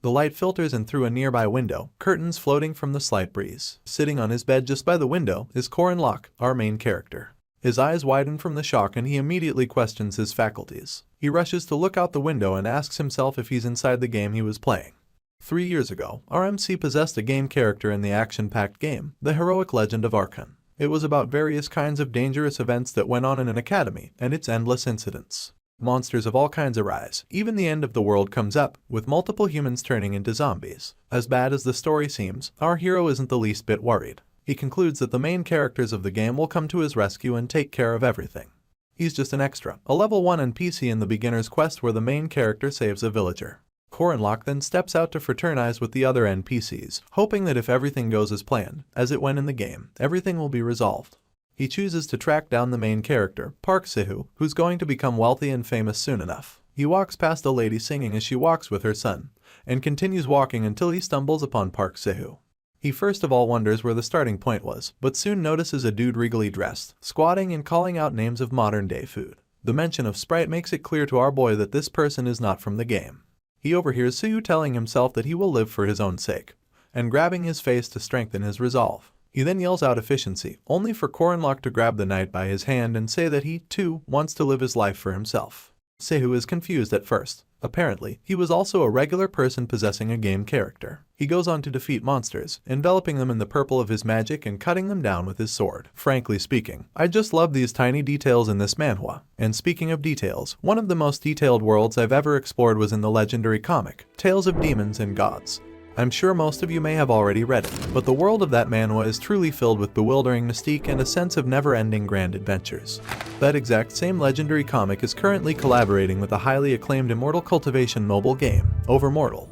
The light filters in through a nearby window, curtains floating from the slight breeze. Sitting on his bed just by the window is Locke, our main character. His eyes widen from the shock and he immediately questions his faculties. He rushes to look out the window and asks himself if he's inside the game he was playing. 3 years ago, our MC possessed a game character in the action-packed game, The Heroic Legend of Archon. It was about various kinds of dangerous events that went on in an academy and its endless incidents. Monsters of all kinds arise, even the end of the world comes up, with multiple humans turning into zombies. As bad as the story seems, our hero isn't the least bit worried. He concludes that the main characters of the game will come to his rescue and take care of everything. He's just an extra, a level 1 NPC in the beginner's quest where the main character saves a villager. Locke then steps out to fraternize with the other NPCs, hoping that if everything goes as planned, as it went in the game, everything will be resolved. He chooses to track down the main character, Park Sihu, who's going to become wealthy and famous soon enough. He walks past a lady singing as she walks with her son, and continues walking until he stumbles upon Park Sihu. He first of all wonders where the starting point was, but soon notices a dude regally dressed, squatting and calling out names of modern-day food. The mention of Sprite makes it clear to our boy that this person is not from the game. He overhears Sihu telling himself that he will live for his own sake, and grabbing his face to strengthen his resolve. He then yells out efficiency, only for Locke to grab the knight by his hand and say that he, too, wants to live his life for himself. Sihu is confused at first. Apparently, he was also a regular person possessing a game character. He goes on to defeat monsters, enveloping them in the purple of his magic and cutting them down with his sword. Frankly speaking, I just love these tiny details in this manhwa. And speaking of details, one of the most detailed worlds I've ever explored was in the legendary comic, Tales of Demons and Gods. I'm sure most of you may have already read it, but the world of that manhwa is truly filled with bewildering mystique and a sense of never-ending grand adventures. That exact same legendary comic is currently collaborating with the highly acclaimed immortal cultivation mobile game, Overmortal.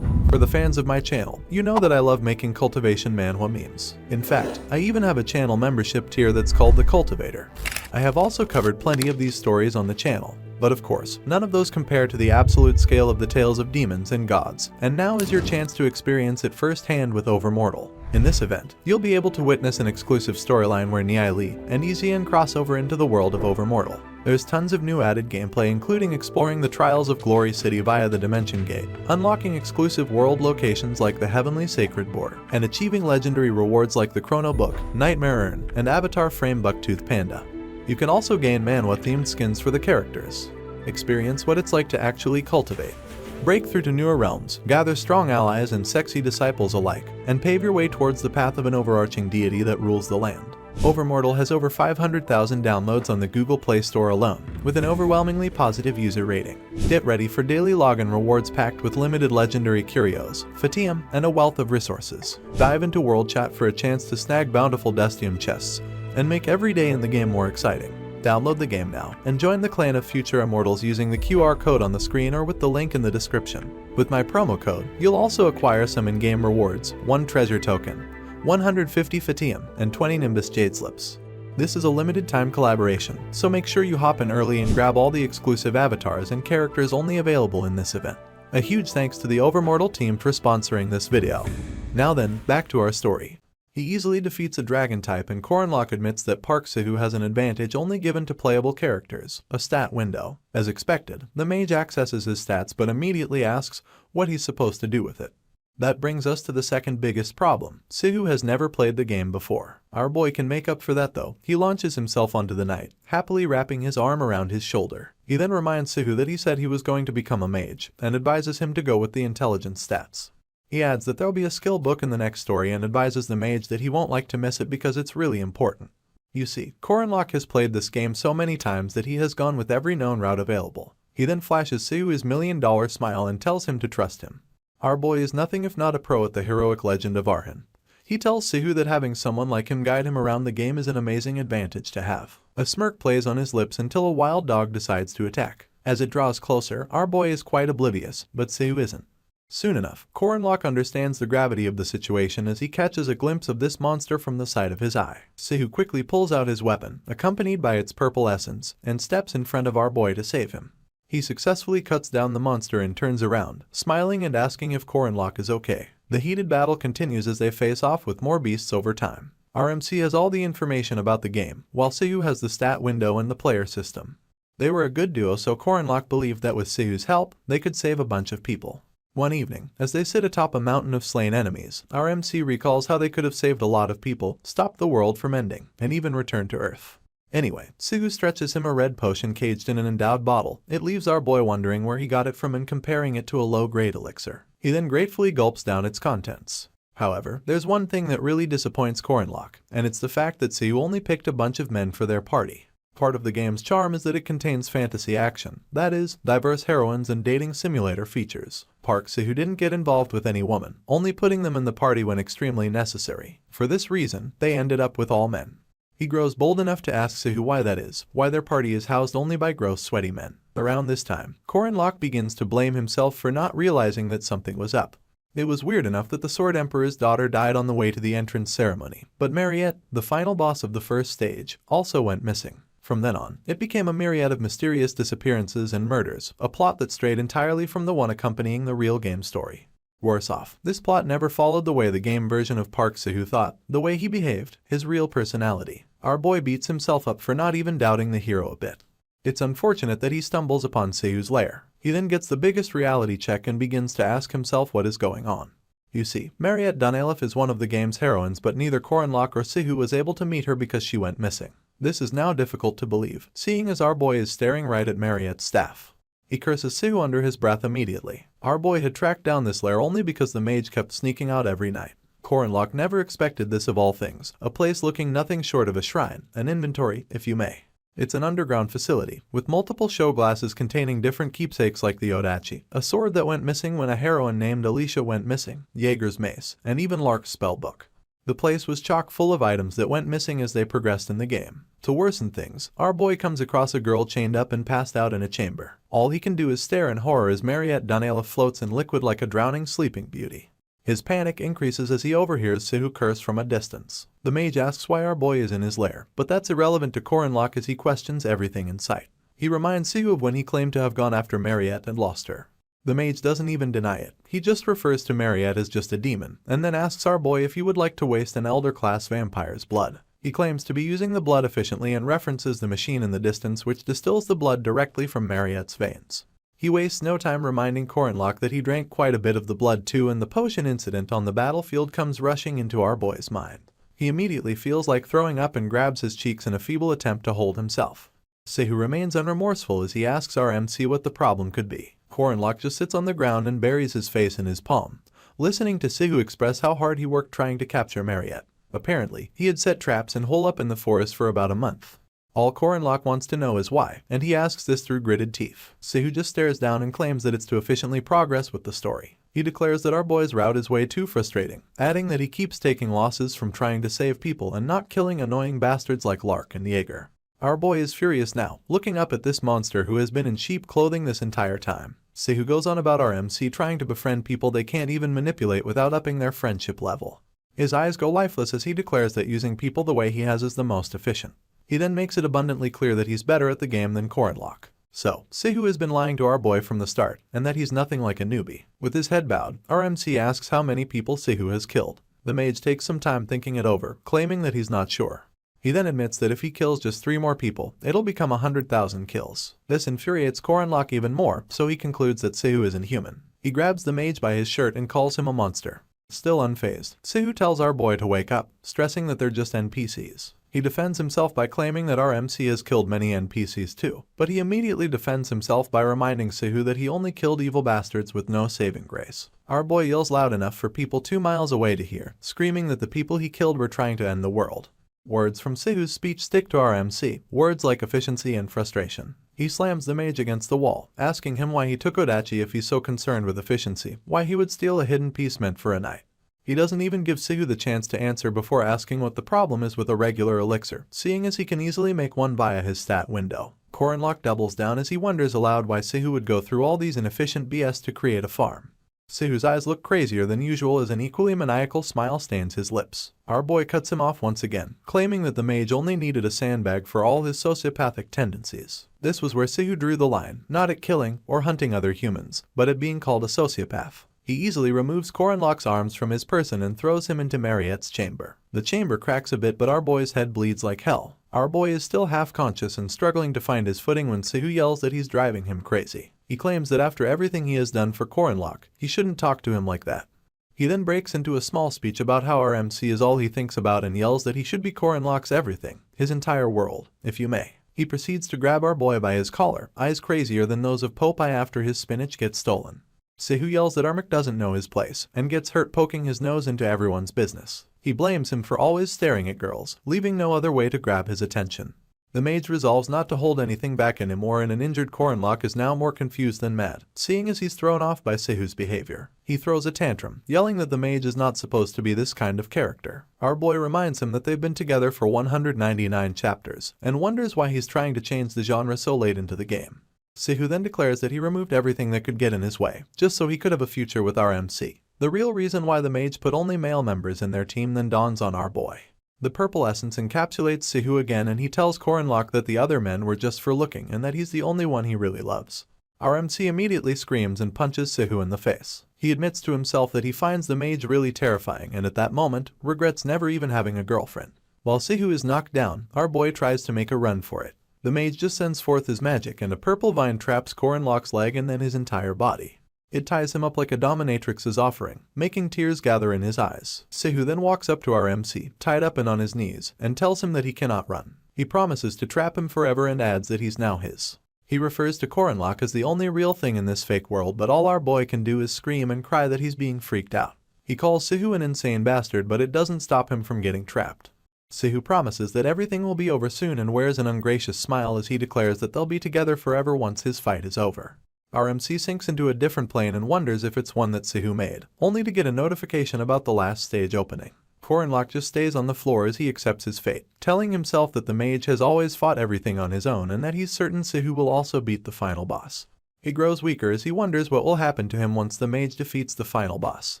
For the fans of my channel, you know that I love making cultivation manhwa memes. In fact, I even have a channel membership tier that's called The Cultivator. I have also covered plenty of these stories on the channel. But of course, none of those compare to the absolute scale of the Tales of Demons and Gods, and now is your chance to experience it firsthand with Overmortal. In this event, you'll be able to witness an exclusive storyline where Niai and Ezian cross over into the world of Overmortal. There's tons of new added gameplay, including exploring the Trials of Glory City via the Dimension Gate, unlocking exclusive world locations like the Heavenly Sacred Boar, and achieving legendary rewards like the Chrono Book, Nightmare Urn, and Avatar Frame Bucktooth Panda. You can also gain manhwa-themed skins for the characters. Experience what it's like to actually cultivate. Break through to newer realms, gather strong allies and sexy disciples alike, and pave your way towards the path of an overarching deity that rules the land. Overmortal has over 500,000 downloads on the Google Play Store alone, with an overwhelmingly positive user rating. Get ready for daily login rewards packed with limited legendary curios, Fatium, and a wealth of resources. Dive into World Chat for a chance to snag bountiful Destium chests, and make every day in the game more exciting. Download the game now, and join the clan of future immortals using the QR code on the screen or with the link in the description. With my promo code, you'll also acquire some in-game rewards, 1 treasure token, 150 Fatium, and 20 Nimbus Jade Slips. This is a limited time collaboration, so make sure you hop in early and grab all the exclusive avatars and characters only available in this event. A huge thanks to the Overmortal team for sponsoring this video. Now then, back to our story. He easily defeats a dragon type, and Locke admits that Park Sihu has an advantage only given to playable characters, a stat window. As expected, the mage accesses his stats but immediately asks what he's supposed to do with it. That brings us to the second biggest problem. Sihu has never played the game before. Our boy can make up for that though. He launches himself onto the knight, happily wrapping his arm around his shoulder. He then reminds Sihu that he said he was going to become a mage, and advises him to go with the intelligence stats. He adds that there'll be a skill book in the next story and advises the mage that he won't like to miss it because it's really important. You see, Locke has played this game so many times that he has gone with every known route available. He then flashes Sihu his $1 million smile and tells him to trust him. Our boy is nothing if not a pro at the heroic legend of Archon. He tells Sihu that having someone like him guide him around the game is an amazing advantage to have. A smirk plays on his lips until a wild dog decides to attack. As it draws closer, our boy is quite oblivious, but Sihu isn't. Soon enough, Locke understands the gravity of the situation as he catches a glimpse of this monster from the side of his eye. Sihu quickly pulls out his weapon, accompanied by its purple essence, and steps in front of our boy to save him. He successfully cuts down the monster and turns around, smiling and asking if Locke is okay. The heated battle continues as they face off with more beasts over time. Our MC has all the information about the game, while Sihu has the stat window and the player system. They were a good duo, so Locke believed that with Sihu's help, they could save a bunch of people. One evening, as they sit atop a mountain of slain enemies, our MC recalls how they could have saved a lot of people, stopped the world from ending, and even returned to Earth. Anyway, Sugu stretches him a red potion caged in an endowed bottle. It leaves our boy wondering where he got it from and comparing it to a low-grade elixir. He then gratefully gulps down its contents. However, there's one thing that really disappoints Corenlock, and it's the fact that Sugu only picked a bunch of men for their party. Part of the game's charm is that it contains fantasy action, that is, diverse heroines and dating simulator features. Park Sugu didn't get involved with any woman, only putting them in the party when extremely necessary. For this reason, they ended up with all men. He grows bold enough to ask Sugu why that is, why their party is housed only by gross sweaty men. Around this time, Corenlock begins to blame himself for not realizing that something was up. It was weird enough that the Sword Emperor's daughter died on the way to the entrance ceremony, but Mariette, the final boss of the first stage, also went missing. From then on, it became a myriad of mysterious disappearances and murders, a plot that strayed entirely from the one accompanying the real game story. Worse off, this plot never followed the way the game version of Park Sugu thought, the way he behaved, his real personality. Our boy beats himself up for not even doubting the hero a bit. It's unfortunate that he stumbles upon Sugu's lair. He then gets the biggest reality check and begins to ask himself what is going on. You see, Mariette Dunelif is one of the game's heroines, but neither Corenlock or Sugu was able to meet her because she went missing. This is now difficult to believe, seeing as our boy is staring right at Mariette's staff. He curses Sugu under his breath immediately. Our boy had tracked down this lair only because the mage kept sneaking out every night. Corenlock never expected this of all things, a place looking nothing short of a shrine, an inventory, if you may. It's an underground facility, with multiple show glasses containing different keepsakes like the Odachi, a sword that went missing when a heroine named Alicia went missing, Jaeger's mace, and even Lark's spellbook. The place was chock full of items that went missing as they progressed in the game. To worsen things, our boy comes across a girl chained up and passed out in a chamber. All he can do is stare in horror as Mariette Dunelif floats in liquid like a drowning sleeping beauty. His panic increases as he overhears Sugu curse from a distance. The mage asks why our boy is in his lair, but that's irrelevant to Corenlock as he questions everything in sight. He reminds Sugu of when he claimed to have gone after Mariette and lost her. The mage doesn't even deny it. He just refers to Mariette as just a demon, and then asks our boy if he would like to waste an elder-class vampire's blood. He claims to be using the blood efficiently and references the machine in the distance which distills the blood directly from Mariette's veins. He wastes no time reminding Corenlock that he drank quite a bit of the blood too, and the potion incident on the battlefield comes rushing into our boy's mind. He immediately feels like throwing up and grabs his cheeks in a feeble attempt to hold himself. Sugu remains unremorseful as he asks our MC what the problem could be. Corenlock just sits on the ground and buries his face in his palm, listening to Sugu express how hard he worked trying to capture Mariette. Apparently, he had set traps and hole up in the forest for about a month. All Corenlock wants to know is why, and he asks this through gritted teeth. Sugu just stares down and claims that it's to efficiently progress with the story. He declares that our boy's route is way too frustrating, adding that he keeps taking losses from trying to save people and not killing annoying bastards like Lark and Jaeger. Our boy is furious now, looking up at this monster who has been in sheep clothing this entire time. Sugu goes on about our MC trying to befriend people they can't even manipulate without upping their friendship level. His eyes go lifeless as he declares that using people the way he has is the most efficient. He then makes it abundantly clear that he's better at the game than Corenlock. So, Sugu has been lying to our boy from the start, and that he's nothing like a newbie. With his head bowed, our MC asks how many people Sugu has killed. The mage takes some time thinking it over, claiming that he's not sure. He then admits that if he kills just 3 more people, it'll become 100,000 kills. This infuriates Corenlock even more, so he concludes that Sugu isn't human. He grabs the mage by his shirt and calls him a monster. Still unfazed, Sugu tells our boy to wake up, stressing that they're just NPCs. He defends himself by claiming that our MC has killed many NPCs too, but he immediately defends himself by reminding Sugu that he only killed evil bastards with no saving grace. Our boy yells loud enough for people 2 miles away to hear, screaming that the people he killed were trying to end the world. Words from Sugu's speech stick to our MC, words like efficiency and frustration. He slams the mage against the wall, asking him why he took Odachi if he's so concerned with efficiency, why he would steal a hidden piece meant for a knight. He doesn't even give Sugu the chance to answer before asking what the problem is with a regular elixir, seeing as he can easily make one via his stat window. Corenlock doubles down as he wonders aloud why Sugu would go through all these inefficient BS to create a farm. Sugu's eyes look crazier than usual as an equally maniacal smile stains his lips. Our boy cuts him off once again, claiming that the mage only needed a sandbag for all his sociopathic tendencies. This was where Sugu drew the line, not at killing or hunting other humans, but at being called a sociopath. He easily removes Corenlock's arms from his person and throws him into Mariette's chamber. The chamber cracks a bit, but our boy's head bleeds like hell. Our boy is still half conscious and struggling to find his footing when Sugu yells that he's driving him crazy. He claims that after everything he has done for Corinlock, he shouldn't talk to him like that. He then breaks into a small speech about how our MC is all he thinks about and yells that he should be Corinlock's everything, his entire world, if you may. He proceeds to grab our boy by his collar, eyes crazier than those of Popeye after his spinach gets stolen. Sehu yells that Armak doesn't know his place, and gets hurt poking his nose into everyone's business. He blames him for always staring at girls, leaving no other way to grab his attention. The mage resolves not to hold anything back anymore, and an injured Corinlock is now more confused than mad, seeing as he's thrown off by Sehu's behavior. He throws a tantrum, yelling that the mage is not supposed to be this kind of character. Our boy reminds him that they've been together for 199 chapters, and wonders why he's trying to change the genre so late into the game. Sehu then declares that he removed everything that could get in his way, just so he could have a future with our MC. The real reason why the mage put only male members in their team then dawns on our boy. The purple essence encapsulates Sehu again, and he tells Corinlock that the other men were just for looking and that he's the only one he really loves. Our MC immediately screams and punches Sehu in the face. He admits to himself that he finds the mage really terrifying and at that moment regrets never even having a girlfriend. While Sehu is knocked down, our boy tries to make a run for it. The mage just sends forth his magic and a purple vine traps Corinlock's leg and then his entire body. It ties him up like a dominatrix's offering, making tears gather in his eyes. Sehu then walks up to our MC, tied up and on his knees, and tells him that he cannot run. He promises to trap him forever and adds that he's now his. He refers to Corinlock as the only real thing in this fake world, but all our boy can do is scream and cry that he's being freaked out. He calls Sehu an insane bastard, but it doesn't stop him from getting trapped. Sehu promises that everything will be over soon and wears an ungracious smile as he declares that they'll be together forever once his fight is over. Our MC sinks into a different plane and wonders if it's one that Sehu made, only to get a notification about the last stage opening. Corinlock just stays on the floor as he accepts his fate, telling himself that the mage has always fought everything on his own and that he's certain Sehu will also beat the final boss. He grows weaker as he wonders what will happen to him once the mage defeats the final boss.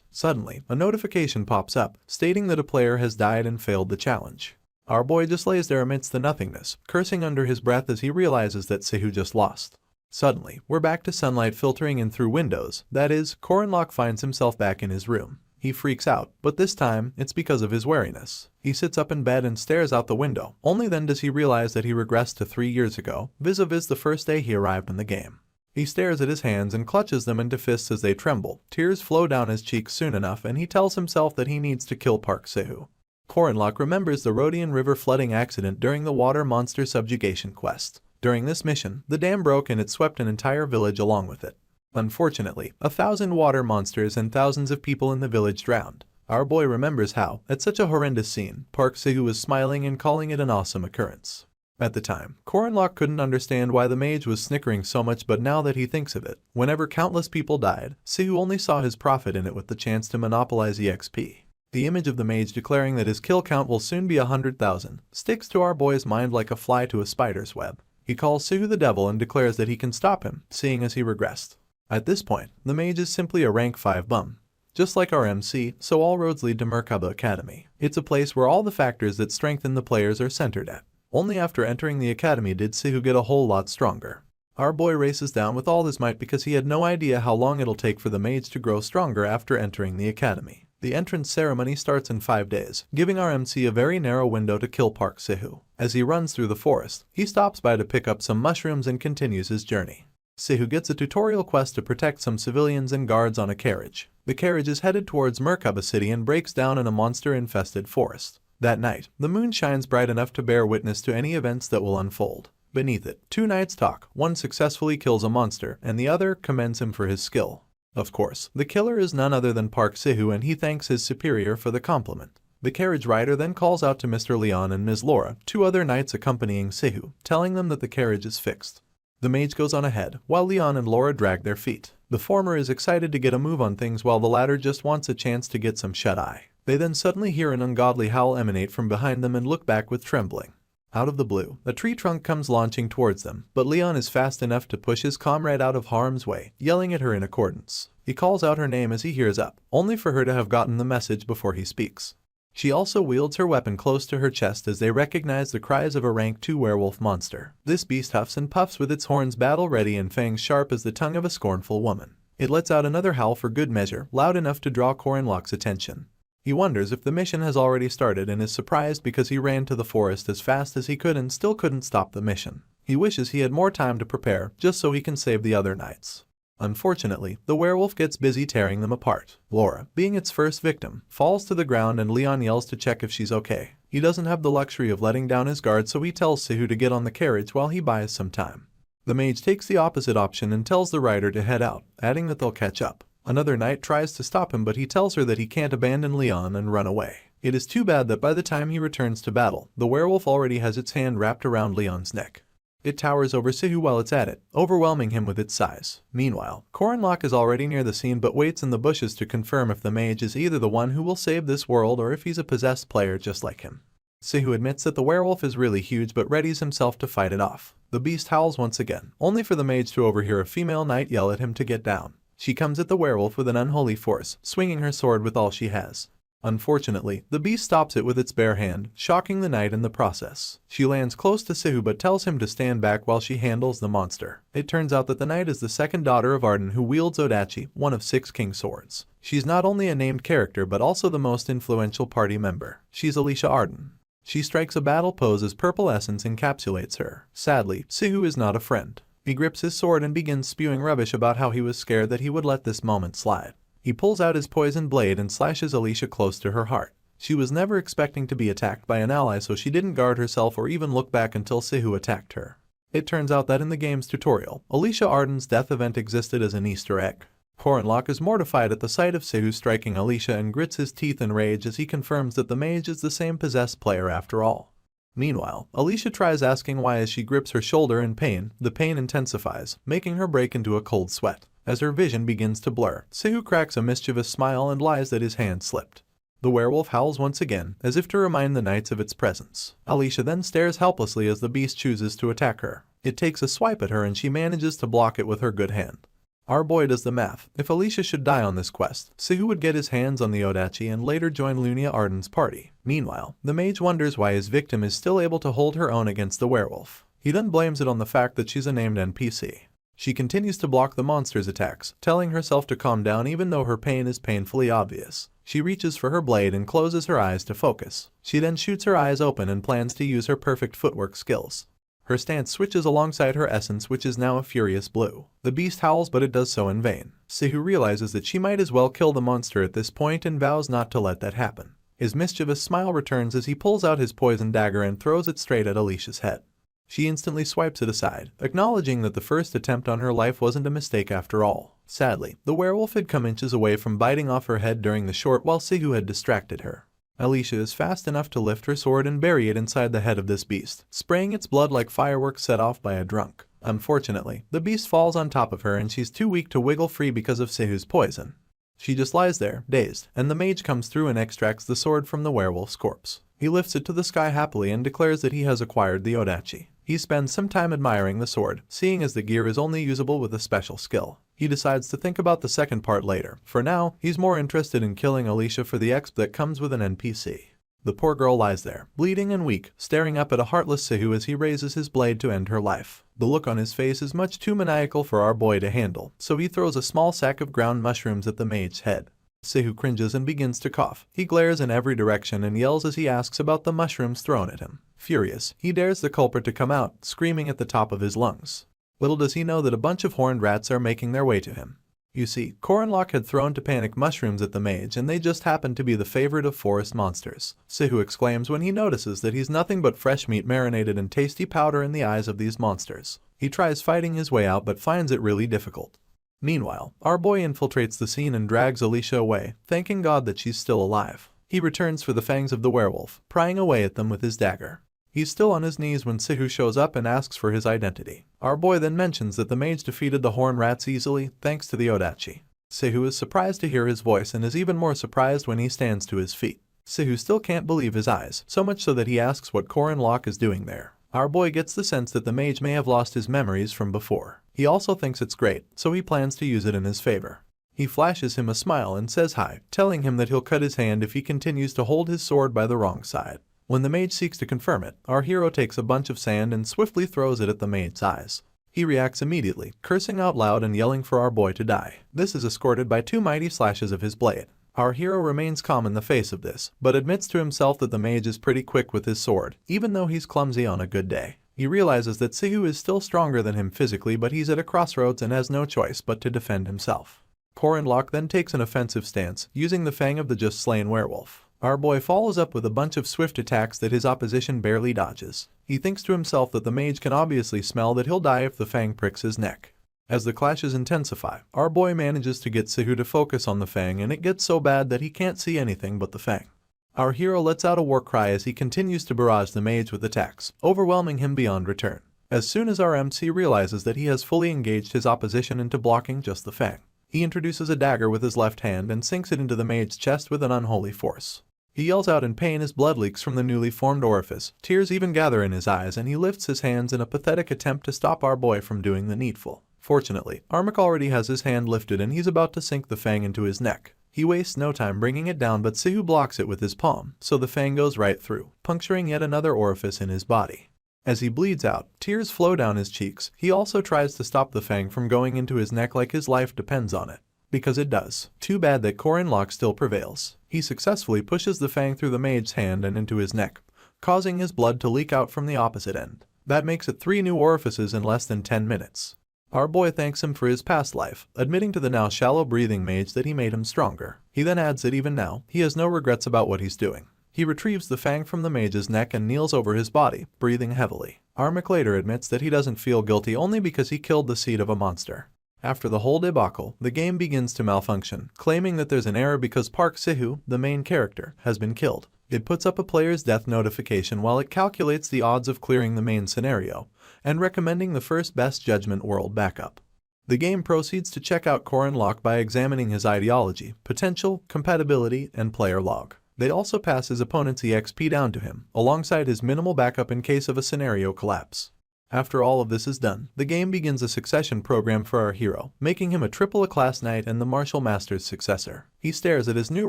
Suddenly, a notification pops up, stating that a player has died and failed the challenge. Our boy just lays there amidst the nothingness, cursing under his breath as he realizes that Sehu just lost. Suddenly, we're back to sunlight filtering in through windows. That is, Corinlock finds himself back in his room. He freaks out, but this time, it's because of his wariness. He sits up in bed and stares out the window. Only then does he realize that he regressed to 3 years ago, vis-a-vis the first day he arrived in the game. He stares at his hands and clutches them into fists as they tremble. Tears flow down his cheeks soon enough, and he tells himself that he needs to kill Park Sehu. Corinlock remembers the Rhodian River flooding accident during the water monster subjugation quest. During this mission, the dam broke and it swept an entire village along with it. Unfortunately, 1,000 water monsters and thousands of people in the village drowned. Our boy remembers how, at such a horrendous scene, Park Sehu was smiling and calling it an awesome occurrence. At the time, Corinlock couldn't understand why the mage was snickering so much, but now that he thinks of it, whenever countless people died, Sehu only saw his profit in it with the chance to monopolize EXP. The image of the mage declaring that his kill count will soon be 100,000 sticks to our boy's mind like a fly to a spider's web. He calls Sehu the devil and declares that he can stop him, seeing as he regressed. At this point, the mage is simply a rank 5 bum. Just like our MC, so all roads lead to Merkaba Academy. It's a place where all the factors that strengthen the players are centered at. Only after entering the academy did Sehu get a whole lot stronger. Our boy races down with all his might because he had no idea how long it'll take for the mage to grow stronger after entering the academy. The entrance ceremony starts in 5 days, giving our MC a very narrow window to kill Park Sehu. As he runs through the forest, he stops by to pick up some mushrooms and continues his journey. Sehu gets a tutorial quest to protect some civilians and guards on a carriage. The carriage is headed towards Merkaba City and breaks down in a monster-infested forest. That night, the moon shines bright enough to bear witness to any events that will unfold. Beneath it, 2 knights talk. One successfully kills a monster, and the other commends him for his skill. Of course, the killer is none other than Park Sehu, and he thanks his superior for the compliment. The carriage rider then calls out to Mr. Leon and Ms. Laura, 2 other knights accompanying Sehu, telling them that the carriage is fixed. The mage goes on ahead, while Leon and Laura drag their feet. The former is excited to get a move on things while the latter just wants a chance to get some shut-eye. They then suddenly hear an ungodly howl emanate from behind them and look back with trembling. Out of the blue, a tree trunk comes launching towards them, but Leon is fast enough to push his comrade out of harm's way, yelling at her in accordance. He calls out her name as he hears up, only for her to have gotten the message before he speaks. She also wields her weapon close to her chest as they recognize the cries of a rank 2 werewolf monster. This beast huffs and puffs with its horns battle ready and fangs sharp as the tongue of a scornful woman. It lets out another howl for good measure, loud enough to draw Corinlock's attention. He wonders if the mission has already started and is surprised because he ran to the forest as fast as he could and still couldn't stop the mission. He wishes he had more time to prepare just so he can save the other knights. Unfortunately, the werewolf gets busy tearing them apart. Laura, being its first victim, falls to the ground and Leon yells to check if she's okay. He doesn't have the luxury of letting down his guard, so he tells Sihu to get on the carriage while he buys some time. The mage takes the opposite option and tells the rider to head out, adding that they'll catch up. Another knight tries to stop him, but he tells her that he can't abandon Leon and run away. It is too bad that by the time he returns to battle, the werewolf already has its hand wrapped around Leon's neck. It towers over Sihu while it's at it, overwhelming him with its size. Meanwhile, Coronlock is already near the scene but waits in the bushes to confirm if the mage is either the one who will save this world or if he's a possessed player just like him. Sihu admits that the werewolf is really huge but readies himself to fight it off. The beast howls once again, only for the mage to overhear a female knight yell at him to get down. She comes at the werewolf with an unholy force, swinging her sword with all she has. Unfortunately, the beast stops it with its bare hand, shocking the knight in the process. She lands close to Sihu but tells him to stand back while she handles the monster. It turns out that the knight is the second daughter of Arden, who wields Odachi, one of 6 king swords. She's not only a named character but also the most influential party member. She's Alicia Arden. She strikes a battle pose as purple essence encapsulates her. Sadly, Sihu is not a friend. He grips his sword and begins spewing rubbish about how he was scared that he would let this moment slide. He pulls out his poison blade and slashes Alicia close to her heart. She was never expecting to be attacked by an ally, so she didn't guard herself or even look back until Sihu attacked her. It turns out that in the game's tutorial, Alicia Arden's death event existed as an Easter egg. Coronlock is mortified at the sight of Sihu striking Alicia and grits his teeth in rage as he confirms that the mage is the same possessed player after all. Meanwhile, Alicia tries asking why as she grips her shoulder in pain, the pain intensifies, making her break into a cold sweat. As her vision begins to blur, Sihu cracks a mischievous smile and lies that his hand slipped. The werewolf howls once again, as if to remind the knights of its presence. Alicia then stares helplessly as the beast chooses to attack her. It takes a swipe at her and she manages to block it with her good hand. Our boy does the math. If Alicia should die on this quest, Sihu would get his hands on the Odachi and later join Lunia Arden's party. Meanwhile, the mage wonders why his victim is still able to hold her own against the werewolf. He then blames it on the fact that she's a named NPC. She continues to block the monster's attacks, telling herself to calm down even though her pain is painfully obvious. She reaches for her blade and closes her eyes to focus. She then shoots her eyes open and plans to use her perfect footwork skills. Her stance switches alongside her essence, which is now a furious blue. The beast howls, but it does so in vain. Sihu realizes that she might as well kill the monster at this point and vows not to let that happen. His mischievous smile returns as he pulls out his poison dagger and throws it straight at Alicia's head. She instantly swipes it aside, acknowledging that the first attempt on her life wasn't a mistake after all. Sadly, the werewolf had come inches away from biting off her head during the short while Sihu had distracted her. Alicia is fast enough to lift her sword and bury it inside the head of this beast, spraying its blood like fireworks set off by a drunk. Unfortunately, the beast falls on top of her and she's too weak to wiggle free because of Sihu's poison. She just lies there, dazed, and the mage comes through and extracts the sword from the werewolf's corpse. He lifts it to the sky happily and declares that he has acquired the Odachi. He spends some time admiring the sword, seeing as the gear is only usable with a special skill. He decides to think about the second part later. For now, he's more interested in killing Alicia for the exp that comes with an NPC. The poor girl lies there, bleeding and weak, staring up at a heartless Sihu as he raises his blade to end her life. The look on his face is much too maniacal for our boy to handle, so he throws a small sack of ground mushrooms at the mage's head. Sihu cringes and begins to cough. He glares in every direction and yells as he asks about the mushrooms thrown at him. Furious, he dares the culprit to come out, screaming at the top of his lungs. Little does he know that a bunch of horned rats are making their way to him. You see, Coronlock had thrown to panic mushrooms at the mage and they just happened to be the favorite of forest monsters. Sihu exclaims when he notices that he's nothing but fresh meat marinated in tasty powder in the eyes of these monsters. He tries fighting his way out but finds it really difficult. Meanwhile, our boy infiltrates the scene and drags Alicia away, thanking God that she's still alive. He returns for the fangs of the werewolf, prying away at them with his dagger. He's still on his knees when Sihu shows up and asks for his identity. Our boy then mentions that the mage defeated the horned rats easily, thanks to the Odachi. Sihu is surprised to hear his voice and is even more surprised when he stands to his feet. Sihu still can't believe his eyes, so much so that he asks what Coronlock is doing there. Our boy gets the sense that the mage may have lost his memories from before. He also thinks it's great, so he plans to use it in his favor. He flashes him a smile and says hi, telling him that he'll cut his hand if he continues to hold his sword by the wrong side. When the mage seeks to confirm it, our hero takes a bunch of sand and swiftly throws it at the mage's eyes. He reacts immediately, cursing out loud and yelling for our boy to die. This is escorted by 2 mighty slashes of his blade. Our hero remains calm in the face of this, but admits to himself that the mage is pretty quick with his sword, even though he's clumsy on a good day. He realizes that Sihu is still stronger than him physically, but he's at a crossroads and has no choice but to defend himself. Korenlock then takes an offensive stance, using the fang of the just slain werewolf. Our boy follows up with a bunch of swift attacks that his opposition barely dodges. He thinks to himself that the mage can obviously smell that he'll die if the fang pricks his neck. As the clashes intensify, our boy manages to get Sihu to focus on the fang, and it gets so bad that he can't see anything but the fang. Our hero lets out a war cry as he continues to barrage the mage with attacks, overwhelming him beyond return. As soon as our MC realizes that he has fully engaged his opposition into blocking just the fang, he introduces a dagger with his left hand and sinks it into the mage's chest with an unholy force. He yells out in pain as blood leaks from the newly formed orifice, tears even gather in his eyes, and he lifts his hands in a pathetic attempt to stop our boy from doing the needful. Fortunately, Armak already has his hand lifted and he's about to sink the fang into his neck. He wastes no time bringing it down, but Sihu blocks it with his palm, so the fang goes right through, puncturing yet another orifice in his body. As he bleeds out, tears flow down his cheeks. He also tries to stop the fang from going into his neck like his life depends on it. Because it does. Too bad that Korenlock still prevails. He successfully pushes the fang through the mage's hand and into his neck, causing his blood to leak out from the opposite end. That makes it 3 new orifices in less than 10 minutes. Our boy thanks him for his past life, admitting to the now shallow-breathing mage that he made him stronger. He then adds that even now, he has no regrets about what he's doing. He retrieves the fang from the mage's neck and kneels over his body, breathing heavily. Armak later admits that he doesn't feel guilty only because he killed the seed of a monster. After the whole debacle, the game begins to malfunction, claiming that there's an error because Park Sihu, the main character, has been killed. It puts up a player's death notification while it calculates the odds of clearing the main scenario, and recommending the first best judgment world backup. The game proceeds to check out Korenlock by examining his ideology, potential, compatibility, and player log. They also pass his opponent's EXP down to him, alongside his minimal backup in case of a scenario collapse. After all of this is done, the game begins a succession program for our hero, making him a triple A-class knight and the Martial Master's successor. He stares at his new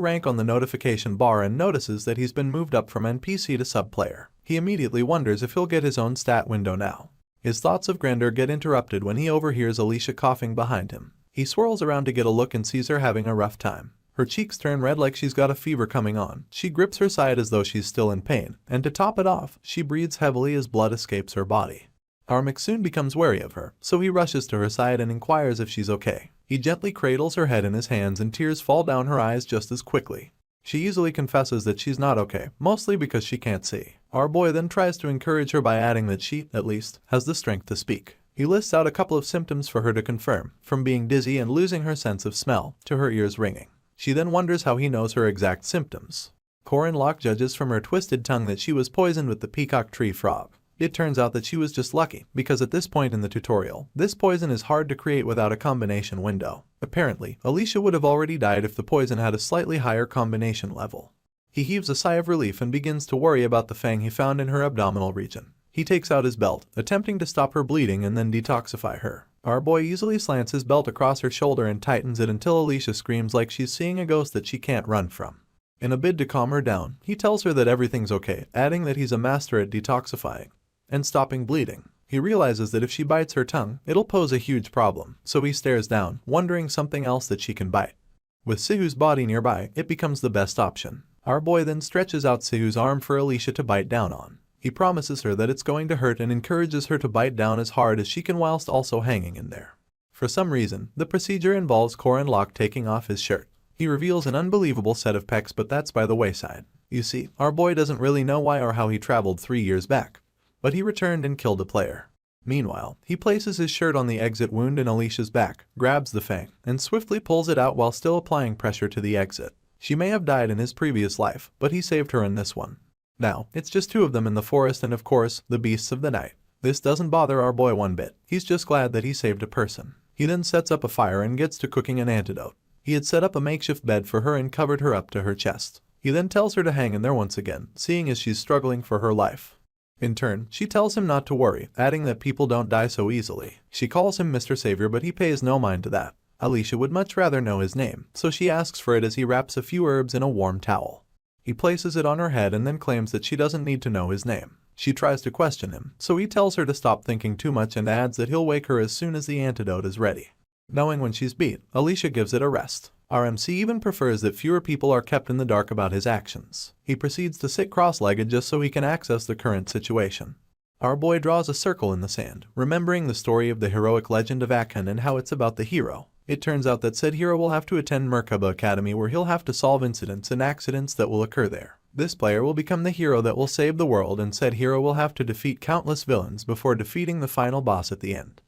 rank on the notification bar and notices that he's been moved up from NPC to sub-player. He immediately wonders if he'll get his own stat window now. His thoughts of grandeur get interrupted when he overhears Alicia coughing behind him. He swirls around to get a look and sees her having a rough time. Her cheeks turn red like she's got a fever coming on. She grips her side as though she's still in pain, and to top it off, she breathes heavily as blood escapes her body. Armak soon becomes wary of her, so he rushes to her side and inquires if she's okay. He gently cradles her head in his hands and tears fall down her eyes just as quickly. She easily confesses that she's not okay, mostly because she can't see. Our boy then tries to encourage her by adding that she, at least, has the strength to speak. He lists out a couple of symptoms for her to confirm, from being dizzy and losing her sense of smell, to her ears ringing. She then wonders how he knows her exact symptoms. Korenlock judges from her twisted tongue that she was poisoned with the peacock tree frog. It turns out that she was just lucky, because at this point in the tutorial, this poison is hard to create without a combination window. Apparently, Alicia would have already died if the poison had a slightly higher combination level. He heaves a sigh of relief and begins to worry about the fang he found in her abdominal region. He takes out his belt, attempting to stop her bleeding and then detoxify her. Our boy easily slants his belt across her shoulder and tightens it until Alicia screams like she's seeing a ghost that she can't run from. In a bid to calm her down, he tells her that everything's okay, adding that he's a master at detoxifying and stopping bleeding. He realizes that if she bites her tongue, it'll pose a huge problem, so he stares down, wondering something else that she can bite. With Sihu's body nearby, it becomes the best option. Our boy then stretches out Sihu's arm for Alicia to bite down on. He promises her that it's going to hurt and encourages her to bite down as hard as she can whilst also hanging in there. For some reason, the procedure involves Korenlock taking off his shirt. He reveals an unbelievable set of pecs, but that's by the wayside. You see, our boy doesn't really know why or how he traveled 3 years back, but he returned and killed a player. Meanwhile, he places his shirt on the exit wound in Alicia's back, grabs the fang, and swiftly pulls it out while still applying pressure to the exit. She may have died in his previous life, but he saved her in this one. Now, it's just 2 of them in the forest and of course, the beasts of the night. This doesn't bother our boy one bit. He's just glad that he saved a person. He then sets up a fire and gets to cooking an antidote. He had set up a makeshift bed for her and covered her up to her chest. He then tells her to hang in there once again, seeing as she's struggling for her life. In turn, she tells him not to worry, adding that people don't die so easily. She calls him Mr. Savior, but he pays no mind to that. Alicia would much rather know his name, so she asks for it as he wraps a few herbs in a warm towel. He places it on her head and then claims that she doesn't need to know his name. She tries to question him, so he tells her to stop thinking too much and adds that he'll wake her as soon as the antidote is ready. Knowing when she's beat, Alicia gives it a rest. Our MC even prefers that fewer people are kept in the dark about his actions. He proceeds to sit cross-legged just so he can access the current situation. Our boy draws a circle in the sand, remembering the story of the heroic legend of Akan and how it's about the hero. It turns out that said hero will have to attend Merkaba Academy, where he'll have to solve incidents and accidents that will occur there. This player will become the hero that will save the world, and said hero will have to defeat countless villains before defeating the final boss at the end.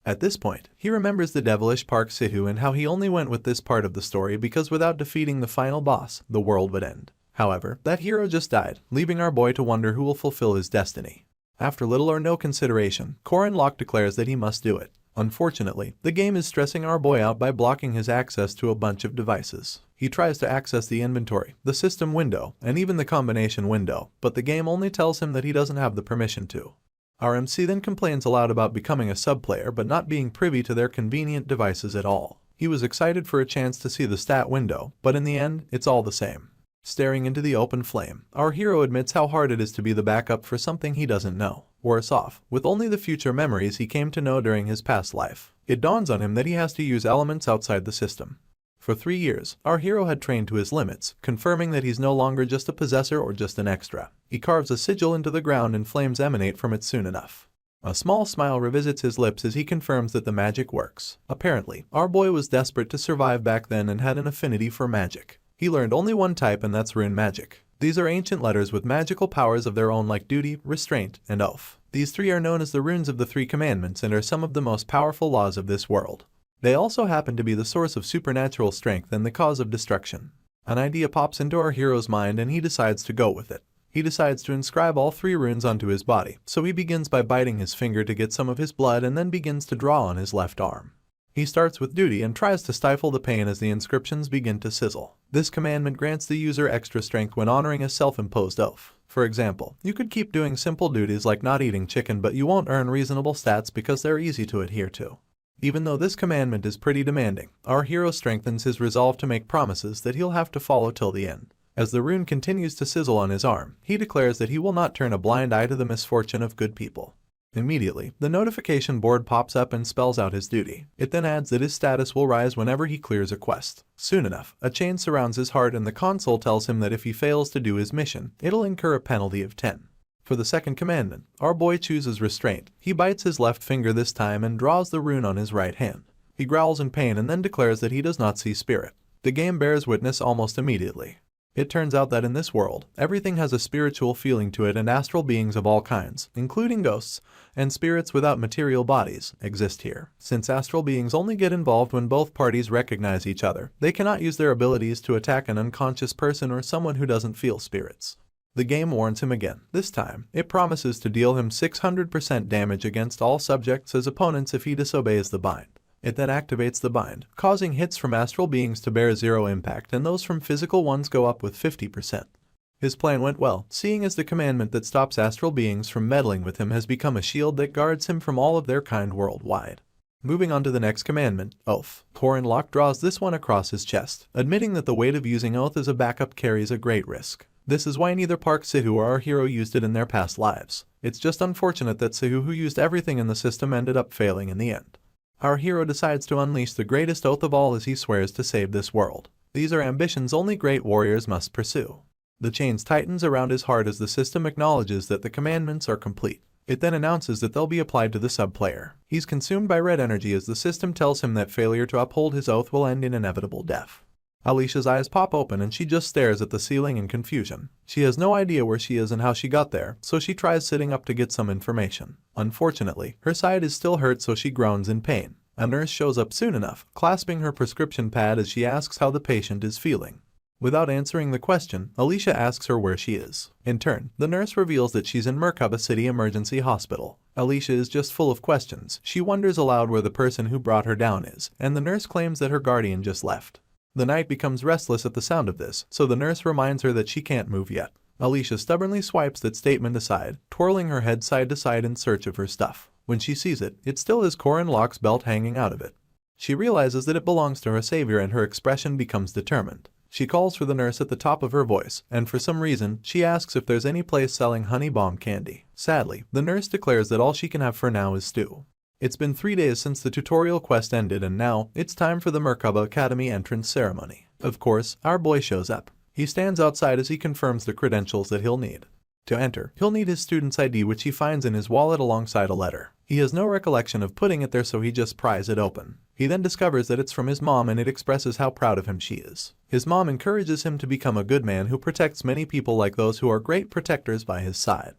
At this point, he remembers the devilish Park Sihu and how he only went with this part of the story because without defeating the final boss, the world would end. However, that hero just died, leaving our boy to wonder who will fulfill his destiny. After little or no consideration, Korin Locke declares that he must do it. Unfortunately, the game is stressing our boy out by blocking his access to a bunch of devices. He tries to access the inventory, the system window, and even the combination window, but the game only tells him that he doesn't have the permission to. Our MC then complains aloud about becoming a sub-player but not being privy to their convenient devices at all. He was excited for a chance to see the stat window, but in the end, it's all the same. Staring into the open flame, our hero admits how hard it is to be the backup for something he doesn't know. Worse off, with only the future memories he came to know during his past life. It dawns on him that he has to use elements outside the system. For 3 years, our hero had trained to his limits, confirming that he's no longer just a possessor or just an extra. He carves a sigil into the ground and flames emanate from it soon enough. A small smile revisits his lips as he confirms that the magic works. Apparently, our boy was desperate to survive back then and had an affinity for magic. He learned only one type, and that's rune magic. These are ancient letters with magical powers of their own like duty, restraint, and oath. These 3 are known as the runes of the 3 commandments and are some of the most powerful laws of this world. They also happen to be the source of supernatural strength and the cause of destruction. An idea pops into our hero's mind and he decides to go with it. He decides to inscribe all 3 runes onto his body, so he begins by biting his finger to get some of his blood and then begins to draw on his left arm. He starts with duty and tries to stifle the pain as the inscriptions begin to sizzle. This commandment grants the user extra strength when honoring a self-imposed oath. For example, you could keep doing simple duties like not eating chicken, but you won't earn reasonable stats because they're easy to adhere to. Even though this commandment is pretty demanding, our hero strengthens his resolve to make promises that he'll have to follow till the end. As the rune continues to sizzle on his arm, he declares that he will not turn a blind eye to the misfortune of good people. Immediately, the notification board pops up and spells out his duty. It then adds that his status will rise whenever he clears a quest. Soon enough, a chain surrounds his heart and the console tells him that if he fails to do his mission, it'll incur a penalty of 10. For the second commandment, our boy chooses restraint. He bites his left finger this time and draws the rune on his right hand. He growls in pain and then declares that he does not see spirit. The game bears witness almost immediately. It turns out that in this world, everything has a spiritual feeling to it, and astral beings of all kinds, including ghosts and spirits without material bodies, exist here. Since astral beings only get involved when both parties recognize each other, they cannot use their abilities to attack an unconscious person or someone who doesn't feel spirits. The game warns him again. This time, it promises to deal him 600% damage against all subjects as opponents if he disobeys the bind. It then activates the bind, causing hits from astral beings to bear 0 impact and those from physical ones go up with 50%. His plan went well, seeing as the commandment that stops astral beings from meddling with him has become a shield that guards him from all of their kind worldwide. Moving on to the next commandment, Oath. Korin Locke draws this one across his chest, admitting that the weight of using Oath as a backup carries a great risk. This is why neither Park Sihu or our hero used it in their past lives. It's just unfortunate that Sihu, who used everything in the system, ended up failing in the end. Our hero decides to unleash the greatest oath of all as he swears to save this world. These are ambitions only great warriors must pursue. The chains tightens around his heart as the system acknowledges that the commandments are complete. It then announces that they'll be applied to the sub-player. He's consumed by red energy as the system tells him that failure to uphold his oath will end in inevitable death. Alicia's eyes pop open and she just stares at the ceiling in confusion. She has no idea where she is and how she got there, so she tries sitting up to get some information. Unfortunately, her side is still hurt, so she groans in pain. A nurse shows up soon enough, clasping her prescription pad as she asks how the patient is feeling. Without answering the question, Alicia asks her where she is. In turn, the nurse reveals that she's in Merkaba City Emergency Hospital. Alicia is just full of questions. She wonders aloud where the person who brought her down is, and the nurse claims that her guardian just left. The knight becomes restless at the sound of this, so the nurse reminds her that she can't move yet. Alicia stubbornly swipes that statement aside, twirling her head side to side in search of her stuff. When she sees it, it still has Korin Locke's belt hanging out of it. She realizes that it belongs to her savior and her expression becomes determined. She calls for the nurse at the top of her voice, and for some reason, she asks if there's any place selling honey bomb candy. Sadly, the nurse declares that all she can have for now is stew. It's been 3 days since the tutorial quest ended, and now, it's time for the Merkaba Academy entrance ceremony. Of course, our boy shows up. He stands outside as he confirms the credentials that he'll need. To enter, he'll need his student's ID, which he finds in his wallet alongside a letter. He has no recollection of putting it there, so he just pries it open. He then discovers that it's from his mom, and it expresses how proud of him she is. His mom encourages him to become a good man who protects many people like those who are great protectors by his side.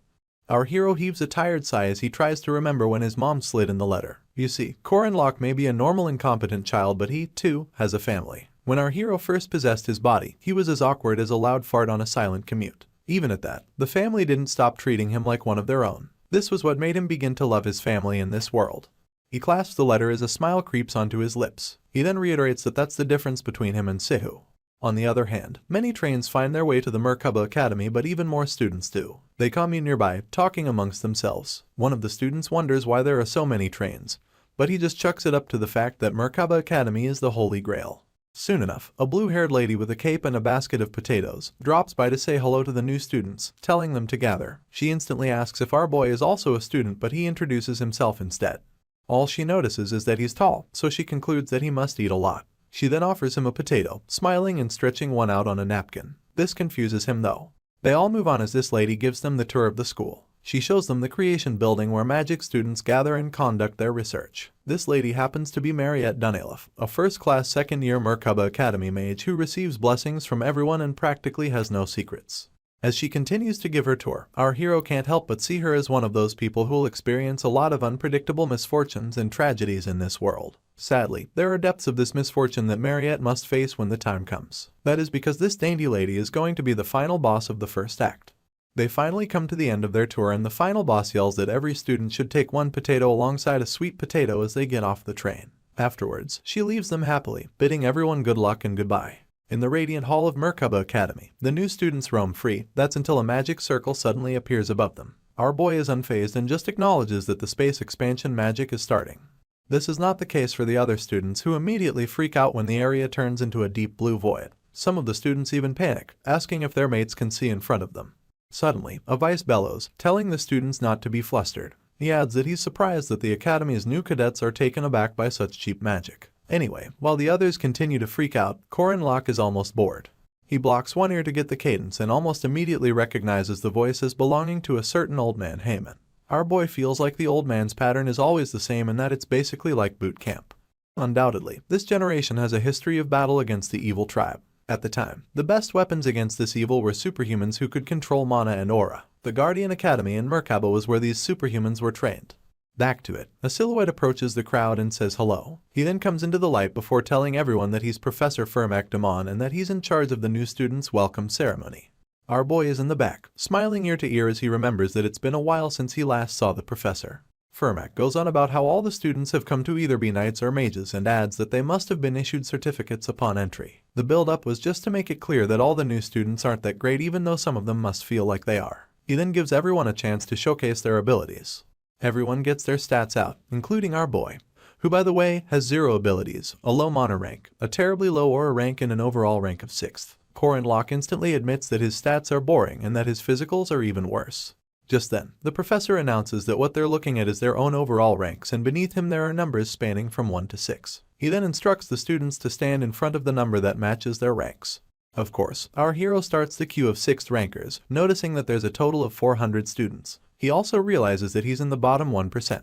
Our hero heaves a tired sigh as he tries to remember when his mom slid in the letter. You see, Corin Locke may be a normal incompetent child, but he, too, has a family. When our hero first possessed his body, he was as awkward as a loud fart on a silent commute. Even at that, the family didn't stop treating him like one of their own. This was what made him begin to love his family in this world. He clasps the letter as a smile creeps onto his lips. He then reiterates that that's the difference between him and Sihu. On the other hand, many trains find their way to the Merkaba Academy, but even more students do. They commune nearby, talking amongst themselves. One of the students wonders why there are so many trains, but he just chucks it up to the fact that Merkaba Academy is the Holy Grail. Soon enough, a blue-haired lady with a cape and a basket of potatoes drops by to say hello to the new students, telling them to gather. She instantly asks if our boy is also a student, but he introduces himself instead. All she notices is that he's tall, so she concludes that he must eat a lot. She then offers him a potato, smiling and stretching one out on a napkin. This confuses him though. They all move on as this lady gives them the tour of the school. She shows them the creation building where magic students gather and conduct their research. This lady happens to be Mariette Dunelif, a first-class second-year Merkaba Academy mage who receives blessings from everyone and practically has no secrets. As she continues to give her tour, our hero can't help but see her as one of those people who'll experience a lot of unpredictable misfortunes and tragedies in this world. Sadly, there are depths of this misfortune that Mariette must face when the time comes. That is because this dainty lady is going to be the final boss of the first act. They finally come to the end of their tour, and the final boss yells that every student should take one potato alongside a sweet potato as they get off the train. Afterwards, she leaves them happily, bidding everyone good luck and goodbye. In the radiant hall of Merkaba Academy, the new students roam free. That's until a magic circle suddenly appears above them. Our boy is unfazed and just acknowledges that the space expansion magic is starting. This is not the case for the other students, who immediately freak out when the area turns into a deep blue void. Some of the students even panic, asking if their mates can see in front of them. Suddenly, a vice bellows, telling the students not to be flustered. He adds that he's surprised that the Academy's new cadets are taken aback by such cheap magic. Anyway, while the others continue to freak out, Corin Locke is almost bored. He blocks one ear to get the cadence and almost immediately recognizes the voice as belonging to a certain old man, Heyman. Our boy feels like the old man's pattern is always the same and that it's basically like boot camp. Undoubtedly, this generation has a history of battle against the evil tribe. At the time, the best weapons against this evil were superhumans who could control mana and aura. The Guardian Academy in Merkaba was where these superhumans were trained. Back to it, a silhouette approaches the crowd and says hello. He then comes into the light before telling everyone that he's Professor Firmak Damon and that he's in charge of the new students' welcome ceremony. Our boy is in the back, smiling ear to ear as he remembers that it's been a while since he last saw the professor. Firmak goes on about how all the students have come to either be knights or mages and adds that they must have been issued certificates upon entry. The build-up was just to make it clear that all the new students aren't that great, even though some of them must feel like they are. He then gives everyone a chance to showcase their abilities. Everyone gets their stats out, including our boy, who by the way has 0 abilities, a low mana rank, a terribly low aura rank, and an overall rank of 6th. Corin Locke instantly admits that his stats are boring and that his physicals are even worse. Just then, the professor announces that what they're looking at is their own overall ranks, and beneath him there are numbers spanning from 1 to 6. He then instructs the students to stand in front of the number that matches their ranks. Of course, our hero starts the queue of 6th rankers, noticing that there's a total of 400 students. He also realizes that he's in the bottom 1%.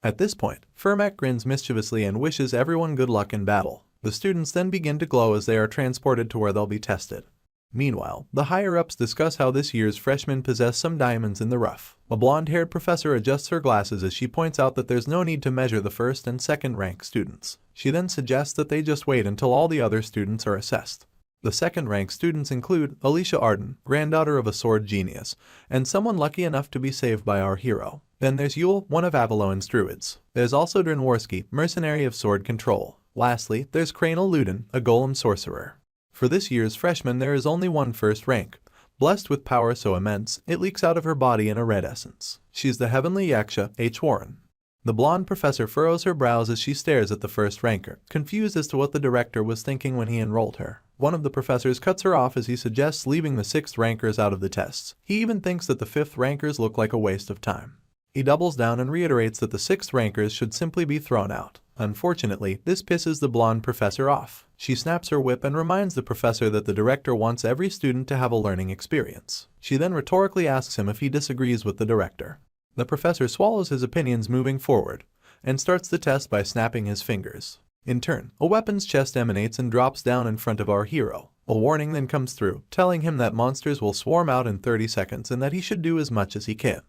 At this point, Firmak grins mischievously and wishes everyone good luck in battle. The students then begin to glow as they are transported to where they'll be tested. Meanwhile, the higher-ups discuss how this year's freshmen possess some diamonds in the rough. A blonde-haired professor adjusts her glasses as she points out that there's no need to measure the 1st and 2nd rank students. She then suggests that they just wait until all the other students are assessed. The 2nd rank students include Alicia Arden, granddaughter of a sword genius, and someone lucky enough to be saved by our hero. Then there's Yule, one of Avalon's druids. There's also Drenworski, mercenary of sword control. Lastly, there's Cranel Ludin, a golem sorcerer. For this year's freshman there is only one 1st rank, blessed with power so immense it leaks out of her body in a red essence. She's the heavenly Yaksha, H. Warren. The blonde professor furrows her brows as she stares at the 1st ranker, confused as to what the director was thinking when he enrolled her. One of the professors cuts her off as he suggests leaving the 6th rankers out of the tests. He even thinks that the 5th rankers look like a waste of time. He doubles down and reiterates that the 6th rankers should simply be thrown out. Unfortunately, this pisses the blonde professor off. She snaps her whip and reminds the professor that the director wants every student to have a learning experience. She then rhetorically asks him if he disagrees with the director. The professor swallows his opinions moving forward and starts the test by snapping his fingers. In turn, a weapon's chest emanates and drops down in front of our hero. A warning then comes through, telling him that monsters will swarm out in 30 seconds and that he should do as much as he can.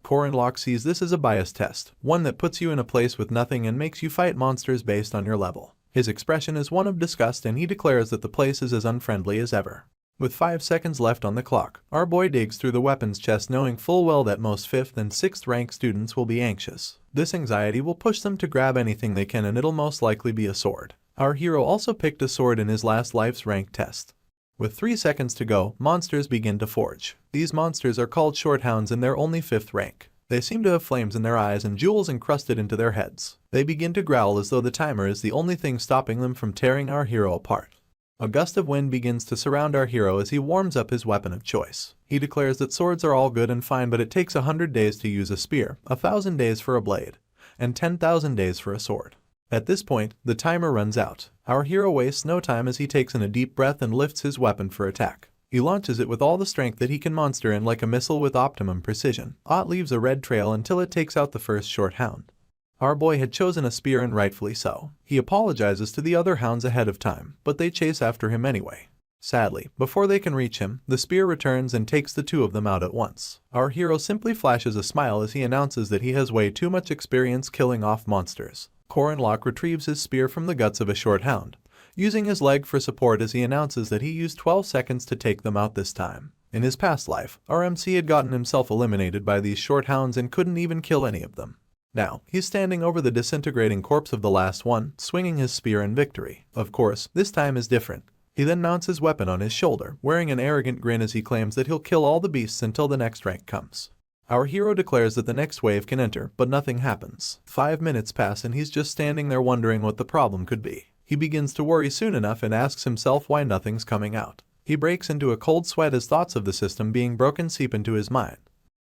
Korin Locke sees this as a bias test, one that puts you in a place with nothing and makes you fight monsters based on your level. His expression is one of disgust and he declares that the place is as unfriendly as ever. With 5 seconds left on the clock, our boy digs through the weapon's chest knowing full well that most 5th and 6th rank students will be anxious. This anxiety will push them to grab anything they can and it'll most likely be a sword. Our hero also picked a sword in his last life's rank test. With 3 seconds to go, monsters begin to forge. These monsters are called shorthounds and they're only 5th rank. They seem to have flames in their eyes and jewels encrusted into their heads. They begin to growl as though the timer is the only thing stopping them from tearing our hero apart. A gust of wind begins to surround our hero as he warms up his weapon of choice. He declares that swords are all good and fine, but it takes 100 days to use a spear, 1,000 days for a blade, and 10,000 days for a sword. At this point, the timer runs out. Our hero wastes no time as he takes in a deep breath and lifts his weapon for attack. He launches it with all the strength that he can monster and like a missile with optimum precision. It leaves a red trail until it takes out the first short hound. Our boy had chosen a spear and rightfully so. He apologizes to the other hounds ahead of time, but they chase after him anyway. Sadly, before they can reach him, the spear returns and takes the 2 of them out at once. Our hero simply flashes a smile as he announces that he has way too much experience killing off monsters. Korin Locke retrieves his spear from the guts of a short hound, using his leg for support as he announces that he used 12 seconds to take them out this time. In his past life, our MC had gotten himself eliminated by these short hounds and couldn't even kill any of them. Now, he's standing over the disintegrating corpse of the last one, swinging his spear in victory. Of course, this time is different. He then mounts his weapon on his shoulder, wearing an arrogant grin as he claims that he'll kill all the beasts until the next rank comes. Our hero declares that the next wave can enter, but nothing happens. 5 minutes pass and he's just standing there wondering what the problem could be. He begins to worry soon enough and asks himself why nothing's coming out. He breaks into a cold sweat as thoughts of the system being broken seep into his mind.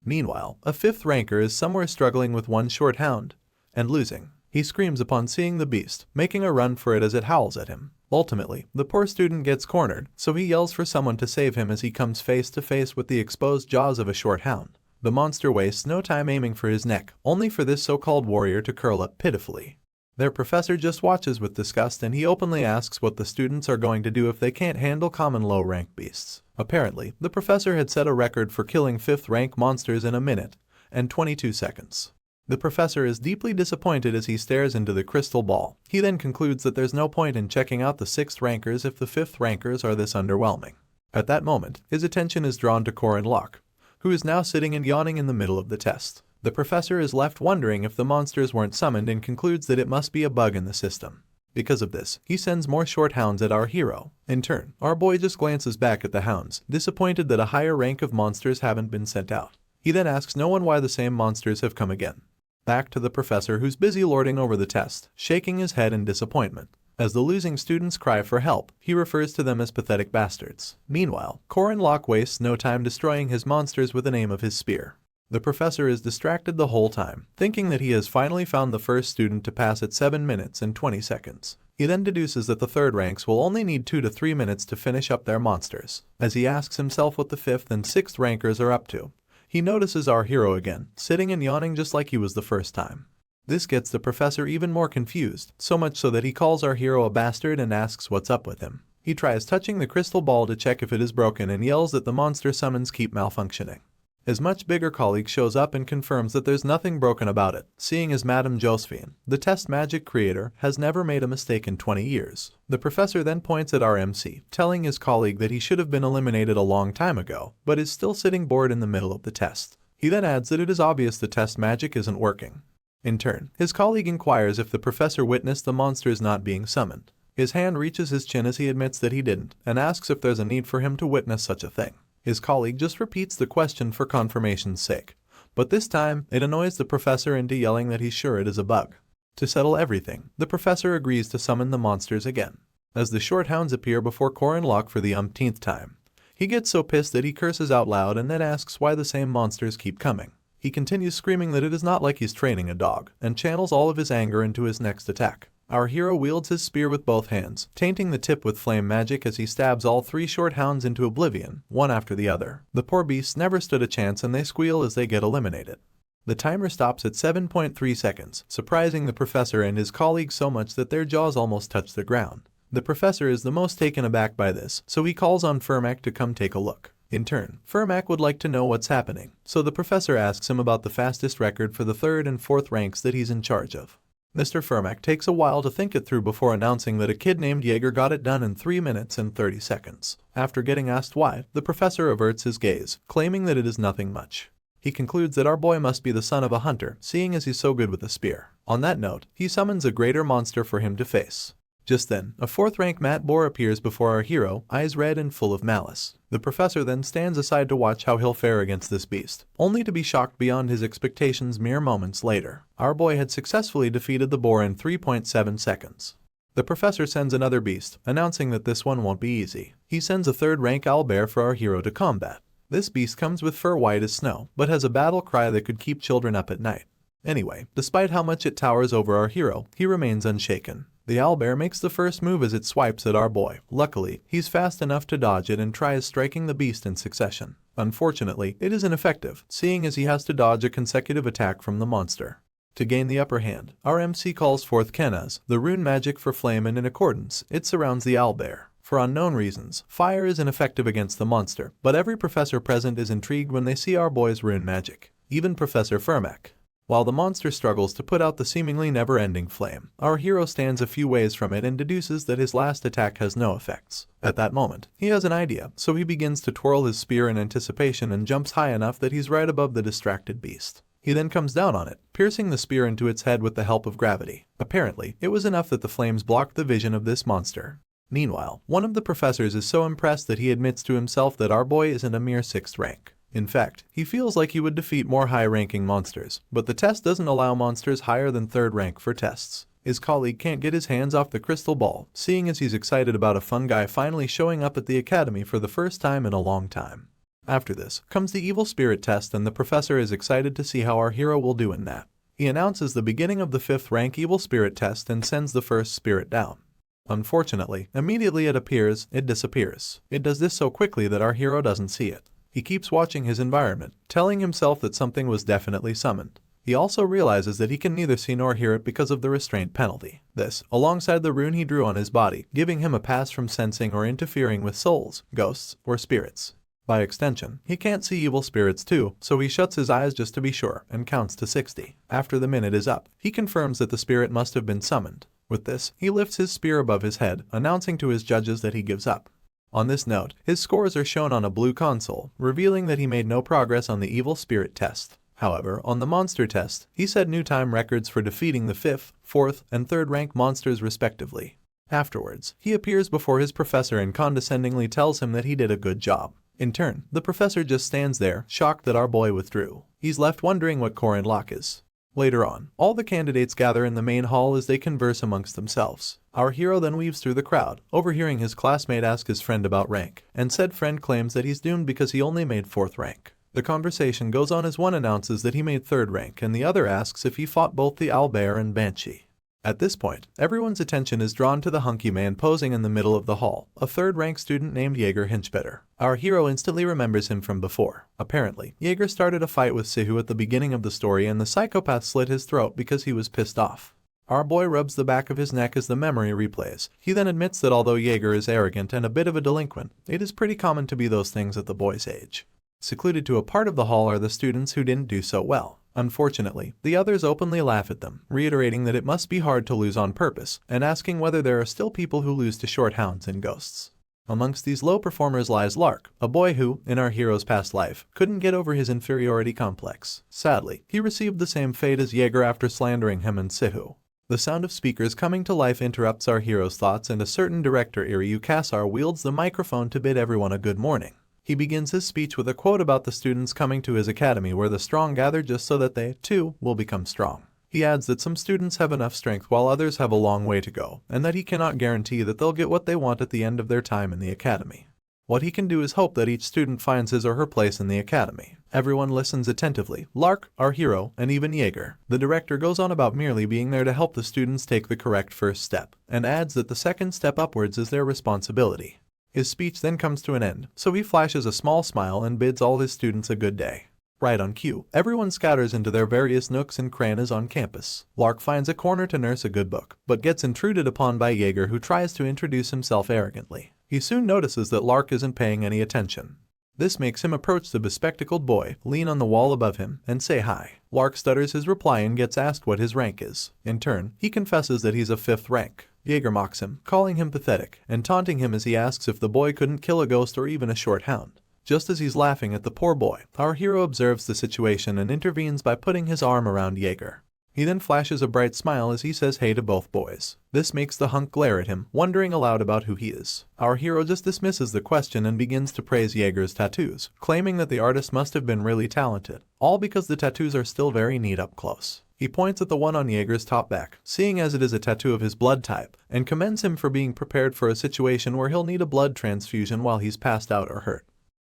Meanwhile, a 5th ranker is somewhere struggling with one short hound and losing. He screams upon seeing the beast, making a run for it as it howls at him. Ultimately, the poor student gets cornered, so he yells for someone to save him as he comes face to face with the exposed jaws of a short hound. The monster wastes no time aiming for his neck, only for this so-called warrior to curl up pitifully. Their professor just watches with disgust and he openly asks what the students are going to do if they can't handle common low-rank beasts. Apparently, the professor had set a record for killing 5th rank monsters in 1 minute and 22 seconds. The professor is deeply disappointed as he stares into the crystal ball. He then concludes that there's no point in checking out the 6th rankers if the 5th rankers are this underwhelming. At that moment, his attention is drawn to Korin Locke, who is now sitting and yawning in the middle of the test. The professor is left wondering if the monsters weren't summoned and concludes that it must be a bug in the system. Because of this, he sends more short hounds at our hero. In turn, our boy just glances back at the hounds, disappointed that a higher rank of monsters haven't been sent out. He then asks no one why the same monsters have come again. Back to the professor who's busy lording over the test, shaking his head in disappointment. As the losing students cry for help, he refers to them as pathetic bastards. Meanwhile, Korin Locke wastes no time destroying his monsters with the aim of his spear. The professor is distracted the whole time, thinking that he has finally found the first student to pass at 7 minutes and 20 seconds. He then deduces that the 3rd ranks will only need 2 to 3 minutes to finish up their monsters. As he asks himself what the 5th and 6th rankers are up to, he notices our hero again, sitting and yawning just like he was the first time. This gets the professor even more confused, so much so that he calls our hero a bastard and asks what's up with him. He tries touching the crystal ball to check if it is broken and yells that the monster summons keep malfunctioning. His much bigger colleague shows up and confirms that there's nothing broken about it, seeing as Madame Josephine, the test magic creator, has never made a mistake in 20 years. The professor then points at our MC, telling his colleague that he should have been eliminated a long time ago, but is still sitting bored in the middle of the test. He then adds that it is obvious the test magic isn't working. In turn, his colleague inquires if the professor witnessed the monsters not being summoned. His hand reaches his chin as he admits that he didn't, and asks if there's a need for him to witness such a thing. His colleague just repeats the question for confirmation's sake, but this time it annoys the professor into yelling that he's sure it is a bug. To settle everything, the professor agrees to summon the monsters again. As the short hounds appear before Korin Locke for the umpteenth time, he gets so pissed that he curses out loud and then asks why the same monsters keep coming. He continues screaming that it is not like he's training a dog, and channels all of his anger into his next attack. Our hero wields his spear with both hands, tainting the tip with flame magic as he stabs all 3 short hounds into oblivion, one after the other. The poor beasts never stood a chance and they squeal as they get eliminated. The timer stops at 7.3 seconds, surprising the professor and his colleagues so much that their jaws almost touch the ground. The professor is the most taken aback by this, so he calls on Fermac to come take a look. In turn, Fermac would like to know what's happening, so the professor asks him about the fastest record for the 3rd and 4th ranks that he's in charge of. Mr. Fermac takes a while to think it through before announcing that a kid named Jaeger got it done in 3 minutes and 30 seconds. After getting asked why, the professor averts his gaze, claiming that it is nothing much. He concludes that our boy must be the son of a hunter, seeing as he's so good with a spear. On that note, he summons a greater monster for him to face. Just then, a 4th rank mat boar appears before our hero, eyes red and full of malice. The professor then stands aside to watch how he'll fare against this beast, only to be shocked beyond his expectations mere moments later. Our boy had successfully defeated the boar in 3.7 seconds. The professor sends another beast, announcing that this one won't be easy. He sends a 3rd rank owlbear for our hero to combat. This beast comes with fur white as snow, but has a battle cry that could keep children up at night. Anyway, despite how much it towers over our hero, he remains unshaken. The owlbear makes the first move as it swipes at our boy. Luckily, he's fast enough to dodge it and tries striking the beast in succession. Unfortunately, it is ineffective, seeing as he has to dodge a consecutive attack from the monster. To gain the upper hand, our MC calls forth Kenaz, the rune magic for flame, and in accordance, it surrounds the owlbear. For unknown reasons, fire is ineffective against the monster, but every professor present is intrigued when they see our boy's rune magic. Even Professor Fermac. While the monster struggles to put out the seemingly never-ending flame, our hero stands a few ways from it and deduces that his last attack has no effects. At that moment, he has an idea, so he begins to twirl his spear in anticipation and jumps high enough that he's right above the distracted beast. He then comes down on it, piercing the spear into its head with the help of gravity. Apparently, it was enough that the flames blocked the vision of this monster. Meanwhile, one of the professors is so impressed that he admits to himself that our boy isn't a mere 6th rank. In fact, he feels like he would defeat more high-ranking monsters, but the test doesn't allow monsters higher than 3rd rank for tests. His colleague can't get his hands off the crystal ball, seeing as he's excited about a fun guy finally showing up at the academy for the first time in a long time. After this, comes the evil spirit test, and the professor is excited to see how our hero will do in that. He announces the beginning of the 5th rank evil spirit test and sends the first spirit down. Unfortunately, immediately it appears, it disappears. It does this so quickly that our hero doesn't see it. He keeps watching his environment, telling himself that something was definitely summoned. He also realizes that he can neither see nor hear it because of the restraint penalty. This, alongside the rune he drew on his body, giving him a pass from sensing or interfering with souls, ghosts, or spirits. By extension, he can't see evil spirits too, so he shuts his eyes just to be sure and counts to 60. After the minute is up, he confirms that the spirit must have been summoned. With this, he lifts his spear above his head, announcing to his judges that he gives up. On this note, his scores are shown on a blue console, revealing that he made no progress on the evil spirit test. However, on the monster test, he set new time records for defeating the 5th, 4th, and 3rd rank monsters respectively. Afterwards, he appears before his professor and condescendingly tells him that he did a good job. In turn, the professor just stands there, shocked that our boy withdrew. He's left wondering what Corin Lock is. Later on, all the candidates gather in the main hall as they converse amongst themselves. Our hero then weaves through the crowd, overhearing his classmate ask his friend about rank, and said friend claims that he's doomed because he only made 4th rank. The conversation goes on as one announces that he made 3rd rank and the other asks if he fought both the owlbear and banshee. At this point, everyone's attention is drawn to the hunky man posing in the middle of the hall, a 3rd rank student named Jaeger Hinchbetter. Our hero instantly remembers him from before. Apparently, Jaeger started a fight with Sihu at the beginning of the story and the psychopath slit his throat because he was pissed off. Our boy rubs the back of his neck as the memory replays. He then admits that although Jaeger is arrogant and a bit of a delinquent, it is pretty common to be those things at the boy's age. Secluded to a part of the hall are the students who didn't do so well. Unfortunately, the others openly laugh at them, reiterating that it must be hard to lose on purpose, and asking whether there are still people who lose to short hounds and ghosts. Amongst these low performers lies Lark, a boy who, in our hero's past life, couldn't get over his inferiority complex. Sadly, he received the same fate as Jaeger after slandering him and Sihu. The sound of speakers coming to life interrupts our hero's thoughts, and a certain director Iryu Kassar wields the microphone to bid everyone a good morning. He begins his speech with a quote about the students coming to his academy where the strong gather just so that they, too, will become strong. He adds that some students have enough strength while others have a long way to go, and that he cannot guarantee that they'll get what they want at the end of their time in the academy. What he can do is hope that each student finds his or her place in the academy. Everyone listens attentively. Lark, our hero, and even Jaeger. The director goes on about merely being there to help the students take the correct first step, and adds that the second step upwards is their responsibility. His speech then comes to an end, so he flashes a small smile and bids all his students a good day. Right on cue, everyone scatters into their various nooks and crannies on campus. Lark finds a corner to nurse a good book, but gets intruded upon by Jaeger, who tries to introduce himself arrogantly. He soon notices that Lark isn't paying any attention. This makes him approach the bespectacled boy, lean on the wall above him, and say hi. Lark stutters his reply and gets asked what his rank is. In turn, he confesses that he's a 5th rank. Jaeger mocks him, calling him pathetic, and taunting him as he asks if the boy couldn't kill a ghost or even a short hound. Just as he's laughing at the poor boy, our hero observes the situation and intervenes by putting his arm around Jaeger. He then flashes a bright smile as he says hey to both boys. This makes the hunk glare at him, wondering aloud about who he is. Our hero just dismisses the question and begins to praise Jaeger's tattoos, claiming that the artist must have been really talented, all because the tattoos are still very neat up close. He points at the one on Jaeger's top back, seeing as it is a tattoo of his blood type, and commends him for being prepared for a situation where he'll need a blood transfusion while he's passed out or hurt.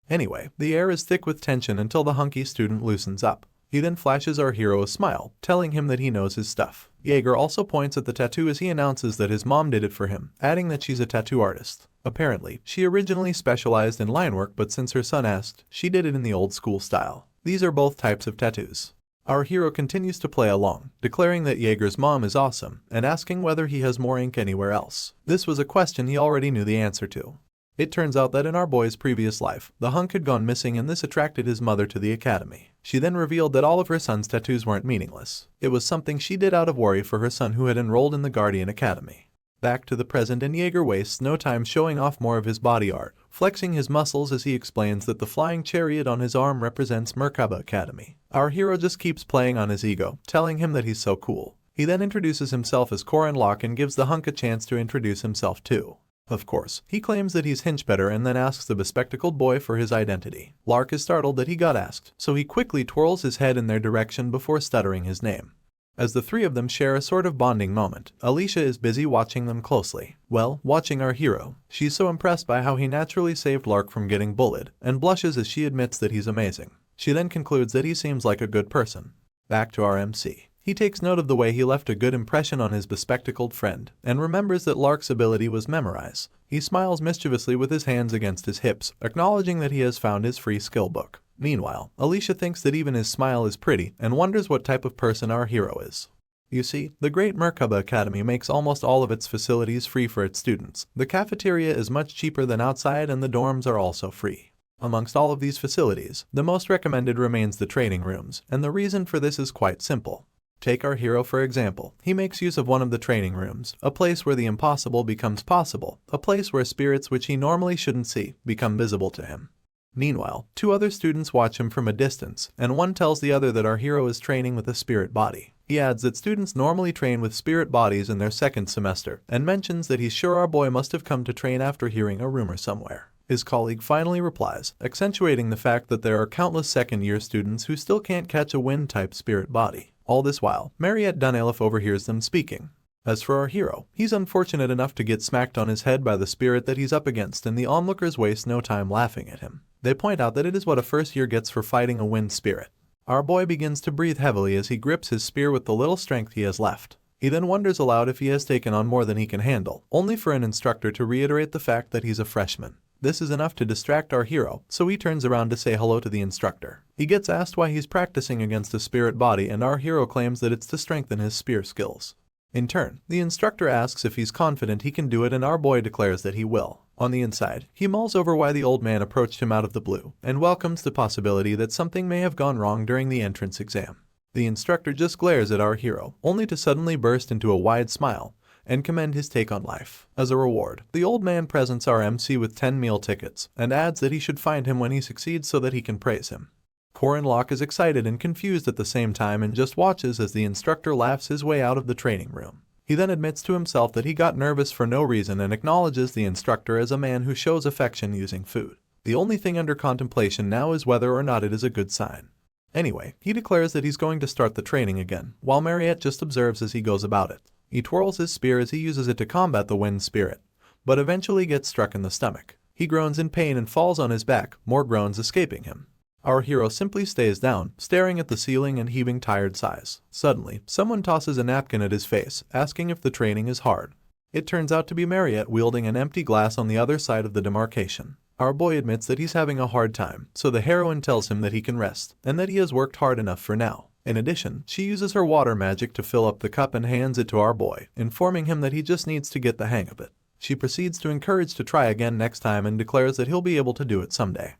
Anyway, the air is thick with tension until the hunky student loosens up. He then flashes our hero a smile, telling him that he knows his stuff. Jaeger also points at the tattoo as he announces that his mom did it for him, adding that she's a tattoo artist. Apparently, she originally specialized in line work, but since her son asked, she did it in the old school style. These are both types of tattoos. Our hero continues to play along, declaring that Jaeger's mom is awesome, and asking whether he has more ink anywhere else. This was a question he already knew the answer to. It turns out that in our boy's previous life, the hunk had gone missing, and this attracted his mother to the academy. She then revealed that all of her son's tattoos weren't meaningless. It was something she did out of worry for her son who had enrolled in the Guardian Academy. Back to the present, and Jaeger wastes no time showing off more of his body art, flexing his muscles as he explains that the flying chariot on his arm represents Merkaba Academy. Our hero just keeps playing on his ego, telling him that he's so cool. He then introduces himself as Koren Locke and gives the hunk a chance to introduce himself too. Of course, he claims that he's Hinchbetter and then asks the bespectacled boy for his identity. Lark is startled that he got asked, so he quickly twirls his head in their direction before stuttering his name. As the three of them share a sort of bonding moment, Alicia is busy watching them closely. Well, watching our hero. She's so impressed by how he naturally saved Lark from getting bullied, and blushes as she admits that he's amazing. She then concludes that he seems like a good person. Back to our MC. He takes note of the way he left a good impression on his bespectacled friend, and remembers that Lark's ability was memorize. He smiles mischievously with his hands against his hips, acknowledging that he has found his free skill book. Meanwhile, Alicia thinks that even his smile is pretty, and wonders what type of person our hero is. You see, the great Merkaba Academy makes almost all of its facilities free for its students. The cafeteria is much cheaper than outside, and the dorms are also free. Amongst all of these facilities, the most recommended remains the training rooms, and the reason for this is quite simple. Take our hero for example. He makes use of one of the training rooms, a place where the impossible becomes possible, a place where spirits which he normally shouldn't see become visible to him. Meanwhile, two other students watch him from a distance, and one tells the other that our hero is training with a spirit body. He adds that students normally train with spirit bodies in their second semester, and mentions that he's sure our boy must have come to train after hearing a rumor somewhere. His colleague finally replies, accentuating the fact that there are countless second-year students who still can't catch a wind-type spirit body. All this while, Mariette Dunelif overhears them speaking. As for our hero, he's unfortunate enough to get smacked on his head by the spirit that he's up against, and the onlookers waste no time laughing at him. They point out that it is what a first year gets for fighting a wind spirit. Our boy begins to breathe heavily as he grips his spear with the little strength he has left. He then wonders aloud if he has taken on more than he can handle, only for an instructor to reiterate the fact that he's a freshman. This is enough to distract our hero, so he turns around to say hello to the instructor. He gets asked why he's practicing against a spirit body, and our hero claims that it's to strengthen his spear skills. In turn, the instructor asks if he's confident he can do it, and our boy declares that he will. On the inside, he mulls over why the old man approached him out of the blue, and welcomes the possibility that something may have gone wrong during the entrance exam. The instructor just glares at our hero, only to suddenly burst into a wide smile and commend his take on life. As a reward, the old man presents our MC with 10 meal tickets, and adds that he should find him when he succeeds so that he can praise him. Koren Locke is excited and confused at the same time, and just watches as the instructor laughs his way out of the training room. He then admits to himself that he got nervous for no reason, and acknowledges the instructor as a man who shows affection using food. The only thing under contemplation now is whether or not it is a good sign. Anyway, he declares that he's going to start the training again, while Mariette just observes as he goes about it. He twirls his spear as he uses it to combat the wind spirit, but eventually gets struck in the stomach. He groans in pain and falls on his back, more groans escaping him. Our hero simply stays down, staring at the ceiling and heaving tired sighs. Suddenly, someone tosses a napkin at his face, asking if the training is hard. It turns out to be Mariette wielding an empty glass on the other side of the demarcation. Our boy admits that he's having a hard time, so the heroine tells him that he can rest, and that he has worked hard enough for now. In addition, she uses her water magic to fill up the cup and hands it to our boy, informing him that he just needs to get the hang of it. She proceeds to encourage to try again next time and declares that he'll be able to do it someday.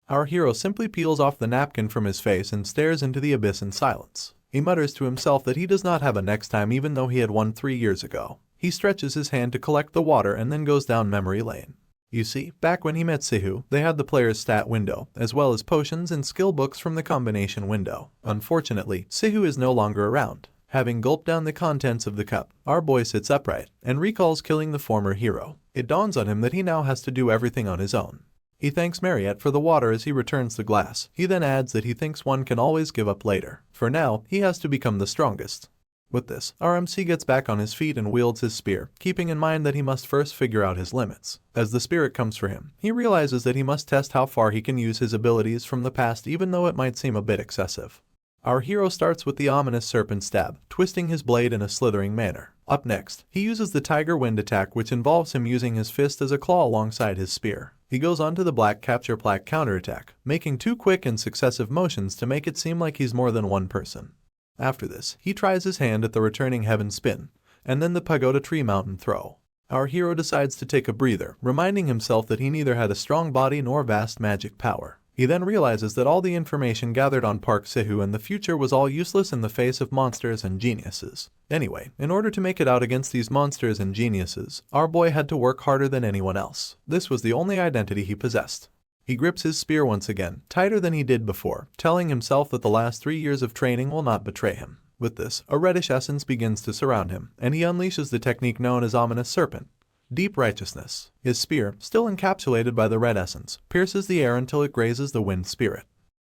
Our hero simply peels off the napkin from his face and stares into the abyss in silence. He mutters to himself that he does not have a next time even though he had one 3 years ago. He stretches his hand to collect the water and then goes down memory lane. You see, back when he met Sihu, they had the player's stat window, as well as potions and skill books from the combination window. Unfortunately, Sihu is no longer around. Having gulped down the contents of the cup, our boy sits upright and recalls killing the former hero. It dawns on him that he now has to do everything on his own. He thanks Mariette for the water as he returns the glass. He then adds that he thinks one can always give up later. For now, he has to become the strongest. With this, our MC gets back on his feet and wields his spear, keeping in mind that he must first figure out his limits. As the spirit comes for him, he realizes that he must test how far he can use his abilities from the past even though it might seem a bit excessive. Our hero starts with the ominous serpent stab, twisting his blade in a slithering manner. Up next, he uses the tiger wind attack, which involves him using his fist as a claw alongside his spear. He goes on to the black capture plaque counterattack, making 2 quick and successive motions to make it seem like he's more than one person. After this, he tries his hand at the returning heaven spin, and then the pagoda tree mountain throw. Our hero decides to take a breather, reminding himself that he neither had a strong body nor vast magic power. He then realizes that all the information gathered on Park Sihu and the future was all useless in the face of monsters and geniuses. Anyway, in order to make it out against these monsters and geniuses, our boy had to work harder than anyone else. This was the only identity he possessed. He grips his spear once again, tighter than he did before, telling himself that the last 3 years of training will not betray him. With this, a reddish essence begins to surround him, and he unleashes the technique known as Ominous Serpent. Deep Righteousness. His spear, still encapsulated by the red essence, pierces the air until it grazes the wind spirit.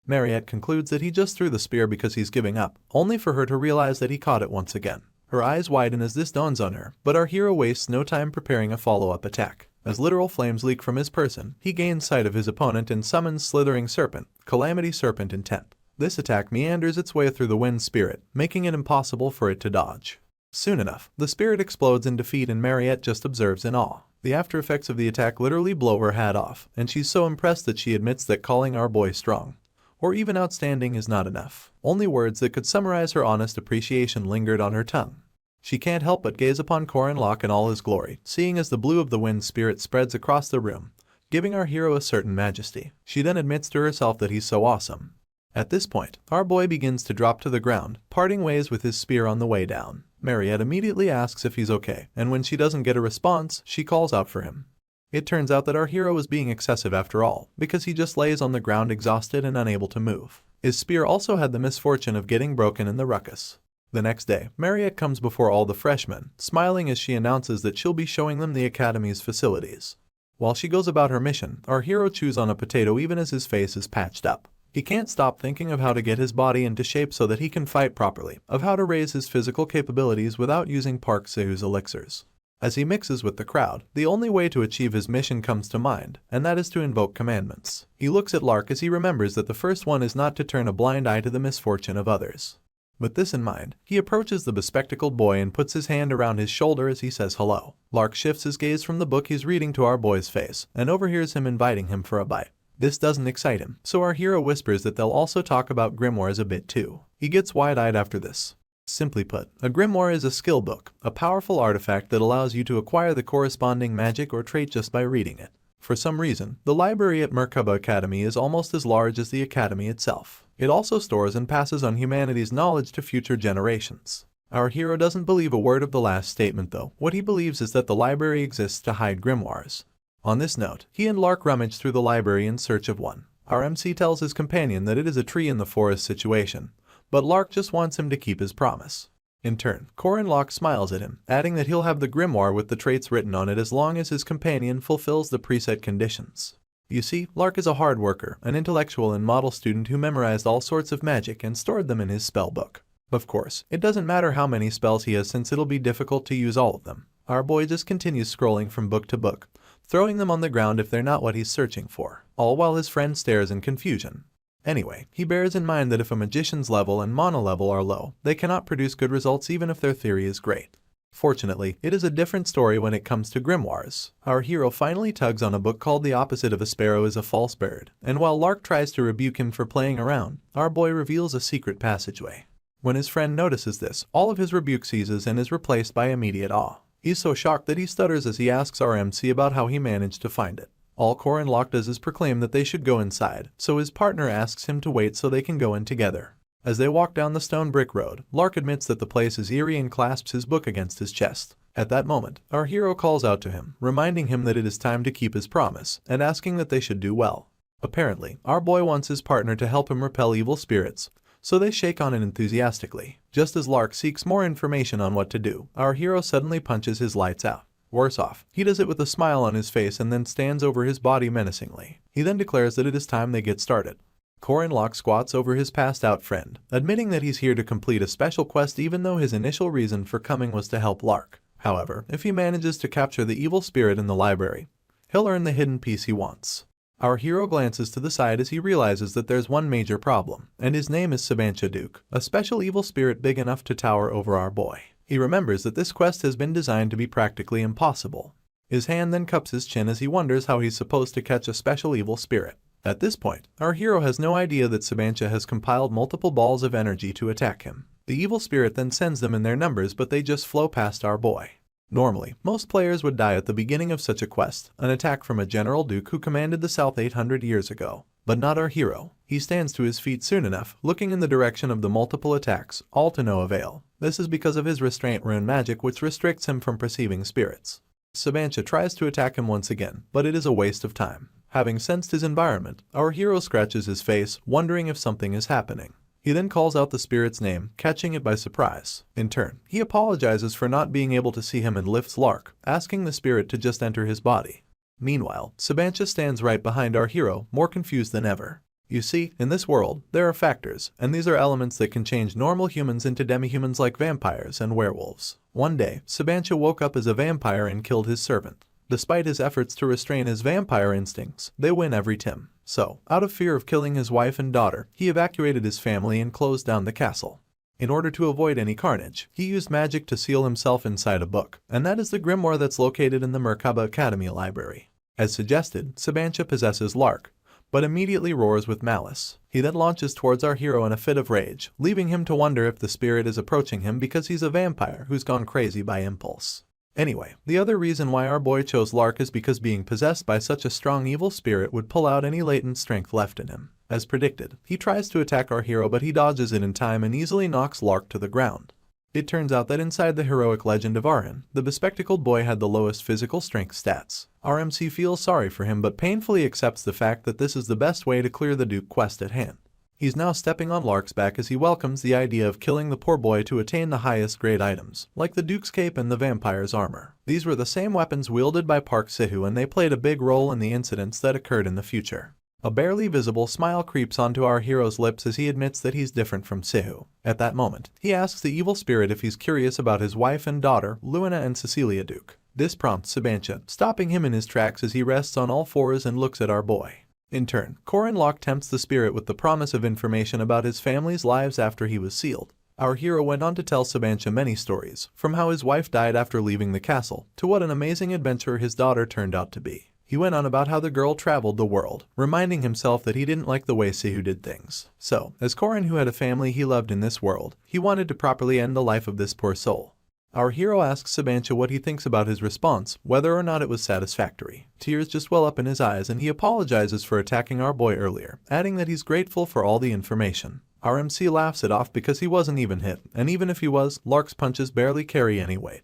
Mariette concludes that he just threw the spear because he's giving up, only for her to realize that he caught it once again. Her eyes widen as this dawns on her, but our hero wastes no time preparing a follow-up attack. As literal flames leak from his person, he gains sight of his opponent and summons Slithering Serpent, Calamity Serpent Intent. This attack meanders its way through the wind spirit, making it impossible for it to dodge. Soon enough, the spirit explodes in defeat and Mariette just observes in awe. The after effects of the attack literally blow her hat off, and she's so impressed that she admits that calling our boy strong, or even outstanding, is not enough. Only words that could summarize her honest appreciation lingered on her tongue. She can't help but gaze upon Korin Locke in all his glory, seeing as the blue of the wind spirit spreads across the room, giving our hero a certain majesty. She then admits to herself that he's so awesome. At this point, our boy begins to drop to the ground, parting ways with his spear on the way down. Mariette immediately asks if he's okay, and when she doesn't get a response, she calls out for him. It turns out that our hero is being excessive after all, because he just lays on the ground exhausted and unable to move. His spear also had the misfortune of getting broken in the ruckus. The next day, Mariette comes before all the freshmen, smiling as she announces that she'll be showing them the academy's facilities. While she goes about her mission, our hero chews on a potato even as his face is patched up. He can't stop thinking of how to get his body into shape so that he can fight properly, of how to raise his physical capabilities without using Park Sihu's elixirs. As he mixes with the crowd, the only way to achieve his mission comes to mind, and that is to invoke commandments. He looks at Lark as he remembers that the first one is not to turn a blind eye to the misfortune of others. With this in mind, he approaches the bespectacled boy and puts his hand around his shoulder as he says hello. Lark shifts his gaze from the book he's reading to our boy's face, and overhears him inviting him for a bite. This doesn't excite him, so our hero whispers that they'll also talk about grimoires a bit too. He gets wide-eyed after this. Simply put, a grimoire is a skill book, a powerful artifact that allows you to acquire the corresponding magic or trait just by reading it. For some reason, the library at Merkaba Academy is almost as large as the academy itself. It also stores and passes on humanity's knowledge to future generations. Our hero doesn't believe a word of the last statement though. What he believes is that the library exists to hide grimoires. On this note, he and Lark rummage through the library in search of one. Our MC tells his companion that it is a tree in the forest situation, but Lark just wants him to keep his promise. In turn, Korin Locke smiles at him, adding that he'll have the grimoire with the traits written on it as long as his companion fulfills the preset conditions. You see, Lark is a hard worker, an intellectual and model student who memorized all sorts of magic and stored them in his spell book. Of course, it doesn't matter how many spells he has since it'll be difficult to use all of them. Our boy just continues scrolling from book to book, throwing them on the ground if they're not what he's searching for, all while his friend stares in confusion. Anyway, he bears in mind that if a magician's level and mana level are low, they cannot produce good results even if their theory is great. Fortunately, it is a different story when it comes to grimoires. Our hero finally tugs on a book called The Opposite of a Sparrow is a False Bird, and while Lark tries to rebuke him for playing around, our boy reveals a secret passageway. When his friend notices this, all of his rebuke ceases and is replaced by immediate awe. He's so shocked that he stutters as he asks our MC about how he managed to find it. All Core and Locke does is proclaim that they should go inside, so his partner asks him to wait so they can go in together. As they walk down the stone brick road, Lark admits that the place is eerie and clasps his book against his chest. At that moment, our hero calls out to him, reminding him that it is time to keep his promise, and asking that they should do well. Apparently, our boy wants his partner to help him repel evil spirits, so they shake on it enthusiastically. Just as Lark seeks more information on what to do, our hero suddenly punches his lights out. Worse off, he does it with a smile on his face and then stands over his body menacingly. He then declares that it is time they get started. Core Locke squats over his passed-out friend, admitting that he's here to complete a special quest even though his initial reason for coming was to help Lark. However, if he manages to capture the evil spirit in the library, he'll earn the hidden piece he wants. Our hero glances to the side as he realizes that there's one major problem, and his name is Sabancha Duke, a special evil spirit big enough to tower over our boy. He remembers that this quest has been designed to be practically impossible. His hand then cups his chin as he wonders how he's supposed to catch a special evil spirit. At this point, our hero has no idea that Sabancha has compiled multiple balls of energy to attack him. The evil spirit then sends them in their numbers, but they just flow past our boy. Normally, most players would die at the beginning of such a quest, an attack from a General Duke who commanded the South 800 years ago. But not our hero. He stands to his feet soon enough, looking in the direction of the multiple attacks, all to no avail. This is because of his restraint rune magic, which restricts him from perceiving spirits. Sabancha tries to attack him once again, but it is a waste of time. Having sensed his environment, our hero scratches his face, wondering if something is happening. He then calls out the spirit's name, catching it by surprise. In turn, he apologizes for not being able to see him and lifts Lark, asking the spirit to just enter his body. Meanwhile, Sabancha stands right behind our hero, more confused than ever. You see, in this world, there are factors, and these are elements that can change normal humans into demi-humans like vampires and werewolves. One day, Sabancha woke up as a vampire and killed his servant. Despite his efforts to restrain his vampire instincts, they win every time. So, out of fear of killing his wife and daughter, he evacuated his family and closed down the castle. In order to avoid any carnage, he used magic to seal himself inside a book, and that is the grimoire that's located in the Merkaba Academy library. As suggested, Sabancha possesses Lark, but immediately roars with malice. He then launches towards our hero in a fit of rage, leaving him to wonder if the spirit is approaching him because he's a vampire who's gone crazy by impulse. Anyway, the other reason why our boy chose Lark is because being possessed by such a strong evil spirit would pull out any latent strength left in him. As predicted, he tries to attack our hero, but he dodges it in time and easily knocks Lark to the ground. It turns out that inside the heroic legend of Arhan, the bespectacled boy had the lowest physical strength stats. Our MC feels sorry for him but painfully accepts the fact that this is the best way to clear the Duke quest at hand. He's now stepping on Lark's back as he welcomes the idea of killing the poor boy to attain the highest grade items, like the Duke's cape and the vampire's armor. These were the same weapons wielded by Park Sihu, and they played a big role in the incidents that occurred in the future. A barely visible smile creeps onto our hero's lips as he admits that he's different from Sihu. At that moment, he asks the evil spirit if he's curious about his wife and daughter, Luina and Cecilia Duke. This prompts Sabancha, stopping him in his tracks as he rests on all fours and looks at our boy. In turn, Core Locke tempts the spirit with the promise of information about his family's lives after he was sealed. Our hero went on to tell Sabancha many stories, from how his wife died after leaving the castle, to what an amazing adventurer his daughter turned out to be. He went on about how the girl traveled the world, reminding himself that he didn't like the way Sihu did things. So, as Korin, who had a family he loved in this world, he wanted to properly end the life of this poor soul. Our hero asks Sabancha what he thinks about his response, whether or not it was satisfactory. Tears just well up in his eyes and he apologizes for attacking our boy earlier, adding that he's grateful for all the information. Our MC laughs it off because he wasn't even hit, and even if he was, Lark's punches barely carry any weight.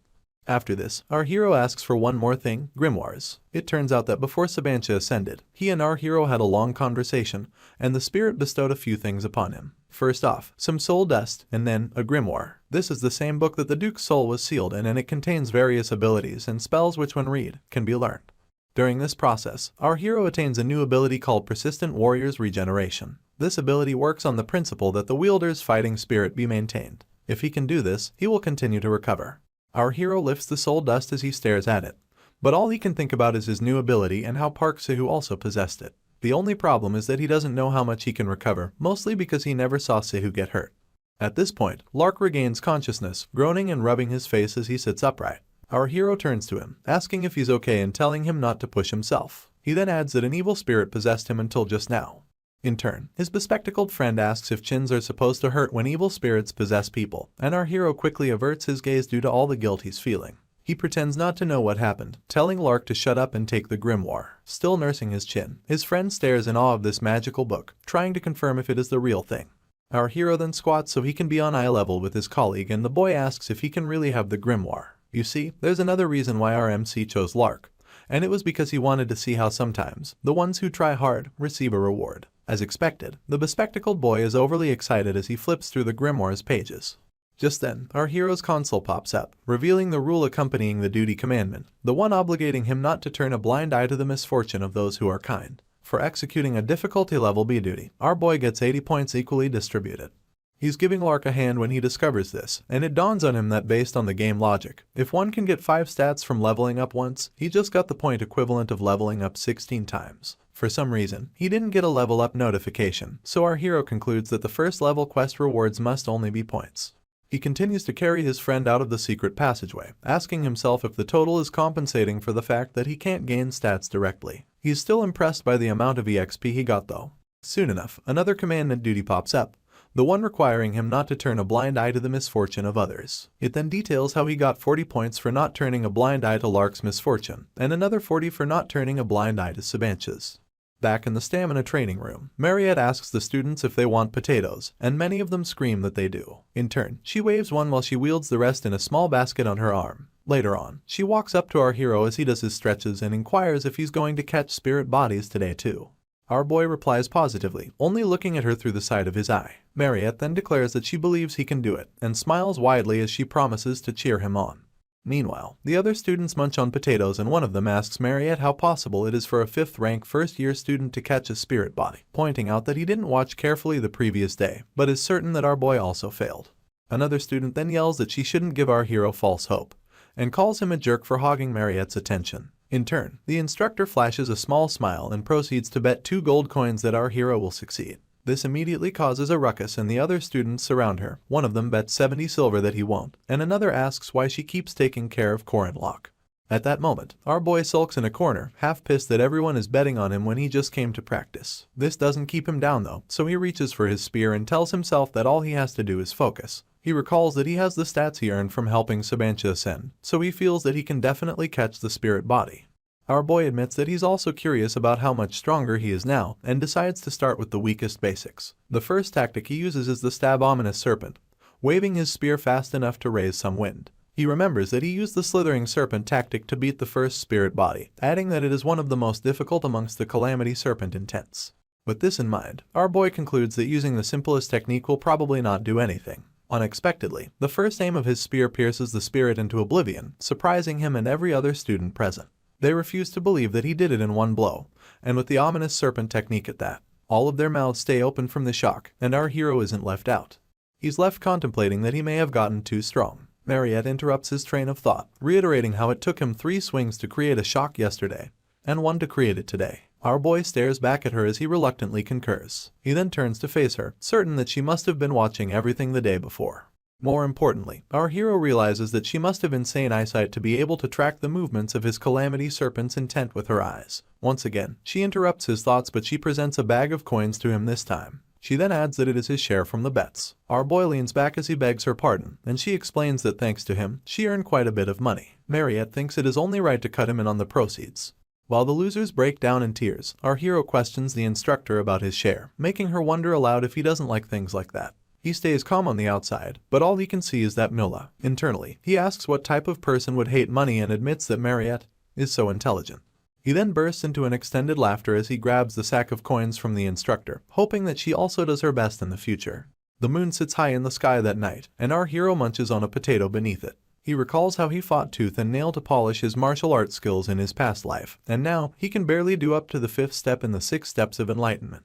After this, our hero asks for one more thing, grimoires. It turns out that before Sabancha ascended, he and our hero had a long conversation, and the spirit bestowed a few things upon him. First off, some soul dust, and then a grimoire. This is the same book that the Duke's soul was sealed in, and it contains various abilities and spells which, when read, can be learned. During this process, our hero attains a new ability called Persistent Warrior's Regeneration. This ability works on the principle that the wielder's fighting spirit be maintained. If he can do this, he will continue to recover. Our hero lifts the soul dust as he stares at it, But all he can think about is his new ability and how Park Seo also possessed it. The only problem is that he doesn't know how much he can recover, mostly because he never saw Seo get hurt. At this point, Lark regains consciousness, groaning and rubbing his face as he sits upright. Our hero turns to him, asking if he's okay and telling him not to push himself. He then adds that an evil spirit possessed him until just now. In turn, his bespectacled friend asks if chins are supposed to hurt when evil spirits possess people, and our hero quickly averts his gaze due to all the guilt he's feeling. He pretends not to know what happened, telling Lark to shut up and take the grimoire. Still nursing his chin, his friend stares in awe of this magical book, trying to confirm if it is the real thing. Our hero then squats so he can be on eye level with his colleague, and the boy asks if he can really have the grimoire. You see, there's another reason why our MC chose Lark, and it was because he wanted to see how sometimes the ones who try hard receive a reward. As expected, the bespectacled boy is overly excited as he flips through the grimoire's pages. Just then, our hero's console pops up, revealing the rule accompanying the duty commandment, the one obligating him not to turn a blind eye to the misfortune of those who are kind. For executing a difficulty level B duty, our boy gets 80 points equally distributed. He's giving Lark a hand when he discovers this, and it dawns on him that based on the game logic, if one can get 5 stats from leveling up once, he just got the point equivalent of leveling up 16 times. For some reason, he didn't get a level up notification, so our hero concludes that the first level quest rewards must only be points. He continues to carry his friend out of the secret passageway, asking himself if the total is compensating for the fact that he can't gain stats directly. He's still impressed by the amount of EXP he got though. Soon enough, another commandment duty pops up, the one requiring him not to turn a blind eye to the misfortune of others. It then details how he got 40 points for not turning a blind eye to Lark's misfortune, and another 40 for not turning a blind eye to Sabanch's. Back in the stamina training room, Mariette asks the students if they want potatoes, and many of them scream that they do. In turn, she waves one while she wields the rest in a small basket on her arm. Later on, she walks up to our hero as he does his stretches and inquires if he's going to catch spirit bodies today too. Our boy replies positively, only looking at her through the side of his eye. Mariette then declares that she believes he can do it, and smiles widely as she promises to cheer him on. Meanwhile, the other students munch on potatoes, and one of them asks Mariette how possible it is for a 5th-rank first-year student to catch a spirit body, pointing out that he didn't watch carefully the previous day, but is certain that our boy also failed. Another student then yells that she shouldn't give our hero false hope, and calls him a jerk for hogging Mariette's attention. In turn, the instructor flashes a small smile and proceeds to bet 2 gold coins that our hero will succeed. This immediately causes a ruckus and the other students surround her. One of them bets 70 silver that he won't, and another asks why she keeps taking care of Corin Locke. At that moment, our boy sulks in a corner, half pissed that everyone is betting on him when he just came to practice. This doesn't keep him down though, so he reaches for his spear and tells himself that all he has to do is focus. He recalls that he has the stats he earned from helping Sabancha ascend, so he feels that he can definitely catch the spirit body. Our boy admits that he's also curious about how much stronger he is now, and decides to start with the weakest basics. The first tactic he uses is the stab ominous serpent, waving his spear fast enough to raise some wind. He remembers that he used the slithering serpent tactic to beat the first spirit body, adding that it is one of the most difficult amongst the calamity serpent intents. With this in mind, our boy concludes that using the simplest technique will probably not do anything. Unexpectedly, the first aim of his spear pierces the spirit into oblivion, surprising him and every other student present. They refuse to believe that he did it in one blow, and with the ominous serpent technique at that, all of their mouths stay open from the shock, and our hero isn't left out. He's left contemplating that he may have gotten too strong. Mariette interrupts his train of thought, reiterating how it took him 3 swings to create a shock yesterday, and 1 to create it today. Our boy stares back at her as he reluctantly concurs. He then turns to face her, certain that she must have been watching everything the day before. More importantly, our hero realizes that she must have insane eyesight to be able to track the movements of his calamity serpent's intent with her eyes. Once again, she interrupts his thoughts, but she presents a bag of coins to him this time. She then adds that it is his share from the bets. Our boy leans back as he begs her pardon, and she explains that thanks to him, she earned quite a bit of money. Mariette thinks it is only right to cut him in on the proceeds. While the losers break down in tears, our hero questions the instructor about his share, making her wonder aloud if he doesn't like things like that. He stays calm on the outside, but all he can see is that Mila. Internally, he asks what type of person would hate money and admits that Mariette is so intelligent. He then bursts into an extended laughter as he grabs the sack of coins from the instructor, hoping that she also does her best in the future. The moon sits high in the sky that night, and our hero munches on a potato beneath it. He recalls how he fought tooth and nail to polish his martial arts skills in his past life, and now he can barely do up to the 5th step in the 6 steps of enlightenment.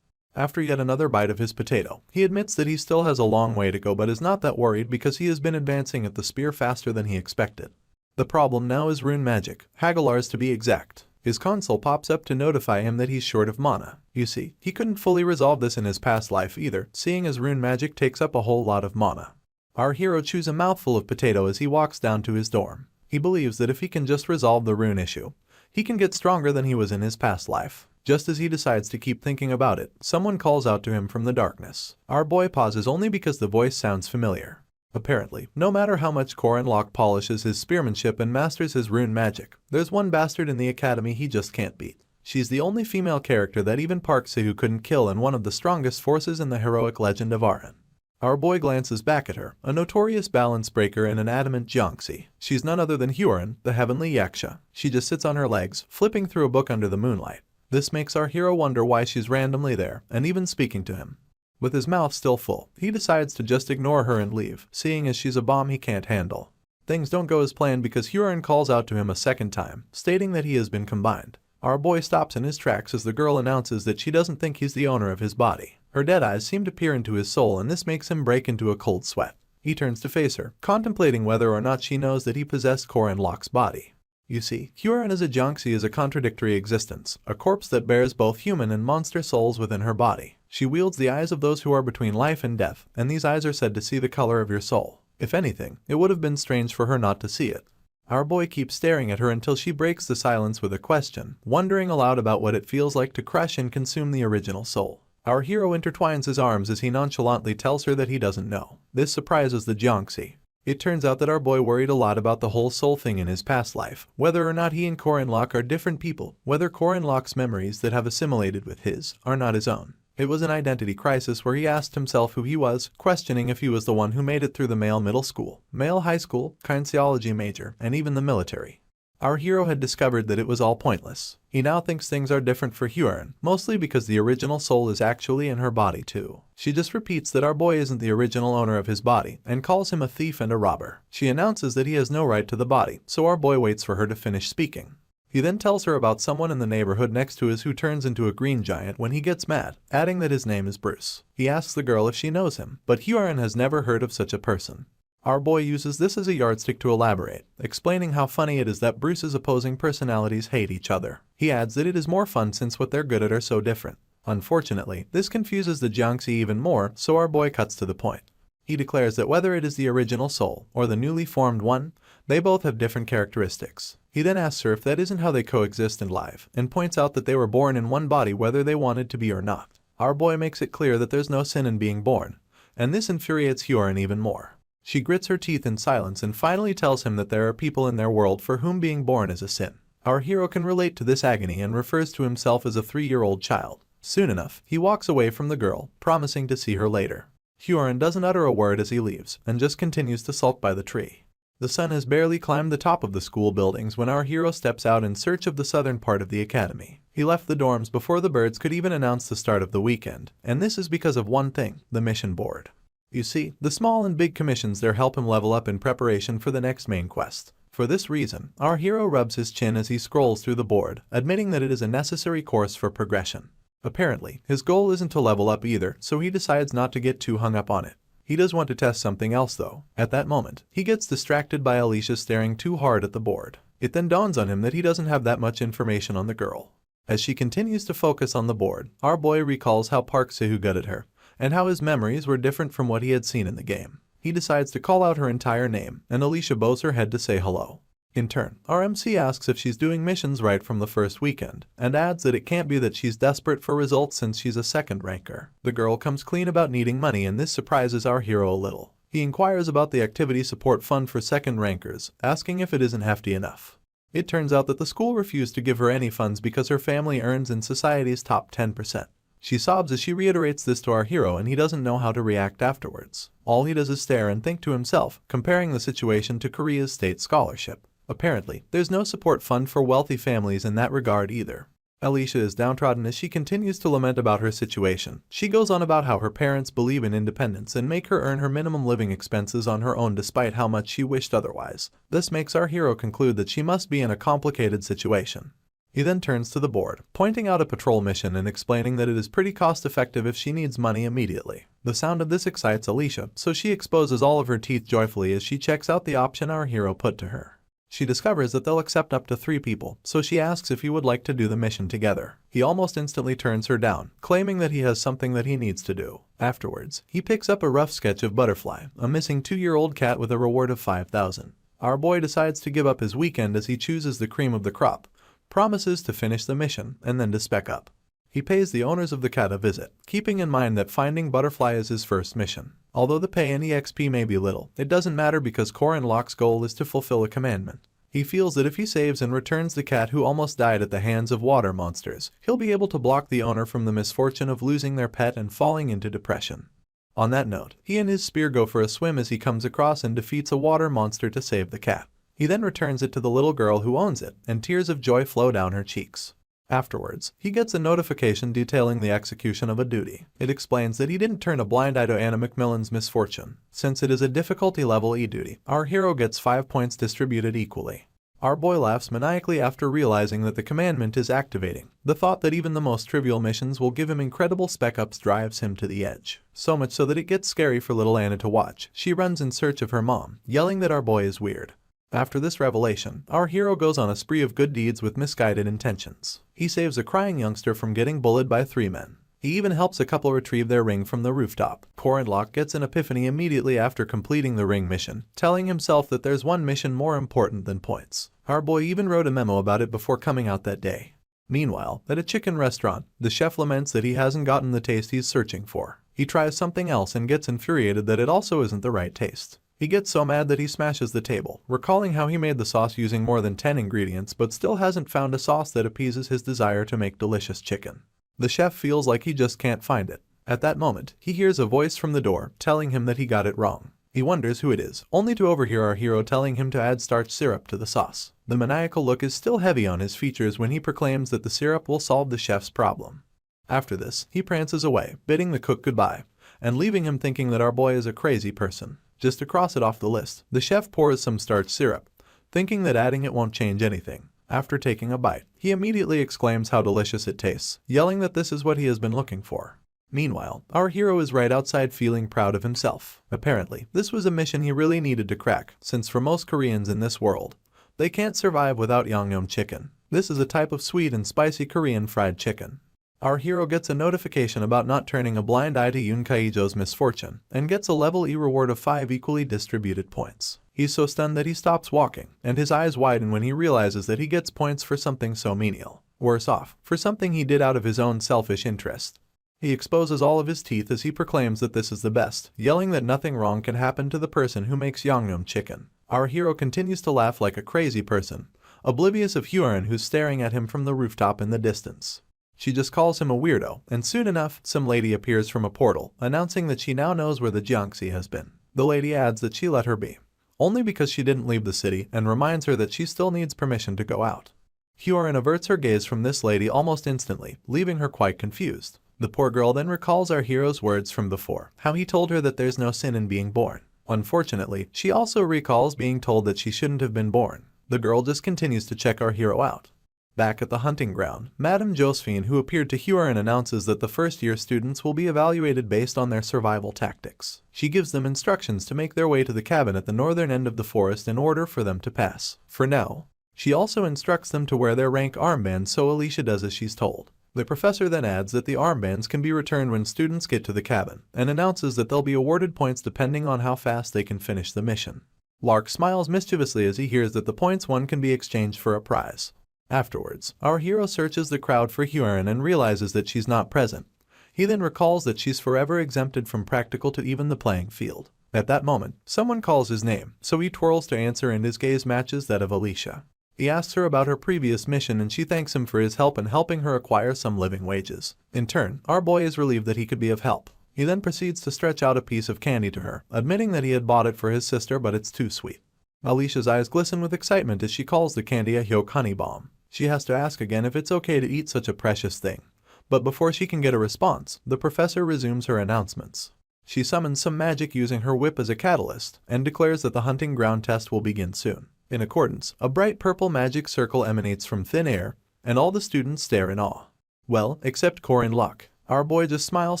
After yet another bite of his potato, he admits that he still has a long way to go but is not that worried because he has been advancing at the spear faster than he expected. The problem now is rune magic, Hagalars to be exact. His console pops up to notify him that he's short of mana. You see, he couldn't fully resolve this in his past life either, seeing as rune magic takes up a whole lot of mana. Our hero chews a mouthful of potato as he walks down to his dorm. He believes that if he can just resolve the rune issue, he can get stronger than he was in his past life. Just as he decides to keep thinking about it, someone calls out to him from the darkness. Our boy pauses only because the voice sounds familiar. Apparently, no matter how much Korin Locke polishes his spearmanship and masters his rune magic, there's one bastard in the academy he just can't beat. She's the only female character that even Park Se-who couldn't kill and one of the strongest forces in the heroic legend of Arhan. Our boy glances back at her, a notorious balance breaker and an adamant Jiangxi. She's none other than Huron, the heavenly yaksha. She just sits on her legs, flipping through a book under the moonlight. This makes our hero wonder why she's randomly there, and even speaking to him. With his mouth still full, he decides to just ignore her and leave, seeing as she's a bomb he can't handle. Things don't go as planned because Huron calls out to him a second time, stating that he has been combined. Our boy stops in his tracks as the girl announces that she doesn't think he's the owner of his body. Her dead eyes seem to peer into his soul and this makes him break into a cold sweat. He turns to face her, contemplating whether or not she knows that he possessed Korin Locke's body. You see, Huron as a Jiangxi is a contradictory existence, a corpse that bears both human and monster souls within her body. She wields the eyes of those who are between life and death, and these eyes are said to see the color of your soul. If anything, it would have been strange for her not to see it. Our boy keeps staring at her until she breaks the silence with a question, wondering aloud about what it feels like to crush and consume the original soul. Our hero intertwines his arms as he nonchalantly tells her that he doesn't know. This surprises the Jiangxi. It turns out that our boy worried a lot about the whole soul thing in his past life, whether or not he and Korin Locke are different people, whether Korin Locke's memories that have assimilated with his are not his own. It was an identity crisis where he asked himself who he was, questioning if he was the one who made it through the male middle school, male high school, kinesiology major, and even the military. Our hero had discovered that it was all pointless. He now thinks things are different for Huron, mostly because the original soul is actually in her body too. She just repeats that our boy isn't the original owner of his body, and calls him a thief and a robber. She announces that he has no right to the body, so our boy waits for her to finish speaking. He then tells her about someone in the neighborhood next to his who turns into a green giant when he gets mad, adding that his name is Bruce. He asks the girl if she knows him, but Huron has never heard of such a person. Our boy uses this as a yardstick to elaborate, explaining how funny it is that Bruce's opposing personalities hate each other. He adds that it is more fun since what they're good at are so different. Unfortunately, this confuses the Jiangxi even more, so our boy cuts to the point. He declares that whether it is the original soul or the newly formed one, they both have different characteristics. He then asks her if that isn't how they coexist and live, and points out that they were born in one body whether they wanted to be or not. Our boy makes it clear that there's no sin in being born, and this infuriates Huron even more. She grits her teeth in silence and finally tells him that there are people in their world for whom being born is a sin. Our hero can relate to this agony and refers to himself as a 3-year-old child. Soon enough, he walks away from the girl, promising to see her later. Huron doesn't utter a word as he leaves, and just continues to sulk by the tree. The sun has barely climbed the top of the school buildings when our hero steps out in search of the southern part of the academy. He left the dorms before the birds could even announce the start of the weekend, and this is because of one thing, the mission board. You see, the small and big commissions there help him level up in preparation for the next main quest. For this reason, our hero rubs his chin as he scrolls through the board, admitting that it is a necessary course for progression. Apparently, his goal isn't to level up either, so he decides not to get too hung up on it. He does want to test something else though. At that moment, he gets distracted by Alicia staring too hard at the board. It then dawns on him that he doesn't have that much information on the girl. As she continues to focus on the board, our boy recalls how Park Se-who gutted her, and how his memories were different from what he had seen in the game. He decides to call out her entire name, and Alicia bows her head to say hello. In turn, our MC asks if she's doing missions right from the first weekend, and adds that it can't be that she's desperate for results since she's a second ranker. The girl comes clean about needing money and this surprises our hero a little. He inquires about the activity support fund for second rankers, asking if it isn't hefty enough. It turns out that the school refused to give her any funds because her family earns in society's top 10%. She sobs as she reiterates this to our hero and he doesn't know how to react afterwards. All he does is stare and think to himself, comparing the situation to Korea's state scholarship. Apparently, there's no support fund for wealthy families in that regard either. Alicia is downtrodden as she continues to lament about her situation. She goes on about how her parents believe in independence and make her earn her minimum living expenses on her own despite how much she wished otherwise. This makes our hero conclude that she must be in a complicated situation. He then turns to the board, pointing out a patrol mission and explaining that it is pretty cost-effective if she needs money immediately. The sound of this excites Alicia, so she exposes all of her teeth joyfully as she checks out the option our hero put to her. She discovers that they'll accept up to 3 people, so she asks if he would like to do the mission together. He almost instantly turns her down, claiming that he has something that he needs to do. Afterwards, he picks up a rough sketch of Butterfly, a missing 2-year-old cat with a reward of 5,000. Our boy decides to give up his weekend as he chooses the cream of the crop, promises to finish the mission, and then to spec up. He pays the owners of the cat a visit, keeping in mind that finding Butterfly is his first mission. Although the pay and EXP may be little, it doesn't matter because Korin Locke's goal is to fulfill a commandment. He feels that if he saves and returns the cat who almost died at the hands of water monsters, he'll be able to block the owner from the misfortune of losing their pet and falling into depression. On that note, he and his spear go for a swim as he comes across and defeats a water monster to save the cat. He then returns it to the little girl who owns it, and tears of joy flow down her cheeks. Afterwards, he gets a notification detailing the execution of a duty. It explains that he didn't turn a blind eye to Anna Macmillan's misfortune. Since it is a difficulty level E duty, our hero gets 5 points distributed equally. Our boy laughs maniacally after realizing that the commandment is activating. The thought that even the most trivial missions will give him incredible spec-ups drives him to the edge. So much so that it gets scary for little Anna to watch. She runs in search of her mom, yelling that our boy is weird. After this revelation, our hero goes on a spree of good deeds with misguided intentions. He saves a crying youngster from getting bullied by 3 men. He even helps a couple retrieve their ring from the rooftop. Korin Locke gets an epiphany immediately after completing the ring mission, telling himself that there's one mission more important than points. Our boy even wrote a memo about it before coming out that day. Meanwhile, at a chicken restaurant, the chef laments that he hasn't gotten the taste he's searching for. He tries something else and gets infuriated that it also isn't the right taste. He gets so mad that he smashes the table, recalling how he made the sauce using more than 10 ingredients but still hasn't found a sauce that appeases his desire to make delicious chicken. The chef feels like he just can't find it. At that moment, he hears a voice from the door telling him that he got it wrong. He wonders who it is, only to overhear our hero telling him to add starch syrup to the sauce. The maniacal look is still heavy on his features when he proclaims that the syrup will solve the chef's problem. After this, he prances away, bidding the cook goodbye, and leaving him thinking that our boy is a crazy person. Just to cross it off the list, the chef pours some starch syrup, thinking that adding it won't change anything. After taking a bite, he immediately exclaims how delicious it tastes, yelling that this is what he has been looking for. Meanwhile, our hero is right outside feeling proud of himself. Apparently, this was a mission he really needed to crack, since for most Koreans in this world, they can't survive without yangnyeom chicken. This is a type of sweet and spicy Korean fried chicken. Our hero gets a notification about not turning a blind eye to Yoon Kaijo's misfortune, and gets a level E reward of 5 equally distributed points. He's so stunned that he stops walking, and his eyes widen when he realizes that he gets points for something so menial. Worse off, for something he did out of his own selfish interest. He exposes all of his teeth as he proclaims that this is the best, yelling that nothing wrong can happen to the person who makes yangnyeom chicken. Our hero continues to laugh like a crazy person, oblivious of Hyorin who's staring at him from the rooftop in the distance. She just calls him a weirdo, and soon enough, some lady appears from a portal, announcing that she now knows where the Jiangxi has been. The lady adds that she let her be, only because she didn't leave the city, and reminds her that she still needs permission to go out. Hyorin averts her gaze from this lady almost instantly, leaving her quite confused. The poor girl then recalls our hero's words from before, how he told her that there's no sin in being born. Unfortunately, she also recalls being told that she shouldn't have been born. The girl just continues to check our hero out. Back at the hunting ground, Madame Josephine, who appeared to Hyorin, announces that the first-year students will be evaluated based on their survival tactics. She gives them instructions to make their way to the cabin at the northern end of the forest in order for them to pass. For now, she also instructs them to wear their rank armbands, so Alicia does as she's told. The professor then adds that the armbands can be returned when students get to the cabin, and announces that they'll be awarded points depending on how fast they can finish the mission. Lark smiles mischievously as he hears that the points won can be exchanged for a prize. Afterwards, our hero searches the crowd for Hyorin and realizes that she's not present. He then recalls that she's forever exempted from practical to even the playing field. At that moment, someone calls his name, so he twirls to answer and his gaze matches that of Alicia. He asks her about her previous mission and she thanks him for his help in helping her acquire some living wages. In turn, our boy is relieved that he could be of help. He then proceeds to stretch out a piece of candy to her, admitting that he had bought it for his sister but it's too sweet. Alicia's eyes glisten with excitement as she calls the candy a Hyok honey bomb. She has to ask again if it's okay to eat such a precious thing. But before she can get a response, the professor resumes her announcements. She summons some magic using her whip as a catalyst, and declares that the hunting ground test will begin soon. In accordance, a bright purple magic circle emanates from thin air, and all the students stare in awe. Well, except Korin Locke. Our boy just smiles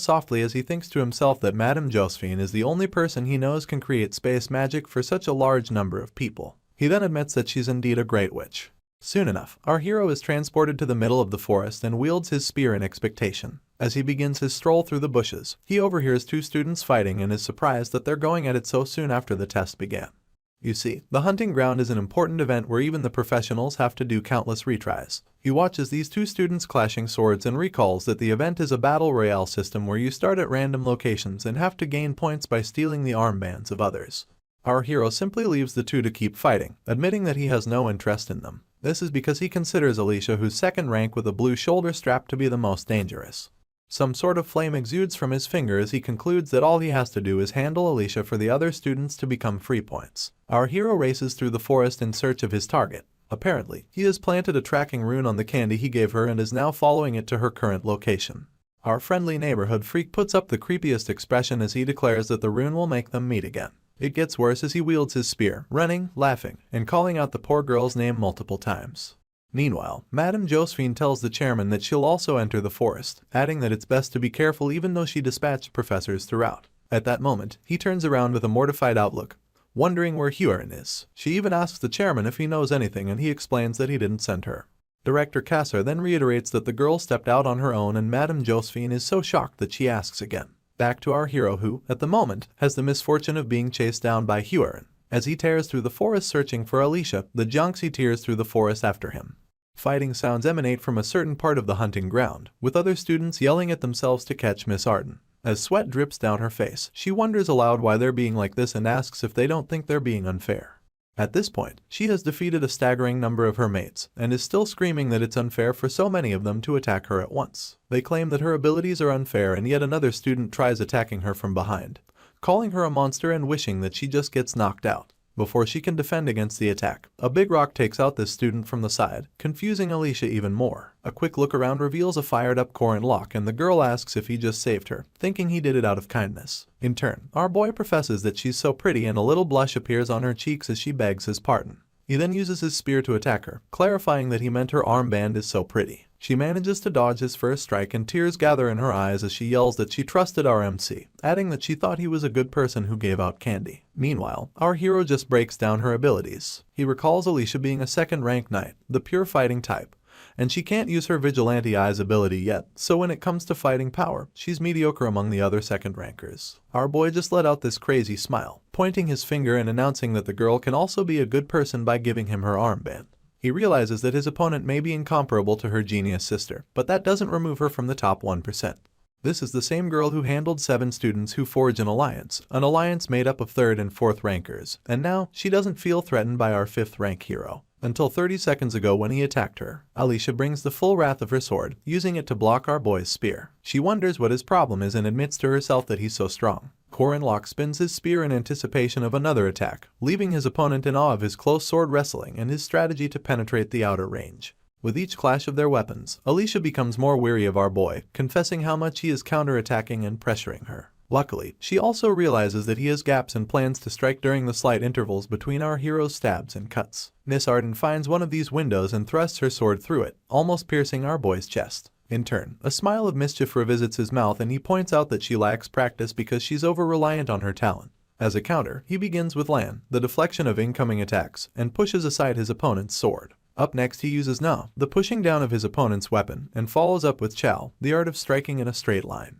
softly as he thinks to himself that Madame Josephine is the only person he knows can create space magic for such a large number of people. He then admits that she's indeed a great witch. Soon enough, our hero is transported to the middle of the forest and wields his spear in expectation. As he begins his stroll through the bushes, he overhears two students fighting and is surprised that they're going at it so soon after the test began. You see, the hunting ground is an important event where even the professionals have to do countless retries. He watches these two students clashing swords and recalls that the event is a battle royale system where you start at random locations and have to gain points by stealing the armbands of others. Our hero simply leaves the two to keep fighting, admitting that he has no interest in them. This is because he considers Alicia, who's second rank with a blue shoulder strap, to be the most dangerous. Some sort of flame exudes from his finger as he concludes that all he has to do is handle Alicia for the other students to become free points. Our hero races through the forest in search of his target. Apparently, he has planted a tracking rune on the candy he gave her and is now following it to her current location. Our friendly neighborhood freak puts up the creepiest expression as he declares that the rune will make them meet again. It gets worse as he wields his spear, running, laughing, and calling out the poor girl's name multiple times. Meanwhile, Madame Josephine tells the chairman that she'll also enter the forest, adding that it's best to be careful even though she dispatched professors throughout. At that moment, he turns around with a mortified outlook, wondering where Huron is. She even asks the chairman if he knows anything and he explains that he didn't send her. Director Kasser then reiterates that the girl stepped out on her own and Madame Josephine is so shocked that she asks again. Back to our hero who, at the moment, has the misfortune of being chased down by Huron. As he tears through the forest searching for Alicia, the Jonxie tears through the forest after him. Fighting sounds emanate from a certain part of the hunting ground, with other students yelling at themselves to catch Miss Arden. As sweat drips down her face, she wonders aloud why they're being like this and asks if they don't think they're being unfair. At this point, she has defeated a staggering number of her mates, and is still screaming that it's unfair for so many of them to attack her at once. They claim that her abilities are unfair and yet another student tries attacking her from behind, calling her a monster and wishing that she just gets knocked out. Before she can defend against the attack, a big rock takes out this student from the side, confusing Alicia even more. A quick look around reveals a fired-up Corin Locke and the girl asks if he just saved her, thinking he did it out of kindness. In turn, our boy professes that she's so pretty and a little blush appears on her cheeks as she begs his pardon. He then uses his spear to attack her, clarifying that he meant her armband is so pretty. She manages to dodge his first strike and tears gather in her eyes as she yells that she trusted our MC, adding that she thought he was a good person who gave out candy. Meanwhile, our hero just breaks down her abilities. He recalls Alicia being a second-rank knight, the pure fighting type, and she can't use her Vigilante Eyes ability yet, so when it comes to fighting power, she's mediocre among the other second-rankers. Our boy just let out this crazy smile, pointing his finger and announcing that the girl can also be a good person by giving him her armband. He realizes that his opponent may be incomparable to her genius sister, but that doesn't remove her from the top 1%. This is the same girl who handled 7 students who forge an alliance made up of 3rd and 4th rankers, and now she doesn't feel threatened by our 5th rank hero. Until 30 seconds ago when he attacked her. Alicia brings the full wrath of her sword, using it to block our boy's spear. She wonders what his problem is and admits to herself that he's so strong. Corin Locke spins his spear in anticipation of another attack, leaving his opponent in awe of his close sword wrestling and his strategy to penetrate the outer range. With each clash of their weapons, Alicia becomes more weary of our boy, confessing how much he is counterattacking and pressuring her. Luckily, she also realizes that he has gaps and plans to strike during the slight intervals between our hero's stabs and cuts. Miss Arden finds one of these windows and thrusts her sword through it, almost piercing our boy's chest. In turn, a smile of mischief revisits his mouth and he points out that she lacks practice because she's over-reliant on her talent. As a counter, he begins with Lan, the deflection of incoming attacks, and pushes aside his opponent's sword. Up next he uses Na, the pushing down of his opponent's weapon, and follows up with Chow, the art of striking in a straight line.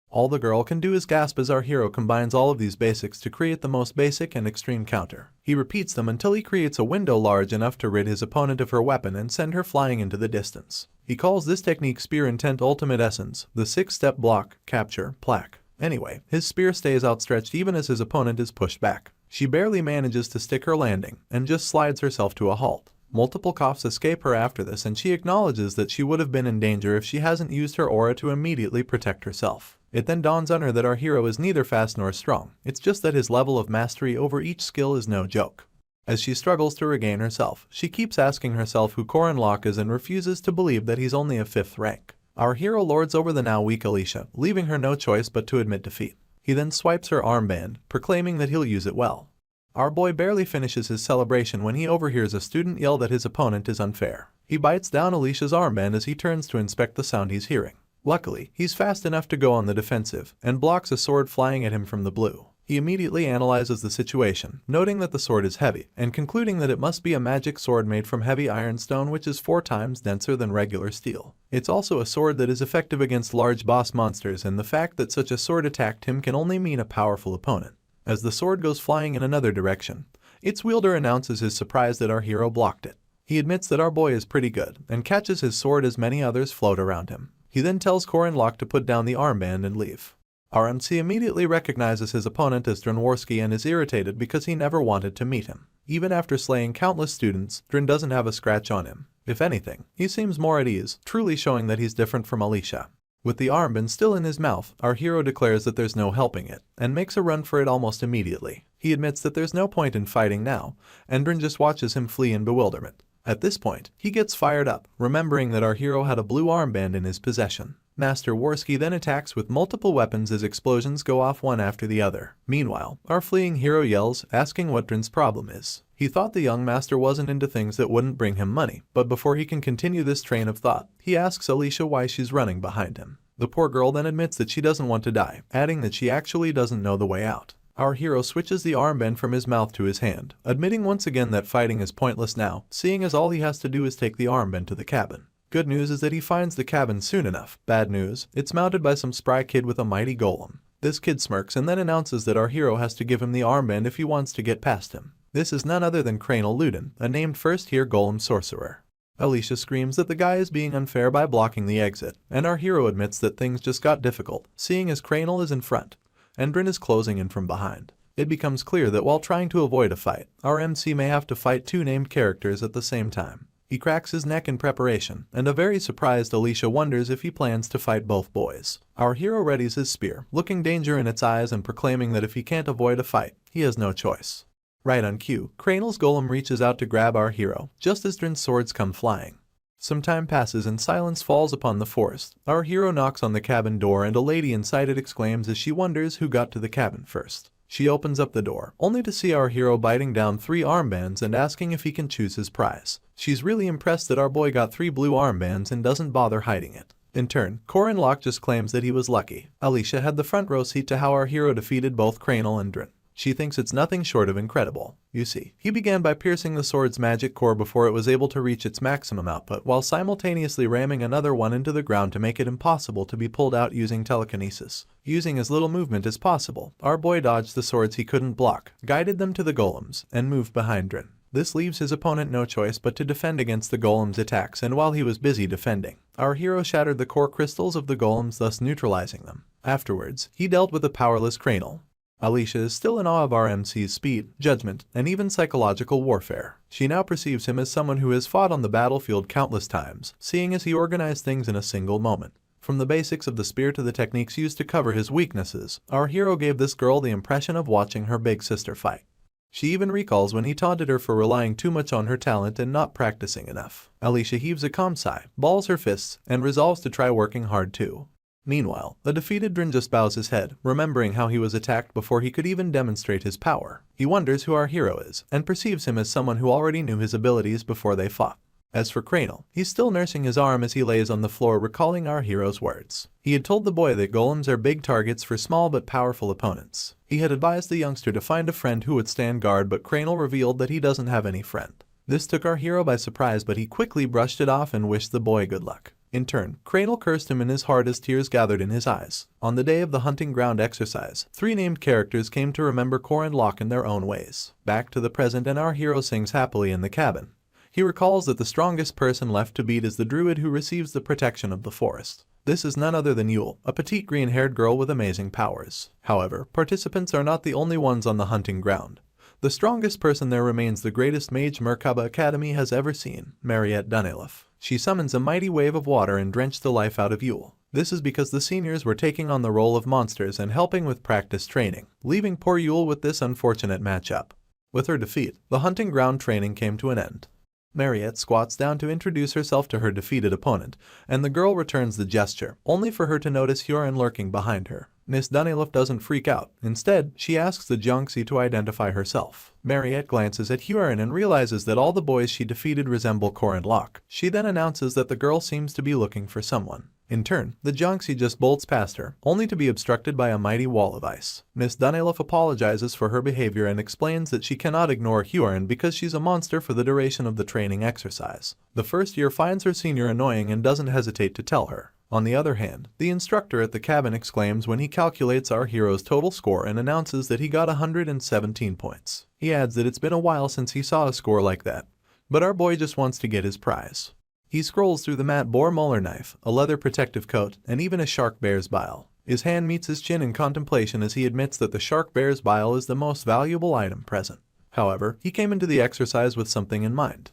All the girl can do is gasp as our hero combines all of these basics to create the most basic and extreme counter. He repeats them until he creates a window large enough to rid his opponent of her weapon and send her flying into the distance. He calls this technique Spear Intent Ultimate Essence, the 6-step block, capture, plaque. Anyway, his spear stays outstretched even as his opponent is pushed back. She barely manages to stick her landing, and just slides herself to a halt. Multiple coughs escape her after this and she acknowledges that she would have been in danger if she hasn't used her aura to immediately protect herself. It then dawns on her that our hero is neither fast nor strong, it's just that his level of mastery over each skill is no joke. As she struggles to regain herself, she keeps asking herself who Corin Locke is and refuses to believe that he's only a 5th rank. Our hero lords over the now weak Alicia, leaving her no choice but to admit defeat. He then swipes her armband, proclaiming that he'll use it well. Our boy barely finishes his celebration when he overhears a student yell that his opponent is unfair. He bites down Alicia's armband as he turns to inspect the sound he's hearing. Luckily, he's fast enough to go on the defensive, and blocks a sword flying at him from the blue. He immediately analyzes the situation, noting that the sword is heavy, and concluding that it must be a magic sword made from heavy ironstone, which is 4 times denser than regular steel. It's also a sword that is effective against large boss monsters, and the fact that such a sword attacked him can only mean a powerful opponent. As the sword goes flying in another direction, its wielder announces his surprise that our hero blocked it. He admits that our boy is pretty good, and catches his sword as many others float around him. He then tells Korin Locke to put down the armband and leave. Our MC immediately recognizes his opponent as Dranworski and is irritated because he never wanted to meet him. Even after slaying countless students, Dran doesn't have a scratch on him. If anything, he seems more at ease, truly showing that he's different from Alicia. With the armband still in his mouth, our hero declares that there's no helping it, and makes a run for it almost immediately. He admits that there's no point in fighting now, and Dran just watches him flee in bewilderment. At this point, he gets fired up, remembering that our hero had a blue armband in his possession. Master Worski then attacks with multiple weapons as explosions go off one after the other. Meanwhile, our fleeing hero yells, asking what Dran's problem is. He thought the young master wasn't into things that wouldn't bring him money, but before he can continue this train of thought, he asks Alicia why she's running behind him. The poor girl then admits that she doesn't want to die, adding that she actually doesn't know the way out. Our hero switches the armband from his mouth to his hand, admitting once again that fighting is pointless now, seeing as all he has to do is take the armband to the cabin. Good news is that he finds the cabin soon enough. Bad news, it's mounted by some spry kid with a mighty golem. This kid smirks and then announces that our hero has to give him the armband if he wants to get past him. This is none other than Cranel Ludin, a named first-tier golem sorcerer. Alicia screams that the guy is being unfair by blocking the exit, and our hero admits that things just got difficult, seeing as Cranel is in front, and Dran is closing in from behind. It becomes clear that while trying to avoid a fight, our MC may have to fight 2 named characters at the same time. He cracks his neck in preparation, and a very surprised Alicia wonders if he plans to fight both boys. Our hero readies his spear, looking danger in its eyes and proclaiming that if he can't avoid a fight, he has no choice. Right on cue, Cranel's golem reaches out to grab our hero, just as Dran's swords come flying. Some time passes and silence falls upon the forest. Our hero knocks on the cabin door and a lady inside it exclaims as she wonders who got to the cabin first. She opens up the door, only to see our hero biting down 3 armbands and asking if he can choose his prize. She's really impressed that our boy got 3 blue armbands and doesn't bother hiding it. In turn, Korin Locke just claims that he was lucky. Alicia had the front row seat to how our hero defeated both Cranel and Dran. She thinks it's nothing short of incredible. You see, he began by piercing the sword's magic core before it was able to reach its maximum output, while simultaneously ramming another one into the ground to make it impossible to be pulled out using telekinesis. Using as little movement as possible, our boy dodged the swords he couldn't block, guided them to the golems, and moved behind Dran. This leaves his opponent no choice but to defend against the golem's attacks, and while he was busy defending, our hero shattered the core crystals of the golems, thus neutralizing them. Afterwards, he dealt with the powerless Cranel. Alicia is still in awe of our MC's speed, judgment, and even psychological warfare. She now perceives him as someone who has fought on the battlefield countless times, seeing as he organized things in a single moment. From the basics of the spear to the techniques used to cover his weaknesses, our hero gave this girl the impression of watching her big sister fight. She even recalls when he taunted her for relying too much on her talent and not practicing enough. Alicia heaves a calm sigh, balls her fists, and resolves to try working hard too. Meanwhile, the defeated Dran just bows his head, remembering how he was attacked before he could even demonstrate his power. He wonders who our hero is, and perceives him as someone who already knew his abilities before they fought. As for Cranel, he's still nursing his arm as he lays on the floor, recalling our hero's words. He had told the boy that golems are big targets for small but powerful opponents. He had advised the youngster to find a friend who would stand guard, but Cranel revealed that he doesn't have any friend. This took our hero by surprise, but he quickly brushed it off and wished the boy good luck. In turn, Cranel cursed him in his heart as tears gathered in his eyes. On the day of the hunting ground exercise, 3 named characters came to remember Korin Locke in their own ways. Back to the present, and our hero sings happily in the cabin. He recalls that the strongest person left to beat is the druid who receives the protection of the forest. This is none other than Yule, a petite green-haired girl with amazing powers. However, participants are not the only ones on the hunting ground. The strongest person there remains the greatest mage Merkaba Academy has ever seen, Mariette Dunelif. She summons a mighty wave of water and drenched the life out of Yule. This is because the seniors were taking on the role of monsters and helping with practice training, leaving poor Yule with this unfortunate matchup. With her defeat, the hunting ground training came to an end. Mariette squats down to introduce herself to her defeated opponent, and the girl returns the gesture, only for her to notice Huron lurking behind her. Miss Dunelif doesn't freak out. Instead, she asks the Jonxie to identify herself. Mariette glances at Huron and realizes that all the boys she defeated resemble Korin Locke. She then announces that the girl seems to be looking for someone. In turn, the Jiangxi just bolts past her, only to be obstructed by a mighty wall of ice. Miss Dunelif apologizes for her behavior and explains that she cannot ignore Hyorin because she's a monster for the duration of the training exercise. The first year finds her senior annoying and doesn't hesitate to tell her. On the other hand, the instructor at the cabin exclaims when he calculates our hero's total score and announces that he got 117 points. He adds that it's been a while since he saw a score like that, but our boy just wants to get his prize. He scrolls through the mat boar molar knife, a leather protective coat, and even a shark bear's bile. His hand meets his chin in contemplation as he admits that the shark bear's bile is the most valuable item present. However, he came into the exercise with something in mind.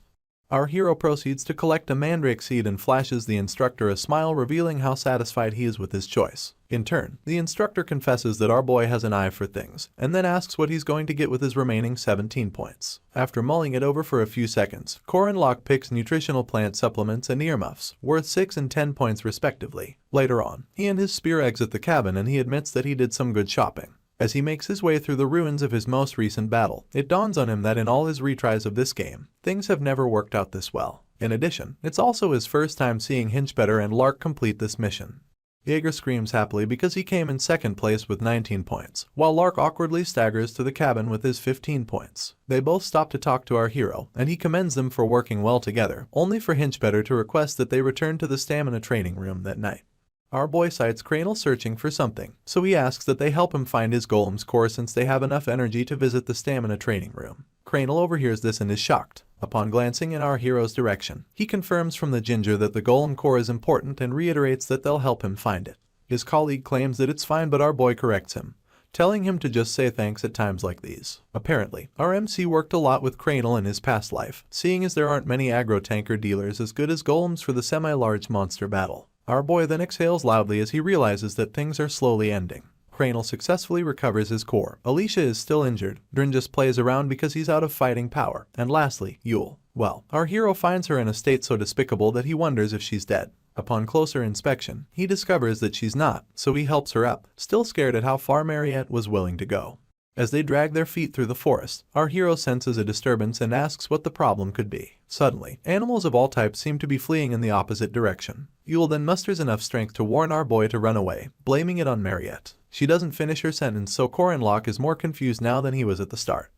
Our hero proceeds to collect a mandrake seed and flashes the instructor a smile, revealing how satisfied he is with his choice. In turn, the instructor confesses that our boy has an eye for things, and then asks what he's going to get with his remaining 17 points. After mulling it over for a few seconds, Corin Locke picks nutritional plant supplements and earmuffs, worth 6 and 10 points respectively. Later on, he and his spear exit the cabin and he admits that he did some good shopping. As he makes his way through the ruins of his most recent battle, it dawns on him that in all his retries of this game, things have never worked out this well. In addition, it's also his first time seeing Hinchbetter and Lark complete this mission. Jaeger screams happily because he came in second place with 19 points, while Lark awkwardly staggers to the cabin with his 15 points. They both stop to talk to our hero, and he commends them for working well together, only for Hinchbetter to request that they return to the stamina training room that night. Our boy sights Cranel searching for something, so he asks that they help him find his golem's core since they have enough energy to visit the stamina training room. Cranel overhears this and is shocked. Upon glancing in our hero's direction, he confirms from the ginger that the golem core is important and reiterates that they'll help him find it. His colleague claims that it's fine, but our boy corrects him, telling him to just say thanks at times like these. Apparently, our MC worked a lot with Cranel in his past life, seeing as there aren't many aggro tanker dealers as good as golems for the semi-large monster battle. Our boy then exhales loudly as he realizes that things are slowly ending. Cranel successfully recovers his core. Alicia is still injured. Drin just plays around because he's out of fighting power. And lastly, Yule. Well, our hero finds her in a state so despicable that he wonders if she's dead. Upon closer inspection, he discovers that she's not, so he helps her up, still scared at how far Mariette was willing to go. As they drag their feet through the forest, our hero senses a disturbance and asks what the problem could be. Suddenly, animals of all types seem to be fleeing in the opposite direction. Yule then musters enough strength to warn our boy to run away, blaming it on Mariette. She doesn't finish her sentence, so Corin Locke is more confused now than he was at the start.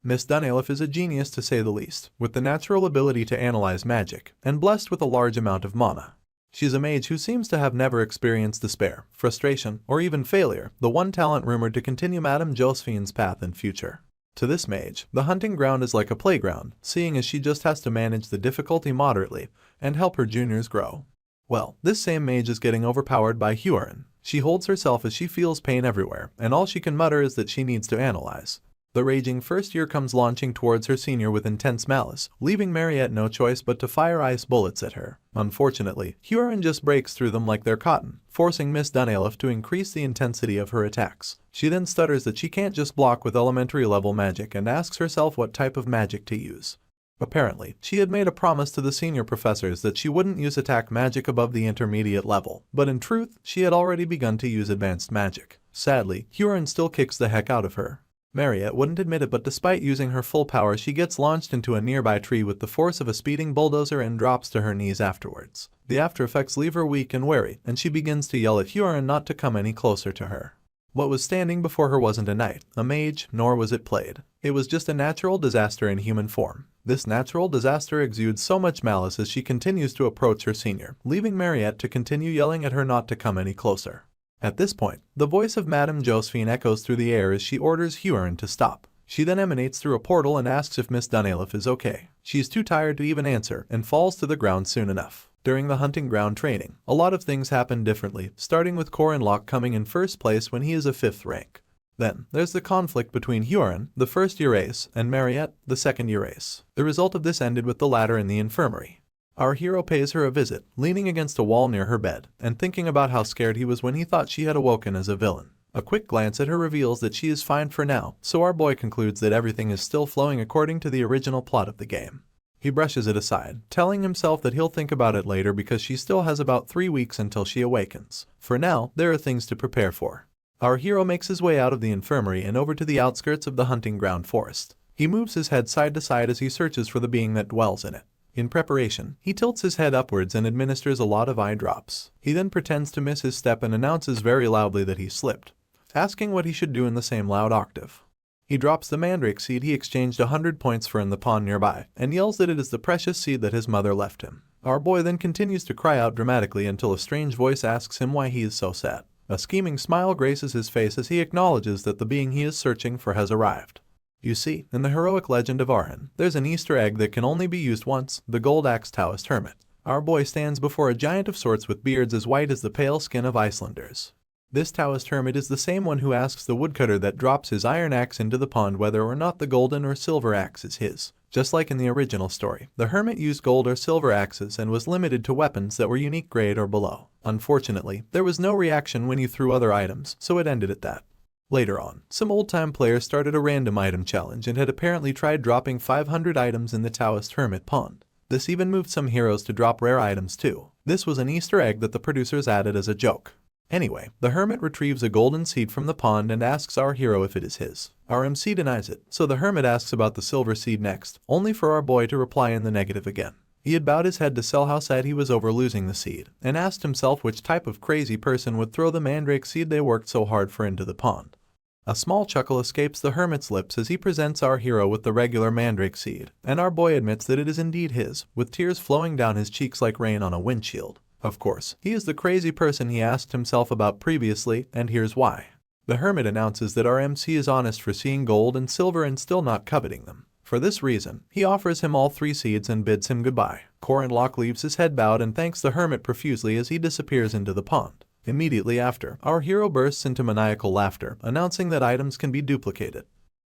Miss Dunelif is a genius to say the least, with the natural ability to analyze magic, and blessed with a large amount of mana. She's a mage who seems to have never experienced despair, frustration, or even failure, the one talent rumored to continue Madame Josephine's path in future. To this mage, the hunting ground is like a playground, seeing as she just has to manage the difficulty moderately and help her juniors grow. Well, this same mage is getting overpowered by Hyorin. She holds herself as she feels pain everywhere, and all she can mutter is that she needs to analyze. The raging first year comes launching towards her senior with intense malice, leaving Mariette no choice but to fire ice bullets at her. Unfortunately, Hyorin just breaks through them like they're cotton, forcing Miss Dunelif to increase the intensity of her attacks. She then stutters that she can't just block with elementary level magic and asks herself what type of magic to use. Apparently, she had made a promise to the senior professors that she wouldn't use attack magic above the intermediate level, but in truth, she had already begun to use advanced magic. Sadly, Hyorin still kicks the heck out of her. Mariette wouldn't admit it, but despite using her full power, she gets launched into a nearby tree with the force of a speeding bulldozer and drops to her knees afterwards. The after effects leave her weak and wary, and she begins to yell at Hyorin not to come any closer to her. What was standing before her wasn't a knight, a mage, nor was it played. It was just a natural disaster in human form. This natural disaster exudes so much malice as she continues to approach her senior, leaving Mariette to continue yelling at her not to come any closer. At this point, the voice of Madame Josephine echoes through the air as she orders Hyorin to stop. She then emanates through a portal and asks if Miss Dunelif is okay. She's too tired to even answer and falls to the ground soon enough. During the hunting ground training, a lot of things happen differently, starting with Corin Locke coming in first place when he is a 5th rank. Then, there's the conflict between Hyorin, the first-year ace, and Mariette, the second-year ace. The result of this ended with the latter in the infirmary. Our hero pays her a visit, leaning against a wall near her bed, and thinking about how scared he was when he thought she had awoken as a villain. A quick glance at her reveals that she is fine for now, so our boy concludes that everything is still flowing according to the original plot of the game. He brushes it aside, telling himself that he'll think about it later because she still has about 3 weeks until she awakens. For now, there are things to prepare for. Our hero makes his way out of the infirmary and over to the outskirts of the hunting ground forest. He moves his head side to side as he searches for the being that dwells in it. In preparation, he tilts his head upwards and administers a lot of eye drops. He then pretends to miss his step and announces very loudly that he slipped, asking what he should do in the same loud octave. He drops the mandrake seed he exchanged 100 points for in the pond nearby, and yells that it is the precious seed that his mother left him. Our boy then continues to cry out dramatically until a strange voice asks him why he is so sad. A scheming smile graces his face as he acknowledges that the being he is searching for has arrived. You see, in the heroic legend of Arhan, there's an Easter egg that can only be used once, the gold axe Taoist hermit. Our boy stands before a giant of sorts with beards as white as the pale skin of Icelanders. This Taoist hermit is the same one who asks the woodcutter that drops his iron axe into the pond whether or not the golden or silver axe is his. Just like in the original story, the hermit used gold or silver axes and was limited to weapons that were unique grade or below. Unfortunately, there was no reaction when you threw other items, so it ended at that. Later on, some old-time players started a random item challenge and had apparently tried dropping 500 items in the Taoist hermit pond. This even moved some heroes to drop rare items too. This was an Easter egg that the producers added as a joke. Anyway, the hermit retrieves a golden seed from the pond and asks our hero if it is his. Our MC denies it, so the hermit asks about the silver seed next, only for our boy to reply in the negative again. He had bowed his head to sell how sad he was over losing the seed, and asked himself which type of crazy person would throw the mandrake seed they worked so hard for into the pond. A small chuckle escapes the hermit's lips as he presents our hero with the regular mandrake seed, and our boy admits that it is indeed his, with tears flowing down his cheeks like rain on a windshield. Of course, he is the crazy person he asked himself about previously, and here's why. The hermit announces that our MC is honest for seeing gold and silver and still not coveting them. For this reason, he offers him all 3 seeds and bids him goodbye. Locke leaves his head bowed and thanks the hermit profusely as he disappears into the pond. Immediately after, our hero bursts into maniacal laughter, announcing that items can be duplicated.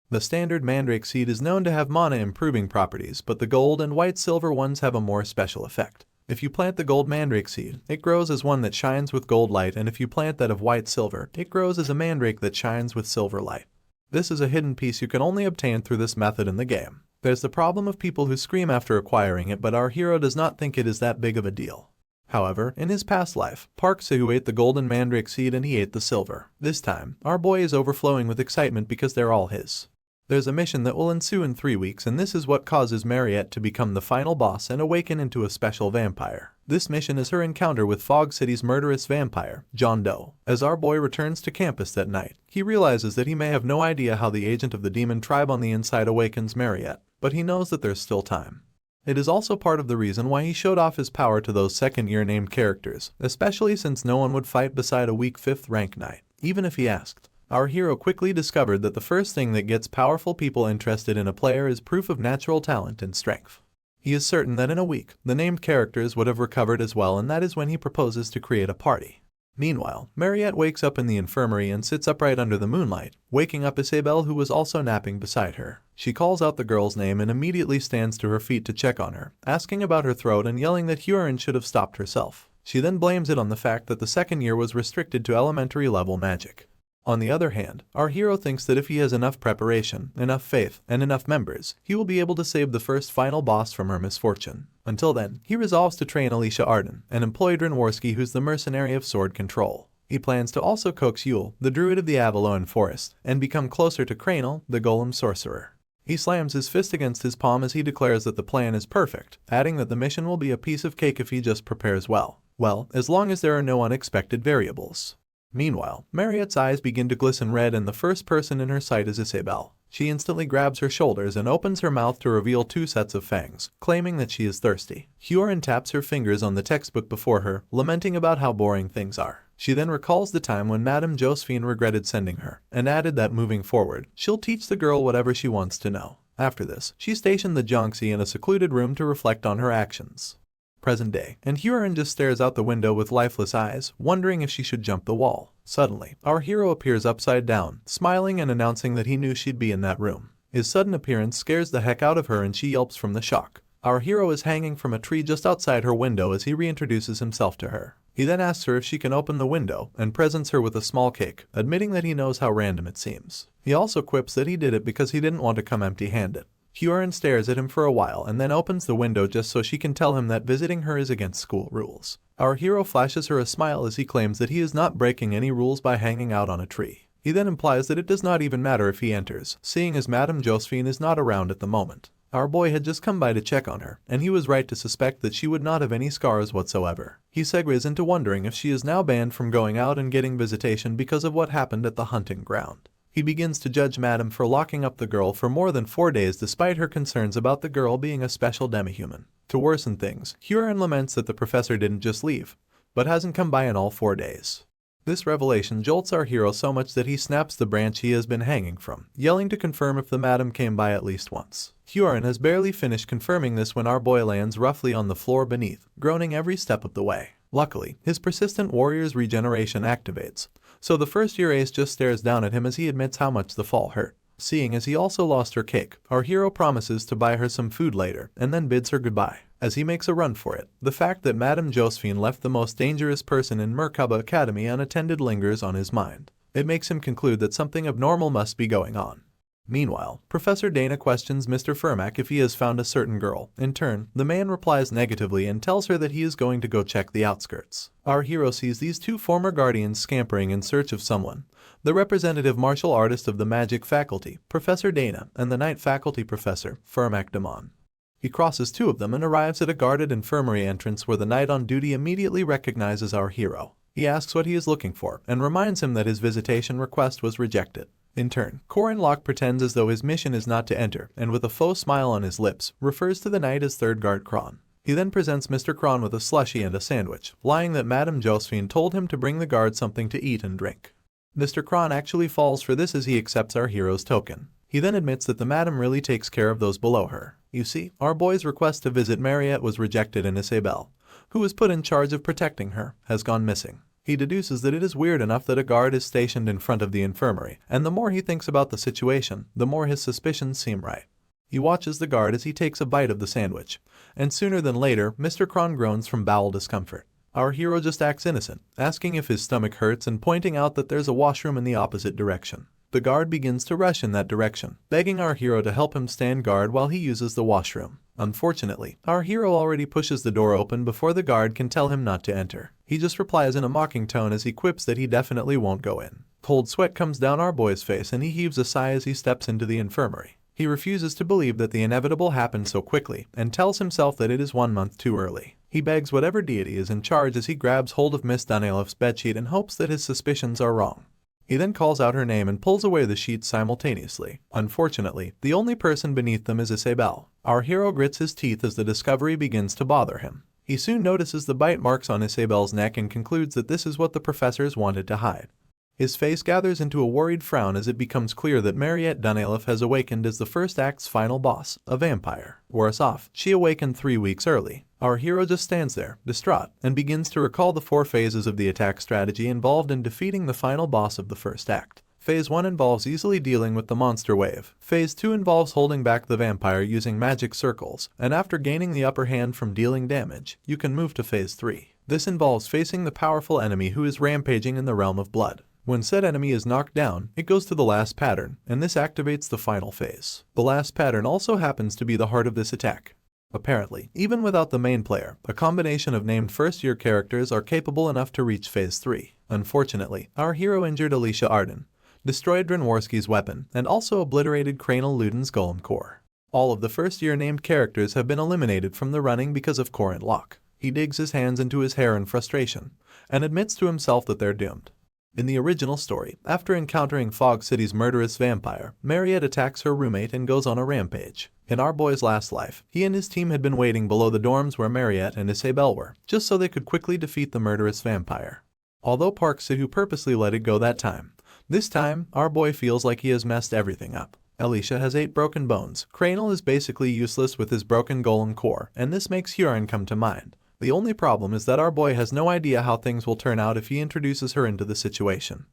The standard mandrake seed is known to have mana improving properties, but the gold and white silver ones have a more special effect. If you plant the gold mandrake seed, it grows as one that shines with gold light, and if you plant that of white silver, it grows as a mandrake that shines with silver light. This is a hidden piece you can only obtain through this method in the game. There's the problem of people who scream after acquiring it, but our hero does not think it is that big of a deal. However, in his past life, Park Seo ate the golden mandrake seed and he ate the silver. This time, our boy is overflowing with excitement because they're all his. There's a mission that will ensue in 3 weeks, and this is what causes Mariette to become the final boss and awaken into a special vampire. This mission is her encounter with Fog City's murderous vampire, John Doe. As our boy returns to campus that night, he realizes that he may have no idea how the agent of the demon tribe on the inside awakens Mariette, but he knows that there's still time. It is also part of the reason why he showed off his power to those second-year named characters, especially since no one would fight beside a weak 5th rank knight, even if he asked. Our hero quickly discovered that the first thing that gets powerful people interested in a player is proof of natural talent and strength. He is certain that in a week, the named characters would have recovered as well, and that is when he proposes to create a party. Meanwhile, Mariette wakes up in the infirmary and sits upright under the moonlight, waking up Isabelle, who was also napping beside her. She calls out the girl's name and immediately stands to her feet to check on her, asking about her throat and yelling that Huron should have stopped herself. She then blames it on the fact that the second year was restricted to elementary level magic. On the other hand, our hero thinks that if he has enough preparation, enough faith, and enough members, he will be able to save the first final boss from her misfortune. Until then, he resolves to train Alicia Arden, and employ Dranworski, who's the mercenary of sword control. He plans to also coax Yule, the druid of the Avaloan forest, and become closer to Cranel, the golem sorcerer. He slams his fist against his palm as he declares that the plan is perfect, adding that the mission will be a piece of cake if he just prepares well. Well, as long as there are no unexpected variables. Meanwhile, Mariette's eyes begin to glisten red and the first person in her sight is Isabelle. She instantly grabs her shoulders and opens her mouth to reveal 2 sets of fangs, claiming that she is thirsty. Huron taps her fingers on the textbook before her, lamenting about how boring things are. She then recalls the time when Madame Josephine regretted sending her, and added that moving forward, she'll teach the girl whatever she wants to know. After this, she stationed the Jonxie in a secluded room to reflect on her actions. Present day, and Huron just stares out the window with lifeless eyes, wondering if she should jump the wall. Suddenly, our hero appears upside down, smiling and announcing that he knew she'd be in that room. His sudden appearance scares the heck out of her and she yelps from the shock. Our hero is hanging from a tree just outside her window as he reintroduces himself to her. He then asks her if she can open the window, and presents her with a small cake, admitting that he knows how random it seems. He also quips that he did it because he didn't want to come empty-handed. Huron stares at him for a while and then opens the window just so she can tell him that visiting her is against school rules. Our hero flashes her a smile as he claims that he is not breaking any rules by hanging out on a tree. He then implies that it does not even matter if he enters, seeing as Madame Josephine is not around at the moment. Our boy had just come by to check on her, and he was right to suspect that she would not have any scars whatsoever. He segues into wondering if she is now banned from going out and getting visitation because of what happened at the hunting ground. He begins to judge Madam for locking up the girl for more than 4 days despite her concerns about the girl being a special demi-human. To worsen things, Huron laments that the professor didn't just leave, but hasn't come by in all 4 days. This revelation jolts our hero so much that he snaps the branch he has been hanging from, yelling to confirm if the madam came by at least once. Huron has barely finished confirming this when our boy lands roughly on the floor beneath, groaning every step of the way. Luckily, his persistent warrior's regeneration activates, so the first-year ace just stares down at him as he admits how much the fall hurt. Seeing as he also lost her cake, our hero promises to buy her some food later and then bids her goodbye. As he makes a run for it, the fact that Madame Josephine left the most dangerous person in Merkaba Academy unattended lingers on his mind. It makes him conclude that something abnormal must be going on. Meanwhile, Professor Dana questions Mr. Fermack if he has found a certain girl. In turn, the man replies negatively and tells her that he is going to go check the outskirts. Our hero sees these two former guardians scampering in search of someone. The representative martial artist of the magic faculty, Professor Dana, and the night faculty professor, Fermack Damon. He crosses two of them and arrives at a guarded infirmary entrance where the knight on duty immediately recognizes our hero. He asks what he is looking for and reminds him that his visitation request was rejected. In turn, Corin Locke pretends as though his mission is not to enter and with a faux smile on his lips, refers to the knight as third guard Kron. He then presents Mr. Kron with a slushie and a sandwich, lying that Madame Josephine told him to bring the guard something to eat and drink. Mr. Kron actually falls for this as he accepts our hero's token. He then admits that the madam really takes care of those below her. You see, our boy's request to visit Mariette was rejected and Isabelle, who was put in charge of protecting her, has gone missing. He deduces that it is weird enough that a guard is stationed in front of the infirmary, and the more he thinks about the situation, the more his suspicions seem right. He watches the guard as he takes a bite of the sandwich, and sooner than later, Mr. Kron groans from bowel discomfort. Our hero just acts innocent, asking if his stomach hurts and pointing out that there's a washroom in the opposite direction. The guard begins to rush in that direction, begging our hero to help him stand guard while he uses the washroom. Unfortunately, our hero already pushes the door open before the guard can tell him not to enter. He just replies in a mocking tone as he quips that he definitely won't go in. Cold sweat comes down our boy's face and he heaves a sigh as he steps into the infirmary. He refuses to believe that the inevitable happened so quickly and tells himself that it is 1 month too early. He begs whatever deity is in charge as he grabs hold of Miss Dunelif's bedsheet and hopes that his suspicions are wrong. He then calls out her name and pulls away the sheets simultaneously. Unfortunately, the only person beneath them is Isabelle. Our hero grits his teeth as the discovery begins to bother him. He soon notices the bite marks on Isabelle's neck and concludes that this is what the professors wanted to hide. His face gathers into a worried frown as it becomes clear that Mariette Dunelif has awakened as the first act's final boss, a vampire. Worse off, she awakened 3 weeks early. Our hero just stands there, distraught, and begins to recall the 4 phases of the attack strategy involved in defeating the final boss of the first act. Phase 1 involves easily dealing with the monster wave. Phase 2 involves holding back the vampire using magic circles, and after gaining the upper hand from dealing damage, you can move to Phase 3. This involves facing the powerful enemy who is rampaging in the realm of blood. When said enemy is knocked down, it goes to the last pattern, and this activates the final phase. The last pattern also happens to be the heart of this attack. Apparently, even without the main player, a combination of named first-year characters are capable enough to reach Phase 3. Unfortunately, our hero injured Alicia Arden, destroyed Drenworski's weapon, and also obliterated Kranal Luden's golem core. All of the first-year named characters have been eliminated from the running because of Corin Locke. He digs his hands into his hair in frustration, and admits to himself that they're doomed. In the original story, after encountering Fog City's murderous vampire, Mariette attacks her roommate and goes on a rampage. In our boy's last life, he and his team had been waiting below the dorms where Mariette and Isabelle were, just so they could quickly defeat the murderous vampire. Although Park Sihu purposely let it go that time, this time, our boy feels like he has messed everything up. Alicia has 8 broken bones, Kranal is basically useless with his broken golem core, and this makes Huron come to mind. The only problem is that our boy has no idea how things will turn out if he introduces her into the situation.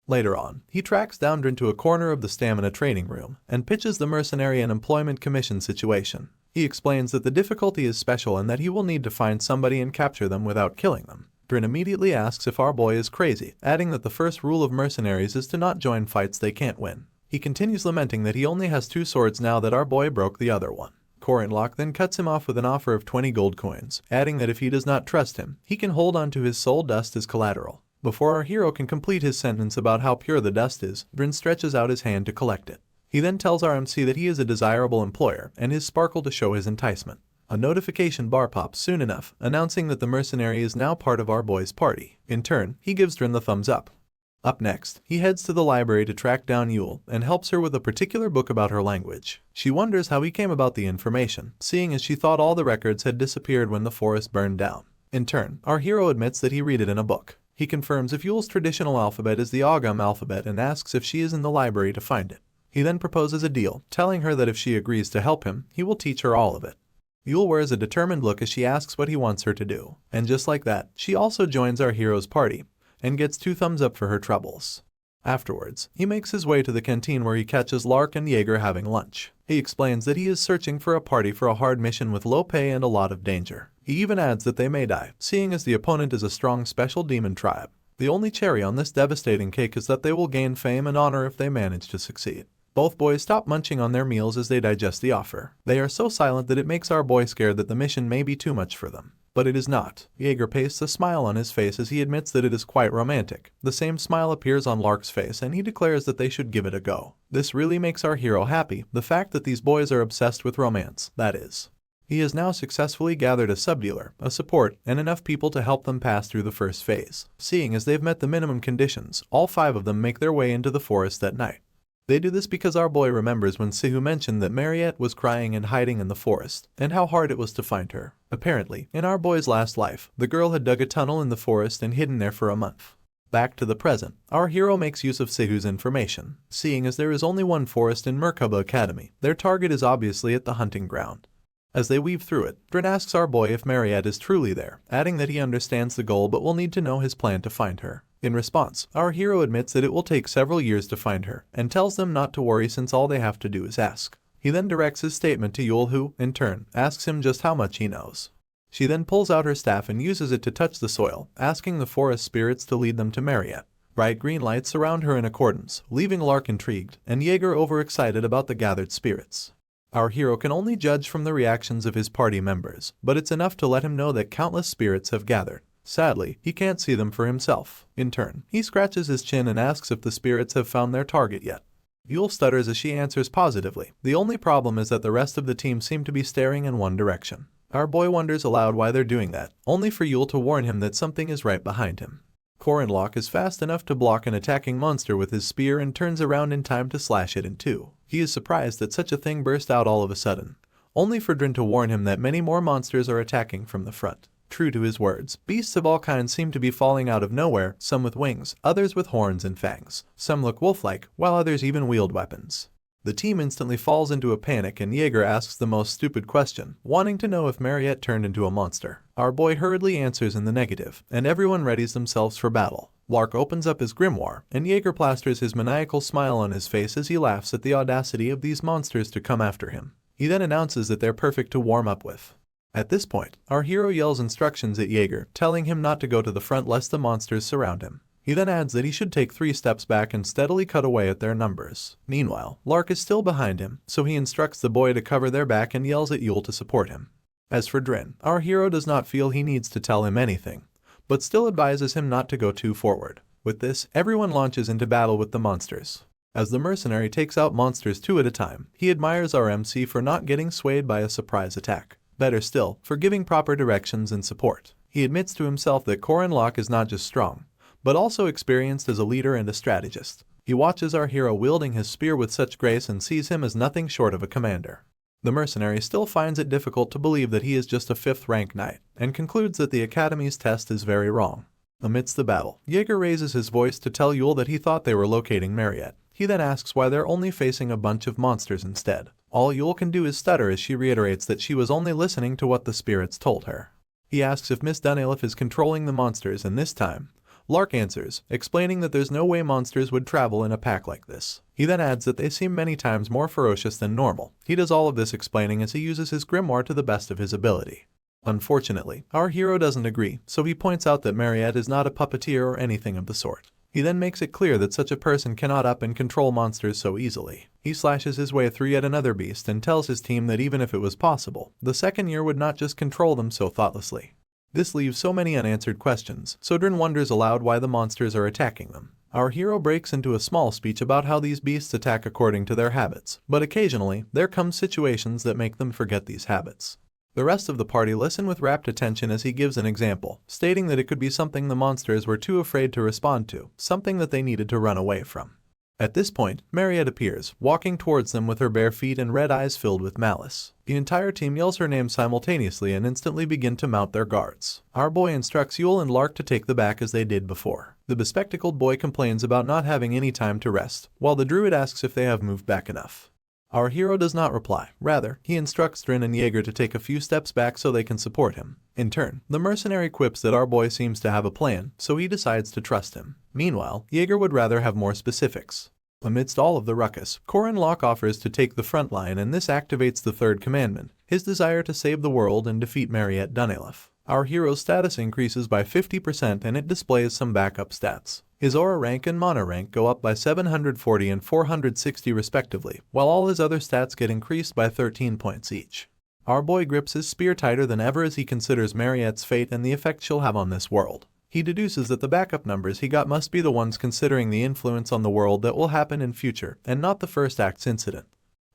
Later on, he tracks down Drin to a corner of the stamina training room and pitches the mercenary and employment commission situation. He explains that the difficulty is special and that he will need to find somebody and capture them without killing them. Drin immediately asks if our boy is crazy, adding that the first rule of mercenaries is to not join fights they can't win. He continues lamenting that he only has 2 swords now that our boy broke the other one. Corin Locke then cuts him off with an offer of 20 gold coins, adding that if he does not trust him, he can hold on to his soul dust as collateral. Before our hero can complete his sentence about how pure the dust is, Drin stretches out his hand to collect it. He then tells our MC that he is a desirable employer and his sparkle to show his enticement. A notification bar pops soon enough, announcing that the mercenary is now part of our boy's party. In turn, he gives Drin the thumbs up. Up next, he heads to the library to track down Yule and helps her with a particular book about her language. She wonders how he came about the information, seeing as she thought all the records had disappeared when the forest burned down. In turn, our hero admits that he read it in a book. He confirms if Yule's traditional alphabet is the Agam alphabet and asks if she is in the library to find it. He then proposes a deal, telling her that if she agrees to help him, he will teach her all of it. Yule wears a determined look as she asks what he wants her to do, and just like that, she also joins our hero's party, and gets 2 thumbs up for her troubles. Afterwards, he makes his way to the canteen where he catches Lark and Jaeger having lunch. He explains that he is searching for a party for a hard mission with low pay and a lot of danger. He even adds that they may die, seeing as the opponent is a strong special demon tribe. The only cherry on this devastating cake is that they will gain fame and honor if they manage to succeed. Both boys stop munching on their meals as they digest the offer. They are so silent that it makes our boy scared that the mission may be too much for them. But it is not. Jaeger pastes a smile on his face as he admits that it is quite romantic. The same smile appears on Lark's face and he declares that they should give it a go. This really makes our hero happy, the fact that these boys are obsessed with romance, that is. He has now successfully gathered a subdealer, a support, and enough people to help them pass through the first phase. Seeing as they've met the minimum conditions, all 5 of them make their way into the forest that night. They do this because our boy remembers when Sihu mentioned that Mariette was crying and hiding in the forest, and how hard it was to find her. Apparently, in our boy's last life, the girl had dug a tunnel in the forest and hidden there for a month. Back to the present, our hero makes use of Sihu's information. Seeing as there is only one forest in Merkaba Academy, their target is obviously at the hunting ground. As they weave through it, Drin asks our boy if Mariette is truly there, adding that he understands the goal but will need to know his plan to find her. In response, our hero admits that it will take several years to find her, and tells them not to worry since all they have to do is ask. He then directs his statement to Yule who, in turn, asks him just how much he knows. She then pulls out her staff and uses it to touch the soil, asking the forest spirits to lead them to Mariette. Bright green lights surround her in accordance, leaving Lark intrigued, and Jaeger overexcited about the gathered spirits. Our hero can only judge from the reactions of his party members, but it's enough to let him know that countless spirits have gathered. Sadly, he can't see them for himself. In turn, he scratches his chin and asks if the spirits have found their target yet. Yule stutters as she answers positively. The only problem is that the rest of the team seem to be staring in one direction. Our boy wonders aloud why they're doing that, only for Yule to warn him that something is right behind him. Korenlock is fast enough to block an attacking monster with his spear and turns around in time to slash it in 2. He is surprised that such a thing burst out all of a sudden, only for Drin to warn him that many more monsters are attacking from the front. True to his words, beasts of all kinds seem to be falling out of nowhere, some with wings, others with horns and fangs. Some look wolf-like, while others even wield weapons. The team instantly falls into a panic and Jaeger asks the most stupid question, wanting to know if Mariette turned into a monster. Our boy hurriedly answers in the negative, and everyone readies themselves for battle. Lark opens up his grimoire, and Jaeger plasters his maniacal smile on his face as he laughs at the audacity of these monsters to come after him. He then announces that they're perfect to warm up with. At this point, our hero yells instructions at Jaeger, telling him not to go to the front lest the monsters surround him. He then adds that he should take 3 steps back and steadily cut away at their numbers. Meanwhile, Lark is still behind him, so he instructs the boy to cover their back and yells at Yule to support him. As for Drin, our hero does not feel he needs to tell him anything, but still advises him not to go too forward. With this, everyone launches into battle with the monsters. As the mercenary takes out monsters 2 at a time, he admires our MC for not getting swayed by a surprise attack. Better still, for giving proper directions and support. He admits to himself that Korenlock is not just strong, but also experienced as a leader and a strategist. He watches our hero wielding his spear with such grace and sees him as nothing short of a commander. The mercenary still finds it difficult to believe that he is just a 5th rank knight, and concludes that the Academy's test is very wrong. Amidst the battle, Jaeger raises his voice to tell Yule that he thought they were locating Mariette. He then asks why they're only facing a bunch of monsters instead. All Yule can do is stutter as she reiterates that she was only listening to what the spirits told her. He asks if Miss Dunelif is controlling the monsters, and this time, Lark answers, explaining that there's no way monsters would travel in a pack like this. He then adds that they seem many times more ferocious than normal. He does all of this explaining as he uses his grimoire to the best of his ability. Unfortunately, our hero doesn't agree, so he points out that Mariette is not a puppeteer or anything of the sort. He then makes it clear that such a person cannot up and control monsters so easily. He slashes his way through yet another beast and tells his team that even if it was possible, the second year would not just control them so thoughtlessly. This leaves so many unanswered questions, so Drin wonders aloud why the monsters are attacking them. Our hero breaks into a small speech about how these beasts attack according to their habits, but occasionally, there come situations that make them forget these habits. The rest of the party listen with rapt attention as he gives an example, stating that it could be something the monsters were too afraid to respond to, something that they needed to run away from. At this point, Mariette appears, walking towards them with her bare feet and red eyes filled with malice. The entire team yells her name simultaneously and instantly begin to mount their guards. Our boy instructs Yule and Lark to take the back as they did before. The bespectacled boy complains about not having any time to rest, while the druid asks if they have moved back enough. Our hero does not reply. Rather, he instructs Drin and Jaeger to take a few steps back so they can support him. In turn, the mercenary quips that our boy seems to have a plan, so he decides to trust him. Meanwhile, Jaeger would rather have more specifics. Amidst all of the ruckus, Corin Locke offers to take the front line, and this activates the third commandment, his desire to save the world and defeat Mariette Dunelef. Our hero's status increases by 50% and it displays some backup stats. His aura rank and mana rank go up by 740 and 460 respectively, while all his other stats get increased by 13 points each. Our boy grips his spear tighter than ever as he considers Mariette's fate and the effect she'll have on this world. He deduces that the backup numbers he got must be the ones considering the influence on the world that will happen in future, and not the first act's incident.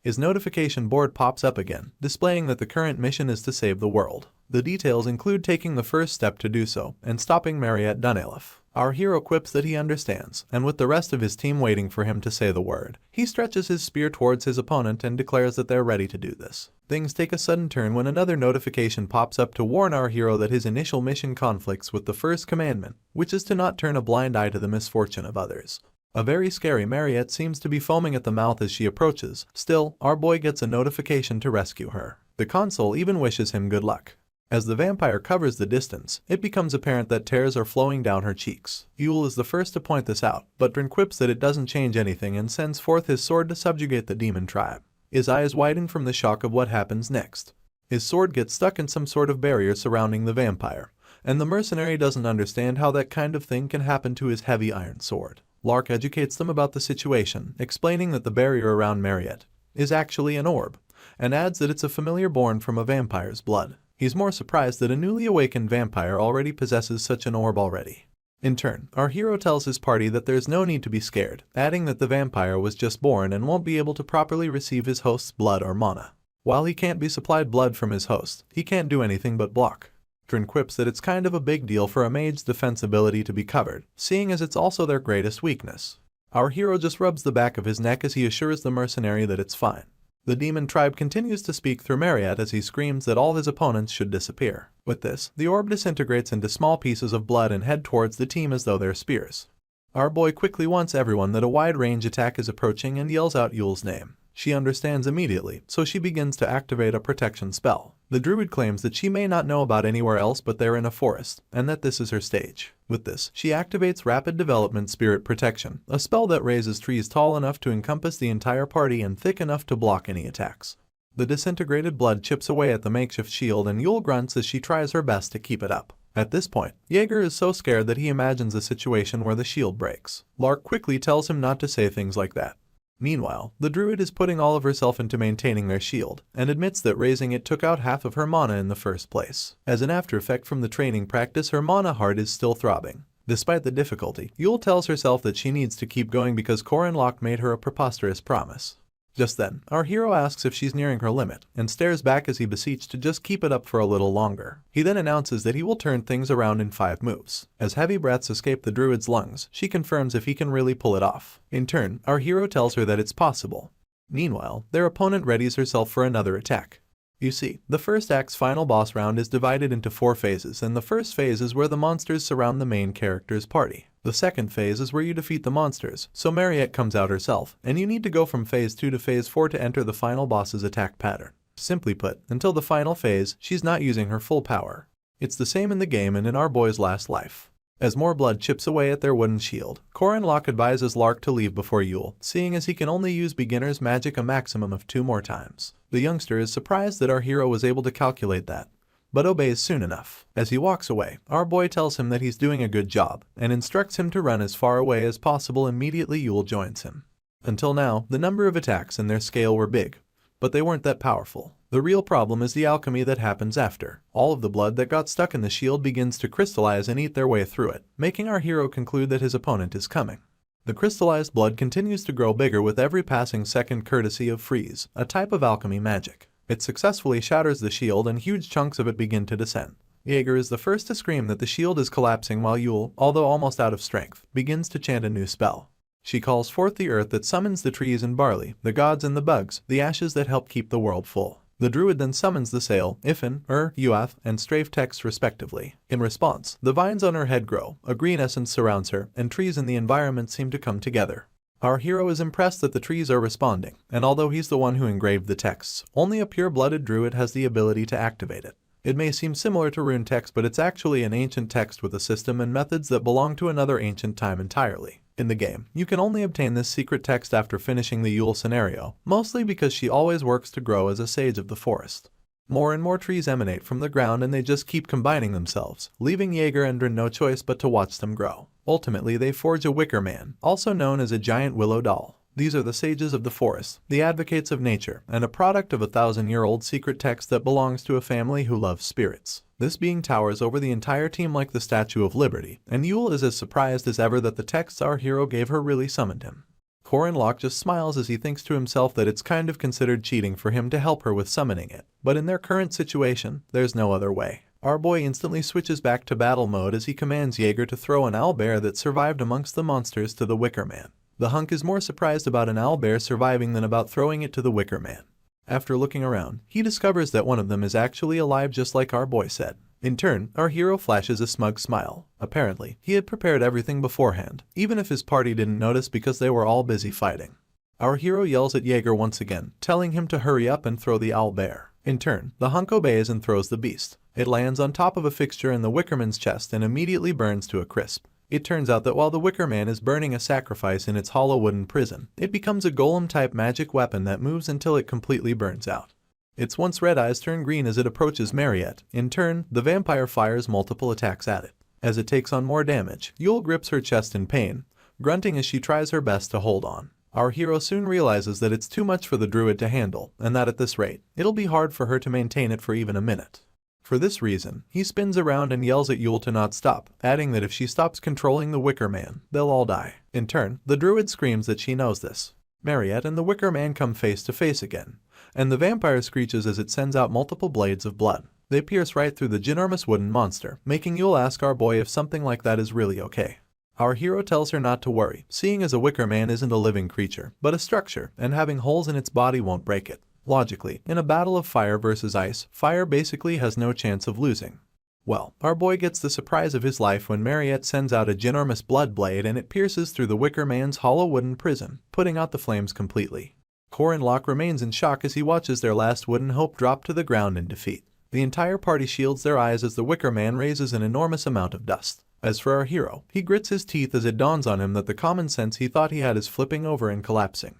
His notification board pops up again, displaying that the current mission is to save the world. The details include taking the first step to do so, and stopping Mariette Dunelef. Our hero quips that he understands, and with the rest of his team waiting for him to say the word, he stretches his spear towards his opponent and declares that they're ready to do this. Things take a sudden turn when another notification pops up to warn our hero that his initial mission conflicts with the first commandment, which is to not turn a blind eye to the misfortune of others. A very scary Mariette seems to be foaming at the mouth as she approaches. Still, our boy gets a notification to rescue her. The console even wishes him good luck. As the vampire covers the distance, it becomes apparent that tears are flowing down her cheeks. Yule is the first to point this out, but Drin quips that it doesn't change anything and sends forth his sword to subjugate the demon tribe. His eyes widen from the shock of what happens next. His sword gets stuck in some sort of barrier surrounding the vampire, and the mercenary doesn't understand how that kind of thing can happen to his heavy iron sword. Lark educates them about the situation, explaining that the barrier around Mariette is actually an orb, and adds that it's a familiar born from a vampire's blood. He's more surprised that a newly awakened vampire already possesses such an orb already. In turn, our hero tells his party that there's no need to be scared, adding that the vampire was just born and won't be able to properly receive his host's blood or mana. While he can't be supplied blood from his host, he can't do anything but block. Drin quips that it's kind of a big deal for a mage's defense ability to be covered, seeing as it's also their greatest weakness. Our hero just rubs the back of his neck as he assures the mercenary that it's fine. The demon tribe continues to speak through Mariette as he screams that all his opponents should disappear. With this, the orb disintegrates into small pieces of blood and head towards the team as though they're spears. Our boy quickly warns everyone that a wide-range attack is approaching and yells out Yule's name. She understands immediately, so she begins to activate a protection spell. The druid claims that she may not know about anywhere else but they're in a forest, and that this is her stage. With this, she activates Rapid Development Spirit Protection, a spell that raises trees tall enough to encompass the entire party and thick enough to block any attacks. The disintegrated blood chips away at the makeshift shield and Yule grunts as she tries her best to keep it up. At this point, Jaeger is so scared that he imagines a situation where the shield breaks. Lark quickly tells him not to say things like that. Meanwhile, the druid is putting all of herself into maintaining their shield, and admits that raising it took out half of her mana in the first place. As an after effect from the training practice, her mana heart is still throbbing. Despite the difficulty, Yule tells herself that she needs to keep going because Corin Locke made her a preposterous promise. Just then, our hero asks if she's nearing her limit, and stares back as he beseeches to just keep it up for a little longer. He then announces that he will turn things around in 5 moves. As heavy breaths escape the druid's lungs, she confirms if he can really pull it off. In turn, our hero tells her that it's possible. Meanwhile, their opponent readies herself for another attack. You see, the first act's final boss round is divided into 4 phases, and the first phase is where the monsters surround the main character's party. The second phase is where you defeat the monsters, so Mariette comes out herself, and you need to go from phase 2 to phase 4 to enter the final boss's attack pattern. Simply put, until the final phase, she's not using her full power. It's the same in the game and in our boy's last life. As more blood chips away at their wooden shield, Corin Locke advises Lark to leave before Yule, seeing as he can only use beginner's magic a maximum of 2 more times. The youngster is surprised that our hero was able to calculate that, but obeys soon enough. As he walks away, our boy tells him that he's doing a good job, and instructs him to run as far away as possible. Immediately Yule joins him. Until now, the number of attacks and their scale were big, but they weren't that powerful. The real problem is the alchemy that happens after. All of the blood that got stuck in the shield begins to crystallize and eat their way through it, making our hero conclude that his opponent is coming. The crystallized blood continues to grow bigger with every passing second courtesy of freeze, a type of alchemy magic. It successfully shatters the shield and huge chunks of it begin to descend. Jaeger is the first to scream that the shield is collapsing while Yule, although almost out of strength, begins to chant a new spell. She calls forth the earth that summons the trees and barley, the gods and the bugs, the ashes that help keep the world full. The druid then summons the sail, Ifin, Uath, and Strafe text respectively. In response, the vines on her head grow, a green essence surrounds her, and trees in the environment seem to come together. Our hero is impressed that the trees are responding, and although he's the one who engraved the texts, only a pure-blooded druid has the ability to activate it. It may seem similar to rune text, but it's actually an ancient text with a system and methods that belong to another ancient time entirely. In the game, you can only obtain this secret text after finishing the Yule scenario, mostly because she always works to grow as a sage of the forest. More and more trees emanate from the ground and they just keep combining themselves, leaving Jaeger and Drin no choice but to watch them grow. Ultimately, they forge a wicker man, also known as a giant willow doll. These are the sages of the forest, the advocates of nature, and a product of a 1,000-year-old secret text that belongs to a family who loves spirits. This being towers over the entire team like the Statue of Liberty, and Yule is as surprised as ever that the texts our hero gave her really summoned him. Corin Locke just smiles as he thinks to himself that it's kind of considered cheating for him to help her with summoning it, but in their current situation, there's no other way. Our boy instantly switches back to battle mode as he commands Jaeger to throw an owlbear that survived amongst the monsters to the Wicker Man. The hunk is more surprised about an owlbear surviving than about throwing it to the Wicker Man. After looking around, he discovers that one of them is actually alive just like our boy said. In turn, our hero flashes a smug smile. Apparently, he had prepared everything beforehand, even if his party didn't notice because they were all busy fighting. Our hero yells at Jaeger once again, telling him to hurry up and throw the owlbear. In turn, the hunk obeys and throws the beast. It lands on top of a fixture in the Wickerman's chest and immediately burns to a crisp. It turns out that while the Wicker Man is burning a sacrifice in its hollow wooden prison, it becomes a golem-type magic weapon that moves until it completely burns out. Its once red eyes turn green as it approaches Mariette. In turn, the vampire fires multiple attacks at it. As it takes on more damage, Yule grips her chest in pain, grunting as she tries her best to hold on. Our hero soon realizes that it's too much for the druid to handle, and that at this rate, it'll be hard for her to maintain it for even a minute. For this reason, he spins around and yells at Yule to not stop, adding that if she stops controlling the Wicker Man, they'll all die. In turn, the druid screams that she knows this. Mariette and the Wicker Man come face to face again, and the vampire screeches as it sends out multiple blades of blood. They pierce right through the ginormous wooden monster, making Yule ask our boy if something like that is really okay. Our hero tells her not to worry, seeing as a Wicker Man isn't a living creature, but a structure, and having holes in its body won't break it. Logically, in a battle of fire versus ice, fire basically has no chance of losing. Well, our boy gets the surprise of his life when Mariette sends out a ginormous blood blade and it pierces through the Wicker Man's hollow wooden prison, putting out the flames completely. Corin Locke remains in shock as he watches their last wooden hope drop to the ground in defeat. The entire party shields their eyes as the Wicker Man raises an enormous amount of dust. As for our hero, he grits his teeth as it dawns on him that the common sense he thought he had is flipping over and collapsing.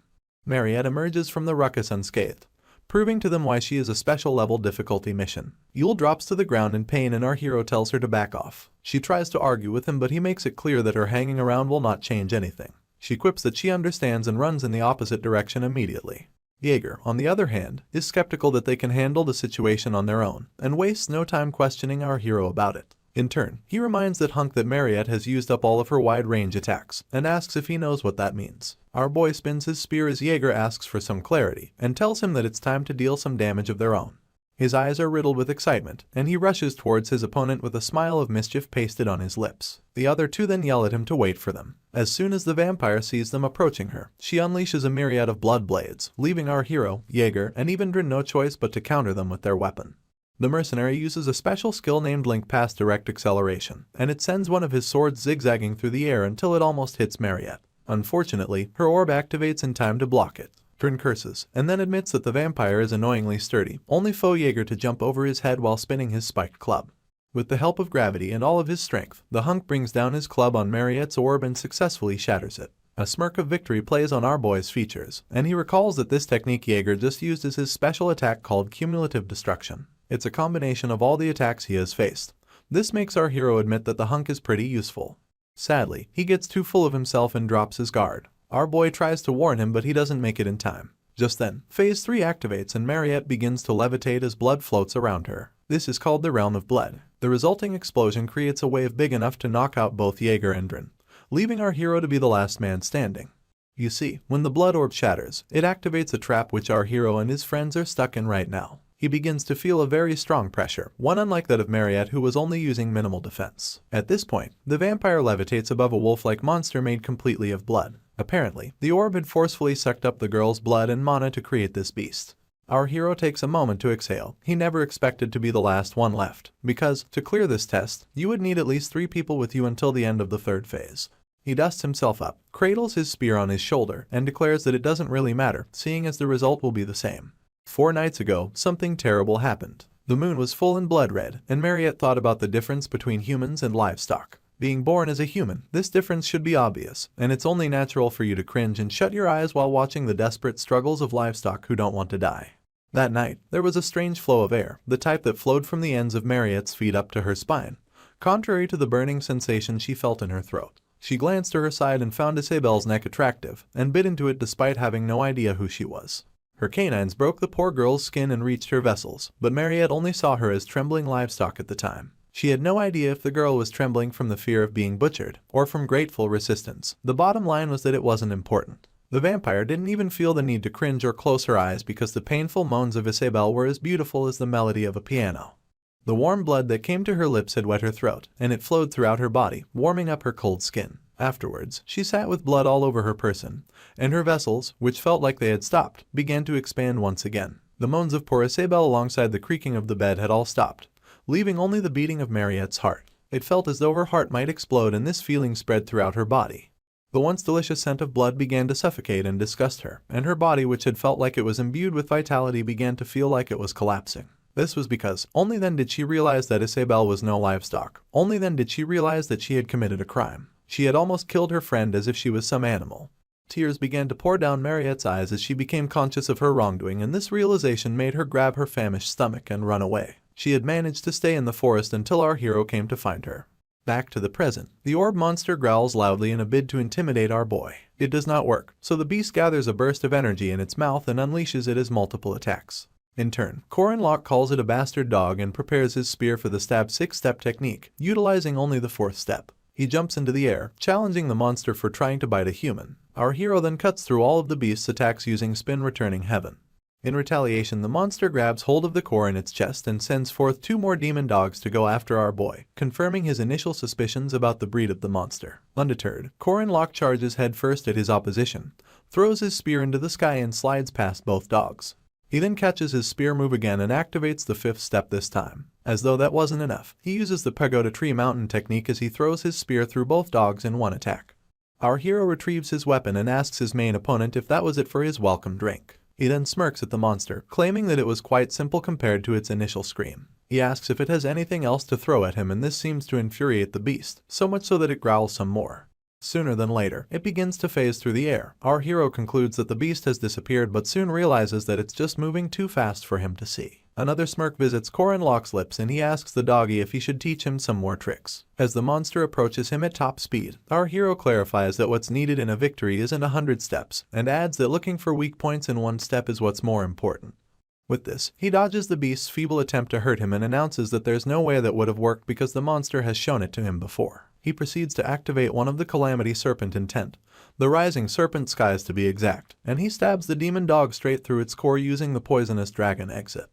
Mariette emerges from the ruckus unscathed, proving to them why she is a special level difficulty mission. Yule drops to the ground in pain and our hero tells her to back off. She tries to argue with him but he makes it clear that her hanging around will not change anything. She quips that she understands and runs in the opposite direction immediately. Jaeger, on the other hand, is skeptical that they can handle the situation on their own, and wastes no time questioning our hero about it. In turn, he reminds that hunk that Mariette has used up all of her wide-range attacks, and asks if he knows what that means. Our boy spins his spear as Jaeger asks for some clarity, and tells him that it's time to deal some damage of their own. His eyes are riddled with excitement, and he rushes towards his opponent with a smile of mischief pasted on his lips. The other two then yell at him to wait for them. As soon as the vampire sees them approaching her, she unleashes a myriad of blood blades, leaving our hero, Jaeger, and even Drin no choice but to counter them with their weapon. The mercenary uses a special skill named Link Pass Direct Acceleration, and it sends one of his swords zigzagging through the air until it almost hits Mariette. Unfortunately, her orb activates in time to block it. Drin curses, and then admits that the vampire is annoyingly sturdy, only for Jaeger to jump over his head while spinning his spiked club. With the help of gravity and all of his strength, the hunk brings down his club on Mariette's orb and successfully shatters it. A smirk of victory plays on our boy's features, and he recalls that this technique Jaeger just used as his special attack called Cumulative Destruction. It's a combination of all the attacks he has faced. This makes our hero admit that the hunk is pretty useful. Sadly, he gets too full of himself and drops his guard. Our boy tries to warn him but he doesn't make it in time. Just then, Phase 3 activates and Mariette begins to levitate as blood floats around her. This is called the Realm of Blood. The resulting explosion creates a wave big enough to knock out both Jaeger and Drin, leaving our hero to be the last man standing. You see, when the blood orb shatters, it activates a trap which our hero and his friends are stuck in right now. He begins to feel a very strong pressure, one unlike that of Mariette, who was only using minimal defense. At this point, the vampire levitates above a wolf-like monster made completely of blood. Apparently, the orb had forcefully sucked up the girl's blood and mana to create this beast. Our hero takes a moment to exhale. He never expected to be the last one left, because, to clear this test, you would need at least 3 people with you until the end of the 3rd phase. He dusts himself up, cradles his spear on his shoulder, and declares that it doesn't really matter, seeing as the result will be the same. 4 nights ago, something terrible happened. The moon was full and blood red, and Mariette thought about the difference between humans and livestock. Being born as a human, this difference should be obvious, and it's only natural for you to cringe and shut your eyes while watching the desperate struggles of livestock who don't want to die. That night, there was a strange flow of air, the type that flowed from the ends of Mariette's feet up to her spine, contrary to the burning sensation she felt in her throat. She glanced to her side and found Isabelle's neck attractive, and bit into it despite having no idea who she was. Her canines broke the poor girl's skin and reached her vessels, but Mariette only saw her as trembling livestock at the time. She had no idea if the girl was trembling from the fear of being butchered, or from grateful resistance. The bottom line was that it wasn't important. The vampire didn't even feel the need to cringe or close her eyes because the painful moans of Isabelle were as beautiful as the melody of a piano. The warm blood that came to her lips had wet her throat, and it flowed throughout her body, warming up her cold skin. Afterwards, she sat with blood all over her person, and her vessels, which felt like they had stopped, began to expand once again. The moans of poor Isabelle alongside the creaking of the bed had all stopped, leaving only the beating of Mariette's heart. It felt as though her heart might explode, and this feeling spread throughout her body. The once delicious scent of blood began to suffocate and disgust her, and her body, which had felt like it was imbued with vitality, began to feel like it was collapsing. This was because only then did she realize that Isabelle was no livestock. Only then did she realize that she had committed a crime. She had almost killed her friend as if she was some animal. Tears began to pour down Mariette's eyes as she became conscious of her wrongdoing, and this realization made her grab her famished stomach and run away. She had managed to stay in the forest until our hero came to find her. Back to the present. The orb monster growls loudly in a bid to intimidate our boy. It does not work, so the beast gathers a burst of energy in its mouth and unleashes it as multiple attacks. In turn, Corin Locke calls it a bastard dog and prepares his spear for the stab 6-step technique, utilizing only the 4th step. He jumps into the air, challenging the monster for trying to bite a human. Our hero then cuts through all of the beast's attacks using spin, returning heaven. In retaliation, the monster grabs hold of the core in its chest and sends forth 2 more demon dogs to go after our boy, confirming his initial suspicions about the breed of the monster. Undeterred, Corin Locke charges headfirst at his opposition, throws his spear into the sky and slides past both dogs. He then catches his spear move again and activates the 5th step this time. As though that wasn't enough, he uses the pagoda tree mountain technique as he throws his spear through both dogs in one attack. Our hero retrieves his weapon and asks his main opponent if that was it for his welcome drink. He then smirks at the monster, claiming that it was quite simple compared to its initial scream. He asks if it has anything else to throw at him, and this seems to infuriate the beast, so much so that it growls some more. Sooner than later, it begins to phase through the air. Our hero concludes that the beast has disappeared, but soon realizes that it's just moving too fast for him to see. Another smirk visits Corin Locke's lips, and he asks the doggy if he should teach him some more tricks. As the monster approaches him at top speed, our hero clarifies that what's needed in a victory isn't 100 steps, and adds that looking for weak points in one step is what's more important. With this, he dodges the beast's feeble attempt to hurt him and announces that there's no way that would have worked because the monster has shown it to him before. He proceeds to activate one of the Calamity Serpent intent, the Rising Serpent Skies to be exact, and he stabs the demon dog straight through its core using the Poisonous Dragon exit.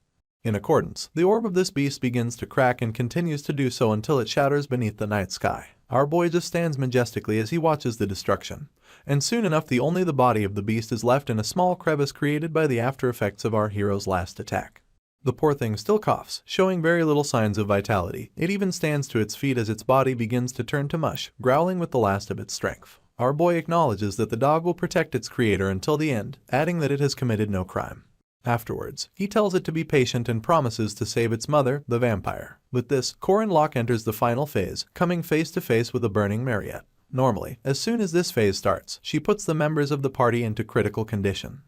In accordance, the orb of this beast begins to crack and continues to do so until it shatters beneath the night sky. Our boy just stands majestically as he watches the destruction, and soon enough only the body of the beast is left in a small crevice created by the after effects of our hero's last attack. The poor thing still coughs, showing very little signs of vitality. It even stands to its feet as its body begins to turn to mush, growling with the last of its strength. Our boy acknowledges that the dog will protect its creator until the end, adding that it has committed no crime. Afterwards, he tells it to be patient and promises to save its mother, the vampire. With this, Corin Locke enters the final phase, coming face to face with a burning Mariette. Normally, as soon as this phase starts, she puts the members of the party into critical condition.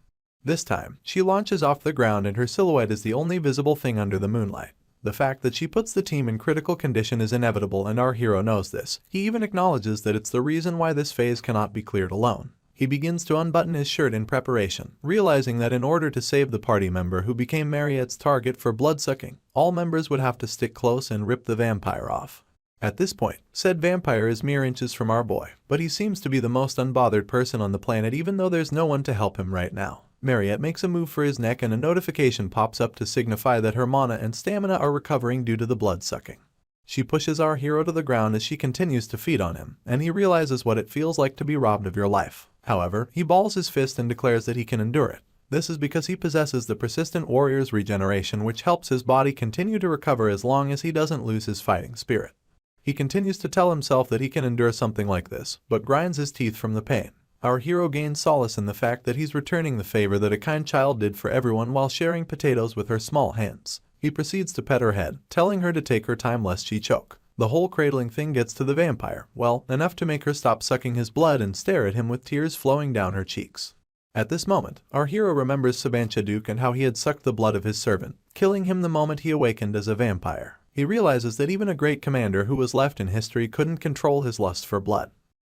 This time, she launches off the ground and her silhouette is the only visible thing under the moonlight. The fact that she puts the team in critical condition is inevitable, and our hero knows this. He even acknowledges that it's the reason why this phase cannot be cleared alone. He begins to unbutton his shirt in preparation, realizing that in order to save the party member who became Mariette's target for blood-sucking, all members would have to stick close and rip the vampire off. At this point, said vampire is mere inches from our boy, but he seems to be the most unbothered person on the planet even though there's no one to help him right now. Mariette makes a move for his neck and a notification pops up to signify that her mana and stamina are recovering due to the blood sucking. She pushes our hero to the ground as she continues to feed on him, and he realizes what it feels like to be robbed of your life. However, he balls his fist and declares that he can endure it. This is because he possesses the persistent warrior's regeneration, which helps his body continue to recover as long as he doesn't lose his fighting spirit. He continues to tell himself that he can endure something like this, but grinds his teeth from the pain. Our hero gains solace in the fact that he's returning the favor that a kind child did for everyone while sharing potatoes with her small hands. He proceeds to pet her head, telling her to take her time lest she choke. The whole cradling thing gets to the vampire, well, enough to make her stop sucking his blood and stare at him with tears flowing down her cheeks. At this moment, our hero remembers Sabancha Duke and how he had sucked the blood of his servant, killing him the moment he awakened as a vampire. He realizes that even a great commander who was left in history couldn't control his lust for blood.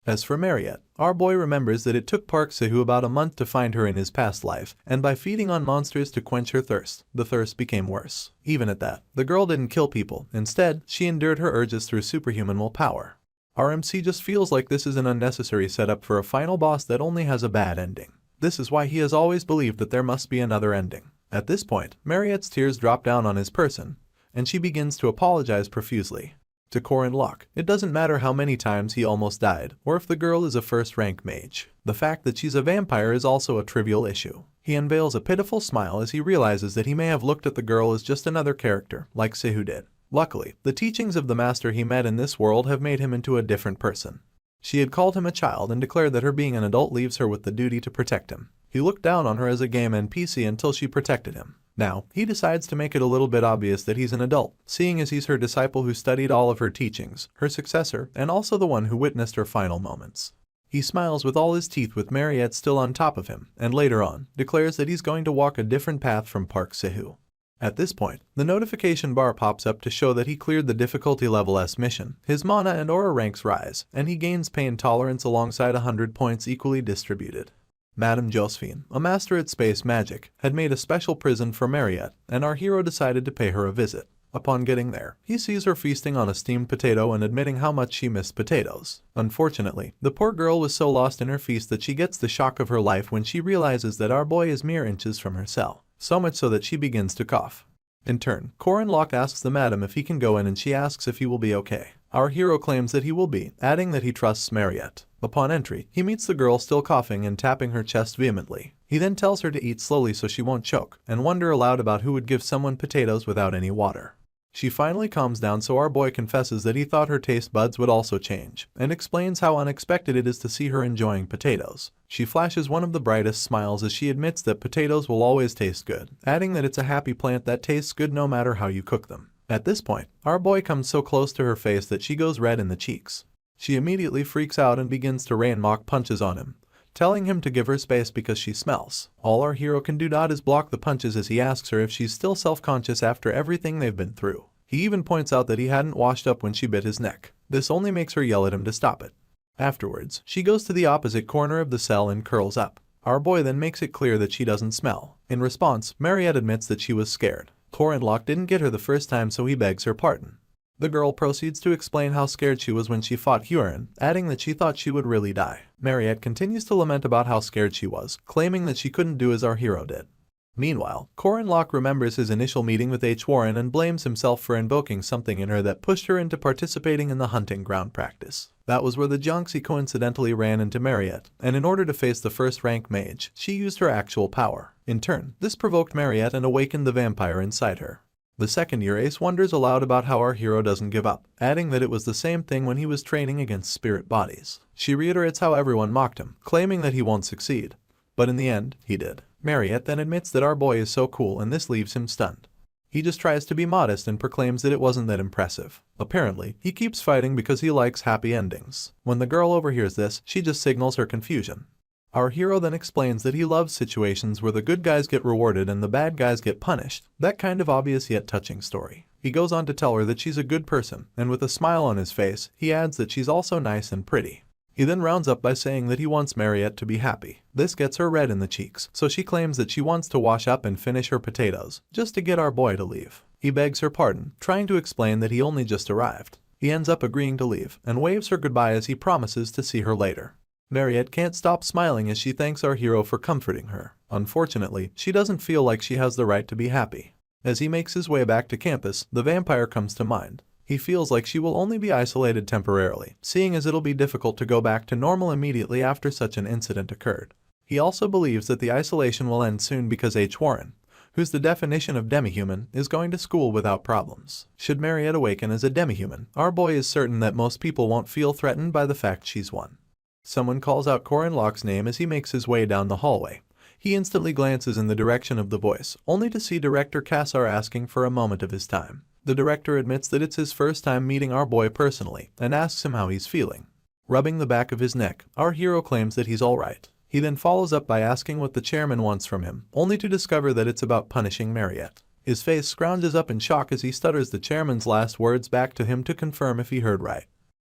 As for Mariette, our boy remembers that it took Park Sehu about a month to find her in his past life, and by feeding on monsters to quench her thirst, the thirst became worse. Even at that, the girl didn't kill people. Instead, she endured her urges through superhuman willpower. Our MC just feels like this is an unnecessary setup for a final boss that only has a bad ending. This is why he has always believed that there must be another ending. At this point, Mariette's tears drop down on his person, and she begins to apologize profusely. To Corin Locke, it doesn't matter how many times he almost died, or if the girl is a first-rank mage. The fact that she's a vampire is also a trivial issue. He unveils a pitiful smile as he realizes that he may have looked at the girl as just another character, like Sehu did. Luckily, the teachings of the master he met in this world have made him into a different person. She had called him a child and declared that her being an adult leaves her with the duty to protect him. He looked down on her as a game NPC until she protected him. Now, he decides to make it a little bit obvious that he's an adult, seeing as he's her disciple who studied all of her teachings, her successor, and also the one who witnessed her final moments. He smiles with all his teeth with Mariette still on top of him, and later on, declares that he's going to walk a different path from Park Sehu. At this point, the notification bar pops up to show that he cleared the difficulty level S mission. His mana and aura ranks rise, and he gains pain tolerance alongside 100 points equally distributed. Madame Josephine, a master at space magic, had made a special prison for Mariette, and our hero decided to pay her a visit. Upon getting there, he sees her feasting on a steamed potato and admitting how much she missed potatoes. Unfortunately, the poor girl was so lost in her feast that she gets the shock of her life when she realizes that our boy is mere inches from her cell, so much so that she begins to cough. In turn, Corin Locke asks the madam if he can go in and she asks if he will be okay. Our hero claims that he will be, adding that he trusts Mariette. Upon entry, he meets the girl still coughing and tapping her chest vehemently. He then tells her to eat slowly so she won't choke, and wonder aloud about who would give someone potatoes without any water. She finally calms down, so our boy confesses that he thought her taste buds would also change, and explains how unexpected it is to see her enjoying potatoes. She flashes one of the brightest smiles as she admits that potatoes will always taste good, adding that it's a happy plant that tastes good no matter how you cook them. At this point, our boy comes so close to her face that she goes red in the cheeks. She immediately freaks out and begins to rain mock punches on him, telling him to give her space because she smells. All our hero can do is block the punches as he asks her if she's still self-conscious after everything they've been through. He even points out that he hadn't washed up when she bit his neck. This only makes her yell at him to stop it. Afterwards, she goes to the opposite corner of the cell and curls up. Our boy then makes it clear that she doesn't smell. In response, Mariette admits that she was scared. Corin Locke didn't get her the first time, so he begs her pardon. The girl proceeds to explain how scared she was when she fought Huron, adding that she thought she would really die. Mariette continues to lament about how scared she was, claiming that she couldn't do as our hero did. Meanwhile, Corin Locke remembers his initial meeting with H. Warren and blames himself for invoking something in her that pushed her into participating in the hunting ground practice. That was where the Jiangxi coincidentally ran into Mariette, and in order to face the first-rank mage, she used her actual power. In turn, this provoked Mariette and awakened the vampire inside her. The second-year ace wonders aloud about how our hero doesn't give up, adding that it was the same thing when he was training against spirit bodies. She reiterates how everyone mocked him, claiming that he won't succeed. But in the end, he did. Mariette then admits that our boy is so cool, and this leaves him stunned. He just tries to be modest and proclaims that it wasn't that impressive. Apparently, he keeps fighting because he likes happy endings. When the girl overhears this, she just signals her confusion. Our hero then explains that he loves situations where the good guys get rewarded and the bad guys get punished. That kind of obvious yet touching story. He goes on to tell her that she's a good person, and with a smile on his face, he adds that she's also nice and pretty. He then rounds up by saying that he wants Mariette to be happy. This gets her red in the cheeks, so she claims that she wants to wash up and finish her potatoes, just to get our boy to leave. He begs her pardon, trying to explain that he only just arrived. He ends up agreeing to leave and waves her goodbye as he promises to see her later. Mariette can't stop smiling as she thanks our hero for comforting her. Unfortunately, she doesn't feel like she has the right to be happy. As he makes his way back to campus, the vampire comes to mind. He feels like she will only be isolated temporarily, seeing as it'll be difficult to go back to normal immediately after such an incident occurred. He also believes that the isolation will end soon because H. Warren, who's the definition of demihuman, is going to school without problems. Should Mariette awaken as a demihuman, our boy is certain that most people won't feel threatened by the fact she's one. Someone calls out Corin Locke's name as he makes his way down the hallway. He instantly glances in the direction of the voice, only to see Director Kassar asking for a moment of his time. The director admits that it's his first time meeting our boy personally, and asks him how he's feeling. Rubbing the back of his neck, our hero claims that he's alright. He then follows up by asking what the chairman wants from him, only to discover that it's about punishing Mariette. His face scrounges up in shock as he stutters the chairman's last words back to him to confirm if he heard right.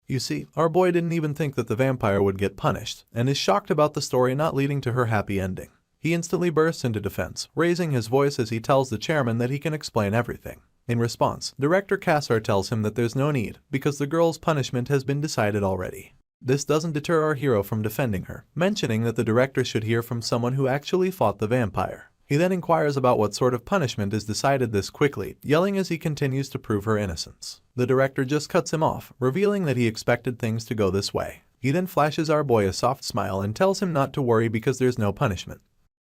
You see, our boy didn't even think that the vampire would get punished, and is shocked about the story not leading to her happy ending. He instantly bursts into defense, raising his voice as he tells the chairman that he can explain everything. In response, Director Kassar tells him that there's no need, because the girl's punishment has been decided already. This doesn't deter our hero from defending her, mentioning that the director should hear from someone who actually fought the vampire. He then inquires about what sort of punishment is decided this quickly, yelling as he continues to prove her innocence. The director just cuts him off, revealing that he expected things to go this way. He then flashes our boy a soft smile and tells him not to worry because there's no punishment.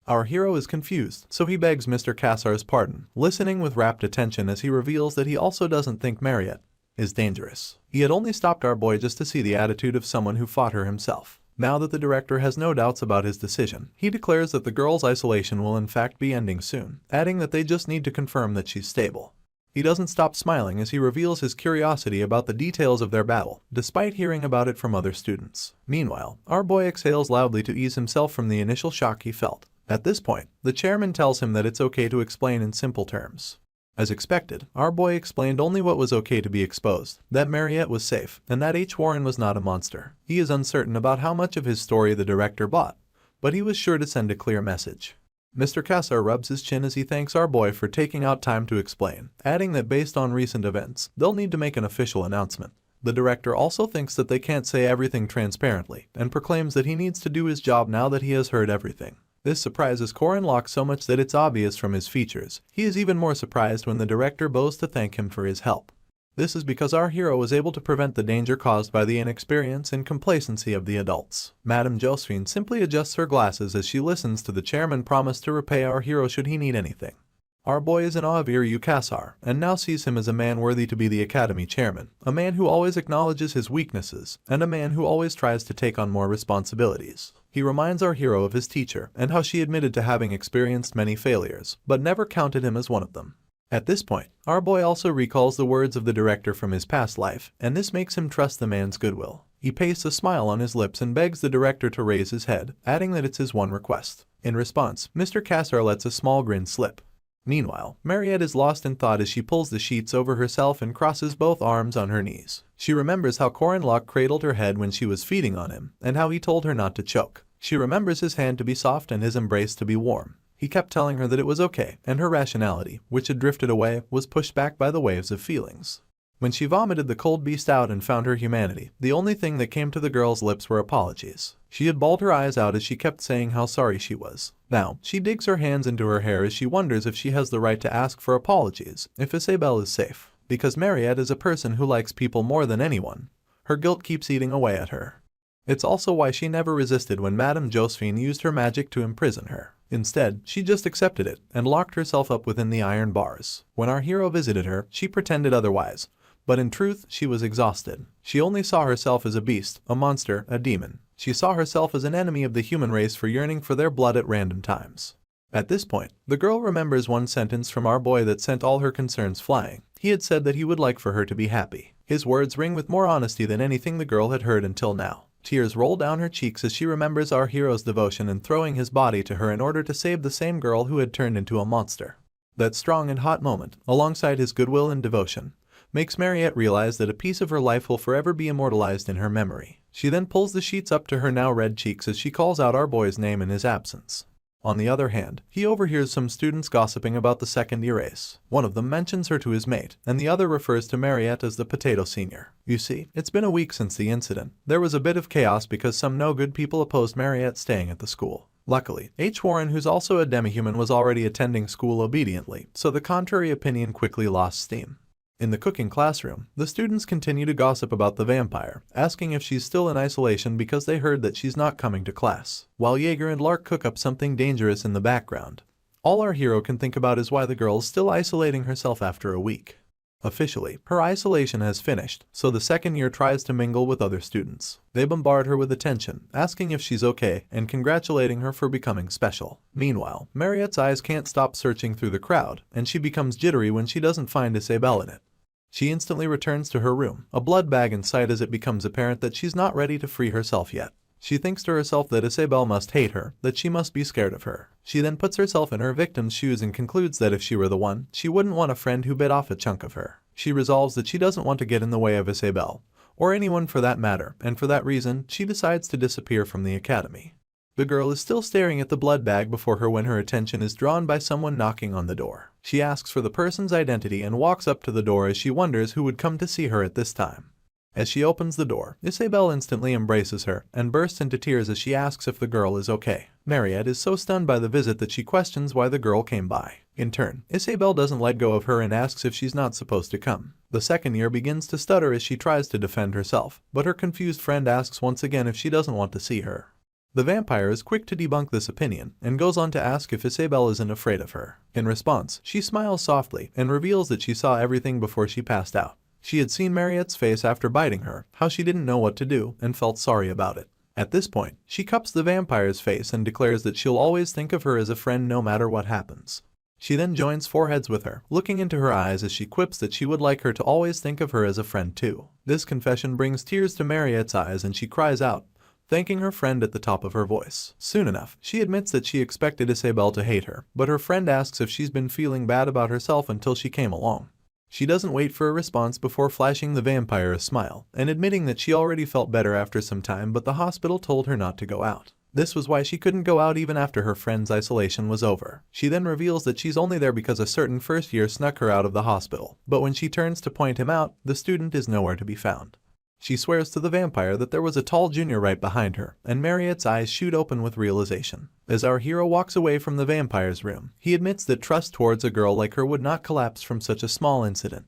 Our hero is confused, so he begs Mr. Kassar's pardon, listening with rapt attention as he reveals that he also doesn't think Mariette is dangerous. He had only stopped our boy just to see the attitude of someone who fought her himself. Now that the director has no doubts about his decision, he declares that the girl's isolation will in fact be ending soon, adding that they just need to confirm that she's stable. He doesn't stop smiling as he reveals his curiosity about the details of their battle, despite hearing about it from other students. Meanwhile, our boy exhales loudly to ease himself from the initial shock he felt. At this point, the chairman tells him that it's okay to explain in simple terms. As expected, our boy explained only what was okay to be exposed, that Mariette was safe, and that H. Warren was not a monster. He is uncertain about how much of his story the director bought, but he was sure to send a clear message. Mr. Kassar rubs his chin as he thanks our boy for taking out time to explain, adding that based on recent events, they'll need to make an official announcement. The director also thinks that they can't say everything transparently, and proclaims that he needs to do his job now that he has heard everything. This surprises Corin Locke so much that it's obvious from his features. He is even more surprised when the director bows to thank him for his help. This is because our hero was able to prevent the danger caused by the inexperience and complacency of the adults. Madame Josephine simply adjusts her glasses as she listens to the chairman promise to repay our hero should he need anything. Our boy is in awe of Iryu Kassar, and now sees him as a man worthy to be the academy chairman, a man who always acknowledges his weaknesses, and a man who always tries to take on more responsibilities. He reminds our hero of his teacher and how she admitted to having experienced many failures, but never counted him as one of them. At this point, our boy also recalls the words of the director from his past life, and this makes him trust the man's goodwill. He pastes a smile on his lips and begs the director to raise his head, adding that it's his one request. In response, Mr. Kassar lets a small grin slip. Meanwhile, Mariette is lost in thought as she pulls the sheets over herself and crosses both arms on her knees. She remembers how Corin Locke cradled her head when she was feeding on him, and how he told her not to choke. She remembers his hand to be soft and his embrace to be warm. He kept telling her that it was okay, and her rationality, which had drifted away, was pushed back by the waves of feelings. When she vomited the cold beast out and found her humanity, the only thing that came to the girl's lips were apologies. She had bawled her eyes out as she kept saying how sorry she was. Now, she digs her hands into her hair as she wonders if she has the right to ask for apologies, if Isabelle is safe. Because Mariette is a person who likes people more than anyone, her guilt keeps eating away at her. It's also why she never resisted when Madame Josephine used her magic to imprison her. Instead, she just accepted it and locked herself up within the iron bars. When our hero visited her, she pretended otherwise, but in truth, she was exhausted. She only saw herself as a beast, a monster, a demon. She saw herself as an enemy of the human race for yearning for their blood at random times. At this point, the girl remembers one sentence from our boy that sent all her concerns flying. He had said that he would like for her to be happy. His words ring with more honesty than anything the girl had heard until now. Tears roll down her cheeks as she remembers our hero's devotion in throwing his body to her in order to save the same girl who had turned into a monster. That strong and hot moment, alongside his goodwill and devotion, makes Mariette realize that a piece of her life will forever be immortalized in her memory. She then pulls the sheets up to her now red cheeks as she calls out our boy's name in his absence. On the other hand, he overhears some students gossiping about the second-year ace. One of them mentions her to his mate, and the other refers to Mariette as the potato senior. You see, it's been a week since the incident. There was a bit of chaos because some no-good people opposed Mariette staying at the school. Luckily, H. Warren, who's also a demi-human, was already attending school obediently, so the contrary opinion quickly lost steam. In the cooking classroom, the students continue to gossip about the vampire, asking if she's still in isolation because they heard that she's not coming to class, while Jaeger and Lark cook up something dangerous in the background. All our hero can think about is why the girl's still isolating herself after a week. Officially, her isolation has finished, so the second year tries to mingle with other students. They bombard her with attention, asking if she's okay and congratulating her for becoming special. Meanwhile, Mariette's eyes can't stop searching through the crowd, and she becomes jittery when she doesn't find Isabelle in it. She instantly returns to her room, a blood bag in sight, as it becomes apparent that she's not ready to free herself yet. She thinks to herself that Isabelle must hate her, that she must be scared of her. She then puts herself in her victim's shoes and concludes that if she were the one, she wouldn't want a friend who bit off a chunk of her. She resolves that she doesn't want to get in the way of Isabelle, or anyone for that matter, and for that reason, she decides to disappear from the academy. The girl is still staring at the blood bag before her when her attention is drawn by someone knocking on the door. She asks for the person's identity and walks up to the door as she wonders who would come to see her at this time. As she opens the door, Isabelle instantly embraces her and bursts into tears as she asks if the girl is okay. Mariette is so stunned by the visit that she questions why the girl came by. In turn, Isabelle doesn't let go of her and asks if she's not supposed to come. The second year begins to stutter as she tries to defend herself, but her confused friend asks once again if she doesn't want to see her. The vampire is quick to debunk this opinion and goes on to ask if Isabelle isn't afraid of her. In response, she smiles softly and reveals that she saw everything before she passed out. She had seen Mariette's face after biting her, how she didn't know what to do and felt sorry about it. At this point, she cups the vampire's face and declares that she'll always think of her as a friend no matter what happens. She then joins foreheads with her, looking into her eyes as she quips that she would like her to always think of her as a friend too. This confession brings tears to Mariette's eyes and she cries out, thanking her friend at the top of her voice. Soon enough, she admits that she expected Isabelle to hate her, but her friend asks if she's been feeling bad about herself until she came along. She doesn't wait for a response before flashing the vampire a smile and admitting that she already felt better after some time, but the hospital told her not to go out. This was why she couldn't go out even after her friend's isolation was over. She then reveals that she's only there because a certain first year snuck her out of the hospital, but when she turns to point him out, the student is nowhere to be found. She swears to the vampire that there was a tall junior right behind her, and Mariette's eyes shoot open with realization. As our hero walks away from the vampire's room, he admits that trust towards a girl like her would not collapse from such a small incident.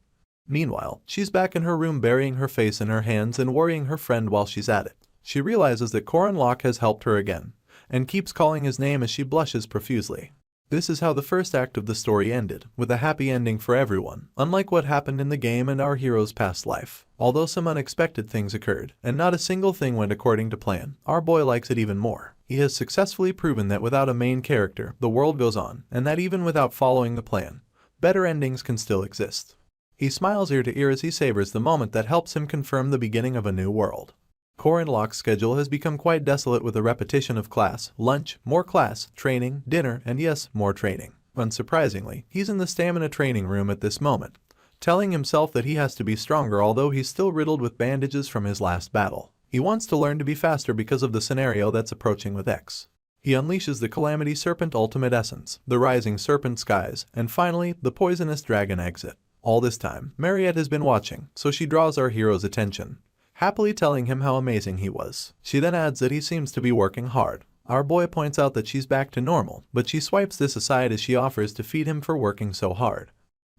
Meanwhile, she's back in her room burying her face in her hands and worrying her friend while she's at it. She realizes that Corin Locke has helped her again, and keeps calling his name as she blushes profusely. This is how the first act of the story ended, with a happy ending for everyone, unlike what happened in the game and our hero's past life. Although some unexpected things occurred, and not a single thing went according to plan, our boy likes it even more. He has successfully proven that without a main character, the world goes on, and that even without following the plan, better endings can still exist. He smiles ear to ear as he savors the moment that helps him confirm the beginning of a new world. Corin Locke's schedule has become quite desolate with a repetition of class, lunch, more class, training, dinner, and yes, more training. Unsurprisingly, he's in the stamina training room at this moment, telling himself that he has to be stronger although he's still riddled with bandages from his last battle. He wants to learn to be faster because of the scenario that's approaching with X. He unleashes the Calamity Serpent Ultimate Essence, the Rising Serpent Skies, and finally, the Poisonous Dragon Exit. All this time, Mariette has been watching, so she draws our hero's attention, happily telling him how amazing he was. She then adds that he seems to be working hard. Our boy points out that she's back to normal, but she swipes this aside as she offers to feed him for working so hard.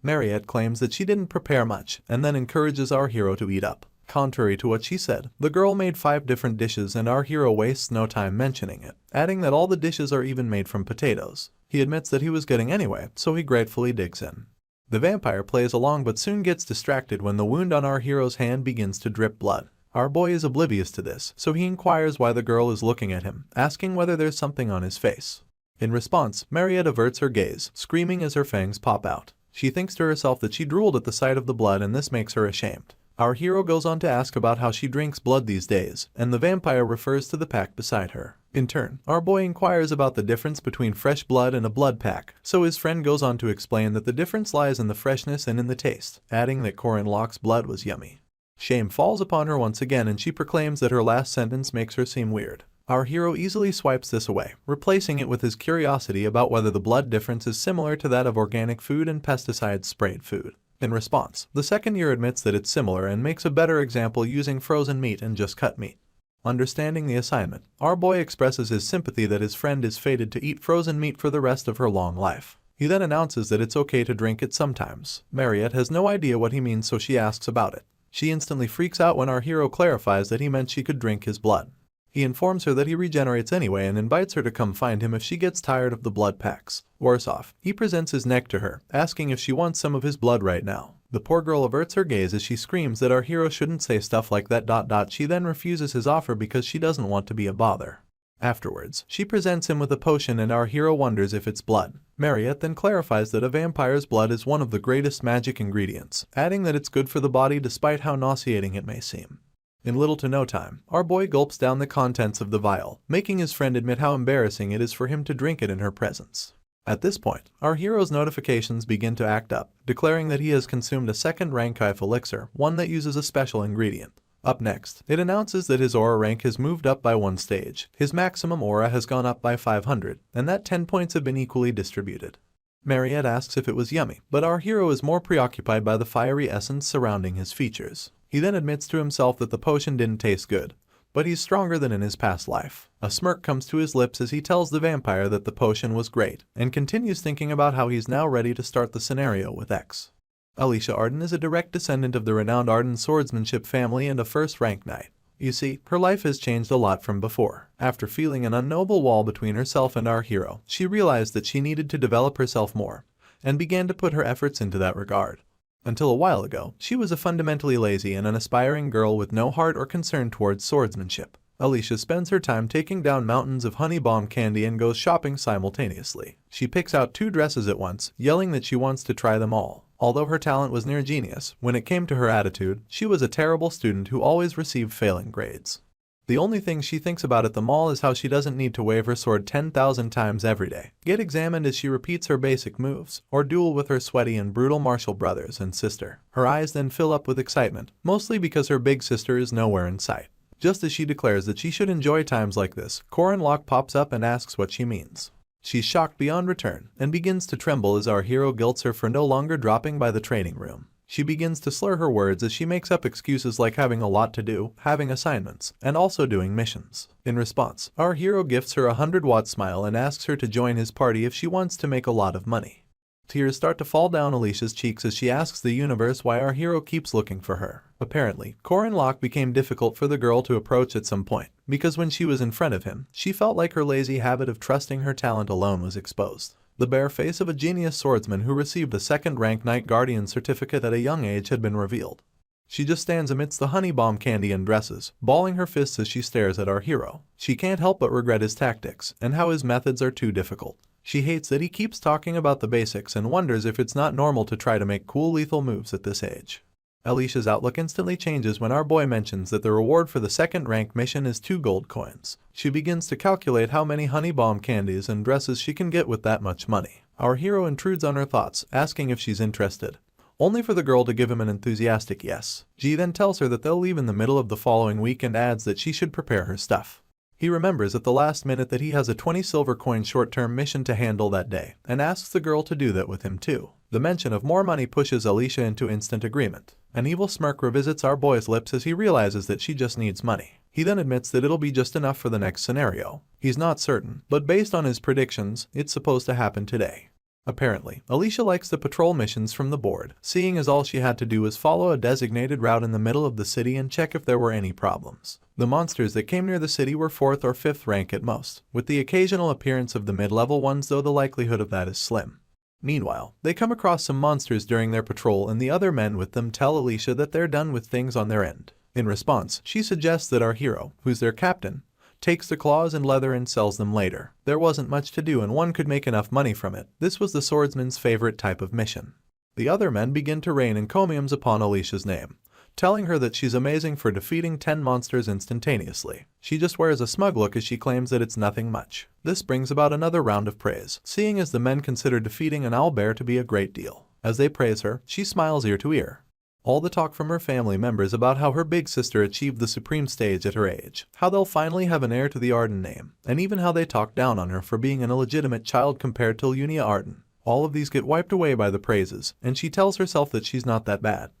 Mariette claims that she didn't prepare much, and then encourages our hero to eat up. Contrary to what she said, the girl made 5 different dishes and our hero wastes no time mentioning it, adding that all the dishes are even made from potatoes. He admits that he was getting anyway, so he gratefully digs in. The vampire plays along but soon gets distracted when the wound on our hero's hand begins to drip blood. Our boy is oblivious to this, so he inquires why the girl is looking at him, asking whether there's something on his face. In response, Mariette averts her gaze, screaming as her fangs pop out. She thinks to herself that she drooled at the sight of the blood and this makes her ashamed. Our hero goes on to ask about how she drinks blood these days, and the vampire refers to the pack beside her. In turn, our boy inquires about the difference between fresh blood and a blood pack, so his friend goes on to explain that the difference lies in the freshness and in the taste, adding that Corin Locke's blood was yummy. Shame falls upon her once again and she proclaims that her last sentence makes her seem weird. Our hero easily swipes this away, replacing it with his curiosity about whether the blood difference is similar to that of organic food and pesticide-sprayed food. In response, the second year admits that it's similar and makes a better example using frozen meat and just cut meat. Understanding the assignment, our boy expresses his sympathy that his friend is fated to eat frozen meat for the rest of her long life. He then announces that it's okay to drink it sometimes. Mariette has no idea what he means, so she asks about it. She instantly freaks out when our hero clarifies that he meant she could drink his blood. He informs her that he regenerates anyway and invites her to come find him if she gets tired of the blood packs. Worse off, he presents his neck to her, asking if she wants some of his blood right now. The poor girl averts her gaze as she screams that our hero shouldn't say stuff like that. She then refuses his offer because she doesn't want to be a bother. Afterwards, she presents him with a potion and our hero wonders if it's blood. Mariette then clarifies that a vampire's blood is one of the greatest magic ingredients, adding that it's good for the body despite how nauseating it may seem. In little to no time, our boy gulps down the contents of the vial, making his friend admit how embarrassing it is for him to drink it in her presence. At this point, our hero's notifications begin to act up, declaring that he has consumed a second rank elixir, one that uses a special ingredient. Up next, it announces that his aura rank has moved up by 1 stage, his maximum aura has gone up by 500, and that 10 points have been equally distributed. Mariette asks if it was yummy, but our hero is more preoccupied by the fiery essence surrounding his features. He then admits to himself that the potion didn't taste good, but he's stronger than in his past life. A smirk comes to his lips as he tells the vampire that the potion was great, and continues thinking about how he's now ready to start the scenario with X. Alicia Arden is a direct descendant of the renowned Arden swordsmanship family and a first-rank knight. You see, her life has changed a lot from before. After feeling an unknowable wall between herself and our hero, she realized that she needed to develop herself more, and began to put her efforts into that regard. Until a while ago, she was a fundamentally lazy and unaspiring girl with no heart or concern towards swordsmanship. Alicia spends her time taking down mountains of honey bomb candy and goes shopping simultaneously. She picks out 2 dresses at once, yelling that she wants to try them all. Although her talent was near genius, when it came to her attitude, she was a terrible student who always received failing grades. The only thing she thinks about at the mall is how she doesn't need to wave her sword 10,000 times every day, get examined as she repeats her basic moves, or duel with her sweaty and brutal martial brothers and sister. Her eyes then fill up with excitement, mostly because her big sister is nowhere in sight. Just as she declares that she should enjoy times like this, Corin Locke pops up and asks what she means. She's shocked beyond return, and begins to tremble as our hero guilts her for no longer dropping by the training room. She begins to slur her words as she makes up excuses like having a lot to do, having assignments, and also doing missions. In response, our hero gifts her a 100-watt smile and asks her to join his party if she wants to make a lot of money. Tears start to fall down Alicia's cheeks as she asks the universe why our hero keeps looking for her. Apparently, Corin Locke became difficult for the girl to approach at some point, because when she was in front of him, she felt like her lazy habit of trusting her talent alone was exposed. The bare face of a genius swordsman who received a second-rank Knight Guardian certificate at a young age had been revealed. She just stands amidst the honey bomb candy and dresses, balling her fists as she stares at our hero. She can't help but regret his tactics, and how his methods are too difficult. She hates that he keeps talking about the basics and wonders if it's not normal to try to make cool lethal moves at this age. Alicia's outlook instantly changes when our boy mentions that the reward for the second-rank mission is 2 gold coins. She begins to calculate how many honey bomb candies and dresses she can get with that much money. Our hero intrudes on her thoughts, asking if she's interested, only for the girl to give him an enthusiastic yes. G then tells her that they'll leave in the middle of the following week and adds that she should prepare her stuff. He remembers at the last minute that he has a 20 silver coin short-term mission to handle that day, and asks the girl to do that with him too. The mention of more money pushes Alicia into instant agreement. An evil smirk revisits our boy's lips as he realizes that she just needs money. He then admits that it'll be just enough for the next scenario. He's not certain, but based on his predictions, it's supposed to happen today. Apparently, Alicia likes the patrol missions from the board, seeing as all she had to do was follow a designated route in the middle of the city and check if there were any problems. The monsters that came near the city were 4th or 5th rank at most, with the occasional appearance of the mid-level ones, though the likelihood of that is slim. Meanwhile, they come across some monsters during their patrol and the other men with them tell Alicia that they're done with things on their end. In response, she suggests that our hero, who's their captain, takes the claws and leather and sells them later. There wasn't much to do and one could make enough money from it. This was the swordsman's favorite type of mission. The other men begin to rain encomiums upon Alicia's name, telling her that she's amazing for defeating 10 monsters instantaneously. She just wears a smug look as she claims that it's nothing much. This brings about another round of praise, seeing as the men consider defeating an owlbear to be a great deal. As they praise her, she smiles ear to ear. All the talk from her family members about how her big sister achieved the supreme stage at her age, how they'll finally have an heir to the Arden name, and even how they talk down on her for being an illegitimate child compared to Lunia Arden. All of these get wiped away by the praises, and she tells herself that she's not that bad.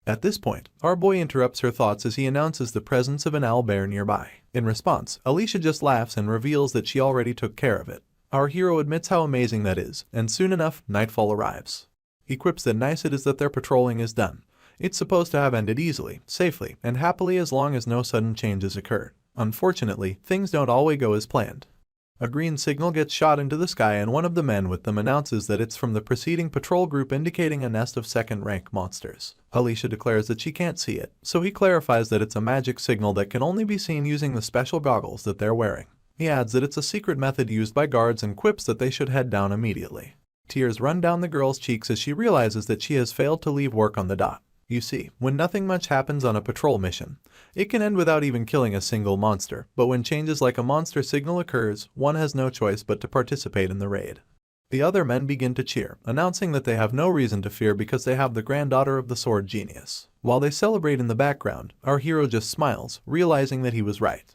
At this point, our boy interrupts her thoughts as he announces the presence of an owlbear nearby. In response, Alicia just laughs and reveals that she already took care of it. Our hero admits how amazing that is, and soon enough, nightfall arrives. He quips that nice it is that their patrolling is done. It's supposed to have ended easily, safely, and happily as long as no sudden changes occurred. Unfortunately, things don't always go as planned. A green signal gets shot into the sky and one of the men with them announces that it's from the preceding patrol group indicating a nest of second-rank monsters. Alicia declares that she can't see it, so he clarifies that it's a magic signal that can only be seen using the special goggles that they're wearing. He adds that it's a secret method used by guards and quips that they should head down immediately. Tears run down the girl's cheeks as she realizes that she has failed to leave work on the dot. You see, when nothing much happens on a patrol mission, it can end without even killing a single monster, but when changes like a monster signal occurs, one has no choice but to participate in the raid. The other men begin to cheer, announcing that they have no reason to fear because they have the granddaughter of the sword genius. While they celebrate in the background, our hero just smiles, realizing that he was right.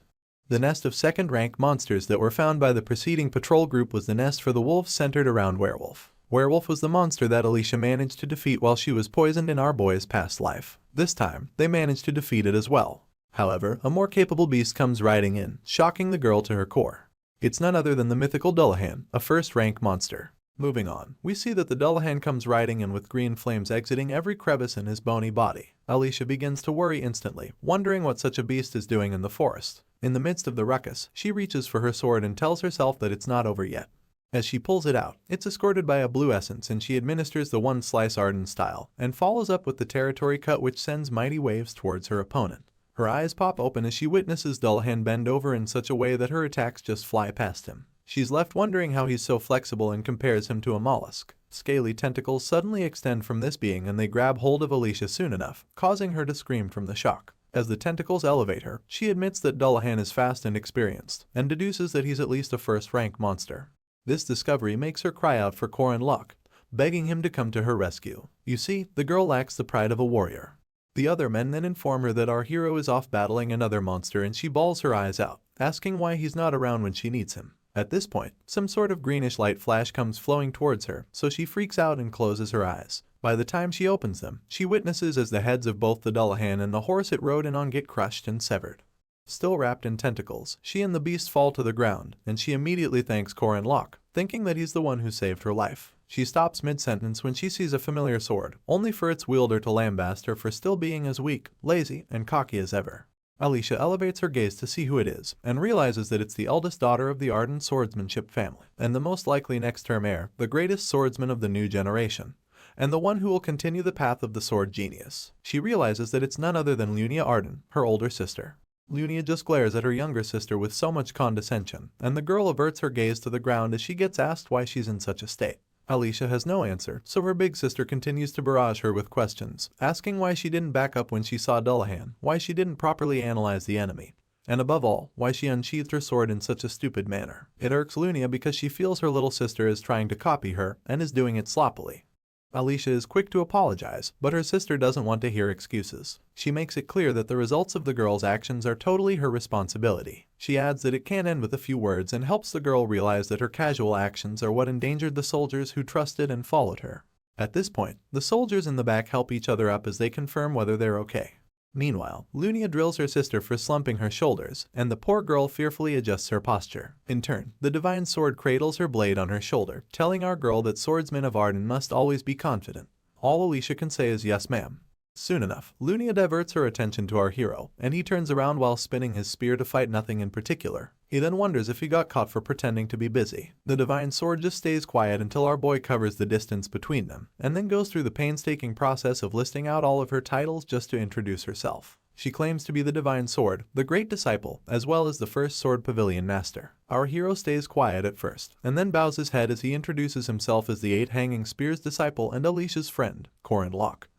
The nest of second-rank monsters that were found by the preceding patrol group was the nest for the wolves centered around Werewolf. Werewolf was the monster that Alicia managed to defeat while she was poisoned in our boy's past life. This time, they managed to defeat it as well. However, a more capable beast comes riding in, shocking the girl to her core. It's none other than the mythical Dullahan, a first-rank monster. Moving on, we see that the Dullahan comes riding in with green flames exiting every crevice in his bony body. Alicia begins to worry instantly, wondering what such a beast is doing in the forest. In the midst of the ruckus, she reaches for her sword and tells herself that it's not over yet. As she pulls it out, it's escorted by a blue essence and she administers the one slice Arden style, and follows up with the territory cut which sends mighty waves towards her opponent. Her eyes pop open as she witnesses Dullahan bend over in such a way that her attacks just fly past him. She's left wondering how he's so flexible and compares him to a mollusk. Scaly tentacles suddenly extend from this being and they grab hold of Alicia soon enough, causing her to scream from the shock. As the tentacles elevate her, she admits that Dullahan is fast and experienced, and deduces that he's at least a first-rank monster. This discovery makes her cry out for Corin Locke, begging him to come to her rescue. You see, the girl lacks the pride of a warrior. The other men then inform her that our hero is off battling another monster and she bawls her eyes out, asking why he's not around when she needs him. At this point, some sort of greenish light flash comes flowing towards her, so she freaks out and closes her eyes. By the time she opens them, she witnesses as the heads of both the Dullahan and the horse it rode in on get crushed and severed. Still wrapped in tentacles, she and the beast fall to the ground, and she immediately thanks Corin Locke, thinking that he's the one who saved her life. She stops mid-sentence when she sees a familiar sword, only for its wielder to lambaste her for still being as weak, lazy, and cocky as ever. Alicia elevates her gaze to see who it is, and realizes that it's the eldest daughter of the Arden swordsmanship family, and the most likely next-term heir, the greatest swordsman of the new generation, and the one who will continue the path of the sword genius. She realizes that it's none other than Lunia Arden, her older sister. Lunia just glares at her younger sister with so much condescension, and the girl averts her gaze to the ground as she gets asked why she's in such a state. Alicia has no answer, so her big sister continues to barrage her with questions, asking why she didn't back up when she saw Dullahan, why she didn't properly analyze the enemy, and above all, why she unsheathed her sword in such a stupid manner. It irks Lunia because she feels her little sister is trying to copy her, and is doing it sloppily. Alicia is quick to apologize, but her sister doesn't want to hear excuses. She makes it clear that the results of the girl's actions are totally her responsibility. She adds that it can't end with a few words and helps the girl realize that her casual actions are what endangered the soldiers who trusted and followed her. At this point, the soldiers in the back help each other up as they confirm whether they're okay. Meanwhile, Lunia drills her sister for slumping her shoulders, and the poor girl fearfully adjusts her posture. In turn, the divine sword cradles her blade on her shoulder, telling our girl that swordsmen of Arden must always be confident. All Alicia can say is yes ma'am. Soon enough, Lunia diverts her attention to our hero, and he turns around while spinning his spear to fight nothing in particular. He then wonders if he got caught for pretending to be busy. The divine sword just stays quiet until our boy covers the distance between them, and then goes through the painstaking process of listing out all of her titles just to introduce herself. She claims to be the divine sword, the great disciple, as well as the first sword pavilion master. Our hero stays quiet at first, and then bows his head as he introduces himself as the 8 hanging spears disciple and Alicia's friend, Corin Locke.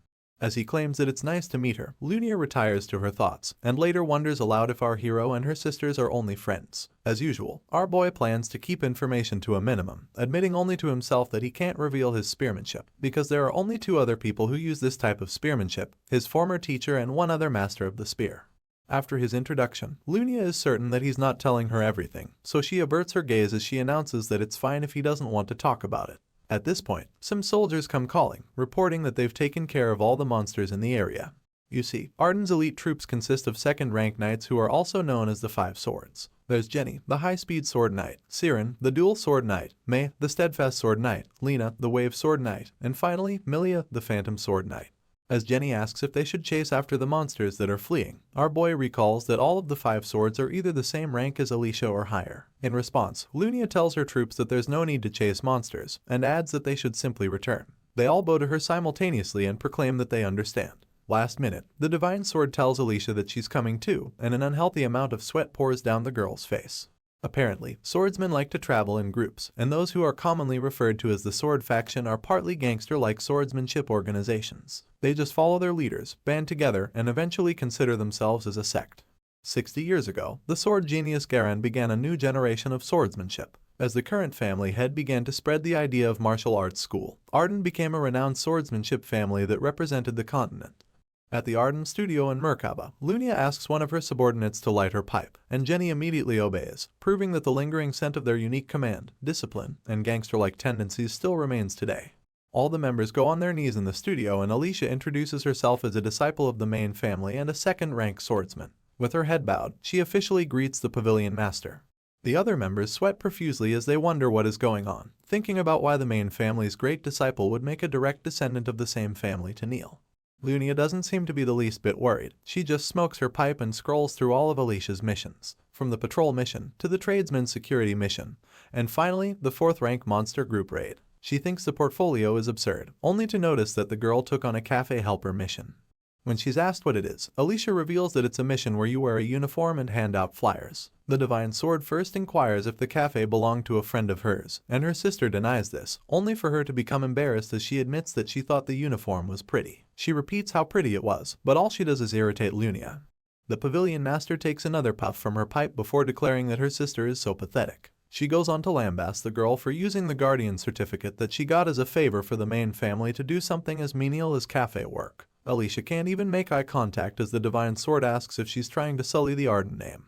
As he claims that it's nice to meet her, Lunia retires to her thoughts, and later wonders aloud if our hero and her sisters are only friends. As usual, our boy plans to keep information to a minimum, admitting only to himself that he can't reveal his spearmanship, because there are only two other people who use this type of spearmanship, his former teacher and one other master of the spear. After his introduction, Lunia is certain that he's not telling her everything, so she averts her gaze as she announces that it's fine if he doesn't want to talk about it. At this point, some soldiers come calling, reporting that they've taken care of all the monsters in the area. You see, Arden's elite troops consist of second-rank knights who are also known as the Five Swords. There's Jenny, the high-speed sword knight, Siren, the dual sword knight, May, the steadfast sword knight, Lena, the wave sword knight, and finally, Milia, the phantom sword knight. As Jenny asks if they should chase after the monsters that are fleeing, our boy recalls that all of the five swords are either the same rank as Alicia or higher. In response, Lunia tells her troops that there's no need to chase monsters, and adds that they should simply return. They all bow to her simultaneously and proclaim that they understand. Last minute, the divine sword tells Alicia that she's coming too, and an unhealthy amount of sweat pours down the girl's face. Apparently, swordsmen like to travel in groups, and those who are commonly referred to as the sword faction are partly gangster-like swordsmanship organizations. They just follow their leaders, band together, and eventually consider themselves as a sect. 60 years ago, the sword genius Garan began a new generation of swordsmanship. As the current family head began to spread the idea of martial arts school, Arden became a renowned swordsmanship family that represented the continent. At the Arden studio in Merkaba, Lunia asks one of her subordinates to light her pipe, and Jenny immediately obeys, proving that the lingering scent of their unique command, discipline, and gangster-like tendencies still remains today. All the members go on their knees in the studio, and Alicia introduces herself as a disciple of the main family and a second-rank swordsman. With her head bowed, she officially greets the pavilion master. The other members sweat profusely as they wonder what is going on, thinking about why the main family's great disciple would make a direct descendant of the same family to kneel. Lunia doesn't seem to be the least bit worried. She just smokes her pipe and scrolls through all of Alicia's missions, from the patrol mission to the tradesman's security mission, and finally the 4th-rank monster group raid. She thinks the portfolio is absurd, only to notice that the girl took on a cafe helper mission. When she's asked what it is, Alicia reveals that it's a mission where you wear a uniform and hand out flyers. The divine sword first inquires if the cafe belonged to a friend of hers, and her sister denies this, only for her to become embarrassed as she admits that she thought the uniform was pretty. She repeats how pretty it was, but all she does is irritate Lunia. The pavilion master takes another puff from her pipe before declaring that her sister is so pathetic. She goes on to lambast the girl for using the guardian certificate that she got as a favor for the main family to do something as menial as cafe work. Alicia can't even make eye contact as the divine sword asks if she's trying to sully the Arden name.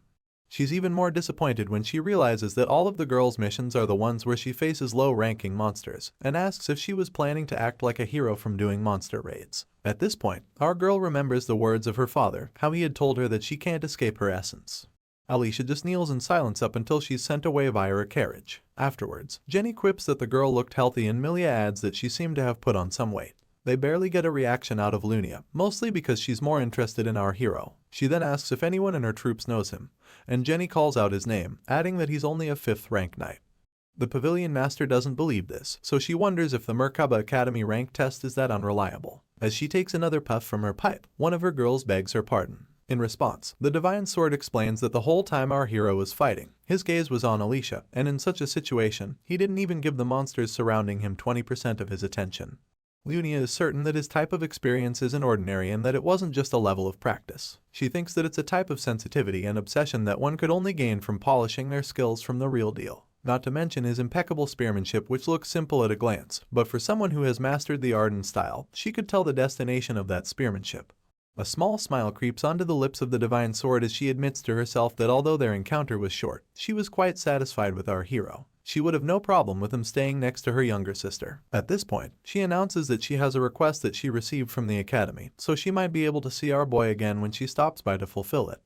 She's even more disappointed when she realizes that all of the girl's missions are the ones where she faces low-ranking monsters, and asks if she was planning to act like a hero from doing monster raids. At this point, our girl remembers the words of her father, how he had told her that she can't escape her essence. Alicia just kneels in silence up until she's sent away via a carriage. Afterwards, Jenny quips that the girl looked healthy and Milia adds that she seemed to have put on some weight. They barely get a reaction out of Lunia, mostly because she's more interested in our hero. She then asks if anyone in her troops knows him, and Jenny calls out his name, adding that he's only a 5th-rank knight. The pavilion master doesn't believe this, so she wonders if the Merkaba Academy rank test is that unreliable. As she takes another puff from her pipe, one of her girls begs her pardon. In response, the divine sword explains that the whole time our hero was fighting, his gaze was on Alicia, and in such a situation, he didn't even give the monsters surrounding him 20% of his attention. Lunia is certain that his type of experience isn't ordinary and that it wasn't just a level of practice. She thinks that it's a type of sensitivity and obsession that one could only gain from polishing their skills from the real deal. Not to mention his impeccable spearmanship, which looks simple at a glance, but for someone who has mastered the Arden style, she could tell the destination of that spearmanship. A small smile creeps onto the lips of the divine sword as she admits to herself that although their encounter was short, she was quite satisfied with our hero. She would have no problem with him staying next to her younger sister. At this point, she announces that she has a request that she received from the academy, so she might be able to see our boy again when she stops by to fulfill it.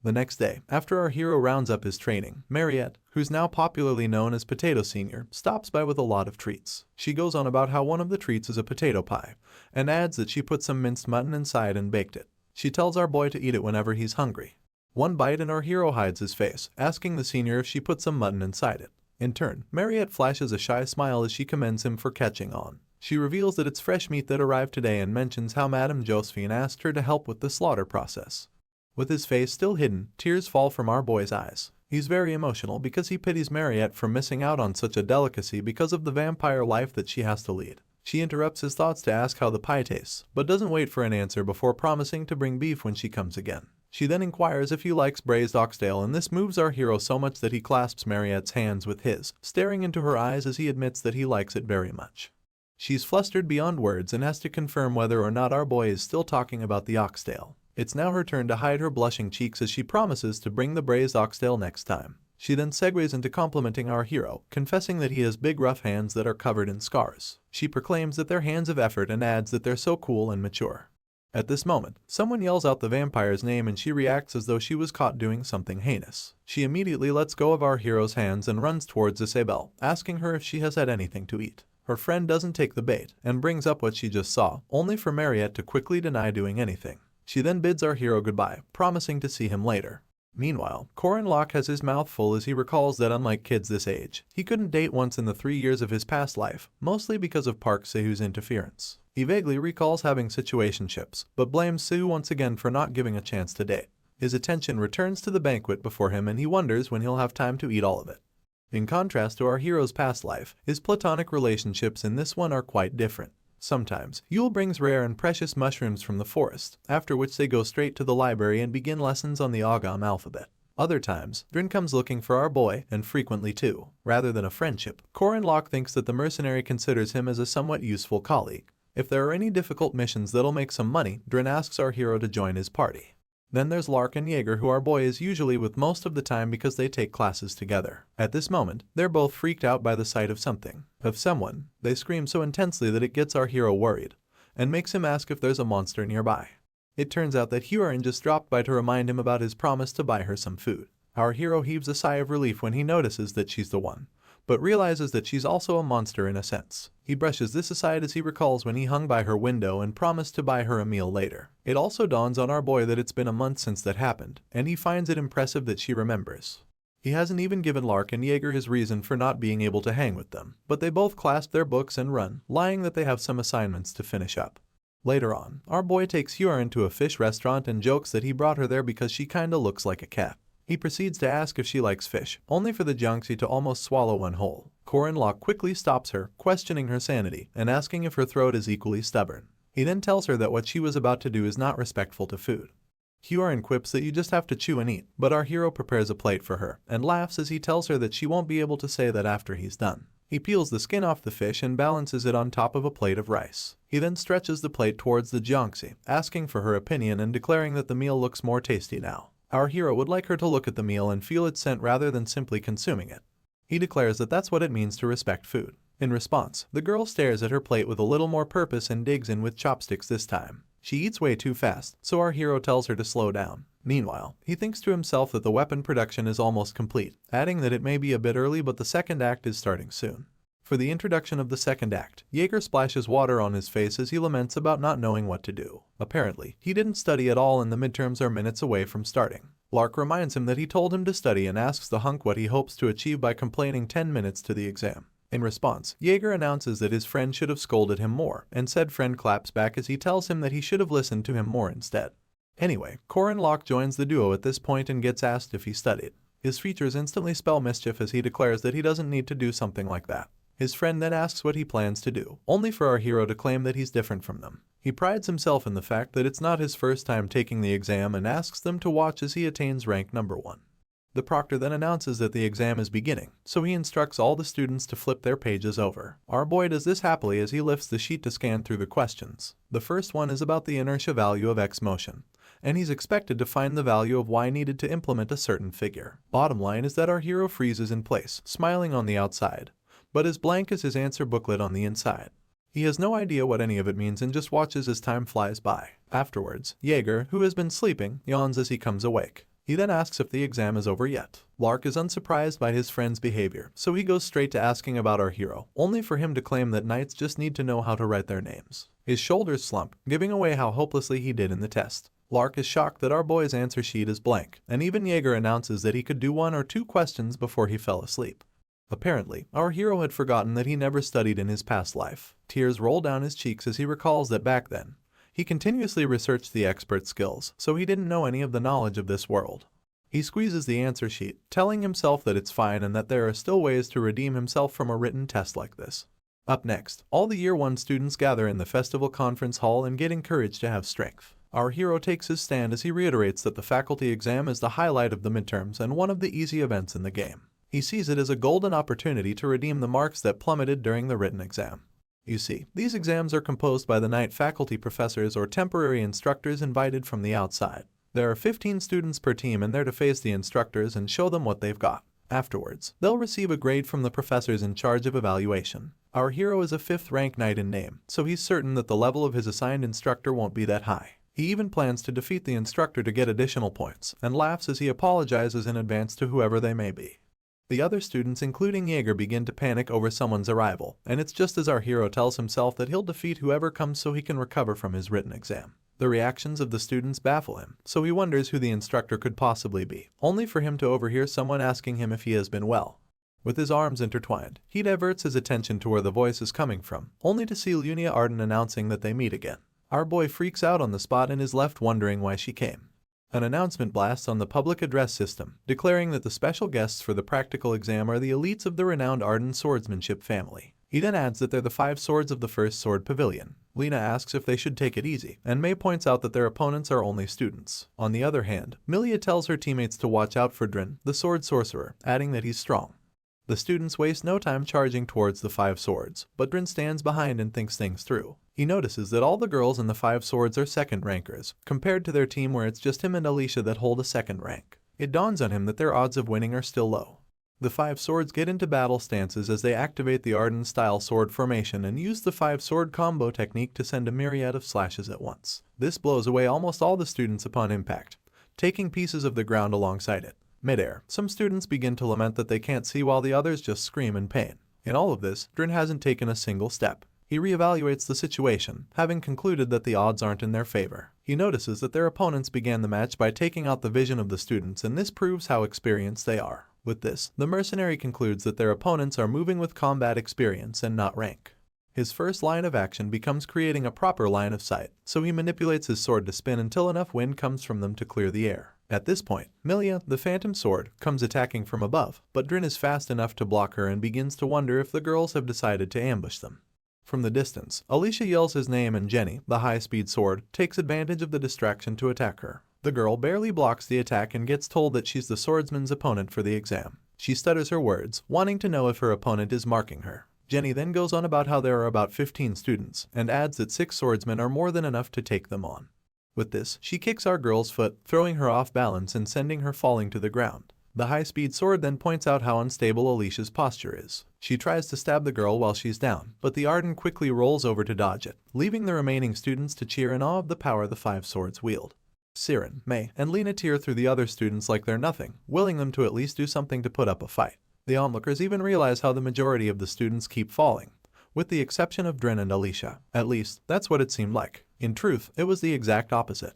The next day, after our hero rounds up his training, Mariette, who's now popularly known as Potato Senior, stops by with a lot of treats. She goes on about how one of the treats is a potato pie, and adds that she put some minced mutton inside and baked it. She tells our boy to eat it whenever he's hungry. One bite and our hero hides his face, asking the senior if she put some mutton inside it. In turn, Mariette flashes a shy smile as she commends him for catching on. She reveals that it's fresh meat that arrived today and mentions how Madame Josephine asked her to help with the slaughter process. With his face still hidden, tears fall from our boy's eyes. He's very emotional because he pities Mariette for missing out on such a delicacy because of the vampire life that she has to lead. She interrupts his thoughts to ask how the pie tastes, but doesn't wait for an answer before promising to bring beef when she comes again. She then inquires if he likes braised oxtail, and this moves our hero so much that he clasps Mariette's hands with his, staring into her eyes as he admits that he likes it very much. She's flustered beyond words and has to confirm whether or not our boy is still talking about the oxtail. It's now her turn to hide her blushing cheeks as she promises to bring the braised oxtail next time. She then segues into complimenting our hero, confessing that he has big rough hands that are covered in scars. She proclaims that they're hands of effort and adds that they're so cool and mature. At this moment, someone yells out the vampire's name and she reacts as though she was caught doing something heinous. She immediately lets go of our hero's hands and runs towards Isabelle, asking her if she has had anything to eat. Her friend doesn't take the bait and brings up what she just saw, only for Mariette to quickly deny doing anything. She then bids our hero goodbye, promising to see him later. Meanwhile, Corin Locke has his mouth full as he recalls that unlike kids this age, he couldn't date once in the 3 years of his past life, mostly because of Park Se-hoo's interference. He vaguely recalls having situationships, but blames Se-hoo once again for not giving a chance to date. His attention returns to the banquet before him and he wonders when he'll have time to eat all of it. In contrast to our hero's past life, his platonic relationships in this one are quite different. Sometimes, Yule brings rare and precious mushrooms from the forest, after which they go straight to the library and begin lessons on the Agam alphabet. Other times, Drin comes looking for our boy, and frequently too. Rather than a friendship, Corin Locke thinks that the mercenary considers him as a somewhat useful colleague. If there are any difficult missions that'll make some money, Drin asks our hero to join his party. Then there's Lark and Jaeger, who our boy is usually with most of the time because they take classes together. At this moment, they're both freaked out by the sight of someone. They scream so intensely that it gets our hero worried, and makes him ask if there's a monster nearby. It turns out that Hyorin just dropped by to remind him about his promise to buy her some food. Our hero heaves a sigh of relief when he notices that she's the one, but realizes that she's also a monster in a sense. He brushes this aside as he recalls when he hung by her window and promised to buy her a meal later. It also dawns on our boy that it's been a month since that happened, and he finds it impressive that she remembers. He hasn't even given Lark and Jaeger his reason for not being able to hang with them, but they both clasp their books and run, lying that they have some assignments to finish up. Later on, our boy takes Hyorin to a fish restaurant and jokes that he brought her there because she kinda looks like a cat. He proceeds to ask if she likes fish, only for the Jiangxi to almost swallow one whole. Corin Locke quickly stops her, questioning her sanity, and asking if her throat is equally stubborn. He then tells her that what she was about to do is not respectful to food. Hyorin quips that you just have to chew and eat, but our hero prepares a plate for her, and laughs as he tells her that she won't be able to say that after he's done. He peels the skin off the fish and balances it on top of a plate of rice. He then stretches the plate towards the Jiangxi, asking for her opinion and declaring that the meal looks more tasty now. Our hero would like her to look at the meal and feel its scent rather than simply consuming it. He declares that that's what it means to respect food. In response, the girl stares at her plate with a little more purpose and digs in with chopsticks this time. She eats way too fast, so our hero tells her to slow down. Meanwhile, he thinks to himself that the weapon production is almost complete, adding that it may be a bit early but the second act is starting soon. For the introduction of the second act, Jaeger splashes water on his face as he laments about not knowing what to do. Apparently, he didn't study at all and the midterms are minutes away from starting. Lark reminds him that he told him to study and asks the hunk what he hopes to achieve by complaining 10 minutes to the exam. In response, Jaeger announces that his friend should have scolded him more, and said friend claps back as he tells him that he should have listened to him more instead. Anyway, Corin Locke joins the duo at this point and gets asked if he studied. His features instantly spell mischief as he declares that he doesn't need to do something like that. His friend then asks what he plans to do, only for our hero to claim that he's different from them. He prides himself in the fact that it's not his first time taking the exam and asks them to watch as he attains rank number 1. The proctor then announces that the exam is beginning, so he instructs all the students to flip their pages over. Our boy does this happily as he lifts the sheet to scan through the questions. The first one is about the inertia value of X motion, and he's expected to find the value of Y needed to implement a certain figure. Bottom line is that our hero freezes in place, smiling on the outside, but as blank as his answer booklet on the inside. He has no idea what any of it means and just watches as time flies by. Afterwards, Jaeger, who has been sleeping, yawns as he comes awake. He then asks if the exam is over yet. Lark is unsurprised by his friend's behavior, so he goes straight to asking about our hero, only for him to claim that knights just need to know how to write their names. His shoulders slump, giving away how hopelessly he did in the test. Lark is shocked that our boy's answer sheet is blank, and even Jaeger announces that he could do 1 or 2 questions before he fell asleep. Apparently, our hero had forgotten that he never studied in his past life. Tears roll down his cheeks as he recalls that back then, he continuously researched the expert skills, so he didn't know any of the knowledge of this world. He squeezes the answer sheet, telling himself that it's fine and that there are still ways to redeem himself from a written test like this. Up next, all the Year 1 students gather in the festival conference hall and get encouraged to have strength. Our hero takes his stand as he reiterates that the faculty exam is the highlight of the midterms and one of the easy events in the game. He sees it as a golden opportunity to redeem the marks that plummeted during the written exam. You see, these exams are composed by the night faculty professors or temporary instructors invited from the outside. There are 15 students per team and they're to face the instructors and show them what they've got. Afterwards, they'll receive a grade from the professors in charge of evaluation. Our hero is a 5th rank knight in name, so he's certain that the level of his assigned instructor won't be that high. He even plans to defeat the instructor to get additional points, and laughs as he apologizes in advance to whoever they may be. The other students, including Jaeger, begin to panic over someone's arrival, and it's just as our hero tells himself that he'll defeat whoever comes so he can recover from his written exam. The reactions of the students baffle him, so he wonders who the instructor could possibly be, only for him to overhear someone asking him if he has been well. With his arms intertwined, he diverts his attention to where the voice is coming from, only to see Lunia Arden announcing that they meet again. Our boy freaks out on the spot and is left wondering why she came. An announcement blasts on the public address system, declaring that the special guests for the practical exam are the elites of the renowned Arden swordsmanship family. He then adds that they're the 5 swords of the first sword pavilion. Lena asks if they should take it easy, and May points out that their opponents are only students. On the other hand, Milia tells her teammates to watch out for Drin, the sword sorcerer, adding that he's strong. The students waste no time charging towards the 5 swords, but Drin stands behind and thinks things through. He notices that all the girls in the 5 swords are second rankers, compared to their team where it's just him and Alicia that hold a second rank. It dawns on him that their odds of winning are still low. The 5 swords get into battle stances as they activate the Arden-style sword formation and use the 5-sword combo technique to send a myriad of slashes at once. This blows away almost all the students upon impact, taking pieces of the ground alongside it. Mid-air, some students begin to lament that they can't see while the others just scream in pain. In all of this, Drin hasn't taken a single step. He reevaluates the situation, having concluded that the odds aren't in their favor. He notices that their opponents began the match by taking out the vision of the students, and this proves how experienced they are. With this, the mercenary concludes that their opponents are moving with combat experience and not rank. His first line of action becomes creating a proper line of sight, so he manipulates his sword to spin until enough wind comes from them to clear the air. At this point, Milia, the phantom sword, comes attacking from above, but Drin is fast enough to block her and begins to wonder if the girls have decided to ambush them. From the distance, Alicia yells his name and Jenny, the high-speed sword, takes advantage of the distraction to attack her. The girl barely blocks the attack and gets told that she's the swordsman's opponent for the exam. She stutters her words, wanting to know if her opponent is marking her. Jenny then goes on about how there are about 15 students, and adds that 6 swordsmen are more than enough to take them on. With this, she kicks our girl's foot, throwing her off balance and sending her falling to the ground. The high-speed sword then points out how unstable Alicia's posture is. She tries to stab the girl while she's down, but the Arden quickly rolls over to dodge it, leaving the remaining students to cheer in awe of the power the 5 swords wield. Siren, May, and Lena tear through the other students like they're nothing, willing them to at least do something to put up a fight. The onlookers even realize how the majority of the students keep falling, with the exception of Drin and Alicia. At least, that's what it seemed like. In truth, it was the exact opposite.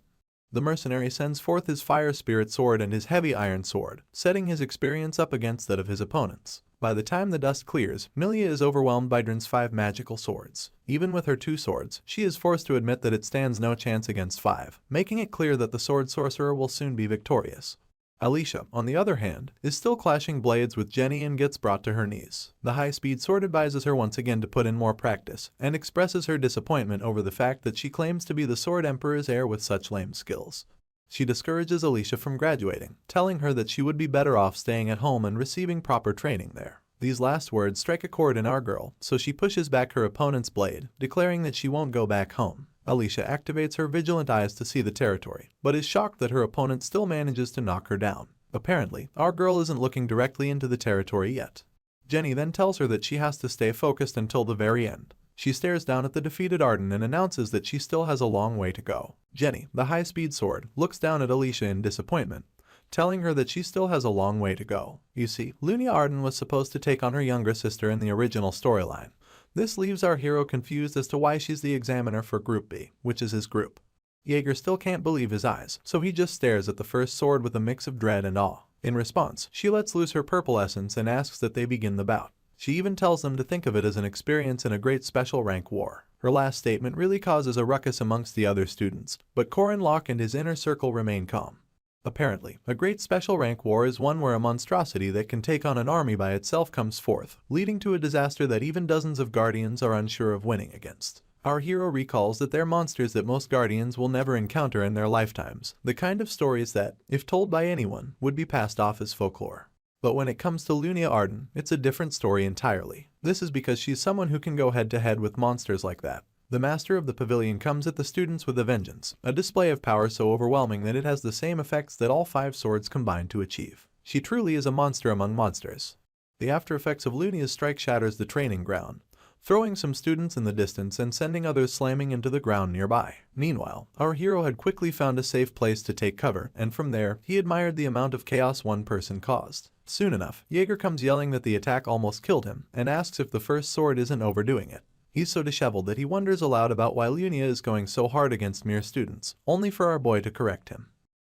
The mercenary sends forth his fire spirit sword and his heavy iron sword, setting his experience up against that of his opponents. By the time the dust clears, Milia is overwhelmed by Drin's 5 magical swords. Even with her 2 swords, she is forced to admit that it stands no chance against 5, making it clear that the sword sorcerer will soon be victorious. Alicia, on the other hand, is still clashing blades with Jenny and gets brought to her knees. The high-speed sword advises her once again to put in more practice, and expresses her disappointment over the fact that she claims to be the Sword Emperor's heir with such lame skills. She discourages Alicia from graduating, telling her that she would be better off staying at home and receiving proper training there. These last words strike a chord in our girl, so she pushes back her opponent's blade, declaring that she won't go back home. Alicia activates her vigilant eyes to see the territory, but is shocked that her opponent still manages to knock her down. Apparently, our girl isn't looking directly into the territory yet. Jenny then tells her that she has to stay focused until the very end. She stares down at the defeated Arden and announces that she still has a long way to go. Jenny, the high-speed sword, looks down at Alicia in disappointment, telling her that she still has a long way to go. You see, Lunia Arden was supposed to take on her younger sister in the original storyline. This leaves our hero confused as to why she's the examiner for Group B, which is his group. Jaeger still can't believe his eyes, so he just stares at the first sword with a mix of dread and awe. In response, she lets loose her purple essence and asks that they begin the bout. She even tells them to think of it as an experience in a great special rank war. Her last statement really causes a ruckus amongst the other students, but Corin Locke and his inner circle remain calm. Apparently, a great special rank war is one where a monstrosity that can take on an army by itself comes forth, leading to a disaster that even dozens of guardians are unsure of winning against. Our hero recalls that they're monsters that most guardians will never encounter in their lifetimes, the kind of stories that, if told by anyone, would be passed off as folklore. But when it comes to Lunia Arden, it's a different story entirely. This is because she's someone who can go head-to-head with monsters like that. The master of the pavilion comes at the students with a vengeance, a display of power so overwhelming that it has the same effects that all 5 swords combine to achieve. She truly is a monster among monsters. The after effects of Lunia's strike shatters the training ground, throwing some students in the distance and sending others slamming into the ground nearby. Meanwhile, our hero had quickly found a safe place to take cover, and from there, he admired the amount of chaos one person caused. Soon enough, Jaeger comes yelling that the attack almost killed him, and asks if the first sword isn't overdoing it. He's so disheveled that he wonders aloud about why Lunia is going so hard against mere students, only for our boy to correct him.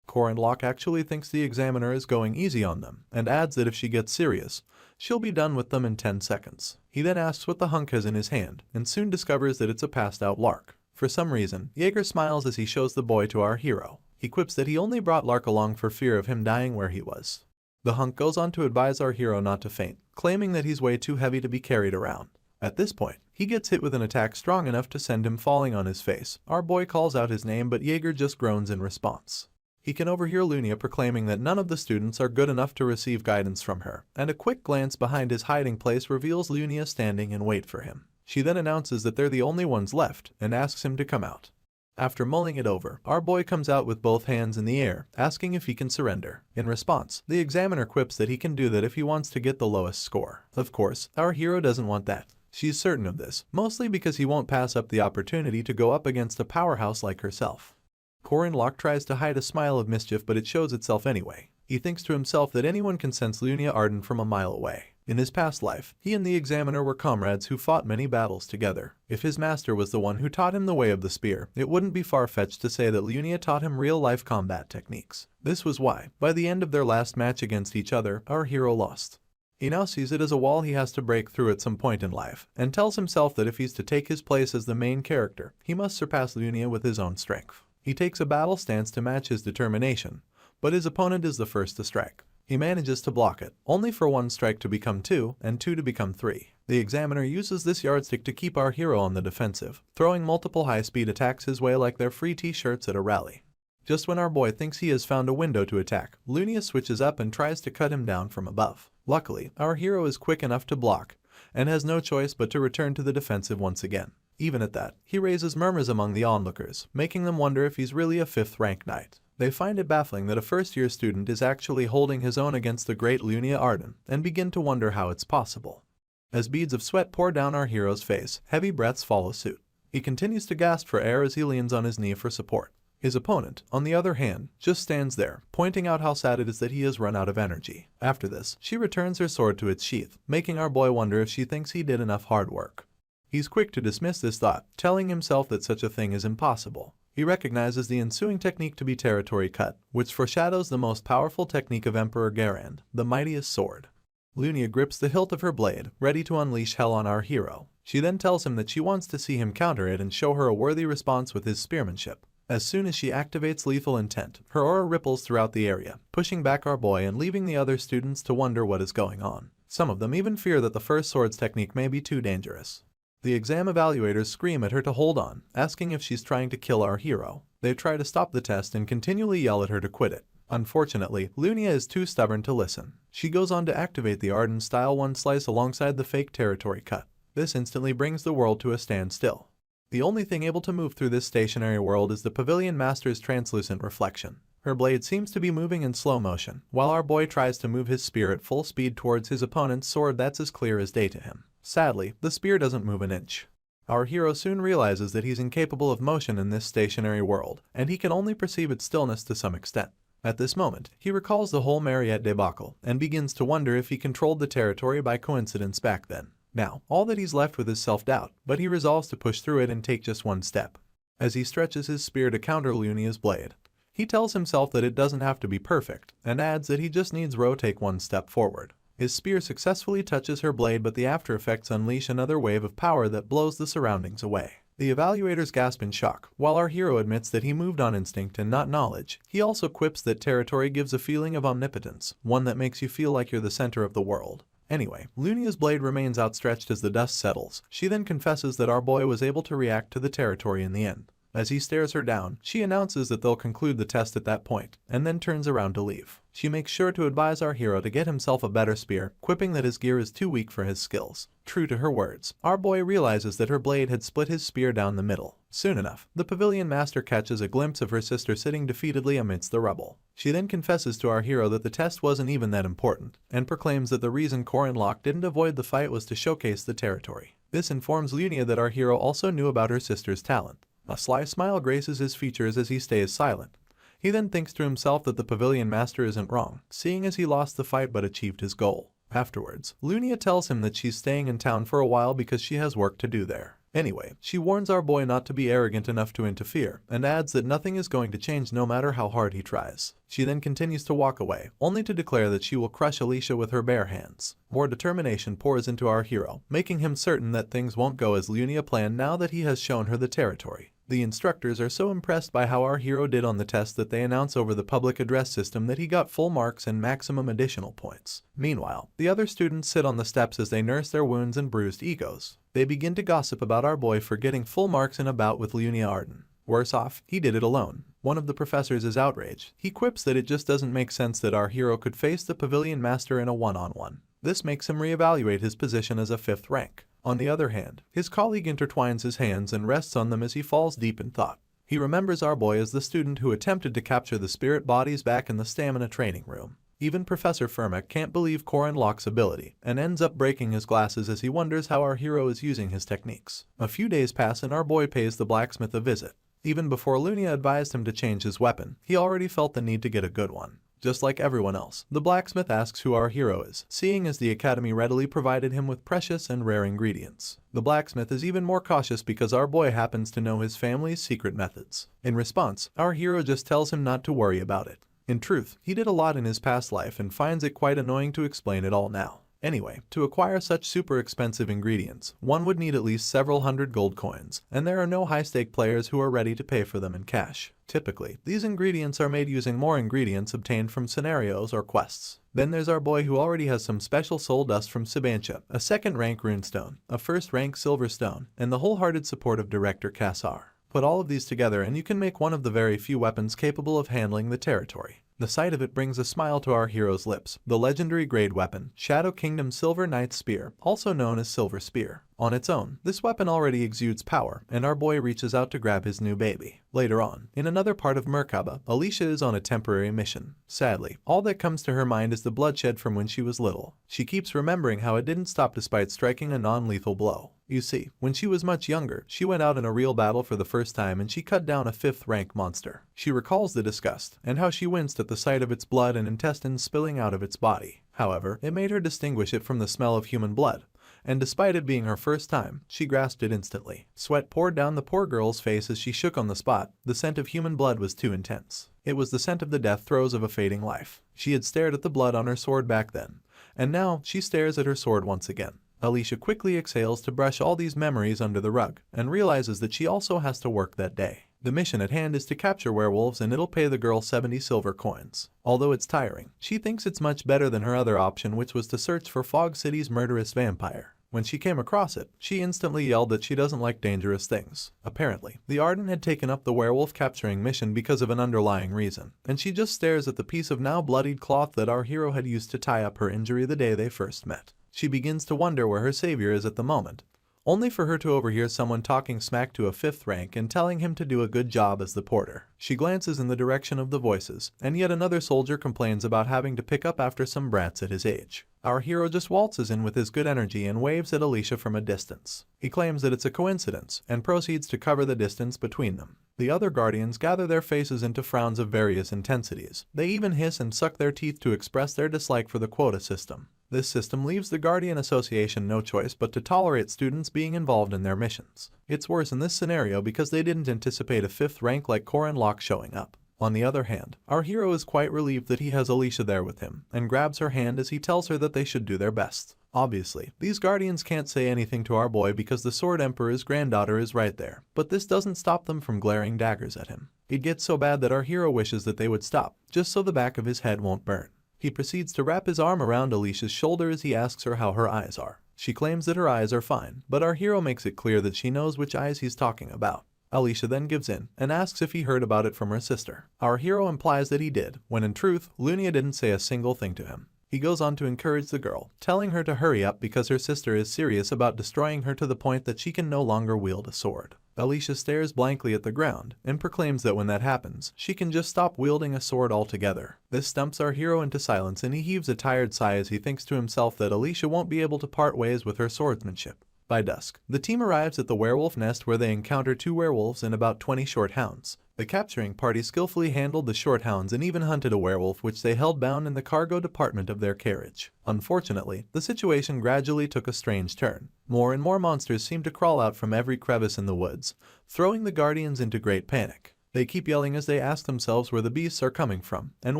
Corin Locke actually thinks the examiner is going easy on them, and adds that if she gets serious, she'll be done with them in 10 seconds. He then asks what the hunk has in his hand, and soon discovers that it's a passed-out lark. For some reason, Jaeger smiles as he shows the boy to our hero. He quips that he only brought Lark along for fear of him dying where he was. The hunk goes on to advise our hero not to faint, claiming that he's way too heavy to be carried around. At this point, he gets hit with an attack strong enough to send him falling on his face. Our boy calls out his name, but Jaeger just groans in response. He can overhear Lunia proclaiming that none of the students are good enough to receive guidance from her, and a quick glance behind his hiding place reveals Lunia standing in wait for him. She then announces that they're the only ones left, and asks him to come out. After mulling it over, our boy comes out with both hands in the air, asking if he can surrender. In response, the examiner quips that he can do that if he wants to get the lowest score. Of course, our hero doesn't want that. She's certain of this, mostly because he won't pass up the opportunity to go up against a powerhouse like herself. Corin Locke tries to hide a smile of mischief, but it shows itself anyway. He thinks to himself that anyone can sense Lunia Arden from a mile away. In his past life, he and the examiner were comrades who fought many battles together. If his master was the one who taught him the way of the spear, it wouldn't be far-fetched to say that Lunia taught him real-life combat techniques. This was why, by the end of their last match against each other, our hero lost. He now sees it as a wall he has to break through at some point in life, and tells himself that if he's to take his place as the main character, he must surpass Lunia with his own strength. He takes a battle stance to match his determination, but his opponent is the first to strike. He manages to block it, only for one strike to become 2, and 2 to become 3. The examiner uses this yardstick to keep our hero on the defensive, throwing multiple high-speed attacks his way like they're free t-shirts at a rally. Just when our boy thinks he has found a window to attack, Lunia switches up and tries to cut him down from above. Luckily, our hero is quick enough to block, and has no choice but to return to the defensive once again. Even at that, he raises murmurs among the onlookers, making them wonder if he's really a 5th-rank knight. They find it baffling that a first-year student is actually holding his own against the great Lunia Arden, and begin to wonder how it's possible. As beads of sweat pour down our hero's face, heavy breaths follow suit. He continues to gasp for air as he leans on his knee for support. His opponent, on the other hand, just stands there, pointing out how sad it is that he has run out of energy. After this, she returns her sword to its sheath, making our boy wonder if she thinks he did enough hard work. He's quick to dismiss this thought, telling himself that such a thing is impossible. He recognizes the ensuing technique to be territory cut, which foreshadows the most powerful technique of Emperor Garand, the mightiest sword. Lunia grips the hilt of her blade, ready to unleash hell on our hero. She then tells him that she wants to see him counter it and show her a worthy response with his spearmanship. As soon as she activates lethal intent, her aura ripples throughout the area, pushing back our boy and leaving the other students to wonder what is going on. Some of them even fear that the first sword's technique may be too dangerous. The exam evaluators scream at her to hold on, asking if she's trying to kill our hero. They try to stop the test and continually yell at her to quit it. Unfortunately, Lunia is too stubborn to listen. She goes on to activate the Arden-style one slice alongside the fake territory cut. This instantly brings the world to a standstill. The only thing able to move through this stationary world is the Pavilion Master's translucent reflection. Her blade seems to be moving in slow motion, while our boy tries to move his spear at full speed towards his opponent's sword that's as clear as day to him. Sadly, the spear doesn't move an inch. Our hero soon realizes that he's incapable of motion in this stationary world, and he can only perceive its stillness to some extent. At this moment, he recalls the whole Mariette debacle, and begins to wonder if he controlled the territory by coincidence back then. Now, all that he's left with is self-doubt, but he resolves to push through it and take just one step. As he stretches his spear to counter Lunia's blade, he tells himself that it doesn't have to be perfect, and adds that he just needs to take one step forward. His spear successfully touches her blade, but the after effects unleash another wave of power that blows the surroundings away. The evaluators gasp in shock. While our hero admits that he moved on instinct and not knowledge, he also quips that territory gives a feeling of omnipotence, one that makes you feel like you're the center of the world. Anyway, Lunia's blade remains outstretched as the dust settles. She then confesses that our boy was able to react to the territory in the end. As he stares her down, she announces that they'll conclude the test at that point, and then turns around to leave. She makes sure to advise our hero to get himself a better spear, quipping that his gear is too weak for his skills. True to her words, our boy realizes that her blade had split his spear down the middle. Soon enough, the pavilion master catches a glimpse of her sister sitting defeatedly amidst the rubble. She then confesses to our hero that the test wasn't even that important, and proclaims that the reason Corin Locke didn't avoid the fight was to showcase the territory. This informs Lunia that our hero also knew about her sister's talent. A sly smile graces his features as he stays silent. He then thinks to himself that the pavilion master isn't wrong, seeing as he lost the fight but achieved his goal. Afterwards, Lunia tells him that she's staying in town for a while because she has work to do there. Anyway, she warns our boy not to be arrogant enough to interfere, and adds that nothing is going to change no matter how hard he tries. She then continues to walk away, only to declare that she will crush Alicia with her bare hands. More determination pours into our hero, making him certain that things won't go as Lunia planned now that he has shown her the territory. The instructors are so impressed by how our hero did on the test that they announce over the public address system that he got full marks and maximum additional points. Meanwhile, the other students sit on the steps as they nurse their wounds and bruised egos. They begin to gossip about our boy for getting full marks in a bout with Lunia Arden. Worse off, he did it alone. One of the professors is outraged. He quips that it just doesn't make sense that our hero could face the pavilion master in a one-on-one. This makes him reevaluate his position as a 5th rank. On the other hand, his colleague intertwines his hands and rests on them as he falls deep in thought. He remembers our boy as the student who attempted to capture the spirit bodies back in the stamina training room. Even Professor Firma can't believe Corin Locke's ability, and ends up breaking his glasses as he wonders how our hero is using his techniques. A few days pass and our boy pays the blacksmith a visit. Even before Lunia advised him to change his weapon, he already felt the need to get a good one. Just like everyone else, the blacksmith asks who our hero is, seeing as the academy readily provided him with precious and rare ingredients. The blacksmith is even more cautious because our boy happens to know his family's secret methods. In response, our hero just tells him not to worry about it. In truth, he did a lot in his past life and finds it quite annoying to explain it all now. Anyway, to acquire such super expensive ingredients, one would need at least several hundred gold coins, and there are no high-stake players who are ready to pay for them in cash. Typically, these ingredients are made using more ingredients obtained from scenarios or quests. Then there's our boy who already has some special soul dust from Sibantia, a 2nd rank runestone, a 1st rank silver stone, and the wholehearted support of Director Kassar. Put all of these together and you can make one of the very few weapons capable of handling the territory. The sight of it brings a smile to our hero's lips. The legendary grade weapon, Shadow Kingdom Silver Knight's Spear, also known as Silver Spear. On its own, this weapon already exudes power, and our boy reaches out to grab his new baby. Later on, in another part of Merkaba, Alicia is on a temporary mission. Sadly, all that comes to her mind is the bloodshed from when she was little. She keeps remembering how it didn't stop despite striking a non-lethal blow. You see, when she was much younger, she went out in a real battle for the first time and she cut down a 5th rank monster. She recalls the disgust, and how she winced at the sight of its blood and intestines spilling out of its body. However, it made her distinguish it from the smell of human blood, and despite it being her first time, she grasped it instantly. Sweat poured down the poor girl's face as she shook on the spot. The scent of human blood was too intense. It was the scent of the death throes of a fading life. She had stared at the blood on her sword back then, and now she stares at her sword once again. Alicia quickly exhales to brush all these memories under the rug, and realizes that she also has to work that day. The mission at hand is to capture werewolves and it'll pay the girl 70 silver coins. Although it's tiring, she thinks it's much better than her other option, which was to search for Fog City's murderous vampire. When she came across it, she instantly yelled that she doesn't like dangerous things. Apparently, the Arden had taken up the werewolf capturing mission because of an underlying reason, and she just stares at the piece of now bloodied cloth that our hero had used to tie up her injury the day they first met. She begins to wonder where her savior is at the moment, only for her to overhear someone talking smack to a 5th rank and telling him to do a good job as the porter. She glances in the direction of the voices, and yet another soldier complains about having to pick up after some brats at his age. Our hero just waltzes in with his good energy and waves at Alicia from a distance. He claims that it's a coincidence, and proceeds to cover the distance between them. The other guardians gather their faces into frowns of various intensities. They even hiss and suck their teeth to express their dislike for the quota system. This system leaves the Guardian Association no choice but to tolerate students being involved in their missions. It's worse in this scenario because they didn't anticipate a 5th rank like Corin Locke showing up. On the other hand, our hero is quite relieved that he has Alicia there with him, and grabs her hand as he tells her that they should do their best. Obviously, these guardians can't say anything to our boy because the Sword Emperor's granddaughter is right there, but this doesn't stop them from glaring daggers at him. It gets so bad that our hero wishes that they would stop, just so the back of his head won't burn. He proceeds to wrap his arm around Alicia's shoulder as he asks her how her eyes are. She claims that her eyes are fine, but our hero makes it clear that she knows which eyes he's talking about. Alicia then gives in and asks if he heard about it from her sister. Our hero implies that he did, when in truth, Lunia didn't say a single thing to him. He goes on to encourage the girl, telling her to hurry up because her sister is serious about destroying her to the point that she can no longer wield a sword. Alicia stares blankly at the ground and proclaims that when that happens, she can just stop wielding a sword altogether. This stumps our hero into silence and he heaves a tired sigh as he thinks to himself that Alicia won't be able to part ways with her swordsmanship. By dusk, the team arrives at the werewolf nest where they encounter 2 werewolves and about 20 short hounds. The capturing party skillfully handled the short hounds and even hunted a werewolf which they held bound in the cargo department of their carriage. Unfortunately, the situation gradually took a strange turn. More and more monsters seemed to crawl out from every crevice in the woods, throwing the guardians into great panic. They keep yelling as they ask themselves where the beasts are coming from and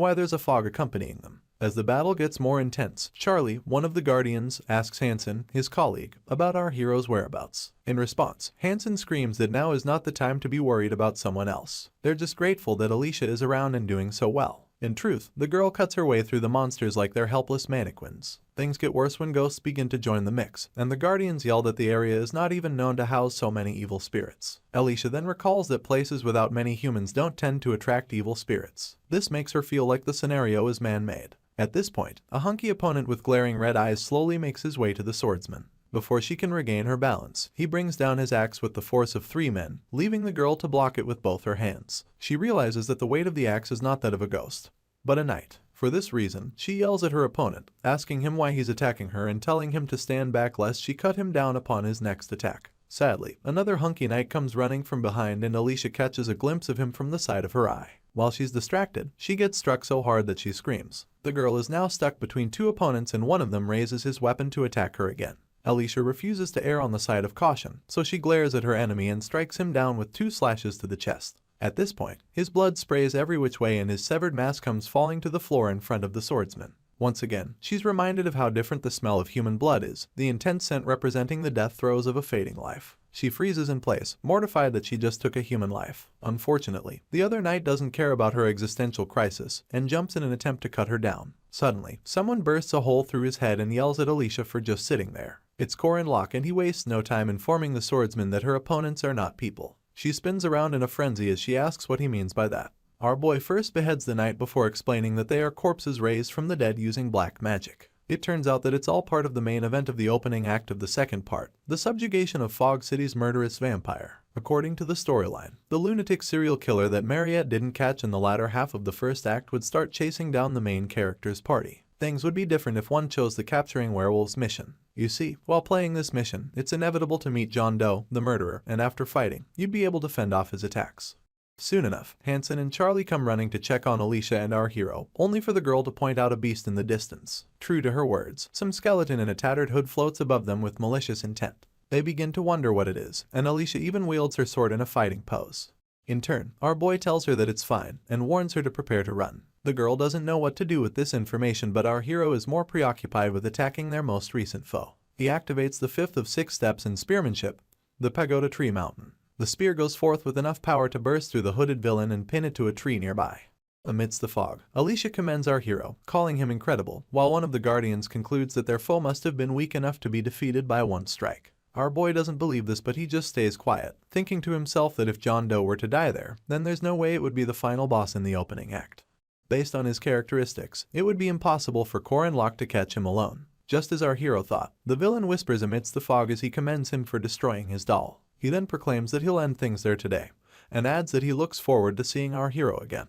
why there's a fog accompanying them. As the battle gets more intense, Charlie, one of the guardians, asks Hansen, his colleague, about our hero's whereabouts. In response, Hansen screams that now is not the time to be worried about someone else. They're just grateful that Alicia is around and doing so well. In truth, the girl cuts her way through the monsters like they're helpless mannequins. Things get worse when ghosts begin to join the mix, and the guardians yell that the area is not even known to house so many evil spirits. Alicia then recalls that places without many humans don't tend to attract evil spirits. This makes her feel like the scenario is man-made. At this point, a hunky opponent with glaring red eyes slowly makes his way to the swordsman. Before she can regain her balance, he brings down his axe with the force of 3 men, leaving the girl to block it with both her hands. She realizes that the weight of the axe is not that of a ghost, but a knight. For this reason, she yells at her opponent, asking him why he's attacking her and telling him to stand back lest she cut him down upon his next attack. Sadly, another hunky knight comes running from behind and Alicia catches a glimpse of him from the side of her eye. While she's distracted, she gets struck so hard that she screams. The girl is now stuck between 2 opponents and one of them raises his weapon to attack her again. Alicia refuses to err on the side of caution, so she glares at her enemy and strikes him down with 2 slashes to the chest. At this point, his blood sprays every which way and his severed mask comes falling to the floor in front of the swordsman. Once again, she's reminded of how different the smell of human blood is, the intense scent representing the death throes of a fading life. She freezes in place, mortified that she just took a human life. Unfortunately, the other knight doesn't care about her existential crisis and jumps in an attempt to cut her down. Suddenly, someone bursts a hole through his head and yells at Alicia for just sitting there. It's Corin Locke and he wastes no time informing the swordsman that her opponents are not people. She spins around in a frenzy as she asks what he means by that. Our boy first beheads the knight before explaining that they are corpses raised from the dead using black magic. It turns out that it's all part of the main event of the opening act of the second part, the subjugation of Fog City's murderous vampire. According to the storyline, the lunatic serial killer that Mariette didn't catch in the latter half of the first act would start chasing down the main character's party. Things would be different if one chose the capturing werewolves mission. You see, while playing this mission, it's inevitable to meet John Doe, the murderer, and after fighting, you'd be able to fend off his attacks. Soon enough, Hansen and Charlie come running to check on Alicia and our hero, only for the girl to point out a beast in the distance. True to her words, some skeleton in a tattered hood floats above them with malicious intent. They begin to wonder what it is, and Alicia even wields her sword in a fighting pose. In turn, our boy tells her that it's fine, and warns her to prepare to run. The girl doesn't know what to do with this information, but our hero is more preoccupied with attacking their most recent foe. He activates the 5th of 6 steps in spearmanship, the Pagoda Tree Mountain. The spear goes forth with enough power to burst through the hooded villain and pin it to a tree nearby. Amidst the fog, Alicia commends our hero, calling him incredible, while one of the guardians concludes that their foe must have been weak enough to be defeated by one strike. Our boy doesn't believe this, but he just stays quiet, thinking to himself that if John Doe were to die there, then there's no way it would be the final boss in the opening act. Based on his characteristics, it would be impossible for Corin Locke to catch him alone. Just as our hero thought, the villain whispers amidst the fog as he commends him for destroying his doll. He then proclaims that he'll end things there today, and adds that he looks forward to seeing our hero again.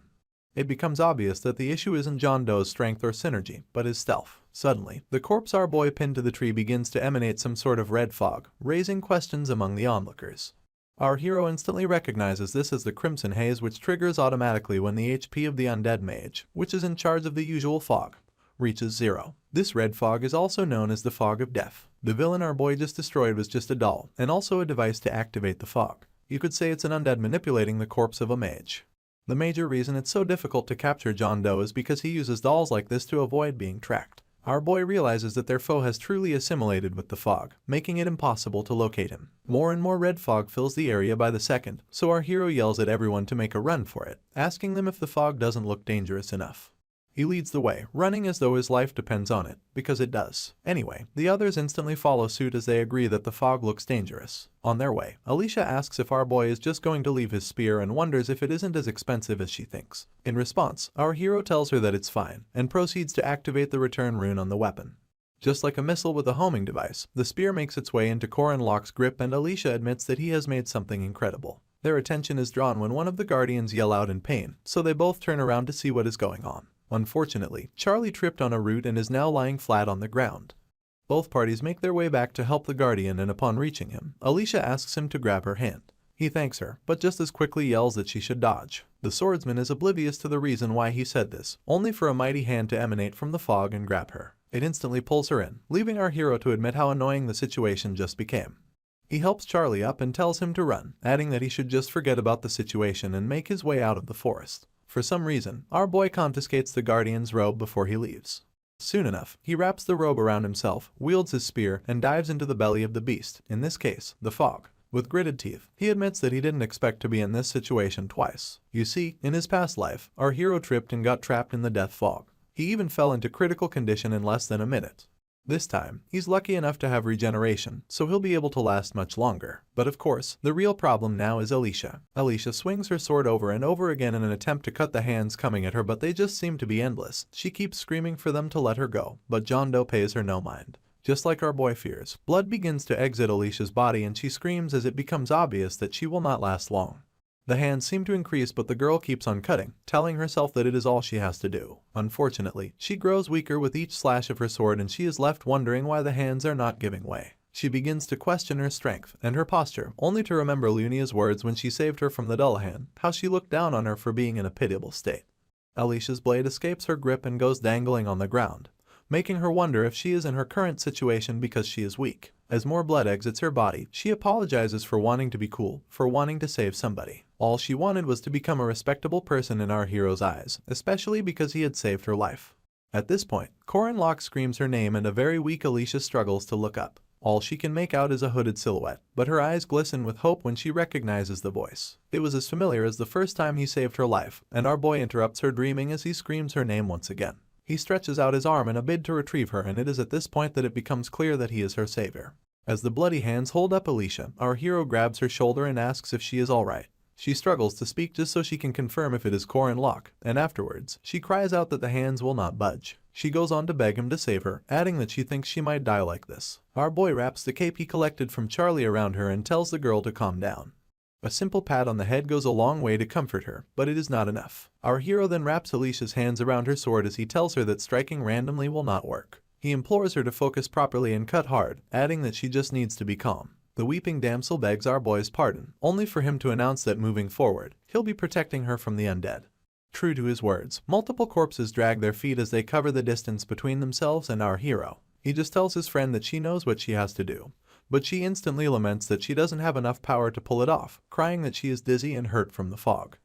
It becomes obvious that the issue isn't John Doe's strength or synergy, but his stealth. Suddenly, the corpse our boy pinned to the tree begins to emanate some sort of red fog, raising questions among the onlookers. Our hero instantly recognizes this as the Crimson Haze, which triggers automatically when the HP of the undead mage, which is in charge of the usual fog, reaches 0. This red fog is also known as the Fog of Death. The villain our boy just destroyed was just a doll, and also a device to activate the fog. You could say it's an undead manipulating the corpse of a mage. The major reason it's so difficult to capture John Doe is because he uses dolls like this to avoid being tracked. Our boy realizes that their foe has truly assimilated with the fog, making it impossible to locate him. More and more red fog fills the area by the second, so our hero yells at everyone to make a run for it, asking them if the fog doesn't look dangerous enough. He leads the way, running as though his life depends on it, because it does. Anyway, the others instantly follow suit as they agree that the fog looks dangerous. On their way, Alicia asks if our boy is just going to leave his spear and wonders if it isn't as expensive as she thinks. In response, our hero tells her that it's fine, and proceeds to activate the return rune on the weapon. Just like a missile with a homing device, the spear makes its way into Corin Locke's grip and Alicia admits that he has made something incredible. Their attention is drawn when one of the guardians yell out in pain, so they both turn around to see what is going on. Unfortunately, Charlie tripped on a root and is now lying flat on the ground. Both parties make their way back to help the guardian, and upon reaching him, Alicia asks him to grab her hand. He thanks her, but just as quickly yells that she should dodge. The swordsman is oblivious to the reason why he said this, only for a mighty hand to emanate from the fog and grab her. It instantly pulls her in, leaving our hero to admit how annoying the situation just became. He helps Charlie up and tells him to run, adding that he should just forget about the situation and make his way out of the forest. For some reason, our boy confiscates the guardian's robe before he leaves. Soon enough, he wraps the robe around himself, wields his spear, and dives into the belly of the beast, in this case, the fog. With gritted teeth, he admits that he didn't expect to be in this situation twice. You see, in his past life, our hero tripped and got trapped in the death fog. He even fell into critical condition in less than a minute. This time, he's lucky enough to have regeneration, so he'll be able to last much longer. But of course, the real problem now is Alicia. Alicia swings her sword over and over again in an attempt to cut the hands coming at her, but they just seem to be endless. She keeps screaming for them to let her go, but John Doe pays her no mind. Just like our boy fears, blood begins to exit Alicia's body and she screams as it becomes obvious that she will not last long. The hands seem to increase, but the girl keeps on cutting, telling herself that it is all she has to do. Unfortunately, she grows weaker with each slash of her sword and she is left wondering why the hands are not giving way. She begins to question her strength and her posture, only to remember Lunia's words when she saved her from the Dullahan, how she looked down on her for being in a pitiable state. Alicia's blade escapes her grip and goes dangling on the ground, making her wonder if she is in her current situation because she is weak. As more blood exits her body, she apologizes for wanting to be cool, for wanting to save somebody. All she wanted was to become a respectable person in our hero's eyes, especially because he had saved her life. At this point, Corin Locke screams her name and a very weak Alicia struggles to look up. All she can make out is a hooded silhouette, but her eyes glisten with hope when she recognizes the voice. It was as familiar as the first time he saved her life, and our boy interrupts her dreaming as he screams her name once again. He stretches out his arm in a bid to retrieve her, and it is at this point that it becomes clear that he is her savior. As the bloody hands hold up Alicia, our hero grabs her shoulder and asks if she is alright. She struggles to speak just so she can confirm if it is Corin Locke, and afterwards, she cries out that the hands will not budge. She goes on to beg him to save her, adding that she thinks she might die like this. Our boy wraps the cape he collected from Charlie around her and tells the girl to calm down. A simple pat on the head goes a long way to comfort her, but it is not enough. Our hero then wraps Alicia's hands around her sword as he tells her that striking randomly will not work. He implores her to focus properly and cut hard, adding that she just needs to be calm. The weeping damsel begs our boy's pardon, only for him to announce that moving forward, he'll be protecting her from the undead. True to his words, multiple corpses drag their feet as they cover the distance between themselves and our hero. He just tells his friend that she knows what she has to do, but she instantly laments that she doesn't have enough power to pull it off, crying that she is dizzy and hurt from the fog.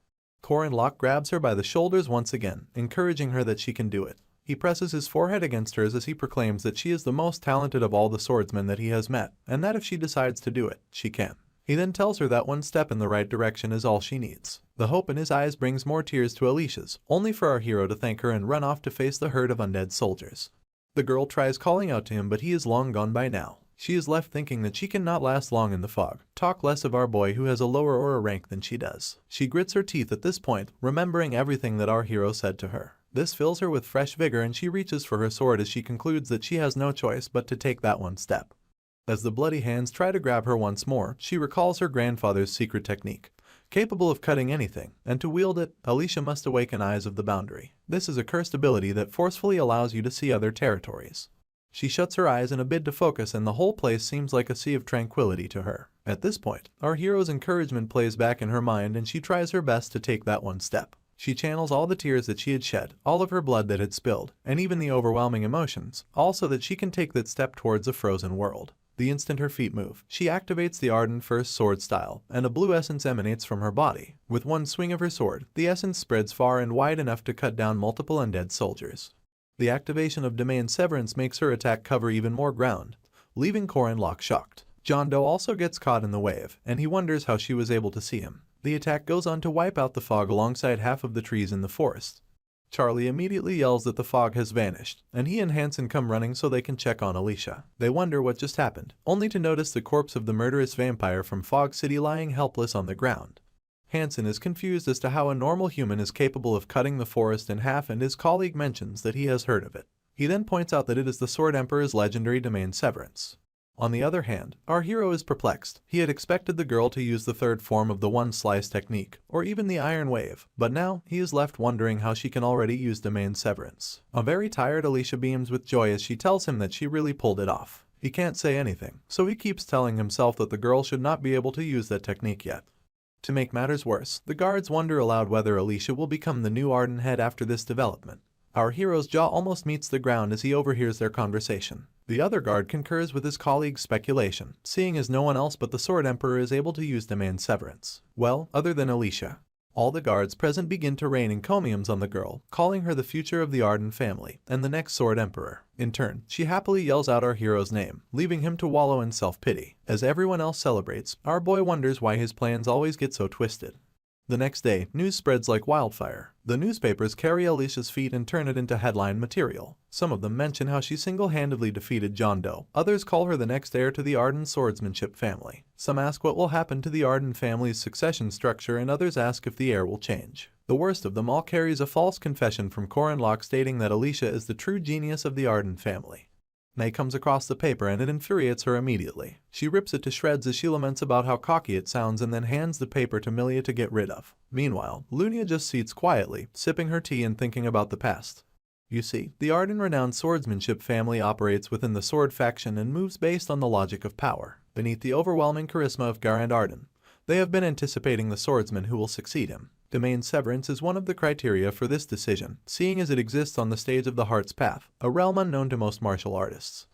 Corin Locke grabs her by the shoulders once again, encouraging her that she can do it. He presses his forehead against hers as he proclaims that she is the most talented of all the swordsmen that he has met, and that if she decides to do it, she can. He then tells her that one step in the right direction is all she needs. The hope in his eyes brings more tears to Alicia's, only for our hero to thank her and run off to face the herd of undead soldiers. The girl tries calling out to him, but he is long gone by now. She is left thinking that she cannot last long in the fog, talk less of our boy who has a lower aura rank than she does. She grits her teeth at this point, remembering everything that our hero said to her. This fills her with fresh vigor and she reaches for her sword as she concludes that she has no choice but to take that one step. As the bloody hands try to grab her once more, she recalls her grandfather's secret technique. Capable of cutting anything, and to wield it, Alicia must awaken Eyes of the Boundary. This is a cursed ability that forcefully allows you to see other territories. She shuts her eyes in a bid to focus and the whole place seems like a sea of tranquility to her. At this point, our hero's encouragement plays back in her mind and she tries her best to take that one step. She channels all the tears that she had shed, all of her blood that had spilled, and even the overwhelming emotions, all so that she can take that step towards a frozen world. The instant her feet move, she activates the Ardent First Sword style, and a blue essence emanates from her body. With one swing of her sword, the essence spreads far and wide enough to cut down multiple undead soldiers. The activation of domain severance makes her attack cover even more ground, leaving Core and Locke shocked. John Doe also gets caught in the wave, and he wonders how she was able to see him. The attack goes on to wipe out the fog alongside half of the trees in the forest. Charlie immediately yells that the fog has vanished, and he and Hansen come running so they can check on Alicia. They wonder what just happened, only to notice the corpse of the murderous vampire from Fog City lying helpless on the ground. Hansen is confused as to how a normal human is capable of cutting the forest in half, and his colleague mentions that he has heard of it. He then points out that it is the Sword Emperor's legendary domain severance. On the other hand, our hero is perplexed. He had expected the girl to use the third form of the one-slice technique, or even the Iron Wave, but now he is left wondering how she can already use domain severance. A very tired Alicia beams with joy as she tells him that she really pulled it off. He can't say anything, so he keeps telling himself that the girl should not be able to use that technique yet. To make matters worse, the guards wonder aloud whether Alicia will become the new Arden head after this development. Our hero's jaw almost meets the ground as he overhears their conversation. The other guard concurs with his colleague's speculation, seeing as no one else but the Sword Emperor is able to use domain severance. Well, other than Alicia. All the guards present begin to rain encomiums on the girl, calling her the future of the Arden family and the next Sword Emperor. In turn, she happily yells out our hero's name, leaving him to wallow in self-pity. As everyone else celebrates, our boy wonders why his plans always get so twisted. The next day, news spreads like wildfire. The newspapers carry Alicia's feat and turn it into headline material. Some of them mention how she single-handedly defeated John Doe. Others call her the next heir to the Arden swordsmanship family. Some ask what will happen to the Arden family's succession structure, and others ask if the heir will change. The worst of them all carries a false confession from Core and Locke stating that Alicia is the true genius of the Arden family. May comes across the paper and it infuriates her immediately. She rips it to shreds as she laments about how cocky it sounds and then hands the paper to Milia to get rid of. Meanwhile, Lunia just sits quietly, sipping her tea and thinking about the past. You see, the Arden-renowned swordsmanship family operates within the sword faction and moves based on the logic of power. Beneath the overwhelming charisma of Garand Arden, they have been anticipating the swordsman who will succeed him. Domain severance is one of the criteria for this decision, seeing as it exists on the stage of the Heart's Path, a realm unknown to most martial artists.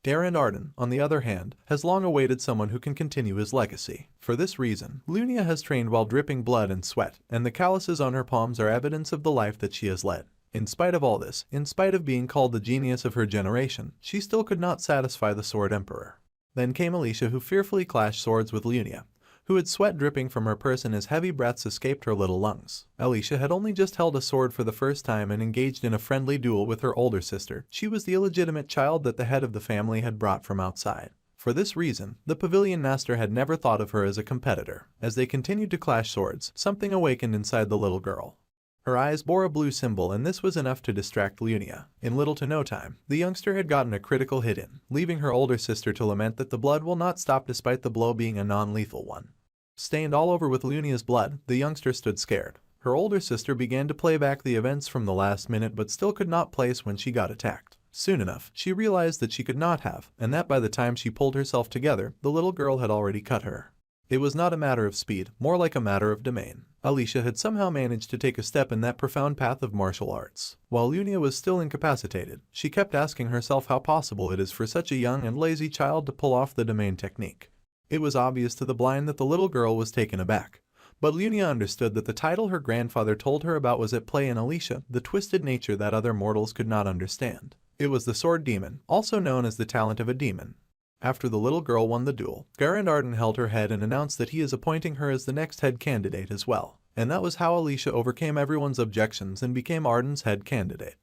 Garand Arden, on the other hand, has long awaited someone who can continue his legacy. For this reason, Lunia has trained while dripping blood and sweat, and the calluses on her palms are evidence of the life that she has led. In spite of all this, in spite of being called the genius of her generation, she still could not satisfy the Sword Emperor. Then came Alicia, who fearfully clashed swords with Lunia, who had sweat dripping from her person as heavy breaths escaped her little lungs. Alicia had only just held a sword for the first time and engaged in a friendly duel with her older sister. She was the illegitimate child that the head of the family had brought from outside. For this reason, the pavilion master had never thought of her as a competitor. As they continued to clash swords, something awakened inside the little girl. Her eyes bore a blue symbol, and this was enough to distract Lunia. In little to no time, the youngster had gotten a critical hit in, leaving her older sister to lament that the blood will not stop despite the blow being a non-lethal one. Stained all over with Lunia's blood, the youngster stood scared. Her older sister began to play back the events from the last minute but still could not place when she got attacked. Soon enough, she realized that she could not have, and that by the time she pulled herself together, the little girl had already cut her. It was not a matter of speed, more like a matter of domain. Alicia had somehow managed to take a step in that profound path of martial arts. While Lunia was still incapacitated, she kept asking herself how possible it is for such a young and lazy child to pull off the domain technique. It was obvious to the blind that the little girl was taken aback, but Lunia understood that the title her grandfather told her about was at play in Alicia, the twisted nature that other mortals could not understand. It was the Sword Demon, also known as the talent of a demon. After the little girl won the duel, Garand Arden held her head and announced that he is appointing her as the next head candidate as well. And that was how Alicia overcame everyone's objections and became Arden's head candidate.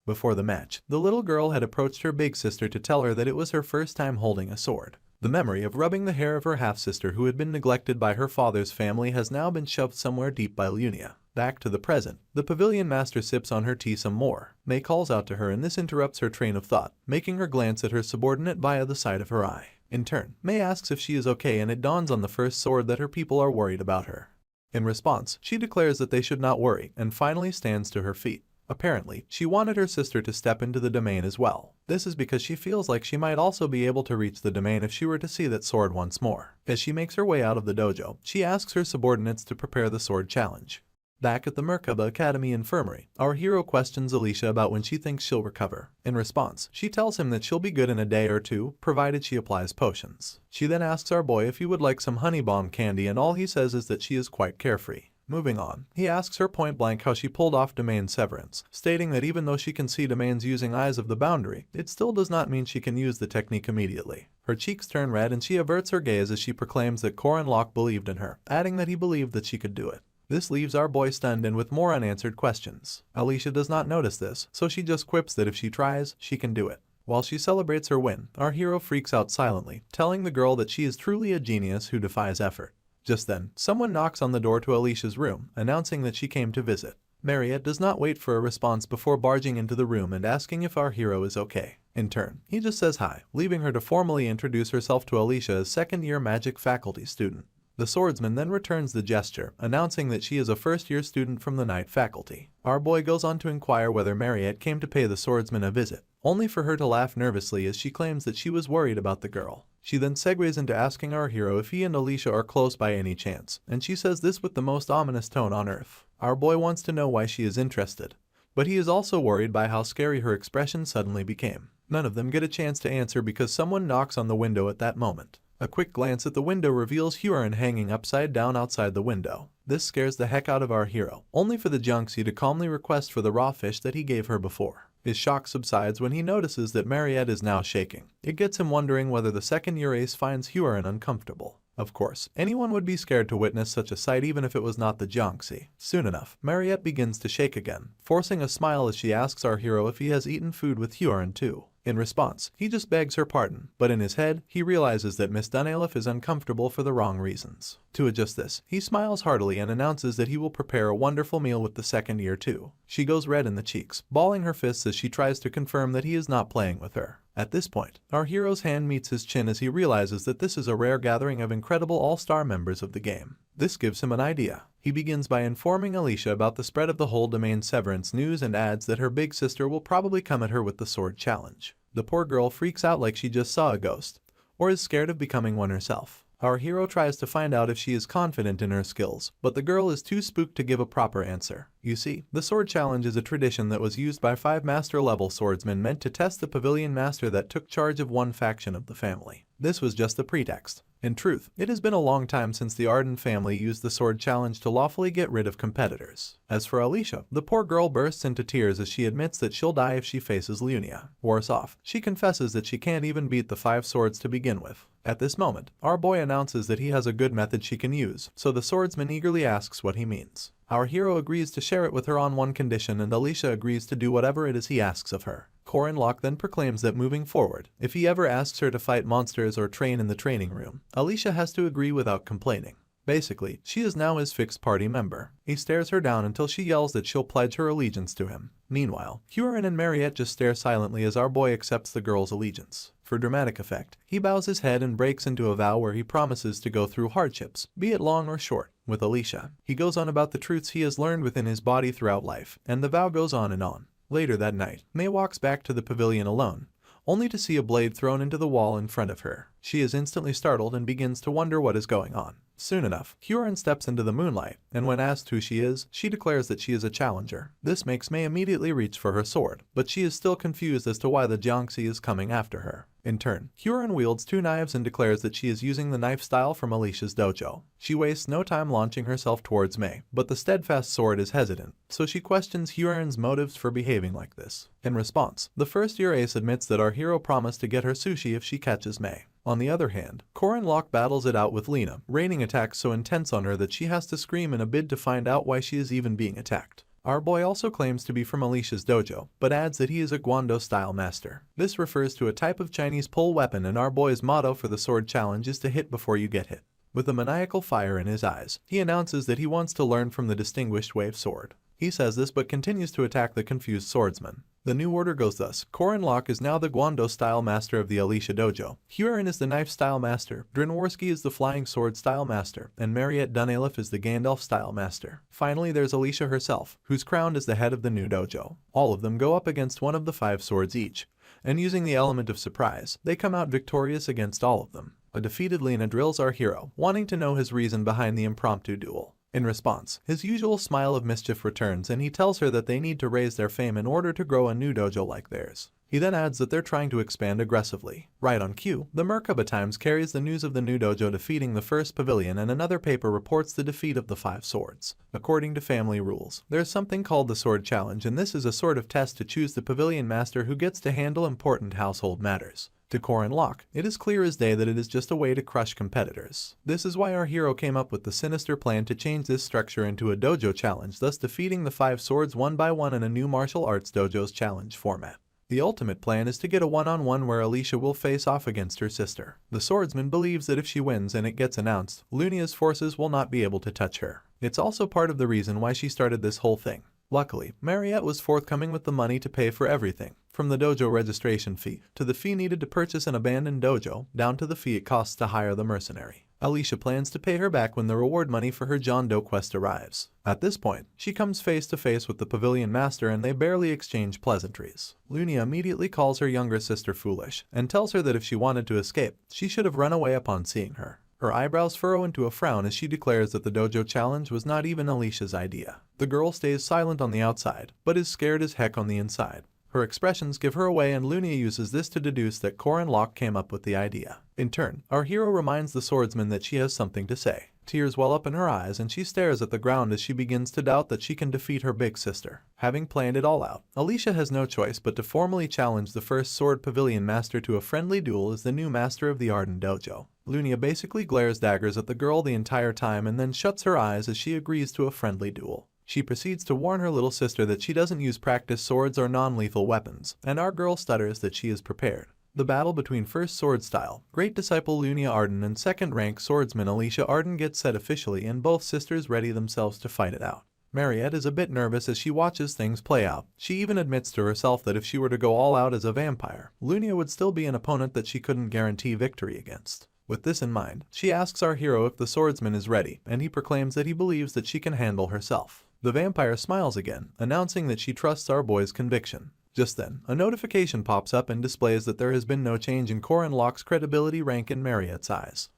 Before the match, the little girl had approached her big sister to tell her that it was her first time holding a sword. The memory of rubbing the hair of her half-sister who had been neglected by her father's family has now been shoved somewhere deep by Lunia. Back to the present, the pavilion master sips on her tea some more. May calls out to her and this interrupts her train of thought, making her glance at her subordinate via the side of her eye. In turn, May asks if she is okay and it dawns on the first sword that her people are worried about her. In response, she declares that they should not worry and finally stands to her feet. Apparently, she wanted her sister to step into the domain as well. This is because she feels like she might also be able to reach the domain if she were to see that sword once more. As she makes her way out of the dojo, she asks her subordinates to prepare the sword challenge. Back at the Merkaba Academy infirmary, our hero questions Alicia about when she thinks she'll recover. In response, she tells him that she'll be good in a day or two, provided she applies potions. She then asks our boy if he would like some honey bomb candy and all he says is that she is quite carefree. Moving on, he asks her point blank how she pulled off Domain's severance, stating that even though she can see Domain's using Eyes of the Boundary, it still does not mean she can use the technique immediately. Her cheeks turn red and she averts her gaze as she proclaims that Koren Locke believed in her, adding that he believed that she could do it. This leaves our boy stunned and with more unanswered questions. Alicia does not notice this, so she just quips that if she tries, she can do it. While she celebrates her win, our hero freaks out silently, telling the girl that she is truly a genius who defies effort. Just then, someone knocks on the door to Alicia's room, announcing that she came to visit. Mariette does not wait for a response before barging into the room and asking if our hero is okay. In turn, he just says hi, leaving her to formally introduce herself to Alicia as second-year magic faculty student. The swordsman then returns the gesture, announcing that she is a first-year student from the night faculty. Our boy goes on to inquire whether Mariette came to pay the swordsman a visit, only for her to laugh nervously as she claims that she was worried about the girl. She then segues into asking our hero if he and Alicia are close by any chance, and she says this with the most ominous tone on earth. Our boy wants to know why she is interested, but he is also worried by how scary her expression suddenly became. None of them get a chance to answer because someone knocks on the window at that moment. A quick glance at the window reveals Huron hanging upside down outside the window. This scares the heck out of our hero, only for the Jiangxi to calmly request for the raw fish that he gave her before. His shock subsides when he notices that Mariette is now shaking. It gets him wondering whether the second-year ace finds Huron uncomfortable. Of course, anyone would be scared to witness such a sight even if it was not the Jiangxi. Soon enough, Mariette begins to shake again, forcing a smile as she asks our hero if he has eaten food with Huron too. In response, he just begs her pardon, but in his head, he realizes that Miss Dunaliff is uncomfortable for the wrong reasons. To adjust this, he smiles heartily and announces that he will prepare a wonderful meal with the second year too. She goes red in the cheeks, balling her fists as she tries to confirm that he is not playing with her. At this point, our hero's hand meets his chin as he realizes that this is a rare gathering of incredible all-star members of the game. This gives him an idea. He begins by informing Alicia about the spread of the whole Domain severance news and adds that her big sister will probably come at her with the sword challenge. The poor girl freaks out like she just saw a ghost, or is scared of becoming one herself. Our hero tries to find out if she is confident in her skills, but the girl is too spooked to give a proper answer. You see, the sword challenge is a tradition that was used by 5 master-level swordsmen meant to test the pavilion master that took charge of one faction of the family. This was just the pretext. In truth, it has been a long time since the Arden family used the sword challenge to lawfully get rid of competitors. As for Alicia, the poor girl bursts into tears as she admits that she'll die if she faces Lunia. Worse off, she confesses that she can't even beat the 5 swords to begin with. At this moment, our boy announces that he has a good method she can use, so the swordsman eagerly asks what he means. Our hero agrees to share it with her on one condition, and Alicia agrees to do whatever it is he asks of her. Koren Locke then proclaims that moving forward, if he ever asks her to fight monsters or train in the training room, Alicia has to agree without complaining. Basically, she is now his fixed party member. He stares her down until she yells that she'll pledge her allegiance to him. Meanwhile, Huron and Mariette just stare silently as our boy accepts the girl's allegiance. For dramatic effect, he bows his head and breaks into a vow where he promises to go through hardships, be it long or short, with Alicia. He goes on about the truths he has learned within his body throughout life, and the vow goes on and on. Later that night, May walks back to the pavilion alone, only to see a blade thrown into the wall in front of her. She is instantly startled and begins to wonder what is going on. Soon enough, Huron steps into the moonlight, and when asked who she is, she declares that she is a challenger. This makes May immediately reach for her sword, but she is still confused as to why the Jiangxi is coming after her. In turn, Huron wields 2 knives and declares that she is using the knife style from Alicia's dojo. She wastes no time launching herself towards May, but the steadfast sword is hesitant, so she questions Huron's motives for behaving like this. In response, the first-year ace admits that our hero promised to get her sushi if she catches May. On the other hand, Koren Locke battles it out with Lena, raining attacks so intense on her that she has to scream in a bid to find out why she is even being attacked. Our boy also claims to be from Alicia's dojo, but adds that he is a Guando-style master. This refers to a type of Chinese pole weapon, and our boy's motto for the sword challenge is to hit before you get hit. With a maniacal fire in his eyes, he announces that he wants to learn from the distinguished wave sword. He says this but continues to attack the confused swordsman. The new order goes thus: Koren Locke is now the Guando-style master of the Alicia dojo, Huron is the knife-style master, Drinworski is the flying sword-style master, and Mariette Dunaliff is the Gandalf-style master. Finally, there's Alicia herself, who's crowned as the head of the new dojo. All of them go up against one of the 5 swords each, and using the element of surprise, they come out victorious against all of them. A defeated Lena drills our hero, wanting to know his reason behind the impromptu duel. In response, his usual smile of mischief returns and he tells her that they need to raise their fame in order to grow a new dojo like theirs. He then adds that they're trying to expand aggressively. Right on cue, the Merkaba Times carries the news of the new dojo defeating the first pavilion, and another paper reports the defeat of the 5 swords. According to family rules, there's something called the Sword Challenge, and this is a sort of test to choose the pavilion master who gets to handle important household matters. To Core and Locke, it is clear as day that it is just a way to crush competitors. This is why our hero came up with the sinister plan to change this structure into a dojo challenge, thus defeating the 5 swords one by one in a new martial arts dojo's challenge format. The ultimate plan is to get a one-on-one where Alicia will face off against her sister. The swordsman believes that if she wins and it gets announced, Lunia's forces will not be able to touch her. It's also part of the reason why she started this whole thing. Luckily, Mariette was forthcoming with the money to pay for everything, from the dojo registration fee, to the fee needed to purchase an abandoned dojo, down to the fee it costs to hire the mercenary. Alicia plans to pay her back when the reward money for her John Doe quest arrives. At this point, she comes face to face with the pavilion master and they barely exchange pleasantries. Lunia immediately calls her younger sister foolish, and tells her that if she wanted to escape, she should have run away upon seeing her. Her eyebrows furrow into a frown as she declares that the dojo challenge was not even Alicia's idea. The girl stays silent on the outside, but is scared as heck on the inside. Her expressions give her away, and Lunia uses this to deduce that Core and Locke came up with the idea. In turn, our hero reminds the swordsman that she has something to say. Tears well up in her eyes and she stares at the ground as she begins to doubt that she can defeat her big sister. Having planned it all out, Alicia has no choice but to formally challenge the first sword pavilion master to a friendly duel as the new master of the Arden Dojo. Lunia basically glares daggers at the girl the entire time and then shuts her eyes as she agrees to a friendly duel. She proceeds to warn her little sister that she doesn't use practice swords or non-lethal weapons, and our girl stutters that she is prepared. The battle between first sword style, great disciple Lunia Arden and second rank swordsman Alicia Arden gets set officially, and both sisters ready themselves to fight it out. Mariette is a bit nervous as she watches things play out. She even admits to herself that if she were to go all out as a vampire, Lunia would still be an opponent that she couldn't guarantee victory against. With this in mind, she asks our hero if the swordsman is ready, and he proclaims that he believes that she can handle herself. The vampire smiles again, announcing that she trusts our boy's conviction. Just then, a notification pops up and displays that there has been no change in Core and Locke's credibility rank in Mariette's eyes.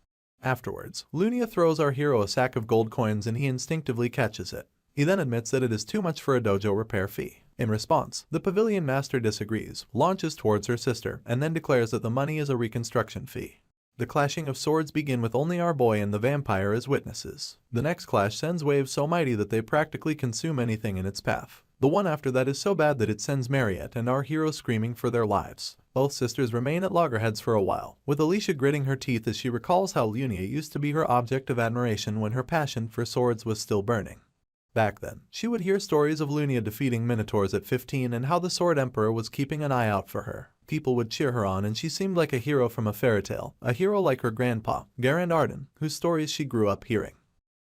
Afterwards, Lunia throws our hero a sack of gold coins and he instinctively catches it. He then admits that it is too much for a dojo repair fee. In response, the pavilion master disagrees, launches towards her sister, and then declares that the money is a reconstruction fee. The clashing of swords begin with only our boy and the vampire as witnesses. The next clash sends waves so mighty that they practically consume anything in its path. The one after that is so bad that it sends Mariette and our hero screaming for their lives. Both sisters remain at loggerheads for a while, with Alicia gritting her teeth as she recalls how Lunia used to be her object of admiration when her passion for swords was still burning. Back then, she would hear stories of Lunia defeating minotaurs at 15 and how the Sword Emperor was keeping an eye out for her. People would cheer her on and she seemed like a hero from a fairy tale, a hero like her grandpa, Garand Arden, whose stories she grew up hearing.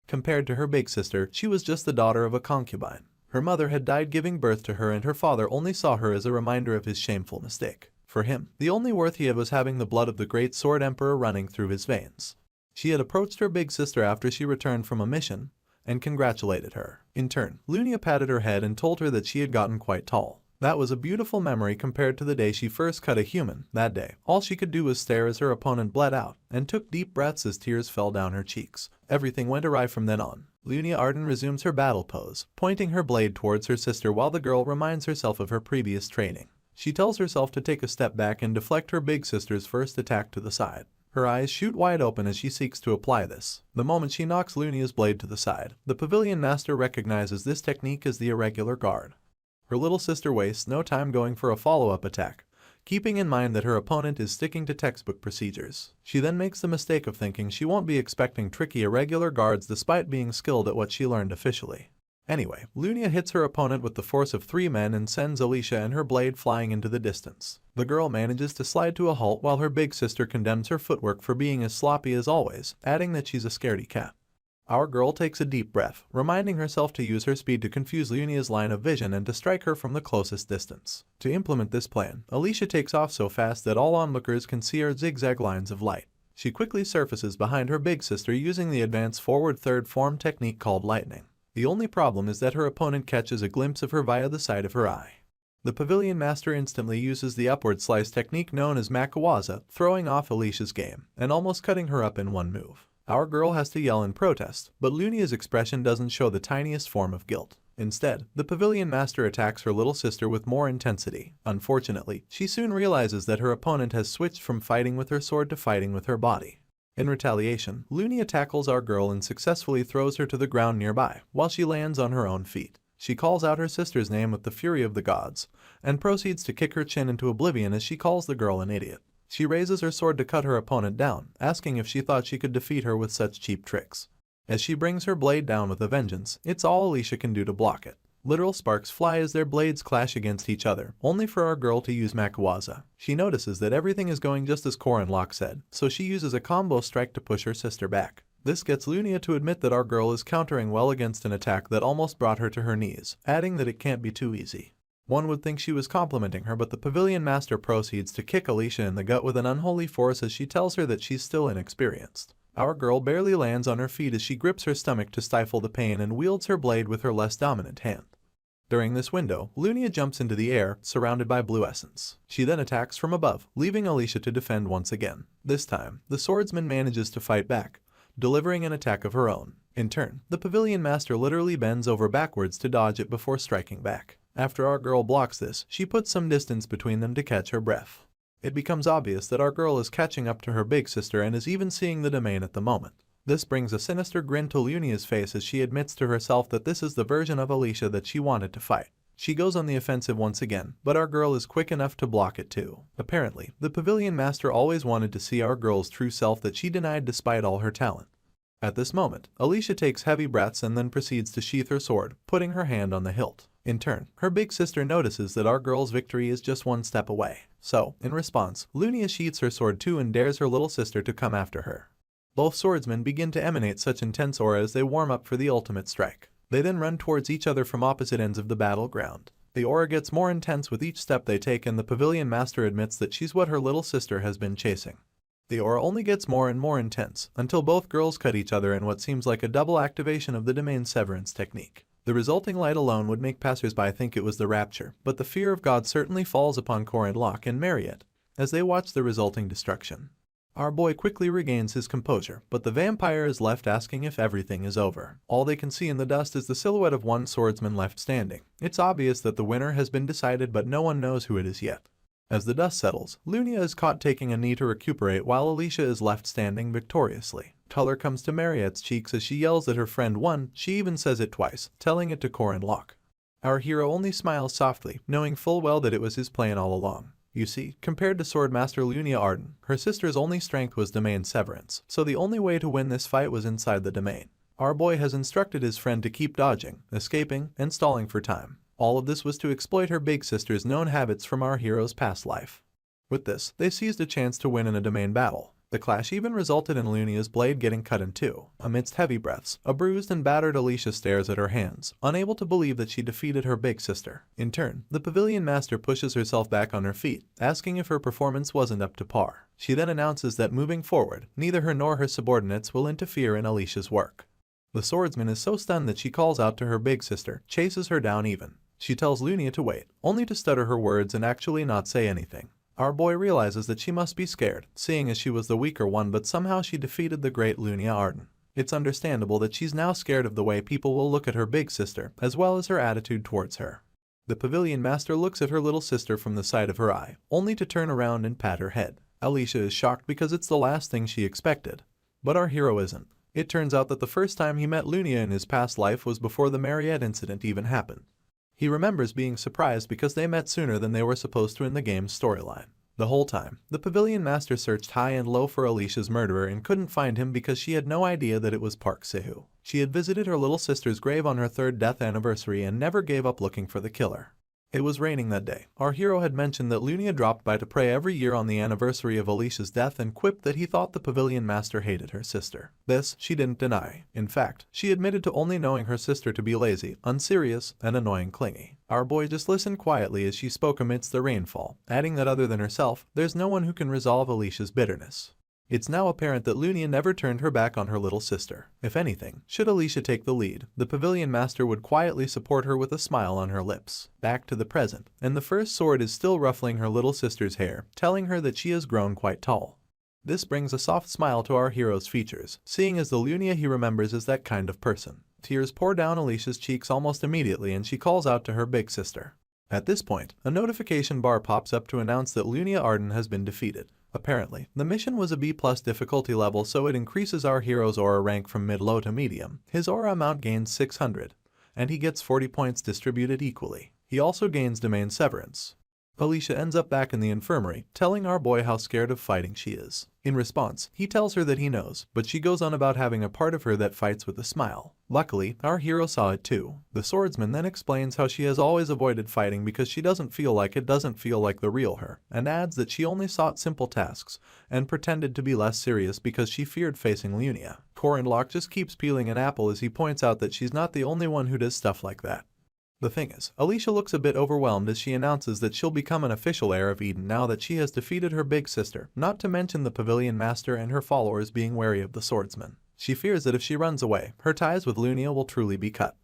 Compared to her big sister, she was just the daughter of a concubine. Her mother had died giving birth to her and her father only saw her as a reminder of his shameful mistake. For him, the only worth he had was having the blood of the great Sword Emperor running through his veins. She had approached her big sister after she returned from a mission and congratulated her. In turn, Lunia patted her head and told her that she had gotten quite tall. That was a beautiful memory compared to the day she first cut a human. That day, all she could do was stare as her opponent bled out, and took deep breaths as tears fell down her cheeks. Everything went awry from then on. Lunia Arden resumes her battle pose, pointing her blade towards her sister while the girl reminds herself of her previous training. She tells herself to take a step back and deflect her big sister's first attack to the side. Her eyes shoot wide open as she seeks to apply this. The moment she knocks Lunia's blade to the side, the pavilion master recognizes this technique as the irregular guard. Her little sister wastes no time going for a follow-up attack, keeping in mind that her opponent is sticking to textbook procedures. She then makes the mistake of thinking she won't be expecting tricky irregular guards despite being skilled at what she learned officially. Anyway, Lunia hits her opponent with the force of 3 men and sends Alicia and her blade flying into the distance. The girl manages to slide to a halt while her big sister condemns her footwork for being as sloppy as always, adding that she's a scaredy cat. Our girl takes a deep breath, reminding herself to use her speed to confuse Lunia's line of vision and to strike her from the closest distance. To implement this plan, Alicia takes off so fast that all onlookers can see her zigzag lines of light. She quickly surfaces behind her big sister using the advanced forward third form technique called lightning. The only problem is that her opponent catches a glimpse of her via the side of her eye. The pavilion master instantly uses the upward slice technique known as Makawaza, throwing off Alicia's game and almost cutting her up in one move. Our girl has to yell in protest, but Lunia's expression doesn't show the tiniest form of guilt. Instead, the pavilion master attacks her little sister with more intensity. Unfortunately, she soon realizes that her opponent has switched from fighting with her sword to fighting with her body. In retaliation, Lunia tackles our girl and successfully throws her to the ground nearby, while she lands on her own feet. She calls out her sister's name with the fury of the gods, and proceeds to kick her chin into oblivion as she calls the girl an idiot. She raises her sword to cut her opponent down, asking if she thought she could defeat her with such cheap tricks. As she brings her blade down with a vengeance, it's all Alicia can do to block it. Literal sparks fly as their blades clash against each other, only for our girl to use Makuwaza. She notices that everything is going just as Corin Locke said, so she uses a combo strike to push her sister back. This gets Lunia to admit that our girl is countering well against an attack that almost brought her to her knees, adding that it can't be too easy. One would think she was complimenting her, but the pavilion master proceeds to kick Alicia in the gut with an unholy force as she tells her that she's still inexperienced. Our girl barely lands on her feet as she grips her stomach to stifle the pain and wields her blade with her less dominant hand. During this window, Lunia jumps into the air, surrounded by blue essence. She then attacks from above, leaving Alicia to defend once again. This time, the swordsman manages to fight back, delivering an attack of her own. In turn, the pavilion master literally bends over backwards to dodge it before striking back. After our girl blocks this, she puts some distance between them to catch her breath. It becomes obvious that our girl is catching up to her big sister and is even seeing the domain at the moment. This brings a sinister grin to Lunia's face as she admits to herself that this is the version of Alicia that she wanted to fight. She goes on the offensive once again, but our girl is quick enough to block it too. Apparently, the pavilion master always wanted to see our girl's true self that she denied despite all her talent. At this moment, Alicia takes heavy breaths and then proceeds to sheath her sword, putting her hand on the hilt. In turn, her big sister notices that our girl's victory is just one step away. So, in response, Lunia sheaths her sword too and dares her little sister to come after her. Both swordsmen begin to emanate such intense aura as they warm up for the ultimate strike. They then run towards each other from opposite ends of the battleground. The aura gets more intense with each step they take, and the pavilion master admits that she's what her little sister has been chasing. The aura only gets more and more intense, until both girls cut each other in what seems like a double activation of the domain severance technique. The resulting light alone would make passersby think it was the rapture, but the fear of God certainly falls upon Corin Locke and Mariette as they watch the resulting destruction. Our boy quickly regains his composure, but the vampire is left asking if everything is over. All they can see in the dust is the silhouette of one swordsman left standing. It's obvious that the winner has been decided, but no one knows who it is yet. As the dust settles, Lunia is caught taking a knee to recuperate while Alicia is left standing victoriously. Color comes to Mariette's cheeks as she yells that her friend won. She even says it twice, telling it to Corin Locke. Our hero only smiles softly, knowing full well that it was his plan all along. You see, compared to Swordmaster Lunia Arden, her sister's only strength was domain severance, so the only way to win this fight was inside the domain. Our boy has instructed his friend to keep dodging, escaping, and stalling for time. All of this was to exploit her big sister's known habits from our hero's past life. With this, they seized a chance to win in a domain battle. The clash even resulted in Lunia's blade getting cut in two. Amidst heavy breaths, a bruised and battered Alicia stares at her hands, unable to believe that she defeated her big sister. In turn, the pavilion master pushes herself back on her feet, asking if her performance wasn't up to par. She then announces that moving forward, neither her nor her subordinates will interfere in Alicia's work. The swordsman is so stunned that she calls out to her big sister, chases her down even. She tells Lunia to wait, only to stutter her words and actually not say anything. Our boy realizes that she must be scared, seeing as she was the weaker one, but somehow she defeated the great Lunia Arden. It's understandable that she's now scared of the way people will look at her big sister, as well as her attitude towards her. The pavilion master looks at her little sister from the side of her eye, only to turn around and pat her head. Alicia is shocked because it's the last thing she expected. But our hero isn't. It turns out that the first time he met Lunia in his past life was before the Mariette incident even happened. He remembers being surprised because they met sooner than they were supposed to in the game's storyline. The whole time, the pavilion master searched high and low for Alicia's murderer and couldn't find him because she had no idea that it was Park Sehu. She had visited her little sister's grave on her 3rd death anniversary and never gave up looking for the killer. It was raining that day. Our hero had mentioned that Lunia dropped by to pray every year on the anniversary of Alicia's death and quipped that he thought the pavilion master hated her sister. This, she didn't deny. In fact, she admitted to only knowing her sister to be lazy, unserious, and annoying clingy. Our boy just listened quietly as she spoke amidst the rainfall, adding that other than herself, there's no one who can resolve Alicia's bitterness. It's now apparent that Lunia never turned her back on her little sister. If anything, should Alicia take the lead, the pavilion master would quietly support her with a smile on her lips. Back to the present, and the first sword is still ruffling her little sister's hair, telling her that she has grown quite tall. This brings a soft smile to our hero's features, seeing as the Lunia he remembers is that kind of person. Tears pour down Alicia's cheeks almost immediately and she calls out to her big sister. At this point, a notification bar pops up to announce that Lunia Arden has been defeated. Apparently, the mission was a B+ difficulty level, so it increases our hero's aura rank from mid-low to medium. His aura amount gains 600, and he gets 40 points distributed equally. He also gains domain severance. Alicia ends up back in the infirmary, telling our boy how scared of fighting she is. In response, he tells her that he knows, but she goes on about having a part of her that fights with a smile. Luckily, our hero saw it too. The swordsman then explains how she has always avoided fighting because she doesn't feel like the real her, and adds that she only sought simple tasks and pretended to be less serious because she feared facing Lunia. Locke just keeps peeling an apple as he points out that she's not the only one who does stuff like that. The thing is, Alicia looks a bit overwhelmed as she announces that she'll become an official heir of Eden now that she has defeated her big sister, not to mention the Pavilion Master and her followers being wary of the swordsman. She fears that if she runs away, her ties with Lunia will truly be cut.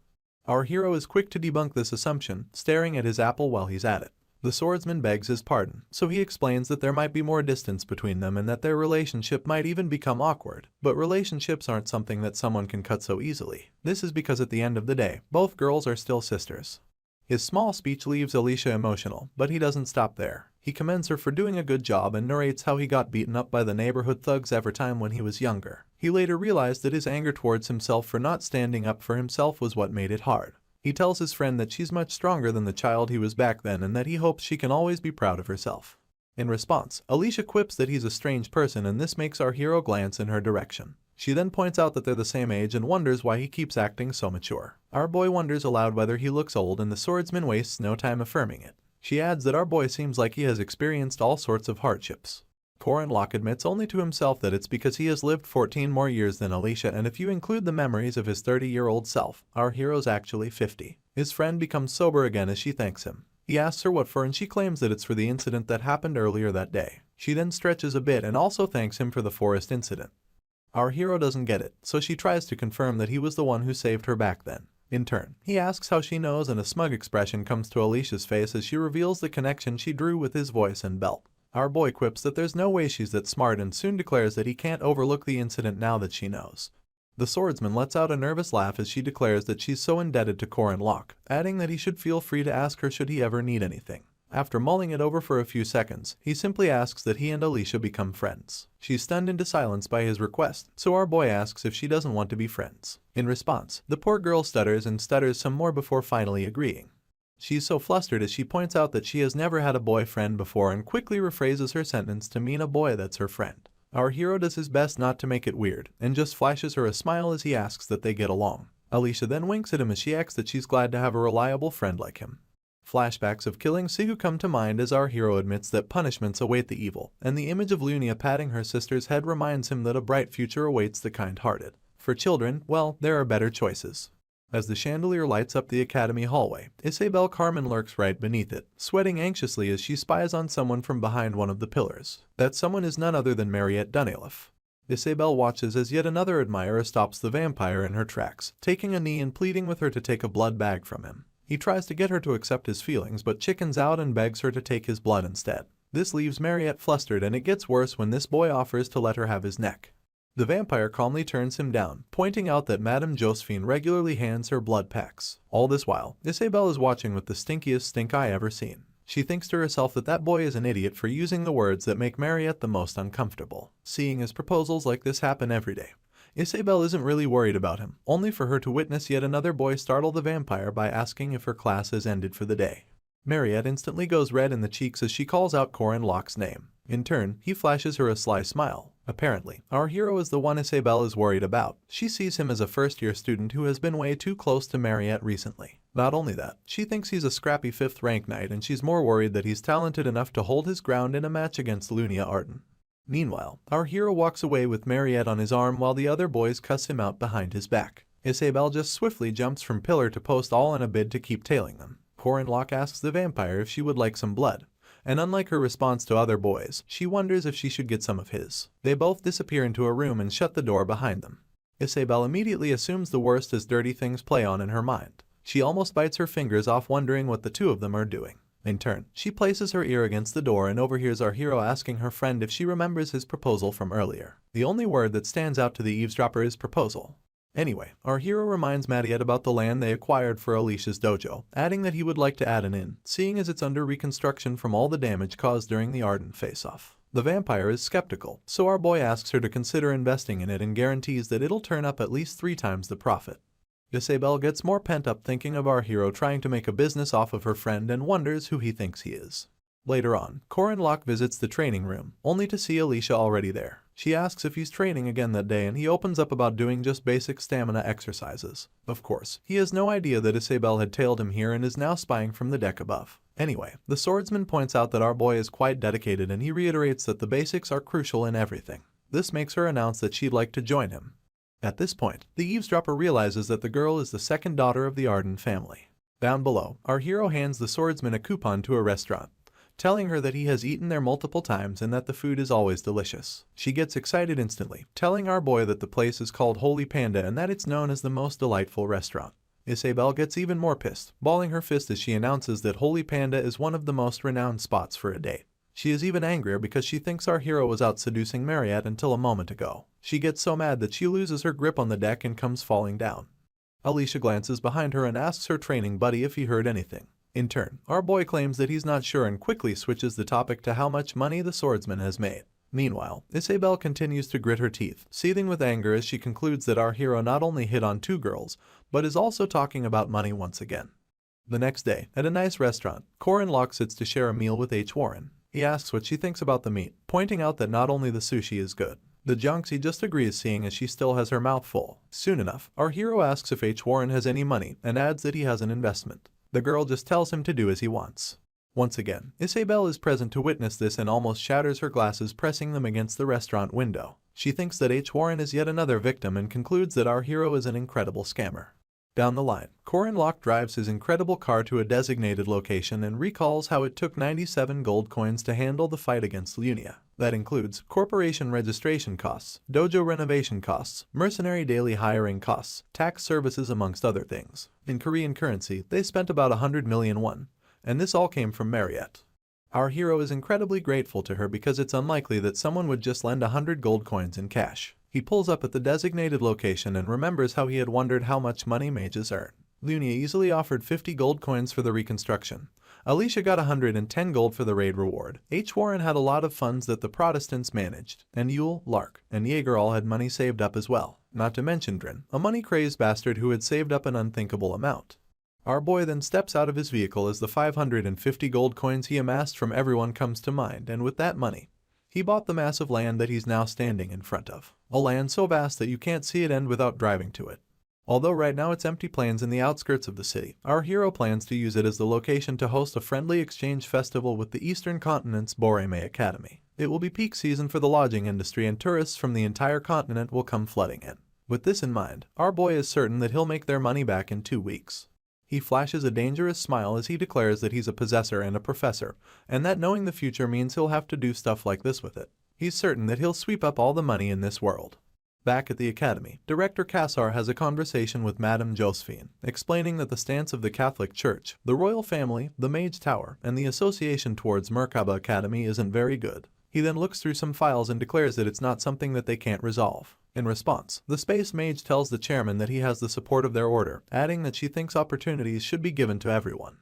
Our hero is quick to debunk this assumption, staring at his apple while he's at it. The swordsman begs his pardon, so he explains that there might be more distance between them and that their relationship might even become awkward. But relationships aren't something that someone can cut so easily. This is because at the end of the day, both girls are still sisters. His small speech leaves Alicia emotional, but he doesn't stop there. He commends her for doing a good job and narrates how he got beaten up by the neighborhood thugs every time when he was younger. He later realized that his anger towards himself for not standing up for himself was what made it hard. He tells his friend that she's much stronger than the child he was back then and that he hopes she can always be proud of herself. In response, Alicia quips that he's a strange person and this makes our hero glance in her direction. She then points out that they're the same age and wonders why he keeps acting so mature. Our boy wonders aloud whether he looks old and the swordsman wastes no time affirming it. She adds that our boy seems like he has experienced all sorts of hardships. Locke admits only to himself that it's because he has lived 14 more years than Alicia, and if you include the memories of his 30-year-old self, our hero's actually 50. His friend becomes sober again as she thanks him. He asks her what for and she claims that it's for the incident that happened earlier that day. She then stretches a bit and also thanks him for the forest incident. Our hero doesn't get it, so she tries to confirm that he was the one who saved her back then. In turn, he asks how she knows and a smug expression comes to Alicia's face as she reveals the connection she drew with his voice and belt. Our boy quips that there's no way she's that smart and soon declares that he can't overlook the incident now that she knows. The swordsman lets out a nervous laugh as she declares that she's so indebted to Locke, adding that he should feel free to ask her should he ever need anything. After mulling it over for a few seconds, he simply asks that he and Alicia become friends. She's stunned into silence by his request, so our boy asks if she doesn't want to be friends. In response, the poor girl stutters and stutters some more before finally agreeing. She's so flustered as she points out that she has never had a boyfriend before and quickly rephrases her sentence to mean a boy that's her friend. Our hero does his best not to make it weird, and just flashes her a smile as he asks that they get along. Alicia then winks at him as she acts that she's glad to have a reliable friend like him. Flashbacks of killing Sihu come to mind as our hero admits that punishments await the evil, and the image of Lunia patting her sister's head reminds him that a bright future awaits the kind-hearted. For children, well, there are better choices. As the chandelier lights up the academy hallway, Isabel Carmen lurks right beneath it, sweating anxiously as she spies on someone from behind one of the pillars. That someone is none other than Mariette Dunaliff. Isabel watches as yet another admirer stops the vampire in her tracks, taking a knee and pleading with her to take a blood bag from him. He tries to get her to accept his feelings but chickens out and begs her to take his blood instead. This leaves Mariette flustered and it gets worse when this boy offers to let her have his neck. The vampire calmly turns him down, pointing out that Madame Josephine regularly hands her blood packs. All this while, Isabel is watching with the stinkiest stink eye ever seen. She thinks to herself that that boy is an idiot for using the words that make Mariette the most uncomfortable. Seeing as proposals like this happen every day, Isabel isn't really worried about him, only for her to witness yet another boy startle the vampire by asking if her class has ended for the day. Mariette instantly goes red in the cheeks as she calls out Locke's name. In turn, he flashes her a sly smile. Apparently, our hero is the one Isabel is worried about. She sees him as a first-year student who has been way too close to Mariette recently. Not only that, she thinks he's a scrappy 5th rank knight and she's more worried that he's talented enough to hold his ground in a match against Lunia Arden. Meanwhile, our hero walks away with Mariette on his arm while the other boys cuss him out behind his back. Isabel just swiftly jumps from pillar to post all in a bid to keep tailing them. Locke asks the vampire if she would like some blood, and unlike her response to other boys, she wonders if she should get some of his. They both disappear into a room and shut the door behind them. Isabel immediately assumes the worst as dirty things play on in her mind. She almost bites her fingers off wondering what the two of them are doing. In turn, she places her ear against the door and overhears our hero asking her friend if she remembers his proposal from earlier. The only word that stands out to the eavesdropper is proposal. Anyway, our hero reminds Mariette about the land they acquired for Alicia's dojo, adding that he would like to add an inn, seeing as it's under reconstruction from all the damage caused during the ardent face-off. The vampire is skeptical, so our boy asks her to consider investing in it and guarantees that it'll turn up at least 3 times the profit. Isabelle gets more pent up thinking of our hero trying to make a business off of her friend and wonders who he thinks he is. Later on, Corin Locke visits the training room, only to see Alicia already there. She asks if he's training again that day and he opens up about doing just basic stamina exercises. Of course, he has no idea that Isabelle had tailed him here and is now spying from the deck above. Anyway, the swordsman points out that our boy is quite dedicated and he reiterates that the basics are crucial in everything. This makes her announce that she'd like to join him. At this point, the eavesdropper realizes that the girl is the second daughter of the Arden family. Down below, our hero hands the swordsman a coupon to a restaurant, telling her that he has eaten there multiple times and that the food is always delicious. She gets excited instantly, telling our boy that the place is called Holy Panda and that it's known as the most delightful restaurant. Isabelle gets even more pissed, balling her fist as she announces that Holy Panda is one of the most renowned spots for a date. She is even angrier because she thinks our hero was out seducing Mariette until a moment ago. She gets so mad that she loses her grip on the deck and comes falling down. Alicia glances behind her and asks her training buddy if he heard anything. In turn, our boy claims that he's not sure and quickly switches the topic to how much money the swordsman has made. Meanwhile, Isabelle continues to grit her teeth, seething with anger as she concludes that our hero not only hit on 2 girls, but is also talking about money once again. The next day, at a nice restaurant, Corin Locke sits to share a meal with H. Warren. He asks what she thinks about the meat, pointing out that not only the sushi is good. The junks he just agrees seeing as she still has her mouth full. Soon enough, our hero asks if H. Warren has any money and adds that he has an investment. The girl just tells him to do as he wants. Once again, Isabelle is present to witness this and almost shatters her glasses, pressing them against the restaurant window. She thinks that H. Warren is yet another victim and concludes that our hero is an incredible scammer. Down the line, Corin Locke drives his incredible car to a designated location and recalls how it took 97 gold coins to handle the fight against Lunia. That includes corporation registration costs, dojo renovation costs, mercenary daily hiring costs, tax services amongst other things. In Korean currency, they spent about 100 million won, and this all came from Mariette. Our hero is incredibly grateful to her because it's unlikely that someone would just lend 100 gold coins in cash. He pulls up at the designated location and remembers how he had wondered how much money mages earn. Lunia easily offered 50 gold coins for the reconstruction. Alicia got 110 gold for the raid reward. H. Warren had a lot of funds that the Protestants managed, and Yule, Lark, and Jaeger all had money saved up as well. Not to mention Drin, a money-crazed bastard who had saved up an unthinkable amount. Our boy then steps out of his vehicle as the 550 gold coins he amassed from everyone comes to mind, and with that money, he bought the massive land that he's now standing in front of. A land so vast that you can't see it end without driving to it. Although right now it's empty plains in the outskirts of the city, our hero plans to use it as the location to host a friendly exchange festival with the Eastern Continent's Boreme Academy. It will be peak season for the lodging industry and tourists from the entire continent will come flooding in. With this in mind, our boy is certain that he'll make their money back in 2 weeks. He flashes a dangerous smile as he declares that he's a possessor and a professor, and that knowing the future means he'll have to do stuff like this with it. He's certain that he'll sweep up all the money in this world. Back at the academy, Director Kassar has a conversation with Madame Josephine, explaining that the stance of the Catholic Church, the royal family, the Mage Tower, and the association towards Merkaba Academy isn't very good. He then looks through some files and declares that it's not something that they can't resolve. In response, the Space Mage tells the chairman that he has the support of their order, adding that she thinks opportunities should be given to everyone.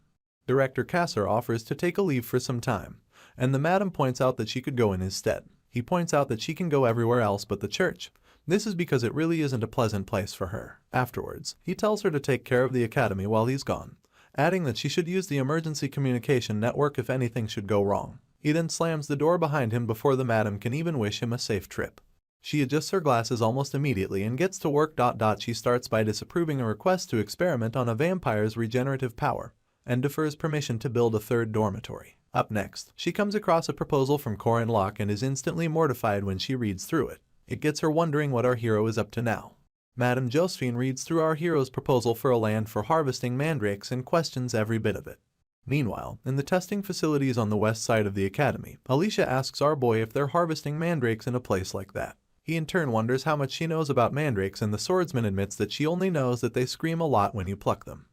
Director Kassar offers to take a leave for some time, and the madam points out that she could go in his stead. He points out that she can go everywhere else but the church. This is because it really isn't a pleasant place for her. Afterwards, he tells her to take care of the academy while he's gone, adding that she should use the emergency communication network if anything should go wrong. He then slams the door behind him before the madam can even wish him a safe trip. She adjusts her glasses almost immediately and gets to work. She starts by disapproving a request to experiment on a vampire's regenerative power, and defers permission to build a 3rd dormitory. Up next, she comes across a proposal from Corin Locke and is instantly mortified when she reads through it. It gets her wondering what our hero is up to now. Madame Josephine reads through our hero's proposal for a land for harvesting mandrakes and questions every bit of it. Meanwhile, in the testing facilities on the west side of the academy, Alicia asks our boy if they're harvesting mandrakes in a place like that. He in turn wonders how much she knows about mandrakes, and the swordsman admits that she only knows that they scream a lot when you pluck them.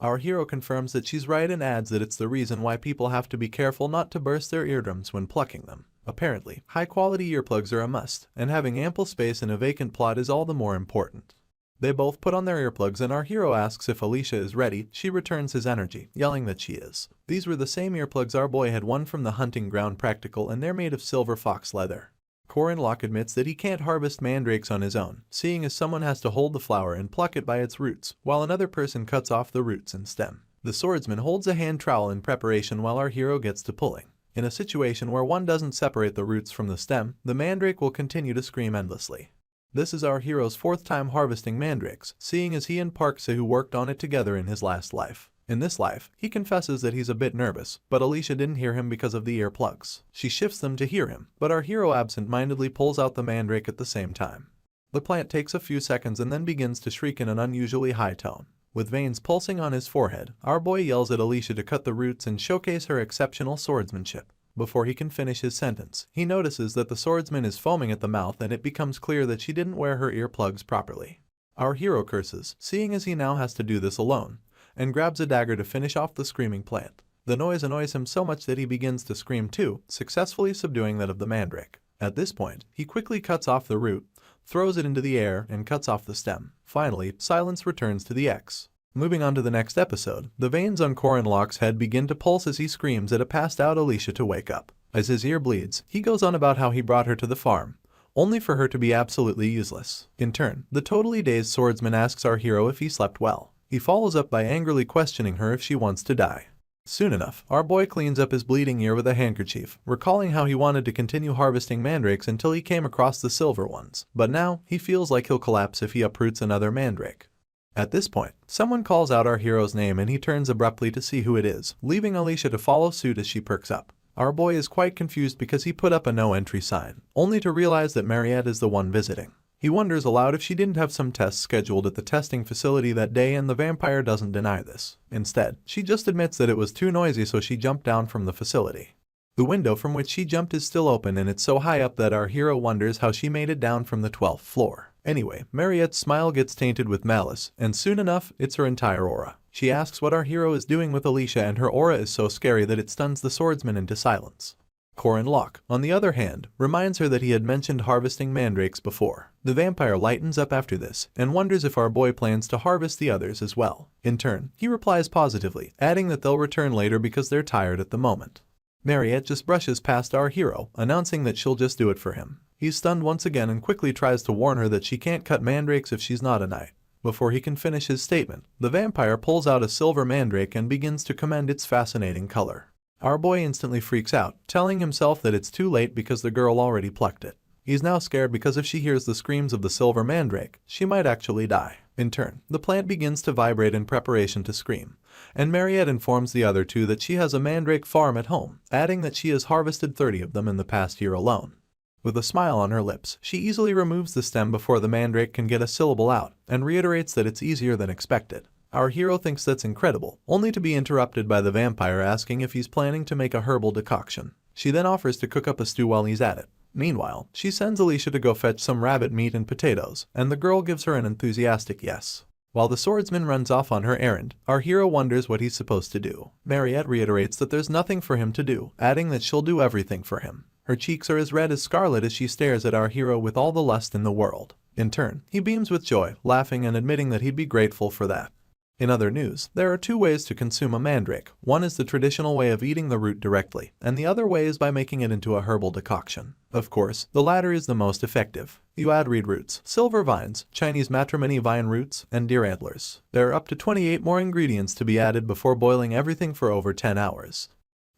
Our hero confirms that she's right and adds that it's the reason why people have to be careful not to burst their eardrums when plucking them. Apparently, high-quality earplugs are a must, and having ample space in a vacant plot is all the more important. They both put on their earplugs and our hero asks if Alicia is ready. She returns his energy, yelling that she is. These were the same earplugs our boy had won from the hunting ground practical, and they're made of silver fox leather. Corin Locke admits that he can't harvest mandrakes on his own, seeing as someone has to hold the flower and pluck it by its roots, while another person cuts off the roots and stem. The swordsman holds a hand trowel in preparation while our hero gets to pulling. In a situation where one doesn't separate the roots from the stem, the mandrake will continue to scream endlessly. This is our hero's fourth time harvesting mandrakes, seeing as he and Park Se-who worked on it together in his last life. In this life, he confesses that he's a bit nervous, but Alicia didn't hear him because of the earplugs. She shifts them to hear him, but our hero absent-mindedly pulls out the mandrake at the same time. The plant takes a few seconds and then begins to shriek in an unusually high tone. With veins pulsing on his forehead, our boy yells at Alicia to cut the roots and showcase her exceptional swordsmanship. Before he can finish his sentence, he notices that the swordsman is foaming at the mouth and it becomes clear that she didn't wear her earplugs properly. Our hero curses, seeing as he now has to do this alone, and grabs a dagger to finish off the screaming plant. The noise annoys him so much that he begins to scream too, successfully subduing that of the mandrake. At this point, he quickly cuts off the root, throws it into the air, and cuts off the stem. Finally, silence returns to the X. Moving on to the next episode, the veins on Corin Locke's head begin to pulse as he screams at a passed-out Alicia to wake up. As his ear bleeds, he goes on about how he brought her to the farm, only for her to be absolutely useless. In turn, the totally dazed swordsman asks our hero if he slept well. He follows up by angrily questioning her if she wants to die. Soon enough, our boy cleans up his bleeding ear with a handkerchief, recalling how he wanted to continue harvesting mandrakes until he came across the silver ones, but now he feels like he'll collapse if he uproots another mandrake. At this point, someone calls out our hero's name and he turns abruptly to see who it is, leaving Alicia to follow suit as she perks up. Our boy is quite confused because he put up a no entry sign, only to realize that Mariette is the one visiting. He wonders aloud if she didn't have some tests scheduled at the testing facility that day, and the vampire doesn't deny this. Instead, she just admits that it was too noisy, so she jumped down from the facility. The window from which she jumped is still open and it's so high up that our hero wonders how she made it down from the 12th floor. Anyway, Mariette's smile gets tainted with malice, and soon enough, it's her entire aura. She asks what our hero is doing with Alicia, and her aura is so scary that it stuns the swordsman into silence. Corin Locke, on the other hand, reminds her that he had mentioned harvesting mandrakes before. The vampire lightens up after this, and wonders if our boy plans to harvest the others as well. In turn, he replies positively, adding that they'll return later because they're tired at the moment. Mariette just brushes past our hero, announcing that she'll just do it for him. He's stunned once again and quickly tries to warn her that she can't cut mandrakes if she's not a knight. Before he can finish his statement, the vampire pulls out a silver mandrake and begins to commend its fascinating color. Our boy instantly freaks out, telling himself that it's too late because the girl already plucked it. He's now scared because if she hears the screams of the silver mandrake, she might actually die. In turn, the plant begins to vibrate in preparation to scream, and Mariette informs the other two that she has a mandrake farm at home, adding that she has harvested 30 of them in the past year alone. With a smile on her lips, she easily removes the stem before the mandrake can get a syllable out, and reiterates that it's easier than expected. Our hero thinks that's incredible, only to be interrupted by the vampire asking if he's planning to make a herbal decoction. She then offers to cook up a stew while he's at it. Meanwhile, she sends Alicia to go fetch some rabbit meat and potatoes, and the girl gives her an enthusiastic yes. While the swordsman runs off on her errand, our hero wonders what he's supposed to do. Mariette reiterates that there's nothing for him to do, adding that she'll do everything for him. Her cheeks are as red as scarlet as she stares at our hero with all the lust in the world. In turn, he beams with joy, laughing and admitting that he'd be grateful for that. In other news, there are two ways to consume a mandrake. One is the traditional way of eating the root directly, and the other way is by making it into a herbal decoction. Of course, the latter is the most effective. You add reed roots, silver vines, Chinese matrimony vine roots, and deer antlers. There are up to 28 more ingredients to be added before boiling everything for over 10 hours.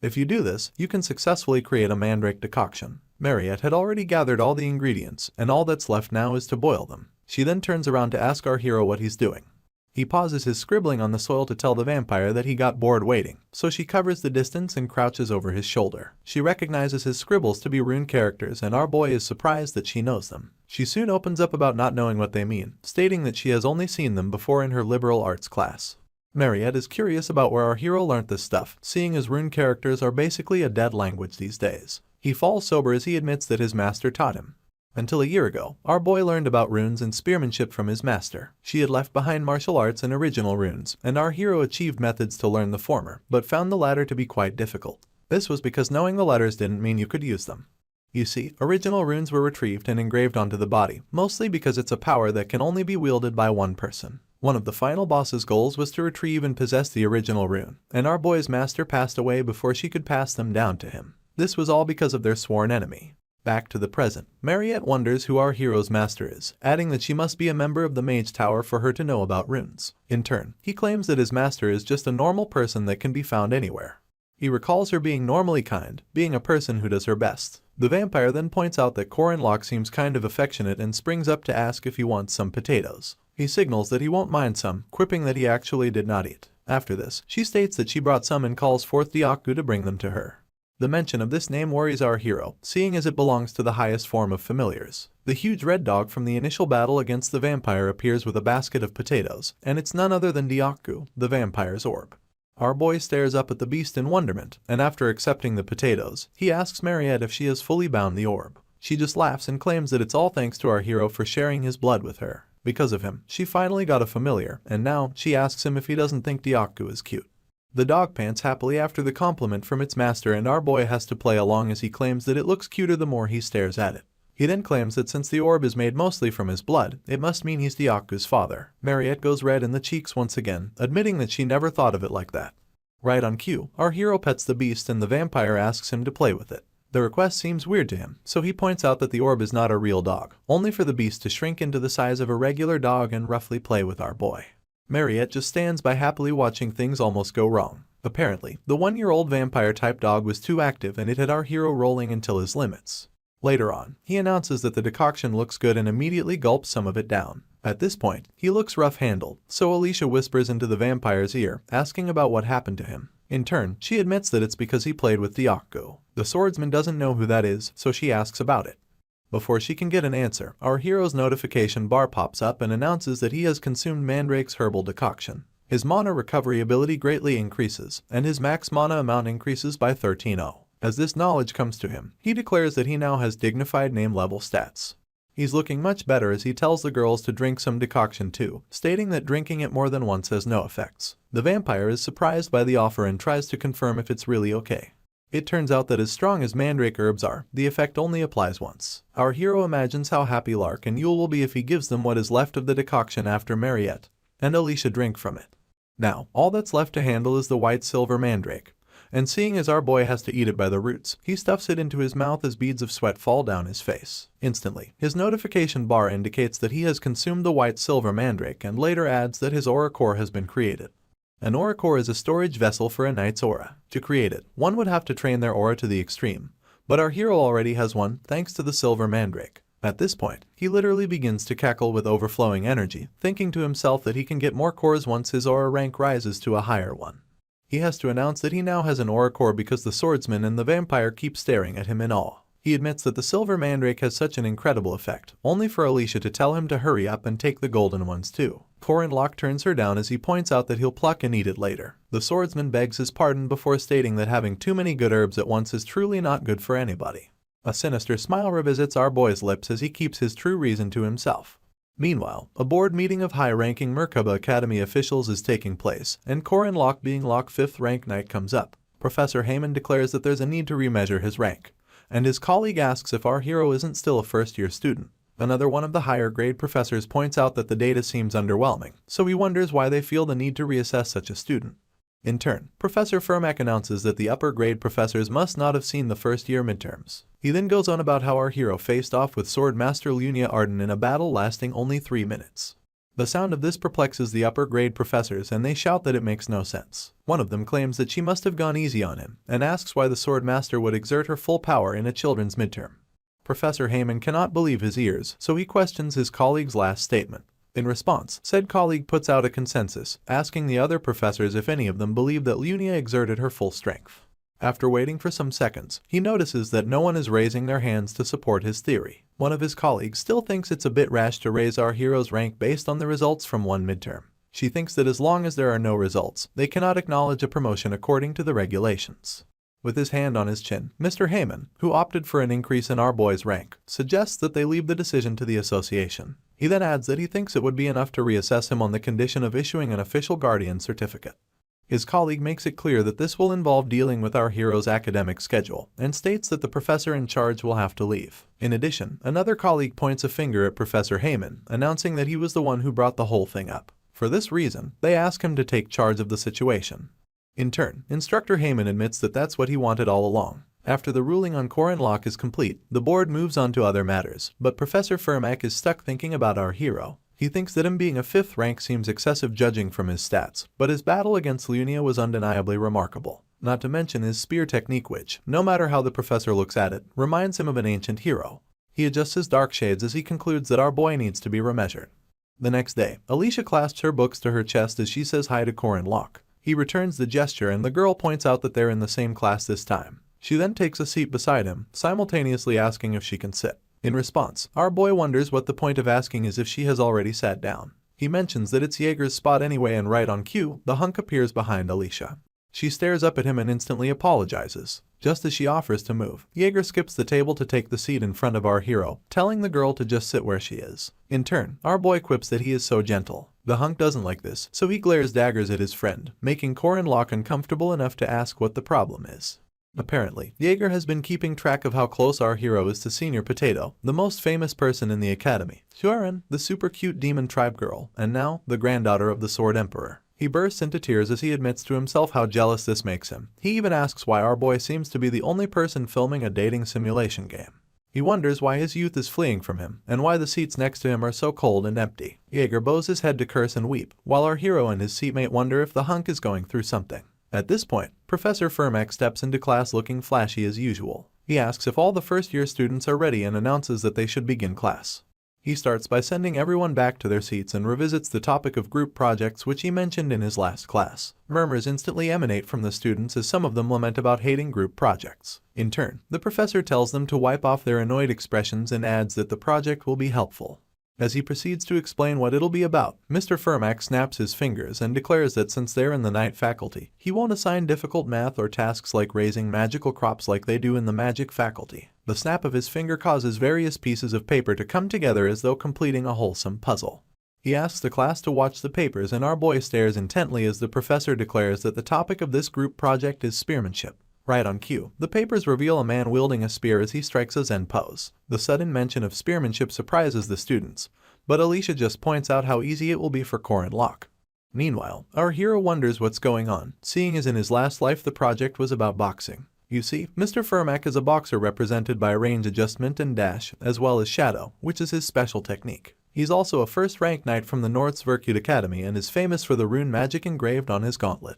If you do this, you can successfully create a mandrake decoction. Mariette had already gathered all the ingredients, and all that's left now is to boil them. She then turns around to ask our hero what he's doing. He pauses his scribbling on the soil to tell the vampire that he got bored waiting, so she covers the distance and crouches over his shoulder. She recognizes his scribbles to be rune characters, and our boy is surprised that she knows them. She soon opens up about not knowing what they mean, stating that she has only seen them before in her liberal arts class. Mariette is curious about where our hero learnt this stuff, seeing as rune characters are basically a dead language these days. He falls sober as he admits that his master taught him. Until a year ago, our boy learned about runes and spearmanship from his master. She had left behind martial arts and original runes, and our hero achieved methods to learn the former, but found the latter to be quite difficult. This was because knowing the letters didn't mean you could use them. You see, original runes were retrieved and engraved onto the body, mostly because it's a power that can only be wielded by one person. One of the final boss's goals was to retrieve and possess the original rune, and our boy's master passed away before she could pass them down to him. This was all because of their sworn enemy. Back to the present, Mariette wonders who our hero's master is, adding that she must be a member of the Mage Tower for her to know about runes. In turn, he claims that his master is just a normal person that can be found anywhere. He recalls her being normally kind, being a person who does her best. The vampire then points out that Corin Locke seems kind of affectionate and springs up to ask if he wants some potatoes. He signals that he won't mind some, quipping that he actually did not eat. After this, she states that she brought some and calls forth Otaku to bring them to her. The mention of this name worries our hero, seeing as it belongs to the highest form of familiars. The huge red dog from the initial battle against the vampire appears with a basket of potatoes, and it's none other than Otaku, the vampire's orb. Our boy stares up at the beast in wonderment, and after accepting the potatoes, he asks Mariette if she has fully bound the orb. She just laughs and claims that it's all thanks to our hero for sharing his blood with her. Because of him, she finally got a familiar, and now she asks him if he doesn't think Otaku is cute. The dog pants happily after the compliment from its master, and our boy has to play along as he claims that it looks cuter the more he stares at it. He then claims that since the orb is made mostly from his blood, it must mean he's Otaku's father. Mariette goes red in the cheeks once again, admitting that she never thought of it like that. Right on cue, our hero pets the beast and the vampire asks him to play with it. The request seems weird to him, so he points out that the orb is not a real dog, only for the beast to shrink into the size of a regular dog and roughly play with our boy. Mariette just stands by happily watching things almost go wrong. Apparently, the one-year-old vampire-type dog was too active and it had our hero rolling until his limits. Later on, he announces that the decoction looks good and immediately gulps some of it down. At this point, he looks rough-handled, so Alicia whispers into the vampire's ear, asking about what happened to him. In turn, she admits that it's because he played with Otaku. The swordsman doesn't know who that is, so she asks about it. Before she can get an answer, our hero's notification bar pops up and announces that he has consumed Mandrake's herbal decoction. His mana recovery ability greatly increases, and his max mana amount increases by 13-0. As this knowledge comes to him, he declares that he now has dignified name level stats. He's looking much better as he tells the girls to drink some decoction too, stating that drinking it more than once has no effects. The vampire is surprised by the offer and tries to confirm if it's really okay. It turns out that as strong as Mandrake herbs are, the effect only applies once. Our hero imagines how happy Lark and Yule will be if he gives them what is left of the decoction after Mariette and Alicia drink from it. Now, all that's left to handle is the white silver mandrake, and seeing as our boy has to eat it by the roots, he stuffs it into his mouth as beads of sweat fall down his face. Instantly, his notification bar indicates that he has consumed the white silver mandrake and later adds that his aura core has been created. An aura core is a storage vessel for a knight's aura. To create it, one would have to train their aura to the extreme, but our hero already has one thanks to the silver mandrake. At this point, he literally begins to cackle with overflowing energy, thinking to himself that he can get more cores once his aura rank rises to a higher one. He has to announce that he now has an aura core because the swordsman and the vampire keep staring at him in awe. He admits that the silver mandrake has such an incredible effect, only for Alicia to tell him to hurry up and take the golden ones too. Corin Locke turns her down as he points out that he'll pluck and eat it later. The swordsman begs his pardon before stating that having too many good herbs at once is truly not good for anybody. A sinister smile revisits our boy's lips as he keeps his true reason to himself. Meanwhile, a board meeting of high-ranking Merkaba Academy officials is taking place, and Corin Locke, being Locke 5th rank knight, comes up. Professor Heyman declares that there's a need to remeasure his rank, and his colleague asks if our hero isn't still a first-year student. Another one of the higher-grade professors points out that the data seems underwhelming, so he wonders why they feel the need to reassess such a student. In turn, Professor Firmack announces that the upper-grade professors must not have seen the first-year midterms. He then goes on about how our hero faced off with Sword Master Lunia Arden in a battle lasting only 3 minutes. The sound of this perplexes the upper-grade professors and they shout that it makes no sense. One of them claims that she must have gone easy on him and asks why the Sword Master would exert her full power in a children's midterm. Professor Heyman cannot believe his ears, so he questions his colleague's last statement. In response, said colleague puts out a consensus, asking the other professors if any of them believe that Lunia exerted her full strength. After waiting for some seconds, he notices that no one is raising their hands to support his theory. One of his colleagues still thinks it's a bit rash to raise our hero's rank based on the results from one midterm. She thinks that as long as there are no results, they cannot acknowledge a promotion according to the regulations. With his hand on his chin, Mr. Heyman, who opted for an increase in our boy's rank, suggests that they leave the decision to the association. He then adds that he thinks it would be enough to reassess him on the condition of issuing an official guardian certificate. His colleague makes it clear that this will involve dealing with our hero's academic schedule, and states that the professor in charge will have to leave. In addition, another colleague points a finger at Professor Heyman, announcing that he was the one who brought the whole thing up. For this reason, they ask him to take charge of the situation. In turn, Instructor Heyman admits that that's what he wanted all along. After the ruling on Korin Locke is complete, the board moves on to other matters, but Professor Firmak is stuck thinking about our hero. He thinks that him being a 5th rank seems excessive judging from his stats, but his battle against Lunia was undeniably remarkable. Not to mention his spear technique which, no matter how the professor looks at it, reminds him of an ancient hero. He adjusts his dark shades as he concludes that our boy needs to be remeasured. The next day, Alicia clasps her books to her chest as she says hi to Korin Locke. He returns the gesture and the girl points out that they're in the same class this time. She then takes a seat beside him, simultaneously asking if she can sit. In response, our boy wonders what the point of asking is if she has already sat down. He mentions that it's Jaeger's spot anyway and right on cue, the hunk appears behind Alicia. She stares up at him and instantly apologizes. Just as she offers to move, Jaeger skips the table to take the seat in front of our hero, telling the girl to just sit where she is. In turn, our boy quips that he is so gentle. The hunk doesn't like this, so he glares daggers at his friend, making Korin Locke uncomfortable enough to ask what the problem is. Apparently, Jaeger has been keeping track of how close our hero is to Senior Potato, the most famous person in the academy, Shuren, the super cute demon tribe girl, and now, the granddaughter of the Sword Emperor. He bursts into tears as he admits to himself how jealous this makes him. He even asks why our boy seems to be the only person filming a dating simulation game. He wonders why his youth is fleeing from him, and why the seats next to him are so cold and empty. Jaeger bows his head to curse and weep, while our hero and his seatmate wonder if the hunk is going through something. At this point, Professor Firmak steps into class looking flashy as usual. He asks if all the first-year students are ready and announces that they should begin class. He starts by sending everyone back to their seats and revisits the topic of group projects which he mentioned in his last class. Murmurs instantly emanate from the students as some of them lament about hating group projects. In turn, the professor tells them to wipe off their annoyed expressions and adds that the project will be helpful. As he proceeds to explain what it'll be about, Mr. Firmak snaps his fingers and declares that since they're in the night faculty, he won't assign difficult math or tasks like raising magical crops like they do in the magic faculty. The snap of his finger causes various pieces of paper to come together as though completing a wholesome puzzle. He asks the class to watch the papers and our boy stares intently as the professor declares that the topic of this group project is spearmanship. Right on cue, the papers reveal a man wielding a spear as he strikes a Zen pose. The sudden mention of spearmanship surprises the students, but Alicia just points out how easy it will be for Korin Locke. Meanwhile, our hero wonders what's going on, seeing as in his last life the project was about boxing. You see, Mr. Firmak is a boxer represented by range adjustment and dash, as well as shadow, which is his special technique. He's also a first-rank knight from the North Sverkut Academy and is famous for the rune magic engraved on his gauntlet.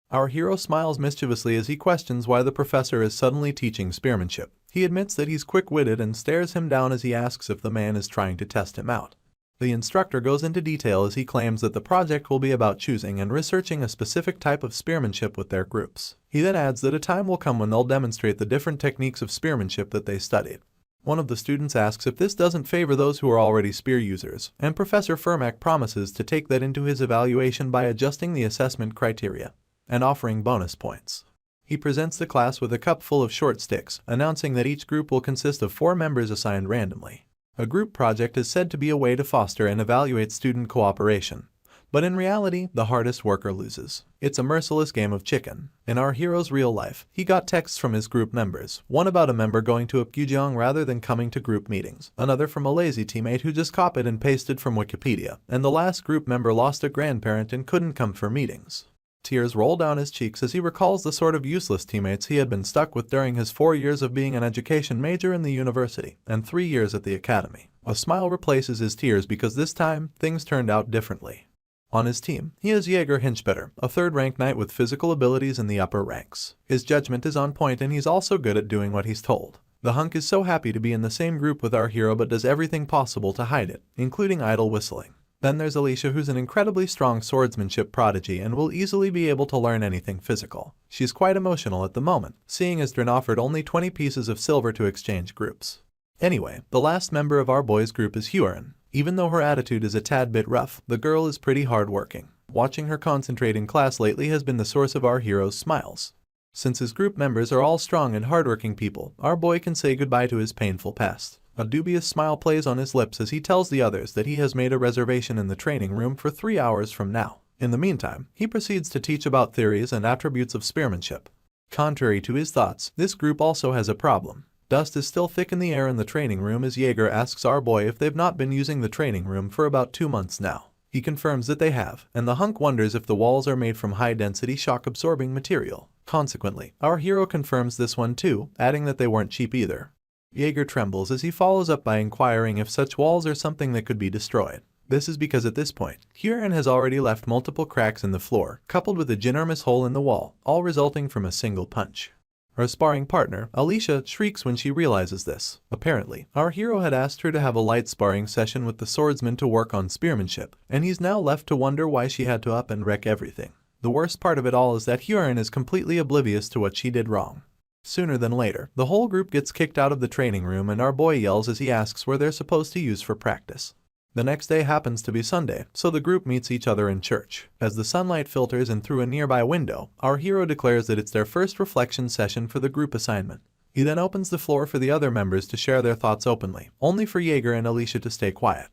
Our hero smiles mischievously as he questions why the professor is suddenly teaching spearmanship. He admits that he's quick-witted and stares him down as he asks if the man is trying to test him out. The instructor goes into detail as he claims that the project will be about choosing and researching a specific type of spearmanship with their groups. He then adds that a time will come when they'll demonstrate the different techniques of spearmanship that they studied. One of the students asks if this doesn't favor those who are already spear users, and Professor Firmak promises to take that into his evaluation by adjusting the assessment criteria and offering bonus points. He presents the class with a cup full of short sticks, announcing that each group will consist of 4 members assigned randomly. A group project is said to be a way to foster and evaluate student cooperation, but in reality, the hardest worker loses. It's a merciless game of chicken. In our hero's real life, he got texts from his group members, one about a member going to Apgujeong rather than coming to group meetings, another from a lazy teammate who just copied and pasted from Wikipedia, and the last group member lost a grandparent and couldn't come for meetings. Tears roll down his cheeks as he recalls the sort of useless teammates he had been stuck with during his 4 years of being an education major in the university and 3 years at the academy. A smile replaces his tears because this time, things turned out differently. On his team, he is Jaeger Hinchbetter, a 3rd-ranked knight with physical abilities in the upper ranks. His judgment is on point and he's also good at doing what he's told. The hunk is so happy to be in the same group with our hero but does everything possible to hide it, including idle whistling. Then there's Alicia, who's an incredibly strong swordsmanship prodigy and will easily be able to learn anything physical. She's quite emotional at the moment, seeing as Drin offered only 20 pieces of silver to exchange groups. Anyway, the last member of our boys' group is Huron. Even though her attitude is a tad bit rough, the girl is pretty hardworking. Watching her concentrate in class lately has been the source of our hero's smiles. Since his group members are all strong and hardworking people, our boy can say goodbye to his painful past. A dubious smile plays on his lips as he tells the others that he has made a reservation in the training room for 3 hours from now. In the meantime, he proceeds to teach about theories and attributes of spearmanship. Contrary to his thoughts, this group also has a problem. Dust is still thick in the air in the training room as Jaeger asks our boy if they've not been using the training room for about 2 months now. He confirms that they have, and the hunk wonders if the walls are made from high-density shock-absorbing material. Consequently, our hero confirms this one too, adding that they weren't cheap either. Jaeger trembles as he follows up by inquiring if such walls are something that could be destroyed. This is because at this point, Huron has already left multiple cracks in the floor, coupled with a ginormous hole in the wall, all resulting from a single punch. Her sparring partner, Alicia, shrieks when she realizes this. Apparently, our hero had asked her to have a light sparring session with the swordsman to work on spearmanship, and he's now left to wonder why she had to up and wreck everything. The worst part of it all is that Huron is completely oblivious to what she did wrong. Sooner than later, the whole group gets kicked out of the training room and our boy yells as he asks where they're supposed to use for practice. The next day happens to be Sunday, so the group meets each other in church. As the sunlight filters in through a nearby window, our hero declares that it's their first reflection session for the group assignment. He then opens the floor for the other members to share their thoughts openly, only for Jaeger and Alicia to stay quiet.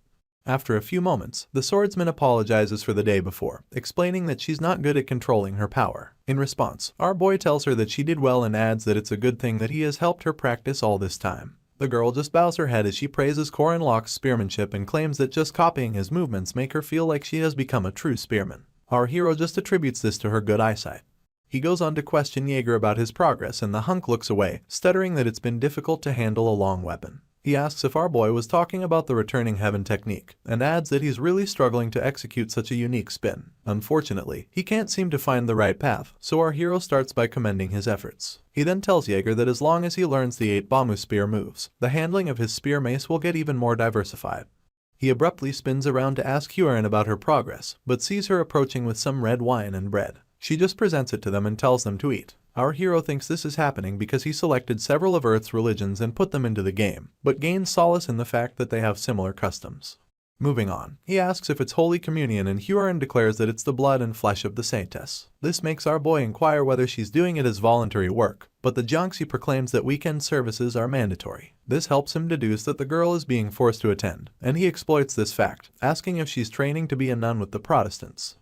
After a few moments, the swordsman apologizes for the day before, explaining that she's not good at controlling her power. In response, our boy tells her that she did well and adds that it's a good thing that he has helped her practice all this time. The girl just bows her head as she praises Corin Locke's spearmanship and claims that just copying his movements make her feel like she has become a true spearman. Our hero just attributes this to her good eyesight. He goes on to question Jaeger about his progress and the hunk looks away, stuttering that it's been difficult to handle a long weapon. He asks if our boy was talking about the returning heaven technique, and adds that he's really struggling to execute such a unique spin. Unfortunately, he can't seem to find the right path, so our hero starts by commending his efforts. He then tells Jaeger that as long as he learns the 8 Bamu spear moves, the handling of his spear mace will get even more diversified. He abruptly spins around to ask Huron about her progress, but sees her approaching with some red wine and bread. She just presents it to them and tells them to eat. Our hero thinks this is happening because he selected several of Earth's religions and put them into the game, but gains solace in the fact that they have similar customs. Moving on, he asks if it's Holy Communion and Huron declares that it's the blood and flesh of the saintess. This makes our boy inquire whether she's doing it as voluntary work, but the Jiangxi proclaims that weekend services are mandatory. This helps him deduce that the girl is being forced to attend, and he exploits this fact, asking if she's training to be a nun with the Protestants.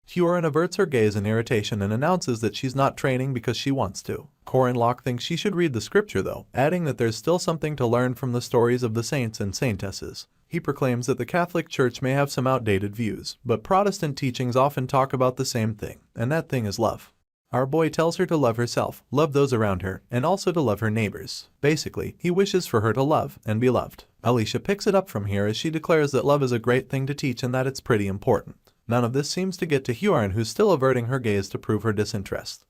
Huron averts her gaze in irritation and announces that she's not training because she wants to. Corin Locke thinks she should read the scripture though, adding that there's still something to learn from the stories of the saints and saintesses. He proclaims that the Catholic Church may have some outdated views, but Protestant teachings often talk about the same thing, and that thing is love. Our boy tells her to love herself, love those around her, and also to love her neighbors. Basically, he wishes for her to love and be loved. Alicia picks it up from here as she declares that love is a great thing to teach and that it's pretty important. None of this seems to get to Huron, who's still averting her gaze to prove her disinterest.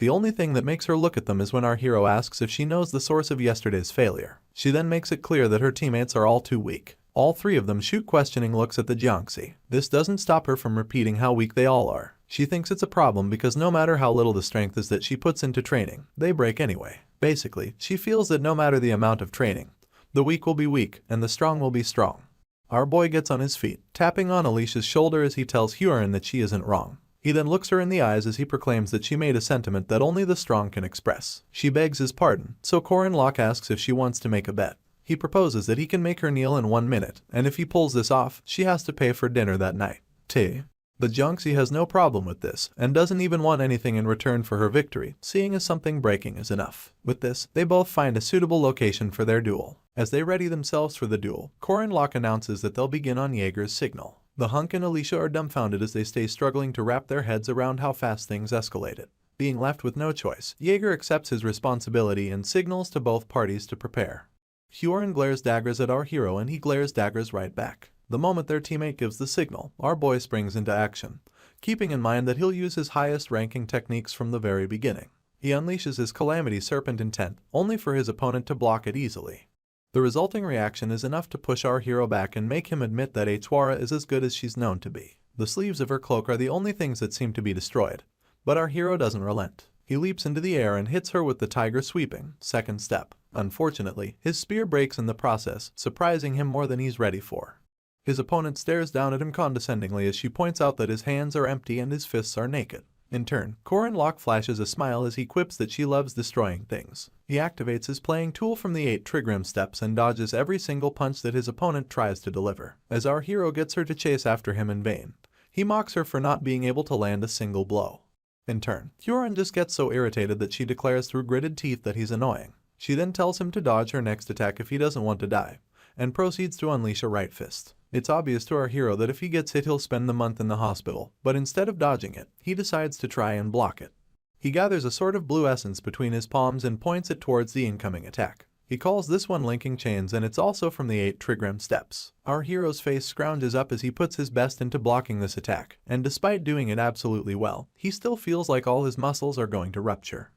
The only thing that makes her look at them is when our hero asks if she knows the source of yesterday's failure. She then makes it clear that her teammates are all too weak. All 3 of them shoot questioning looks at the Jiangxi. This doesn't stop her from repeating how weak they all are. She thinks it's a problem because no matter how little the strength is that she puts into training, they break anyway. Basically, she feels that no matter the amount of training, the weak will be weak and the strong will be strong. Our boy gets on his feet, tapping on Alicia's shoulder as he tells Huron that she isn't wrong. He then looks her in the eyes as he proclaims that she made a sentiment that only the strong can express. She begs his pardon, so Corin Locke asks if she wants to make a bet. He proposes that he can make her kneel in 1 minute, and if he pulls this off, she has to pay for dinner that night. The Jiangxi has no problem with this, and doesn't even want anything in return for her victory, seeing as something breaking is enough. With this, they both find a suitable location for their duel. As they ready themselves for the duel, Corin Locke announces that they'll begin on Jaeger's signal. The hunk and Alicia are dumbfounded as they stay struggling to wrap their heads around how fast things escalated. Being left with no choice, Jaeger accepts his responsibility and signals to both parties to prepare. Huron glares daggers at our hero and he glares daggers right back. The moment their teammate gives the signal, our boy springs into action, keeping in mind that he'll use his highest ranking techniques from the very beginning. He unleashes his Calamity Serpent intent, only for his opponent to block it easily. The resulting reaction is enough to push our hero back and make him admit that Chwara is as good as she's known to be. The sleeves of her cloak are the only things that seem to be destroyed, but our hero doesn't relent. He leaps into the air and hits her with the tiger sweeping, second step. Unfortunately, his spear breaks in the process, surprising him more than he's ready for. His opponent stares down at him condescendingly as she points out that his hands are empty and his fists are naked. In turn, Corin Locke flashes a smile as he quips that she loves destroying things. He activates his playing tool from the 8 trigram steps and dodges every single punch that his opponent tries to deliver. As our hero gets her to chase after him in vain, He mocks her for not being able to land a single blow. In turn, Hyorin just gets so irritated that she declares through gritted teeth that he's annoying. She then tells him to dodge her next attack if he doesn't want to die, and proceeds to unleash a right fist. It's obvious to our hero that if he gets hit he'll spend the month in the hospital, but instead of dodging it, he decides to try and block it. He gathers a sort of blue essence between his palms and points it towards the incoming attack. He calls this one linking chains, and it's also from the 8 trigram steps. Our hero's face scrounges up as he puts his best into blocking this attack, and despite doing it absolutely well, he still feels like all his muscles are going to rupture.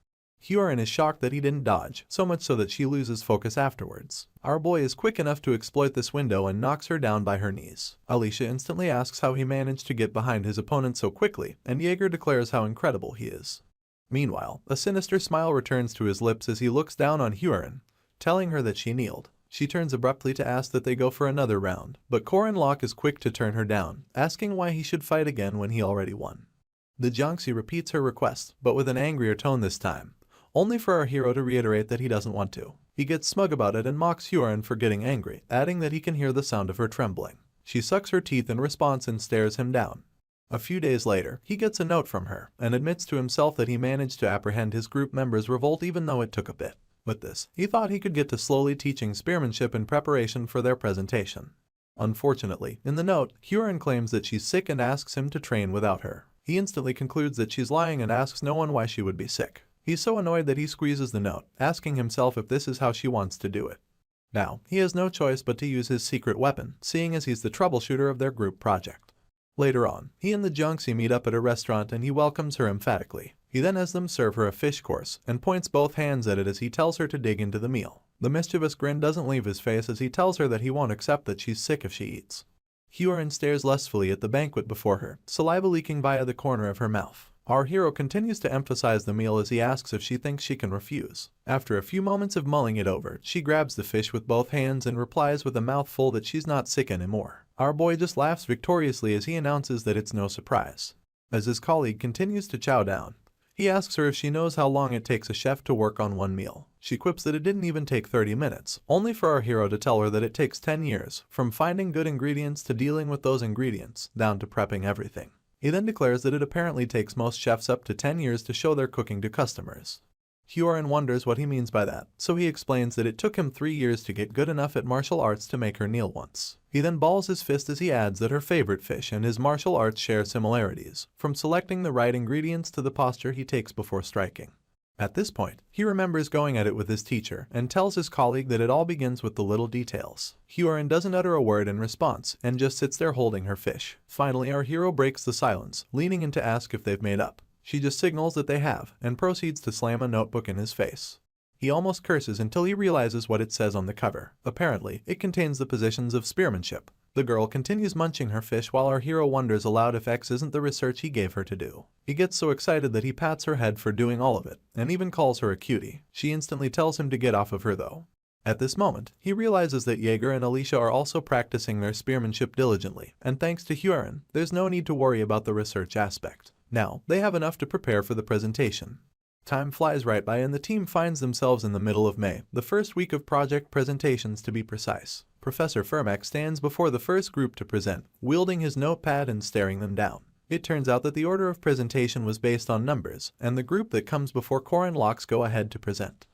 Hyorin is shocked that he didn't dodge, so much so that she loses focus afterwards. Our boy is quick enough to exploit this window and knocks her down by her knees. Alicia instantly asks how he managed to get behind his opponent so quickly, and Jaeger declares how incredible he is. Meanwhile, a sinister smile returns to his lips as he looks down on Hyorin, telling her that she kneeled. She turns abruptly to ask that they go for another round, but Korin Locke is quick to turn her down, asking why he should fight again when he already won. The Jiangxi repeats her request, but with an angrier tone this time, only for our hero to reiterate that he doesn't want to. He gets smug about it and mocks Hyorin for getting angry, adding that he can hear the sound of her trembling. She sucks her teeth in response and stares him down. A few days later, he gets a note from her, and admits to himself that he managed to apprehend his group members' revolt even though it took a bit. With this, he thought he could get to slowly teaching spearmanship in preparation for their presentation. Unfortunately, in the note, Hyorin claims that she's sick and asks him to train without her. He instantly concludes that she's lying and asks no one why she would be sick. He's so annoyed that he squeezes the note, asking himself if this is how she wants to do it. Now, he has no choice but to use his secret weapon, seeing as he's the troubleshooter of their group project. Later on, he and the Jiangxi meet up at a restaurant and he welcomes her emphatically. He then has them serve her a fish course, and points both hands at it as he tells her to dig into the meal. The mischievous grin doesn't leave his face as he tells her that he won't accept that she's sick if she eats. Hyorin stares lustfully at the banquet before her, saliva leaking via the corner of her mouth. Our hero continues to emphasize the meal as he asks if she thinks she can refuse. After a few moments of mulling it over, she grabs the fish with both hands and replies with a mouthful that she's not sick anymore. Our boy just laughs victoriously as he announces that it's no surprise. As his colleague continues to chow down, he asks her if she knows how long it takes a chef to work on one meal. She quips that it didn't even take 30 minutes, only for our hero to tell her that it takes 10 years, from finding good ingredients to dealing with those ingredients, down to prepping everything. He then declares that it apparently takes most chefs up to 10 years to show their cooking to customers. Hyorin wonders what he means by that, so he explains that it took him 3 years to get good enough at martial arts to make her kneel once. He then balls his fist as he adds that her favorite fish and his martial arts share similarities, from selecting the right ingredients to the posture he takes before striking. At this point, he remembers going at it with his teacher and tells his colleague that it all begins with the little details. Hyorin doesn't utter a word in response and just sits there holding her fish. Finally, our hero breaks the silence, leaning in to ask if they've made up. She just signals that they have and proceeds to slam a notebook in his face. He almost curses until he realizes what it says on the cover. Apparently, it contains the positions of spearmanship. The girl continues munching her fish while our hero wonders aloud if X isn't the research he gave her to do. He gets so excited that he pats her head for doing all of it, and even calls her a cutie. She instantly tells him to get off of her though. At this moment, he realizes that Jaeger and Alicia are also practicing their spearmanship diligently, and thanks to Hyorin, there's no need to worry about the research aspect. Now, they have enough to prepare for the presentation. Time flies right by and the team finds themselves in the middle of May, the first week of project presentations to be precise. Professor Firmak stands before the first group to present, wielding his notepad and staring them down. It turns out that the order of presentation was based on numbers, and the group that comes before Korin Locks go ahead to present.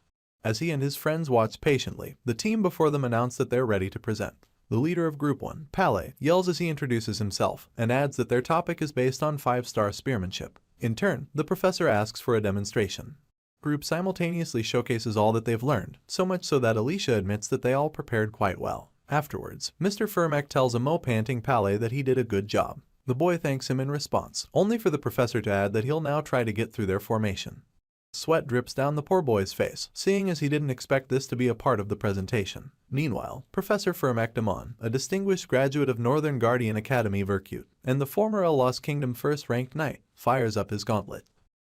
As he and his friends watch patiently, the team before them announce that they're ready to present. The leader of Group 1, Pale, yells as he introduces himself, and adds that their topic is based on 5-star spearmanship. In turn, the professor asks for a demonstration. Group simultaneously showcases all that they've learned, so much so that Alicia admits that they all prepared quite well. Afterwards, Mr. Firmak tells a panting Pale that he did a good job. The boy thanks him in response, only for the professor to add that he'll now try to get through their formation. Sweat drips down the poor boy's face, seeing as he didn't expect this to be a part of the presentation. Meanwhile, Professor Firmak Damon, a distinguished graduate of Northern Guardian Academy Virtute, and the former El Lost Kingdom first-ranked knight, fires up his gauntlet.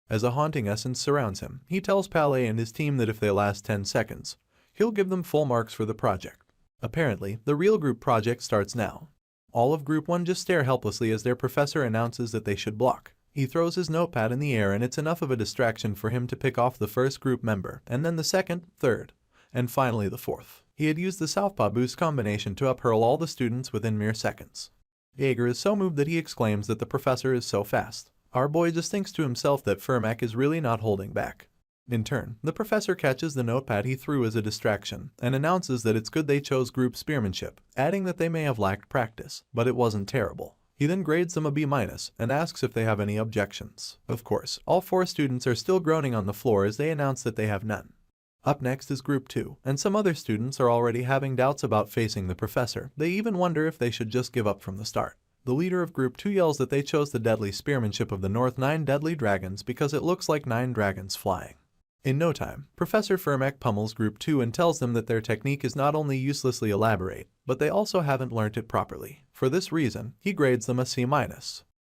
As a haunting essence surrounds him, he tells Pale and his team that if they last 10 seconds, he'll give them full marks for the project. Apparently, the real group project starts now. All of Group 1 just stare helplessly as their professor announces that they should block. He throws his notepad in the air and it's enough of a distraction for him to pick off the first group member, and then the second, third, and finally the fourth. He had used the Southpaw Boost combination to uphurl all the students within mere seconds. Jaeger is so moved that he exclaims that the professor is so fast. Our boy just thinks to himself that Firmak is really not holding back. In turn, the professor catches the notepad he threw as a distraction and announces that it's good they chose group spearmanship, adding that they may have lacked practice, but it wasn't terrible. He then grades them a B- and asks if they have any objections. Of course, all 4 students are still groaning on the floor as they announce that they have none. Up next is Group 2, and some other students are already having doubts about facing the professor. They even wonder if they should just give up from the start. The leader of Group 2 yells that they chose the deadly spearmanship of the North 9 deadly dragons because it looks like 9 dragons flying. In no time, Professor Firmak pummels Group 2 and tells them that their technique is not only uselessly elaborate, but they also haven't learnt it properly. For this reason, he grades them a C-.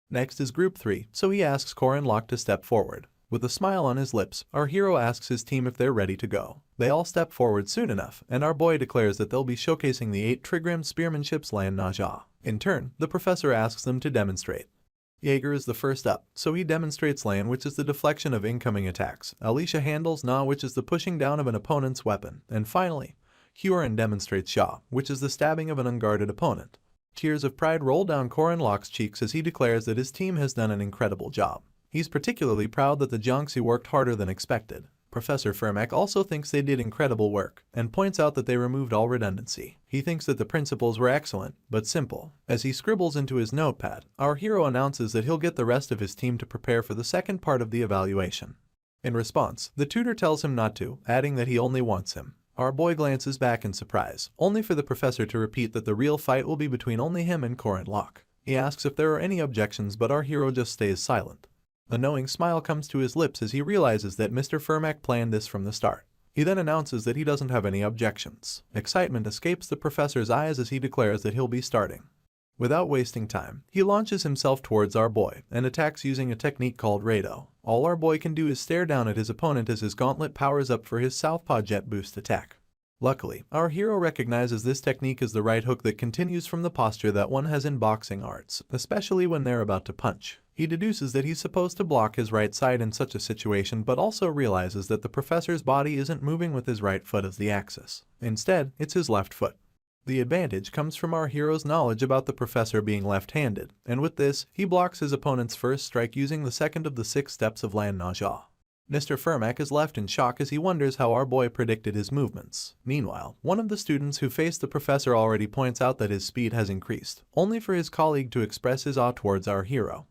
Next is Group 3, so he asks Korin Lok to step forward. With a smile on his lips, our hero asks his team if they're ready to go. They all step forward soon enough, and our boy declares that they'll be showcasing the 8 trigram spearmanship's Lan Naja. In turn, the professor asks them to demonstrate. Jaeger is the first up, so he demonstrates Lan, which is the deflection of incoming attacks. Alicia handles Na, which is the pushing down of an opponent's weapon. And finally, Huron demonstrates Sha, which is the stabbing of an unguarded opponent. Tears of pride roll down Korin Lok's cheeks as he declares that his team has done an incredible job. He's particularly proud that the Jiangxi worked harder than expected. Professor Firmak also thinks they did incredible work, and points out that they removed all redundancy. He thinks that the principles were excellent, but simple. As he scribbles into his notepad, our hero announces that he'll get the rest of his team to prepare for the second part of the evaluation. In response, the tutor tells him not to, adding that he only wants him. Our boy glances back in surprise, only for the professor to repeat that the real fight will be between only him and Korin Lok. He asks if there are any objections, but our hero just stays silent. A knowing smile comes to his lips as he realizes that Mr. Firmak planned this from the start. He then announces that he doesn't have any objections. Excitement escapes the professor's eyes as he declares that he'll be starting. Without wasting time, he launches himself towards our boy and attacks using a technique called Rado. All our boy can do is stare down at his opponent as his gauntlet powers up for his southpaw jet boost attack. Luckily, our hero recognizes this technique as the right hook that continues from the posture that one has in boxing arts, especially when they're about to punch. He deduces that he's supposed to block his right side in such a situation, but also realizes that the professor's body isn't moving with his right foot as the axis. Instead, it's his left foot. The advantage comes from our hero's knowledge about the professor being left-handed, and with this, he blocks his opponent's first strike using the second of the 6 steps of Lan Naja. Mr. Firmak is left in shock as he wonders how our boy predicted his movements. Meanwhile, one of the students who faced the professor already points out that his speed has increased, only for his colleague to express his awe towards our hero.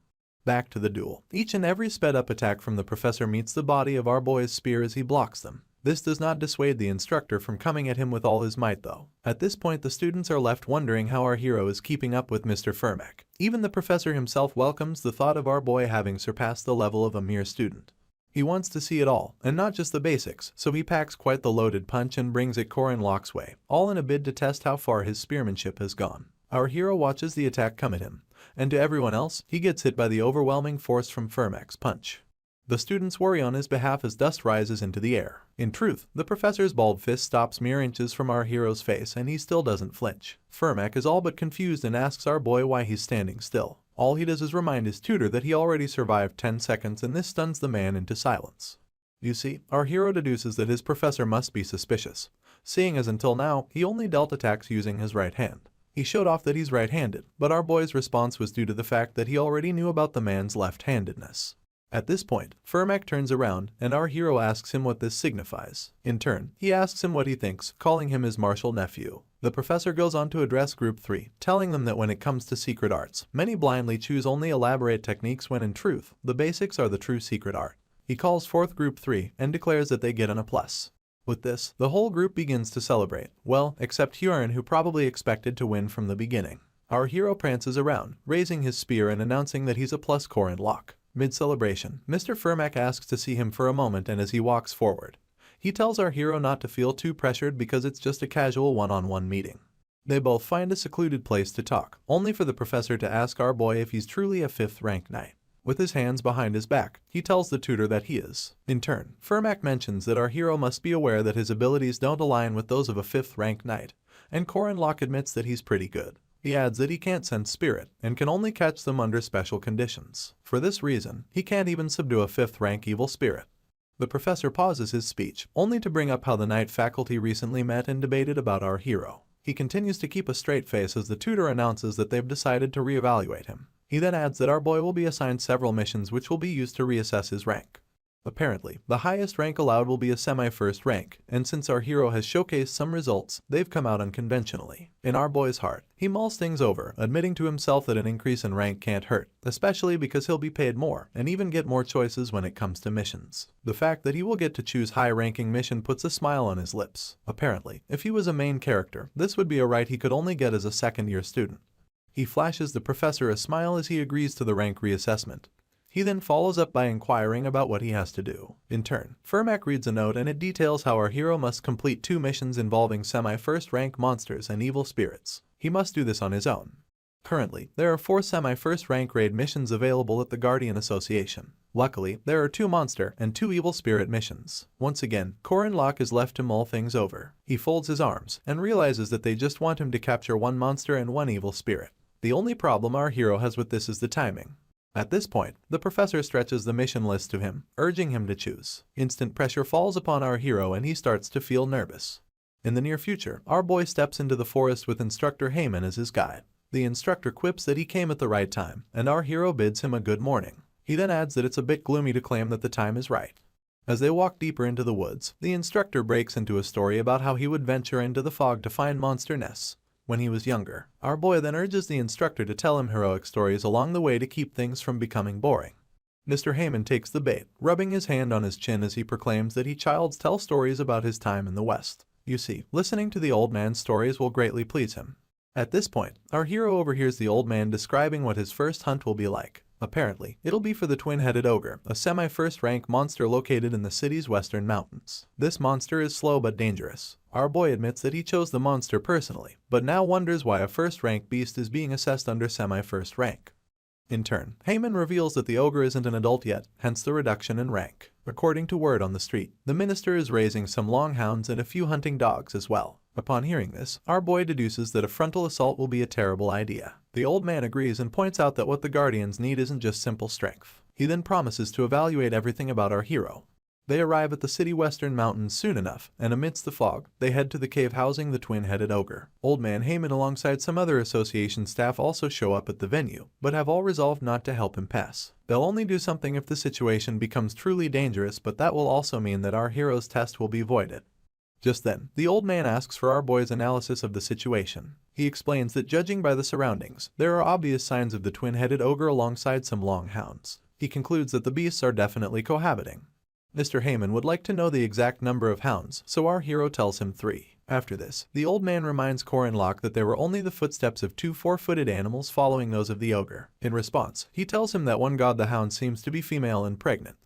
Back to the duel. Each and every sped-up attack from the professor meets the body of our boy's spear as he blocks them. This does not dissuade the instructor from coming at him with all his might though. At this point the students are left wondering how our hero is keeping up with Mr. Firmak. Even the professor himself welcomes the thought of our boy having surpassed the level of a mere student. He wants to see it all, and not just the basics, so he packs quite the loaded punch and brings it Korin Lok's way, all in a bid to test how far his spearmanship has gone. Our hero watches the attack come at him, and to everyone else, he gets hit by the overwhelming force from Firmak's punch. The students worry on his behalf as dust rises into the air. In truth, the professor's bald fist stops mere inches from our hero's face and he still doesn't flinch. Firmak is all but confused and asks our boy why he's standing still. All he does is remind his tutor that he already survived 10 seconds and this stuns the man into silence. You see, our hero deduces that his professor must be suspicious, seeing as until now, he only dealt attacks using his right hand. He showed off that he's right-handed, but our boy's response was due to the fact that he already knew about the man's left-handedness. At this point, Firmak turns around and our hero asks him what this signifies. In turn, he asks him what he thinks, calling him his martial nephew. The professor goes on to address Group 3, telling them that when it comes to secret arts, many blindly choose only elaborate techniques when in truth, the basics are the true secret art. He calls forth Group 3 and declares that they get an A+. With this, the whole group begins to celebrate, well, except Huron, who probably expected to win from the beginning. Our hero prances around, raising his spear and announcing that he's a plus Korin Lok. Mid-celebration, Mr. Firmak asks to see him for a moment, and as he walks forward, he tells our hero not to feel too pressured because it's just a casual one-on-one meeting. They both find a secluded place to talk, only for the professor to ask our boy if he's truly a 5th rank knight. With his hands behind his back, he tells the tutor that he is. In turn, Firmak mentions that our hero must be aware that his abilities don't align with those of a 5th rank knight, and Korin Lok admits that he's pretty good. He adds that he can't sense spirit and can only catch them under special conditions. For this reason, he can't even subdue a 5th rank evil spirit. The professor pauses his speech, only to bring up how the knight faculty recently met and debated about our hero. He continues to keep a straight face as the tutor announces that they've decided to reevaluate him. He then adds that our boy will be assigned several missions which will be used to reassess his rank. Apparently, the highest rank allowed will be a semi-first rank, and since our hero has showcased some results, they've come out unconventionally. In our boy's heart, he mulls things over, admitting to himself that an increase in rank can't hurt, especially because he'll be paid more and even get more choices when it comes to missions. The fact that he will get to choose high-ranking mission puts a smile on his lips. Apparently, if he was a main character, this would be a right he could only get as a second-year student. He flashes the professor a smile as he agrees to the rank reassessment. He then follows up by inquiring about what he has to do. In turn, Fermac reads a note and it details how our hero must complete 2 missions involving semi-first rank monsters and evil spirits. He must do this on his own. Currently, there are 4 semi-first rank raid missions available at the Guardian Association. Luckily, there are 2 monster and 2 evil spirit missions. Once again, Corin Locke is left to mull things over. He folds his arms and realizes that they just want him to capture 1 monster and 1 evil spirit. The only problem our hero has with this is the timing. At this point, the professor stretches the mission list to him, urging him to choose. Instant pressure falls upon our hero and he starts to feel nervous. In the near future, our boy steps into the forest with instructor Heyman as his guide. The instructor quips that he came at the right time, and our hero bids him a good morning. He then adds that it's a bit gloomy to claim that the time is right. As they walk deeper into the woods, the instructor breaks into a story about how he would venture into the fog to find monster nests when he was younger. Our boy then urges the instructor to tell him heroic stories along the way to keep things from becoming boring. Mr. Heyman takes the bait, rubbing his hand on his chin as he proclaims that he childs tell stories about his time in the West. You see, listening to the old man's stories will greatly please him. At this point, our hero overhears the old man describing what his first hunt will be like. Apparently, it'll be for the twin-headed ogre, a semi-first rank monster located in the city's western mountains. This monster is slow but dangerous. Our boy admits that he chose the monster personally, but now wonders why a first-rank beast is being assessed under semi-first rank. In turn, Heyman reveals that the ogre isn't an adult yet, hence the reduction in rank. According to word on the street, the minister is raising some longhounds and a few hunting dogs as well. Upon hearing this, our boy deduces that a frontal assault will be a terrible idea. The old man agrees and points out that what the Guardians need isn't just simple strength. He then promises to evaluate everything about our hero. They arrive at the city western mountains soon enough, and amidst the fog, they head to the cave housing the twin-headed ogre. Old man Heyman alongside some other association staff also show up at the venue, but have all resolved not to help him pass. They'll only do something if the situation becomes truly dangerous, but that will also mean that our hero's test will be voided. Just then, the old man asks for our boy's analysis of the situation. He explains that judging by the surroundings, there are obvious signs of the twin-headed ogre alongside some longhounds. He concludes that the beasts are definitely cohabiting. Mr. Heyman would like to know the exact number of hounds, so our hero tells him 3. After this, the old man reminds Corin Locke that there were only the footsteps of 2 4-footed animals following those of the ogre. In response, he tells him that one god the hound seems to be female and pregnant.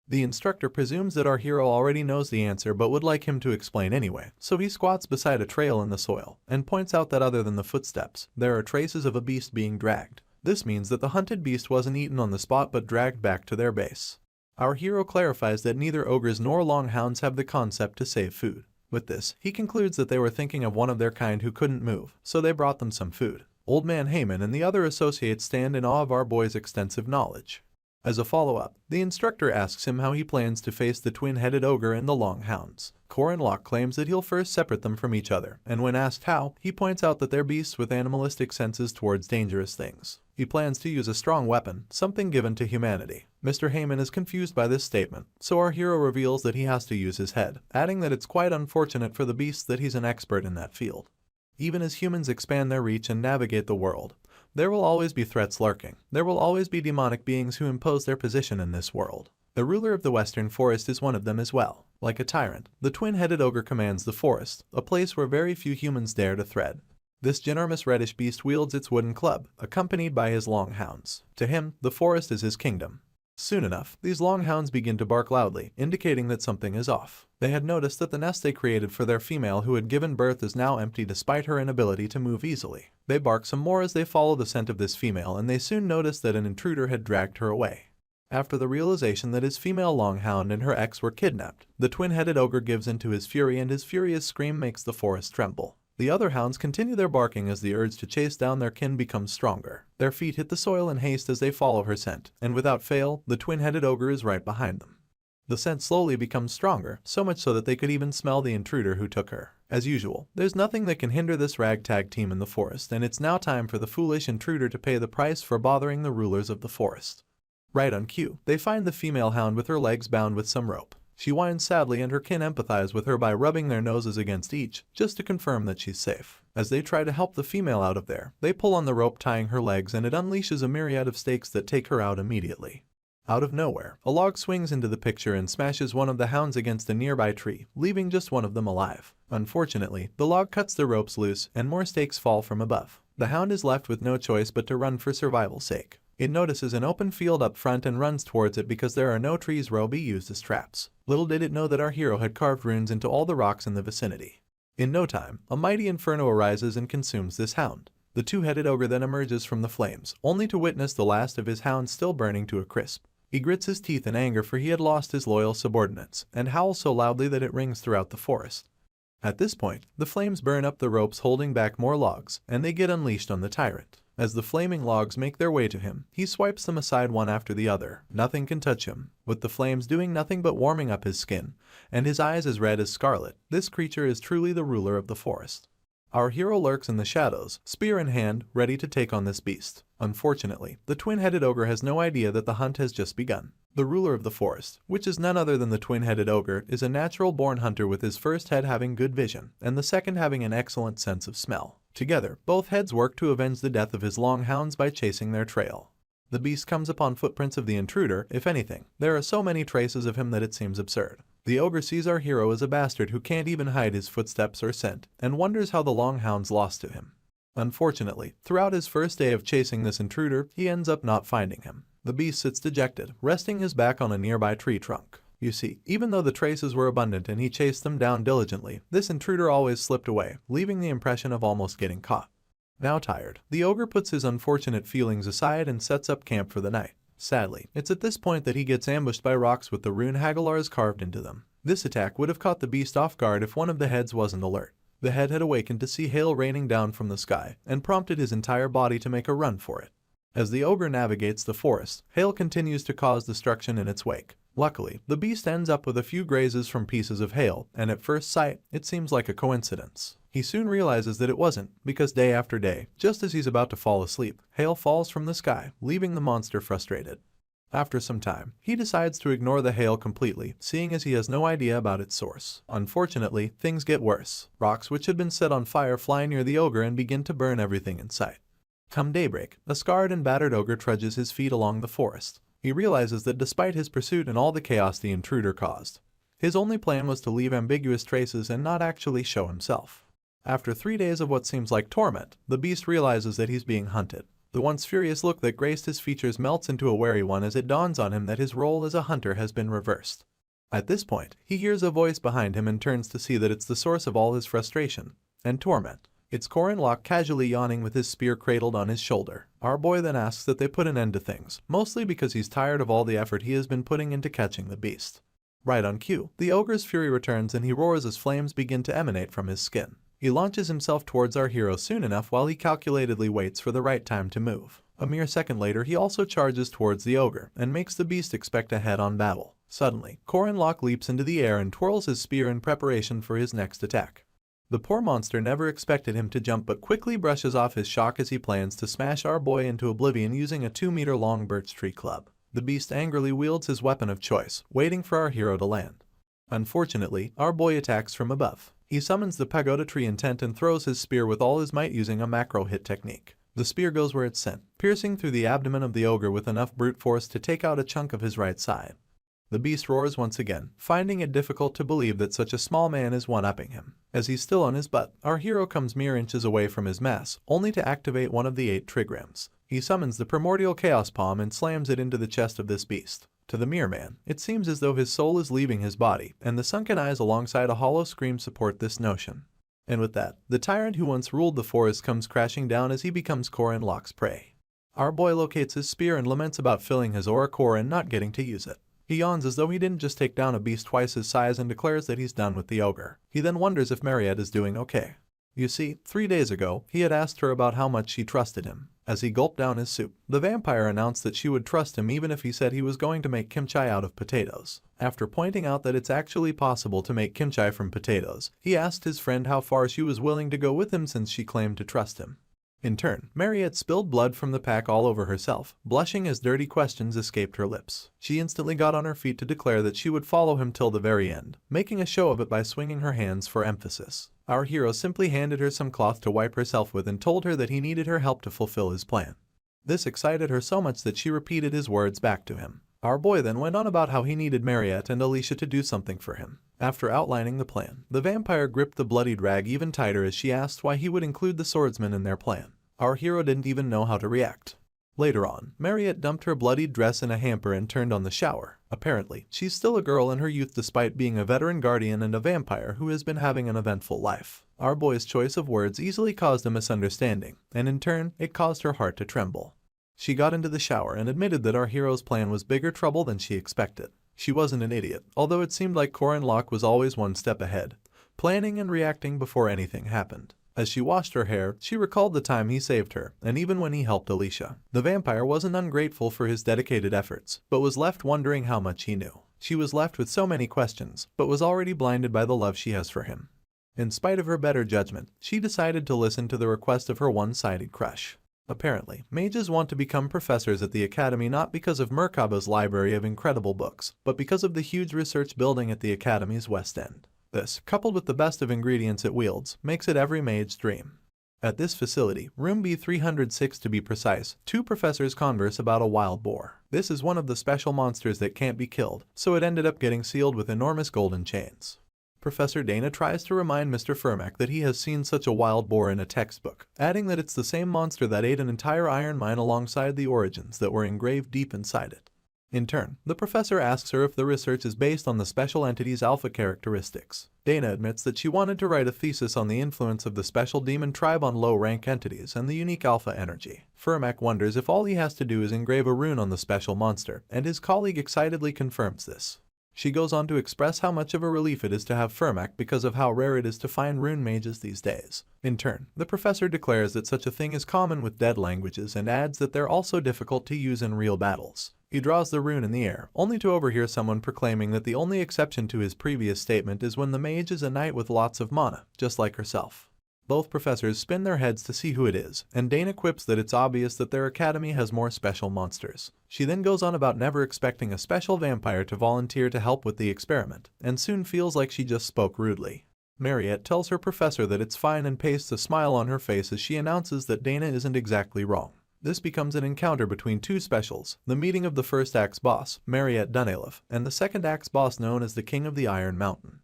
The instructor presumes that our hero already knows the answer but would like him to explain anyway, so he squats beside a trail in the soil and points out that other than the footsteps, there are traces of a beast being dragged. This means that the hunted beast wasn't eaten on the spot but dragged back to their base. Our hero clarifies that neither ogres nor longhounds have the concept to save food. With this, he concludes that they were thinking of one of their kind who couldn't move, so they brought them some food. Old man Heyman and the other associates stand in awe of our boy's extensive knowledge. As a follow-up, the instructor asks him how he plans to face the twin-headed ogre and the longhounds. Corin Locke claims that he'll first separate them from each other, and when asked how, he points out that they're beasts with animalistic senses towards dangerous things. He plans to use a strong weapon, something given to humanity. Mr. Heyman is confused by this statement, so our hero reveals that he has to use his head, adding that it's quite unfortunate for the beasts that he's an expert in that field. Even as humans expand their reach and navigate the world, there will always be threats lurking. There will always be demonic beings who impose their position in this world. The ruler of the Western Forest is one of them as well. Like a tyrant, the twin-headed ogre commands the forest, a place where very few humans dare to tread. This ginormous reddish beast wields its wooden club, accompanied by his longhounds. To him, the forest is his kingdom. Soon enough, these longhounds begin to bark loudly, indicating that something is off. They had noticed that the nest they created for their female who had given birth is now empty despite her inability to move easily. They bark some more as they follow the scent of this female, and they soon notice that an intruder had dragged her away. After the realization that his female longhound and her ex were kidnapped, the twin-headed ogre gives in to his fury, and his furious scream makes the forest tremble. The other hounds continue their barking as the urge to chase down their kin becomes stronger. Their feet hit the soil in haste as they follow her scent, and without fail, the twin-headed ogre is right behind them. The scent slowly becomes stronger, so much so that they could even smell the intruder who took her. As usual, there's nothing that can hinder this ragtag team in the forest, and it's now time for the foolish intruder to pay the price for bothering the rulers of the forest. Right on cue, they find the female hound with her legs bound with some rope. She whines sadly and her kin empathize with her by rubbing their noses against each, just to confirm that she's safe. As they try to help the female out of there, they pull on the rope tying her legs and it unleashes a myriad of stakes that take her out immediately. Out of nowhere, a log swings into the picture and smashes one of the hounds against a nearby tree, leaving just one of them alive. Unfortunately, the log cuts the ropes loose and more stakes fall from above. The hound is left with no choice but to run for survival's sake. It notices an open field up front and runs towards it because there are no trees where it'll be used as traps. Little did it know that our hero had carved runes into all the rocks in the vicinity. In no time, a mighty inferno arises and consumes this hound. The two-headed ogre then emerges from the flames, only to witness the last of his hounds still burning to a crisp. He grits his teeth in anger for he had lost his loyal subordinates, and howls so loudly that it rings throughout the forest. At this point, the flames burn up the ropes holding back more logs, and they get unleashed on the tyrant. As the flaming logs make their way to him, he swipes them aside one after the other. Nothing can touch him, with the flames doing nothing but warming up his skin, and his eyes as red as scarlet. This creature is truly the ruler of the forest. Our hero lurks in the shadows, spear in hand, ready to take on this beast. Unfortunately, the twin-headed ogre has no idea that the hunt has just begun. The ruler of the forest, which is none other than the twin-headed ogre, is a natural-born hunter with his first head having good vision, and the second having an excellent sense of smell. Together, both heads work to avenge the death of his long hounds by chasing their trail. The beast comes upon footprints of the intruder. If anything, there are so many traces of him that it seems absurd. The ogre sees our hero as a bastard who can't even hide his footsteps or scent, and wonders how the long hounds lost to him. Unfortunately, throughout his first day of chasing this intruder, he ends up not finding him. The beast sits dejected, resting his back on a nearby tree trunk. You see, even though the traces were abundant and he chased them down diligently, this intruder always slipped away, leaving the impression of almost getting caught. Now tired, the ogre puts his unfortunate feelings aside and sets up camp for the night. Sadly, it's at this point that he gets ambushed by rocks with the rune Hagalars carved into them. This attack would have caught the beast off guard if one of the heads wasn't alert. The head had awakened to see hail raining down from the sky, and prompted his entire body to make a run for it. As the ogre navigates the forest, hail continues to cause destruction in its wake. Luckily, the beast ends up with a few grazes from pieces of hail, and at first sight, it seems like a coincidence. He soon realizes that it wasn't, because day after day, just as he's about to fall asleep, hail falls from the sky, leaving the monster frustrated. After some time, he decides to ignore the hail completely, seeing as he has no idea about its source. Unfortunately, things get worse. Rocks which had been set on fire fly near the ogre and begin to burn everything in sight. Come daybreak, a scarred and battered ogre trudges his feet along the forest. He realizes that despite his pursuit and all the chaos the intruder caused, his only plan was to leave ambiguous traces and not actually show himself. After 3 days of what seems like torment, the beast realizes that he's being hunted. The once furious look that graced his features melts into a wary one as it dawns on him that his role as a hunter has been reversed. At this point, he hears a voice behind him and turns to see that it's the source of all his frustration and torment. It's Corin Locke casually yawning with his spear cradled on his shoulder. Our boy then asks that they put an end to things, mostly because he's tired of all the effort he has been putting into catching the beast. Right on cue, the ogre's fury returns and he roars as flames begin to emanate from his skin. He launches himself towards our hero soon enough while he calculatedly waits for the right time to move. A mere second later, he also charges towards the ogre and makes the beast expect a head-on battle. Suddenly, Corin Locke leaps into the air and twirls his spear in preparation for his next attack. The poor monster never expected him to jump but quickly brushes off his shock as he plans to smash our boy into oblivion using a 2-meter-long birch tree club. The beast angrily wields his weapon of choice, waiting for our hero to land. Unfortunately, our boy attacks from above. He summons the pagoda tree intent and throws his spear with all his might using a macro hit technique. The spear goes where it's sent, piercing through the abdomen of the ogre with enough brute force to take out a chunk of his right side. The beast roars once again, finding it difficult to believe that such a small man is one-upping him. As he's still on his butt, our hero comes mere inches away from his mass, only to activate one of the 8 trigrams. He summons the primordial chaos palm and slams it into the chest of this beast. To the mere man, it seems as though his soul is leaving his body, and the sunken eyes alongside a hollow scream support this notion. And with that, the tyrant who once ruled the forest comes crashing down as he becomes Corin Locke's prey. Our boy locates his spear and laments about filling his aura core and not getting to use it. He yawns as though he didn't just take down a beast twice his size and declares that he's done with the ogre. He then wonders if Mariette is doing okay. You see, 3 days ago, he had asked her about how much she trusted him. As he gulped down his soup, the vampire announced that she would trust him even if he said he was going to make kimchi out of potatoes. After pointing out that it's actually possible to make kimchi from potatoes, he asked his friend how far she was willing to go with him since she claimed to trust him. In turn, Mariette spilled blood from the pack all over herself, blushing as dirty questions escaped her lips. She instantly got on her feet to declare that she would follow him till the very end, making a show of it by swinging her hands for emphasis. Our hero simply handed her some cloth to wipe herself with and told her that he needed her help to fulfill his plan. This excited her so much that she repeated his words back to him. Our boy then went on about how he needed Mariette and Alicia to do something for him. After outlining the plan, the vampire gripped the bloodied rag even tighter as she asked why he would include the swordsman in their plan. Our hero didn't even know how to react. Later on, Mariette dumped her bloodied dress in a hamper and turned on the shower. Apparently, she's still a girl in her youth despite being a veteran guardian and a vampire who has been having an eventful life. Our boy's choice of words easily caused a misunderstanding, and in turn, it caused her heart to tremble. She got into the shower and admitted that our hero's plan was bigger trouble than she expected. She wasn't an idiot, although it seemed like Corin Locke was always one step ahead, planning and reacting before anything happened. As she washed her hair, she recalled the time he saved her, and even when he helped Alicia. The vampire wasn't ungrateful for his dedicated efforts, but was left wondering how much he knew. She was left with so many questions, but was already blinded by the love she has for him. In spite of her better judgment, she decided to listen to the request of her one-sided crush. Apparently, mages want to become professors at the academy not because of Merkaba's library of incredible books, but because of the huge research building at the academy's west end. This, coupled with the best of ingredients it wields, makes it every mage's dream. At this facility, room B306 to be precise, two professors converse about a wild boar. This is one of the special monsters that can't be killed, so it ended up getting sealed with enormous golden chains. Professor Dana tries to remind Mr. Firmack that he has seen such a wild boar in a textbook, adding that it's the same monster that ate an entire iron mine alongside the origins that were engraved deep inside it. In turn, the professor asks her if the research is based on the special entity's alpha characteristics. Dana admits that she wanted to write a thesis on the influence of the special demon tribe on low-rank entities and the unique alpha energy. Firmack wonders if all he has to do is engrave a rune on the special monster, and his colleague excitedly confirms this. She goes on to express how much of a relief it is to have Firmack because of how rare it is to find rune mages these days. In turn, the professor declares that such a thing is common with dead languages and adds that they're also difficult to use in real battles. He draws the rune in the air, only to overhear someone proclaiming that the only exception to his previous statement is when the mage is a knight with lots of mana, just like herself. Both professors spin their heads to see who it is, and Dana quips that it's obvious that their academy has more special monsters. She then goes on about never expecting a special vampire to volunteer to help with the experiment, and soon feels like she just spoke rudely. Mariette tells her professor that it's fine and pastes a smile on her face as she announces that Dana isn't exactly wrong. This becomes an encounter between two specials, the meeting of the first act's boss, Mariette Dunelif, and the second act's boss known as the King of the Iron Mountain.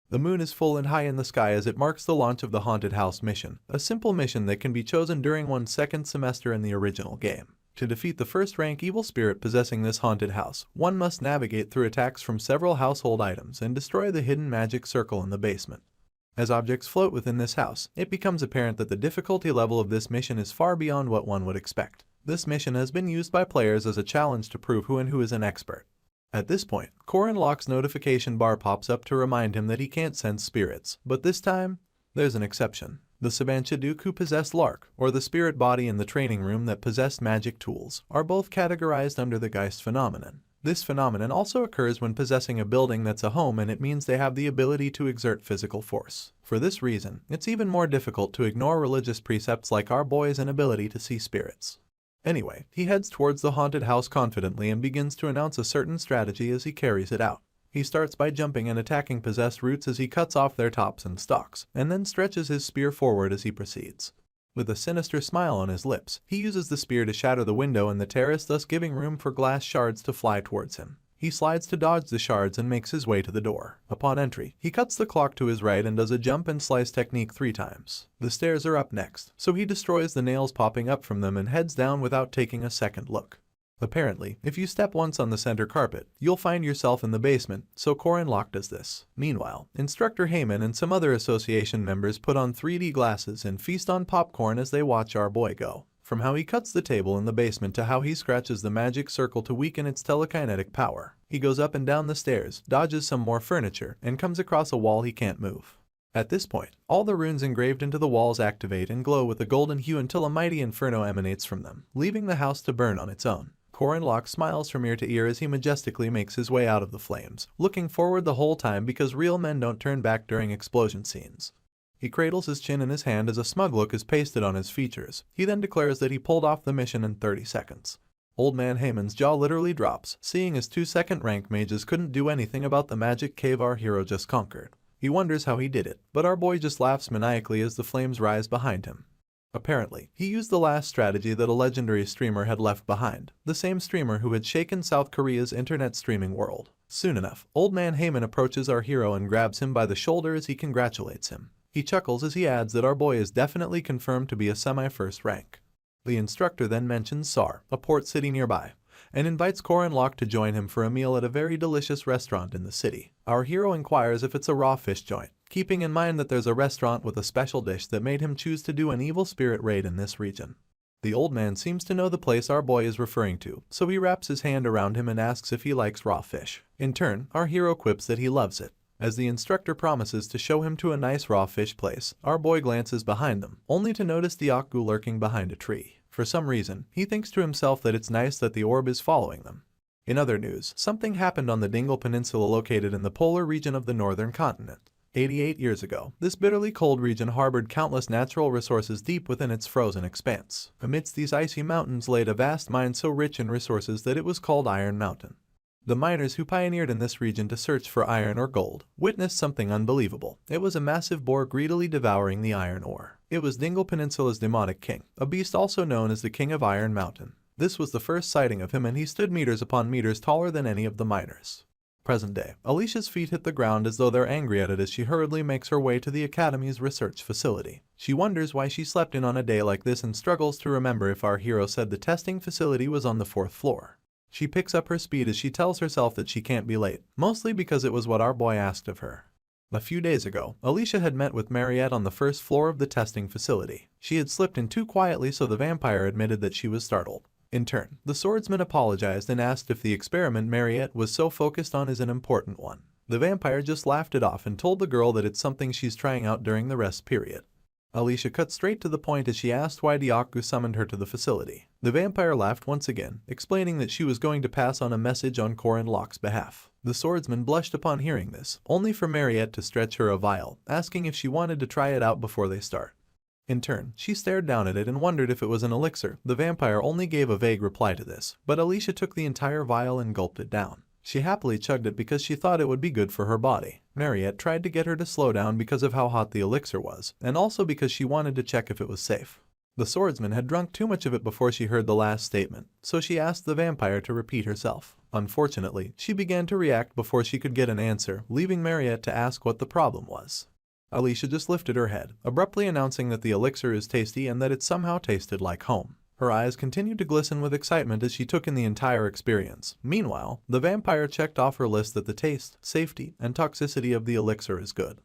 The moon is full and high in the sky as it marks the launch of the Haunted House mission, a simple mission that can be chosen during one's second semester in the original game. To defeat the first-rank evil spirit possessing this haunted house, one must navigate through attacks from several household items and destroy the hidden magic circle in the basement. As objects float within this house, it becomes apparent that the difficulty level of this mission is far beyond what one would expect. This mission has been used by players as a challenge to prove who is an expert. At this point, Corin Locke's notification bar pops up to remind him that he can't sense spirits, but this time, there's an exception. The Sabanchaduk who possessed Lark, or the spirit body in the training room that possessed magic tools, are both categorized under the Geist phenomenon. This phenomenon also occurs when possessing a building that's a home, and it means they have the ability to exert physical force. For this reason, it's even more difficult to ignore religious precepts like our boy's inability to see spirits. Anyway, he heads towards the haunted house confidently and begins to announce a certain strategy as he carries it out. He starts by jumping and attacking possessed roots as he cuts off their tops and stalks, and then stretches his spear forward as he proceeds. With a sinister smile on his lips, he uses the spear to shatter the window in the terrace, thus giving room for glass shards to fly towards him. He slides to dodge the shards and makes his way to the door. Upon entry, he cuts the clock to his right and does a jump and slice technique 3 times. The stairs are up next, so he destroys the nails popping up from them and heads down without taking a second look. Apparently, if you step once on the center carpet, you'll find yourself in the basement, so Corin Locke does this. Meanwhile, Instructor Heyman and some other association members put on 3D glasses and feast on popcorn as they watch our boy go. From how he cuts the table in the basement to how he scratches the magic circle to weaken its telekinetic power. He goes up and down the stairs, dodges some more furniture, and comes across a wall he can't move. At this point, all the runes engraved into the walls activate and glow with a golden hue until a mighty inferno emanates from them, leaving the house to burn on its own. Corin Locke smiles from ear to ear as he majestically makes his way out of the flames, looking forward the whole time because real men don't turn back during explosion scenes. He cradles his chin in his hand as a smug look is pasted on his features. He then declares that he pulled off the mission in 30 seconds. Old man Heyman's jaw literally drops, seeing as 2-second rank mages couldn't do anything about the magic cave our hero just conquered. He wonders how he did it, but our boy just laughs maniacally as the flames rise behind him. Apparently, he used the last strategy that a legendary streamer had left behind, the same streamer who had shaken South Korea's internet streaming world. Soon enough, Old Man Heyman approaches our hero and grabs him by the shoulder as he congratulates him. He chuckles as he adds that our boy is definitely confirmed to be a semi-first rank. The instructor then mentions Sar, a port city nearby, and invites Corin Locke to join him for a meal at a very delicious restaurant in the city. Our hero inquires if it's a raw fish joint, keeping in mind that there's a restaurant with a special dish that made him choose to do an evil spirit raid in this region. The old man seems to know the place our boy is referring to, so he wraps his hand around him and asks if he likes raw fish. In turn, our hero quips that he loves it. As the instructor promises to show him to a nice raw fish place, our boy glances behind them, only to notice the Otaku lurking behind a tree. For some reason, he thinks to himself that it's nice that the orb is following them. In other news, something happened on the Dingle Peninsula located in the polar region of the northern continent. 88 years ago, this bitterly cold region harbored countless natural resources deep within its frozen expanse. Amidst these icy mountains laid a vast mine so rich in resources that it was called Iron Mountain. The miners who pioneered in this region to search for iron or gold witnessed something unbelievable. It was a massive boar greedily devouring the iron ore. It was Dingle Peninsula's demonic king, a beast also known as the King of Iron Mountain. This was the first sighting of him, and he stood meters upon meters taller than any of the miners. Present day, Alicia's feet hit the ground as though they're angry at it as she hurriedly makes her way to the Academy's research facility. She wonders why she slept in on a day like this and struggles to remember if our hero said the testing facility was on the 4th floor. She picks up her speed as she tells herself that she can't be late, mostly because it was what our boy asked of her. A few days ago, Alicia had met with Mariette on the 1st floor of the testing facility. She had slipped in too quietly, so the vampire admitted that she was startled. In turn, the swordsman apologized and asked if the experiment Mariette was so focused on is an important one. The vampire just laughed it off and told the girl that it's something she's trying out during the rest period. Alicia cut straight to the point as she asked why Otaku summoned her to the facility. The vampire laughed once again, explaining that she was going to pass on a message on Corin Locke's behalf. The swordsman blushed upon hearing this, only for Mariette to stretch her a vial, asking if she wanted to try it out before they start. In turn, she stared down at it and wondered if it was an elixir. The vampire only gave a vague reply to this, but Alicia took the entire vial and gulped it down. She happily chugged it because she thought it would be good for her body. Mariette tried to get her to slow down because of how hot the elixir was, and also because she wanted to check if it was safe. The swordsman had drunk too much of it before she heard the last statement, so she asked the vampire to repeat herself. Unfortunately, she began to react before she could get an answer, leaving Mariette to ask what the problem was. Alicia just lifted her head, abruptly announcing that the elixir is tasty and that it somehow tasted like home. Her eyes continued to glisten with excitement as she took in the entire experience. Meanwhile, the vampire checked off her list that the taste, safety, and toxicity of the elixir is good.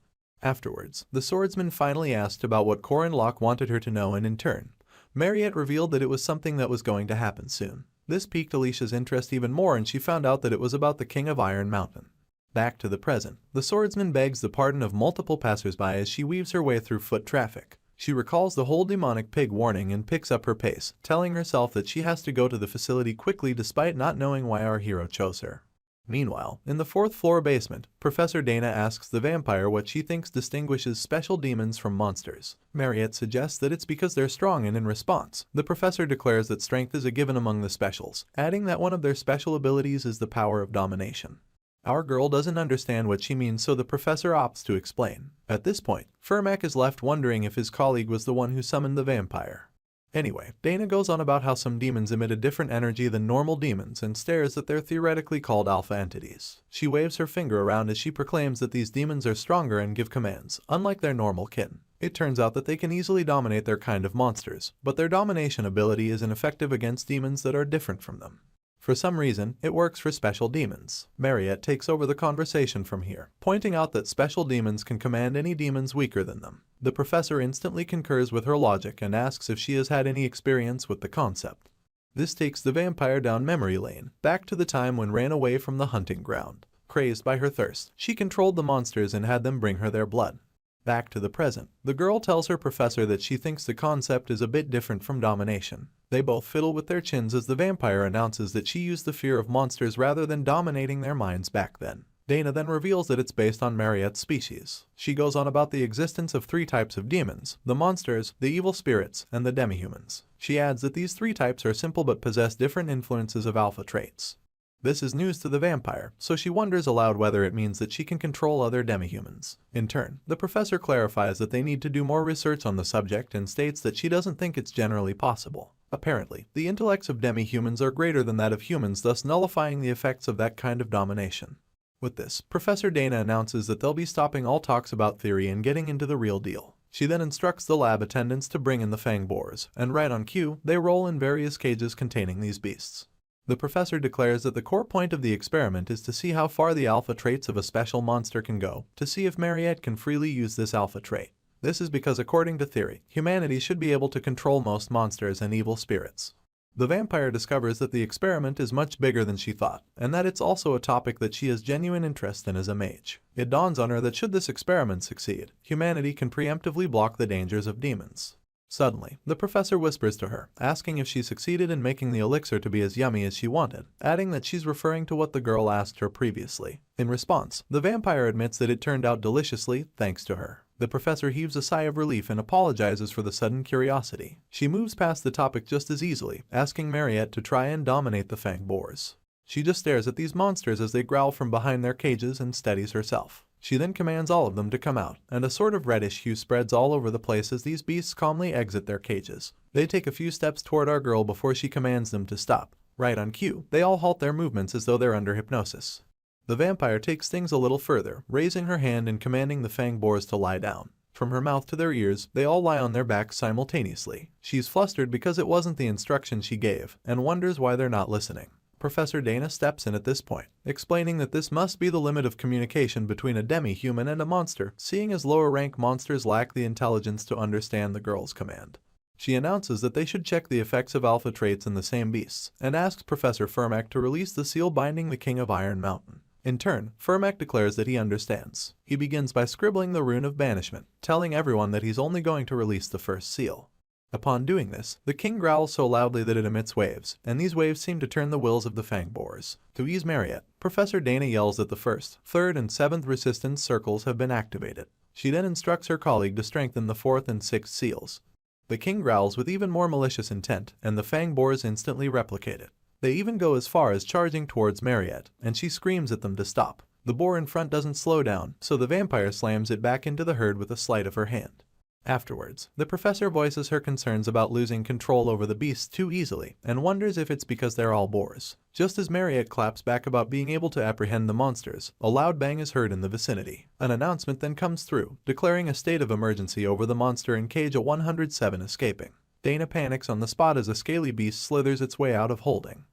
Afterwards, the swordsman finally asked about what Corin Locke wanted her to know, and in turn, Mariette revealed that it was something that was going to happen soon. This piqued Alicia's interest even more, and she found out that it was about the King of Iron Mountain. Back to the present, the swordsman begs the pardon of multiple passersby as she weaves her way through foot traffic. She recalls the whole demonic pig warning and picks up her pace, telling herself that she has to go to the facility quickly despite not knowing why our hero chose her. Meanwhile, in the 4th floor basement, Professor Dana asks the vampire what she thinks distinguishes special demons from monsters. Mariette suggests that it's because they're strong, and in response, the professor declares that strength is a given among the specials, adding that one of their special abilities is the power of domination. Our girl doesn't understand what she means, so the professor opts to explain. At this point, Fermac is left wondering if his colleague was the one who summoned the vampire. Anyway, Dana goes on about how some demons emit a different energy than normal demons and stares that they're theoretically called alpha entities. She waves her finger around as she proclaims that these demons are stronger and give commands, unlike their normal kin. It turns out that they can easily dominate their kind of monsters, but their domination ability is ineffective against demons that are different from them. For some reason, it works for special demons. Mariette takes over the conversation from here, pointing out that special demons can command any demons weaker than them. The professor instantly concurs with her logic and asks if she has had any experience with the concept. This takes the vampire down memory lane, back to the time when ran away from the hunting ground. Crazed by her thirst, she controlled the monsters and had them bring her their blood. Back to the present, the girl tells her professor that she thinks the concept is a bit different from domination. They both fiddle with their chins as the vampire announces that she used the fear of monsters rather than dominating their minds back then. Dana then reveals that it's based on Mariette's species. She goes on about the existence of 3 types of demons: the monsters, the evil spirits, and the demihumans. She adds that these 3 types are simple but possess different influences of alpha traits. This is news to the vampire, so she wonders aloud whether it means that she can control other demihumans. In turn, the professor clarifies that they need to do more research on the subject and states that she doesn't think it's generally possible. Apparently, the intellects of demihumans are greater than that of humans, thus nullifying the effects of that kind of domination. With this, Professor Dana announces that they'll be stopping all talks about theory and getting into the real deal. She then instructs the lab attendants to bring in the fang boars, and right on cue, they roll in various cages containing these beasts. The professor declares that the core point of the experiment is to see how far the alpha traits of a special monster can go, to see if Mariette can freely use this alpha trait. This is because, according to theory, humanity should be able to control most monsters and evil spirits. The vampire discovers that the experiment is much bigger than she thought, and that it's also a topic that she has genuine interest in as a mage. It dawns on her that should this experiment succeed, humanity can preemptively block the dangers of demons. Suddenly, the professor whispers to her, asking if she succeeded in making the elixir to be as yummy as she wanted, adding that she's referring to what the girl asked her previously. In response, the vampire admits that it turned out deliciously, thanks to her. The professor heaves a sigh of relief and apologizes for the sudden curiosity. She moves past the topic just as easily, asking Mariette to try and dominate the fang boars. She just stares at these monsters as they growl from behind their cages and steadies herself. She then commands all of them to come out, and a sort of reddish hue spreads all over the place as these beasts calmly exit their cages. They take a few steps toward our girl before she commands them to stop. Right on cue, they all halt their movements as though they're under hypnosis. The vampire takes things a little further, raising her hand and commanding the fang boars to lie down. From her mouth to their ears, they all lie on their backs simultaneously. She's flustered because it wasn't the instruction she gave, and wonders why they're not listening. Professor Dana steps in at this point, explaining that this must be the limit of communication between a demi-human and a monster, seeing as lower-rank monsters lack the intelligence to understand the girl's command. She announces that they should check the effects of alpha traits in the same beasts, and asks Professor Firmak to release the seal binding the King of Iron Mountain. In turn, Firmak declares that he understands. He begins by scribbling the rune of banishment, telling everyone that he's only going to release the first seal. Upon doing this, the king growls so loudly that it emits waves, and these waves seem to turn the wills of the fang boars. To ease Mariette, Professor Dana yells that the 1st, 3rd, and 7th resistance circles have been activated. She then instructs her colleague to strengthen the 4th and 6th seals. The king growls with even more malicious intent, and the fang boars instantly replicate it. They even go as far as charging towards Mariette, and she screams at them to stop. The boar in front doesn't slow down, so the vampire slams it back into the herd with a sleight of her hand. Afterwards, the professor voices her concerns about losing control over the beasts too easily, and wonders if it's because they're all boars. Just as Mariette claps back about being able to apprehend the monsters, a loud bang is heard in the vicinity. An announcement then comes through, declaring a state of emergency over the monster in cage 107 escaping. Dana panics on the spot as a scaly beast slithers its way out of holding.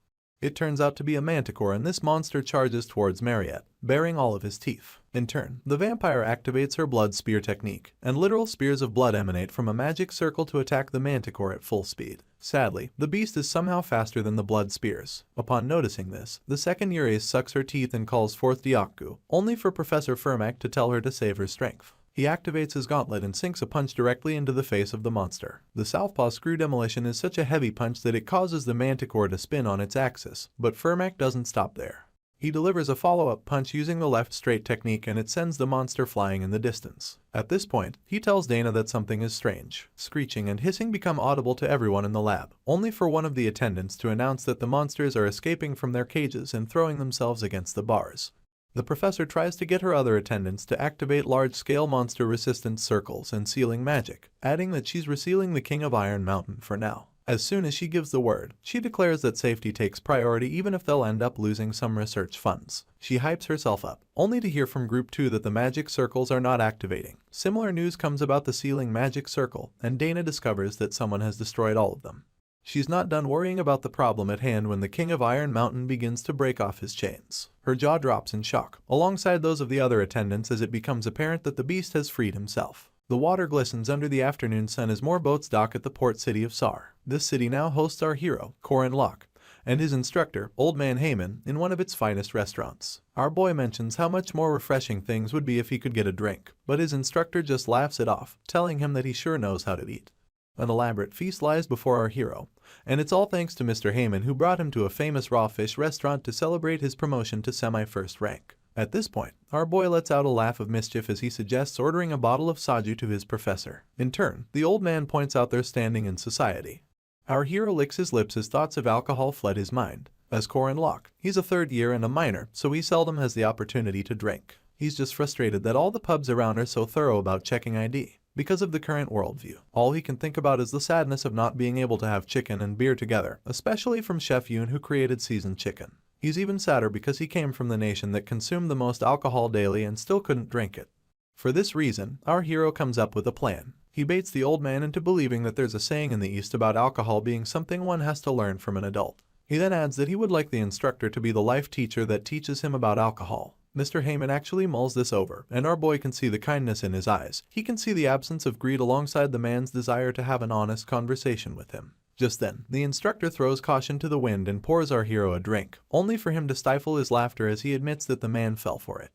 It turns out to be a manticore, and this monster charges towards Mariette, baring all of his teeth. In turn, the vampire activates her blood spear technique, and literal spears of blood emanate from a magic circle to attack the manticore at full speed. Sadly, the beast is somehow faster than the blood spears. Upon noticing this, the second Urace sucks her teeth and calls forth Diaku, only for Professor Firmak to tell her to save her strength. He activates his gauntlet and sinks a punch directly into the face of the monster. The southpaw screw demolition is such a heavy punch that it causes the manticore to spin on its axis, but Firmak doesn't stop there. He delivers a follow-up punch using the left straight technique, and it sends the monster flying in the distance. At this point, he tells Dana that something is strange. Screeching and hissing become audible to everyone in the lab, only for one of the attendants to announce that the monsters are escaping from their cages and throwing themselves against the bars. The professor tries to get her other attendants to activate large-scale monster resistance circles and sealing magic, adding that she's resealing the King of Iron Mountain for now. As soon as she gives the word, she declares that safety takes priority even if they'll end up losing some research funds. She hypes herself up, only to hear from Group 2 that the magic circles are not activating. Similar news comes about the sealing magic circle, and Dana discovers that someone has destroyed all of them. She's not done worrying about the problem at hand when the King of Iron Mountain begins to break off his chains. Her jaw drops in shock, alongside those of the other attendants, as it becomes apparent that the beast has freed himself. The water glistens under the afternoon sun as more boats dock at the port city of Sar. This city now hosts our hero, Corin Locke, and his instructor, Old Man Heyman, in one of its finest restaurants. Our boy mentions how much more refreshing things would be if he could get a drink, but his instructor just laughs it off, telling him that he sure knows how to eat. An elaborate feast lies before our hero, and it's all thanks to Mr. Heyman, who brought him to a famous raw fish restaurant to celebrate his promotion to semi-first rank. At this point, our boy lets out a laugh of mischief as he suggests ordering a bottle of soju to his professor. In turn, the old man points out their standing in society. Our hero licks his lips as thoughts of alcohol fled his mind. As Corin Locke, he's a third year and a minor, so he seldom has the opportunity to drink. He's just frustrated that all the pubs around are so thorough about checking ID. Because of the current worldview, all he can think about is the sadness of not being able to have chicken and beer together, especially from Chef Yoon, who created seasoned chicken. He's even sadder because he came from the nation that consumed the most alcohol daily and still couldn't drink it. For this reason, our hero comes up with a plan. He baits the old man into believing that there's a saying in the East about alcohol being something one has to learn from an adult. He then adds that he would like the instructor to be the life teacher that teaches him about alcohol. Mr. Heyman actually mulls this over, and our boy can see the kindness in his eyes. He can see the absence of greed alongside the man's desire to have an honest conversation with him. Just then, the instructor throws caution to the wind and pours our hero a drink, only for him to stifle his laughter as he admits that the man fell for it.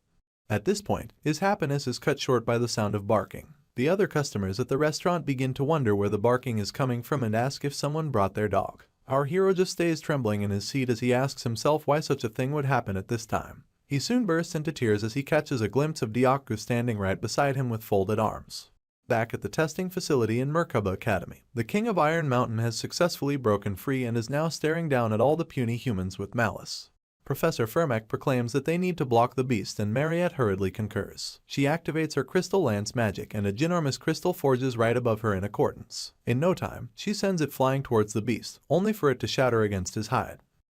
At this point, his happiness is cut short by the sound of barking. The other customers at the restaurant begin to wonder where the barking is coming from and ask if someone brought their dog. Our hero just stays trembling in his seat as he asks himself why such a thing would happen at this time. He soon bursts into tears as he catches a glimpse of Dyaku standing right beside him with folded arms. Back at the testing facility in Merkaba Academy, the King of Iron Mountain has successfully broken free and is now staring down at all the puny humans with malice. Professor Fermac proclaims that they need to block the beast, and Mariette hurriedly concurs. She activates her crystal lance magic and a ginormous crystal forges right above her in accordance. In no time, she sends it flying towards the beast, only for it to shatter against his hide.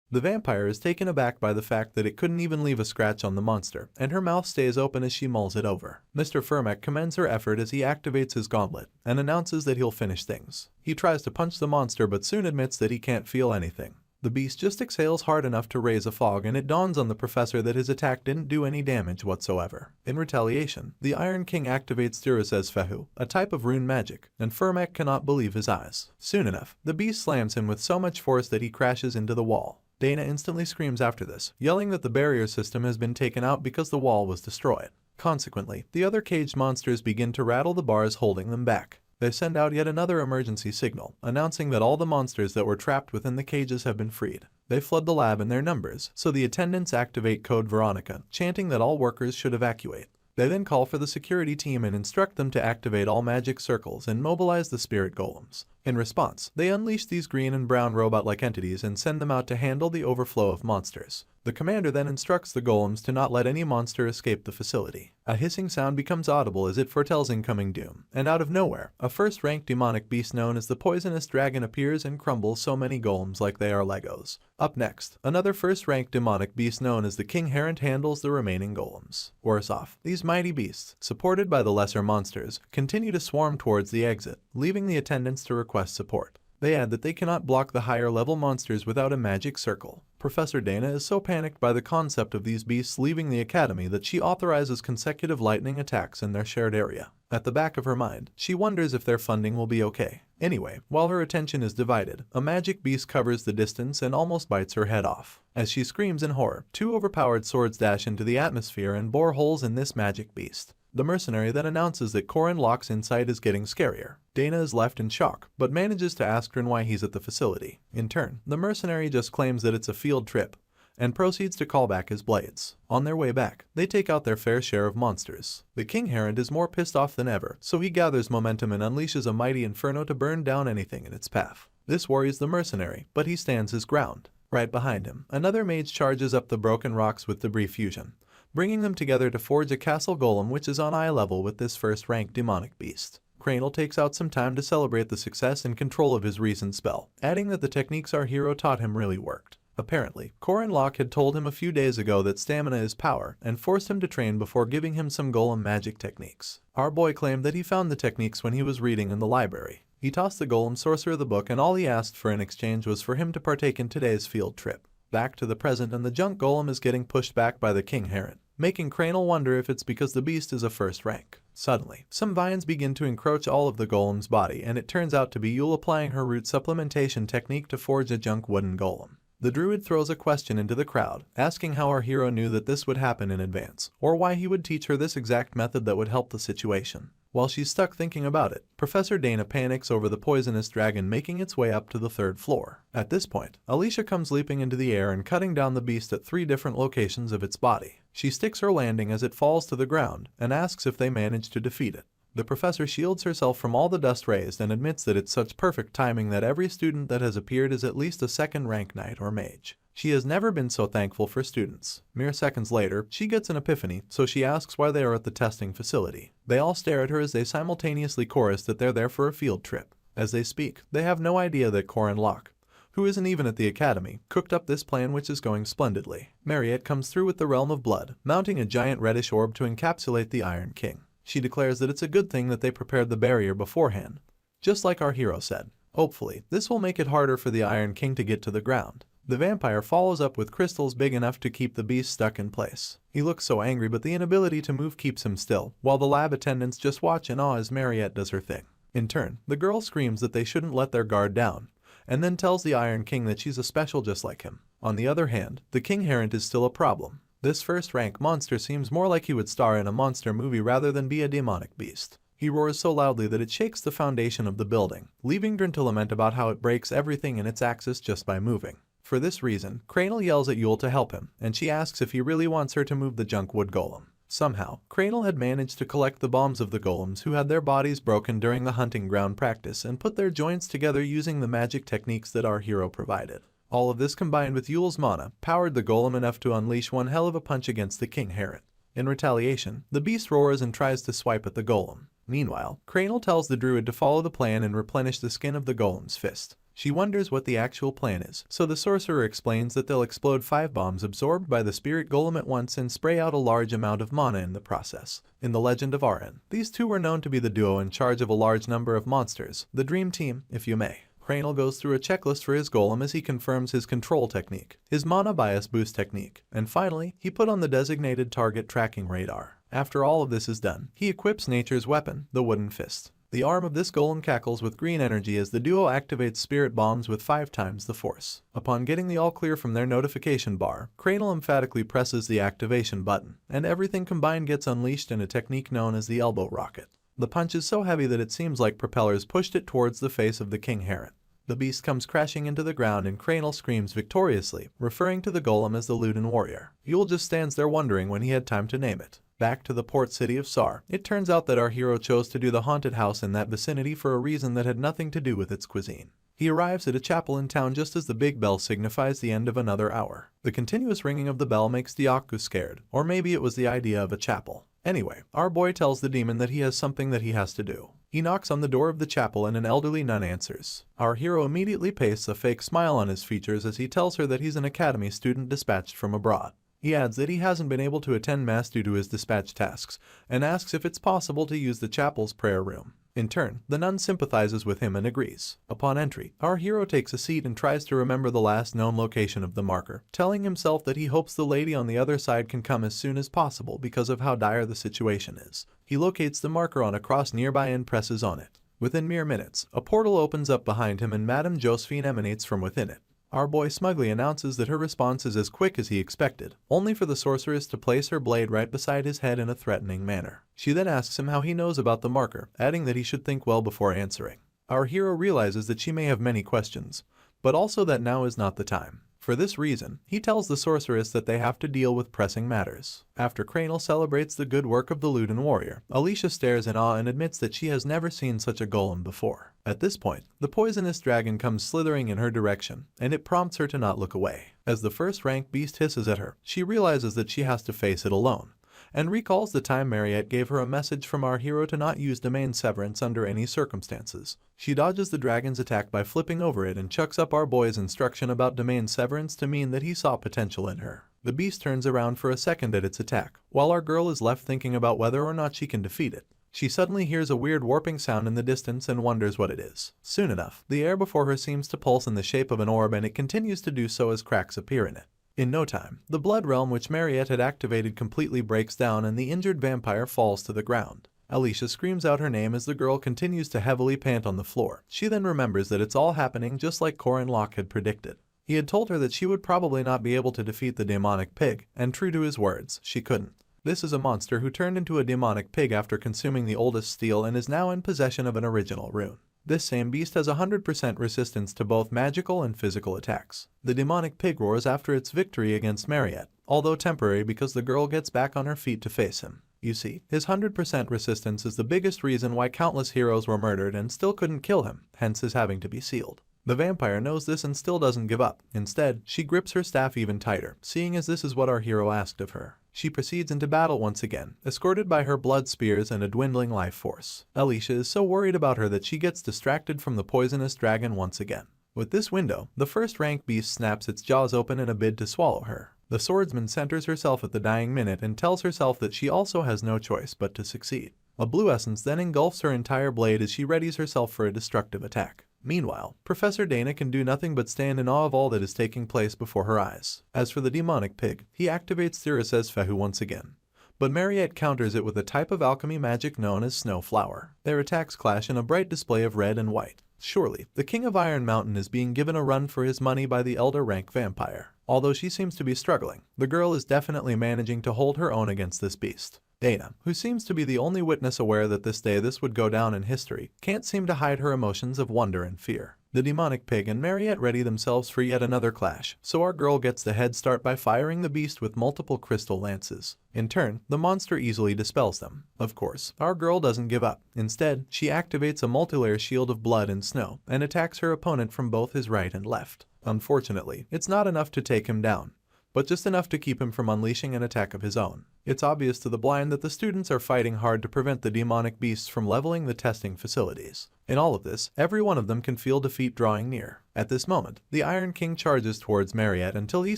The vampire is taken aback by the fact that it couldn't even leave a scratch on the monster, and her mouth stays open as she mulls it over. Mr. Fermac commends her effort as he activates his gauntlet and announces that he'll finish things. He tries to punch the monster but soon admits that he can't feel anything. The beast just exhales hard enough to raise a fog, and it dawns on the professor that his attack didn't do any damage whatsoever. In retaliation, the Iron King activates Durasez Fehu, a type of rune magic, and Fermac cannot believe his eyes. Soon enough, the beast slams him with so much force that he crashes into the wall. Dana instantly screams after this, yelling that the barrier system has been taken out because the wall was destroyed. Consequently, the other caged monsters begin to rattle the bars holding them back. They send out yet another emergency signal, announcing that all the monsters that were trapped within the cages have been freed. They flood the lab in their numbers, so the attendants activate Code Veronica, chanting that all workers should evacuate. They then call for the security team and instruct them to activate all magic circles and mobilize the spirit golems. In response, they unleash these green and brown robot-like entities and send them out to handle the overflow of monsters. The commander then instructs the golems to not let any monster escape the facility. A hissing sound becomes audible as it foretells incoming doom, and out of nowhere, a first-ranked demonic beast known as the Poisonous Dragon appears and crumbles so many golems like they are Legos. Up next, another first-ranked demonic beast known as the King Herent handles the remaining golems. Worse off, these mighty beasts, supported by the lesser monsters, continue to swarm towards the exit, leaving the attendants to request support. They add that they cannot block the higher-level monsters without a magic circle. Professor Dana is so panicked by the concept of these beasts leaving the academy that she authorizes consecutive lightning attacks in their shared area. At the back of her mind, she wonders if their funding will be okay. Anyway, while her attention is divided, a magic beast covers the distance and almost bites her head off. As she screams in horror, two overpowered swords dash into the atmosphere and bore holes in this magic beast. The mercenary then announces that Corin Locke's insight is getting scarier. Dana is left in shock, but manages to ask Rin why he's at the facility. In turn, the mercenary just claims that it's a field trip, and proceeds to call back his blades. On their way back, they take out their fair share of monsters. The King Herent is more pissed off than ever, so he gathers momentum and unleashes a mighty inferno to burn down anything in its path. This worries the mercenary, but he stands his ground. Right behind him, another mage charges up the broken rocks with debris fusion, bringing them together to forge a castle golem which is on eye level with this first-ranked demonic beast. Cranel takes out some time to celebrate the success and control of his recent spell, adding that the techniques our hero taught him really worked. Apparently, Corin Locke had told him a few days ago that stamina is power and forced him to train before giving him some golem magic techniques. Our boy claimed that he found the techniques when he was reading in the library. He tossed the golem sorcerer the book, and all he asked for in exchange was for him to partake in today's field trip. Back to the present, and the junk golem is getting pushed back by the King Herent, making Cranel wonder if it's because the beast is a first rank. Suddenly, some vines begin to encroach all of the golem's body, and it turns out to be Yule applying her root supplementation technique to forge a junk wooden golem. The druid throws a question into the crowd, asking how our hero knew that this would happen in advance, or why he would teach her this exact method that would help the situation. While she's stuck thinking about it, Professor Dana panics over the poisonous dragon making its way up to the 3rd floor. At this point, Alicia comes leaping into the air and cutting down the beast at 3 different locations of its body. She sticks her landing as it falls to the ground and asks if they manage to defeat it. The professor shields herself from all the dust raised and admits that it's such perfect timing that every student that has appeared is at least a 2nd rank knight or mage. She has never been so thankful for students. Mere seconds later, she gets an epiphany, so she asks why they are at the testing facility. They all stare at her as they simultaneously chorus that they're there for a field trip. As they speak, they have no idea that Corin Locke, who isn't even at the academy, cooked up this plan, which is going splendidly. Mariette comes through with the Realm of Blood, mounting a giant reddish orb to encapsulate the Iron King. She declares that it's a good thing that they prepared the barrier beforehand. Just like our hero said, hopefully, this will make it harder for the Iron King to get to the ground. The vampire follows up with crystals big enough to keep the beast stuck in place. He looks so angry, but the inability to move keeps him still, while the lab attendants just watch in awe as Mariette does her thing. In turn, the girl screams that they shouldn't let their guard down, and then tells the Iron King that she's a special just like him. On the other hand, the King Herent is still a problem. This 1st-rank monster seems more like he would star in a monster movie rather than be a demonic beast. He roars so loudly that it shakes the foundation of the building, leaving Drin to lament about how it breaks everything in its axis just by moving. For this reason, Cranel yells at Yule to help him, and she asks if he really wants her to move the junk wood golem. Somehow, Cranel had managed to collect the bombs of the golems who had their bodies broken during the hunting ground practice and put their joints together using the magic techniques that our hero provided. All of this combined with Yule's mana powered the golem enough to unleash one hell of a punch against the King Herent. In retaliation, the beast roars and tries to swipe at the golem. Meanwhile, Cranel tells the druid to follow the plan and replenish the skin of the golem's fist. She wonders what the actual plan is, so the sorcerer explains that they'll explode 5 bombs absorbed by the spirit golem at once and spray out a large amount of mana in the process. In the legend of Arren, these two were known to be the duo in charge of a large number of monsters, the Dream Team, if you may. Cranel goes through a checklist for his golem as he confirms his control technique, his mana bias boost technique, and finally, he put on the designated target tracking radar. After all of this is done, he equips nature's weapon, the wooden fist. The arm of this golem cackles with green energy as the duo activates spirit bombs with 5 times the force. Upon getting the all clear from their notification bar, Cranel emphatically presses the activation button, and everything combined gets unleashed in a technique known as the elbow rocket. The punch is so heavy that it seems like propellers pushed it towards the face of the King Herent. The beast comes crashing into the ground and Cranel screams victoriously, referring to the golem as the Luden Warrior. Yule just stands there wondering when he had time to name it. Back to the port city of Sar. It turns out that our hero chose to do the haunted house in that vicinity for a reason that had nothing to do with its cuisine. He arrives at a chapel in town just as the big bell signifies the end of another hour. The continuous ringing of the bell makes Diaku scared, or maybe it was the idea of a chapel. Anyway, our boy tells the demon that he has something that he has to do. He knocks on the door of the chapel and an elderly nun answers. Our hero immediately pastes a fake smile on his features as he tells her that he's an academy student dispatched from abroad. He adds that he hasn't been able to attend mass due to his dispatch tasks, and asks if it's possible to use the chapel's prayer room. In turn, the nun sympathizes with him and agrees. Upon entry, our hero takes a seat and tries to remember the last known location of the marker, telling himself that he hopes the lady on the other side can come as soon as possible because of how dire the situation is. He locates the marker on a cross nearby and presses on it. Within mere minutes, a portal opens up behind him and Madame Josephine emanates from within it. Our boy smugly announces that her response is as quick as he expected, only for the sorceress to place her blade right beside his head in a threatening manner. She then asks him how he knows about the marker, adding that he should think well before answering. Our hero realizes that she may have many questions, but also that now is not the time. For this reason, he tells the sorceress that they have to deal with pressing matters. After Cranel celebrates the good work of the Luden Warrior, Alicia stares in awe and admits that she has never seen such a golem before. At this point, the poisonous dragon comes slithering in her direction, and it prompts her to not look away. As the first-rank beast hisses at her, she realizes that she has to face it alone, and recalls the time Mariette gave her a message from our hero to not use domain severance under any circumstances. She dodges the dragon's attack by flipping over it and chucks up our boy's instruction about domain severance to mean that he saw potential in her. The beast turns around for a second at its attack, while our girl is left thinking about whether or not she can defeat it. She suddenly hears a weird warping sound in the distance and wonders what it is. Soon enough, the air before her seems to pulse in the shape of an orb, and it continues to do so as cracks appear in it. In no time, the blood realm which Mariette had activated completely breaks down and the injured vampire falls to the ground. Alicia screams out her name as the girl continues to heavily pant on the floor. She then remembers that it's all happening just like Corin Locke had predicted. He had told her that she would probably not be able to defeat the demonic pig, and true to his words, she couldn't. This is a monster who turned into a demonic pig after consuming the oldest steel and is now in possession of an original rune. This same beast has 100% resistance to both magical and physical attacks. The demonic pig roars after its victory against Mariette, although temporary because the girl gets back on her feet to face him. You see, his 100% resistance is the biggest reason why countless heroes were murdered and still couldn't kill him, hence his having to be sealed. The vampire knows this and still doesn't give up. Instead, she grips her staff even tighter, seeing as this is what our hero asked of her. She proceeds into battle once again, escorted by her blood spears and a dwindling life force. Alicia is so worried about her that she gets distracted from the poisonous dragon once again. With this window, the first rank beast snaps its jaws open in a bid to swallow her. The swordsman centers herself at the dying minute and tells herself that she also has no choice but to succeed. A blue essence then engulfs her entire blade as she readies herself for a destructive attack. Meanwhile, Professor Dana can do nothing but stand in awe of all that is taking place before her eyes. As for the demonic pig, he activates Thyrsa's Fehu once again. But Mariette counters it with a type of alchemy magic known as snow flower. Their attacks clash in a bright display of red and white. Surely, the King of Iron Mountain is being given a run for his money by the elder rank vampire. Although she seems to be struggling, the girl is definitely managing to hold her own against this beast. Dana, who seems to be the only witness aware that this would go down in history, can't seem to hide her emotions of wonder and fear. The demonic pig and Mariette ready themselves for yet another clash, so our girl gets the head start by firing the beast with multiple crystal lances. In turn, the monster easily dispels them. Of course, our girl doesn't give up. Instead, she activates a multilayer shield of blood and snow and attacks her opponent from both his right and left. Unfortunately, it's not enough to take him down, but just enough to keep him from unleashing an attack of his own. It's obvious to the blind that the students are fighting hard to prevent the demonic beasts from leveling the testing facilities. In all of this, every one of them can feel defeat drawing near. At this moment, the Iron King charges towards Mariette until he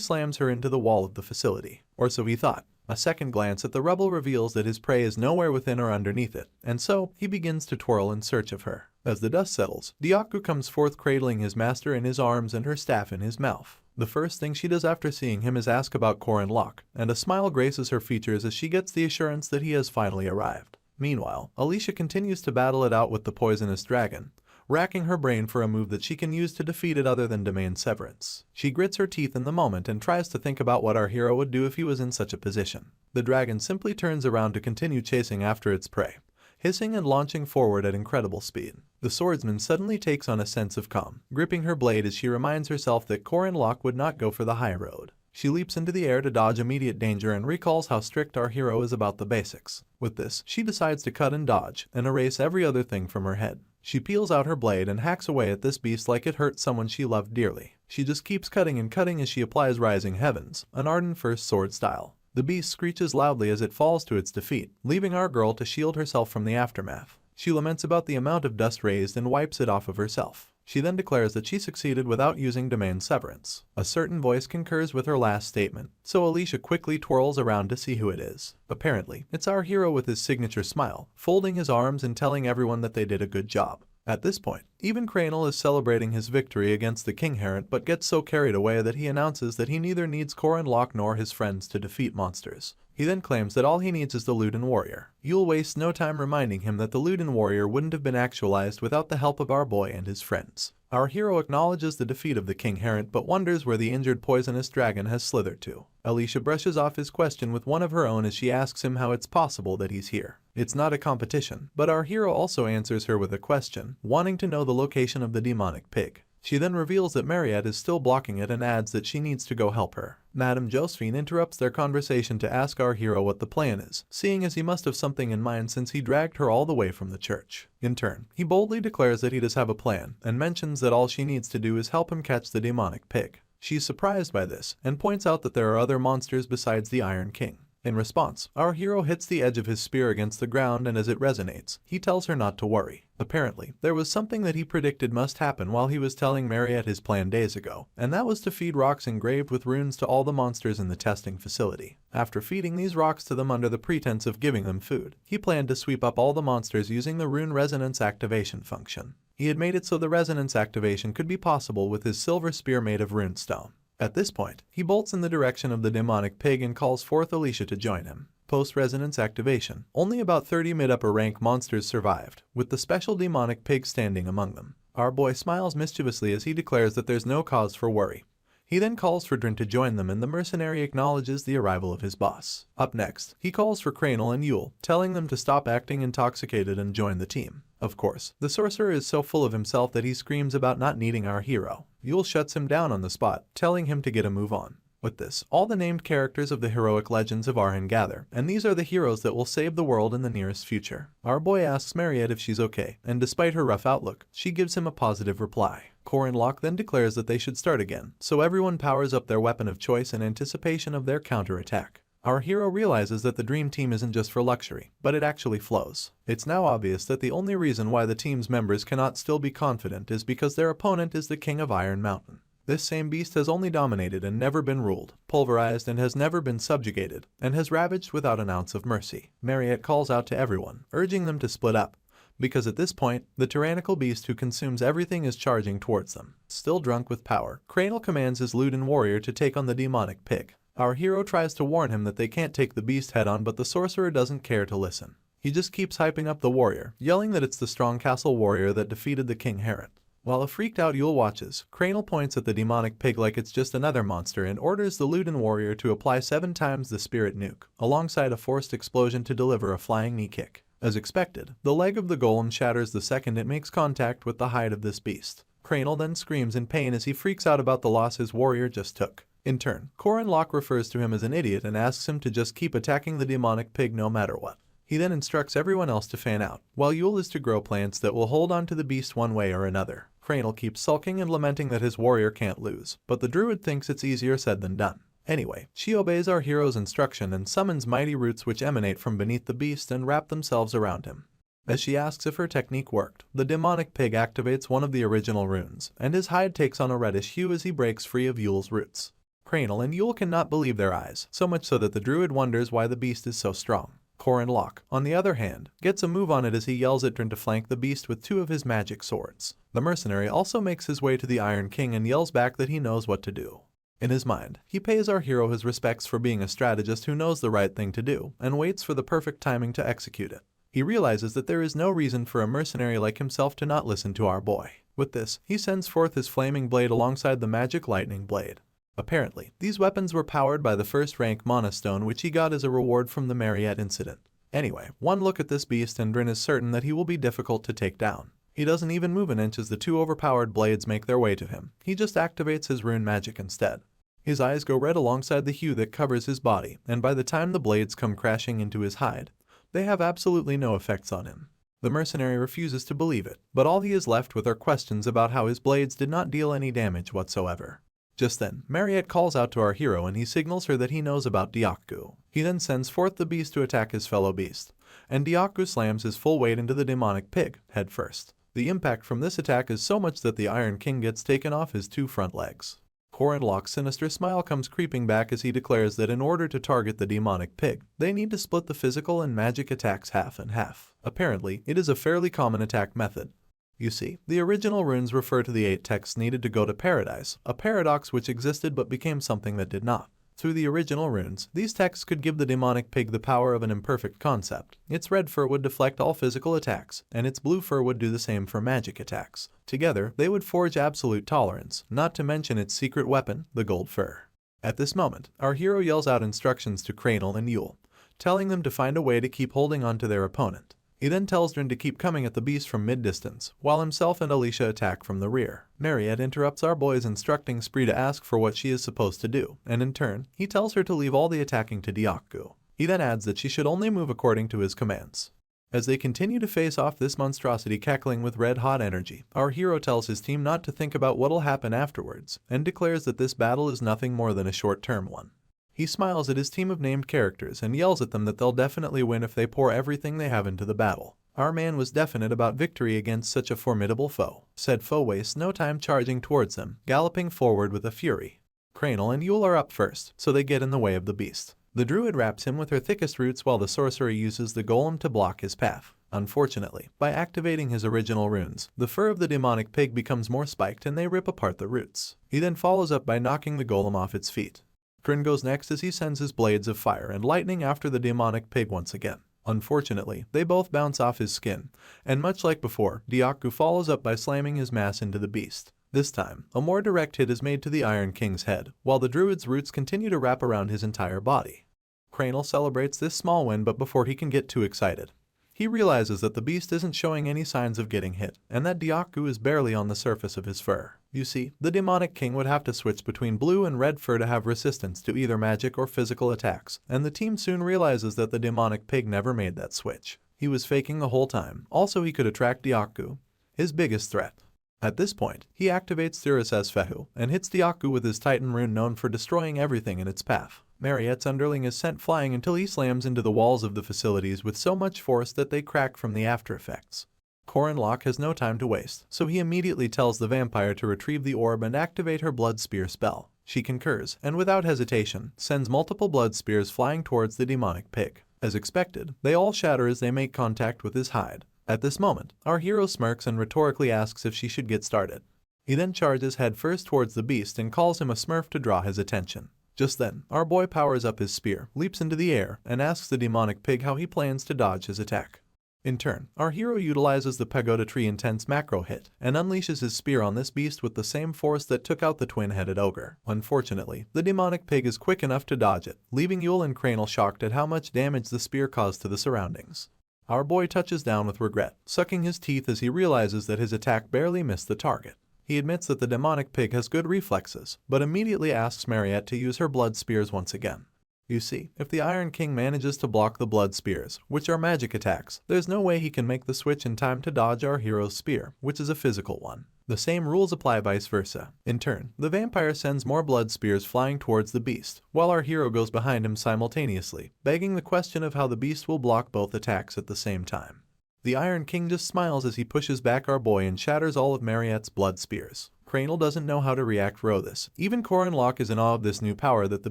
slams her into the wall of the facility. Or so he thought. A second glance at the rubble reveals that his prey is nowhere within or underneath it, and so he begins to twirl in search of her. As the dust settles, Dyaku comes forth cradling his master in his arms and her staff in his mouth. The first thing she does after seeing him is ask about Corin Locke, and a smile graces her features as she gets the assurance that he has finally arrived. Meanwhile, Alicia continues to battle it out with the poisonous dragon, racking her brain for a move that she can use to defeat it other than domain severance. She grits her teeth in the moment and tries to think about what our hero would do if he was in such a position. The dragon simply turns around to continue chasing after its prey, hissing and launching forward at incredible speed. The swordsman suddenly takes on a sense of calm, gripping her blade as she reminds herself that Corin Locke would not go for the high road. She leaps into the air to dodge immediate danger and recalls how strict our hero is about the basics. With this, she decides to cut and dodge and erase every other thing from her head. She peels out her blade and hacks away at this beast like it hurt someone she loved dearly. She just keeps cutting and cutting as she applies Rising Heavens, an ardent first sword style. The beast screeches loudly as it falls to its defeat, leaving our girl to shield herself from the aftermath. She laments about the amount of dust raised and wipes it off of herself. She then declares that she succeeded without using domain severance. A certain voice concurs with her last statement, so Alicia quickly twirls around to see who it is. Apparently, it's our hero with his signature smile, folding his arms and telling everyone that they did a good job. At this point, even Cranel is celebrating his victory against the King Herent but gets so carried away that he announces that he neither needs Corin Locke nor his friends to defeat monsters. He then claims that all he needs is the Luden Warrior. You'll waste no time reminding him that the Luden Warrior wouldn't have been actualized without the help of our boy and his friends. Our hero acknowledges the defeat of the King Herent but wonders where the injured poisonous dragon has slithered to. Alicia brushes off his question with one of her own as she asks him how it's possible that he's here. It's not a competition, but our hero also answers her with a question, wanting to know the location of the demonic pig. She then reveals that Mariette is still blocking it and adds that she needs to go help her. Madame Josephine interrupts their conversation to ask our hero what the plan is, seeing as he must have something in mind since he dragged her all the way from the church. In turn, he boldly declares that he does have a plan, and mentions that all she needs to do is help him catch the demonic pig. She's surprised by this, and points out that there are other monsters besides the Iron King. In response, our hero hits the edge of his spear against the ground and as it resonates, he tells her not to worry. Apparently, there was something that he predicted must happen while he was telling Mariette his plan days ago, and that was to feed rocks engraved with runes to all the monsters in the testing facility. After feeding these rocks to them under the pretense of giving them food, he planned to sweep up all the monsters using the rune resonance activation function. He had made it so the resonance activation could be possible with his silver spear made of runestone. At this point, he bolts in the direction of the demonic pig and calls forth Alicia to join him. Post-resonance activation, only about 30 mid-upper rank monsters survived, with the special demonic pig standing among them. Our boy smiles mischievously as he declares that there's no cause for worry. He then calls for Drin to join them and the mercenary acknowledges the arrival of his boss. Up next, he calls for Cranel and Yule, telling them to stop acting intoxicated and join the team. Of course, the sorcerer is so full of himself that he screams about not needing our hero. Yule shuts him down on the spot, telling him to get a move on. With this, all the named characters of the heroic legends of Arhan gather, and these are the heroes that will save the world in the nearest future. Our boy asks Mariette if she's okay, and despite her rough outlook, she gives him a positive reply. Corin Locke then declares that they should start again, so everyone powers up their weapon of choice in anticipation of their counterattack. Our hero realizes that the dream team isn't just for luxury, but it actually flows. It's now obvious that the only reason why the team's members cannot still be confident is because their opponent is the King of Iron Mountain. This same beast has only dominated and never been ruled, pulverized and has never been subjugated, and has ravaged without an ounce of mercy. Mariette calls out to everyone, urging them to split up, because at this point, the tyrannical beast who consumes everything is charging towards them. Still drunk with power, Cranel commands his Luden warrior to take on the demonic pig. Our hero tries to warn him that they can't take the beast head on, but the sorcerer doesn't care to listen. He just keeps hyping up the warrior, yelling that it's the strong castle warrior that defeated the King Herod. While a freaked-out Yule watches, Cranel points at the demonic pig like it's just another monster and orders the Luden warrior to apply 7 times the spirit nuke, alongside a forced explosion to deliver a flying knee kick. As expected, the leg of the golem shatters the second it makes contact with the hide of this beast. Cranel then screams in pain as he freaks out about the loss his warrior just took. In turn, Corin Locke refers to him as an idiot and asks him to just keep attacking the demonic pig no matter what. He then instructs everyone else to fan out, while Yule is to grow plants that will hold on to the beast one way or another. Cranel keeps sulking and lamenting that his warrior can't lose, but the druid thinks it's easier said than done. Anyway, she obeys our hero's instruction and summons mighty roots which emanate from beneath the beast and wrap themselves around him. As she asks if her technique worked, the demonic pig activates one of the original runes, and his hide takes on a reddish hue as he breaks free of Yule's roots. Cranel and Yule cannot believe their eyes, so much so that the druid wonders why the beast is so strong. Corin Locke, on the other hand, gets a move on it as he yells at Drin to flank the beast with 2 of his magic swords. The mercenary also makes his way to the Iron King and yells back that he knows what to do. In his mind, he pays our hero his respects for being a strategist who knows the right thing to do, and waits for the perfect timing to execute it. He realizes that there is no reason for a mercenary like himself to not listen to our boy. With this, he sends forth his flaming blade alongside the magic lightning blade. Apparently, these weapons were powered by the first-rank Mana Stone which he got as a reward from the Mariette incident. Anyway, one look at this beast and Drin is certain that he will be difficult to take down. He doesn't even move an inch as the 2 overpowered blades make their way to him. He just activates his rune magic instead. His eyes go red alongside the hue that covers his body, and by the time the blades come crashing into his hide, they have absolutely no effects on him. The mercenary refuses to believe it, but all he is left with are questions about how his blades did not deal any damage whatsoever. Just then, Mariette calls out to our hero and he signals her that he knows about Diaku. He then sends forth the beast to attack his fellow beast, and Diaku slams his full weight into the demonic pig, head first. The impact from this attack is so much that the Iron King gets taken off his 2 front legs. Corin Locke's sinister smile comes creeping back as he declares that in order to target the demonic pig, they need to split the physical and magic attacks half and half. Apparently, it is a fairly common attack method. You see, the original runes refer to the 8 texts needed to go to paradise, a paradox which existed but became something that did not. Through the original runes, these texts could give the demonic pig the power of an imperfect concept. Its red fur would deflect all physical attacks, and its blue fur would do the same for magic attacks. Together, they would forge absolute tolerance, not to mention its secret weapon, the gold fur. At this moment, our hero yells out instructions to Cranel and Yule, telling them to find a way to keep holding on to their opponent. He then tells Drin to keep coming at the beast from mid-distance, while himself and Alicia attack from the rear. Mariette interrupts our boy's instructing spree to ask for what she is supposed to do, and in turn, he tells her to leave all the attacking to Diaku. He then adds that she should only move according to his commands. As they continue to face off this monstrosity cackling with red-hot energy, our hero tells his team not to think about what'll happen afterwards, and declares that this battle is nothing more than a short-term one. He smiles at his team of named characters and yells at them that they'll definitely win if they pour everything they have into the battle. Our man was definite about victory against such a formidable foe. Said foe wastes no time charging towards them, galloping forward with a fury. Cranel and Yule are up first, so they get in the way of the beast. The druid wraps him with her thickest roots while the sorcerer uses the golem to block his path. Unfortunately, by activating his original runes, the fur of the demonic pig becomes more spiked and they rip apart the roots. He then follows up by knocking the golem off its feet. Drin goes next as he sends his blades of fire and lightning after the demonic pig once again. Unfortunately, they both bounce off his skin, and much like before, Diaku follows up by slamming his mass into the beast. This time, a more direct hit is made to the Iron King's head, while the druid's roots continue to wrap around his entire body. Cranial celebrates this small win, but before he can get too excited, he realizes that the beast isn't showing any signs of getting hit, and that Dyaku is barely on the surface of his fur. You see, the demonic king would have to switch between blue and red fur to have resistance to either magic or physical attacks, and the team soon realizes that the demonic pig never made that switch. He was faking the whole time. Also, he could attract Dyaku, his biggest threat. At this point, he activates Thuris's Fehu and hits Dyaku with his Titan rune known for destroying everything in its path. Mariette's underling is sent flying until he slams into the walls of the facilities with so much force that they crack from the after effects. Corin Locke has no time to waste, so he immediately tells the vampire to retrieve the orb and activate her blood spear spell. She concurs, and without hesitation, sends multiple blood spears flying towards the demonic pig. As expected, they all shatter as they make contact with his hide. At this moment, our hero smirks and rhetorically asks if she should get started. He then charges headfirst towards the beast and calls him a smurf to draw his attention. Just then, our boy powers up his spear, leaps into the air, and asks the demonic pig how he plans to dodge his attack. In turn, our hero utilizes the Pagoda Tree Intense macro hit and unleashes his spear on this beast with the same force that took out the twin-headed ogre. Unfortunately, the demonic pig is quick enough to dodge it, leaving Yule and Cranial shocked at how much damage the spear caused to the surroundings. Our boy touches down with regret, sucking his teeth as he realizes that his attack barely missed the target. He admits that the demonic pig has good reflexes, but immediately asks Mariette to use her blood spears once again. You see, if the Iron King manages to block the blood spears, which are magic attacks, there's no way he can make the switch in time to dodge our hero's spear, which is a physical one. The same rules apply vice versa. In turn, the vampire sends more blood spears flying towards the beast, while our hero goes behind him simultaneously, begging the question of how the beast will block both attacks at the same time. The Iron King just smiles as he pushes back our boy and shatters all of Mariette's blood spears. Cranial doesn't know how to react to this. Even Corin Locke is in awe of this new power that the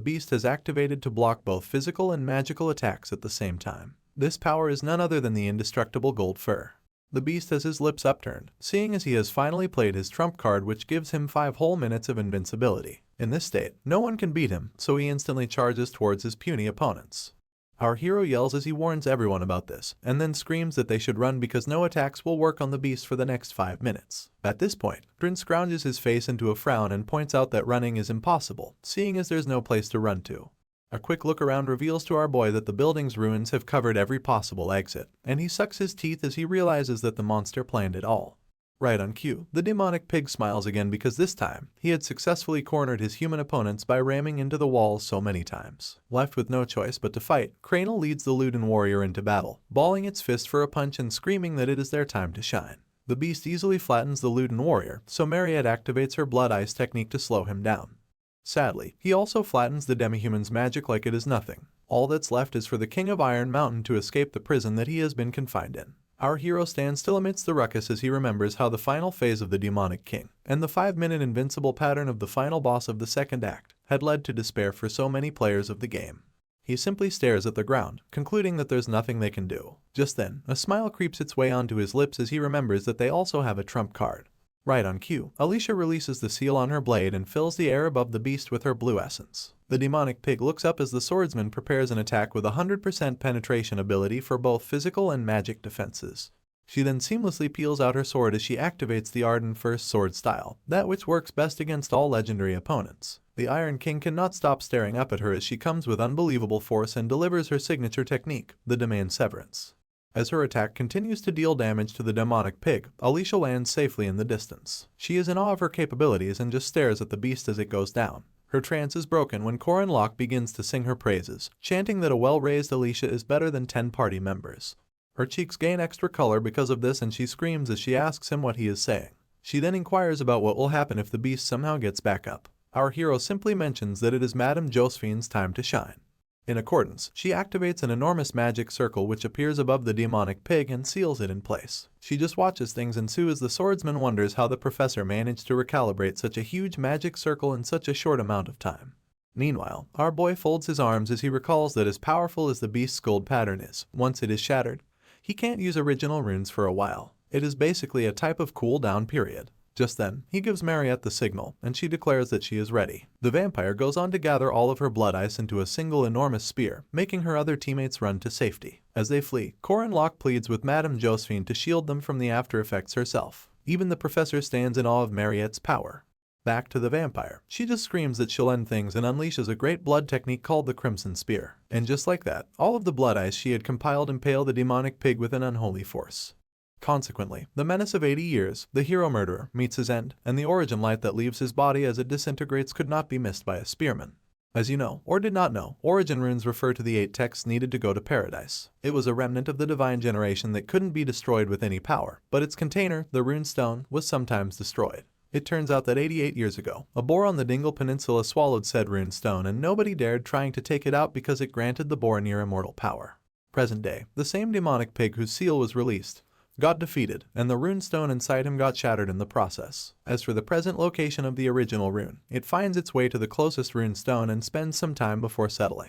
beast has activated to block both physical and magical attacks at the same time. This power is none other than the indestructible gold fur. The beast has his lips upturned, seeing as he has finally played his trump card, which gives him 5 whole minutes of invincibility. In this state, no one can beat him, so he instantly charges towards his puny opponents. Our hero yells as he warns everyone about this, and then screams that they should run because no attacks will work on the beast for the next 5 minutes. At this point, Drin scrounges his face into a frown and points out that running is impossible, seeing as there's no place to run to. A quick look around reveals to our boy that the building's ruins have covered every possible exit, and he sucks his teeth as he realizes that the monster planned it all. Right on cue, the demonic pig smiles again because this time, he had successfully cornered his human opponents by ramming into the walls so many times. Left with no choice but to fight, Cranial leads the Luden warrior into battle, balling its fist for a punch and screaming that it is their time to shine. The beast easily flattens the Luden warrior, so Mariette activates her blood ice technique to slow him down. Sadly, he also flattens the demi-human's magic like it is nothing. All that's left is for the King of Iron Mountain to escape the prison that he has been confined in. Our hero stands still amidst the ruckus as he remembers how the final phase of the demonic king, and the 5-minute invincible pattern of the final boss of the second act, had led to despair for so many players of the game. He simply stares at the ground, concluding that there's nothing they can do. Just then, a smile creeps its way onto his lips as he remembers that they also have a trump card. Right on cue, Alicia releases the seal on her blade and fills the air above the beast with her blue essence. The demonic pig looks up as the swordsman prepares an attack with 100% penetration ability for both physical and magic defenses. She then seamlessly peels out her sword as she activates the Arden First Sword style, that which works best against all legendary opponents. The Iron King cannot stop staring up at her as she comes with unbelievable force and delivers her signature technique, the Demand Severance. As her attack continues to deal damage to the demonic pig, Alicia lands safely in the distance. She is in awe of her capabilities and just stares at the beast as it goes down. Her trance is broken when Corin Locke begins to sing her praises, chanting that a well-raised Alicia is better than 10 party members. Her cheeks gain extra color because of this and she screams as she asks him what he is saying. She then inquires about what will happen if the beast somehow gets back up. Our hero simply mentions that it is Madame Josephine's time to shine. In accordance, she activates an enormous magic circle which appears above the demonic pig and seals it in place. She just watches things ensue as the swordsman wonders how the professor managed to recalibrate such a huge magic circle in such a short amount of time. Meanwhile, our boy folds his arms as he recalls that as powerful as the beast's gold pattern is, once it is shattered, he can't use original runes for a while. It is basically a type of cool-down period. Just then, he gives Mariette the signal, and she declares that she is ready. The vampire goes on to gather all of her blood ice into a single enormous spear, making her other teammates run to safety. As they flee, Corin Locke pleads with Madame Josephine to shield them from the after effects herself. Even the professor stands in awe of Mariette's power. Back to the vampire. She just screams that she'll end things and unleashes a great blood technique called the Crimson Spear. And just like that, all of the blood eyes she had compiled impale the demonic pig with an unholy force. Consequently, the menace of 80 years, the hero murderer, meets his end, and the origin light that leaves his body as it disintegrates could not be missed by a spearman. As you know, or did not know, origin runes refer to the 8 texts needed to go to paradise. It was a remnant of the divine generation that couldn't be destroyed with any power, but its container, the rune stone, was sometimes destroyed. It turns out that 88 years ago, a boar on the Dingle Peninsula swallowed said rune stone and nobody dared trying to take it out because it granted the boar near immortal power. Present day, the same demonic pig whose seal was released got defeated, and the rune stone inside him got shattered in the process. As for the present location of the original rune, it finds its way to the closest rune stone and spends some time before settling.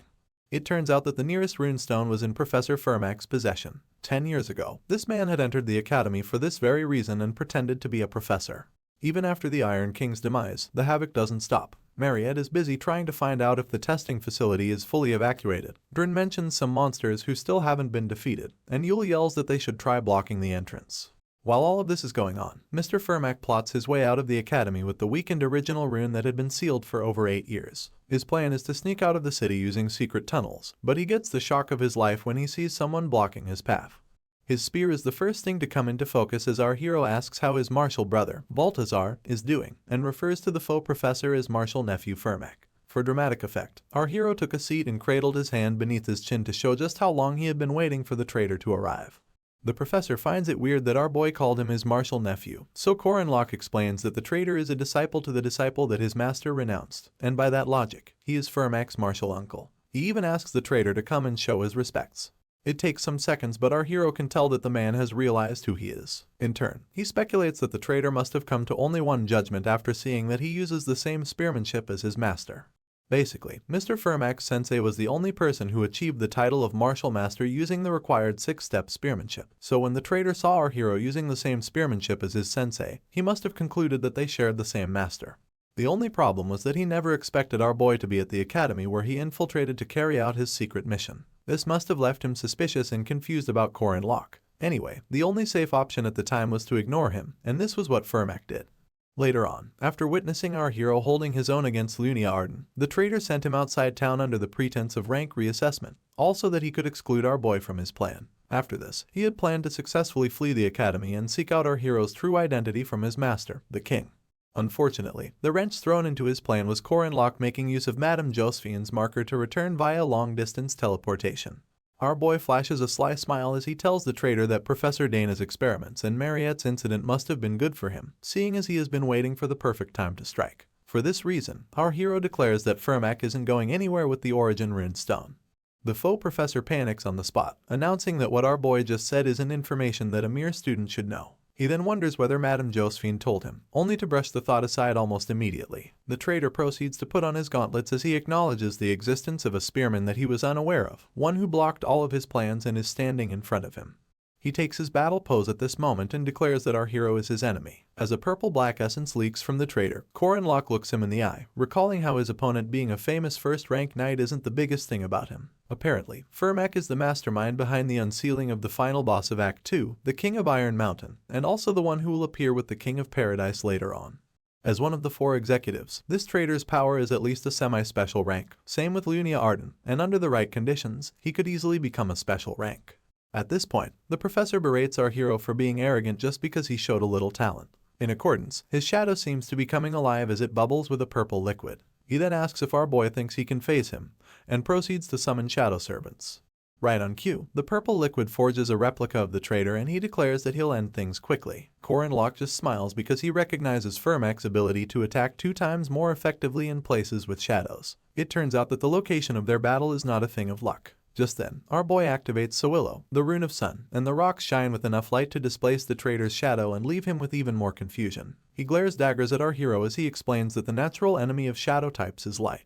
It turns out that the nearest rune stone was in Professor Fermac's possession. 10 years ago, this man had entered the academy for this very reason and pretended to be a professor. Even after the Iron King's demise, the havoc doesn't stop. Mariette is busy trying to find out if the testing facility is fully evacuated. Drin mentions some monsters who still haven't been defeated, and Yule yells that they should try blocking the entrance. While all of this is going on, Mr. Fermac plots his way out of the academy with the weakened original rune that had been sealed for over 8 years. His plan is to sneak out of the city using secret tunnels, but he gets the shock of his life when he sees someone blocking his path. His spear is the first thing to come into focus as our hero asks how his martial brother, Baltazar, is doing, and refers to the faux professor as martial nephew Fermac. For dramatic effect, our hero took a seat and cradled his hand beneath his chin to show just how long he had been waiting for the traitor to arrive. The professor finds it weird that our boy called him his martial nephew, so Corinlock explains that the traitor is a disciple to the disciple that his master renounced, and by that logic, he is Fermac's martial uncle. He even asks the traitor to come and show his respects. It takes some seconds, but our hero can tell that the man has realized who he is. In turn, he speculates that the traitor must have come to only one judgment after seeing that he uses the same spearmanship as his master. Basically, Mr. Fermac's sensei was the only person who achieved the title of martial master using the required 6-step spearmanship. So when the traitor saw our hero using the same spearmanship as his sensei, he must have concluded that they shared the same master. The only problem was that he never expected our boy to be at the academy where he infiltrated to carry out his secret mission. This must have left him suspicious and confused about Corinlock. Anyway, the only safe option at the time was to ignore him, and this was what Fermac did. Later on, after witnessing our hero holding his own against Lunia Arden, the traitor sent him outside town under the pretense of rank reassessment, also that he could exclude our boy from his plan. After this, he had planned to successfully flee the academy and seek out our hero's true identity from his master, the king. Unfortunately, the wrench thrown into his plan was Corinlock making use of Madame Josephine's marker to return via long-distance teleportation. Our boy flashes a sly smile as he tells the traitor that Professor Dana's experiments and Mariette's incident must have been good for him, seeing as he has been waiting for the perfect time to strike. For this reason, our hero declares that Fermac isn't going anywhere with the origin rune stone. The faux professor panics on the spot, announcing that what our boy just said isn't information that a mere student should know. He then wonders whether Madame Josephine told him, only to brush the thought aside almost immediately. The traitor proceeds to put on his gauntlets as he acknowledges the existence of a spearman that he was unaware of, one who blocked all of his plans and is standing in front of him. He takes his battle pose at this moment and declares that our hero is his enemy. As a purple-black essence leaks from the traitor, Corinlock looks him in the eye, recalling how his opponent being a famous first-rank knight isn't the biggest thing about him. Apparently, Fermac is the mastermind behind the unsealing of the final boss of Act 2, the King of Iron Mountain, and also the one who will appear with the King of Paradise later on. As one of the 4 executives, this traitor's power is at least a semi-special rank. Same with Lunia Arden, and under the right conditions, he could easily become a special rank. At this point, the professor berates our hero for being arrogant just because he showed a little talent. In accordance, his shadow seems to be coming alive as it bubbles with a purple liquid. He then asks if our boy thinks he can face him, and proceeds to summon shadow servants. Right on cue, the purple liquid forges a replica of the traitor and he declares that he'll end things quickly. Corinlock just smiles because he recognizes Fermac's ability to attack 2 times more effectively in places with shadows. It turns out that the location of their battle is not a thing of luck. Just then, our boy activates Sowillo, the rune of sun, and the rocks shine with enough light to displace the traitor's shadow and leave him with even more confusion. He glares daggers at our hero as he explains that the natural enemy of shadow types is light.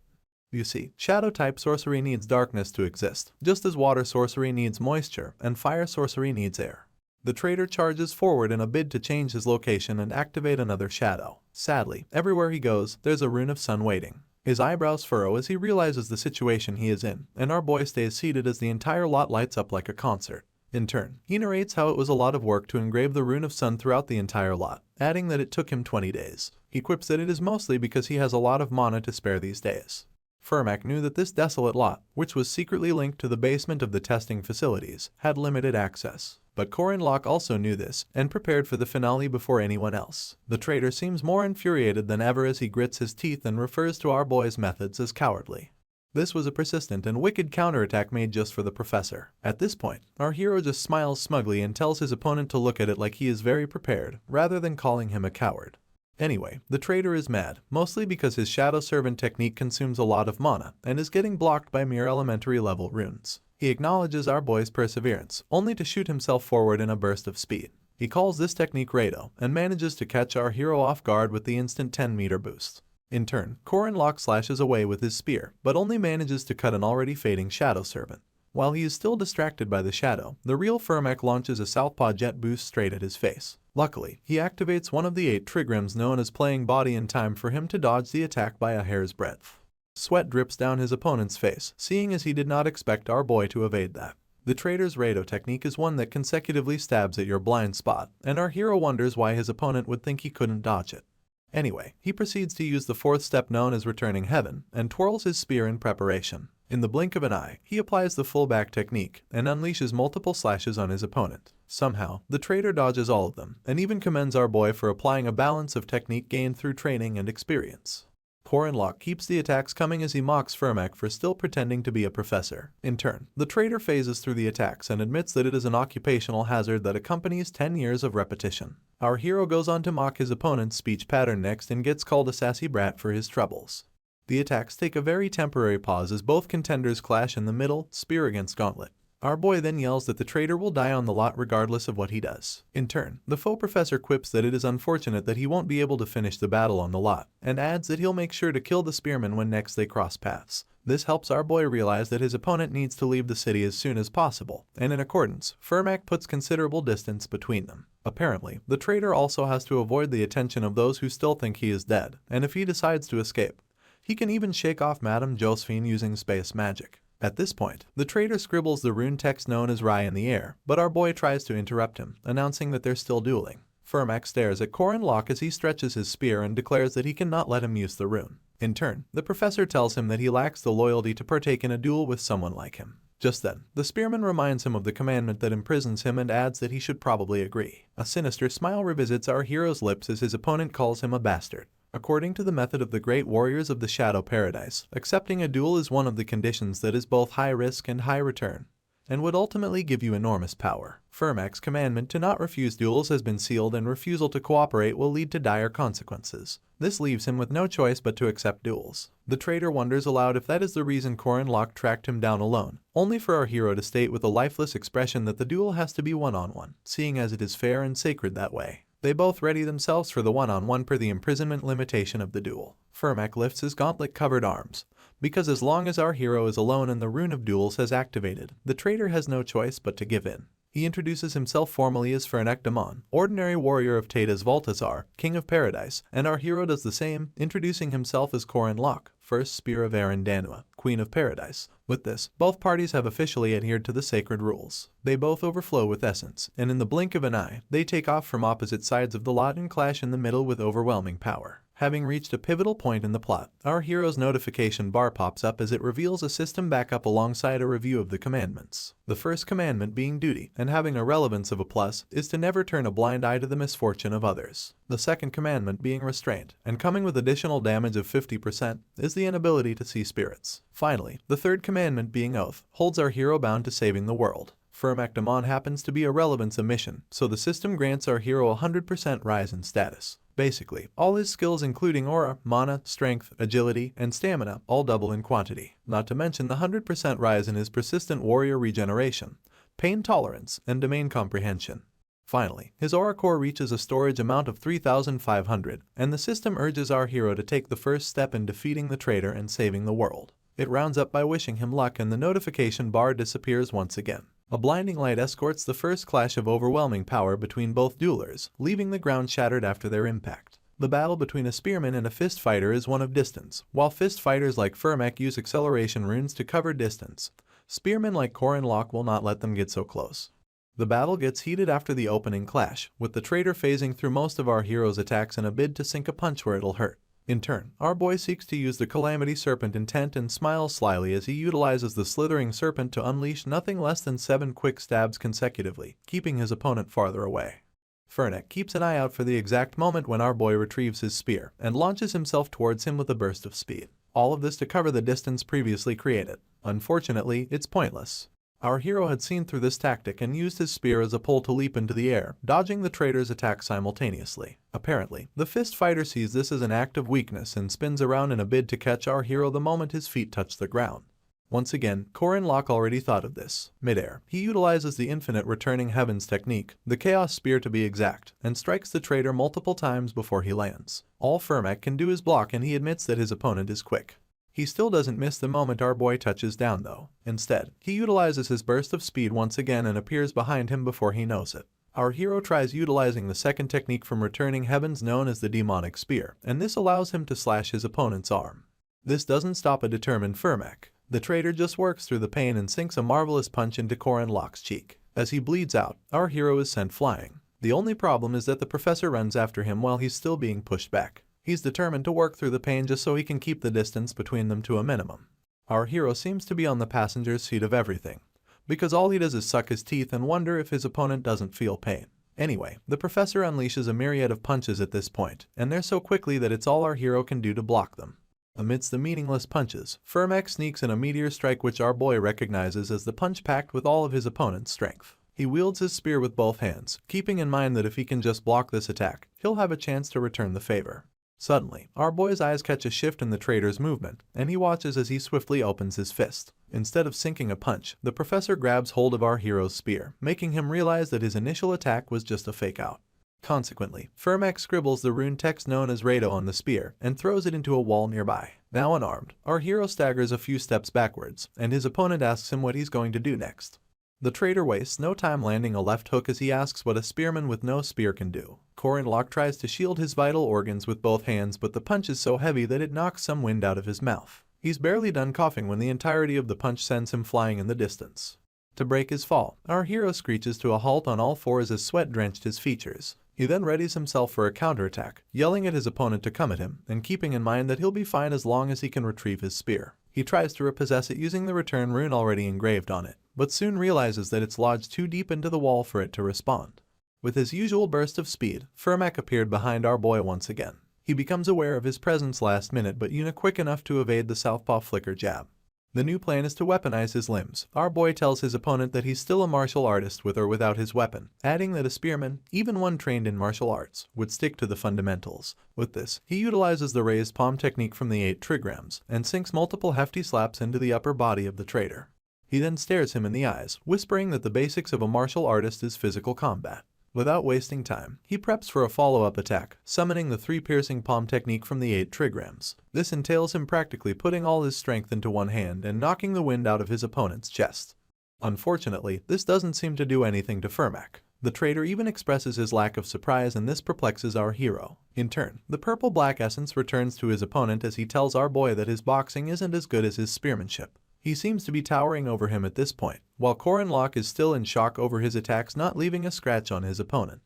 You see, shadow type sorcery needs darkness to exist, just as water sorcery needs moisture and fire sorcery needs air. The traitor charges forward in a bid to change his location and activate another shadow. Sadly, everywhere he goes, there's a rune of sun waiting. His eyebrows furrow as he realizes the situation he is in, and our boy stays seated as the entire lot lights up like a concert. In turn, he narrates how it was a lot of work to engrave the Rune of Sun throughout the entire lot, adding that it took him 20 days. He quips that it is mostly because he has a lot of mana to spare these days. Furmak knew that this desolate lot, which was secretly linked to the basement of the testing facilities, had limited access. But Corin Locke also knew this, and prepared for the finale before anyone else. The traitor seems more infuriated than ever as he grits his teeth and refers to our boy's methods as cowardly. This was a persistent and wicked counterattack made just for the professor. At this point, our hero just smiles smugly and tells his opponent to look at it like he is very prepared, rather than calling him a coward. Anyway, the traitor is mad, mostly because his Shadow Servant technique consumes a lot of mana, and is getting blocked by mere elementary level runes. He acknowledges our boy's perseverance, only to shoot himself forward in a burst of speed. He calls this technique Rado, and manages to catch our hero off guard with the instant 10-meter boost. In turn, Corin Locke slashes away with his spear, but only manages to cut an already fading Shadow Servant. While he is still distracted by the shadow, the real Furmak launches a southpaw jet boost straight at his face. Luckily, he activates one of the 8 trigrams known as playing body in time for him to dodge the attack by a hair's breadth. Sweat drips down his opponent's face, seeing as he did not expect our boy to evade that. The traitor's Rado technique is one that consecutively stabs at your blind spot, and our hero wonders why his opponent would think he couldn't dodge it. Anyway, he proceeds to use the 4th step known as returning heaven, and twirls his spear in preparation. In the blink of an eye, he applies the fullback technique, and unleashes multiple slashes on his opponent. Somehow, the traitor dodges all of them, and even commends our boy for applying a balance of technique gained through training and experience. Corin Locke keeps the attacks coming as he mocks Furmak for still pretending to be a professor. In turn, the traitor phases through the attacks and admits that it is an occupational hazard that accompanies 10 years of repetition. Our hero goes on to mock his opponent's speech pattern next and gets called a sassy brat for his troubles. The attacks take a very temporary pause as both contenders clash in the middle, spear against gauntlet. Our boy then yells that the traitor will die on the lot regardless of what he does. In turn, the faux professor quips that it is unfortunate that he won't be able to finish the battle on the lot, and adds that he'll make sure to kill the spearman when next they cross paths. This helps our boy realize that his opponent needs to leave the city as soon as possible, and in accordance, Furmak puts considerable distance between them. Apparently, the traitor also has to avoid the attention of those who still think he is dead, and if he decides to escape, he can even shake off Madame Josephine using space magic. At this point, the traitor scribbles the rune text known as Rai in the air, but our boy tries to interrupt him, announcing that they're still dueling. Furmak stares at Corin Locke as he stretches his spear and declares that he cannot let him use the rune. In turn, the professor tells him that he lacks the loyalty to partake in a duel with someone like him. Just then, the spearman reminds him of the commandment that imprisons him and adds that he should probably agree. A sinister smile revisits our hero's lips as his opponent calls him a bastard. According to the method of the great warriors of the Shadow Paradise, accepting a duel is one of the conditions that is both high risk and high return, and would ultimately give you enormous power. Furmak's commandment to not refuse duels has been sealed, and refusal to cooperate will lead to dire consequences. This leaves him with no choice but to accept duels. The traitor wonders aloud if that is the reason Corin Locke tracked him down alone, only for our hero to state with a lifeless expression that the duel has to be one-on-one, seeing as it is fair and sacred that way. They both ready themselves for the one-on-one per the imprisonment limitation of the duel. Furmak lifts his gauntlet-covered arms, because as long as our hero is alone and the rune of duels has activated, the traitor has no choice but to give in. He introduces himself formally as Furnak Damon, ordinary warrior of Tata's Valtazar, King of Paradise, and our hero does the same, introducing himself as Corin Locke, First Spear of Arandanua, Queen of Paradise. With this, both parties have officially adhered to the sacred rules. They both overflow with essence, and in the blink of an eye, they take off from opposite sides of the lot and clash in the middle with overwhelming power. Having reached a pivotal point in the plot, our hero's notification bar pops up as it reveals a system backup alongside a review of the commandments. The first commandment being duty, and having a relevance of a plus, is to never turn a blind eye to the misfortune of others. The second commandment being restraint, and coming with additional damage of 50%, is the inability to see spirits. Finally, the third commandment being oath, holds our hero bound to saving the world. Furmak Damon happens to be a relevance omission, so the system grants our hero a 100% rise in status. Basically, all his skills including aura, mana, strength, agility, and stamina all double in quantity, not to mention the 100% rise in his persistent warrior regeneration, pain tolerance, and domain comprehension. Finally, his aura core reaches a storage amount of 3,500, and the system urges our hero to take the first step in defeating the traitor and saving the world. It rounds up by wishing him luck, and the notification bar disappears once again. A blinding light escorts the first clash of overwhelming power between both duelers, leaving the ground shattered after their impact. The battle between a spearman and a fist fighter is one of distance. While fist fighters like Furmak use acceleration runes to cover distance, spearmen like Corin Locke will not let them get so close. The battle gets heated after the opening clash, with the traitor phasing through most of our hero's attacks in a bid to sink a punch where it'll hurt. In turn, our boy seeks to use the Calamity Serpent intent and smiles slyly as he utilizes the Slithering Serpent to unleash nothing less than 7 quick stabs consecutively, keeping his opponent farther away. Fernek keeps an eye out for the exact moment when our boy retrieves his spear and launches himself towards him with a burst of speed. All of this to cover the distance previously created. Unfortunately, it's pointless. Our hero had seen through this tactic and used his spear as a pole to leap into the air, dodging the traitor's attack simultaneously. Apparently, the fist fighter sees this as an act of weakness and spins around in a bid to catch our hero the moment his feet touch the ground. Once again, Korin Locke already thought of this. Midair, he utilizes the infinite returning heavens technique, the chaos spear to be exact, and strikes the traitor multiple times before he lands. All Fermek can do is block, and he admits that his opponent is quick. He still doesn't miss the moment our boy touches down though. Instead, he utilizes his burst of speed once again and appears behind him before he knows it. Our hero tries utilizing the second technique from returning heavens known as the demonic spear, and this allows him to slash his opponent's arm. This doesn't stop a determined Fermek. The traitor just works through the pain and sinks a marvelous punch into Korin Locke's cheek. As he bleeds out, our hero is sent flying. The only problem is that the professor runs after him while he's still being pushed back. He's determined to work through the pain just so he can keep the distance between them to a minimum. Our hero seems to be on the passenger's seat of everything, because all he does is suck his teeth and wonder if his opponent doesn't feel pain. Anyway, the professor unleashes a myriad of punches at this point, and they're so quickly that it's all our hero can do to block them. Amidst the meaningless punches, Fermek sneaks in a meteor strike which our boy recognizes as the punch packed with all of his opponent's strength. He wields his spear with both hands, keeping in mind that if he can just block this attack, he'll have a chance to return the favor. Suddenly, our boy's eyes catch a shift in the traitor's movement, and he watches as he swiftly opens his fist. Instead of sinking a punch, the professor grabs hold of our hero's spear, making him realize that his initial attack was just a fake out. Consequently, Fermek scribbles the rune text known as Rado on the spear and throws it into a wall nearby. Now unarmed, our hero staggers a few steps backwards, and his opponent asks him what he's going to do next. The traitor wastes no time landing a left hook as he asks what a spearman with no spear can do. Korin Locke tries to shield his vital organs with both hands, but the punch is so heavy that it knocks some wind out of his mouth. He's barely done coughing when the entirety of the punch sends him flying in the distance. To break his fall, our hero screeches to a halt on all fours as sweat drenched his features. He then readies himself for a counterattack, yelling at his opponent to come at him, and keeping in mind that he'll be fine as long as he can retrieve his spear. He tries to repossess it using the return rune already engraved on it, but soon realizes that it's lodged too deep into the wall for it to respond. With his usual burst of speed, Fermek appeared behind our boy once again. He becomes aware of his presence last minute, but Yuna quick enough to evade the southpaw flicker jab. The new plan is to weaponize his limbs. Our boy tells his opponent that he's still a martial artist with or without his weapon, adding that a spearman, even one trained in martial arts, would stick to the fundamentals. With this, he utilizes the raised palm technique from the 8 trigrams and sinks multiple hefty slaps into the upper body of the traitor. He then stares him in the eyes, whispering that the basics of a martial artist is physical combat. Without wasting time, he preps for a follow-up attack, summoning the 3 piercing palm technique from the 8 trigrams. This entails him practically putting all his strength into one hand and knocking the wind out of his opponent's chest. Unfortunately, this doesn't seem to do anything to Fermek. The traitor even expresses his lack of surprise, and this perplexes our hero. In turn, the purple-black essence returns to his opponent as he tells our boy that his boxing isn't as good as his spearmanship. He seems to be towering over him at this point, while Korin Locke is still in shock over his attacks not leaving a scratch on his opponent.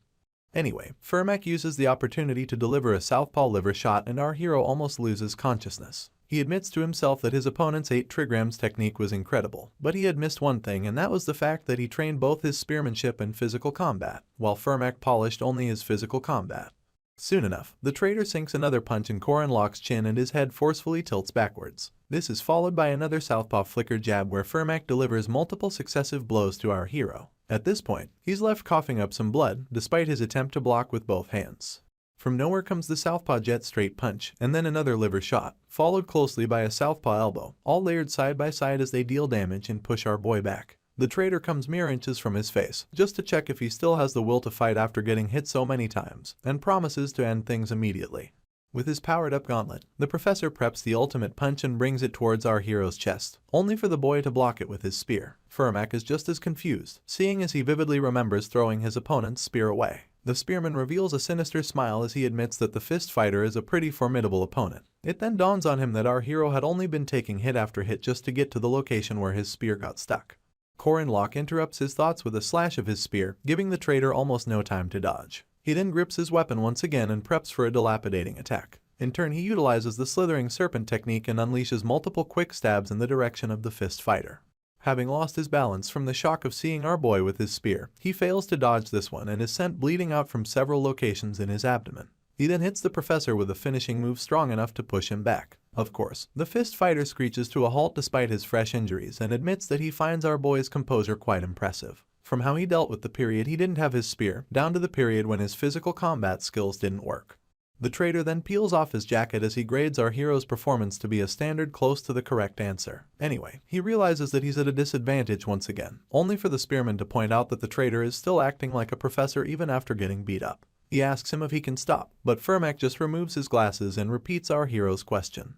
Anyway, Fermek uses the opportunity to deliver a southpaw liver shot, and our hero almost loses consciousness. He admits to himself that his opponent's 8 trigrams technique was incredible, but he had missed one thing, and that was the fact that he trained both his spearmanship and physical combat, while Fermek polished only his physical combat. Soon enough, the traitor sinks another punch in Korin Locke's chin and his head forcefully tilts backwards. This is followed by another southpaw flicker jab where Fermek delivers multiple successive blows to our hero. At this point, he's left coughing up some blood, despite his attempt to block with both hands. From nowhere comes the southpaw jet straight punch, and then another liver shot, followed closely by a southpaw elbow, all layered side by side as they deal damage and push our boy back. The traitor comes mere inches from his face, just to check if he still has the will to fight after getting hit so many times, and promises to end things immediately. With his powered-up gauntlet, the professor preps the ultimate punch and brings it towards our hero's chest, only for the boy to block it with his spear. Fermek is just as confused, seeing as he vividly remembers throwing his opponent's spear away. The spearman reveals a sinister smile as he admits that the fist fighter is a pretty formidable opponent. It then dawns on him that our hero had only been taking hit after hit just to get to the location where his spear got stuck. Korin Locke interrupts his thoughts with a slash of his spear, giving the traitor almost no time to dodge. He then grips his weapon once again and preps for a dilapidating attack. In turn, he utilizes the slithering serpent technique and unleashes multiple quick stabs in the direction of the fist fighter. Having lost his balance from the shock of seeing our boy with his spear, he fails to dodge this one and is sent bleeding out from several locations in his abdomen. He then hits the professor with a finishing move strong enough to push him back. Of course, the fist fighter screeches to a halt despite his fresh injuries and admits that he finds our boy's composure quite impressive. From how he dealt with the period he didn't have his spear, down to the period when his physical combat skills didn't work. The traitor then peels off his jacket as he grades our hero's performance to be a standard close to the correct answer. Anyway, he realizes that he's at a disadvantage once again, only for the spearman to point out that the traitor is still acting like a professor even after getting beat up. He asks him if he can stop, but Firmak just removes his glasses and repeats our hero's question.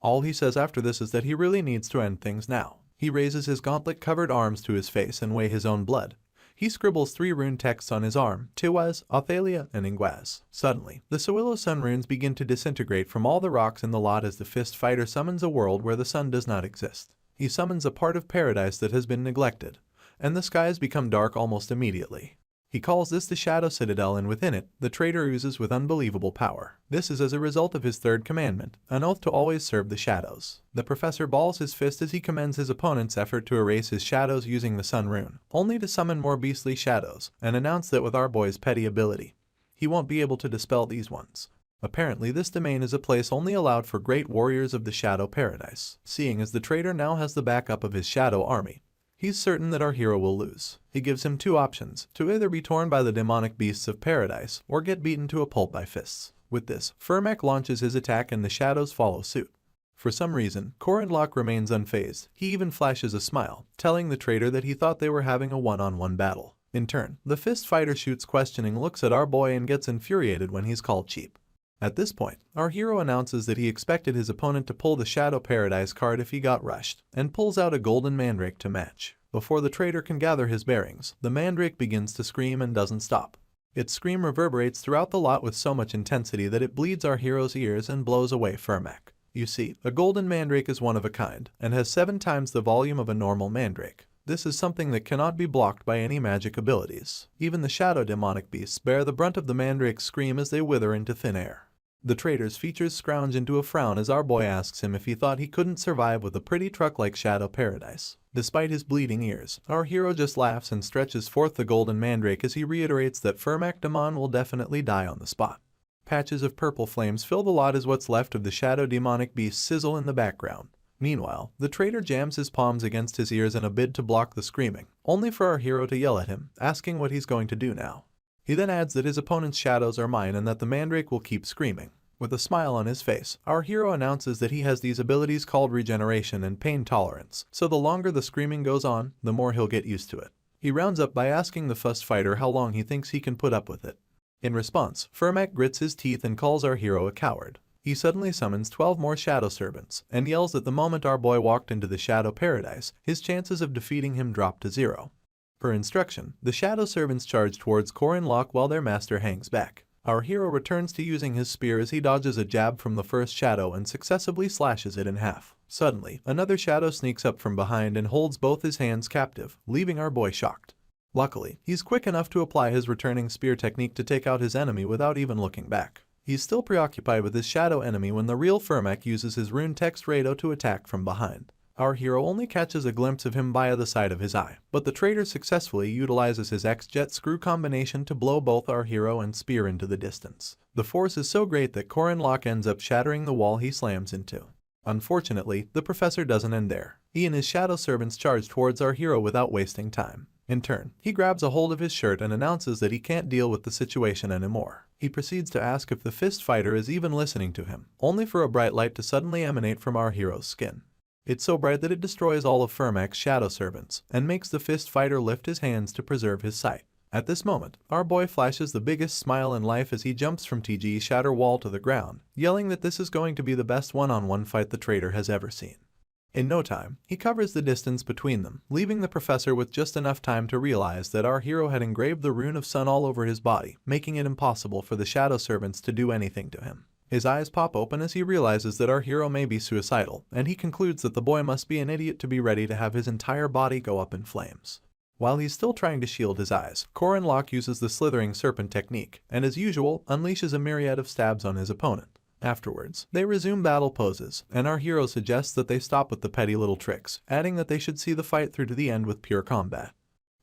All he says after this is that he really needs to end things now. He raises his gauntlet-covered arms to his face and weigh his own blood. He scribbles 3 rune texts on his arm, Tiwaz, Othalia, and Ingwaz. Suddenly, the Sewillow Sun runes begin to disintegrate from all the rocks in the lot as the fist fighter summons a world where the sun does not exist. He summons a part of paradise that has been neglected, and the skies become dark almost immediately. He calls this the Shadow Citadel, and within it, the traitor oozes with unbelievable power. This is as a result of his third commandment, an oath to always serve the shadows. The professor balls his fist as he commends his opponent's effort to erase his shadows using the sun rune, only to summon more beastly shadows, and announce that with our boy's petty ability, he won't be able to dispel these ones. Apparently, this domain is a place only allowed for great warriors of the Shadow Paradise. Seeing as the traitor now has the backup of his shadow army, he's certain that our hero will lose. He gives him 2 options, to either be torn by the demonic beasts of paradise, or get beaten to a pulp by fists. With this, Firmak launches his attack and the shadows follow suit. For some reason, Korin Locke remains unfazed. He even flashes a smile, telling the traitor that he thought they were having a one-on-one battle. In turn, the fist fighter shoots questioning looks at our boy and gets infuriated when he's called cheap. At this point, our hero announces that he expected his opponent to pull the Shadow Paradise card if he got rushed, and pulls out a golden mandrake to match. Before the traitor can gather his bearings, the mandrake begins to scream and doesn't stop. Its scream reverberates throughout the lot with so much intensity that it bleeds our hero's ears and blows away Firmak. You see, a golden mandrake is one of a kind, and has 7 times the volume of a normal mandrake. This is something that cannot be blocked by any magic abilities. Even the shadow demonic beasts bear the brunt of the mandrake's scream as they wither into thin air. The traitor's features scrounge into a frown as our boy asks him if he thought he couldn't survive with a pretty truck like Shadow Paradise. Despite his bleeding ears, our hero just laughs and stretches forth the golden mandrake as he reiterates that Firmak Damon will definitely die on the spot. Patches of purple flames fill the lot as what's left of the shadow demonic beast sizzle in the background. Meanwhile, the traitor jams his palms against his ears in a bid to block the screaming, only for our hero to yell at him, asking what he's going to do now. He then adds that his opponent's shadows are mine and that the mandrake will keep screaming. With a smile on his face, our hero announces that he has these abilities called regeneration and pain tolerance, so the longer the screaming goes on, the more he'll get used to it. He rounds up by asking the fist fighter how long he thinks he can put up with it. In response, Firmak grits his teeth and calls our hero a coward. He suddenly summons 12 more shadow servants, and yells that the moment our boy walked into the Shadow Paradise, his chances of defeating him dropped to 0. Per instruction, the shadow servants charge towards Korin Locke while their master hangs back. Our hero returns to using his spear as he dodges a jab from the first shadow and successively slashes it in half. Suddenly, another shadow sneaks up from behind and holds both his hands captive, leaving our boy shocked. Luckily, he's quick enough to apply his returning spear technique to take out his enemy without even looking back. He's still preoccupied with his shadow enemy when the real Firmak uses his rune text Rado to attack from behind. Our hero only catches a glimpse of him via the side of his eye, but the traitor successfully utilizes his X-Jet screw combination to blow both our hero and spear into the distance. The force is so great that Korin Locke ends up shattering the wall he slams into. Unfortunately, the professor doesn't end there. He and his shadow servants charge towards our hero without wasting time. In turn, he grabs a hold of his shirt and announces that he can't deal with the situation anymore. He proceeds to ask if the fist fighter is even listening to him, only for a bright light to suddenly emanate from our hero's skin. It's so bright that it destroys all of Firmak's shadow servants, and makes the fist fighter lift his hands to preserve his sight. At this moment, our boy flashes the biggest smile in life as he jumps from TG's shatter wall to the ground, yelling that this is going to be the best one-on-one fight the traitor has ever seen. In no time, he covers the distance between them, leaving the professor with just enough time to realize that our hero had engraved the rune of sun all over his body, making it impossible for the shadow servants to do anything to him. His eyes pop open as he realizes that our hero may be suicidal, and he concludes that the boy must be an idiot to be ready to have his entire body go up in flames. While he's still trying to shield his eyes, Korin Locke uses the slithering serpent technique, and as usual, unleashes a myriad of stabs on his opponent. Afterwards, they resume battle poses, and our hero suggests that they stop with the petty little tricks, adding that they should see the fight through to the end with pure combat.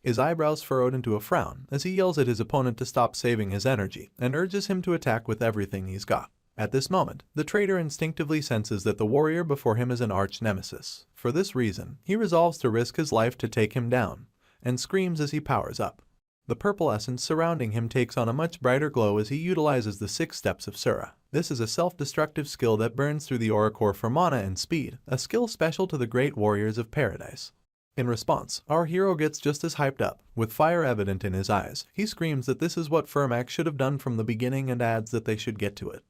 His eyebrows furrowed into a frown as he yells at his opponent to stop saving his energy, and urges him to attack with everything he's got. At this moment, the traitor instinctively senses that the warrior before him is an arch-nemesis. For this reason, he resolves to risk his life to take him down, and screams as he powers up. The purple essence surrounding him takes on a much brighter glow as he utilizes the 6 steps of Sura. This is a self-destructive skill that burns through the aura core for mana and speed, a skill special to the great warriors of paradise. In response, our hero gets just as hyped up, with fire evident in his eyes. He screams that this is what Firmak should have done from the beginning and adds that they should get to it.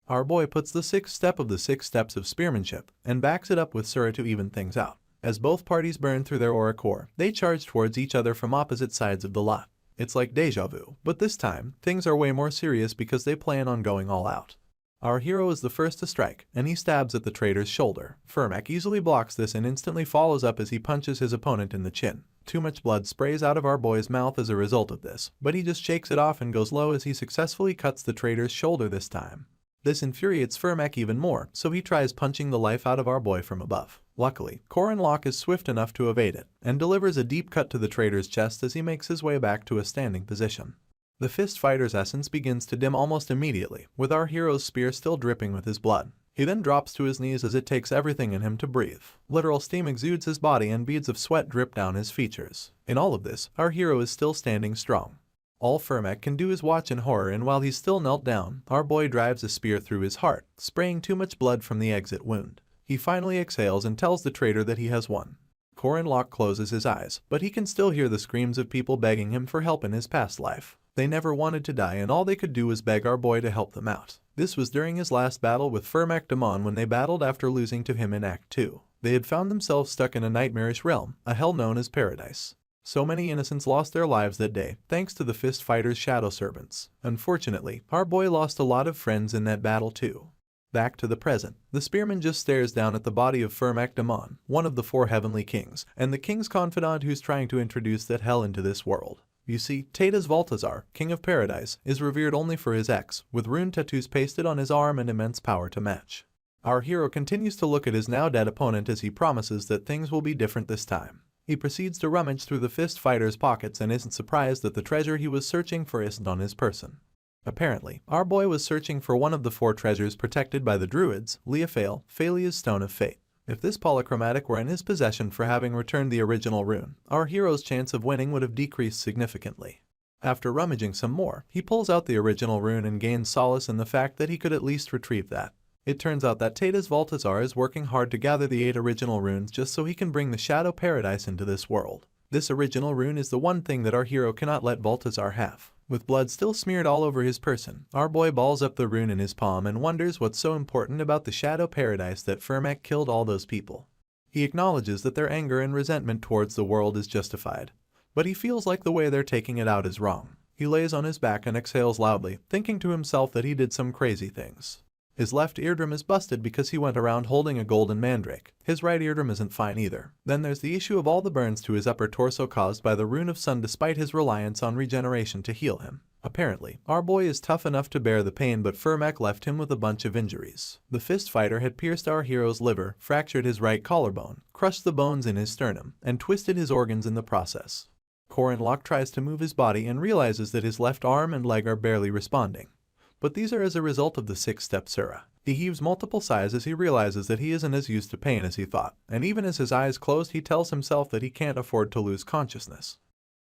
Our boy puts the 6th step of the 6 steps of spearmanship, and backs it up with Sura to even things out. As both parties burn through their aura core, they charge towards each other from opposite sides of the lot. It's like deja vu, but this time, things are way more serious because they plan on going all out. Our hero is the first to strike, and he stabs at the traitor's shoulder. Firmak easily blocks this and instantly follows up as he punches his opponent in the chin. Too much blood sprays out of our boy's mouth as a result of this, but he just shakes it off and goes low as he successfully cuts the traitor's shoulder this time. This infuriates Firmak even more, so he tries punching the life out of our boy from above. Luckily, Korin Locke is swift enough to evade it, and delivers a deep cut to the traitor's chest as he makes his way back to a standing position. The fist fighter's essence begins to dim almost immediately, with our hero's spear still dripping with his blood. He then drops to his knees as it takes everything in him to breathe. Literal steam exudes his body and beads of sweat drip down his features. In all of this, our hero is still standing strong. All Firmak can do is watch in horror, and while he's still knelt down, our boy drives a spear through his heart, spraying too much blood from the exit wound. He finally exhales and tells the traitor that he has won. Korin Locke closes his eyes, but he can still hear the screams of people begging him for help in his past life. They never wanted to die, and all they could do was beg our boy to help them out. This was during his last battle with Firmak Damon when they battled after losing to him in Act 2. They had found themselves stuck in a nightmarish realm, a hell known as paradise. So many innocents lost their lives that day, thanks to the fist fighter's shadow servants. Unfortunately, our boy lost a lot of friends in that battle too. Back to the present, the spearman just stares down at the body of Firmak Damon, one of the 4 heavenly kings, and the king's confidant who's trying to introduce that hell into this world. You see, Tadas Valtazar, king of paradise, is revered only for his ex, with rune tattoos pasted on his arm and immense power to match. Our hero continues to look at his now dead opponent as he promises that things will be different this time. He proceeds to rummage through the fist fighter's pockets and isn't surprised that the treasure he was searching for isn't on his person. Apparently, our boy was searching for one of the 4 treasures protected by the druids, Leophale, Phalia's Stone of Fate. If this polychromatic were in his possession for having returned the original rune, our hero's chance of winning would have decreased significantly. After rummaging some more, he pulls out the original rune and gains solace in the fact that he could at least retrieve that. It turns out that Tadas Valtazar is working hard to gather the 8 original runes just so he can bring the Shadow Paradise into this world. This original rune is the one thing that our hero cannot let Valtazar have. With blood still smeared all over his person, our boy balls up the rune in his palm and wonders what's so important about the Shadow Paradise that Firmak killed all those people. He acknowledges that their anger and resentment towards the world is justified, but he feels like the way they're taking it out is wrong. He lays on his back and exhales loudly, thinking to himself that he did some crazy things. His left eardrum is busted because he went around holding a golden mandrake. His right eardrum isn't fine either. Then there's the issue of all the burns to his upper torso caused by the Rune of Sun despite his reliance on regeneration to heal him. Apparently, our boy is tough enough to bear the pain, but Firmak left him with a bunch of injuries. The fist fighter had pierced our hero's liver, fractured his right collarbone, crushed the bones in his sternum, and twisted his organs in the process. Korin Locke tries to move his body and realizes that his left arm and leg are barely responding. But these are as a result of the 6-step Sura. He heaves multiple sighs as he realizes that he isn't as used to pain as he thought, and even as his eyes close he tells himself that he can't afford to lose consciousness.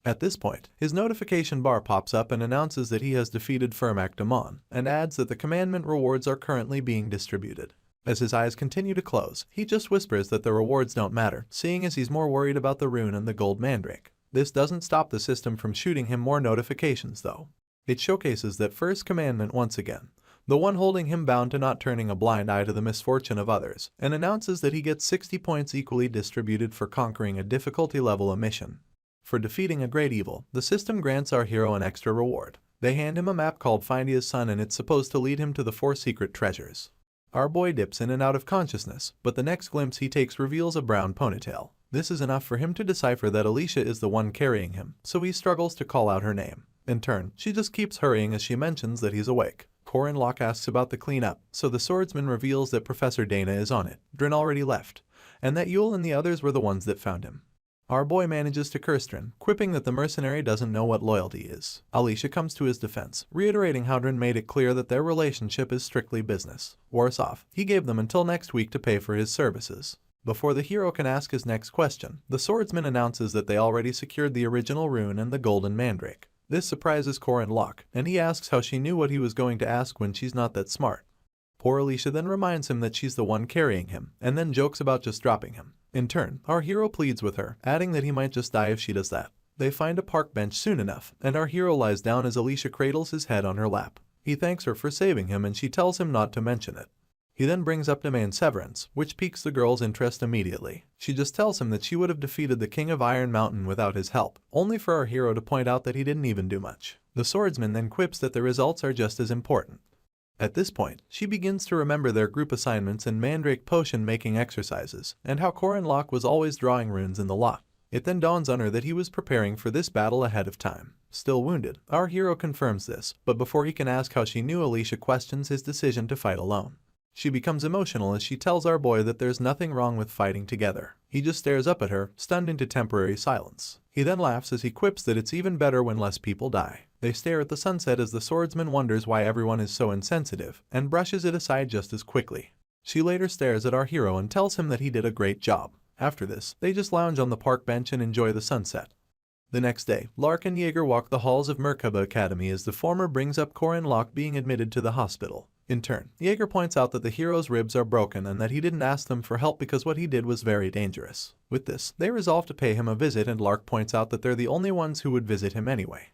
At this point, his notification bar pops up and announces that he has defeated Firmak Damon, and adds that the commandment rewards are currently being distributed. As his eyes continue to close, he just whispers that the rewards don't matter, seeing as he's more worried about the rune and the gold mandrake. This doesn't stop the system from shooting him more notifications though. It showcases that first commandment once again, the one holding him bound to not turning a blind eye to the misfortune of others, and announces that he gets 60 points equally distributed for conquering a difficulty level mission. For defeating a great evil, the system grants our hero an extra reward. They hand him a map called Find His Son, and it's supposed to lead him to the 4 secret treasures. Our boy dips in and out of consciousness, but the next glimpse he takes reveals a brown ponytail. This is enough for him to decipher that Alicia is the one carrying him, so he struggles to call out her name. In turn, she just keeps hurrying as she mentions that he's awake. Corin Locke asks about the cleanup, so the swordsman reveals that Professor Dana is on it, Drin already left, and that Yule and the others were the ones that found him. Our boy manages to curse Drin, quipping that the mercenary doesn't know what loyalty is. Alicia comes to his defense, reiterating how Drin made it clear that their relationship is strictly business. Worse off, he gave them until next week to pay for his services. Before the hero can ask his next question, the swordsman announces that they already secured the original rune and the golden mandrake. This surprises Corin Locke, and he asks how she knew what he was going to ask when she's not that smart. Poor Alicia then reminds him that she's the one carrying him, and then jokes about just dropping him. In turn, our hero pleads with her, adding that he might just die if she does that. They find a park bench soon enough, and our hero lies down as Alicia cradles his head on her lap. He thanks her for saving him, and she tells him not to mention it. He then brings up Domain Severance, which piques the girl's interest immediately. She just tells him that she would have defeated the King of Iron Mountain without his help, only for our hero to point out that he didn't even do much. The swordsman then quips that the results are just as important. At this point, she begins to remember their group assignments and mandrake potion making exercises, and how Corin Locke was always drawing runes in the lot. It then dawns on her that he was preparing for this battle ahead of time. Still wounded, our hero confirms this, but before he can ask how she knew, Alicia questions his decision to fight alone. She becomes emotional as she tells our boy that there's nothing wrong with fighting together. He just stares up at her, stunned into temporary silence. He then laughs as he quips that it's even better when less people die. They stare at the sunset as the swordsman wonders why everyone is so insensitive, and brushes it aside just as quickly. She later stares at our hero and tells him that he did a great job. After this, they just lounge on the park bench and enjoy the sunset. The next day, Lark and Jaeger walk the halls of Merkaba Academy as the former brings up Corin Locke being admitted to the hospital. In turn, Jaeger points out that the hero's ribs are broken and that he didn't ask them for help because what he did was very dangerous. With this, they resolve to pay him a visit, and Lark points out that they're the only ones who would visit him anyway.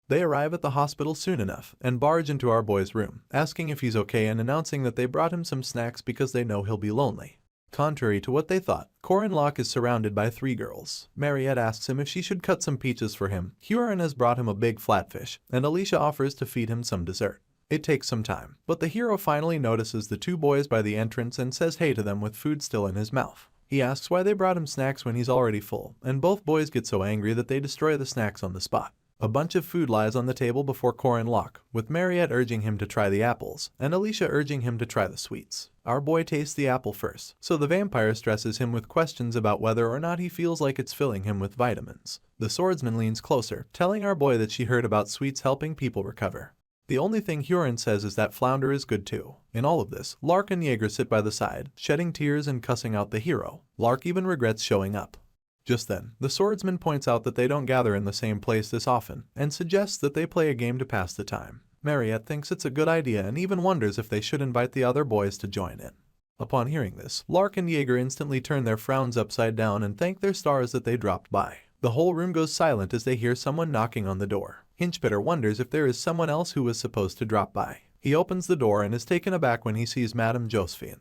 They arrive at the hospital soon enough and barge into our boy's room, asking if he's okay and announcing that they brought him some snacks because they know he'll be lonely. Contrary to what they thought, Corin Locke is surrounded by 3 girls. Mariette asks him if she should cut some peaches for him. Huron has brought him a big flatfish, and Alicia offers to feed him some dessert. It takes some time, but the hero finally notices the 2 boys by the entrance and says hey to them with food still in his mouth. He asks why they brought him snacks when he's already full, and both boys get so angry that they destroy the snacks on the spot. A bunch of food lies on the table before Corin Locke, with Mariette urging him to try the apples, and Alicia urging him to try the sweets. Our boy tastes the apple first, so the vampire stresses him with questions about whether or not he feels like it's filling him with vitamins. The swordsman leans closer, telling our boy that she heard about sweets helping people recover. The only thing Huron says is that flounder is good too. In all of this, Lark and Jaeger sit by the side, shedding tears and cussing out the hero. Lark even regrets showing up. Just then, the swordsman points out that they don't gather in the same place this often, and suggests that they play a game to pass the time. Mariette thinks it's a good idea and even wonders if they should invite the other boys to join in. Upon hearing this, Lark and Jaeger instantly turn their frowns upside down and thank their stars that they dropped by. The whole room goes silent as they hear someone knocking on the door. Hinchpitter wonders if there is someone else who was supposed to drop by. He opens the door and is taken aback when he sees Madame Josephine.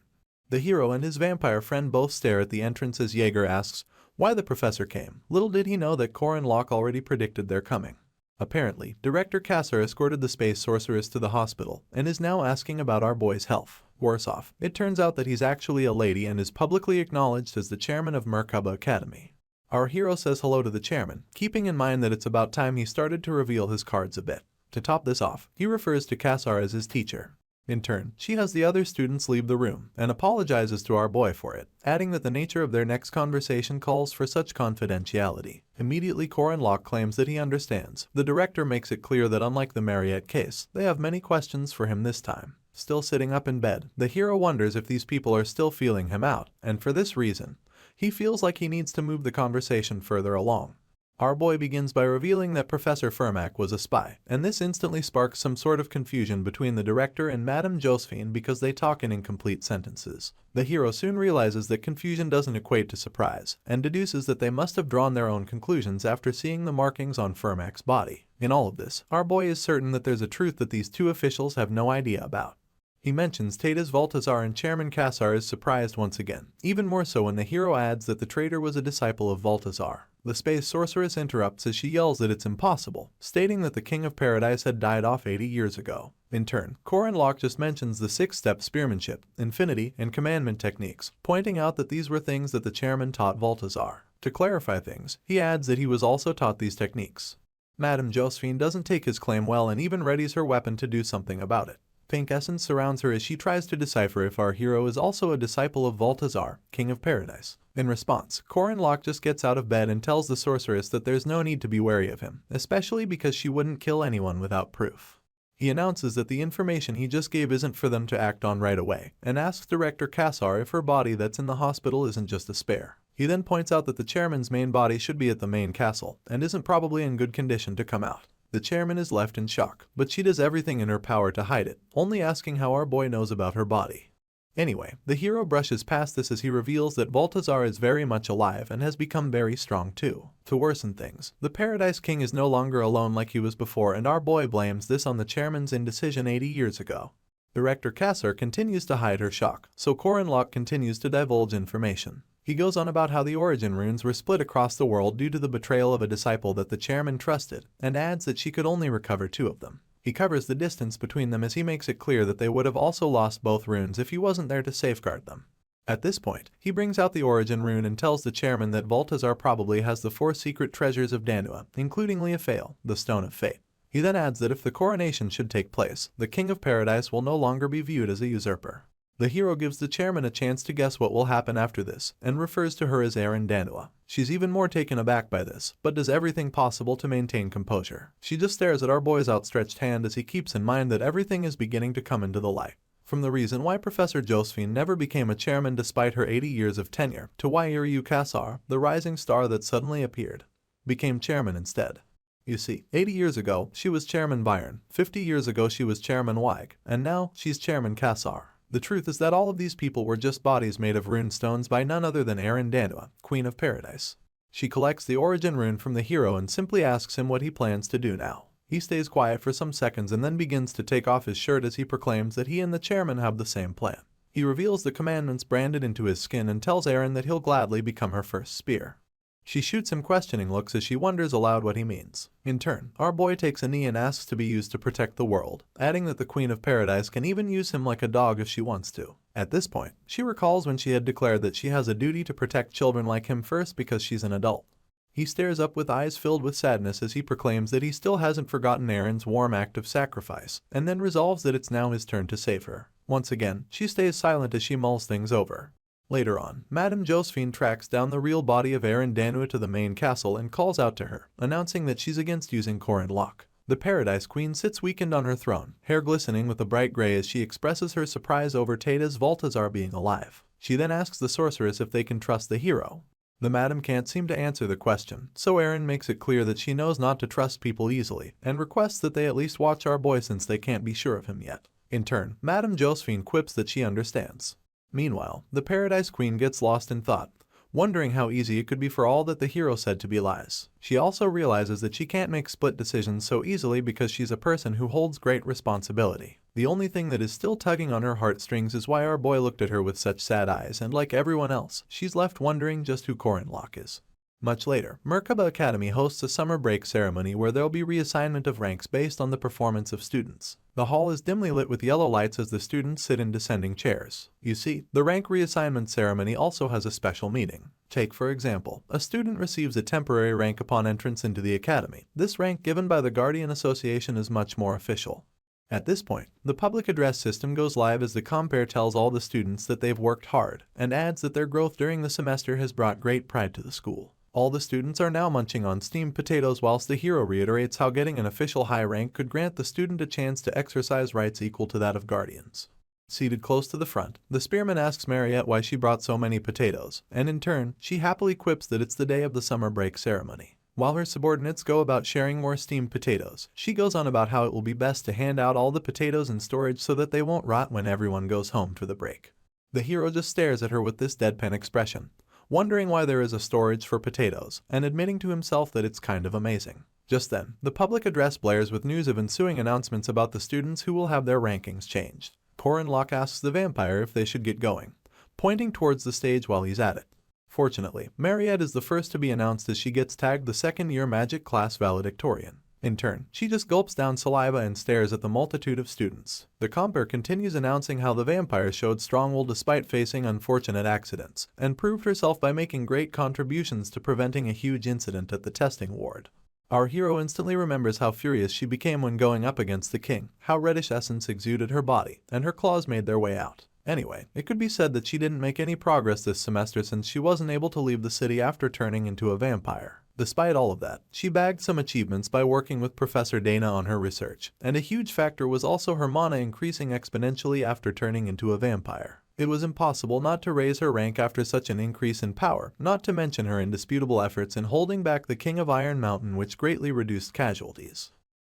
The hero and his vampire friend both stare at the entrance as Jaeger asks why the professor came. Little did he know that Corin Locke already predicted their coming. Apparently, Director Kasser escorted the space sorceress to the hospital and is now asking about our boy's health. Worse off, it turns out that he's actually a lady and is publicly acknowledged as the chairman of Merkaba Academy. Our hero says hello to the chairman, keeping in mind that it's about time he started to reveal his cards a bit. To top this off, he refers to Kassar as his teacher. In turn, she has the other students leave the room and apologizes to our boy for it, adding that the nature of their next conversation calls for such confidentiality. Immediately, Corin Locke claims that he understands. The director makes it clear that unlike the Mariette case, they have many questions for him this time. Still sitting up in bed, the hero wonders if these people are still feeling him out, and for this reason, he feels like he needs to move the conversation further along. Our boy begins by revealing that Professor Fermac was a spy, and this instantly sparks some sort of confusion between the director and Madame Josephine because they talk in incomplete sentences. The hero soon realizes that confusion doesn't equate to surprise, and deduces that they must have drawn their own conclusions after seeing the markings on Fermac's body. In all of this, our boy is certain that there's a truth that these 2 officials have no idea about. He mentions Tata's Balthazar and Chairman Cassar is surprised once again, even more so when the hero adds that the traitor was a disciple of Balthazar. The space sorceress interrupts as she yells that it's impossible, stating that the King of Paradise had died off 80 years ago. In turn, Corin Locke just mentions the 6-step spearmanship, infinity, and commandment techniques, pointing out that these were things that the chairman taught Balthazar. To clarify things, he adds that he was also taught these techniques. Madame Josephine doesn't take his claim well and even readies her weapon to do something about it. Pink essence surrounds her as she tries to decipher if our hero is also a disciple of Balthazar, King of Paradise. In response, Corin Locke just gets out of bed and tells the sorceress that there's no need to be wary of him, especially because she wouldn't kill anyone without proof. He announces that the information he just gave isn't for them to act on right away, and asks Director Cassar if her body that's in the hospital isn't just a spare. He then points out that the chairman's main body should be at the main castle, and isn't probably in good condition to come out. The chairman is left in shock, but she does everything in her power to hide it, only asking how our boy knows about her body. Anyway, the hero brushes past this as he reveals that Balthazar is very much alive and has become very strong too. To worsen things, the Paradise King is no longer alone like he was before, and our boy blames this on the chairman's indecision 80 years ago. Director Cassar continues to hide her shock, so Corin Locke continues to divulge information. He goes on about how the origin runes were split across the world due to the betrayal of a disciple that the chairman trusted, and adds that she could only recover 2 of them. He covers the distance between them as he makes it clear that they would have also lost both runes if he wasn't there to safeguard them. At this point, he brings out the origin rune and tells the chairman that Balthazar probably has the 4 secret treasures of Danua, including Leofail, the Stone of Fate. He then adds that if the coronation should take place, the King of Paradise will no longer be viewed as a usurper. The hero gives the chairman a chance to guess what will happen after this, and refers to her as Erin Danua. She's even more taken aback by this, but does everything possible to maintain composure. She just stares at our boy's outstretched hand as he keeps in mind that everything is beginning to come into the light. From the reason why Professor Josephine never became a chairman despite her 80 years of tenure, to why Iryu Cassar, the rising star that suddenly appeared, became chairman instead. You see, 80 years ago, she was Chairman Byron, 50 years ago she was Chairman Weig, and now she's Chairman Cassar. The truth is that all of these people were just bodies made of rune stones by none other than Erin Danua, Queen of Paradise. She collects the origin rune from the hero and simply asks him what he plans to do now. He stays quiet for some seconds and then begins to take off his shirt as he proclaims that he and the chairman have the same plan. He reveals the commandments branded into his skin and tells Erin that he'll gladly become her first spear. She shoots him questioning looks as she wonders aloud what he means. In turn, our boy takes a knee and asks to be used to protect the world, adding that the Queen of Paradise can even use him like a dog if she wants to. At this point, she recalls when she had declared that she has a duty to protect children like him first because she's an adult. He stares up with eyes filled with sadness as he proclaims that he still hasn't forgotten Erin's warm act of sacrifice, and then resolves that it's now his turn to save her. Once again, she stays silent as she mulls things over. Later on, Madame Josephine tracks down the real body of Erin Danua to the main castle and calls out to her, announcing that she's against using Corin Locke. The Paradise Queen sits weakened on her throne, hair glistening with a bright gray as she expresses her surprise over Tata's Balthazar being alive. She then asks the sorceress if they can trust the hero. The madam can't seem to answer the question, so Erin makes it clear that she knows not to trust people easily, and requests that they at least watch our boy since they can't be sure of him yet. In turn, Madame Josephine quips that she understands. Meanwhile, the Paradise Queen gets lost in thought, wondering how easy it could be for all that the hero said to be lies. She also realizes that she can't make split decisions so easily because she's a person who holds great responsibility. The only thing that is still tugging on her heartstrings is why our boy looked at her with such sad eyes, and like everyone else, she's left wondering just who Corin Locke is. Much later, Merkaba Academy hosts a summer break ceremony where there'll be reassignment of ranks based on the performance of students. The hall is dimly lit with yellow lights as the students sit in descending chairs. You see, the rank reassignment ceremony also has a special meaning. Take, for example, a student receives a temporary rank upon entrance into the academy. This rank given by the Guardian Association is much more official. At this point, the public address system goes live as the compere tells all the students that they've worked hard, and adds that their growth during the semester has brought great pride to the school. All the students are now munching on steamed potatoes whilst the hero reiterates how getting an official high rank could grant the student a chance to exercise rights equal to that of guardians. Seated close to the front, the spearman asks Mariette why she brought so many potatoes, and in turn, she happily quips that it's the day of the summer break ceremony. While her subordinates go about sharing more steamed potatoes, she goes on about how it will be best to hand out all the potatoes in storage so that they won't rot when everyone goes home for the break. The hero just stares at her with this deadpan expression, wondering why there is a storage for potatoes, and admitting to himself that it's kind of amazing. Just then, the public address blares with news of ensuing announcements about the students who will have their rankings changed. Corin Locke asks the vampire if they should get going, pointing towards the stage while he's at it. Fortunately, Mariette is the first to be announced as she gets tagged the second-year magic class valedictorian. In turn, she just gulps down saliva and stares at the multitude of students. The compere continues announcing how the vampire showed strong will despite facing unfortunate accidents, and proved herself by making great contributions to preventing a huge incident at the testing ward. Our hero instantly remembers how furious she became when going up against the king, how reddish essence exuded her body, and her claws made their way out. Anyway, it could be said that she didn't make any progress this semester since she wasn't able to leave the city after turning into a vampire. Despite all of that, she bagged some achievements by working with Professor Dana on her research, and a huge factor was also her mana increasing exponentially after turning into a vampire. It was impossible not to raise her rank after such an increase in power, not to mention her indisputable efforts in holding back the King of Iron Mountain, which greatly reduced casualties.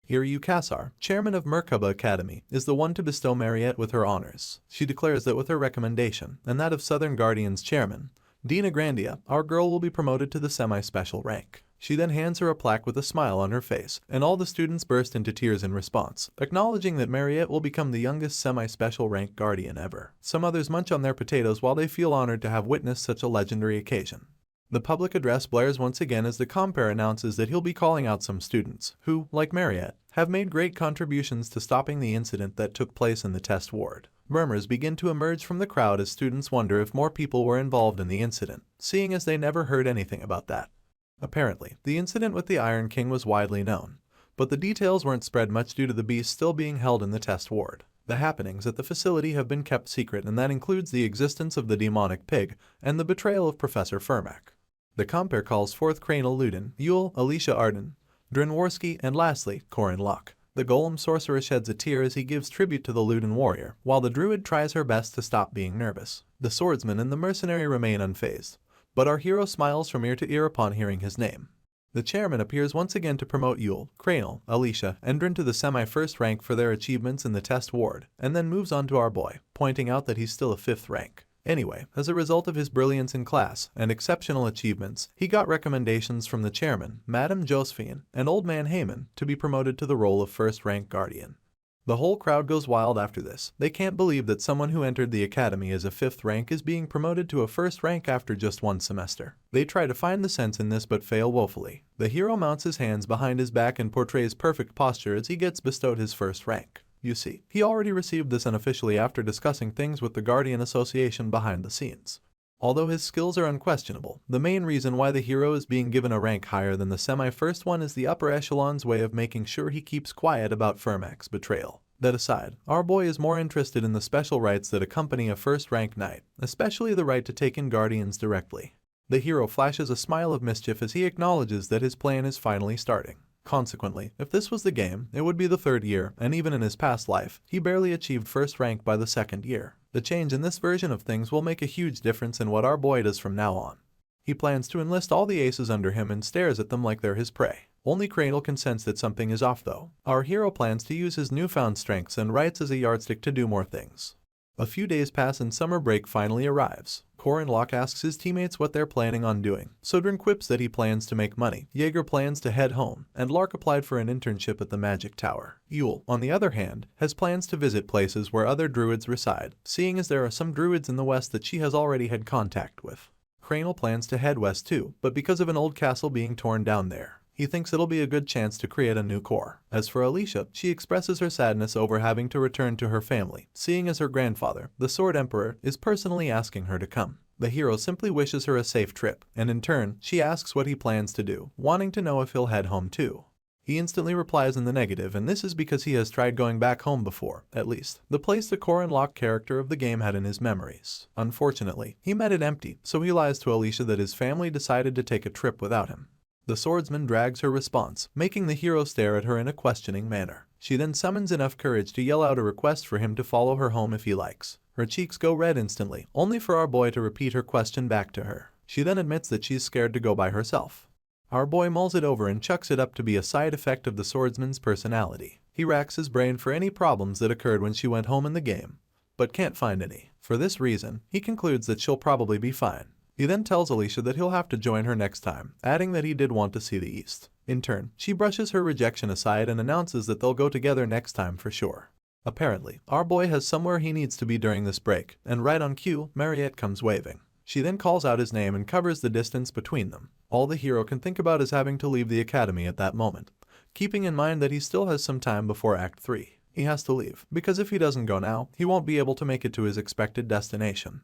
Iryu Kassar, chairman of Merkaba Academy, is the one to bestow Mariette with her honors. She declares that with her recommendation, and that of Southern Guardian's chairman, Dina Grandia, our girl will be promoted to the semi-special rank. She then hands her a plaque with a smile on her face, and all the students burst into tears in response, acknowledging that Mariette will become the youngest semi-special rank guardian ever. Some others munch on their potatoes while they feel honored to have witnessed such a legendary occasion. The public address blares once again as the compere announces that he'll be calling out some students who, like Mariette, have made great contributions to stopping the incident that took place in the test ward. Murmurs begin to emerge from the crowd as students wonder if more people were involved in the incident, seeing as they never heard anything about that. Apparently, the incident with the Iron King was widely known, but the details weren't spread much due to the beast still being held in the test ward. The happenings at the facility have been kept secret, and that includes the existence of the demonic pig and the betrayal of Professor Fermac. The compere calls forth Cranial Ludin, Yule, Alicia Arden, Drenworski, and lastly, Corin Locke. The golem sorcerer sheds a tear as he gives tribute to the Ludin warrior, while the druid tries her best to stop being nervous. The swordsman and the mercenary remain unfazed, but our hero smiles from ear to ear upon hearing his name. The chairman appears once again to promote Yule, Cranial, Alicia, and Dren to the semi-first rank for their achievements in the test ward, and then moves on to our boy, pointing out that he's still a 5th rank. Anyway, as a result of his brilliance in class and exceptional achievements, he got recommendations from the chairman, Madame Josephine, and Old Man Heyman to be promoted to the role of 1st rank guardian. The whole crowd goes wild after this. They can't believe that someone who entered the academy as a 5th rank is being promoted to a 1st rank after just one semester. They try to find the sense in this but fail woefully. The hero mounts his hands behind his back and portrays perfect posture as he gets bestowed his 1st rank. You see, he already received this unofficially after discussing things with the Guardian Association behind the scenes. Although his skills are unquestionable, the main reason why the hero is being given a rank higher than the semi-first one is the upper echelon's way of making sure he keeps quiet about Fermac's betrayal. That aside, our boy is more interested in the special rights that accompany a 1st rank knight, especially the right to take in guardians directly. The hero flashes a smile of mischief as he acknowledges that his plan is finally starting. Consequently, if this was the game, it would be the 3rd year, and even in his past life, he barely achieved 1st rank by the 2nd year. The change in this version of things will make a huge difference in what our boy does from now on. He plans to enlist all the aces under him and stares at them like they're his prey. Only Cranial can sense that something is off though. Our hero plans to use his newfound strengths and rights as a yardstick to do more things. A few days pass and summer break finally arrives. Corin Locke asks his teammates what they're planning on doing. Sodrin quips that he plans to make money. Jaeger plans to head home, and Lark applied for an internship at the Magic Tower. Yule, on the other hand, has plans to visit places where other druids reside, seeing as there are some druids in the west that she has already had contact with. Cranial plans to head west too, but because of an old castle being torn down there, he thinks it'll be a good chance to create a new core. As for Alicia, she expresses her sadness over having to return to her family, seeing as her grandfather, the Sword Emperor, is personally asking her to come. The hero simply wishes her a safe trip, and in turn, she asks what he plans to do, wanting to know if he'll head home too. He instantly replies in the negative, and this is because he has tried going back home before, at least, the place the Corin Locke character of the game had in his memories. Unfortunately, he met it empty, so he lies to Alicia that his family decided to take a trip without him. The swordsman drags her response, making the hero stare at her in a questioning manner. She then summons enough courage to yell out a request for him to follow her home if he likes. Her cheeks go red instantly, only for our boy to repeat her question back to her. She then admits that she's scared to go by herself. Our boy mulls it over and chucks it up to be a side effect of the swordsman's personality. He racks his brain for any problems that occurred when she went home in the game, but can't find any. For this reason, he concludes that she'll probably be fine. He then tells Alicia that he'll have to join her next time, adding that he did want to see the East. In turn, she brushes her rejection aside and announces that they'll go together next time for sure. Apparently, our boy has somewhere he needs to be during this break, and right on cue, Mariette comes waving. She then calls out his name and covers the distance between them. All the hero can think about is having to leave the academy at that moment, keeping in mind that he still has some time before Act 3. He has to leave, because if he doesn't go now, he won't be able to make it to his expected destination.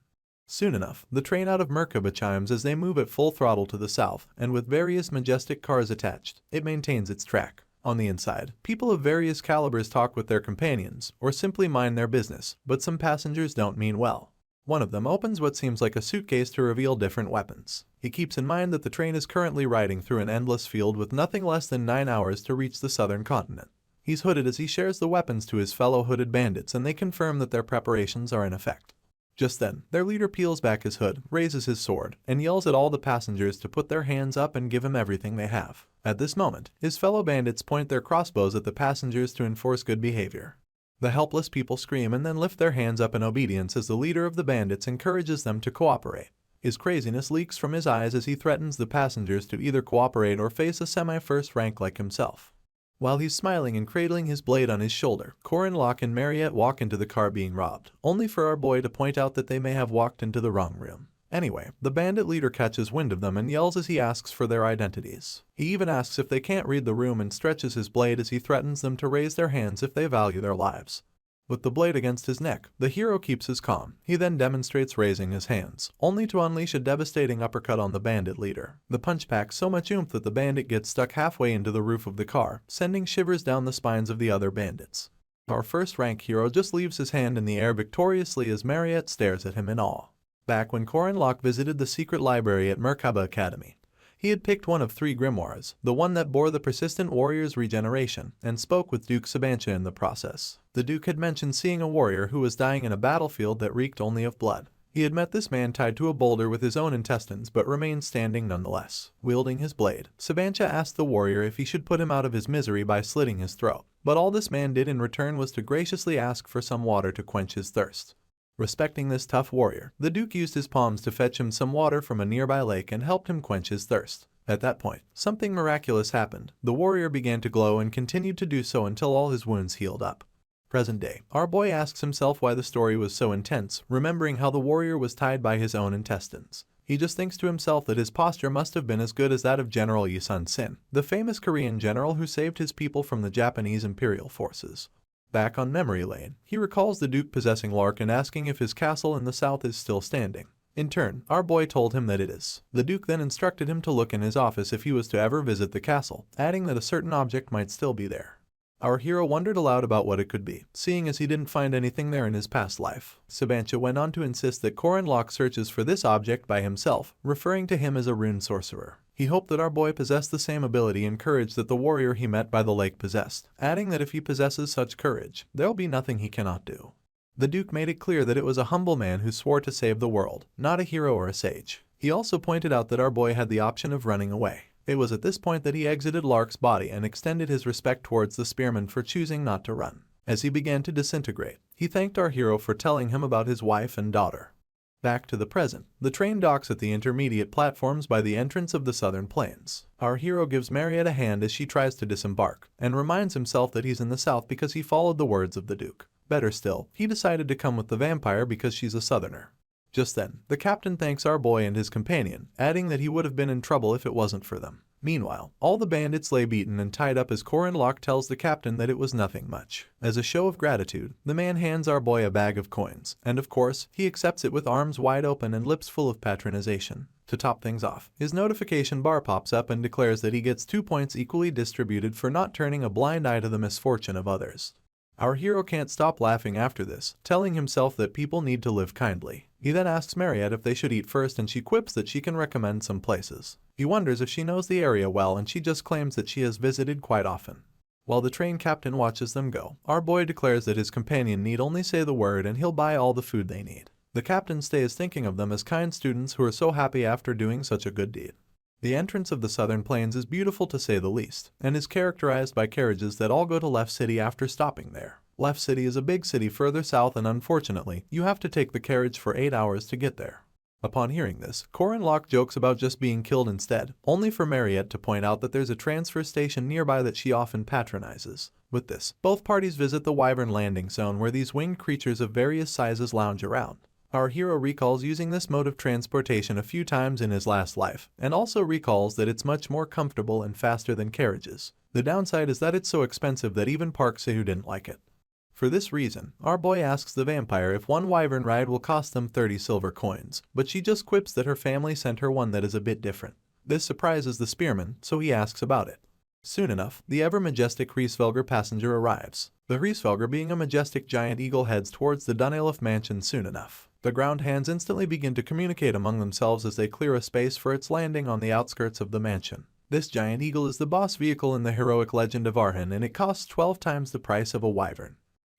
Soon enough, the train out of Merkaba chimes as they move at full throttle to the south, and with various majestic cars attached, it maintains its track. On the inside, people of various calibers talk with their companions, or simply mind their business, but some passengers don't mean well. One of them opens what seems like a suitcase to reveal different weapons. He keeps in mind that the train is currently riding through an endless field with nothing less than 9 hours to reach the southern continent. He's hooded as he shares the weapons to his fellow hooded bandits, and they confirm that their preparations are in effect. Just then, their leader peels back his hood, raises his sword, and yells at all the passengers to put their hands up and give him everything they have. At this moment, his fellow bandits point their crossbows at the passengers to enforce good behavior. The helpless people scream and then lift their hands up in obedience as the leader of the bandits encourages them to cooperate. His craziness leaks from his eyes as he threatens the passengers to either cooperate or face a semi-first rank like himself. While he's smiling and cradling his blade on his shoulder, Corin, Locke, and Mariette walk into the car being robbed, only for our boy to point out that they may have walked into the wrong room. Anyway, the bandit leader catches wind of them and yells as he asks for their identities. He even asks if they can't read the room and stretches his blade as he threatens them to raise their hands if they value their lives. With the blade against his neck, the hero keeps his calm. He then demonstrates raising his hands, only to unleash a devastating uppercut on the bandit leader. The punch packs so much oomph that the bandit gets stuck halfway into the roof of the car, sending shivers down the spines of the other bandits. Our first-rank hero just leaves his hand in the air victoriously as Mariette stares at him in awe. Back when Corin Locke visited the secret library at Merkaba Academy, he had picked one of 3 grimoires, the one that bore the persistent warrior's regeneration, and spoke with Duke Sabancha in the process. The Duke had mentioned seeing a warrior who was dying in a battlefield that reeked only of blood. He had met this man tied to a boulder with his own intestines but remained standing nonetheless. Wielding his blade, Sabancha asked the warrior if he should put him out of his misery by slitting his throat, but all this man did in return was to graciously ask for some water to quench his thirst. Respecting this tough warrior, the Duke used his palms to fetch him some water from a nearby lake and helped him quench his thirst. At that point, something miraculous happened. The warrior began to glow and continued to do so until all his wounds healed up. Present day, our boy asks himself why the story was so intense, remembering how the warrior was tied by his own intestines. He just thinks to himself that his posture must have been as good as that of General Yi Sun-sin, the famous Korean general who saved his people from the Japanese imperial forces. Back on memory lane, he recalls the Duke possessing Lark and asking if his castle in the south is still standing. In turn, our boy told him that it is. The Duke then instructed him to look in his office if he was to ever visit the castle, adding that a certain object might still be there. Our hero wondered aloud about what it could be, seeing as he didn't find anything there in his past life. Sabancha went on to insist that Corin Locke searches for this object by himself, referring to him as a rune sorcerer. He hoped that our boy possessed the same ability and courage that the warrior he met by the lake possessed, adding that if he possesses such courage, there'll be nothing he cannot do. The Duke made it clear that it was a humble man who swore to save the world, not a hero or a sage. He also pointed out that our boy had the option of running away. It was at this point that he exited Lark's body and extended his respect towards the spearman for choosing not to run. As he began to disintegrate, he thanked our hero for telling him about his wife and daughter. Back to the present, the train docks at the intermediate platforms by the entrance of the southern plains. Our hero gives Mariette a hand as she tries to disembark, and reminds himself that he's in the south because he followed the words of the Duke. Better still, he decided to come with the vampire because she's a southerner. Just then, the captain thanks our boy and his companion, adding that he would have been in trouble if it wasn't for them. Meanwhile, all the bandits lay beaten and tied up as Corin Locke tells the captain that it was nothing much. As a show of gratitude, the man hands our boy a bag of coins, and of course, he accepts it with arms wide open and lips full of patronization. To top things off, his notification bar pops up and declares that he gets 2 points equally distributed for not turning a blind eye to the misfortune of others. Our hero can't stop laughing after this, telling himself that people need to live kindly. He then asks Mariette if they should eat first and she quips that she can recommend some places. He wonders if she knows the area well and she just claims that she has visited quite often. While the train captain watches them go, our boy declares that his companion need only say the word and he'll buy all the food they need. The captain stays thinking of them as kind students who are so happy after doing such a good deed. The entrance of the southern plains is beautiful to say the least, and is characterized by carriages that all go to Left City after stopping there. Left City is a big city further south and unfortunately, you have to take the carriage for 8 hours to get there. Upon hearing this, Corin Locke jokes about just being killed instead, only for Mariette to point out that there's a transfer station nearby that she often patronizes. With this, both parties visit the Wyvern landing zone where these winged creatures of various sizes lounge around. Our hero recalls using this mode of transportation a few times in his last life, and also recalls that it's much more comfortable and faster than carriages. The downside is that it's so expensive that even Park Se-woo didn't like it. For this reason, our boy asks the vampire if one wyvern ride will cost them 30 silver coins, but she just quips that her family sent her one that is a bit different. This surprises the spearman, so he asks about it. Soon enough, the ever-majestic Hriesvelger passenger arrives. The Hriesvelger, being a majestic giant eagle, heads towards the Dunelef mansion soon enough. The ground hands instantly begin to communicate among themselves as they clear a space for its landing on the outskirts of the mansion. This giant eagle is the boss vehicle in the heroic legend of Arhan, and it costs 12 times the price of a wyvern.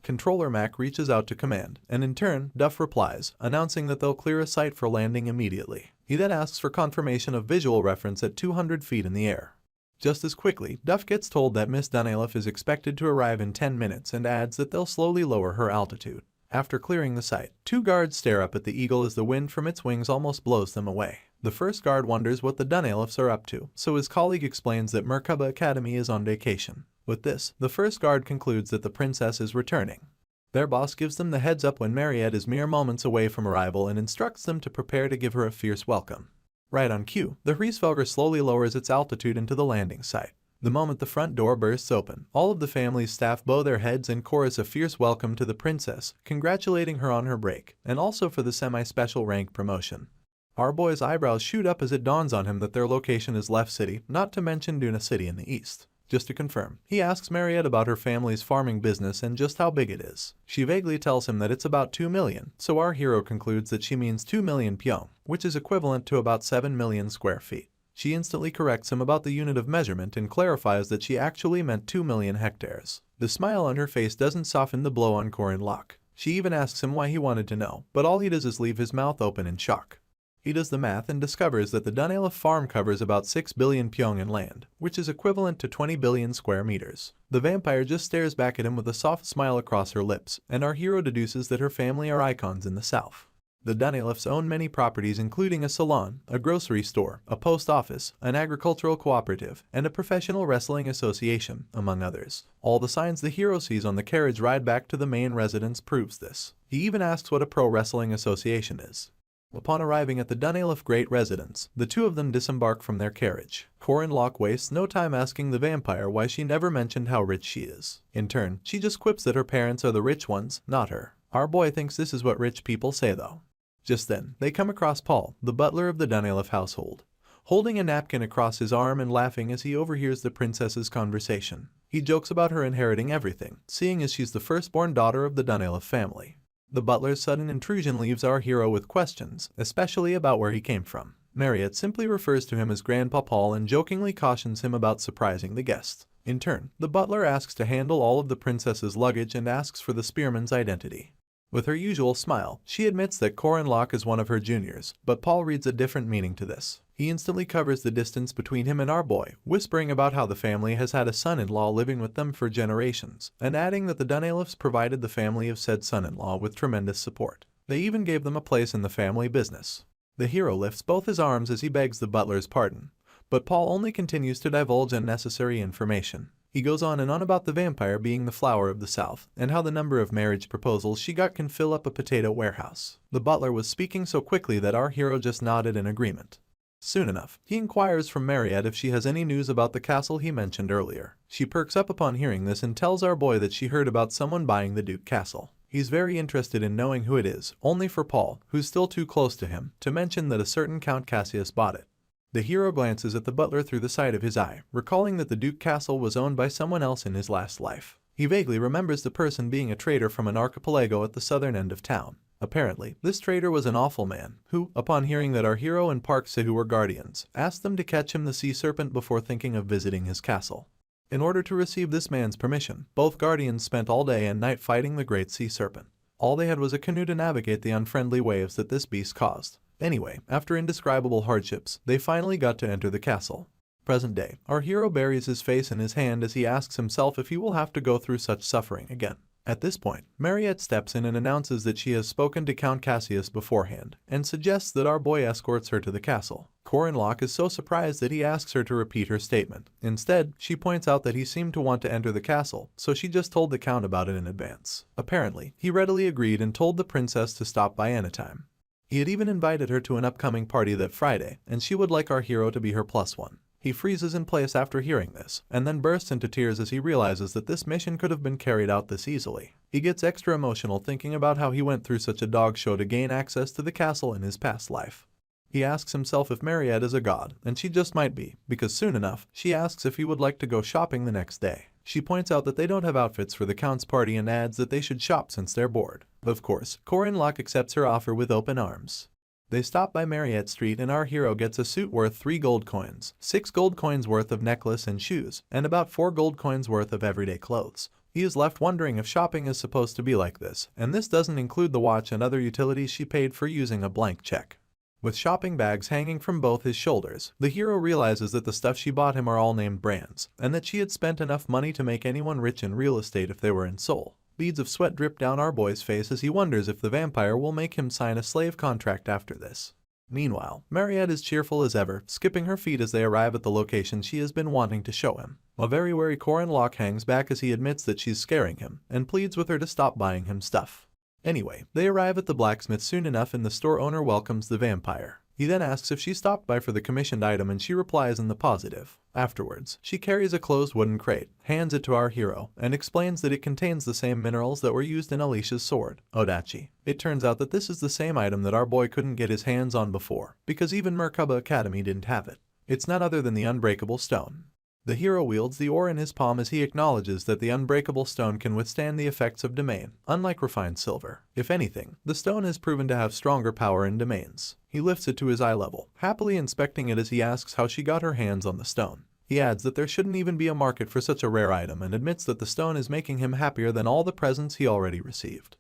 Controller Mac reaches out to command, and in turn, Duff replies, announcing that they'll clear a site for landing immediately. He then asks for confirmation of visual reference at 200 feet in the air. Just as quickly, Duff gets told that Miss Dunelef is expected to arrive in 10 minutes and adds that they'll slowly lower her altitude. After clearing the site, two guards stare up at the eagle as the wind from its wings almost blows them away. The first guard wonders what the Dunelefs are up to, so his colleague explains that Merkaba Academy is on vacation. With this, the first guard concludes that the princess is returning. Their boss gives them the heads up when Mariette is mere moments away from arrival and instructs them to prepare to give her a fierce welcome. Right on cue, the Hriesvelger slowly lowers its altitude into the landing site. The moment the front door bursts open, all of the family's staff bow their heads and chorus a fierce welcome to the princess, congratulating her on her break, and also for the semi-special rank promotion. Our boy's eyebrows shoot up as it dawns on him that their location is Left City, not to mention Duna City in the east. Just to confirm, he asks Mariette about her family's farming business and just how big it is. She vaguely tells him that it's about 2 million, so our hero concludes that she means 2 million pyong, which is equivalent to about 7 million square feet. She instantly corrects him about the unit of measurement and clarifies that she actually meant 2 million hectares. The smile on her face doesn't soften the blow on Corin Locke. She even asks him why he wanted to know, but all he does is leave his mouth open in shock. He does the math and discovers that the Dunelef farm covers about 6 billion pyong in land, which is equivalent to 20 billion square meters. The vampire just stares back at him with a soft smile across her lips, and our hero deduces that her family are icons in the south. The Dunelefs own many properties, including a salon, a grocery store, a post office, an agricultural cooperative, and a professional wrestling association, among others. All the signs the hero sees on the carriage ride back to the main residence proves this. He even asks what a pro wrestling association is. Upon arriving at the Dunelef Great Residence, the two of them disembark from their carriage. Corin Locke wastes no time asking the vampire why she never mentioned how rich she is. In turn, she just quips that her parents are the rich ones, not her. Our boy thinks this is what rich people say though. Just then, they come across Paul, the butler of the Dunelef household, holding a napkin across his arm and laughing as he overhears the princess's conversation. He jokes about her inheriting everything, seeing as she's the firstborn daughter of the Dunelef family. The butler's sudden intrusion leaves our hero with questions, especially about where he came from. Mariette simply refers to him as Grandpa Paul and jokingly cautions him about surprising the guests. In turn, the butler asks to handle all of the princess's luggage and asks for the spearman's identity. With her usual smile, she admits that Corin Locke is one of her juniors, but Paul reads a different meaning to this. He instantly covers the distance between him and our boy, whispering about how the family has had a son-in-law living with them for generations, and adding that the Dunelefs provided the family of said son-in-law with tremendous support. They even gave them a place in the family business. The hero lifts both his arms as he begs the butler's pardon, but Paul only continues to divulge unnecessary information. He goes on and on about the vampire being the flower of the South, and how the number of marriage proposals she got can fill up a potato warehouse. The butler was speaking so quickly that our hero just nodded in agreement. Soon enough, he inquires from Mariette if she has any news about the castle he mentioned earlier. She perks up upon hearing this and tells our boy that she heard about someone buying the Duke Castle. He's very interested in knowing who it is, only for Paul, who's still too close to him, to mention that a certain Count Cassius bought it. The hero glances at the butler through the side of his eye, recalling that the Duke Castle was owned by someone else in his last life. He vaguely remembers the person being a trader from an archipelago at the southern end of town. Apparently, this trader was an awful man, who, upon hearing that our hero and Park Se-woo were guardians, asked them to catch him the sea serpent before thinking of visiting his castle. In order to receive this man's permission, both guardians spent all day and night fighting the great sea serpent. All they had was a canoe to navigate the unfriendly waves that this beast caused. Anyway, after indescribable hardships, they finally got to enter the castle. Present day, our hero buries his face in his hand as he asks himself if he will have to go through such suffering again. At this point, Mariette steps in and announces that she has spoken to Count Cassius beforehand, and suggests that our boy escorts her to the castle. Corinlock is so surprised that he asks her to repeat her statement. Instead, she points out that he seemed to want to enter the castle, so she just told the Count about it in advance. Apparently, he readily agreed and told the princess to stop by anytime. He had even invited her to an upcoming party that Friday, and she would like our hero to be her +1. He freezes in place after hearing this, and then bursts into tears as he realizes that this mission could have been carried out this easily. He gets extra emotional thinking about how he went through such a dog show to gain access to the castle in his past life. He asks himself if Mariette is a god, and she just might be, because soon enough, she asks if he would like to go shopping the next day. She points out that they don't have outfits for the Count's party and adds that they should shop since they're bored. Of course, Corinlock accepts her offer with open arms. They stop by Mariette Street and our hero gets a suit worth 3 gold coins, 6 gold coins worth of necklace and shoes, and about 4 gold coins worth of everyday clothes. He is left wondering if shopping is supposed to be like this, and this doesn't include the watch and other utilities she paid for using a blank check. With shopping bags hanging from both his shoulders, the hero realizes that the stuff she bought him are all named brands, and that she had spent enough money to make anyone rich in real estate if they were in Seoul. Beads of sweat drip down our boy's face as he wonders if the vampire will make him sign a slave contract after this. Meanwhile, Mariette is cheerful as ever, skipping her feet as they arrive at the location she has been wanting to show him. A very wary Corinlock hangs back as he admits that she's scaring him, and pleads with her to stop buying him stuff. Anyway, they arrive at the blacksmith soon enough and the store owner welcomes the vampire. He then asks if she stopped by for the commissioned item and she replies in the positive. Afterwards, she carries a closed wooden crate, hands it to our hero, and explains that it contains the same minerals that were used in Alicia's sword, Odachi. It turns out that this is the same item that our boy couldn't get his hands on before, because even Merkaba Academy didn't have it. It's none other than the unbreakable stone. The hero wields the ore in his palm as he acknowledges that the unbreakable stone can withstand the effects of domain, unlike refined silver. If anything, the stone has proven to have stronger power in domains. He lifts it to his eye level, happily inspecting it as he asks how she got her hands on the stone. He adds that there shouldn't even be a market for such a rare item and admits that the stone is making him happier than all the presents he already received.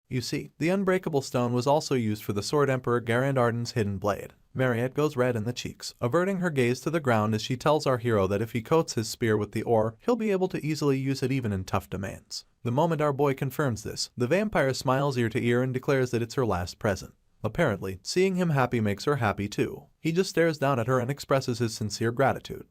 You see, the unbreakable stone was also used for the Sword Emperor Garand Arden's hidden blade. Mariette goes red in the cheeks, averting her gaze to the ground as she tells our hero that if he coats his spear with the ore, he'll be able to easily use it even in tough demands. The moment our boy confirms this, the vampire smiles ear to ear and declares that it's her last present. Apparently, seeing him happy makes her happy too. He just stares down at her and expresses his sincere gratitude.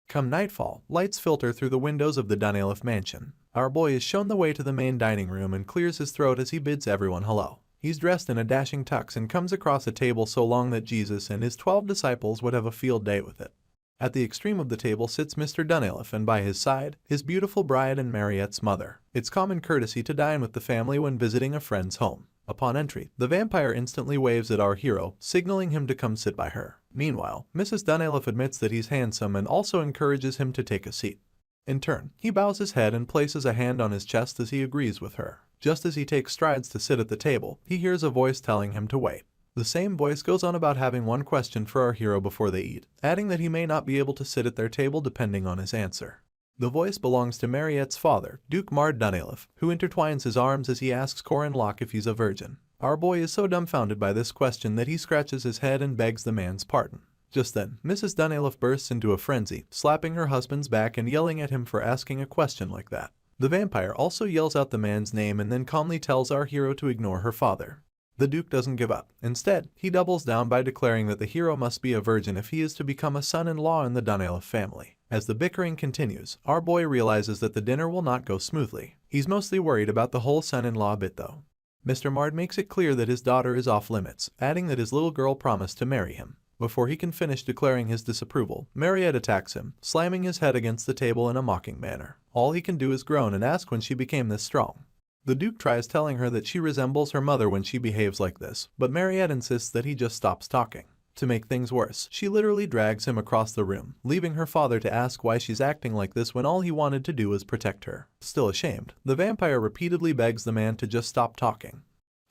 Come nightfall, lights filter through the windows of the Dunelif mansion. Our boy is shown the way to the main dining room and clears his throat as he bids everyone hello. He's dressed in a dashing tux and comes across a table so long that Jesus and his 12 disciples would have a field day with it. At the extreme of the table sits Mr. Dunelif and by his side, his beautiful bride and Mariette's mother. It's common courtesy to dine with the family when visiting a friend's home. Upon entry, the vampire instantly waves at our hero, signaling him to come sit by her. Meanwhile, Mrs. Dunelif admits that he's handsome and also encourages him to take a seat. In turn, he bows his head and places a hand on his chest as he agrees with her. Just as he takes strides to sit at the table, he hears a voice telling him to wait. The same voice goes on about having one question for our hero before they eat, adding that he may not be able to sit at their table depending on his answer. The voice belongs to Mariette's father, Duke Mard Dunelif, who intertwines his arms as he asks Corinlock if he's a virgin. Our boy is so dumbfounded by this question that he scratches his head and begs the man's pardon. Just then, Mrs. Dunelif bursts into a frenzy, slapping her husband's back and yelling at him for asking a question like that. The vampire also yells out the man's name and then calmly tells our hero to ignore her father. The Duke doesn't give up. Instead, he doubles down by declaring that the hero must be a virgin if he is to become a son-in-law in the Dunelif family. As the bickering continues, our boy realizes that the dinner will not go smoothly. He's mostly worried about the whole son-in-law bit though. Mr. Mard makes it clear that his daughter is off limits, adding that his little girl promised to marry him. Before he can finish declaring his disapproval, Mariette attacks him, slamming his head against the table in a mocking manner. All he can do is groan and ask when she became this strong. The Duke tries telling her that she resembles her mother when she behaves like this, but Mariette insists that he just stops talking. To make things worse, she literally drags him across the room, leaving her father to ask why she's acting like this when all he wanted to do was protect her. Still ashamed, the vampire repeatedly begs the man to just stop talking.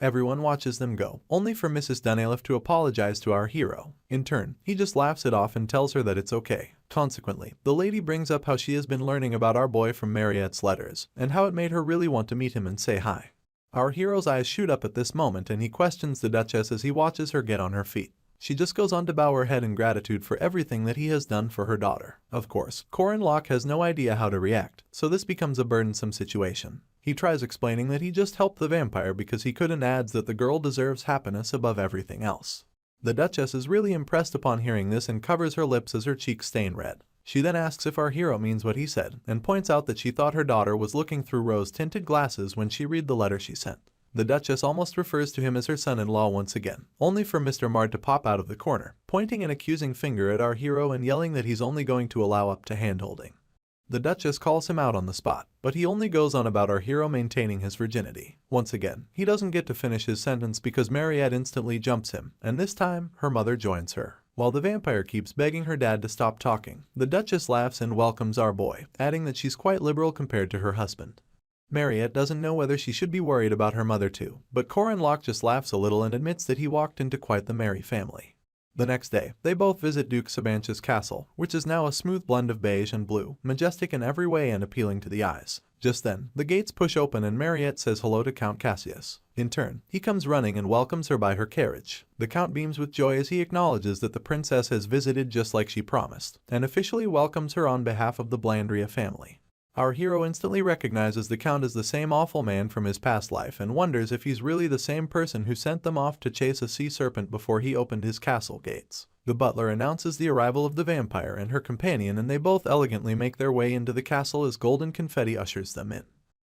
Everyone watches them go, only for Mrs. Dunelif to apologize to our hero. In turn, he just laughs it off and tells her that it's okay. Consequently, the lady brings up how she has been learning about our boy from Mariette's letters, and how it made her really want to meet him and say hi. Our hero's eyes shoot up at this moment and he questions the Duchess as he watches her get on her feet. She just goes on to bow her head in gratitude for everything that he has done for her daughter. Of course, Corin Locke has no idea how to react, so this becomes a burdensome situation. He tries explaining that he just helped the vampire because he could and adds that the girl deserves happiness above everything else. The Duchess is really impressed upon hearing this and covers her lips as her cheeks stain red. She then asks if our hero means what he said and points out that she thought her daughter was looking through rose-tinted glasses when she read the letter she sent. The Duchess almost refers to him as her son-in-law once again, only for Mr. Mard to pop out of the corner, pointing an accusing finger at our hero and yelling that he's only going to allow up to hand-holding. The Duchess calls him out on the spot, but he only goes on about our hero maintaining his virginity. Once again, he doesn't get to finish his sentence because Mariette instantly jumps him, and this time, her mother joins her. While the vampire keeps begging her dad to stop talking, the Duchess laughs and welcomes our boy, adding that she's quite liberal compared to her husband. Mariette doesn't know whether she should be worried about her mother too, but Corin Locke just laughs a little and admits that he walked into quite the merry family. The next day, they both visit Duke Sabanch's castle, which is now a smooth blend of beige and blue, majestic in every way and appealing to the eyes. Just then, the gates push open and Mariette says hello to Count Cassius. In turn, he comes running and welcomes her by her carriage. The Count beams with joy as he acknowledges that the princess has visited just like she promised, and officially welcomes her on behalf of the Blandria family. Our hero instantly recognizes the Count as the same awful man from his past life and wonders if he's really the same person who sent them off to chase a sea serpent before he opened his castle gates. The butler announces the arrival of the vampire and her companion, and they both elegantly make their way into the castle as golden confetti ushers them in.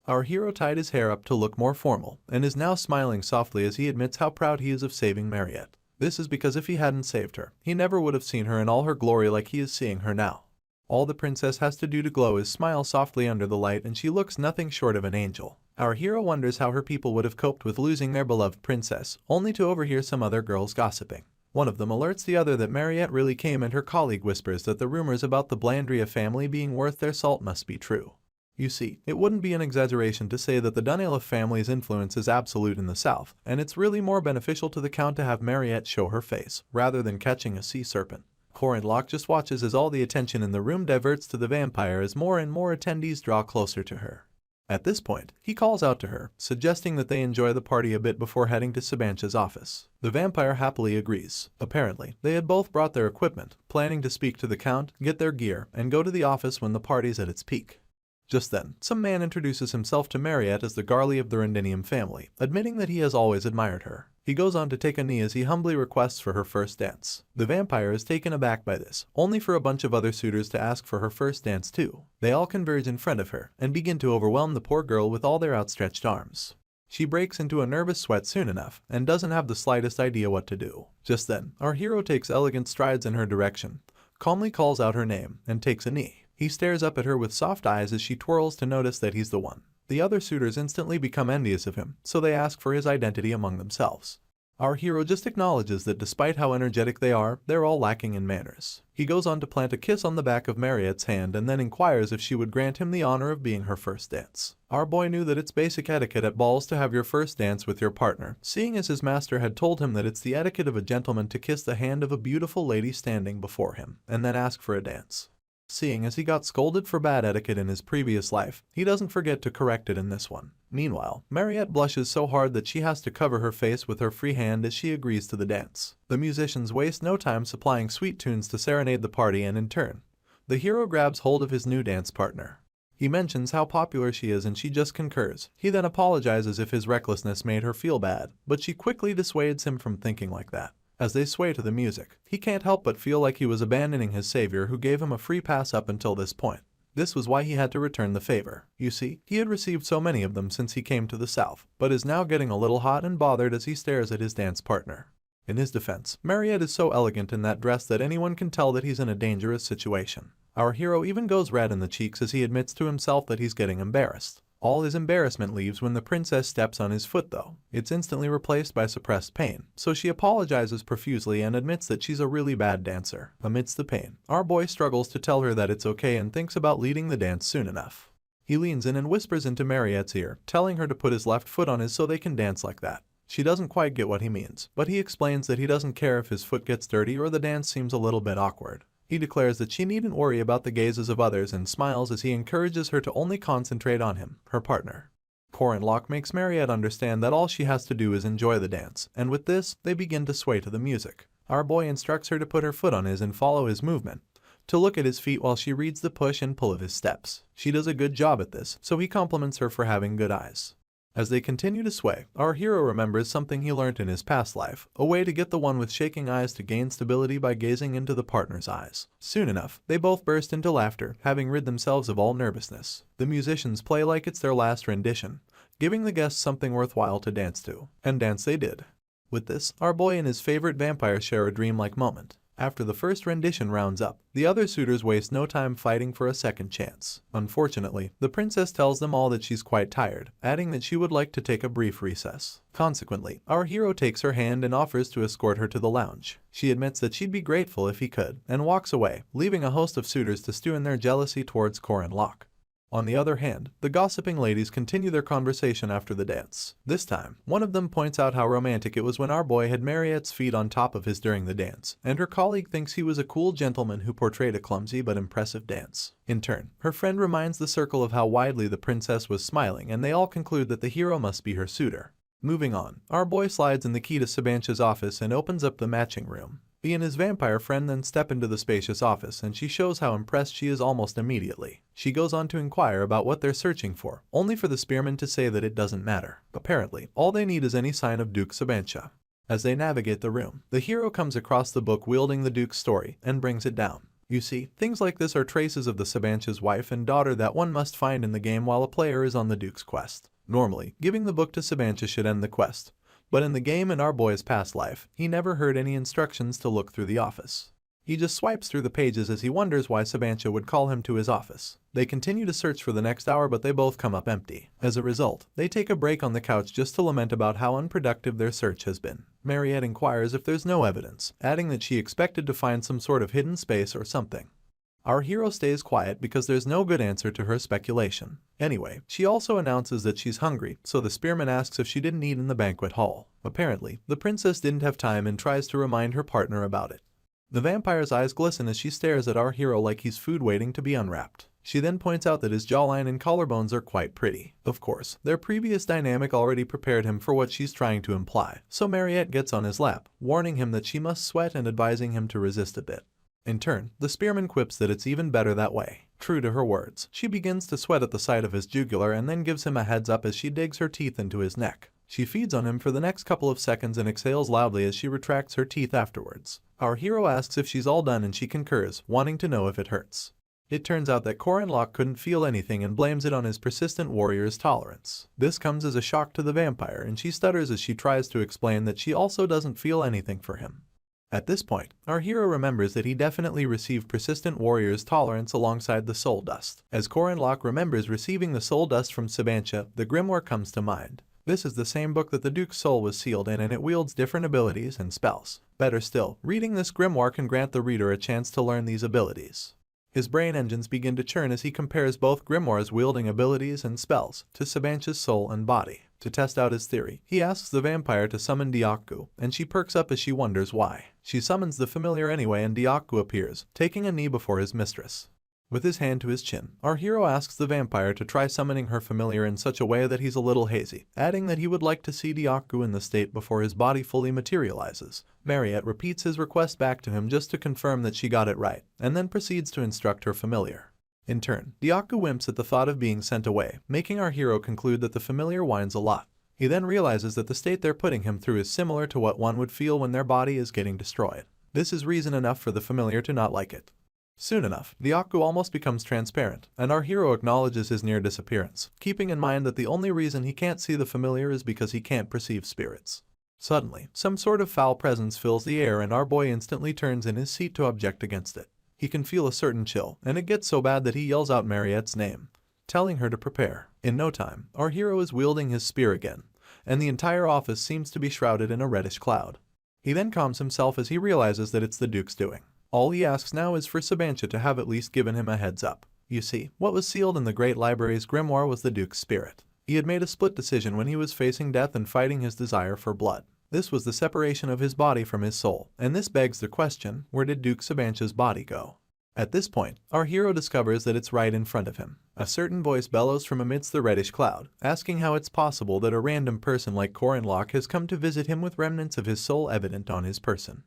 Our hero tied his hair up to look more formal and is now smiling softly as he admits how proud he is of saving Mariette. This is because if he hadn't saved her, he never would have seen her in all her glory like he is seeing her now. All the princess has to do to glow is smile softly under the light, and she looks nothing short of an angel. Our hero wonders how her people would have coped with losing their beloved princess, only to overhear some other girls gossiping. One of them alerts the other that Mariette really came, and her colleague whispers that the rumors about the Blandria family being worth their salt must be true. You see, it wouldn't be an exaggeration to say that the Dunelif family's influence is absolute in the south, and it's really more beneficial to the Count to have Mariette show her face, rather than catching a sea serpent. Corin Locke just watches as all the attention in the room diverts to the vampire as more and more attendees draw closer to her. At this point, he calls out to her, suggesting that they enjoy the party a bit before heading to Sabanch's office. The vampire happily agrees. Apparently, they had both brought their equipment, planning to speak to the Count, get their gear, and go to the office when the party's at its peak. Just then, some man introduces himself to Mariette as the Garly of the Rendinium family, admitting that he has always admired her. He goes on to take a knee as he humbly requests for her first dance. The vampire is taken aback by this, only for a bunch of other suitors to ask for her first dance too. They all converge in front of her, and begin to overwhelm the poor girl with all their outstretched arms. She breaks into a nervous sweat soon enough, and doesn't have the slightest idea what to do. Just then, our hero takes elegant strides in her direction, calmly calls out her name, and takes a knee. He stares up at her with soft eyes as she twirls to notice that he's the one. The other suitors instantly become envious of him, so they ask for his identity among themselves. Our hero just acknowledges that despite how energetic they are, they're all lacking in manners. He goes on to plant a kiss on the back of Mariette's hand and then inquires if she would grant him the honor of being her first dance. Our boy knew that it's basic etiquette at balls to have your first dance with your partner, seeing as his master had told him that it's the etiquette of a gentleman to kiss the hand of a beautiful lady standing before him, and then ask for a dance. Seeing as he got scolded for bad etiquette in his previous life, he doesn't forget to correct it in this one. Meanwhile, Mariette blushes so hard that she has to cover her face with her free hand as she agrees to the dance. The musicians waste no time supplying sweet tunes to serenade the party, and in turn, the hero grabs hold of his new dance partner. He mentions how popular she is and she just concurs. He then apologizes if his recklessness made her feel bad, but she quickly dissuades him from thinking like that. As they sway to the music, he can't help but feel like he was abandoning his savior who gave him a free pass up until this point. This was why he had to return the favor. You see, he had received so many of them since he came to the south, but is now getting a little hot and bothered as he stares at his dance partner. In his defense, Mariette is so elegant in that dress that anyone can tell that he's in a dangerous situation. Our hero even goes red in the cheeks as he admits to himself that he's getting embarrassed. All his embarrassment leaves when the princess steps on his foot though. It's instantly replaced by suppressed pain, so she apologizes profusely and admits that she's a really bad dancer. Amidst the pain, our boy struggles to tell her that it's okay and thinks about leading the dance soon enough. He leans in and whispers into Mariette's ear, telling her to put his left foot on his so they can dance like that. She doesn't quite get what he means, but he explains that he doesn't care if his foot gets dirty or the dance seems a little bit awkward. He declares that she needn't worry about the gazes of others and smiles as he encourages her to only concentrate on him, her partner. Corin Locke makes Mariette understand that all she has to do is enjoy the dance, and with this, they begin to sway to the music. Our boy instructs her to put her foot on his and follow his movement, to look at his feet while she reads the push and pull of his steps. She does a good job at this, so he compliments her for having good eyes. As they continue to sway, our hero remembers something he learned in his past life, a way to get the one with shaking eyes to gain stability by gazing into the partner's eyes. Soon enough, they both burst into laughter, having rid themselves of all nervousness. The musicians play like it's their last rendition, giving the guests something worthwhile to dance to. And dance they did. With this, our boy and his favorite vampire share a dreamlike moment. After the first rendition rounds up, the other suitors waste no time fighting for a second chance. Unfortunately, the princess tells them all that she's quite tired, adding that she would like to take a brief recess. Consequently, our hero takes her hand and offers to escort her to the lounge. She admits that she'd be grateful if he could, and walks away, leaving a host of suitors to stew in their jealousy towards Corin Locke. On the other hand, the gossiping ladies continue their conversation after the dance. This time, one of them points out how romantic it was when our boy had Mariette's feet on top of his during the dance, and her colleague thinks he was a cool gentleman who portrayed a clumsy but impressive dance. In turn, her friend reminds the circle of how widely the princess was smiling, and they all conclude that the hero must be her suitor. Moving on, our boy slides in the key to Sabancha's office and opens up the matching room. He and his vampire friend then step into the spacious office, and she shows how impressed she is almost immediately. She goes on to inquire about what they're searching for, only for the spearman to say that it doesn't matter. Apparently, all they need is any sign of Duke Sabancha. As they navigate the room, the hero comes across the book wielding the Duke's story and brings it down. You see, things like this are traces of the Sabancha's wife and daughter that one must find in the game while a player is on the Duke's quest. Normally, giving the book to Sabancha should end the quest, but in the game in our boy's past life, he never heard any instructions to look through the office. He just swipes through the pages as he wonders why Sabancha would call him to his office. They continue to search for the next hour, but they both come up empty. As a result, they take a break on the couch just to lament about how unproductive their search has been. Mariette inquires if there's no evidence, adding that she expected to find some sort of hidden space or something. Our hero stays quiet because there's no good answer to her speculation. Anyway, she also announces that she's hungry, so the spearman asks if she didn't eat in the banquet hall. Apparently, the princess didn't have time and tries to remind her partner about it. The vampire's eyes glisten as she stares at our hero like he's food waiting to be unwrapped. She then points out that his jawline and collarbones are quite pretty. Of course, their previous dynamic already prepared him for what she's trying to imply, so Mariette gets on his lap, warning him that she must sweat and advising him to resist a bit. In turn, the spearman quips that it's even better that way. True to her words, she begins to sweat at the sight of his jugular and then gives him a heads up as she digs her teeth into his neck. She feeds on him for the next couple of seconds and exhales loudly as she retracts her teeth afterwards. Our hero asks if she's all done and she concurs, wanting to know if it hurts. It turns out that Corin Locke couldn't feel anything and blames it on his persistent warrior's tolerance. This comes as a shock to the vampire, and she stutters as she tries to explain that she also doesn't feel anything for him. At this point, our hero remembers that he definitely received Persistent Warrior's tolerance alongside the Soul Dust. As Corin Locke remembers receiving the Soul Dust from Sabancha, the grimoire comes to mind. This is the same book that the Duke's soul was sealed in, and it wields different abilities and spells. Better still, reading this grimoire can grant the reader a chance to learn these abilities. His brain engines begin to churn as he compares both grimoires' wielding abilities and spells to Sabancha's soul and body. To test out his theory, he asks the vampire to summon Diaku, and she perks up as she wonders why. She summons the familiar anyway, and Diaku appears, taking a knee before his mistress. With his hand to his chin, our hero asks the vampire to try summoning her familiar in such a way that he's a little hazy, adding that he would like to see Diaku in the state before his body fully materializes. Mariette repeats his request back to him just to confirm that she got it right, and then proceeds to instruct her familiar. In turn, Diaku wimps at the thought of being sent away, making our hero conclude that the familiar whines a lot. He then realizes that the state they're putting him through is similar to what one would feel when their body is getting destroyed. This is reason enough for the familiar to not like it. Soon enough, Diaku almost becomes transparent, and our hero acknowledges his near disappearance, keeping in mind that the only reason he can't see the familiar is because he can't perceive spirits. Suddenly, some sort of foul presence fills the air, and our boy instantly turns in his seat to object against it. He can feel a certain chill, and it gets so bad that he yells out Mariette's name, telling her to prepare. In no time, our hero is wielding his spear again, and the entire office seems to be shrouded in a reddish cloud. He then calms himself as he realizes that it's the Duke's doing. All he asks now is for Sabancha to have at least given him a heads up. You see, what was sealed in the Great Library's grimoire was the Duke's spirit. He had made a split decision when he was facing death and fighting his desire for blood. This was the separation of his body from his soul, and this begs the question, where did Duke Sabancha's body go? At this point, our hero discovers that it's right in front of him. A certain voice bellows from amidst the reddish cloud, asking how it's possible that a random person like Corin Locke has come to visit him with remnants of his soul evident on his person.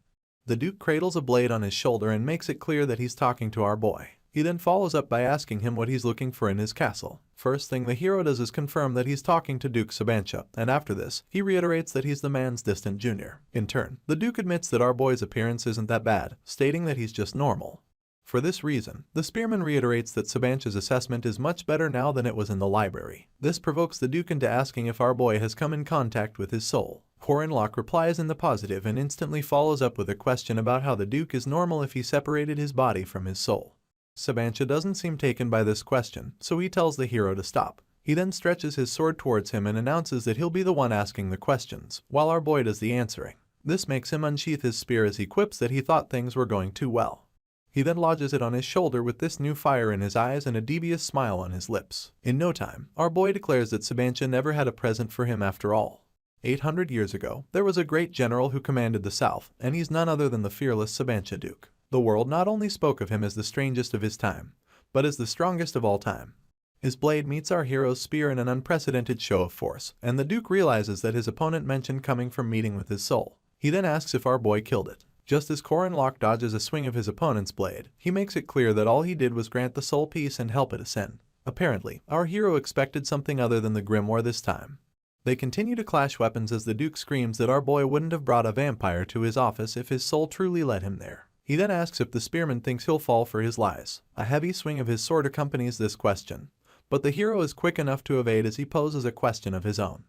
The Duke cradles a blade on his shoulder and makes it clear that he's talking to our boy. He then follows up by asking him what he's looking for in his castle. First thing the hero does is confirm that he's talking to Duke Sabancha, and after this, he reiterates that he's the man's distant junior. In turn, the Duke admits that our boy's appearance isn't that bad, stating that he's just normal. For this reason, the spearman reiterates that Sabancha's assessment is much better now than it was in the library. This provokes the Duke into asking if our boy has come in contact with his soul. Locke replies in the positive and instantly follows up with a question about how the Duke is normal if he separated his body from his soul. Sabancha doesn't seem taken by this question, so he tells the hero to stop. He then stretches his sword towards him and announces that he'll be the one asking the questions, while our boy does the answering. This makes him unsheath his spear as he quips that he thought things were going too well. He then lodges it on his shoulder with this new fire in his eyes and a devious smile on his lips. In no time, our boy declares that Sabancha never had a present for him after all. 800 years ago, there was a great general who commanded the South, and he's none other than the fearless Sabancha Duke. The world not only spoke of him as the strangest of his time, but as the strongest of all time. His blade meets our hero's spear in an unprecedented show of force, and the Duke realizes that his opponent mentioned coming from meeting with his soul. He then asks if our boy killed it. Just as Locke dodges a swing of his opponent's blade, he makes it clear that all he did was grant the soul peace and help it ascend. Apparently, our hero expected something other than the grimoire this time. They continue to clash weapons as the Duke screams that our boy wouldn't have brought a vampire to his office if his soul truly led him there. He then asks if the spearman thinks he'll fall for his lies. A heavy swing of his sword accompanies this question, but the hero is quick enough to evade as he poses a question of his own.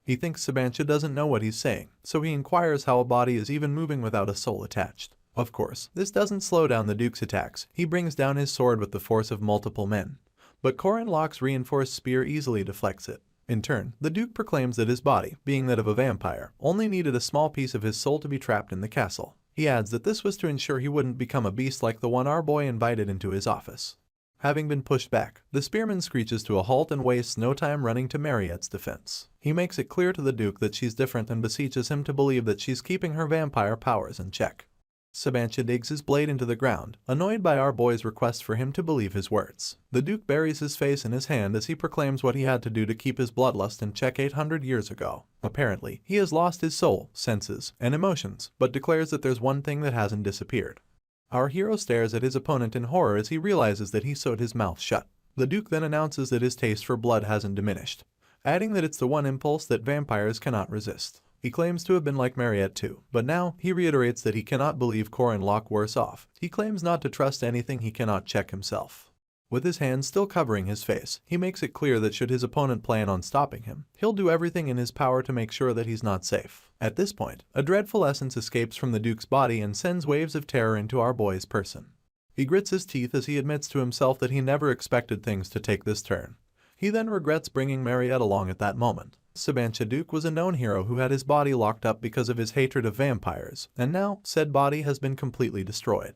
He thinks Sabancha doesn't know what he's saying, so he inquires how a body is even moving without a soul attached. Of course, this doesn't slow down the Duke's attacks. He brings down his sword with the force of multiple men, but Locke's reinforced spear easily deflects it. In turn, the Duke proclaims that his body, being that of a vampire, only needed a small piece of his soul to be trapped in the castle. He adds that this was to ensure he wouldn't become a beast like the one our boy invited into his office. Having been pushed back, the spearman screeches to a halt and wastes no time running to Mariette's defense. He makes it clear to the Duke that she's different and beseeches him to believe that she's keeping her vampire powers in check. Sabancha digs his blade into the ground, annoyed by our boy's request for him to believe his words. The Duke buries his face in his hand as he proclaims what he had to do to keep his bloodlust in check 800 years ago. Apparently, he has lost his soul, senses, and emotions, but declares that there's one thing that hasn't disappeared. Our hero stares at his opponent in horror as he realizes that he sewed his mouth shut. The Duke then announces that his taste for blood hasn't diminished, adding that it's the one impulse that vampires cannot resist. He claims to have been like Mariette too, but now he reiterates that he cannot believe Locke worse off. He claims not to trust anything he cannot check himself. With his hands still covering his face, he makes it clear that should his opponent plan on stopping him, he'll do everything in his power to make sure that he's not safe. At this point, a dreadful essence escapes from the Duke's body and sends waves of terror into our boy's person. He grits his teeth as he admits to himself that he never expected things to take this turn. He then regrets bringing Mariette along at that moment. Sabancha Duke was a known hero who had his body locked up because of his hatred of vampires, and now said body has been completely destroyed.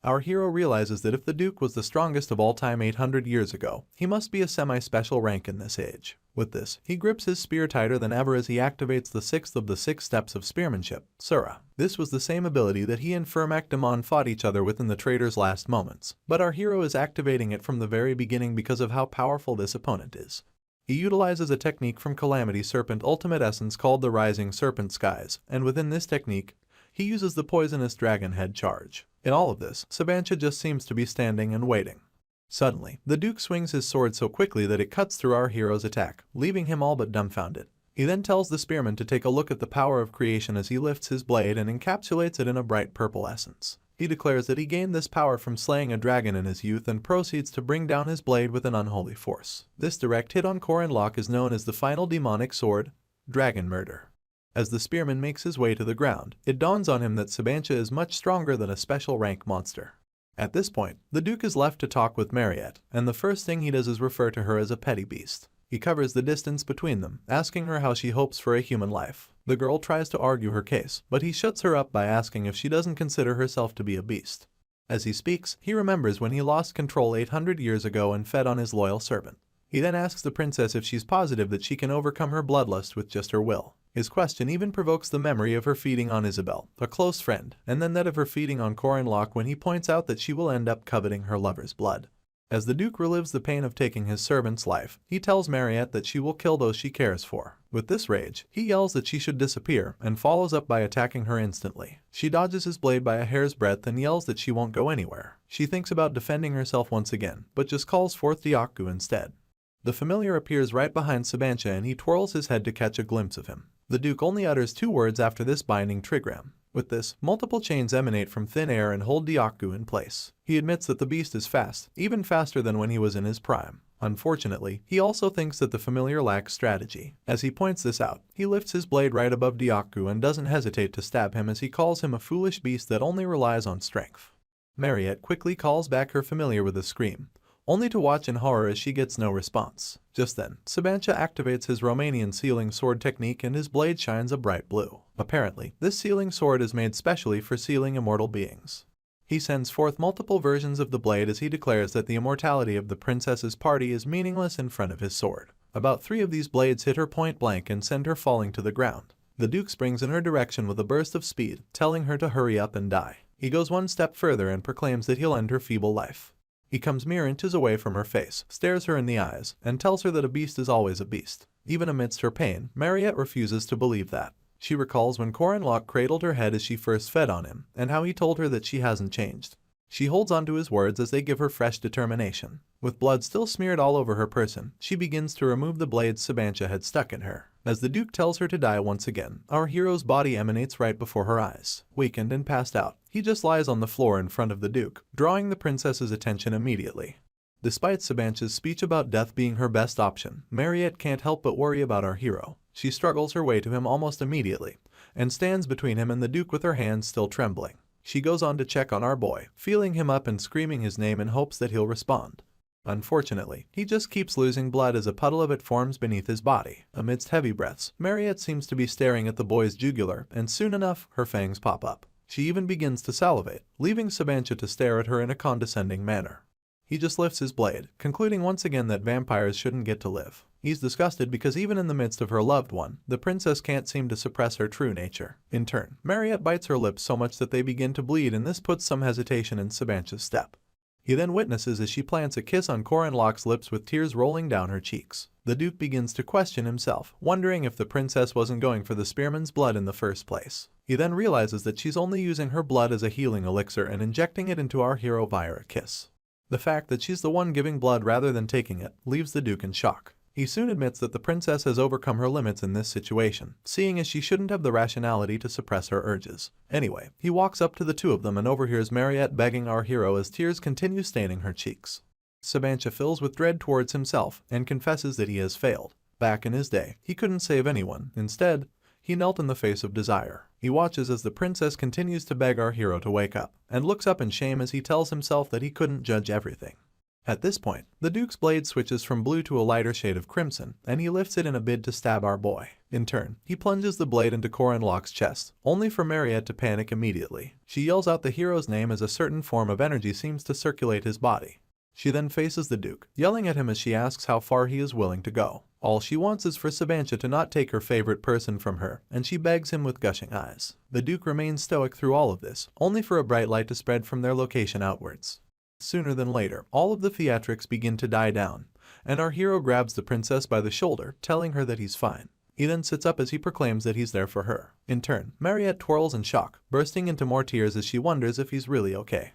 Our hero realizes that if the Duke was the strongest of all time 800 years ago, he must be a semi-special rank in this age. With this, he grips his spear tighter than ever as he activates the sixth of the 6 steps of spearmanship, Sura. This was the same ability that he and Firmak Damon fought each other with in the trader's last moments, but our hero is activating it from the very beginning because of how powerful this opponent is. He utilizes a technique from Calamity Serpent Ultimate Essence called the Rising Serpent Skies, and within this technique, he uses the poisonous dragon head charge. In all of this, Sabancha just seems to be standing and waiting. Suddenly, the Duke swings his sword so quickly that it cuts through our hero's attack, leaving him all but dumbfounded. He then tells the spearman to take a look at the power of creation as he lifts his blade and encapsulates it in a bright purple essence. He declares that he gained this power from slaying a dragon in his youth and proceeds to bring down his blade with an unholy force. This direct hit on Locke is known as the final demonic sword, Dragon Murder. As the spearman makes his way to the ground, it dawns on him that Sabancha is much stronger than a special rank monster. At this point, the Duke is left to talk with Mariette, and the first thing he does is refer to her as a petty beast. He covers the distance between them, asking her how she hopes for a human life. The girl tries to argue her case, but he shuts her up by asking if she doesn't consider herself to be a beast. As he speaks, he remembers when he lost control 800 years ago and fed on his loyal servant. He then asks the princess if she's positive that she can overcome her bloodlust with just her will. His question even provokes the memory of her feeding on Isabel, a close friend, and then that of her feeding on Locke when he points out that she will end up coveting her lover's blood. As the Duke relives the pain of taking his servant's life, he tells Mariette that she will kill those she cares for. With this rage, he yells that she should disappear and follows up by attacking her instantly. She dodges his blade by a hair's breadth and yells that she won't go anywhere. She thinks about defending herself once again, but just calls forth Dyaku instead. The familiar appears right behind Sabancha and he twirls his head to catch a glimpse of him. The Duke only utters 2 words after this binding trigram. With this, multiple chains emanate from thin air and hold Dyaku in place. He admits that the beast is fast, even faster than when he was in his prime. Unfortunately, he also thinks that the familiar lacks strategy. As he points this out, he lifts his blade right above Dyaku and doesn't hesitate to stab him as he calls him a foolish beast that only relies on strength. Mariette quickly calls back her familiar with a scream, only to watch in horror as she gets no response. Just then, Sabancha activates his Romanian sealing sword technique and his blade shines a bright blue. Apparently, this sealing sword is made specially for sealing immortal beings. He sends forth multiple versions of the blade as he declares that the immortality of the princess's party is meaningless in front of his sword. About 3 of these blades hit her point blank and send her falling to the ground. The Duke springs in her direction with a burst of speed, telling her to hurry up and die. He goes one step further and proclaims that he'll end her feeble life. He comes mere inches away from her face, stares her in the eyes, and tells her that a beast is always a beast. Even amidst her pain, Mariette refuses to believe that. She recalls when Corinlock cradled her head as she first fed on him, and how he told her that she hasn't changed. She holds on to his words as they give her fresh determination. With blood still smeared all over her person, she begins to remove the blades Sabancha had stuck in her. As the Duke tells her to die once again, our hero's body emanates right before her eyes. Weakened and passed out, he just lies on the floor in front of the Duke, drawing the princess's attention immediately. Despite Sabancha's speech about death being her best option, Mariette can't help but worry about our hero. She struggles her way to him almost immediately, and stands between him and the Duke with her hands still trembling. She goes on to check on our boy, feeling him up and screaming his name in hopes that he'll respond. Unfortunately, he just keeps losing blood as a puddle of it forms beneath his body. Amidst heavy breaths, Mariette seems to be staring at the boy's jugular, and soon enough, her fangs pop up. She even begins to salivate, leaving Sabancha to stare at her in a condescending manner. He just lifts his blade, concluding once again that vampires shouldn't get to live. He's disgusted because even in the midst of her loved one, the princess can't seem to suppress her true nature. In turn, Mariette bites her lips so much that they begin to bleed, and this puts some hesitation in Sabancha's step. He then witnesses as she plants a kiss on Corinlock's lips with tears rolling down her cheeks. The Duke begins to question himself, wondering if the princess wasn't going for the spearman's blood in the first place. He then realizes that she's only using her blood as a healing elixir and injecting it into our hero via a kiss. The fact that she's the one giving blood rather than taking it leaves the Duke in shock. He soon admits that the princess has overcome her limits in this situation, seeing as she shouldn't have the rationality to suppress her urges. Anyway, he walks up to the 2 of them and overhears Mariette begging our hero as tears continue staining her cheeks. Sabancha fills with dread towards himself and confesses that he has failed. Back in his day, he couldn't save anyone. Instead, he knelt in the face of desire. He watches as the princess continues to beg our hero to wake up, and looks up in shame as he tells himself that he couldn't judge everything. At this point, the Duke's blade switches from blue to a lighter shade of crimson, and he lifts it in a bid to stab our boy. In turn, he plunges the blade into Corinlock's chest, only for Mariette to panic immediately. She yells out the hero's name as a certain form of energy seems to circulate his body. She then faces the Duke, yelling at him as she asks how far he is willing to go. All she wants is for Sabancha to not take her favorite person from her, and she begs him with gushing eyes. The Duke remains stoic through all of this, only for a bright light to spread from their location outwards. Sooner than later, all of the theatrics begin to die down, and our hero grabs the princess by the shoulder, telling her that he's fine. He then sits up as he proclaims that he's there for her. In turn, Mariette twirls in shock, bursting into more tears as she wonders if he's really okay.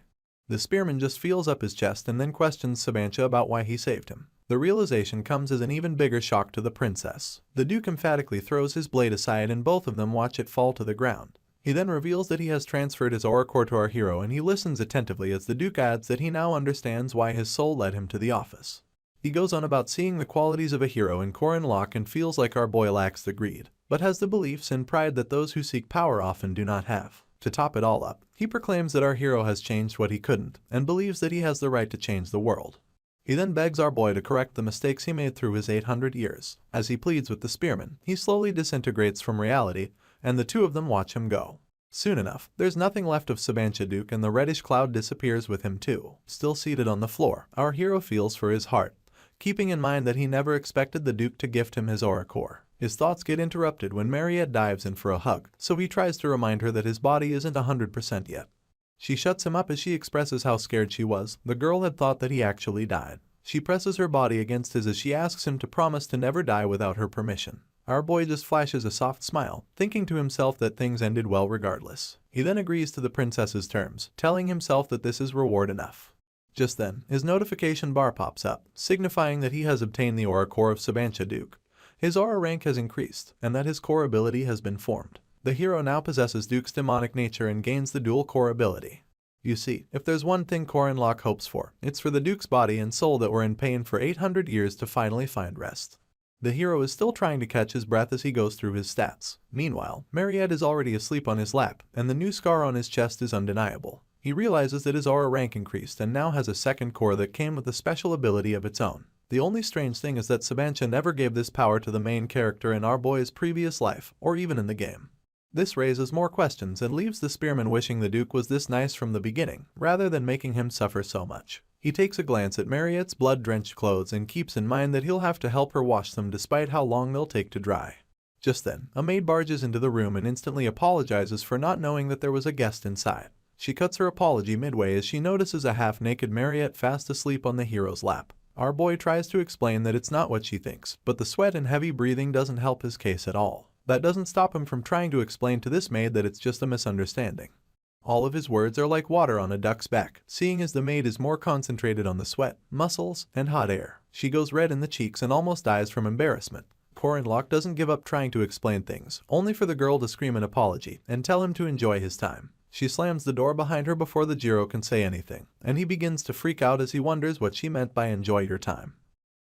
The spearman just feels up his chest and then questions Sabancha about why he saved him. The realization comes as an even bigger shock to the princess. The Duke emphatically throws his blade aside and both of them watch it fall to the ground. He then reveals that he has transferred his aura to our hero, and he listens attentively as the Duke adds that he now understands why his soul led him to the office. He goes on about seeing the qualities of a hero in Corinlock and feels like our boy lacks the greed, but has the beliefs and pride that those who seek power often do not have. To top it all up, he proclaims that our hero has changed what he couldn't, and believes that he has the right to change the world. He then begs our boy to correct the mistakes he made through his 800 years. As he pleads with the spearman, he slowly disintegrates from reality, and the 2 of them watch him go. Soon enough, there's nothing left of Sabancha Duke, and the reddish cloud disappears with him too. Still seated on the floor, our hero feels for his heart, keeping in mind that he never expected the Duke to gift him his aura core. His thoughts get interrupted when Mariette dives in for a hug, so he tries to remind her that his body isn't 100% yet. She shuts him up as she expresses how scared she was. The girl had thought that he actually died. She presses her body against his as she asks him to promise to never die without her permission. Our boy just flashes a soft smile, thinking to himself that things ended well regardless. He then agrees to the princess's terms, telling himself that this is reward enough. Just then, his notification bar pops up, signifying that he has obtained the aura core of Sabancha Duke. His aura rank has increased, and that his core ability has been formed. The hero now possesses Duke's demonic nature and gains the dual core ability. You see, if there's one thing Corin Locke hopes for, it's for the Duke's body and soul that were in pain for 800 years to finally find rest. The hero is still trying to catch his breath as he goes through his stats. Meanwhile, Mariette is already asleep on his lap, and the new scar on his chest is undeniable. He realizes that his aura rank increased and now has a second core that came with a special ability of its own. The only strange thing is that Sabancha never gave this power to the main character in our boy's previous life, or even in the game. This raises more questions and leaves the spearman wishing the Duke was this nice from the beginning, rather than making him suffer so much. He takes a glance at Mariette's blood-drenched clothes and keeps in mind that he'll have to help her wash them despite how long they'll take to dry. Just then, a maid barges into the room and instantly apologizes for not knowing that there was a guest inside. She cuts her apology midway as she notices a half-naked Mariette fast asleep on the hero's lap. Our boy tries to explain that it's not what she thinks, but the sweat and heavy breathing doesn't help his case at all. That doesn't stop him from trying to explain to this maid that it's just a misunderstanding. All of his words are like water on a duck's back, seeing as the maid is more concentrated on the sweat, muscles, and hot air. She goes red in the cheeks and almost dies from embarrassment. Corin Locke doesn't give up trying to explain things, only for the girl to scream an apology and tell him to enjoy his time. She slams the door behind her before the Jiro can say anything, and he begins to freak out as he wonders what she meant by enjoy your time.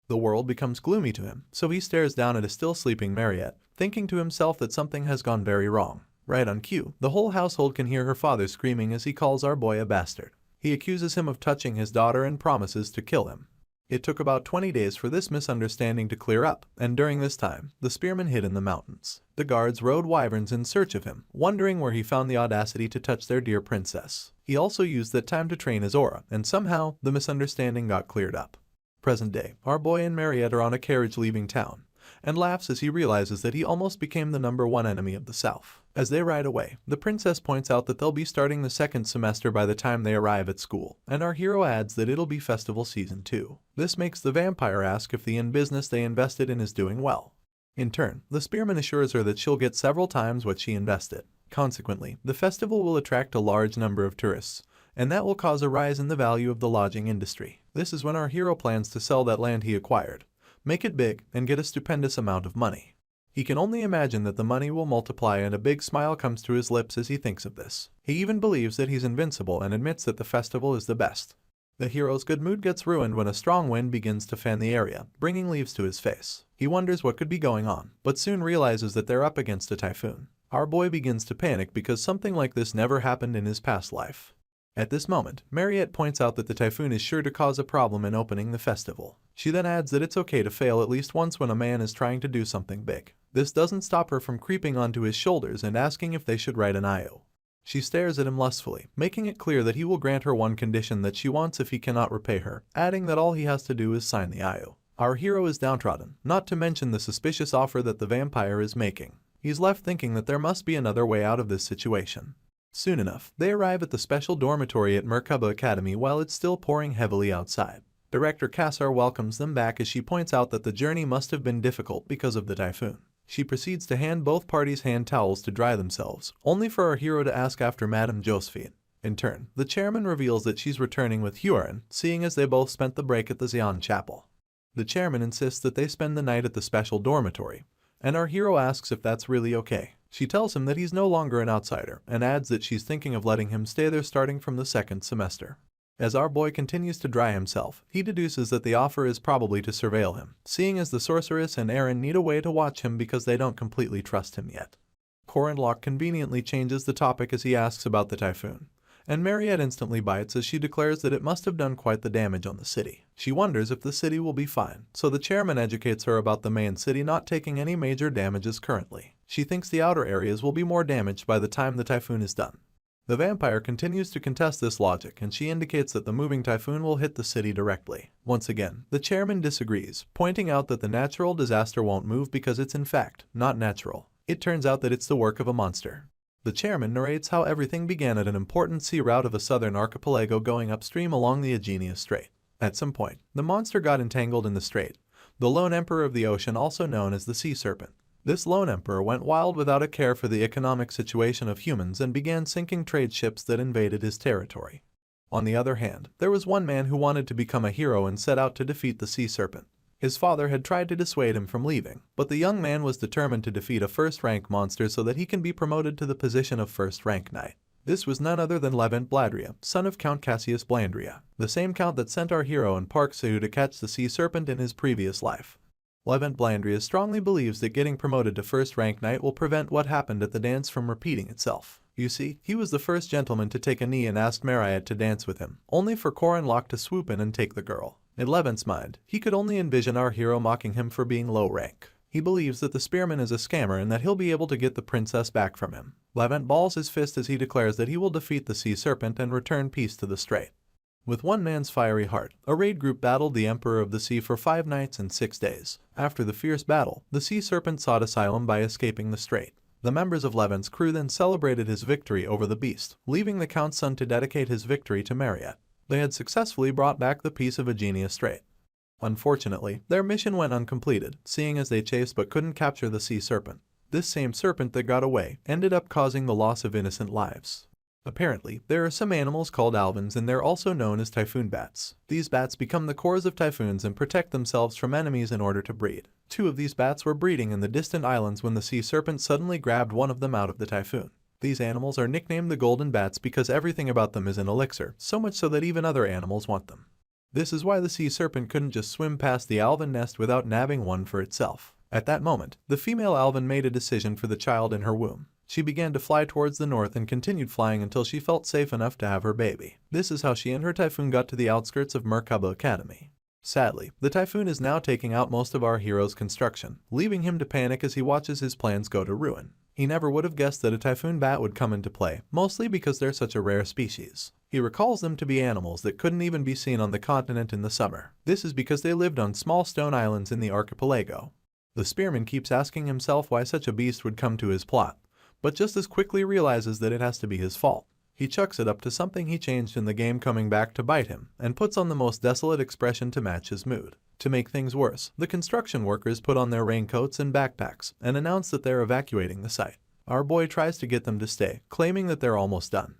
The world becomes gloomy to him, so he stares down at a still sleeping Mariette, thinking to himself that something has gone very wrong. Right on cue, the whole household can hear her father screaming as he calls our boy a bastard. He accuses him of touching his daughter and promises to kill him. It took about 20 days for this misunderstanding to clear up, and during this time, the spearman hid in the mountains. The guards rode wyverns in search of him, wondering where he found the audacity to touch their dear princess. He also used that time to train his aura, and somehow, the misunderstanding got cleared up. Present day, our boy and Mariette are on a carriage leaving town, and laughs as he realizes that he almost became the #1 enemy of the South. As they ride away, the princess points out that they'll be starting the second semester by the time they arrive at school, and our hero adds that it'll be festival season too. This makes the vampire ask if the business they invested in is doing well. In turn, the spearman assures her that she'll get several times what she invested. Consequently, the festival will attract a large number of tourists, and that will cause a rise in the value of the lodging industry. This is when our hero plans to sell that land he acquired, make it big, and get a stupendous amount of money. He can only imagine that the money will multiply, and a big smile comes to his lips as he thinks of this. He even believes that he's invincible and admits that the festival is the best. The hero's good mood gets ruined when a strong wind begins to fan the area, bringing leaves to his face. He wonders what could be going on, but soon realizes that they're up against a typhoon. Our boy begins to panic because something like this never happened in his past life. At this moment, Mariette points out that the typhoon is sure to cause a problem in opening the festival. She then adds that it's okay to fail at least once when a man is trying to do something big. This doesn't stop her from creeping onto his shoulders and asking if they should write an IO. She stares at him lustfully, making it clear that he will grant her one condition that she wants if he cannot repay her, adding that all he has to do is sign the IO. Our hero is downtrodden, not to mention the suspicious offer that the vampire is making. He's left thinking that there must be another way out of this situation. Soon enough, they arrive at the special dormitory at Merkaba Academy while it's still pouring heavily outside. Director Kassar welcomes them back as she points out that the journey must have been difficult because of the typhoon. She proceeds to hand both parties hand towels to dry themselves, only for our hero to ask after Madame Josephine. In turn, the chairman reveals that she's returning with Huron, seeing as they both spent the break at the Xian Chapel. The chairman insists that they spend the night at the special dormitory, and our hero asks if that's really okay. She tells him that he's no longer an outsider, and adds that she's thinking of letting him stay there starting from the second semester. As our boy continues to dry himself, he deduces that the offer is probably to surveil him, seeing as the sorceress and Aaron need a way to watch him because they don't completely trust him yet. Corin Locke conveniently changes the topic as he asks about the typhoon, and Mariette instantly bites as she declares that it must have done quite the damage on the city. She wonders if the city will be fine, so the chairman educates her about the main city not taking any major damages currently. She thinks the outer areas will be more damaged by the time the typhoon is done. The vampire continues to contest this logic, and she indicates that the moving typhoon will hit the city directly. Once again, the chairman disagrees, pointing out that the natural disaster won't move because it's in fact not natural. It turns out that it's the work of a monster. The chairman narrates how everything began at an important sea route of a southern archipelago going upstream along the Aegina Strait. At some point, the monster got entangled in the strait, the lone emperor of the ocean, also known as the sea serpent. This lone emperor went wild without a care for the economic situation of humans and began sinking trade ships that invaded his territory. On the other hand, there was one man who wanted to become a hero and set out to defeat the sea serpent. His father had tried to dissuade him from leaving, but the young man was determined to defeat a first-rank monster so that he can be promoted to the position of first-rank knight. This was none other than Levent Bladria, son of Count Cassius Blandria, the same count that sent our hero in Park Sehu to catch the sea serpent in his previous life. Levent Blandria strongly believes that getting promoted to first-rank knight will prevent what happened at the dance from repeating itself. You see, he was the first gentleman to take a knee and asked Mariette to dance with him, only for Corin Locke to swoop in and take the girl. In Levent's mind, he could only envision our hero mocking him for being low rank. He believes that the spearman is a scammer and that he'll be able to get the princess back from him. Levent balls his fist as he declares that he will defeat the sea serpent and return peace to the strait. With one man's fiery heart, a raid group battled the Emperor of the Sea for 5 nights and 6 days. After the fierce battle, the sea serpent sought asylum by escaping the strait. The members of Levent's crew then celebrated his victory over the beast, leaving the Count's son to dedicate his victory to Mariette. They had successfully brought back the peace of Aegina Strait. Unfortunately, their mission went uncompleted, seeing as they chased but couldn't capture the sea serpent. This same serpent that got away ended up causing the loss of innocent lives. Apparently, there are some animals called alvins and they're also known as typhoon bats. These bats become the cores of typhoons and protect themselves from enemies in order to breed. 2 of these bats were breeding in the distant islands when the sea serpent suddenly grabbed one of them out of the typhoon. These animals are nicknamed the golden bats because everything about them is an elixir, so much so that even other animals want them. This is why the sea serpent couldn't just swim past the alvin nest without nabbing one for itself. At that moment, the female alvin made a decision for the child in her womb. She began to fly towards the north and continued flying until she felt safe enough to have her baby. This is how she and her typhoon got to the outskirts of Merkaba Academy. Sadly, the typhoon is now taking out most of our hero's construction, leaving him to panic as he watches his plans go to ruin. He never would have guessed that a typhoon bat would come into play, mostly because they're such a rare species. He recalls them to be animals that couldn't even be seen on the continent in the summer. This is because they lived on small stone islands in the archipelago. The spearman keeps asking himself why such a beast would come to his plot, but just as quickly realizes that it has to be his fault. He chucks it up to something he changed in the game coming back to bite him, and puts on the most desolate expression to match his mood. To make things worse, the construction workers put on their raincoats and backpacks and announce that they're evacuating the site. Our boy tries to get them to stay, claiming that they're almost done.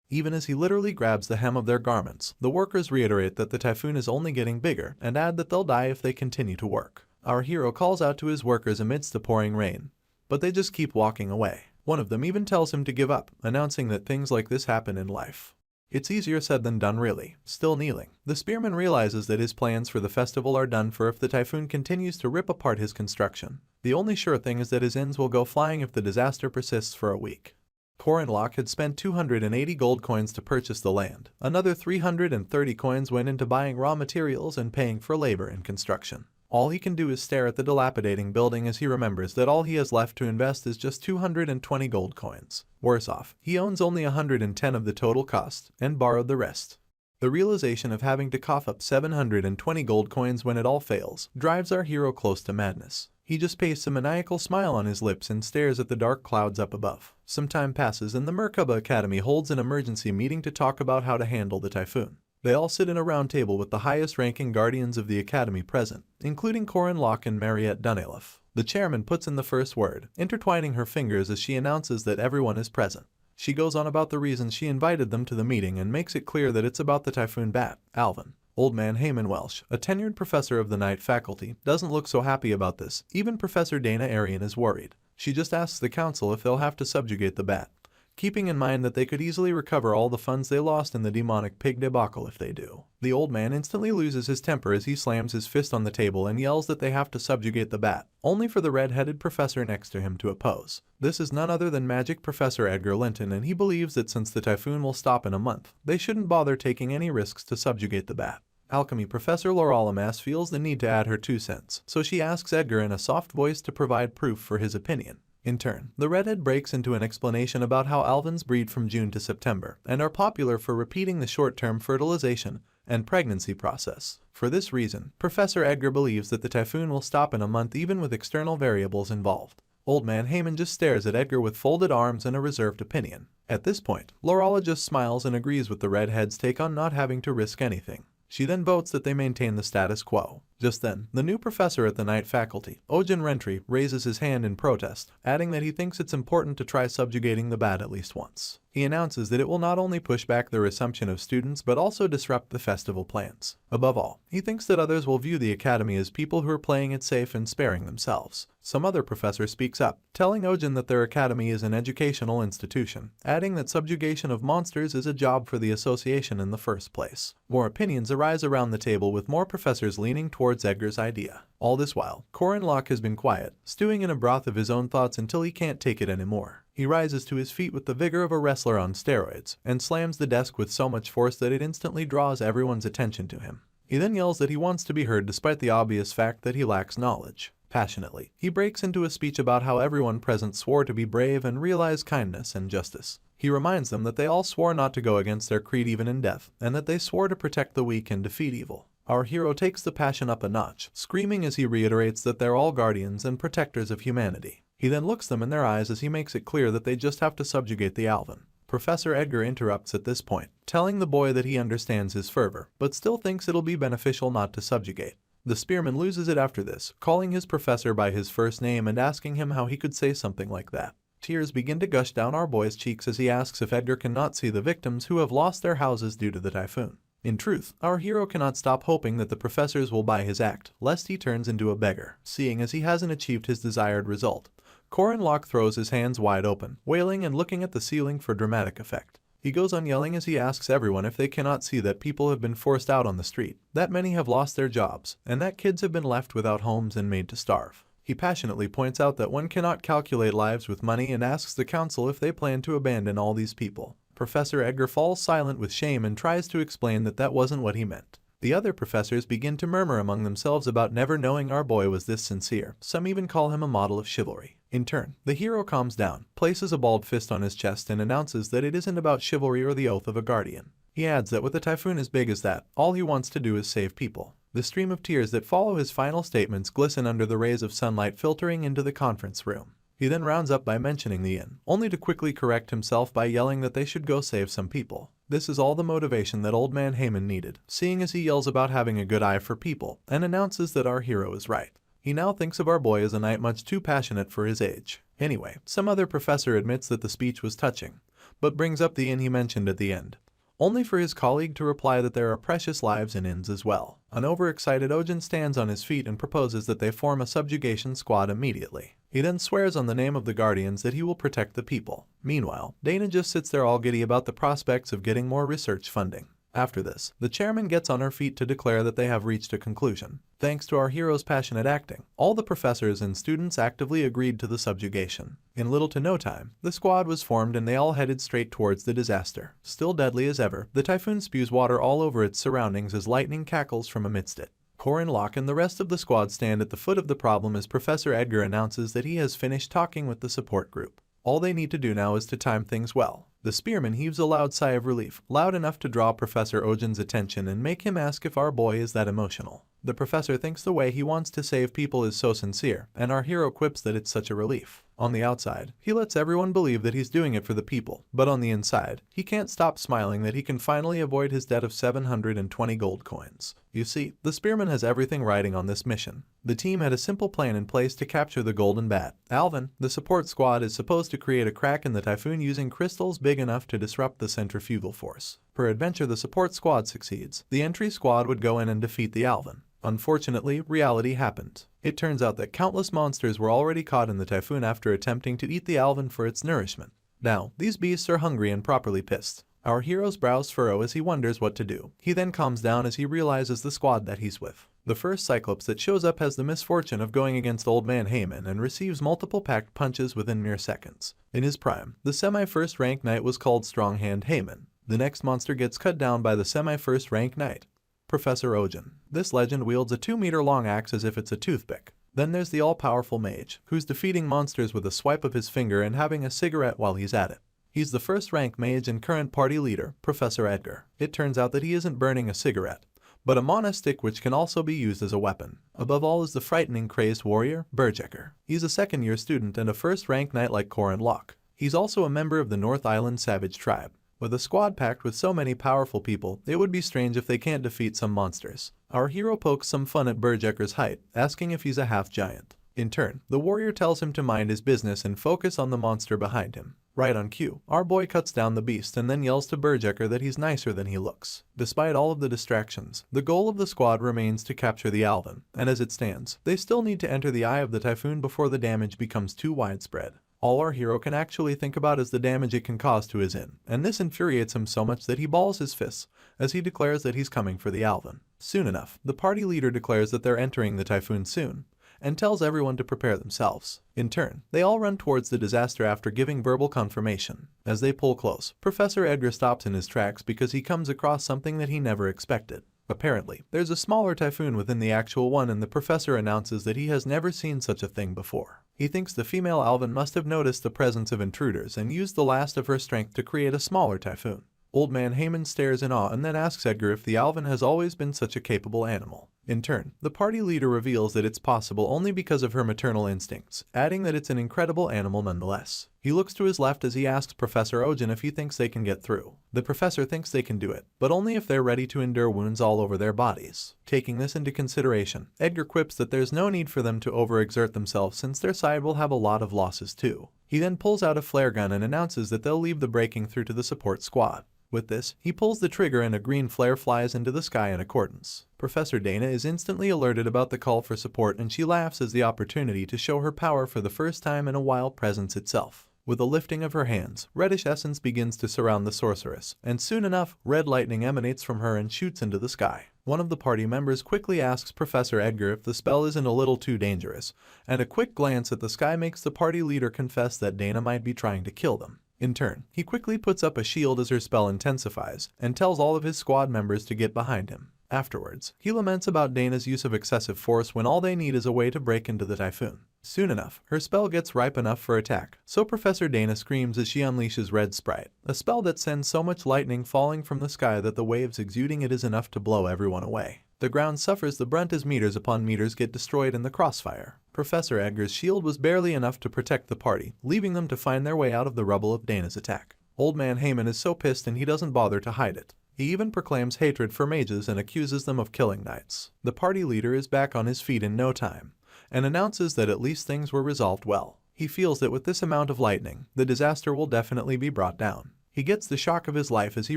Even as he literally grabs the hem of their garments, the workers reiterate that the typhoon is only getting bigger and add that they'll die if they continue to work. Our hero calls out to his workers amidst the pouring rain, but they just keep walking away. One of them even tells him to give up, announcing that things like this happen in life. It's easier said than done really. Still kneeling, the spearman realizes that his plans for the festival are done for if the typhoon continues to rip apart his construction. The only sure thing is that his ends will go flying if the disaster persists for a week. Corin Locke had spent 280 gold coins to purchase the land. Another 330 coins went into buying raw materials and paying for labor and construction. All he can do is stare at the dilapidating building as he remembers that all he has left to invest is just 220 gold coins. Worse off, he owns only 110 of the total cost, and borrowed the rest. The realization of having to cough up 720 gold coins when it all fails drives our hero close to madness. He just pastes a maniacal smile on his lips and stares at the dark clouds up above. Some time passes and the Merkaba Academy holds an emergency meeting to talk about how to handle the typhoon. They all sit in a round table with the highest-ranking guardians of the academy present, including Corin Locke and Mariette Dunelif. The chairman puts in the first word, intertwining her fingers as she announces that everyone is present. She goes on about the reasons she invited them to the meeting and makes it clear that it's about the typhoon bat, Alvin. Old man Heyman Welsh, a tenured professor of the night faculty, doesn't look so happy about this. Even Professor Dana Arian is worried. She just asks the council if they'll have to subjugate the bat, keeping in mind that they could easily recover all the funds they lost in the demonic pig debacle if they do. The old man instantly loses his temper as he slams his fist on the table and yells that they have to subjugate the bat, only for the red-headed professor next to him to oppose. This is none other than Magic Professor Edgar Linton, and he believes that since the typhoon will stop in a month, they shouldn't bother taking any risks to subjugate the bat. Alchemy Professor Laura Lamas feels the need to add her 2 cents, so she asks Edgar in a soft voice to provide proof for his opinion. In turn, the redhead breaks into an explanation about how alvins breed from June to September and are popular for repeating the short-term fertilization and pregnancy process. For this reason, Professor Edgar believes that the typhoon will stop in a month even with external variables involved. Old Man Heyman just stares at Edgar with folded arms and a reserved opinion. At this point, Lorala just smiles and agrees with the redhead's take on not having to risk anything. She then votes that they maintain the status quo. Just then, the new professor at the night faculty, Ojin Rentry, raises his hand in protest, adding that he thinks it's important to try subjugating the bad at least once. He announces that it will not only push back the resumption of students but also disrupt the festival plans. Above all, he thinks that others will view the academy as people who are playing it safe and sparing themselves. Some other professor speaks up, telling Ojin that their academy is an educational institution, adding that subjugation of monsters is a job for the association in the first place. More opinions arise around the table with more professors leaning towards Edgar's idea. All this while, Corin Locke has been quiet, stewing in a broth of his own thoughts until he can't take it anymore. He rises to his feet with the vigor of a wrestler on steroids, and slams the desk with so much force that it instantly draws everyone's attention to him. He then yells that he wants to be heard despite the obvious fact that he lacks knowledge. Passionately, he breaks into a speech about how everyone present swore to be brave and realize kindness and justice. He reminds them that they all swore not to go against their creed even in death, and that they swore to protect the weak and defeat evil. Our hero takes the passion up a notch, screaming as he reiterates that they're all guardians and protectors of humanity. He then looks them in their eyes as he makes it clear that they just have to subjugate the Alvin. Professor Edgar interrupts at this point, telling the boy that he understands his fervor, but still thinks it'll be beneficial not to subjugate. The spearman loses it after this, calling his professor by his first name and asking him how he could say something like that. Tears begin to gush down our boy's cheeks as he asks if Edgar cannot see the victims who have lost their houses due to the typhoon. In truth, our hero cannot stop hoping that the professors will buy his act, lest he turns into a beggar, seeing as he hasn't achieved his desired result. Corin Locke throws his hands wide open, wailing and looking at the ceiling for dramatic effect. He goes on yelling as he asks everyone if they cannot see that people have been forced out on the street, that many have lost their jobs, and that kids have been left without homes and made to starve. He passionately points out that one cannot calculate lives with money and asks the council if they plan to abandon all these people. Professor Edgar falls silent with shame and tries to explain that that wasn't what he meant. The other professors begin to murmur among themselves about never knowing our boy was this sincere. Some even call him a model of chivalry. In turn, the hero calms down, places a balled fist on his chest and announces that it isn't about chivalry or the oath of a guardian. He adds that with a typhoon as big as that, all he wants to do is save people. The stream of tears that follow his final statements glisten under the rays of sunlight filtering into the conference room. He then rounds up by mentioning the inn, only to quickly correct himself by yelling that they should go save some people. This is all the motivation that Old Man Heyman needed, seeing as he yells about having a good eye for people, and announces that our hero is right. He now thinks of our boy as a knight much too passionate for his age. Anyway, some other professor admits that the speech was touching, but brings up the inn he mentioned at the end, only for his colleague to reply that there are precious lives in inns as well. An overexcited Ojin stands on his feet and proposes that they form a subjugation squad immediately. He then swears on the name of the Guardians that he will protect the people. Meanwhile, Dana just sits there all giddy about the prospects of getting more research funding. After this, the chairman gets on her feet to declare that they have reached a conclusion. Thanks to our hero's passionate acting, all the professors and students actively agreed to the subjugation. In little to no time, the squad was formed and they all headed straight towards the disaster. Still deadly as ever, the typhoon spews water all over its surroundings as lightning cackles from amidst it. Corin Locke and the rest of the squad stand at the foot of the problem as Professor Edgar announces that he has finished talking with the support group. All they need to do now is to time things well. The spearman heaves a loud sigh of relief, loud enough to draw Professor Ojin's attention and make him ask if our boy is that emotional. The professor thinks the way he wants to save people is so sincere, and our hero quips that it's such a relief. On the outside, he lets everyone believe that he's doing it for the people, but on the inside, he can't stop smiling that he can finally avoid his debt of 720 gold coins. You see, the spearman has everything riding on this mission. The team had a simple plan in place to capture the golden bat. Alvin, the support squad, is supposed to create a crack in the typhoon using crystals big enough to disrupt the centrifugal force. Peradventure the support squad succeeds. The entry squad would go in and defeat the Alvin. Unfortunately, reality happened. It turns out that countless monsters were already caught in the typhoon after attempting to eat the Alvin for its nourishment. Now, these beasts are hungry and properly pissed. Our hero's brows furrow as he wonders what to do. He then calms down as he realizes the squad that he's with. The first Cyclops that shows up has the misfortune of going against Old Man Heyman and receives multiple packed punches within mere seconds. In his prime, the semi-first rank knight was called Stronghand Heyman. The next monster gets cut down by the semi-first rank knight, Professor Ojin. This legend wields a 2-meter-long axe as if it's a toothpick. Then there's the all-powerful mage, who's defeating monsters with a swipe of his finger and having a cigarette while he's at it. He's the first rank mage and current party leader, Professor Edgar. It turns out that he isn't burning a cigarette, but a mana stick which can also be used as a weapon. Above all is the frightening crazed warrior, Berserker. He's a second-year student and a first-rank knight like Korin Locke. He's also a member of the North Island Savage Tribe. With a squad packed with so many powerful people, it would be strange if they can't defeat some monsters. Our hero pokes some fun at Berserker's height, asking if he's a half-giant. In turn, the warrior tells him to mind his business and focus on the monster behind him. Right on cue, our boy cuts down the beast and then yells to Berserker that he's nicer than he looks. Despite all of the distractions, the goal of the squad remains to capture the Alvin, and as it stands, they still need to enter the eye of the typhoon before the damage becomes too widespread. All our hero can actually think about is the damage it can cause to his inn, and this infuriates him so much that he balls his fists as he declares that he's coming for the Alvin. Soon enough, the party leader declares that they're entering the typhoon soon, and tells everyone to prepare themselves. In turn, they all run towards the disaster after giving verbal confirmation. As they pull close, Professor Edgar stops in his tracks because he comes across something that he never expected. Apparently, there's a smaller typhoon within the actual one, and the professor announces that he has never seen such a thing before. He thinks the female Alvin must have noticed the presence of intruders and used the last of her strength to create a smaller typhoon. Old Man Heyman stares in awe and then asks Edgar if the Alvin has always been such a capable animal. In turn, the party leader reveals that it's possible only because of her maternal instincts, adding that it's an incredible animal nonetheless. He looks to his left as he asks Professor Ojin if he thinks they can get through. The professor thinks they can do it, but only if they're ready to endure wounds all over their bodies. Taking this into consideration, Edgar quips that there's no need for them to overexert themselves since their side will have a lot of losses too. He then pulls out a flare gun and announces that they'll leave the breaking through to the support squad. With this, he pulls the trigger and a green flare flies into the sky in accordance. Professor Dana is instantly alerted about the call for support and she laughs as the opportunity to show her power for the first time in a while presents itself. With a lifting of her hands, reddish essence begins to surround the sorceress, and soon enough, red lightning emanates from her and shoots into the sky. One of the party members quickly asks Professor Edgar if the spell isn't a little too dangerous, and a quick glance at the sky makes the party leader confess that Dana might be trying to kill them. In turn, he quickly puts up a shield as her spell intensifies, and tells all of his squad members to get behind him. Afterwards, he laments about Dana's use of excessive force when all they need is a way to break into the typhoon. Soon enough, her spell gets ripe enough for attack, so Professor Dana screams as she unleashes Red Sprite, a spell that sends so much lightning falling from the sky that the waves exuding it is enough to blow everyone away. The ground suffers the brunt as meters upon meters get destroyed in the crossfire. Professor Edgar's shield was barely enough to protect the party, leaving them to find their way out of the rubble of Dana's attack. Old Man Heyman is so pissed and he doesn't bother to hide it. He even proclaims hatred for mages and accuses them of killing knights. The party leader is back on his feet in no time, and announces that at least things were resolved well. He feels that with this amount of lightning, the disaster will definitely be brought down. He gets the shock of his life as he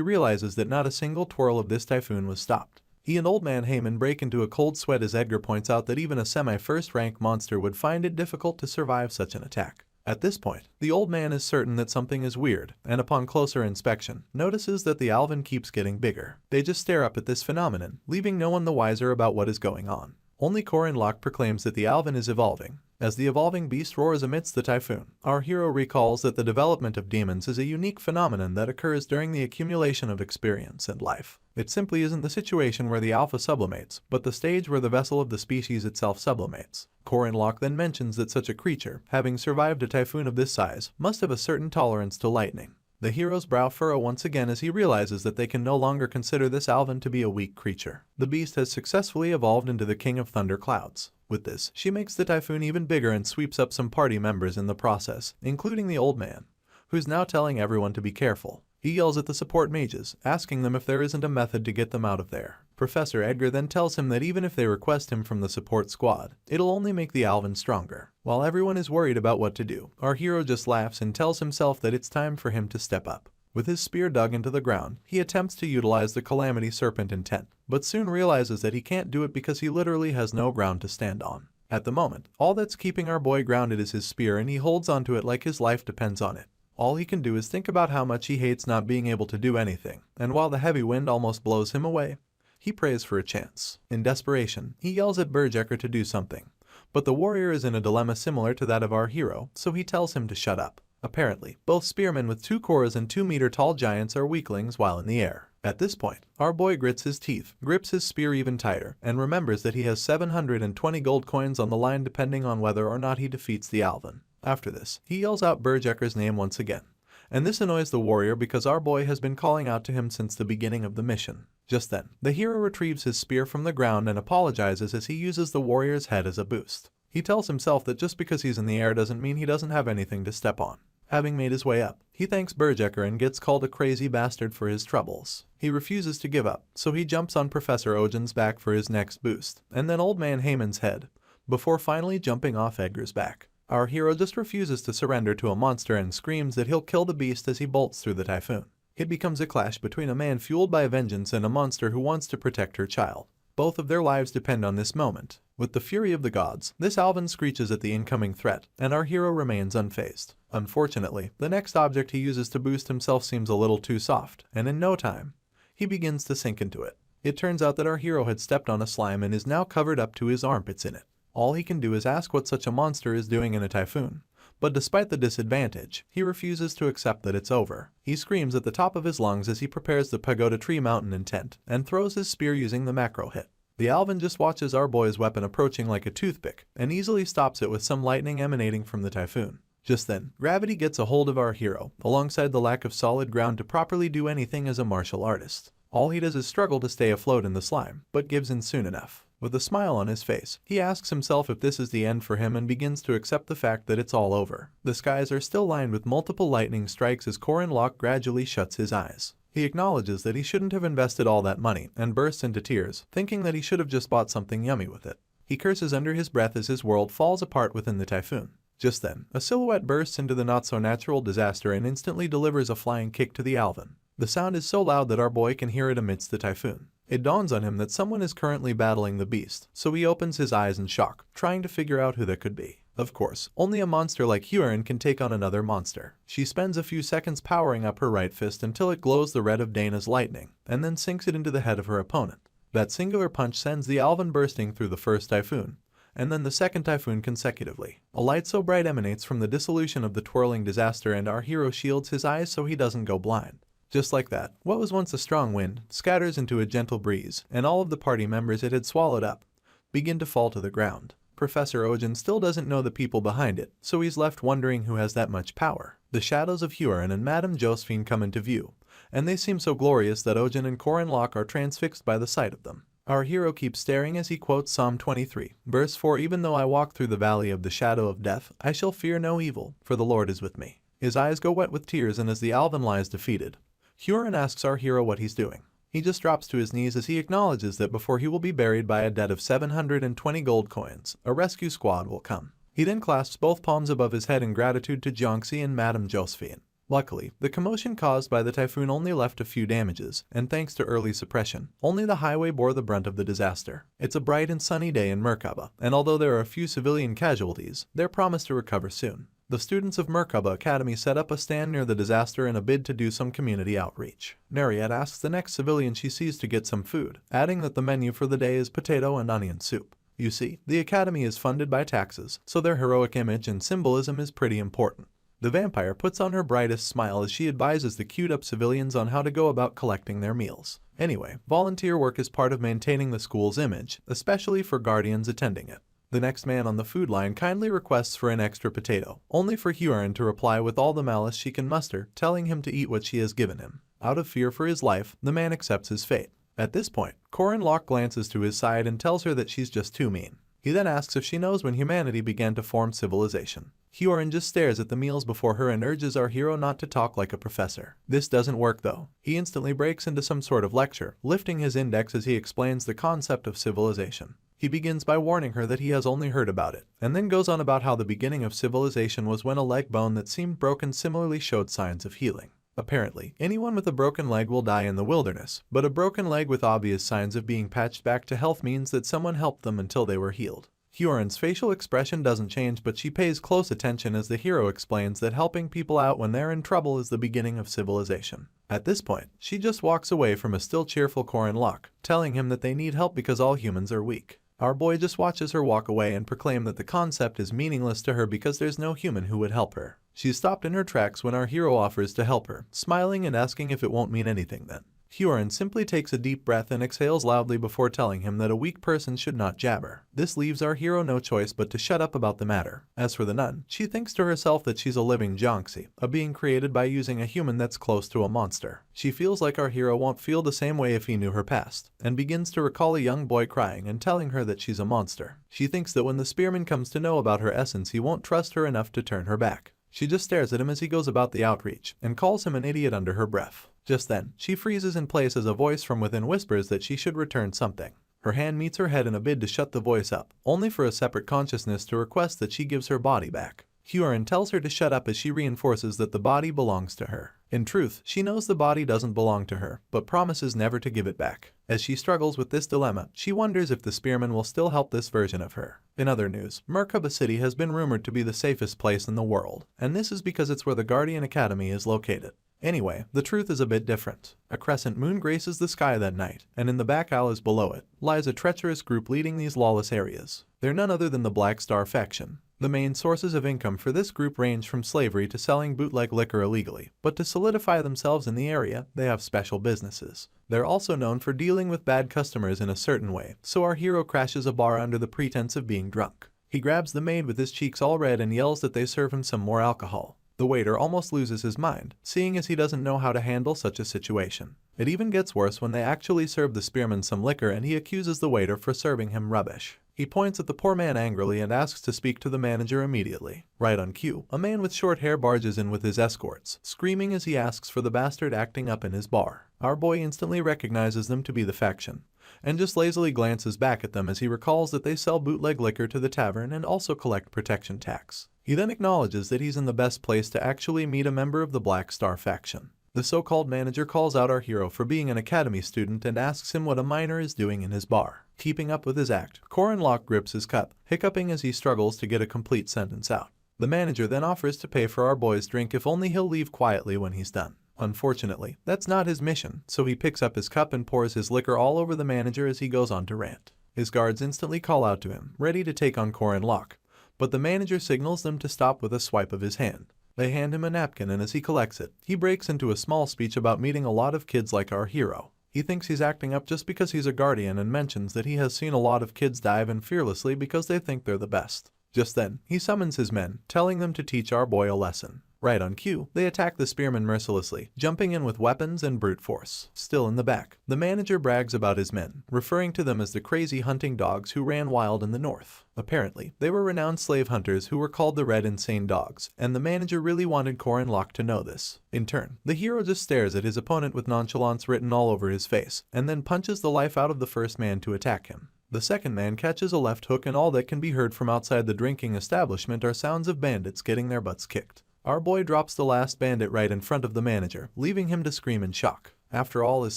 realizes that not a single twirl of this typhoon was stopped. He and Old Man Heyman break into a cold sweat as Edgar points out that even a semi-first rank monster would find it difficult to survive such an attack. At this point, the old man is certain that something is weird, and upon closer inspection, notices that the Alvin keeps getting bigger. They just stare up at this phenomenon, leaving no one the wiser about what is going on. Only Korin Locke proclaims that the Alvin is evolving. As the evolving beast roars amidst the typhoon, our hero recalls that the development of demons is a unique phenomenon that occurs during the accumulation of experience and life. It simply isn't the situation where the alpha sublimates, but the stage where the vessel of the species itself sublimates. Korin Locke then mentions that such a creature, having survived a typhoon of this size, must have a certain tolerance to lightning. The hero's brow furrow once again as he realizes that they can no longer consider this Alvin to be a weak creature. The beast has successfully evolved into the King of Thunder Clouds. With this, she makes the typhoon even bigger and sweeps up some party members in the process, including the old man, who's now telling everyone to be careful. He yells at the support mages, asking them if there isn't a method to get them out of there. Professor Edgar then tells him that even if they request him from the support squad, it'll only make the Alvin stronger. While everyone is worried about what to do, our hero just laughs and tells himself that it's time for him to step up. With his spear dug into the ground, he attempts to utilize the Calamity Serpent intent, but soon realizes that he can't do it because he literally has no ground to stand on. At the moment, all that's keeping our boy grounded is his spear, and he holds onto it like his life depends on it. All he can do is think about how much he hates not being able to do anything, and while the heavy wind almost blows him away, he prays for a chance. In desperation, he yells at Berserker to do something, but the warrior is in a dilemma similar to that of our hero, so he tells him to shut up. Apparently, both spearmen with 2 koras and 2-meter-tall giants are weaklings while in the air. At this point, our boy grits his teeth, grips his spear even tighter, and remembers that he has 720 gold coins on the line depending on whether or not he defeats the Alvin. After this, he yells out Berserker's name once again, and this annoys the warrior because our boy has been calling out to him since the beginning of the mission. Just then, the hero retrieves his spear from the ground and apologizes as he uses the warrior's head as a boost. He tells himself that just because he's in the air doesn't mean he doesn't have anything to step on. Having made his way up, he thanks Berserker and gets called a crazy bastard for his troubles. He refuses to give up, so he jumps on Professor Ojan's back for his next boost, and then Old Man Heyman's head, before finally jumping off Edgar's back. Our hero just refuses to surrender to a monster and screams that he'll kill the beast as he bolts through the typhoon. It becomes a clash between a man fueled by vengeance and a monster who wants to protect her child. Both of their lives depend on this moment. With the fury of the gods, this Alvin screeches at the incoming threat, and our hero remains unfazed. Unfortunately, the next object he uses to boost himself seems a little too soft, and in no time, he begins to sink into it. It turns out that our hero had stepped on a slime and is now covered up to his armpits in it. All he can do is ask what such a monster is doing in a typhoon. But despite the disadvantage, he refuses to accept that it's over. He screams at the top of his lungs as he prepares the pagoda tree mountain intent, and throws his spear using the macro hit. The Alvin just watches our boy's weapon approaching like a toothpick, and easily stops it with some lightning emanating from the typhoon. Just then, gravity gets a hold of our hero, alongside the lack of solid ground to properly do anything as a martial artist. All he does is struggle to stay afloat in the slime, but gives in soon enough. With a smile on his face, he asks himself if this is the end for him and begins to accept the fact that it's all over. The skies are still lined with multiple lightning strikes as Corin Locke gradually shuts his eyes. He acknowledges that he shouldn't have invested all that money and bursts into tears, thinking that he should have just bought something yummy with it. He curses under his breath as his world falls apart within the typhoon. Just then, a silhouette bursts into the not-so-natural disaster and instantly delivers a flying kick to the Alvin. The sound is so loud that our boy can hear it amidst the typhoon. It dawns on him that someone is currently battling the beast, so he opens his eyes in shock, trying to figure out who that could be. Of course, only a monster like Huron can take on another monster. She spends a few seconds powering up her right fist until it glows the red of Dana's lightning, and then sinks it into the head of her opponent. That singular punch sends the Alvin bursting through the first typhoon, and then the second typhoon consecutively. A light so bright emanates from the dissolution of the twirling disaster, and our hero shields his eyes so he doesn't go blind. Just like that, what was once a strong wind scatters into a gentle breeze, and all of the party members it had swallowed up begin to fall to the ground. Professor Ojan still doesn't know the people behind it, so he's left wondering who has that much power. The shadows of Huron and Madame Josephine come into view, and they seem so glorious that Ojan and Corin Locke are transfixed by the sight of them. Our hero keeps staring as he quotes Psalm 23, verse 4, "Even though I walk through the valley of the shadow of death, I shall fear no evil, for the Lord is with me." His eyes go wet with tears, and as the Alvin lies defeated, Huron asks our hero what he's doing. He just drops to his knees as he acknowledges that before he will be buried by a debt of 720 gold coins, a rescue squad will come. He then clasps both palms above his head in gratitude to Jonxi and Madame Josephine. Luckily, the commotion caused by the typhoon only left a few damages, and thanks to early suppression, only the highway bore the brunt of the disaster. It's a bright and sunny day in Merkaba, and although there are a few civilian casualties, they're promised to recover soon. The students of Merkaba Academy set up a stand near the disaster in a bid to do some community outreach. Nariette asks the next civilian she sees to get some food, adding that the menu for the day is potato and onion soup. You see, the academy is funded by taxes, so their heroic image and symbolism is pretty important. The vampire puts on her brightest smile as she advises the queued-up civilians on how to go about collecting their meals. Anyway, volunteer work is part of maintaining the school's image, especially for guardians attending it. The next man on the food line kindly requests for an extra potato, only for Huron to reply with all the malice she can muster, telling him to eat what she has given him. Out of fear for his life, the man accepts his fate. At this point, Corin Locke glances to his side and tells her that she's just too mean. He then asks if she knows when humanity began to form civilization. Huron just stares at the meals before her and urges our hero not to talk like a professor. This doesn't work though. He instantly breaks into some sort of lecture, lifting his index as he explains the concept of civilization. He begins by warning her that he has only heard about it, and then goes on about how the beginning of civilization was when a leg bone that seemed broken similarly showed signs of healing. Apparently, anyone with a broken leg will die in the wilderness, but a broken leg with obvious signs of being patched back to health means that someone helped them until they were healed. Huron's facial expression doesn't change, but she pays close attention as the hero explains that helping people out when they're in trouble is the beginning of civilization. At this point, she just walks away from a still cheerful Corin Locke, telling him that they need help because all humans are weak. Our boy just watches her walk away and proclaim that the concept is meaningless to her because there's no human who would help her. She's stopped in her tracks when our hero offers to help her, smiling and asking if it won't mean anything then. Hyorin simply takes a deep breath and exhales loudly before telling him that a weak person should not jabber. This leaves our hero no choice but to shut up about the matter. As for the nun, she thinks to herself that she's a living Jonxi, a being created by using a human that's close to a monster. She feels like our hero won't feel the same way if he knew her past, and begins to recall a young boy crying and telling her that she's a monster. She thinks that when the spearman comes to know about her essence, he won't trust her enough to turn her back. She just stares at him as he goes about the outreach, and calls him an idiot under her breath. Just then, she freezes in place as a voice from within whispers that she should return something. Her hand meets her head in a bid to shut the voice up, only for a separate consciousness to request that she gives her body back. Hyorin tells her to shut up as she reinforces that the body belongs to her. In truth, she knows the body doesn't belong to her, but promises never to give it back. As she struggles with this dilemma, she wonders if the spearman will still help this version of her. In other news, Merkaba City has been rumored to be the safest place in the world, and this is because it's where the Guardian Academy is located. Anyway, the truth is a bit different. A crescent moon graces the sky that night, and in the back alleys below it lies a treacherous group leading these lawless areas. They're none other than the Black Star faction. The main sources of income for this group range from slavery to selling bootleg liquor illegally, but to solidify themselves in the area, they have special businesses. They're also known for dealing with bad customers in a certain way, so our hero crashes a bar under the pretense of being drunk. He grabs the maid with his cheeks all red and yells that they serve him some more alcohol. The waiter almost loses his mind, seeing as he doesn't know how to handle such a situation. It even gets worse when they actually serve the spearman some liquor and he accuses the waiter for serving him rubbish. He points at the poor man angrily and asks to speak to the manager immediately. Right on cue, a man with short hair barges in with his escorts, screaming as he asks for the bastard acting up in his bar. Our boy instantly recognizes them to be the faction, and just lazily glances back at them as he recalls that they sell bootleg liquor to the tavern and also collect protection tax. He then acknowledges that he's in the best place to actually meet a member of the Black Star faction. The so-called manager calls out our hero for being an academy student and asks him what a minor is doing in his bar. Keeping up with his act, Corin Locke grips his cup, hiccuping as he struggles to get a complete sentence out. The manager then offers to pay for our boy's drink if only he'll leave quietly when he's done. Unfortunately, that's not his mission, so he picks up his cup and pours his liquor all over the manager as he goes on to rant. His guards instantly call out to him, ready to take on Corin Locke, but the manager signals them to stop with a swipe of his hand. They hand him a napkin and as he collects it, he breaks into a small speech about meeting a lot of kids like our hero. He thinks he's acting up just because he's a guardian and mentions that he has seen a lot of kids dive in fearlessly because they think they're the best. Just then, he summons his men, telling them to teach our boy a lesson. Right on cue, they attack the spearmen mercilessly, jumping in with weapons and brute force. Still in the back, the manager brags about his men, referring to them as the crazy hunting dogs who ran wild in the north. Apparently, they were renowned slave hunters who were called the Red Insane Dogs, and the manager really wanted Corin Locke to know this. In turn, the hero just stares at his opponent with nonchalance written all over his face, and then punches the life out of the first man to attack him. The second man catches a left hook and all that can be heard from outside the drinking establishment are sounds of bandits getting their butts kicked. Our boy drops the last bandit right in front of the manager, leaving him to scream in shock. After all is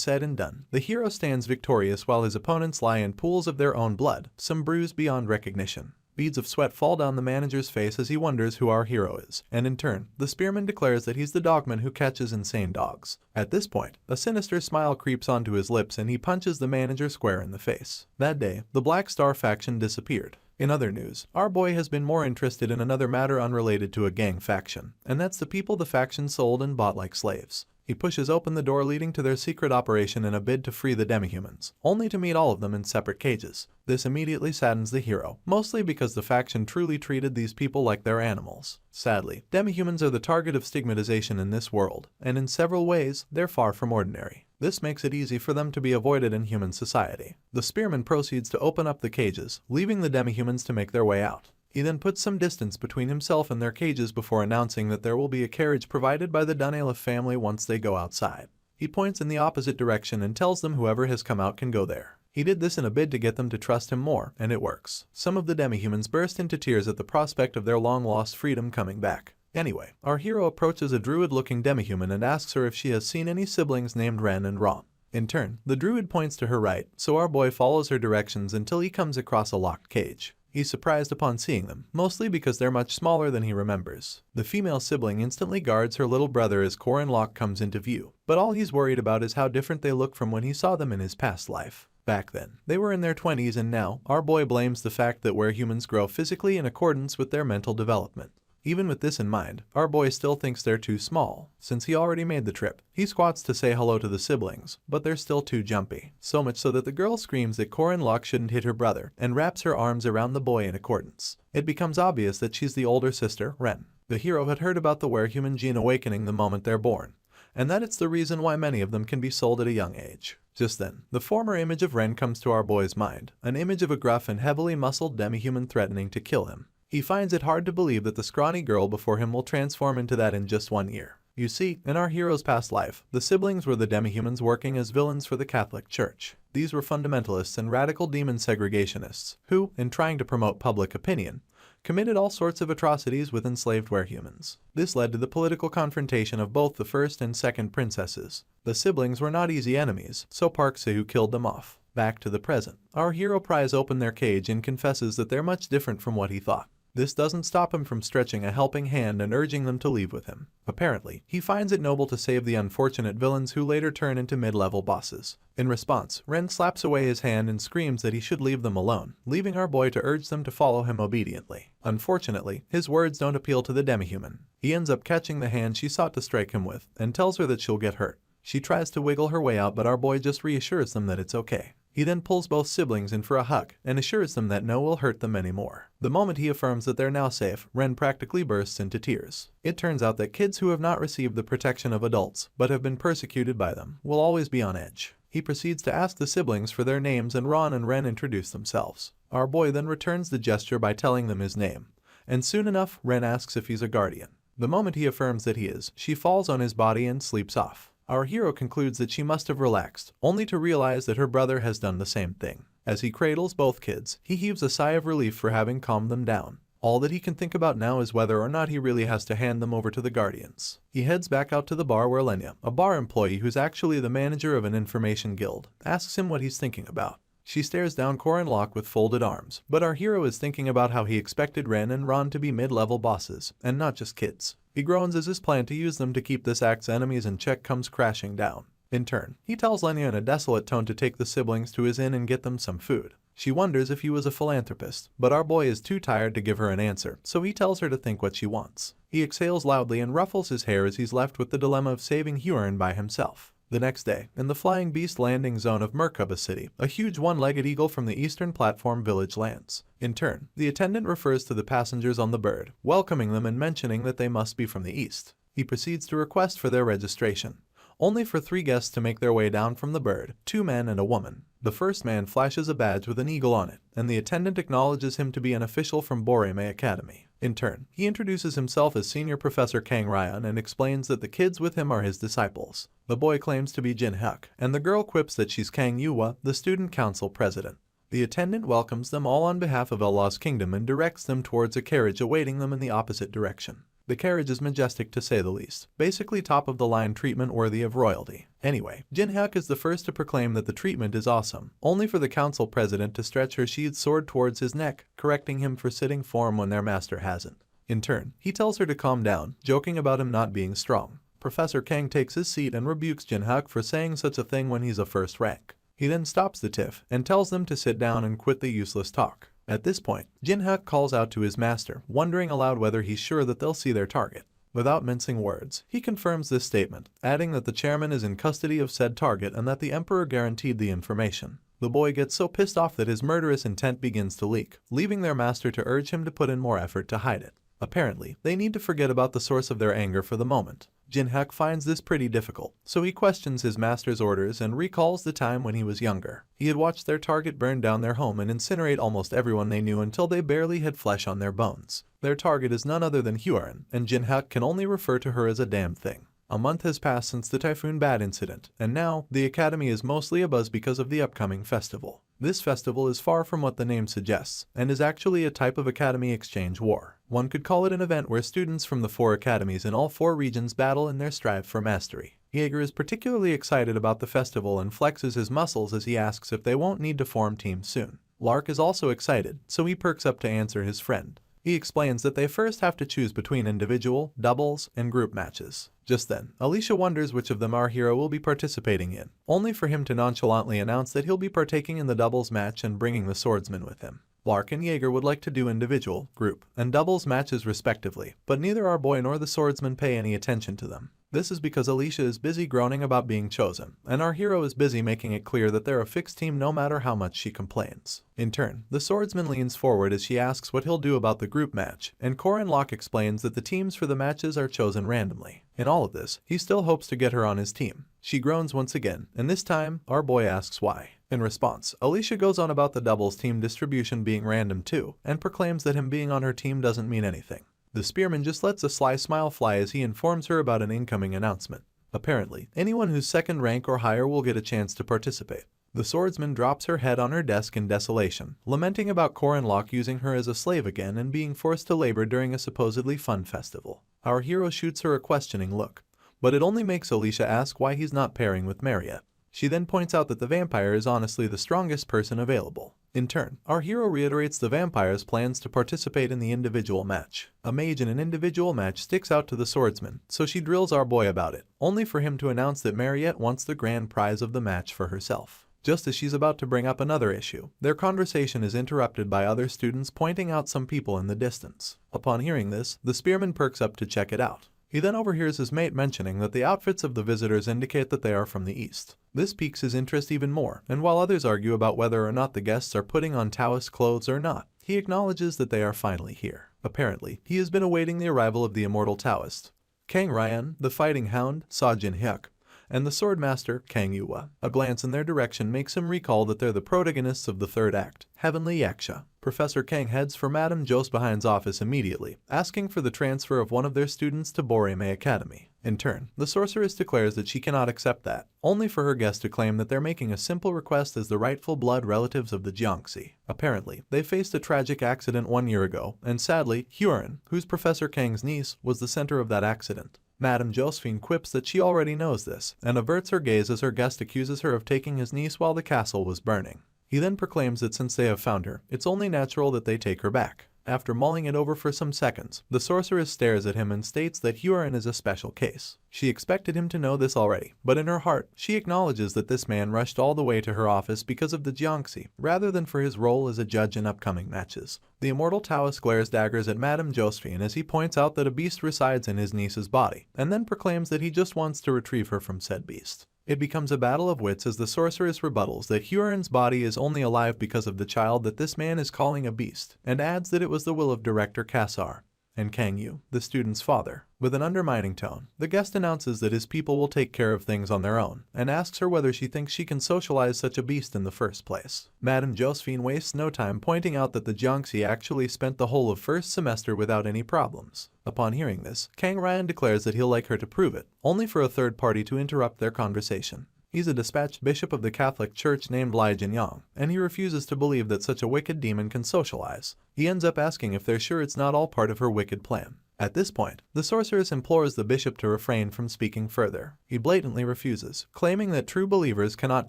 said and done, the hero stands victorious while his opponents lie in pools of their own blood, some bruised beyond recognition. Beads of sweat fall down the manager's face as he wonders who our hero is, and in turn, the spearman declares that he's the dogman who catches insane dogs. At this point, a sinister smile creeps onto his lips and he punches the manager square in the face. That day, the Black Star faction disappeared. In other news, our boy has been more interested in another matter unrelated to a gang faction, and that's the people the faction sold and bought like slaves. He pushes open the door leading to their secret operation in a bid to free the demihumans, only to meet all of them in separate cages. This immediately saddens the hero, mostly because the faction truly treated these people like their animals. Sadly, demihumans are the target of stigmatization in this world, and in several ways, they're far from ordinary. This makes it easy for them to be avoided in human society. The spearman proceeds to open up the cages, leaving the demihumans to make their way out. He then puts some distance between himself and their cages before announcing that there will be a carriage provided by the Dunalef family once they go outside. He points in the opposite direction and tells them whoever has come out can go there. He did this in a bid to get them to trust him more, and it works. Some of the demihumans burst into tears at the prospect of their long-lost freedom coming back. Anyway, our hero approaches a druid-looking demihuman and asks her if she has seen any siblings named Ren and Ron. In turn, the druid points to her right, so our boy follows her directions until he comes across a locked cage. He's surprised upon seeing them, mostly because they're much smaller than he remembers. The female sibling instantly guards her little brother as Corin Locke comes into view, but all he's worried about is how different they look from when he saw them in his past life. Back then, they were in their 20s and now, our boy blames the fact that where humans grow physically in accordance with their mental development. Even with this in mind, our boy still thinks they're too small, since he already made the trip. He squats to say hello to the siblings, but they're still too jumpy. So much so that the girl screams that Corin Locke shouldn't hit her brother and wraps her arms around the boy in accordance. It becomes obvious that she's the older sister, Ren. The hero had heard about the were-human gene awakening the moment they're born, and that it's the reason why many of them can be sold at a young age. Just then, the former image of Ren comes to our boy's mind, an image of a gruff and heavily muscled demi-human threatening to kill him. He finds it hard to believe that the scrawny girl before him will transform into that in just 1 year. You see, in our hero's past life, the siblings were the demi-humans working as villains for the Catholic Church. These were fundamentalists and radical demon segregationists, who, in trying to promote public opinion, committed all sorts of atrocities with enslaved were-humans. This led to the political confrontation of both the first and second princesses. The siblings were not easy enemies, so Park Se-woo killed them off. Back to the present. Our hero pries open their cage and confesses that they're much different from what he thought. This doesn't stop him from stretching a helping hand and urging them to leave with him. Apparently, he finds it noble to save the unfortunate villains who later turn into mid-level bosses. In response, Ren slaps away his hand and screams that he should leave them alone, leaving our boy to urge them to follow him obediently. Unfortunately, his words don't appeal to the demi-human. He ends up catching the hand she sought to strike him with, and tells her that she'll get hurt. She tries to wiggle her way out, but our boy just reassures them that it's okay. He then pulls both siblings in for a hug and assures them that no one will hurt them anymore. The moment he affirms that they're now safe, Ren practically bursts into tears. It turns out that kids who have not received the protection of adults, but have been persecuted by them, will always be on edge. He proceeds to ask the siblings for their names and Ron and Ren introduce themselves. Our boy then returns the gesture by telling them his name, and soon enough, Ren asks if he's a guardian. The moment he affirms that he is, she falls on his body and sleeps off. Our hero concludes that she must have relaxed, only to realize that her brother has done the same thing. As he cradles both kids, he heaves a sigh of relief for having calmed them down. All that he can think about now is whether or not he really has to hand them over to the guardians. He heads back out to the bar where Lenya, a bar employee who's actually the manager of an information guild, asks him what he's thinking about. She stares down Corin Locke with folded arms, but our hero is thinking about how he expected Ren and Ron to be mid-level bosses, and not just kids. He groans as his plan to use them to keep this act's enemies in check comes crashing down. In turn, he tells Lenya in a desolate tone to take the siblings to his inn and get them some food. She wonders if he was a philanthropist, but our boy is too tired to give her an answer, so he tells her to think what she wants. He exhales loudly and ruffles his hair as he's left with the dilemma of saving Huron by himself. The next day, in the Flying Beast landing zone of Merkaba City, a huge one-legged eagle from the eastern platform village lands. In turn, the attendant refers to the passengers on the bird, welcoming them and mentioning that they must be from the east. He proceeds to request for their registration, only for 3 guests to make their way down from the bird, 2 men and a woman. The first man flashes a badge with an eagle on it, and the attendant acknowledges him to be an official from Boreme Academy. In turn, he introduces himself as Senior Professor Kang Ryan and explains that the kids with him are his disciples. The boy claims to be Jin Hyuk, and the girl quips that she's Kang Yuwa, the student council president. The attendant welcomes them all on behalf of Allah's kingdom and directs them towards a carriage awaiting them in the opposite direction. The carriage is majestic to say the least, basically top-of-the-line treatment worthy of royalty. Anyway, Jin Hyuk is the first to proclaim that the treatment is awesome, only for the council president to stretch her sheathed sword towards his neck, correcting him for sitting form when their master hasn't. In turn, he tells her to calm down, joking about him not being strong. Professor Kang takes his seat and rebukes Jin Hyuk for saying such a thing when he's a first rank. He then stops the tiff and tells them to sit down and quit the useless talk. At this point, Jin Hyuk calls out to his master, wondering aloud whether he's sure that they'll see their target. Without mincing words, he confirms this statement, adding that the chairman is in custody of said target and that the emperor guaranteed the information. The boy gets so pissed off that his murderous intent begins to leak, leaving their master to urge him to put in more effort to hide it. Apparently, they need to forget about the source of their anger for the moment. Jin Hyuk finds this pretty difficult, so he questions his master's orders and recalls the time when he was younger. He had watched their target burn down their home and incinerate almost everyone they knew until they barely had flesh on their bones. Their target is none other than Huron, and Jin Hyuk can only refer to her as a damn thing. A month has passed since the Typhoon Bad incident, and now, the academy is mostly abuzz because of the upcoming festival. This festival is far from what the name suggests, and is actually a type of academy exchange war. One could call it an event where students from the 4 academies in all 4 regions battle in their strive for mastery. Jaeger is particularly excited about the festival and flexes his muscles as he asks if they won't need to form teams soon. Lark is also excited, so he perks up to answer his friend. He explains that they first have to choose between individual, doubles, and group matches. Just then, Alicia wonders which of them our hero will be participating in, only for him to nonchalantly announce that he'll be partaking in the doubles match and bringing the swordsman with him. Lark and Jaeger would like to do individual, group, and doubles matches respectively, but neither our boy nor the swordsman pay any attention to them. This is because Alicia is busy groaning about being chosen, and our hero is busy making it clear that they're a fixed team no matter how much she complains. In turn, the swordsman leans forward as she asks what he'll do about the group match, and Corin Locke explains that the teams for the matches are chosen randomly. In all of this, he still hopes to get her on his team. She groans once again, and this time, our boy asks why. In response, Alicia goes on about the doubles team distribution being random too, and proclaims that him being on her team doesn't mean anything. The spearman just lets a sly smile fly as he informs her about an incoming announcement. Apparently, anyone who's second rank or higher will get a chance to participate. The swordsman drops her head on her desk in desolation, lamenting about Corin Locke using her as a slave again and being forced to labor during a supposedly fun festival. Our hero shoots her a questioning look, but it only makes Alicia ask why he's not pairing with Mariette. She then points out that the vampire is honestly the strongest person available. In turn, our hero reiterates the vampire's plans to participate in the individual match. A mage in an individual match sticks out to the swordsman, so she drills our boy about it, only for him to announce that Mariette wants the grand prize of the match for herself. Just as she's about to bring up another issue, their conversation is interrupted by other students pointing out some people in the distance. Upon hearing this, the spearman perks up to check it out. He then overhears his mate mentioning that the outfits of the visitors indicate that they are from the east. This piques his interest even more, and while others argue about whether or not the guests are putting on Taoist clothes or not, he acknowledges that they are finally here. Apparently, he has been awaiting the arrival of the immortal Taoist, Kang Ryan, the fighting hound, Sa Jin Hyuk, and the swordmaster, Kang Yuwa. A glance in their direction makes him recall that they're the protagonists of the third act, Heavenly Yaksha. Professor Kang heads for Madame Josbehine's office immediately, asking for the transfer of one of their students to Boreme Academy. In turn, the sorceress declares that she cannot accept that, only for her guest to claim that they're making a simple request as the rightful blood relatives of the Jiangxi. Apparently, they faced a tragic accident 1 year ago, and sadly, Huron, who's Professor Kang's niece, was the center of that accident. Madame Josephine quips that she already knows this, and averts her gaze as her guest accuses her of taking his niece while the castle was burning. He then proclaims that since they have found her, it's only natural that they take her back. After mulling it over for some seconds, the sorceress stares at him and states that Huron is a special case. She expected him to know this already, but in her heart, she acknowledges that this man rushed all the way to her office because of the Jiangxi, rather than for his role as a judge in upcoming matches. The immortal Taoist glares daggers at Madame Josephine as he points out that a beast resides in his niece's body, and then proclaims that he just wants to retrieve her from said beast. It becomes a battle of wits as the sorceress rebuttals that Huron's body is only alive because of the child that this man is calling a beast, and adds that it was the will of Director Kassar and Kang Yu, the student's father. With an undermining tone, the guest announces that his people will take care of things on their own, and asks her whether she thinks she can socialize such a beast in the first place. Madame Josephine wastes no time pointing out that the Jiangxi actually spent the whole of first semester without any problems. Upon hearing this, Kang Ryan declares that he'll like her to prove it, only for a third party to interrupt their conversation. He's a dispatched bishop of the Catholic Church named Lai Jinyang, and he refuses to believe that such a wicked demon can socialize. He ends up asking if they're sure it's not all part of her wicked plan. At this point, the sorceress implores the bishop to refrain from speaking further. He blatantly refuses, claiming that true believers cannot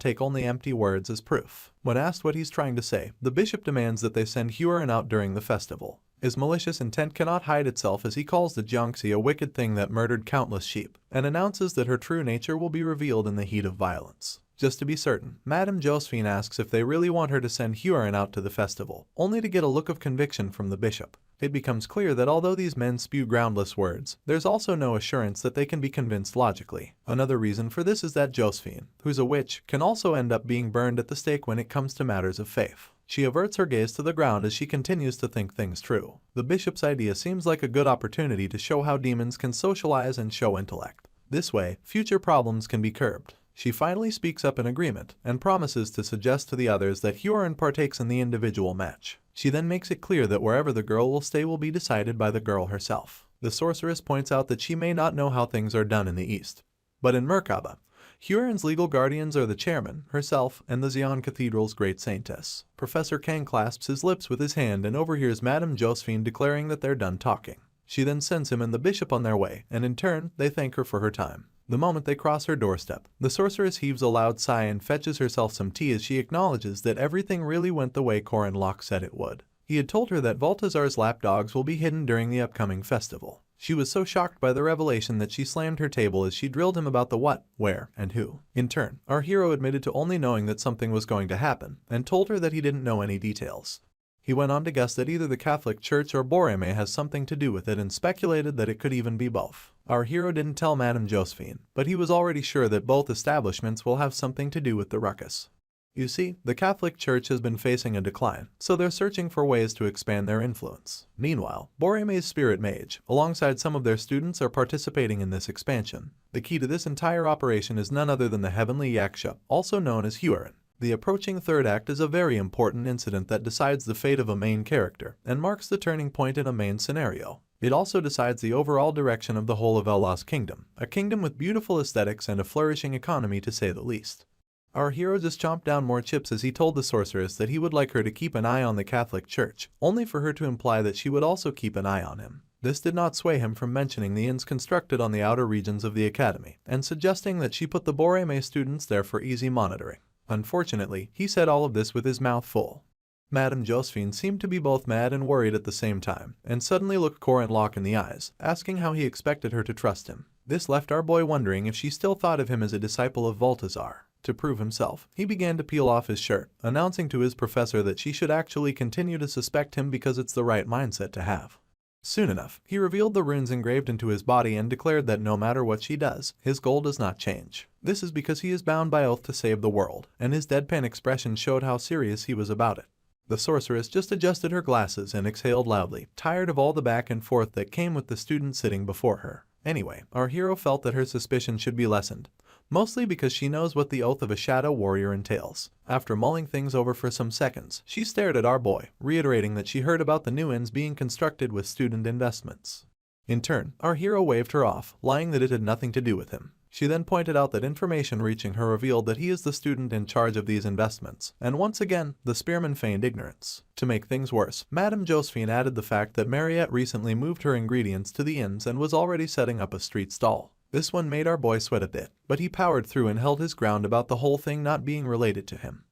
take only empty words as proof. When asked what he's trying to say, the bishop demands that they send Huron out during the festival. His malicious intent cannot hide itself as he calls the Jiangxi a wicked thing that murdered countless sheep, and announces that her true nature will be revealed in the heat of violence. Just to be certain, Madame Josephine asks if they really want her to send Huron out to the festival, only to get a look of conviction from the bishop. It becomes clear that although these men spew groundless words, there's also no assurance that they can be convinced logically. Another reason for this is that Josephine, who's a witch, can also end up being burned at the stake when it comes to matters of faith. She averts her gaze to the ground as she continues to think things through. The bishop's idea seems like a good opportunity to show how demons can socialize and show intellect. This way, future problems can be curbed. She finally speaks up in agreement and promises to suggest to the others that Huron partakes in the individual match. She then makes it clear that wherever the girl will stay will be decided by the girl herself. The sorceress points out that she may not know how things are done in the East, but in Merkaba, Huron's legal guardians are the chairman, herself, and the Xi'an Cathedral's great saintess. Professor Kang clasps his lips with his hand and overhears Madame Josephine declaring that they're done talking. She then sends him and the bishop on their way, and in turn, they thank her for her time. The moment they cross her doorstep, the sorceress heaves a loud sigh and fetches herself some tea as she acknowledges that everything really went the way Corin Locke said it would. He had told her that Balthazar's lapdogs will be hidden during the upcoming festival. She was so shocked by the revelation that she slammed her table as she drilled him about the what, where, and who. In turn, our hero admitted to only knowing that something was going to happen, and told her that he didn't know any details. He went on to guess that either the Catholic Church or Borame has something to do with it and speculated that it could even be both. Our hero didn't tell Madame Josephine, but he was already sure that both establishments will have something to do with the ruckus. You see, the Catholic Church has been facing a decline, so they're searching for ways to expand their influence. Meanwhile, Boreme's spirit mage, alongside some of their students, are participating in this expansion. The key to this entire operation is none other than the heavenly yaksha, also known as Huron. The approaching third act is a very important incident that decides the fate of a main character and marks the turning point in a main scenario. It also decides the overall direction of the whole of Allah's kingdom, a kingdom with beautiful aesthetics and a flourishing economy to say the least. Our hero just chomped down more chips as he told the sorceress that he would like her to keep an eye on the Catholic Church, only for her to imply that she would also keep an eye on him. This did not sway him from mentioning the inns constructed on the outer regions of the academy, and suggesting that she put the Borame students there for easy monitoring. Unfortunately, he said all of this with his mouth full. Madame Josephine seemed to be both mad and worried at the same time, and suddenly looked Corin Locke in the eyes, asking how he expected her to trust him. This left our boy wondering if she still thought of him as a disciple of Balthazar. To prove himself, he began to peel off his shirt, announcing to his professor that she should actually continue to suspect him because it's the right mindset to have. Soon enough, he revealed the runes engraved into his body and declared that no matter what she does, his goal does not change. This is because he is bound by oath to save the world, and his deadpan expression showed how serious he was about it. The sorceress just adjusted her glasses and exhaled loudly, tired of all the back and forth that came with the student sitting before her. Anyway, our hero felt that her suspicion should be lessened, mostly because she knows what the oath of a shadow warrior entails. After mulling things over for some seconds, she stared at our boy, reiterating that she heard about the new inns being constructed with student investments. In turn, our hero waved her off, lying that it had nothing to do with him. She then pointed out that information reaching her revealed that he is the student in charge of these investments, and once again, the spearman feigned ignorance. To make things worse, Madame Josephine added the fact that Mariette recently moved her ingredients to the inns and was already setting up a street stall. This one made our boy sweat a bit, but he powered through and held his ground about the whole thing not being related to him.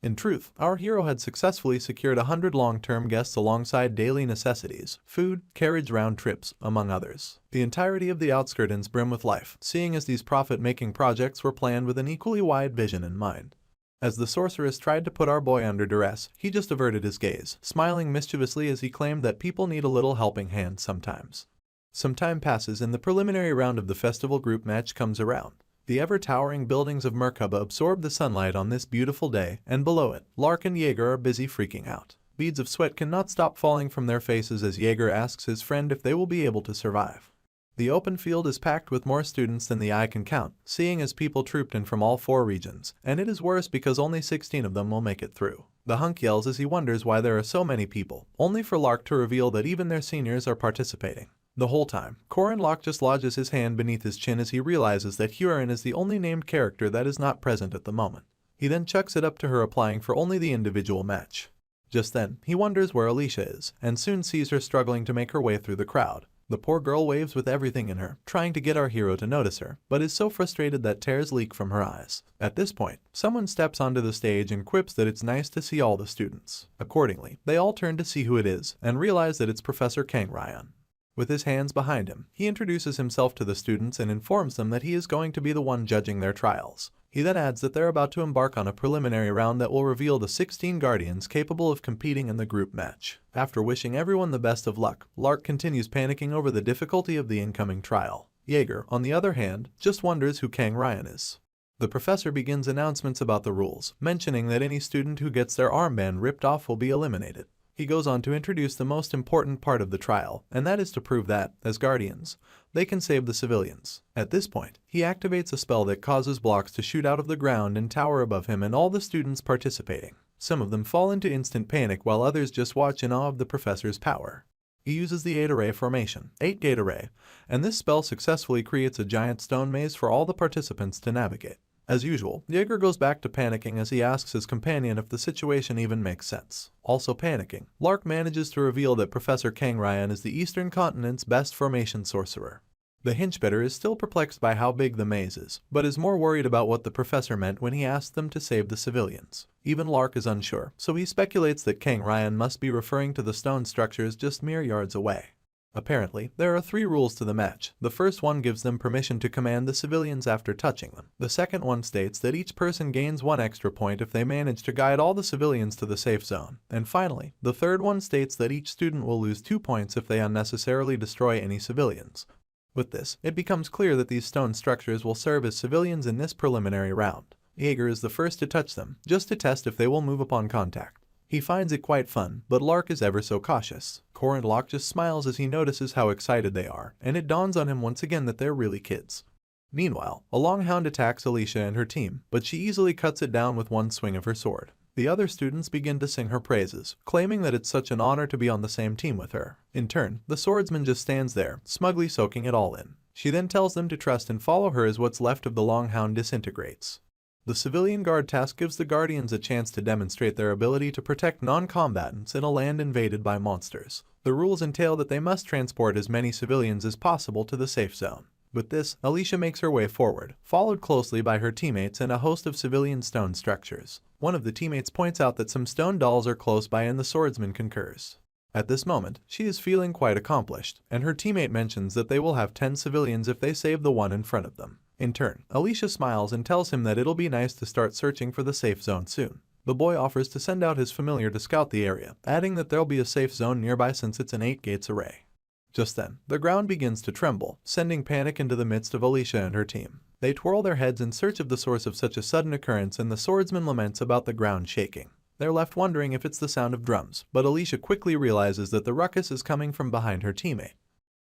In truth, our hero had successfully secured 100 long-term guests alongside daily necessities, food, carriage round trips, among others. The entirety of the outskirts brim with life, seeing as these profit-making projects were planned with an equally wide vision in mind. As the sorceress tried to put our boy under duress, he just averted his gaze, smiling mischievously as he claimed that people need a little helping hand sometimes. Some time passes and the preliminary round of the festival group match comes around. The ever-towering buildings of Merkaba absorb the sunlight on this beautiful day, and below it, Lark and Jaeger are busy freaking out. Beads of sweat cannot stop falling from their faces as Jaeger asks his friend if they will be able to survive. The open field is packed with more students than the eye can count, seeing as people trooped in from all 4 regions, and it is worse because only 16 of them will make it through. The hunk yells as he wonders why there are so many people, only for Lark to reveal that even their seniors are participating. The whole time, Corin Locke just lodges his hand beneath his chin as he realizes that Huron is the only named character that is not present at the moment. He then chucks it up to her, applying for only the individual match. Just then, he wonders where Alicia is, and soon sees her struggling to make her way through the crowd. The poor girl waves with everything in her, trying to get our hero to notice her, but is so frustrated that tears leak from her eyes. At this point, someone steps onto the stage and quips that it's nice to see all the students. Accordingly, they all turn to see who it is, and realize that it's Professor Kang Ryan. With his hands behind him, he introduces himself to the students and informs them that he is going to be the one judging their trials. He then adds that they're about to embark on a preliminary round that will reveal the 16 guardians capable of competing in the group match. After wishing everyone the best of luck, Lark continues panicking over the difficulty of the incoming trial. Jaeger, on the other hand, just wonders who Kang Ryan is. The professor begins announcements about the rules, mentioning that any student who gets their armband ripped off will be eliminated. He goes on to introduce the most important part of the trial, and that is to prove that, as guardians, they can save the civilians. At this point, he activates a spell that causes blocks to shoot out of the ground and tower above him and all the students participating. Some of them fall into instant panic while others just watch in awe of the professor's power. He uses the 8-array formation, 8-gate array, and this spell successfully creates a giant stone maze for all the participants to navigate. As usual, Jaeger goes back to panicking as he asks his companion if the situation even makes sense. Also panicking, Lark manages to reveal that Professor Kang Ryan is the Eastern Continent's best formation sorcerer. The hinchbetter is still perplexed by how big the maze is, but is more worried about what the professor meant when he asked them to save the civilians. Even Lark is unsure, so he speculates that Kang Ryan must be referring to the stone structures just mere yards away. Apparently, there are 3 rules to the match. The first one gives them permission to command the civilians after touching them. The second one states that each person gains 1 extra point if they manage to guide all the civilians to the safe zone. And finally, the third one states that each student will lose 2 points if they unnecessarily destroy any civilians. With this, it becomes clear that these stone structures will serve as civilians in this preliminary round. Jaeger is the first to touch them, just to test if they will move upon contact. He finds it quite fun, but Lark is ever so cautious. Core and Locke just smiles as he notices how excited they are, and it dawns on him once again that they're really kids. Meanwhile, a Longhound attacks Alicia and her team, but she easily cuts it down with one swing of her sword. The other students begin to sing her praises, claiming that it's such an honor to be on the same team with her. In turn, the swordsman just stands there, smugly soaking it all in. She then tells them to trust and follow her as what's left of the Longhound disintegrates. The civilian guard task gives the Guardians a chance to demonstrate their ability to protect non-combatants in a land invaded by monsters. The rules entail that they must transport as many civilians as possible to the safe zone. With this, Alicia makes her way forward, followed closely by her teammates and a host of civilian stone structures. One of the teammates points out that some stone dolls are close by and the swordsman concurs. At this moment, she is feeling quite accomplished, and her teammate mentions that they will have 10 civilians if they save the one in front of them. In turn, Alicia smiles and tells him that it'll be nice to start searching for the safe zone soon. The boy offers to send out his familiar to scout the area, adding that there'll be a safe zone nearby since it's an 8 gates array. Just then, the ground begins to tremble, sending panic into the midst of Alicia and her team. They twirl their heads in search of the source of such a sudden occurrence, and the swordsman laments about the ground shaking. They're left wondering if it's the sound of drums, but Alicia quickly realizes that the ruckus is coming from behind her teammate.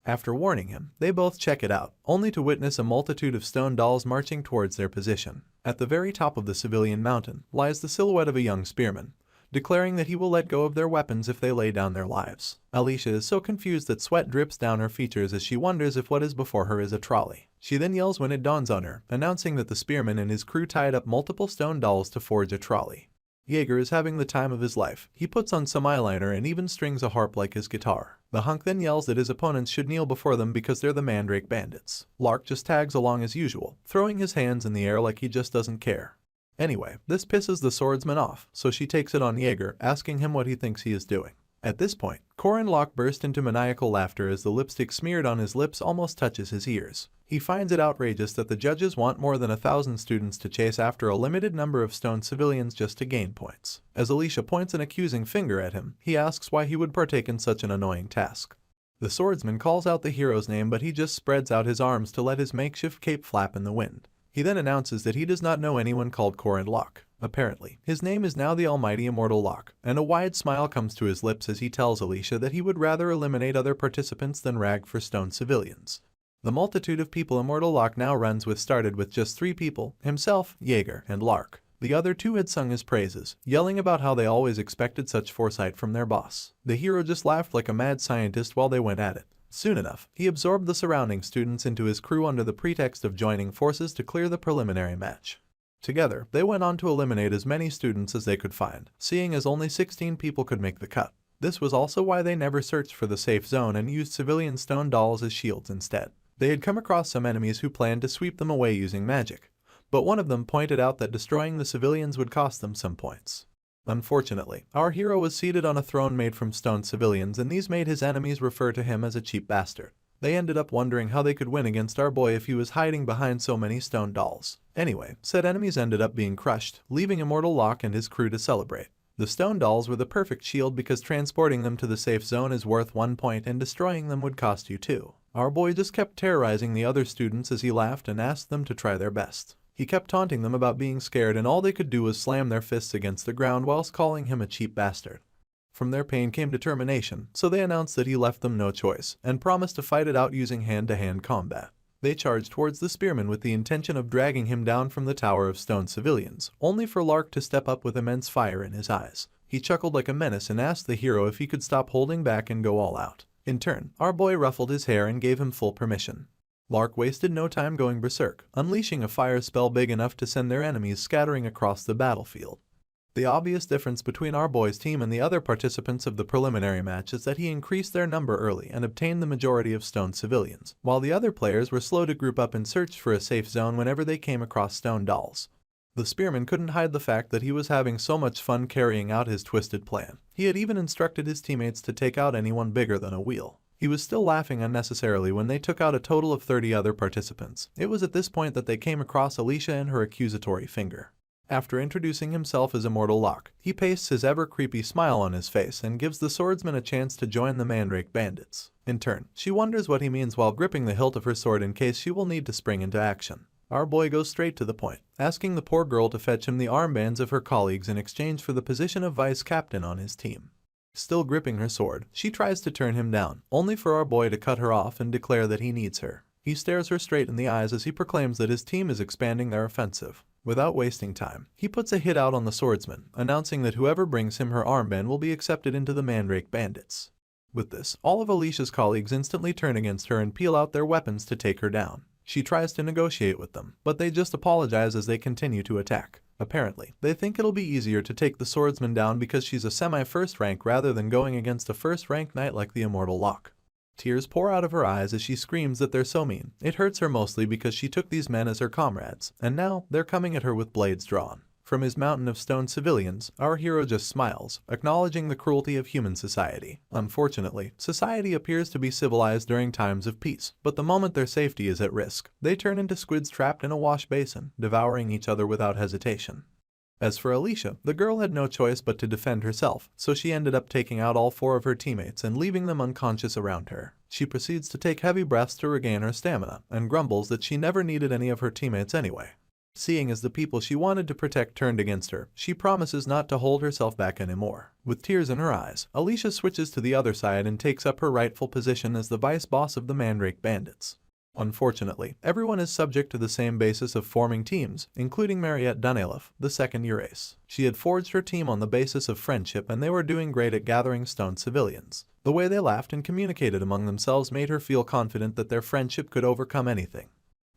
After warning him, they both check it out, only to witness a multitude of stone dolls marching towards their position. At the very top of the civilian mountain lies the silhouette of a young spearman, declaring that he will let go of their weapons if they lay down their lives. Alicia is so confused that sweat drips down her features as she wonders if what is before her is a trolley. She then yells when it dawns on her, announcing that the spearman and his crew tied up multiple stone dolls to forge a trolley. Jaeger is having the time of his life. He puts on some eyeliner and even strings a harp like his guitar. The hunk then yells that his opponents should kneel before them because they're the Mandrake Bandits. Lark just tags along as usual, throwing his hands in the air like he just doesn't care. Anyway, this pisses the swordsman off, so she takes it on Jaeger, asking him what he thinks he is doing. At this point, Core and Locke burst into maniacal laughter as the lipstick smeared on his lips almost touches his ears. He finds it outrageous that the judges want more than 1,000 students to chase after a limited number of stone civilians just to gain points. As Alicia points an accusing finger at him, he asks why he would partake in such an annoying task. The swordsman calls out the hero's name, but he just spreads out his arms to let his makeshift cape flap in the wind. He then announces that he does not know anyone called Core and Locke. Apparently, his name is now the almighty immortal Locke, and a wide smile comes to his lips as he tells Alicia that he would rather eliminate other participants than rag for stone civilians. The multitude of people immortal Locke now runs with started with just 3 people, himself, Jaeger, and Lark. The other 2 had sung his praises, yelling about how they always expected such foresight from their boss. The hero just laughed like a mad scientist while they went at it. Soon enough, he absorbed the surrounding students into his crew under the pretext of joining forces to clear the preliminary match. Together, they went on to eliminate as many students as they could find, seeing as only 16 people could make the cut. This was also why they never searched for the safe zone and used civilian stone dolls as shields instead. They had come across some enemies who planned to sweep them away using magic, but one of them pointed out that destroying the civilians would cost them some points. Unfortunately, our hero was seated on a throne made from stone civilians, and these made his enemies refer to him as a cheap bastard. They ended up wondering how they could win against our boy if he was hiding behind so many stone dolls. Anyway, said enemies ended up being crushed, leaving immortal Locke and his crew to celebrate. The stone dolls were the perfect shield because transporting them to the safe zone is worth 1 point and destroying them would cost you 2. Our boy just kept terrorizing the other students as he laughed and asked them to try their best. He kept taunting them about being scared, and all they could do was slam their fists against the ground whilst calling him a cheap bastard. From their pain came determination, so they announced that he left them no choice, and promised to fight it out using hand-to-hand combat. They charged towards the spearman with the intention of dragging him down from the tower of stone civilians, only for Lark to step up with immense fire in his eyes. He chuckled like a menace and asked the hero if he could stop holding back and go all out. In turn, our boy ruffled his hair and gave him full permission. Lark wasted no time going berserk, unleashing a fire spell big enough to send their enemies scattering across the battlefield. The obvious difference between our boy's team and the other participants of the preliminary match is that he increased their number early and obtained the majority of stone civilians, while the other players were slow to group up and search for a safe zone whenever they came across stone dolls. The spearman couldn't hide the fact that he was having so much fun carrying out his twisted plan. He had even instructed his teammates to take out anyone bigger than a wheel. He was still laughing unnecessarily when they took out a total of 30 other participants. It was at this point that they came across Alicia and her accusatory finger. After introducing himself as Immortal Locke, he pastes his ever-creepy smile on his face and gives the swordsman a chance to join the Mandrake bandits. In turn, she wonders what he means while gripping the hilt of her sword in case she will need to spring into action. Our boy goes straight to the point, asking the poor girl to fetch him the armbands of her colleagues in exchange for the position of vice captain on his team. Still gripping her sword, she tries to turn him down, only for our boy to cut her off and declare that he needs her. He stares her straight in the eyes as he proclaims that his team is expanding their offensive. Without wasting time, he puts a hit out on the swordsman, announcing that whoever brings him her armband will be accepted into the Mandrake bandits. With this, all of Alicia's colleagues instantly turn against her and peel out their weapons to take her down. She tries to negotiate with them, but they just apologize as they continue to attack. Apparently, they think it'll be easier to take the swordsman down because she's a semi-first rank rather than going against a first-rank knight like the Immortal Locke. Tears pour out of her eyes as she screams that they're so mean. It hurts her mostly because she took these men as her comrades, and now they're coming at her with blades drawn. From his mountain of stone civilians, our hero just smiles, acknowledging the cruelty of human society. Unfortunately, society appears to be civilized during times of peace, but the moment their safety is at risk, they turn into squids trapped in a wash basin, devouring each other without hesitation. As for Alicia, the girl had no choice but to defend herself, so she ended up taking out all 4 of her teammates and leaving them unconscious around her. She proceeds to take heavy breaths to regain her stamina, and grumbles that she never needed any of her teammates anyway. Seeing as the people she wanted to protect turned against her, she promises not to hold herself back anymore. With tears in her eyes, Alicia switches to the other side and takes up her rightful position as the vice boss of the Mandrake bandits. Unfortunately, everyone is subject to the same basis of forming teams, including Mariette Dunelif, the second-year ace. She had forged her team on the basis of friendship and they were doing great at gathering stone civilians. The way they laughed and communicated among themselves made her feel confident that their friendship could overcome anything.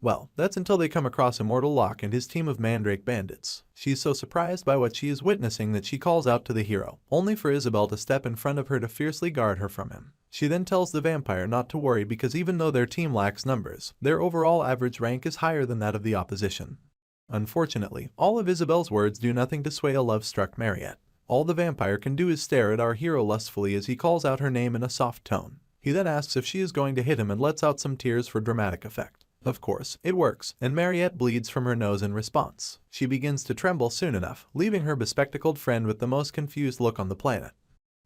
Well, that's until they come across Immortal Locke and his team of Mandrake bandits. She's so surprised by what she is witnessing that she calls out to the hero, only for Isabel to step in front of her to fiercely guard her from him. She then tells the vampire not to worry because even though their team lacks numbers, their overall average rank is higher than that of the opposition. Unfortunately, all of Isabel's words do nothing to sway a love-struck Mariette. All the vampire can do is stare at our hero lustfully as he calls out her name in a soft tone. He then asks if she is going to hit him and lets out some tears for dramatic effect. Of course, it works, and Mariette bleeds from her nose in response. She begins to tremble soon enough, leaving her bespectacled friend with the most confused look on the planet.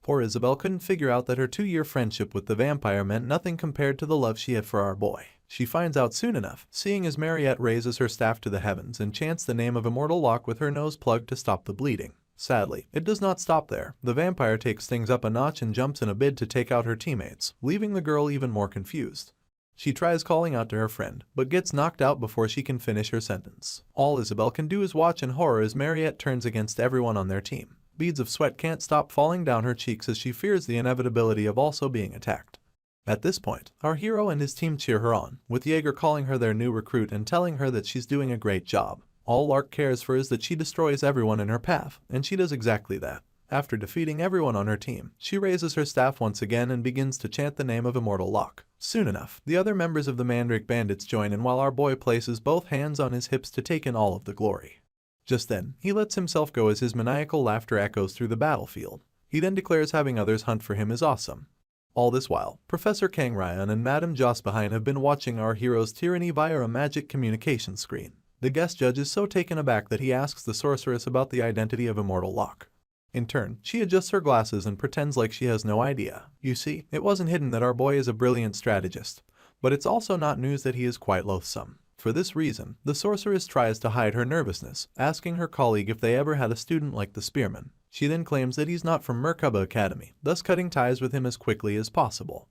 Poor Isabel couldn't figure out that her 2-year friendship with the vampire meant nothing compared to the love she had for our boy. She finds out soon enough, seeing as Mariette raises her staff to the heavens and chants the name of Immortal Locke with her nose plugged to stop the bleeding. Sadly, it does not stop there. The vampire takes things up a notch and jumps in a bid to take out her teammates, leaving the girl even more confused. She tries calling out to her friend, but gets knocked out before she can finish her sentence. All Isabel can do is watch in horror as Mariette turns against everyone on their team. Beads of sweat can't stop falling down her cheeks as she fears the inevitability of also being attacked. At this point, our hero and his team cheer her on, with Jaeger calling her their new recruit and telling her that she's doing a great job. All Lark cares for is that she destroys everyone in her path, and she does exactly that. After defeating everyone on her team, she raises her staff once again and begins to chant the name of Immortal Locke. Soon enough, the other members of the Mandrake bandits join in while our boy places both hands on his hips to take in all of the glory. Just then, he lets himself go as his maniacal laughter echoes through the battlefield. He then declares having others hunt for him is awesome. All this while, Professor Kang Ryan and Madame Jospehine have been watching our hero's tyranny via a magic communication screen. The guest judge is so taken aback that he asks the sorceress about the identity of Immortal Locke. In turn, she adjusts her glasses and pretends like she has no idea. You see, it wasn't hidden that our boy is a brilliant strategist, but it's also not news that he is quite loathsome. For this reason, the sorceress tries to hide her nervousness, asking her colleague if they ever had a student like the spearman. She then claims that he's not from Merkaba Academy, thus cutting ties with him as quickly as possible.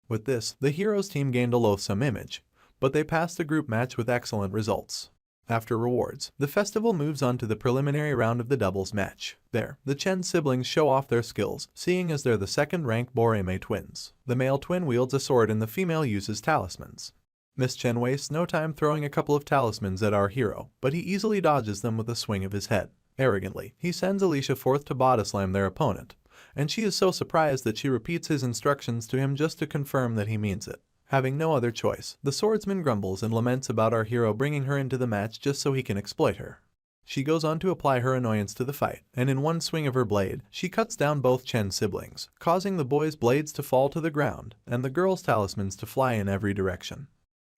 With this, the hero's team gained a loathsome image, but they passed the group match with excellent results. After rewards, the festival moves on to the preliminary round of the doubles match. There, the Chen siblings show off their skills, seeing as they're the second-ranked Boreme twins. The male twin wields a sword and the female uses talismans. Miss Chen wastes no time throwing a couple of talismans at our hero, but he easily dodges them with a swing of his head. Arrogantly, he sends Alicia forth to body slam their opponent, and she is so surprised that she repeats his instructions to him just to confirm that he means it. Having no other choice, the swordsman grumbles and laments about our hero bringing her into the match just so he can exploit her. She goes on to apply her annoyance to the fight, and in one swing of her blade, she cuts down both Chen's siblings, causing the boys' blades to fall to the ground and the girls' talismans to fly in every direction.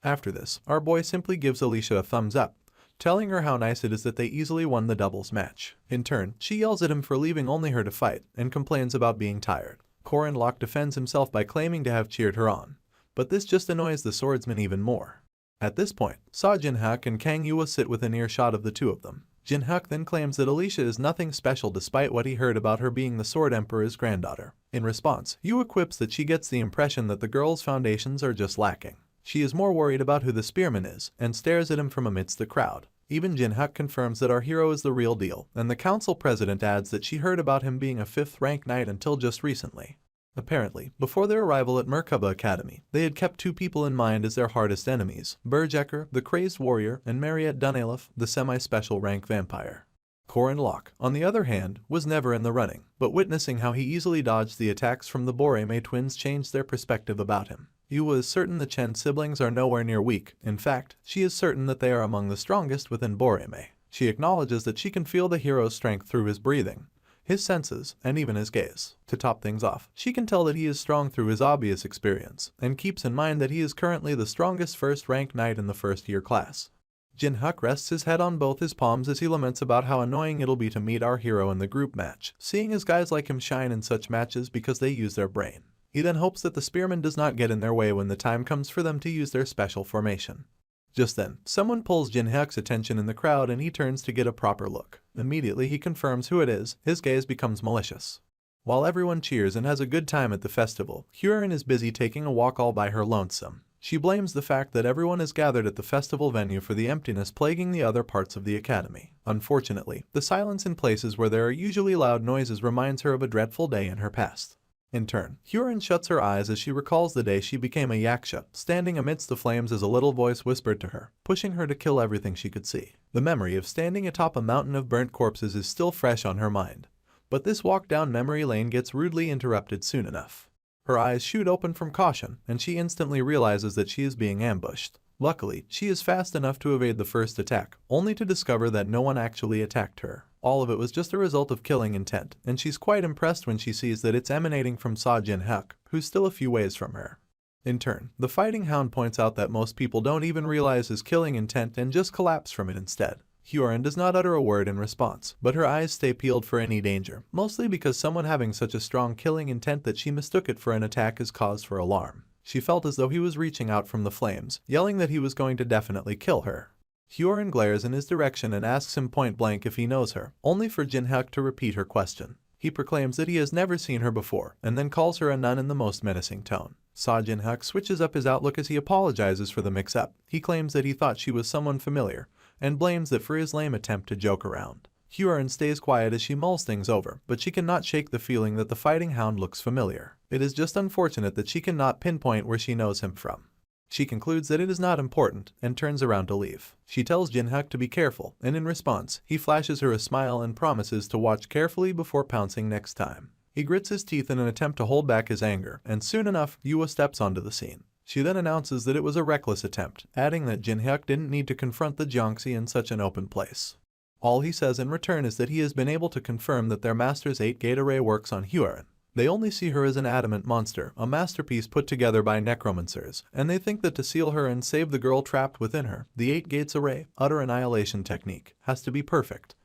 After this, our boy simply gives Alicia a thumbs up, telling her how nice it is that they easily won the doubles match. In turn, she yells at him for leaving only her to fight and complains about being tired. Korin Lok defends himself by claiming to have cheered her on, but this just annoys the swordsman even more. At this point, Sa Jinhak and Kang Yua sit within earshot of the two of them. Jinhak then claims that Alicia is nothing special despite what he heard about her being the Sword Emperor's granddaughter. In response, Yua quips that she gets the impression that the girl's foundations are just lacking. She is more worried about who the spearman is and stares at him from amidst the crowd. Even Jinhak confirms that our hero is the real deal, and the council president adds that she heard about him being a 5th rank knight until just recently. Apparently, before their arrival at Merkaba Academy, they had kept two people in mind as their hardest enemies, Berjecker, the crazed warrior, and Mariette Dunalef, the semi-special rank vampire. Korin Lok, on the other hand, was never in the running, but witnessing how he easily dodged the attacks from the Boreme twins changed their perspective about him. Yua is certain the Chen siblings are nowhere near weak. In fact, she is certain that they are among the strongest within Boreme. She acknowledges that she can feel the hero's strength through his breathing, his senses, and even his gaze. To top things off, she can tell that he is strong through his obvious experience, and keeps in mind that he is currently the strongest first-rank knight in the first-year class. Jinhak rests his head on both his palms as he laments about how annoying it'll be to meet our hero in the group match, seeing as guys like him shine in such matches because they use their brain. He then hopes that the spearman does not get in their way when the time comes for them to use their special formation. Just then, someone pulls Jinhak's attention in the crowd and he turns to get a proper look. Immediately he confirms who it is, his gaze becomes malicious. While everyone cheers and has a good time at the festival, Huron is busy taking a walk all by her lonesome. She blames the fact that everyone is gathered at the festival venue for the emptiness plaguing the other parts of the academy. Unfortunately, the silence in places where there are usually loud noises reminds her of a dreadful day in her past. In turn, Huron shuts her eyes as she recalls the day she became a yaksha, standing amidst the flames as a little voice whispered to her, pushing her to kill everything she could see. The memory of standing atop a mountain of burnt corpses is still fresh on her mind, but this walk down memory lane gets rudely interrupted soon enough. Her eyes shoot open from caution, and she instantly realizes that she is being ambushed. Luckily, she is fast enough to evade the first attack, only to discover that no one actually attacked her. All of it was just a result of killing intent, and she's quite impressed when she sees that it's emanating from Sa Jinhak, who's still a few ways from her. In turn, the fighting hound points out that most people don't even realize his killing intent and just collapse from it instead. Huron does not utter a word in response, but her eyes stay peeled for any danger, mostly because someone having such a strong killing intent that she mistook it for an attack is cause for alarm. She felt as though he was reaching out from the flames, yelling that he was going to definitely kill her. Huron glares in his direction and asks him point blank if he knows her, only for Jinhak to repeat her question. He proclaims that he has never seen her before, and then calls her a nun in the most menacing tone. Sa Jinhak switches up his outlook as he apologizes for the mix-up. He claims that he thought she was someone familiar, and blames that for his lame attempt to joke around. Huron stays quiet as she mulls things over, but she cannot shake the feeling that the fighting hound looks familiar. It is just unfortunate that she cannot pinpoint where she knows him from. She concludes that it is not important, and turns around to leave. She tells Jinhak to be careful, and in response, he flashes her a smile and promises to watch carefully before pouncing next time. He grits his teeth in an attempt to hold back his anger, and soon enough, Yua steps onto the scene. She then announces that it was a reckless attempt, adding that Jinhak didn't need to confront the Jiangxi in such an open place. All he says in return is that he has been able to confirm that their master's 8-gate array works on Huron. They only see her as an adamant monster, a masterpiece put together by necromancers, and they think that to seal her and save the girl trapped within her, the 8 gates array, utter annihilation technique, has to be perfect.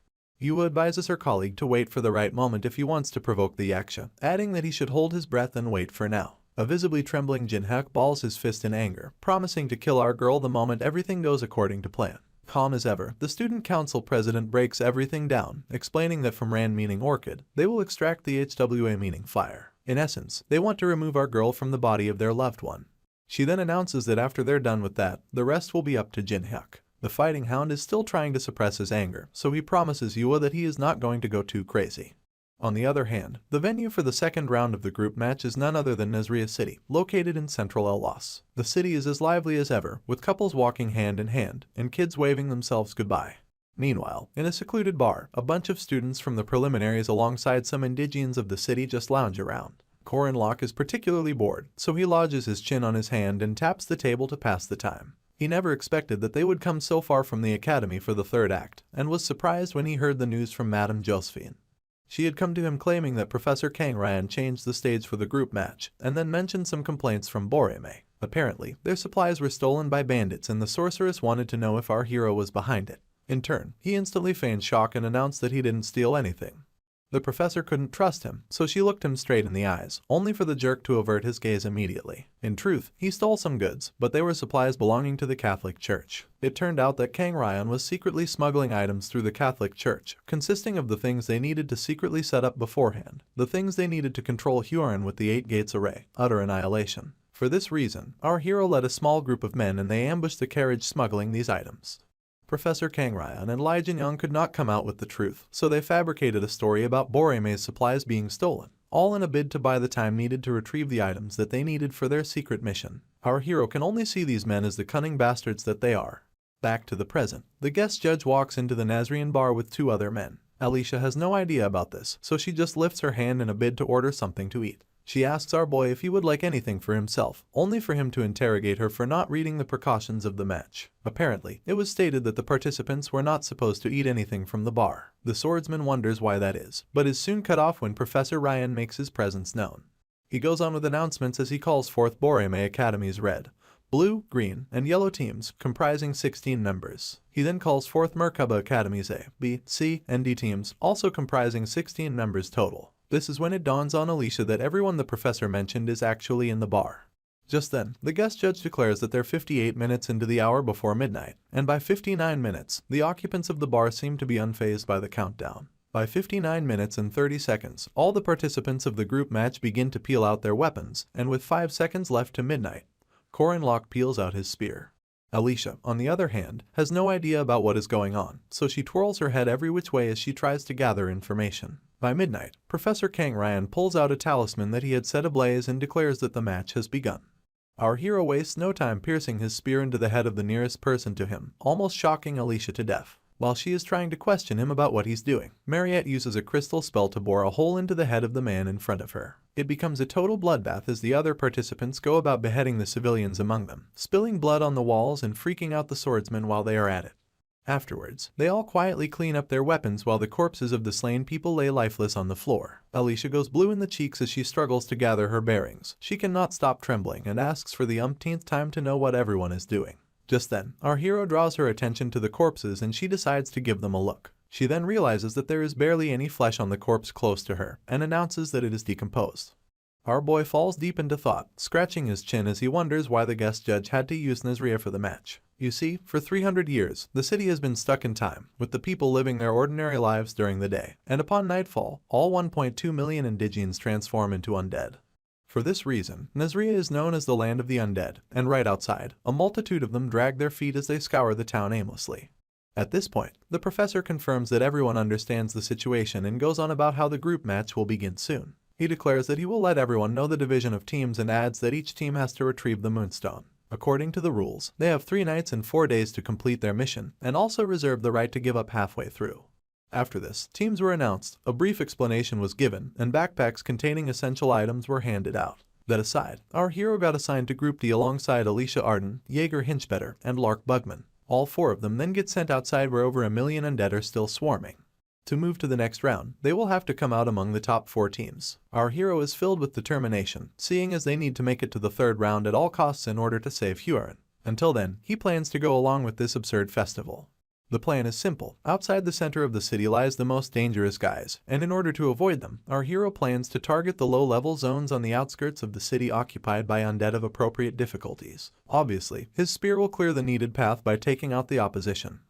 Yua advises her colleague to wait for the right moment if he wants to provoke the yaksha, adding that he should hold his breath and wait for now. A visibly trembling Jinhak balls his fist in anger, promising to kill our girl the moment everything goes according to plan. Calm as ever, the student council president breaks everything down, explaining that from Ran meaning orchid, they will extract the HWA meaning fire. In essence, they want to remove our girl from the body of their loved one. She then announces that after they're done with that, the rest will be up to Jinhak. The fighting hound is still trying to suppress his anger, so he promises Yua that he is not going to go too crazy. On the other hand, the venue for the second round of the group match is none other than Nazria City, located in central El-Las. The city is as lively as ever, with couples walking hand in hand, and kids waving themselves goodbye. Meanwhile, in a secluded bar, a bunch of students from the preliminaries alongside some indigenes of the city just lounge around. Korin Lok is particularly bored, so he lodges his chin on his hand and taps the table to pass the time. He never expected that they would come so far from the academy for the third act, and was surprised when he heard the news from Madame Josephine. She had come to him claiming that Professor Kang Ryan changed the stage for the group match, and then mentioned some complaints from Boreme. Apparently, their supplies were stolen by bandits and the sorceress wanted to know if our hero was behind it. In turn, he instantly feigned shock and announced that he didn't steal anything. The professor couldn't trust him, so she looked him straight in the eyes, only for the jerk to avert his gaze immediately. In truth, he stole some goods, but they were supplies belonging to the Catholic Church. It turned out that Kang Ryan was secretly smuggling items through the Catholic Church, consisting of the things they needed to secretly set up beforehand, the things they needed to control Huron with the 8 Gates Array, utter annihilation. For this reason, our hero led a small group of men and they ambushed the carriage smuggling these items. Professor Kang Ryan and Lee Jin-young could not come out with the truth, so they fabricated a story about Boreme's supplies being stolen, all in a bid to buy the time needed to retrieve the items that they needed for their secret mission. Our hero can only see these men as the cunning bastards that they are. Back to the present, the guest judge walks into the Nazarene bar with 2 other men. Alicia has no idea about this, so she just lifts her hand in a bid to order something to eat. She asks our boy if he would like anything for himself, only for him to interrogate her for not reading the precautions of the match. Apparently, it was stated that the participants were not supposed to eat anything from the bar. The swordsman wonders why that is, but is soon cut off when Professor Ryan makes his presence known. He goes on with announcements as he calls forth Boreme Academy's red, blue, green, and yellow teams, comprising 16 members. He then calls forth Merkaba Academy's A, B, C, and D teams, also comprising 16 members total. This is when it dawns on Alicia that everyone the professor mentioned is actually in the bar. Just then, the guest judge declares that they're 58 minutes into the hour before midnight, and by 59 minutes, the occupants of the bar seem to be unfazed by the countdown. By 59 minutes and 30 seconds, all the participants of the group match begin to peel out their weapons, and with 5 seconds left to midnight, Corin Locke peels out his spear. Alicia, on the other hand, has no idea about what is going on, so she twirls her head every which way as she tries to gather information. By midnight, Professor Kang Ryan pulls out a talisman that he had set ablaze and declares that the match has begun. Our hero wastes no time piercing his spear into the head of the nearest person to him, almost shocking Alicia to death. While she is trying to question him about what he's doing, Mariette uses a crystal spell to bore a hole into the head of the man in front of her. It becomes a total bloodbath as the other participants go about beheading the civilians among them, spilling blood on the walls and freaking out the swordsmen while they are at it. Afterwards, they all quietly clean up their weapons while the corpses of the slain people lay lifeless on the floor. Alicia goes blue in the cheeks as she struggles to gather her bearings. She cannot stop trembling and asks for the umpteenth time to know what everyone is doing. Just then, our hero draws her attention to the corpses and she decides to give them a look. She then realizes that there is barely any flesh on the corpse close to her and announces that it is decomposed. Our boy falls deep into thought, scratching his chin as he wonders why the guest judge had to use Nazria for the match. You see, for 300 years, the city has been stuck in time, with the people living their ordinary lives during the day, and upon nightfall, all 1.2 million indigenes transform into undead. For this reason, Nazria is known as the land of the undead, and right outside, a multitude of them drag their feet as they scour the town aimlessly. At this point, the professor confirms that everyone understands the situation and goes on about how the group match will begin soon. He declares that he will let everyone know the division of teams and adds that each team has to retrieve the moonstone. According to the rules, they have 3 nights and 4 days to complete their mission, and also reserve the right to give up halfway through. After this, teams were announced, a brief explanation was given, and backpacks containing essential items were handed out. That aside, our hero got assigned to Group D alongside Alicia Arden, Jaeger Hinchbetter, and Lark Bugman. All 4 of them then get sent outside where over 1 million undead are still swarming. To move to the next round, they will have to come out among the top 4 teams. Our hero is filled with determination, seeing as they need to make it to the 3rd round at all costs in order to save Huron. Until then, he plans to go along with this absurd festival. The plan is simple. Outside the center of the city lies the most dangerous guys, and in order to avoid them, our hero plans to target the low-level zones on the outskirts of the city occupied by undead of appropriate difficulties. Obviously, his spear will clear the needed path by taking out the opposition.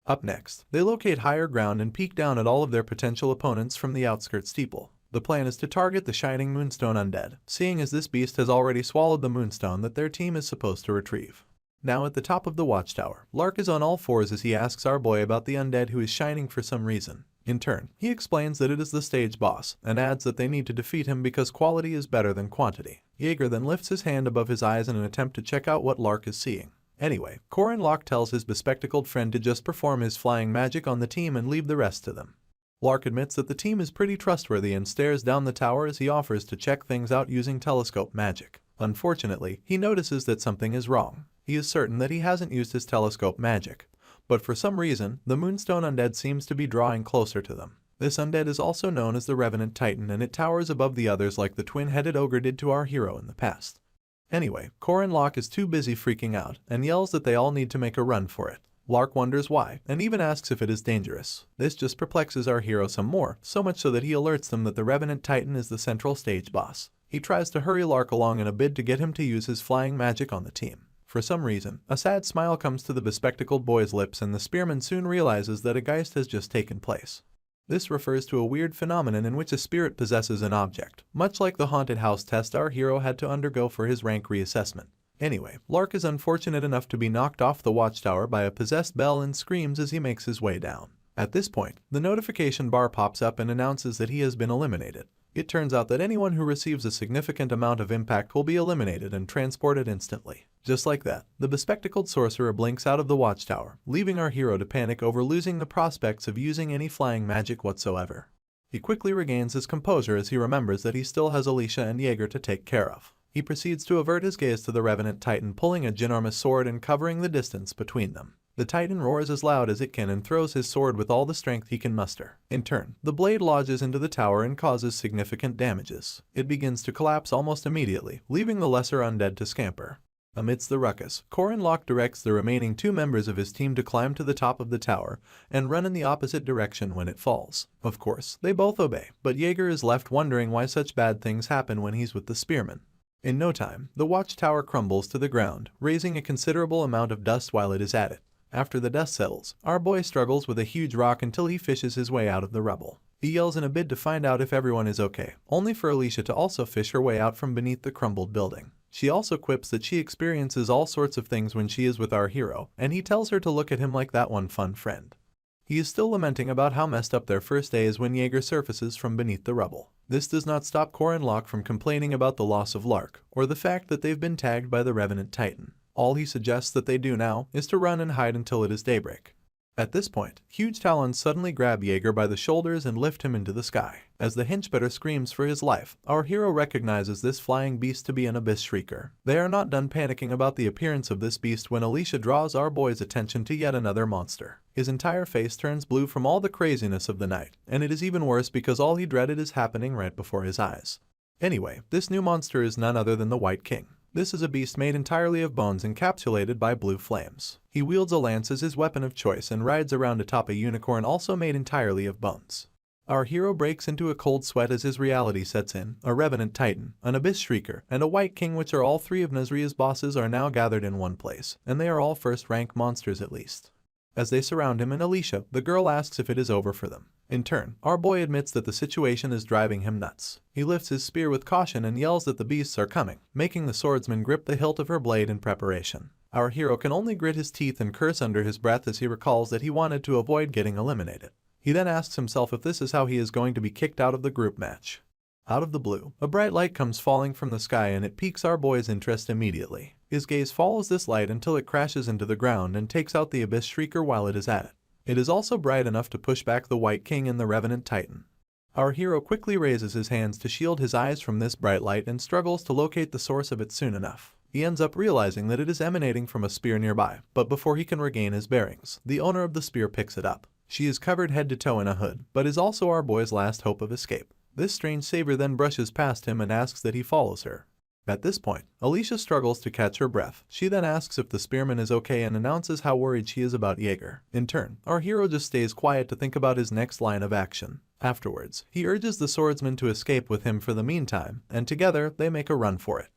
Up next, they locate higher ground and peek down at all of their potential opponents from the outskirts steeple. The plan is to target the Shining Moonstone undead, seeing as this beast has already swallowed the moonstone that their team is supposed to retrieve. Now at the top of the watchtower, Lark is on all fours as he asks our boy about the undead who is shining for some reason. In turn, he explains that it is the stage boss, and adds that they need to defeat him because quality is better than quantity. Jaeger then lifts his hand above his eyes in an attempt to check out what Lark is seeing. Anyway, Corin Locke tells his bespectacled friend to just perform his flying magic on the team and leave the rest to them. Lark admits that the team is pretty trustworthy and stares down the tower as he offers to check things out using telescope magic. Unfortunately, he notices that something is wrong. He is certain that he hasn't used his telescope magic, but for some reason, the Moonstone Undead seems to be drawing closer to them. This undead is also known as the Revenant Titan, and it towers above the others like the twin-headed ogre did to our hero in the past. Anyway, Corin Locke is too busy freaking out and yells that they all need to make a run for it. Lark wonders why, and even asks if it is dangerous. This just perplexes our hero some more, so much so that he alerts them that the Revenant Titan is the central stage boss. He tries to hurry Lark along in a bid to get him to use his flying magic on the team. For some reason, a sad smile comes to the bespectacled boy's lips, and the spearman soon realizes that a geist has just taken place. This refers to a weird phenomenon in which a spirit possesses an object, much like the haunted house test our hero had to undergo for his rank reassessment. Anyway, Lark is unfortunate enough to be knocked off the watchtower by a possessed bell and screams as he makes his way down. At this point, the notification bar pops up and announces that he has been eliminated. It turns out that anyone who receives a significant amount of impact will be eliminated and transported instantly. Just like that, the bespectacled sorcerer blinks out of the watchtower, leaving our hero to panic over losing the prospects of using any flying magic whatsoever. He quickly regains his composure as he remembers that he still has Alicia and Jaeger to take care of. He proceeds to avert his gaze to the Revenant Titan, pulling a ginormous sword and covering the distance between them. The Titan roars as loud as it can and throws his sword with all the strength he can muster. In turn, the blade lodges into the tower and causes significant damages. It begins to collapse almost immediately, leaving the lesser undead to scamper. Amidst the ruckus, Corin Locke directs the remaining 2 members of his team to climb to the top of the tower and run in the opposite direction when it falls. Of course, they both obey, but Jaeger is left wondering why such bad things happen when he's with the spearman. In no time, the watchtower crumbles to the ground, raising a considerable amount of dust while it is at it. After the dust settles, our boy struggles with a huge rock until he fishes his way out of the rubble. He yells in a bid to find out if everyone is okay, only for Alicia to also fish her way out from beneath the crumbled building. She also quips that she experiences all sorts of things when she is with our hero, and he tells her to look at him like that one fun friend. He is still lamenting about how messed up their first day is when Jaeger surfaces from beneath the rubble. This does not stop Corin Locke from complaining about the loss of Lark, or the fact that they've been tagged by the Revenant Titan. All he suggests that they do now is to run and hide until it is daybreak. At this point, huge talons suddenly grab Jaeger by the shoulders and lift him into the sky. As the henchbetter screams for his life, our hero recognizes this flying beast to be an abyss shrieker. They are not done panicking about the appearance of this beast when Alicia draws our boy's attention to yet another monster. His entire face turns blue from all the craziness of the night, and it is even worse because all he dreaded is happening right before his eyes. Anyway, this new monster is none other than the White King. This is a beast made entirely of bones encapsulated by blue flames. He wields a lance as his weapon of choice and rides around atop a unicorn also made entirely of bones. Our hero breaks into a cold sweat as his reality sets in. A Revenant Titan, an Abyss Shrieker, and a White King, which are all 3 of Nazria's bosses, are now gathered in one place, and they are all first-rank monsters at least. As they surround him and Alicia, the girl asks if it is over for them. In turn, our boy admits that the situation is driving him nuts. He lifts his spear with caution and yells that the beasts are coming, making the swordsman grip the hilt of her blade in preparation. Our hero can only grit his teeth and curse under his breath as he recalls that he wanted to avoid getting eliminated. He then asks himself if this is how he is going to be kicked out of the group match. Out of the blue, a bright light comes falling from the sky and it piques our boy's interest immediately. His gaze follows this light until it crashes into the ground and takes out the Abyss Shrieker while it is at it. It is also bright enough to push back the White King and the Revenant Titan. Our hero quickly raises his hands to shield his eyes from this bright light and struggles to locate the source of it soon enough. He ends up realizing that it is emanating from a spear nearby, but before he can regain his bearings, the owner of the spear picks it up. She is covered head to toe in a hood, but is also our boy's last hope of escape. This strange savior then brushes past him and asks that he follows her. At this point, Alicia struggles to catch her breath. She then asks if the spearman is okay and announces how worried she is about Jaeger. In turn, our hero just stays quiet to think about his next line of action. Afterwards, he urges the swordsman to escape with him for the meantime, and together they make a run for it.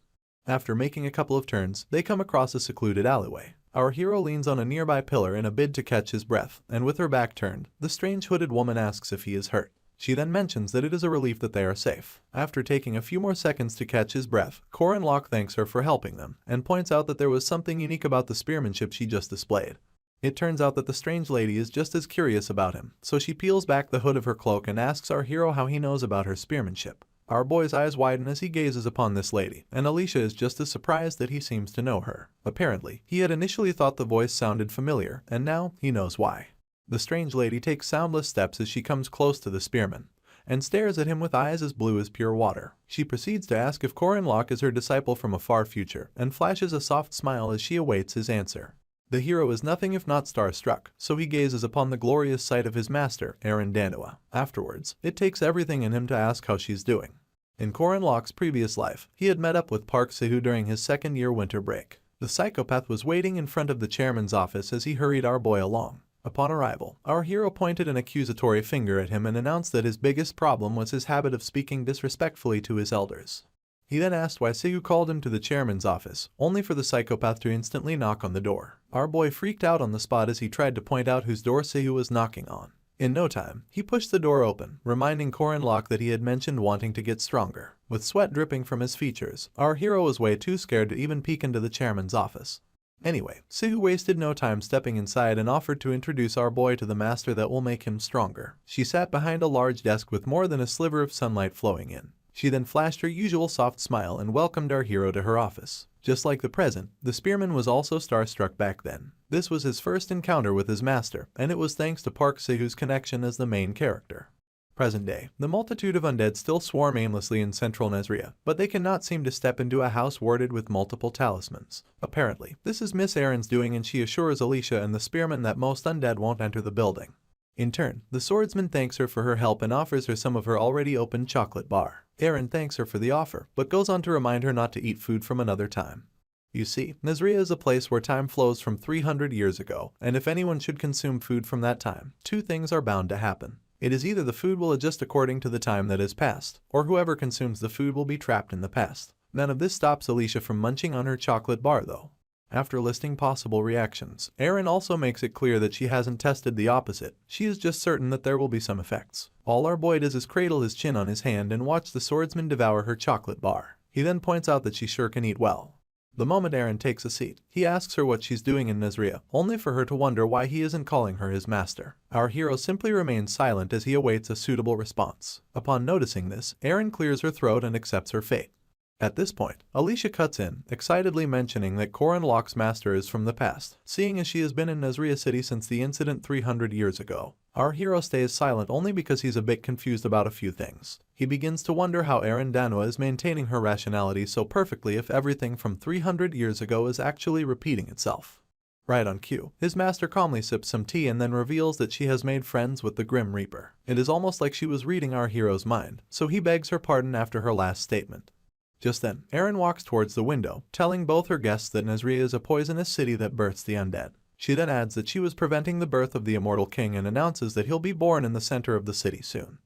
After making a couple of turns, they come across a secluded alleyway. Our hero leans on a nearby pillar in a bid to catch his breath, and with her back turned, the strange hooded woman asks if he is hurt. She then mentions that it is a relief that they are safe. After taking a few more seconds to catch his breath, Corin Locke thanks her for helping them, and points out that there was something unique about the spearmanship she just displayed. It turns out that the strange lady is just as curious about him, so she peels back the hood of her cloak and asks our hero how he knows about her spearmanship. Our boy's eyes widen as he gazes upon this lady, and Alicia is just as surprised that he seems to know her. Apparently, he had initially thought the voice sounded familiar, and now he knows why. The strange lady takes soundless steps as she comes close to the spearman, and stares at him with eyes as blue as pure water. She proceeds to ask if Korin Locke is her disciple from a far future, and flashes a soft smile as she awaits his answer. The hero is nothing if not starstruck, so he gazes upon the glorious sight of his master, Danua. Afterwards, it takes everything in him to ask how she's doing. In Korin Locke's previous life, he had met up with Park Seo during his second-year winter break. The psychopath was waiting in front of the chairman's office as he hurried our boy along. Upon arrival, our hero pointed an accusatory finger at him and announced that his biggest problem was his habit of speaking disrespectfully to his elders. He then asked why Seo called him to the chairman's office, only for the psychopath to instantly knock on the door. Our boy freaked out on the spot as he tried to point out whose door Seo was knocking on. In no time, he pushed the door open, reminding Korin Locke that he had mentioned wanting to get stronger. With sweat dripping from his features, our hero was way too scared to even peek into the chairman's office. Anyway, Seo wasted no time stepping inside and offered to introduce our boy to the master that will make him stronger. She sat behind a large desk with more than a sliver of sunlight flowing in. She then flashed her usual soft smile and welcomed our hero to her office. Just like the present, the spearman was also starstruck back then. This was his first encounter with his master, and it was thanks to Park Seo's connection as the main character. Present day, the multitude of undead still swarm aimlessly in central Nezria, but they cannot seem to step into a house warded with multiple talismans. Apparently, this is Miss Erin's doing, and she assures Alicia and the spearman that most undead won't enter the building. In turn, the swordsman thanks her for her help and offers her some of her already opened chocolate bar. Erin thanks her for the offer, but goes on to remind her not to eat food from another time. You see, Nezria is a place where time flows from 300 years ago, and if anyone should consume food from that time, two things are bound to happen. It is either the food will adjust according to the time that has passed, or whoever consumes the food will be trapped in the past. None of this stops Alicia from munching on her chocolate bar though. After listing possible reactions, Erin also makes it clear that she hasn't tested the opposite. She is just certain that there will be some effects. All our boy does is cradle his chin on his hand and watch the swordsman devour her chocolate bar. He then points out that she sure can eat well. The moment Erin takes a seat, he asks her what she's doing in Nezria, only for her to wonder why he isn't calling her his master. Our hero simply remains silent as he awaits a suitable response. Upon noticing this, Erin clears her throat and accepts her fate. At this point, Alicia cuts in, excitedly mentioning that Korin Locke's master is from the past, seeing as she has been in Nezria City since the incident 300 years ago. Our hero stays silent only because he's a bit confused about a few things. He begins to wonder how Danua is maintaining her rationality so perfectly if everything from 300 years ago is actually repeating itself. Right on cue, his master calmly sips some tea and then reveals that she has made friends with the Grim Reaper. It is almost like she was reading our hero's mind, so he begs her pardon after her last statement. Just then, Erin walks towards the window, telling both her guests that Nezria is a poisonous city that births the undead. She then adds that she was preventing the birth of the immortal king and announces that he'll be born in the center of the city soon.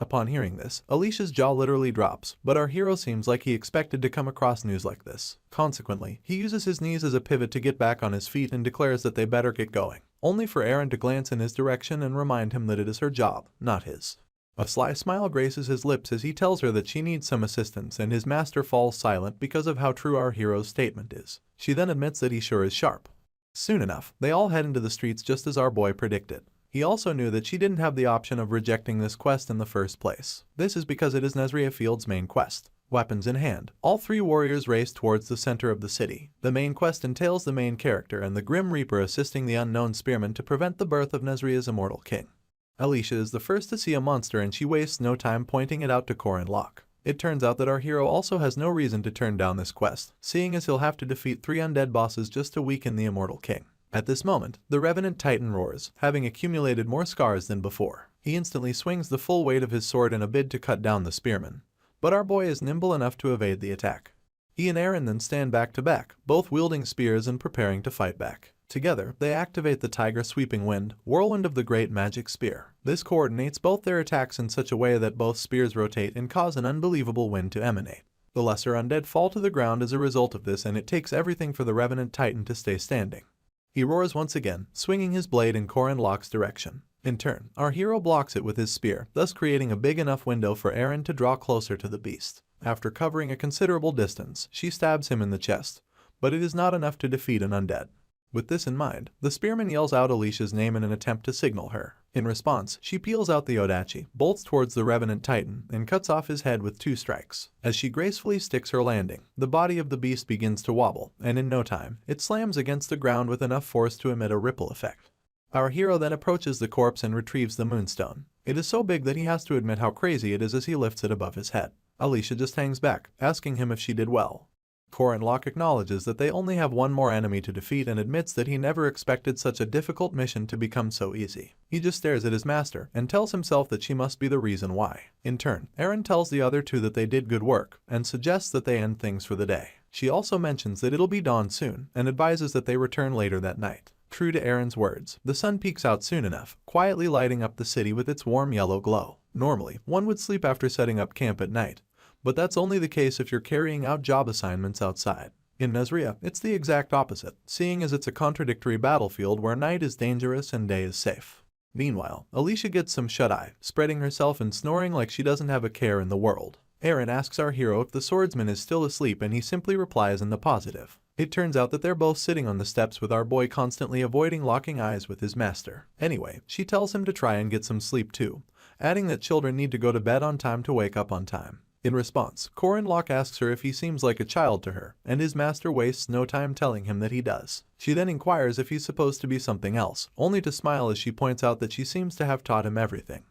Upon hearing this, Alicia's jaw literally drops, but our hero seems like he expected to come across news like this. Consequently, he uses his knees as a pivot to get back on his feet and declares that they better get going, only for Erin to glance in his direction and remind him that it is her job, not his. A sly smile graces his lips as he tells her that she needs some assistance, and his master falls silent because of how true our hero's statement is. She then admits that he sure is sharp. Soon enough, they all head into the streets just as our boy predicted. He also knew that she didn't have the option of rejecting this quest in the first place. This is because it is Nezria Field's main quest. Weapons in hand, all three warriors race towards the center of the city. The main quest entails the main character and the Grim Reaper assisting the unknown spearman to prevent the birth of Nezria's immortal king. Alicia is the first to see a monster and she wastes no time pointing it out to Korin Locke. It turns out that our hero also has no reason to turn down this quest, seeing as he'll have to defeat 3 undead bosses just to weaken the immortal king. At this moment, the Revenant Titan roars, having accumulated more scars than before. He instantly swings the full weight of his sword in a bid to cut down the spearman, but our boy is nimble enough to evade the attack. He and Erin then stand back to back, both wielding spears and preparing to fight back. Together, they activate the Tiger Sweeping Wind, whirlwind of the Great Magic Spear. This coordinates both their attacks in such a way that both spears rotate and cause an unbelievable wind to emanate. The lesser undead fall to the ground as a result of this, and it takes everything for the Revenant Titan to stay standing. He roars once again, swinging his blade in Korin Locke's direction. In turn, our hero blocks it with his spear, thus creating a big enough window for Erin to draw closer to the beast. After covering a considerable distance, she stabs him in the chest, but it is not enough to defeat an undead. With this in mind, the spearman yells out Alicia's name in an attempt to signal her. In response, she peels out the Odachi, bolts towards the Revenant Titan, and cuts off his head with 2 strikes. As she gracefully sticks her landing, the body of the beast begins to wobble, and in no time, it slams against the ground with enough force to emit a ripple effect. Our hero then approaches the corpse and retrieves the moonstone. It is so big that he has to admit how crazy it is as he lifts it above his head. Alicia just hangs back, asking him if she did well. Corin Locke acknowledges that they only have one more enemy to defeat and admits that he never expected such a difficult mission to become so easy. He just stares at his master and tells himself that she must be the reason why. In turn, Eren tells the other two that they did good work and suggests that they end things for the day. She also mentions that it'll be dawn soon and advises that they return later that night. True to Eren's words, the sun peeks out soon enough, quietly lighting up the city with its warm yellow glow. Normally, one would sleep after setting up camp at night, but that's only the case if you're carrying out job assignments outside. In Nazria, it's the exact opposite, seeing as it's a contradictory battlefield where night is dangerous and day is safe. Meanwhile, Alicia gets some shut-eye, spreading herself and snoring like she doesn't have a care in the world. Eren asks our hero if the swordsman is still asleep and he simply replies in the positive. It turns out that they're both sitting on the steps with our boy constantly avoiding locking eyes with his master. Anyway, she tells him to try and get some sleep too, adding that children need to go to bed on time to wake up on time. In response, Corin Locke asks her if he seems like a child to her, and his master wastes no time telling him that he does. She then inquires if he's supposed to be something else, only to smile as she points out that she seems to have taught him everything.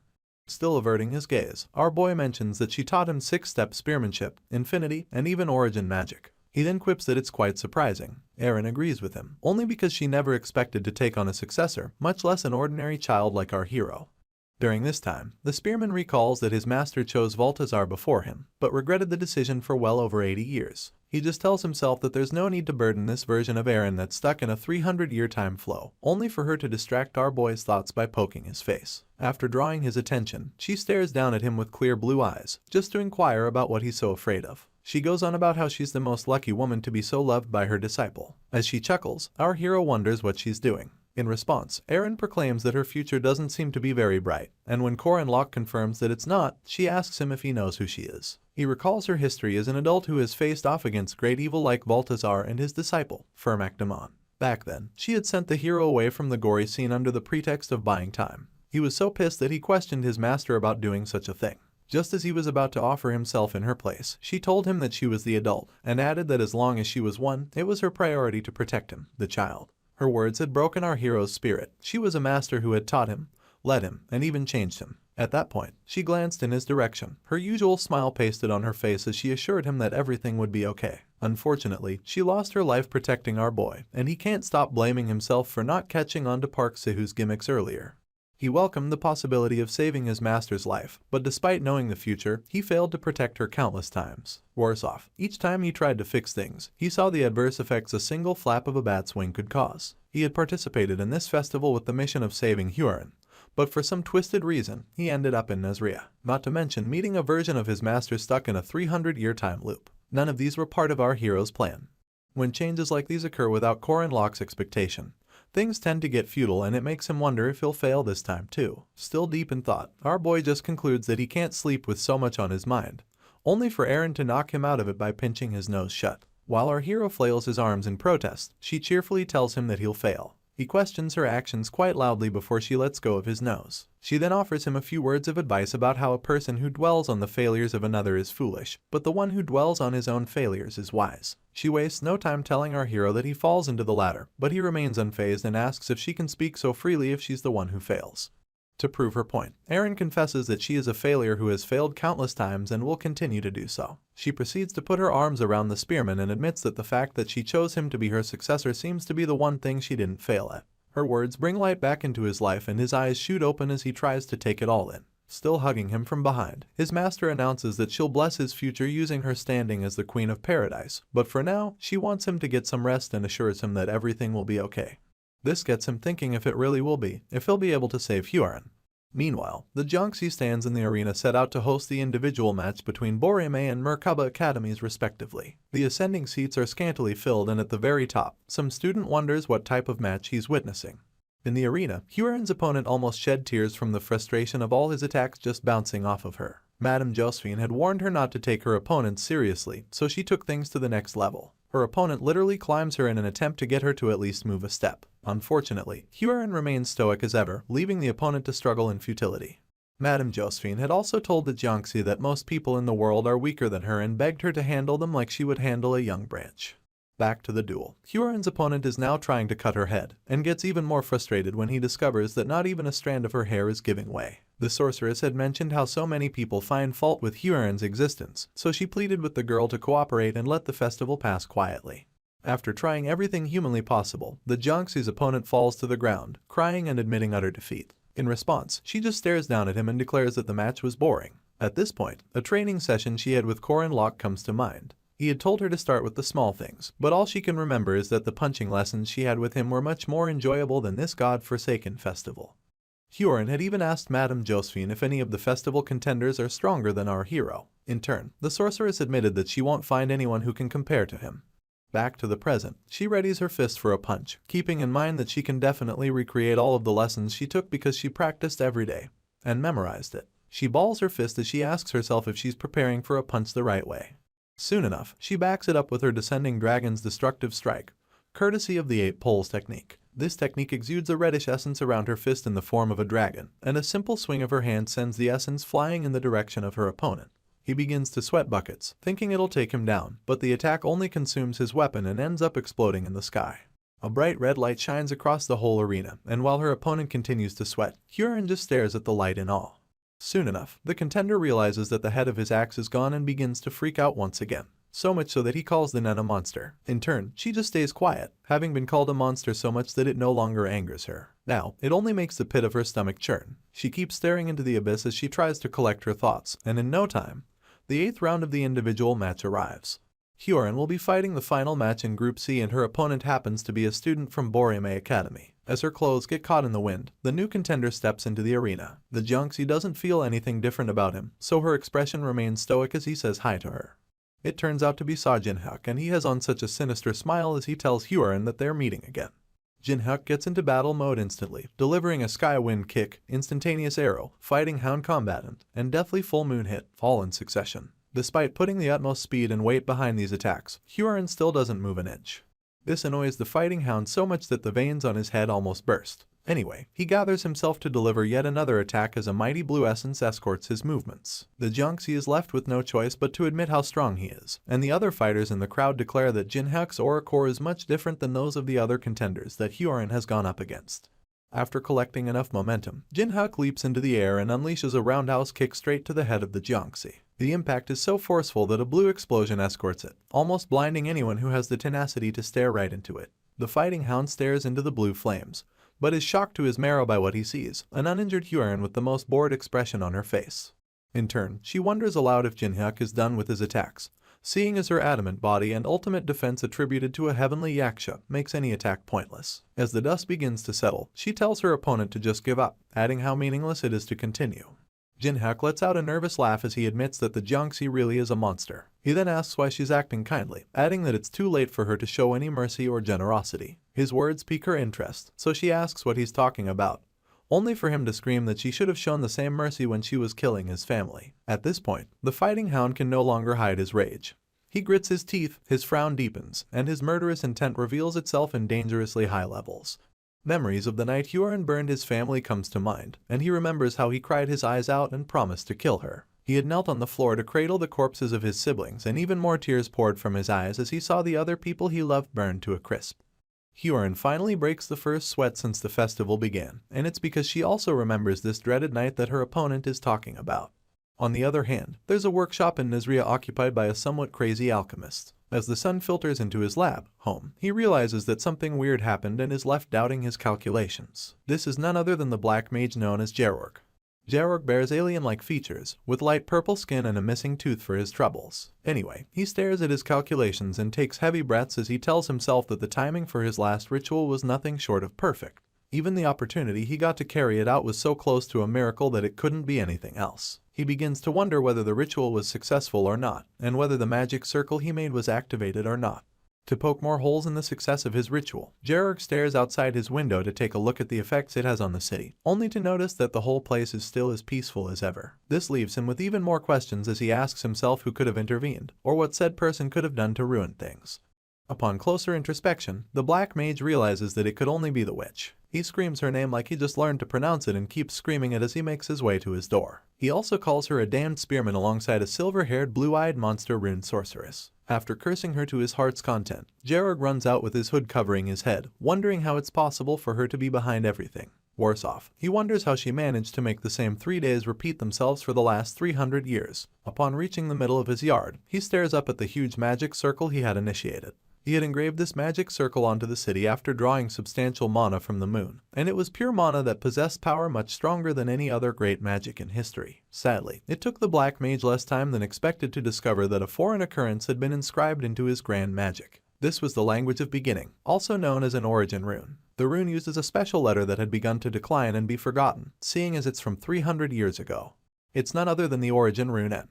Still averting his gaze, our boy mentions that she taught him 6-step spearmanship, infinity, and even origin magic. He then quips that it's quite surprising. Eren agrees with him, only because she never expected to take on a successor, much less an ordinary child like our hero. During this time, the spearman recalls that his master chose Balthazar before him, but regretted the decision for well over 80 years. He just tells himself that there's no need to burden this version of Eren that's stuck in a 300-year time flow, only for her to distract our boy's thoughts by poking his face. After drawing his attention, she stares down at him with clear blue eyes, just to inquire about what he's so afraid of. She goes on about how she's the most lucky woman to be so loved by her disciple. As she chuckles, our hero wonders what she's doing. In response, Eren proclaims that her future doesn't seem to be very bright, and when Corin Locke confirms that it's not, she asks him if he knows who she is. He recalls her history as an adult who has faced off against great evil like Balthazar and his disciple, Firmak Damon. Back then, she had sent the hero away from the gory scene under the pretext of buying time. He was so pissed that he questioned his master about doing such a thing. Just as he was about to offer himself in her place, she told him that she was the adult, and added that as long as she was one, it was her priority to protect him, the child. Her words had broken our hero's spirit. She was a master who had taught him, led him, and even changed him. At that point, she glanced in his direction, her usual smile pasted on her face as she assured him that everything would be okay. Unfortunately, she lost her life protecting our boy, and he can't stop blaming himself for not catching on to Park Sihu's gimmicks earlier. He welcomed the possibility of saving his master's life, but despite knowing the future, he failed to protect her countless times. Worse off, each time he tried to fix things, he saw the adverse effects a single flap of a bat's wing could cause. He had participated in this festival with the mission of saving Huron, but for some twisted reason, he ended up in Nazria, not to mention meeting a version of his master stuck in a 300-year time loop. None of these were part of our hero's plan. When changes like these occur without Corin Locke's expectation, things tend to get futile, and it makes him wonder if he'll fail this time too. Still deep in thought, our boy just concludes that he can't sleep with so much on his mind, only for Eren to knock him out of it by pinching his nose shut. While our hero flails his arms in protest, she cheerfully tells him that he'll fail. He questions her actions quite loudly before she lets go of his nose. She then offers him a few words of advice about how a person who dwells on the failures of another is foolish, but the one who dwells on his own failures is wise. She wastes no time telling our hero that he falls into the latter, but he remains unfazed and asks if she can speak so freely if she's the one who fails. To prove her point, Eren confesses that she is a failure who has failed countless times and will continue to do so. She proceeds to put her arms around the spearman and admits that the fact that she chose him to be her successor seems to be the one thing she didn't fail at. Her words bring light back into his life and his eyes shoot open as he tries to take it all in. Still hugging him from behind, his master announces that she'll bless his future using her standing as the Queen of Paradise, but for now, she wants him to get some rest and assures him that everything will be okay. This gets him thinking if it really will be, if he'll be able to save Huron. Meanwhile, the Jiangxi stands in the arena set out to host the individual match between Borime and Merkaba academies respectively. The ascending seats are scantily filled, and at the very top, some student wonders what type of match he's witnessing. In the arena, Huron's opponent almost shed tears from the frustration of all his attacks just bouncing off of her. Madame Josephine had warned her not to take her opponent seriously, so she took things to the next level. Her opponent literally climbs her in an attempt to get her to at least move a step. Unfortunately, Huron remains stoic as ever, leaving the opponent to struggle in futility. Madame Josephine had also told the Jiangxi that most people in the world are weaker than her and begged her to handle them like she would handle a young branch. Back to the duel. Hyorin's opponent is now trying to cut her head, and gets even more frustrated when he discovers that not even a strand of her hair is giving way. The sorceress had mentioned how so many people find fault with Hyorin's existence, so she pleaded with the girl to cooperate and let the festival pass quietly. After trying everything humanly possible, the Jiangxi's opponent falls to the ground, crying and admitting utter defeat. In response, she just stares down at him and declares that the match was boring. At this point, a training session she had with Corin Locke comes to mind. He had told her to start with the small things, but all she can remember is that the punching lessons she had with him were much more enjoyable than this god-forsaken festival. Hyorin had even asked Madame Josephine if any of the festival contenders are stronger than our hero. In turn, the sorceress admitted that she won't find anyone who can compare to him. Back to the present, she readies her fist for a punch, keeping in mind that she can definitely recreate all of the lessons she took because she practiced every day and memorized it. She balls her fist as she asks herself if she's preparing for a punch the right way. Soon enough, she backs it up with her descending dragon's destructive strike, courtesy of the 8 poles technique. This technique exudes a reddish essence around her fist in the form of a dragon, and a simple swing of her hand sends the essence flying in the direction of her opponent. He begins to sweat buckets, thinking it'll take him down, but the attack only consumes his weapon and ends up exploding in the sky. A bright red light shines across the whole arena, and while her opponent continues to sweat, Hyorin just stares at the light in awe. Soon enough, the contender realizes that the head of his axe is gone and begins to freak out once again. So much so that he calls the nun a monster. In turn, she just stays quiet, having been called a monster so much that it no longer angers her. Now, it only makes the pit of her stomach churn. She keeps staring into the abyss as she tries to collect her thoughts, and in no time, the 8th round of the individual match arrives. Hyorin will be fighting the final match in Group C, and her opponent happens to be a student from Borime Academy. As her clothes get caught in the wind, the new contender steps into the arena. The Jiangxi doesn't feel anything different about him, so her expression remains stoic as he says hi to her. It turns out to be Jinhyuk, and he has on such a sinister smile as he tells Hyorin that they're meeting again. Jinhyuk gets into battle mode instantly, delivering a sky wind kick, instantaneous arrow, fighting hound combatant, and deathly full moon hit, all in succession. Despite putting the utmost speed and weight behind these attacks, Hyorin still doesn't move an inch. This annoys the fighting hound so much that the veins on his head almost burst. Anyway, he gathers himself to deliver yet another attack as a mighty blue essence escorts his movements. The Jiangxi is left with no choice but to admit how strong he is, and the other fighters in the crowd declare that Jinhyuk's aura core is much different than those of the other contenders that Hyorin has gone up against. After collecting enough momentum, Jinhyuk leaps into the air and unleashes a roundhouse kick straight to the head of the Jiangxi. The impact is so forceful that a blue explosion escorts it, almost blinding anyone who has the tenacity to stare right into it. The fighting hound stares into the blue flames, but is shocked to his marrow by what he sees, an uninjured Hyorin with the most bored expression on her face. In turn, she wonders aloud if Jinhyuk is done with his attacks, seeing as her adamant body and ultimate defense attributed to a heavenly yaksha makes any attack pointless. As the dust begins to settle, she tells her opponent to just give up, adding how meaningless it is to continue. Jinhyuk lets out a nervous laugh as he admits that the Jiangxi really is a monster. He then asks why she's acting kindly, adding that it's too late for her to show any mercy or generosity. His words pique her interest, so she asks what he's talking about, only for him to scream that she should have shown the same mercy when she was killing his family. At this point, the fighting hound can no longer hide his rage. He grits his teeth, his frown deepens, and his murderous intent reveals itself in dangerously high levels. Memories of the night Hyorin burned his family comes to mind, and he remembers how he cried his eyes out and promised to kill her. He had knelt on the floor to cradle the corpses of his siblings, and even more tears poured from his eyes as he saw the other people he loved burned to a crisp. Hyorin finally breaks the first sweat since the festival began, and it's because she also remembers this dreaded night that her opponent is talking about. On the other hand, there's a workshop in Nizria occupied by a somewhat crazy alchemist. As the sun filters into his lab home, he realizes that something weird happened and is left doubting his calculations. This is none other than the black mage known as Gerorg. Gerorg bears alien-like features, with light purple skin and a missing tooth for his troubles. Anyway, he stares at his calculations and takes heavy breaths as he tells himself that the timing for his last ritual was nothing short of perfect. Even the opportunity he got to carry it out was so close to a miracle that it couldn't be anything else. He begins to wonder whether the ritual was successful or not, and whether the magic circle he made was activated or not. To poke more holes in the success of his ritual, Gerorg stares outside his window to take a look at the effects it has on the city, only to notice that the whole place is still as peaceful as ever. This leaves him with even more questions as he asks himself who could have intervened, or what said person could have done to ruin things. Upon closer introspection, the black mage realizes that it could only be the witch. He screams her name like he just learned to pronounce it and keeps screaming it as he makes his way to his door. He also calls her a damned spearman alongside a silver-haired, blue-eyed monster rune sorceress. After cursing her to his heart's content, Georg runs out with his hood covering his head, wondering how it's possible for her to be behind everything. Worse off, he wonders how she managed to make the same 3 days repeat themselves for the last 300 years. Upon reaching the middle of his yard, he stares up at the huge magic circle he had initiated. He had engraved this magic circle onto the city after drawing substantial mana from the moon, and it was pure mana that possessed power much stronger than any other great magic in history. Sadly, it took the Black Mage less time than expected to discover that a foreign occurrence had been inscribed into his grand magic. This was the language of beginning, also known as an origin rune. The rune uses a special letter that had begun to decline and be forgotten, seeing as it's from 300 years ago. It's none other than the origin rune N.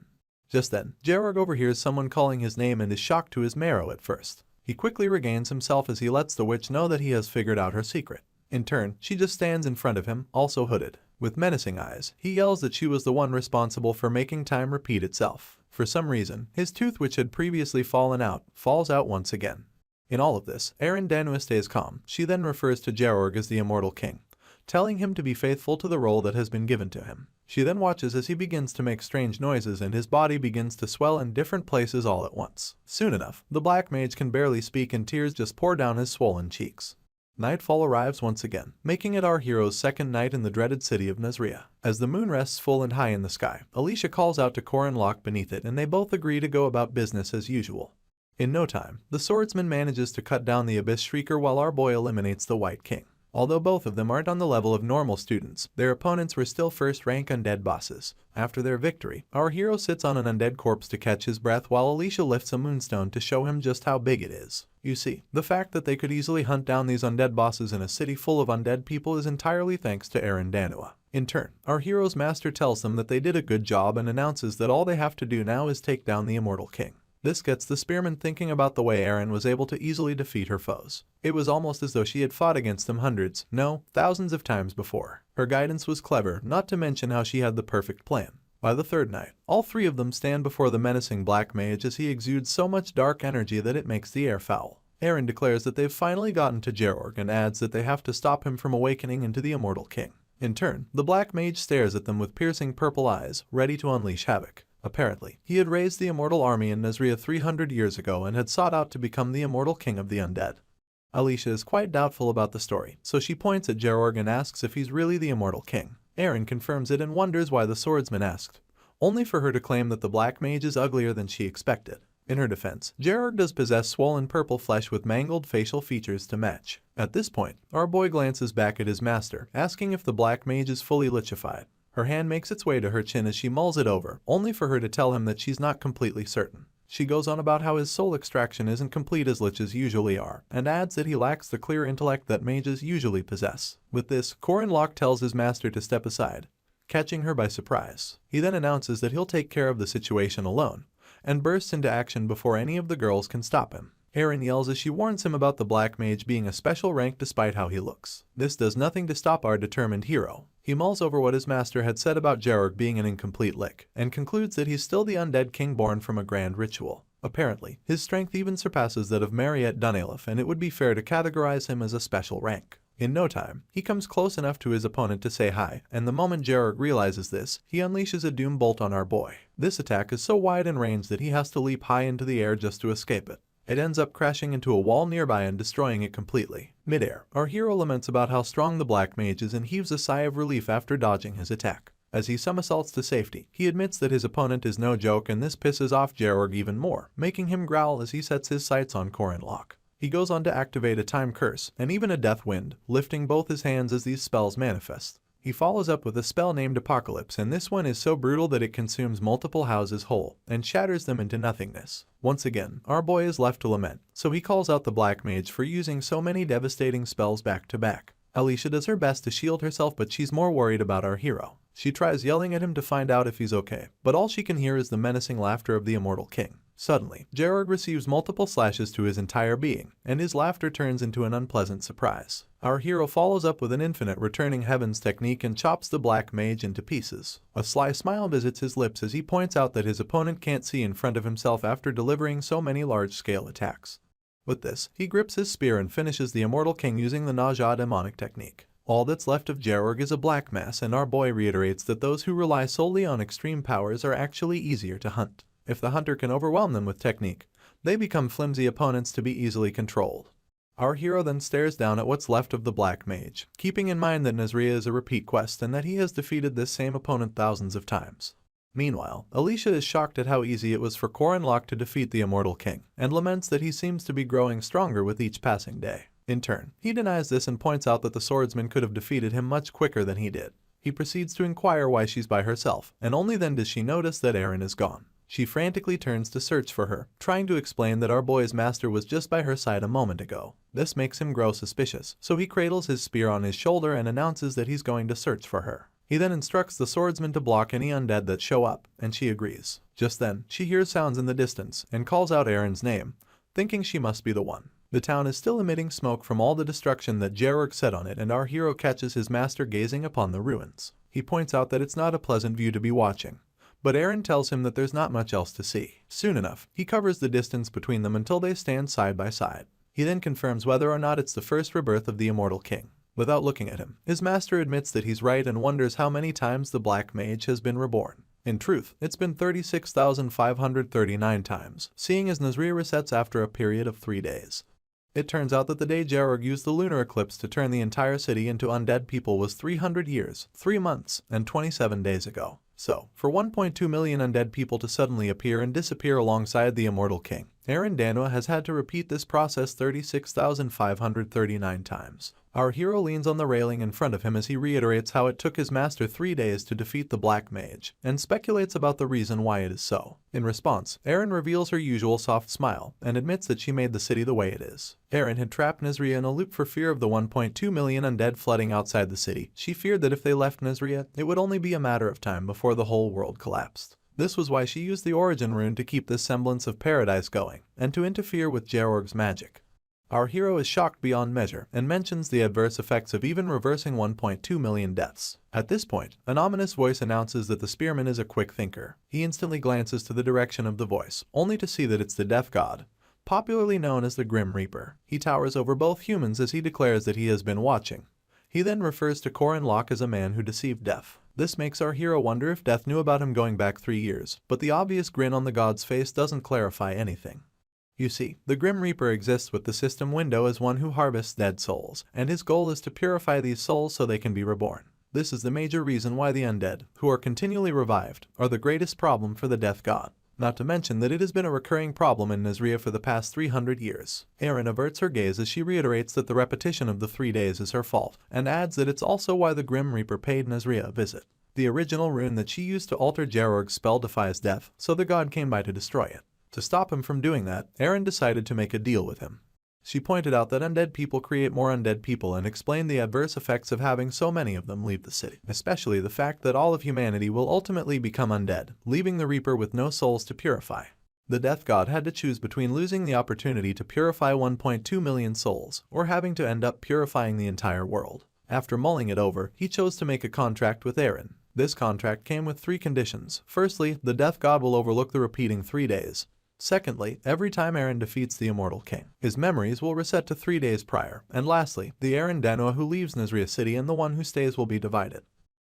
Just then, Georg overhears someone calling his name and is shocked to his marrow at first. He quickly regains himself as he lets the witch know that he has figured out her secret. In turn, she just stands in front of him, also hooded. With menacing eyes, he yells that she was the one responsible for making time repeat itself. For some reason, his tooth, which had previously fallen out, falls out once again. In all of this, Danua stays calm. She then refers to Georg as the Immortal King, telling him to be faithful to the role that has been given to him. She then watches as he begins to make strange noises and his body begins to swell in different places all at once. Soon enough, the Black Mage can barely speak and tears just pour down his swollen cheeks. Nightfall arrives once again, making it our hero's second night in the dreaded city of Nazria. As the moon rests full and high in the sky, Alicia calls out to Corin Locke beneath it and they both agree to go about business as usual. In no time, the swordsman manages to cut down the Abyss Shrieker while our boy eliminates the White King. Although both of them aren't on the level of normal students, their opponents were still first-rank undead bosses. After their victory, our hero sits on an undead corpse to catch his breath while Alicia lifts a moonstone to show him just how big it is. You see, the fact that they could easily hunt down these undead bosses in a city full of undead people is entirely thanks to Danua. In turn, our hero's master tells them that they did a good job and announces that all they have to do now is take down the Immortal King. This gets the spearman thinking about the way Erin was able to easily defeat her foes. It was almost as though she had fought against them hundreds, no, thousands of times before. Her guidance was clever, not to mention how she had the perfect plan. By the third night, all three of them stand before the menacing Black Mage as he exudes so much dark energy that it makes the air foul. Erin declares that they've finally gotten to Georg and adds that they have to stop him from awakening into the Immortal King. In turn, the Black Mage stares at them with piercing purple eyes, ready to unleash havoc. Apparently, he had raised the immortal army in Nazria 300 years ago and had sought out to become the immortal king of the undead. Alicia is quite doubtful about the story, so she points at Georg and asks if he's really the immortal king. Erin confirms it and wonders why the swordsman asked, only for her to claim that the Black Mage is uglier than she expected. In her defense, Georg does possess swollen purple flesh with mangled facial features to match. At this point, our boy glances back at his master, asking if the Black Mage is fully lichified. Her hand makes its way to her chin as she mulls it over, only for her to tell him that she's not completely certain. She goes on about how his soul extraction isn't complete as liches usually are, and adds that he lacks the clear intellect that mages usually possess. With this, Corin Locke tells his master to step aside, catching her by surprise. He then announces that he'll take care of the situation alone, and bursts into action before any of the girls can stop him. Erin yells as she warns him about the Black Mage being a special rank despite how he looks. This does nothing to stop our determined hero. He mulls over what his master had said about Georg being an incomplete lick, and concludes that he's still the undead king born from a grand ritual. Apparently, his strength even surpasses that of Mariette Dunalef, and it would be fair to categorize him as a special rank. In no time, he comes close enough to his opponent to say hi, and the moment Georg realizes this, he unleashes a doom bolt on our boy. This attack is so wide in range that he has to leap high into the air just to escape it. It ends up crashing into a wall nearby and destroying it completely. Mid-air, our hero laments about how strong the Black Mage is and heaves a sigh of relief after dodging his attack. As he somersaults to safety, he admits that his opponent is no joke, and this pisses off Georg even more, making him growl as he sets his sights on Corin Locke. He goes on to activate a time curse and even a death wind, lifting both his hands as these spells manifest. He follows up with a spell named Apocalypse, and this one is so brutal that it consumes multiple houses whole and shatters them into nothingness. Once again, our boy is left to lament, so he calls out the Black Mage for using so many devastating spells back to back. Alicia does her best to shield herself, but she's more worried about our hero. She tries yelling at him to find out if he's okay, but all she can hear is the menacing laughter of the Immortal King. Suddenly, Georg receives multiple slashes to his entire being, and his laughter turns into an unpleasant surprise. Our hero follows up with an infinite returning heavens technique and chops the Black Mage into pieces. A sly smile visits his lips as he points out that his opponent can't see in front of himself after delivering so many large-scale attacks. With this, he grips his spear and finishes the Immortal King using the Naja demonic technique. All that's left of Georg is a black mass, and our boy reiterates that those who rely solely on extreme powers are actually easier to hunt. If the hunter can overwhelm them with technique, They become flimsy opponents to be easily controlled. Our hero then stares down at what's left of the Black Mage, keeping in mind that Nazria is a repeat quest and that he has defeated this same opponent thousands of times. Meanwhile, Alicia is shocked at how easy it was for Corinlock to defeat the Immortal King, and laments that he seems to be growing stronger with each passing day. In turn, he denies this and points out that the swordsman could have defeated him much quicker than he did. He proceeds to inquire why she's by herself, and only then does she notice that Aaron is gone. She frantically turns to search for her, trying to explain that our boy's master was just by her side a moment ago. This makes him grow suspicious, so he cradles his spear on his shoulder and announces that he's going to search for her. He then instructs the swordsman to block any undead that show up, and she agrees. Just then, she hears sounds in the distance and calls out Aaron's name, thinking she must be the one. The town is still emitting smoke from all the destruction that Gerorg set on it, and our hero catches his master gazing upon the ruins. He points out that it's not a pleasant view to be watching, but Aaron tells him that there's not much else to see. Soon enough, he covers the distance between them until they stand side by side. He then confirms whether or not it's the first rebirth of the Immortal King. Without looking at him, his master admits that he's right and wonders how many times the Black Mage has been reborn. In truth, it's been 36,539 times, seeing as Nazria resets after a period of 3 days. It turns out that the day Gerorg used the lunar eclipse to turn the entire city into undead people was 300 years, 3 months, and 27 days ago. So, for 1.2 million undead people to suddenly appear and disappear alongside the Immortal King, Aaron Danwa has had to repeat this process 36,539 times. Our hero leans on the railing in front of him as he reiterates how it took his master 3 days to defeat the Black Mage, and speculates about the reason why it is so. In response, Aaron reveals her usual soft smile, and admits that she made the city the way it is. Aaron had trapped Nazria in a loop for fear of the 1.2 million undead flooding outside the city. She feared that if they left Nazria, it would only be a matter of time before the whole world collapsed. This was why she used the origin rune to keep this semblance of paradise going, and to interfere with Gerorg's magic. Our hero is shocked beyond measure, and mentions the adverse effects of even reversing 1.2 million deaths. At this point, an ominous voice announces that the spearman is a quick thinker. He instantly glances to the direction of the voice, only to see that it's the Death God, popularly known as the Grim Reaper. He towers over both humans as he declares that he has been watching. He then refers to Corinlock as a man who deceived Death. This makes our hero wonder if Death knew about him going back 3 years, but the obvious grin on the god's face doesn't clarify anything. You see, the Grim Reaper exists with the system window as one who harvests dead souls, and his goal is to purify these souls so they can be reborn. This is the major reason why the undead, who are continually revived, are the greatest problem for the Death God. Not to mention that it has been a recurring problem in Nazria for the past 300 years. Aaron averts her gaze as she reiterates that the repetition of the 3 days is her fault, and adds that it's also why the Grim Reaper paid Nazria a visit. The original rune that she used to alter Gerorg's spell defies death, so the god came by to destroy it. To stop him from doing that, Aaron decided to make a deal with him. She pointed out that undead people create more undead people and explained the adverse effects of having so many of them leave the city, especially the fact that all of humanity will ultimately become undead, leaving the Reaper with no souls to purify. The Death God had to choose between losing the opportunity to purify 1.2 million souls, or having to end up purifying the entire world. After mulling it over, he chose to make a contract with Aaron. This contract came with 3 conditions. Firstly, the Death God will overlook the repeating 3 days. Secondly, every time Aaron defeats the Immortal King, his memories will reset to 3 days prior. And lastly, the Aaron Danwa who leaves Nazria City and the one who stays will be divided.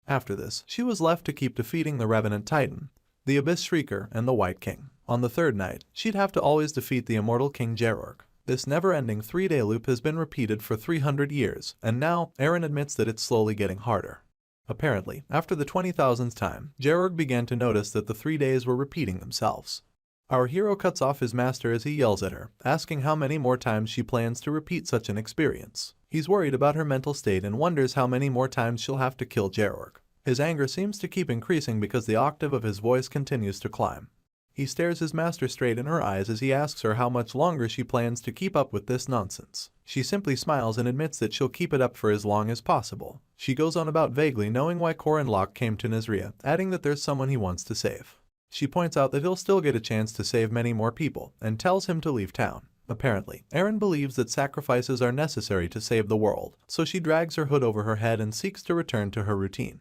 After this, she was left to keep defeating the Revenant Titan, the Abyss Shrieker, and the White King. On the 3rd night, she'd have to always defeat the Immortal King Gerorg. This never-ending 3-day loop has been repeated for 300 years, and now Aaron admits that it's slowly getting harder. Apparently, after the 20,000th time, Gerorg began to notice that the 3 days were repeating themselves. Our hero cuts off his master as he yells at her, asking how many more times she plans to repeat such an experience. He's worried about her mental state and wonders how many more times she'll have to kill Gerorg. His anger seems to keep increasing because the octave of his voice continues to climb. He stares his master straight in her eyes as he asks her how much longer she plans to keep up with this nonsense. She simply smiles and admits that she'll keep it up for as long as possible. She goes on about vaguely knowing why Corinlock came to Nazria, adding that there's someone he wants to save. She points out that he'll still get a chance to save many more people, and tells him to leave town. Apparently, Aaron believes that sacrifices are necessary to save the world, so she drags her hood over her head and seeks to return to her routine.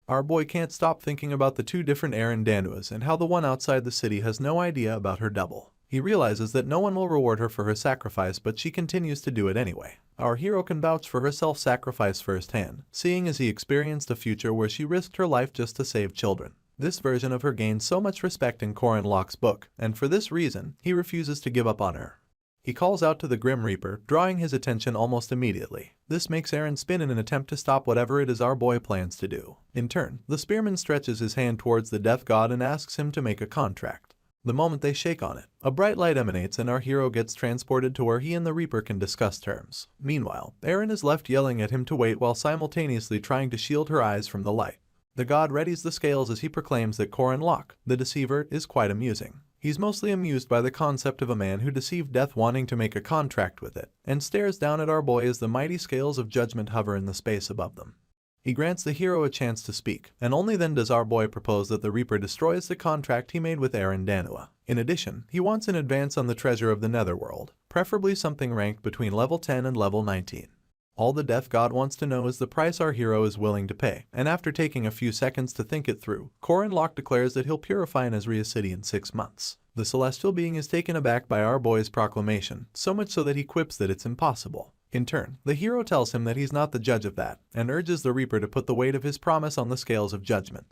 Our boy can't stop thinking about the 2 different Aaron Danwas and how the one outside the city has no idea about her double. He realizes that no one will reward her for her sacrifice, but she continues to do it anyway. Our hero can vouch for her self-sacrifice firsthand, seeing as he experienced a future where she risked her life just to save children. This version of her gains so much respect in Corin Locke's book, and for this reason, he refuses to give up on her. He calls out to the Grim Reaper, drawing his attention almost immediately. This makes Eren spin in an attempt to stop whatever it is our boy plans to do. In turn, the spearman stretches his hand towards the death god and asks him to make a contract. The moment they shake on it, a bright light emanates and our hero gets transported to where he and the Reaper can discuss terms. Meanwhile, Eren is left yelling at him to wait while simultaneously trying to shield her eyes from the light. The god readies the scales as he proclaims that Corin Locke, the deceiver, is quite amusing. He's mostly amused by the concept of a man who deceived death wanting to make a contract with it, and stares down at our boy as the mighty scales of judgment hover in the space above them. He grants the hero a chance to speak, and only then does our boy propose that the Reaper destroys the contract he made with Eren Danua. In addition, he wants an advance on the treasure of the Netherworld, preferably something ranked between level 10 and level 19. All the Death God wants to know is the price our hero is willing to pay, and after taking a few seconds to think it through, Corin Locke declares that he'll purify Nasria City in 6 months. The celestial being is taken aback by our boy's proclamation, so much so that he quips that it's impossible. In turn, the hero tells him that he's not the judge of that, and urges the Reaper to put the weight of his promise on the scales of judgment.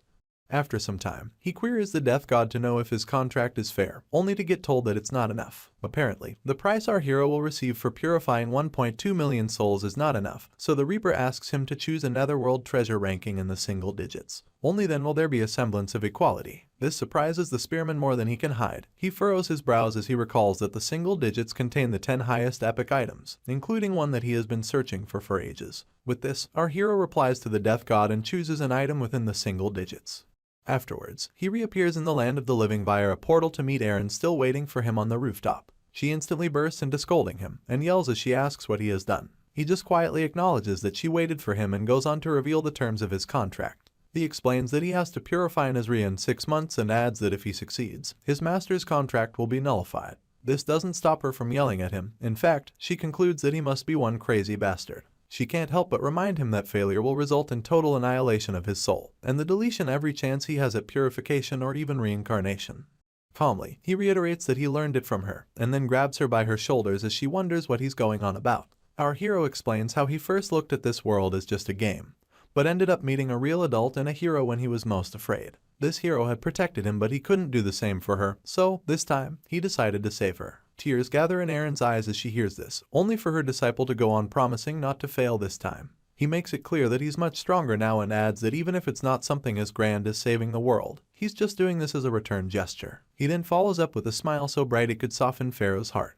After some time, he queries the Death God to know if his contract is fair, only to get told that it's not enough. Apparently, the price our hero will receive for purifying 1.2 million souls is not enough, so the Reaper asks him to choose a netherworld treasure ranking in the single digits. Only then will there be a semblance of equality. This surprises the spearman more than he can hide. He furrows his brows as he recalls that the single digits contain the 10 highest epic items, including one that he has been searching for ages. With this, our hero replies to the Death God and chooses an item within the single digits. Afterwards, he reappears in the land of the living via a portal to meet Eren still waiting for him on the rooftop. She instantly bursts into scolding him, and yells as she asks what he has done. He just quietly acknowledges that she waited for him and goes on to reveal the terms of his contract. He explains that he has to purify Nasria in 6 months and adds that if he succeeds, his master's contract will be nullified. This doesn't stop her from yelling at him. In fact, she concludes that he must be one crazy bastard. She can't help but remind him that failure will result in total annihilation of his soul, and the deletion every chance he has at purification or even reincarnation. Calmly, he reiterates that he learned it from her, and then grabs her by her shoulders as she wonders what he's going on about. Our hero explains how he first looked at this world as just a game, but ended up meeting a real adult and a hero when he was most afraid. This hero had protected him, but he couldn't do the same for her, so, this time, he decided to save her. Tears gather in Eren's eyes as she hears this, only for her disciple to go on promising not to fail this time. He makes it clear that he's much stronger now and adds that even if it's not something as grand as saving the world, he's just doing this as a return gesture. He then follows up with a smile so bright it could soften Pharaoh's heart.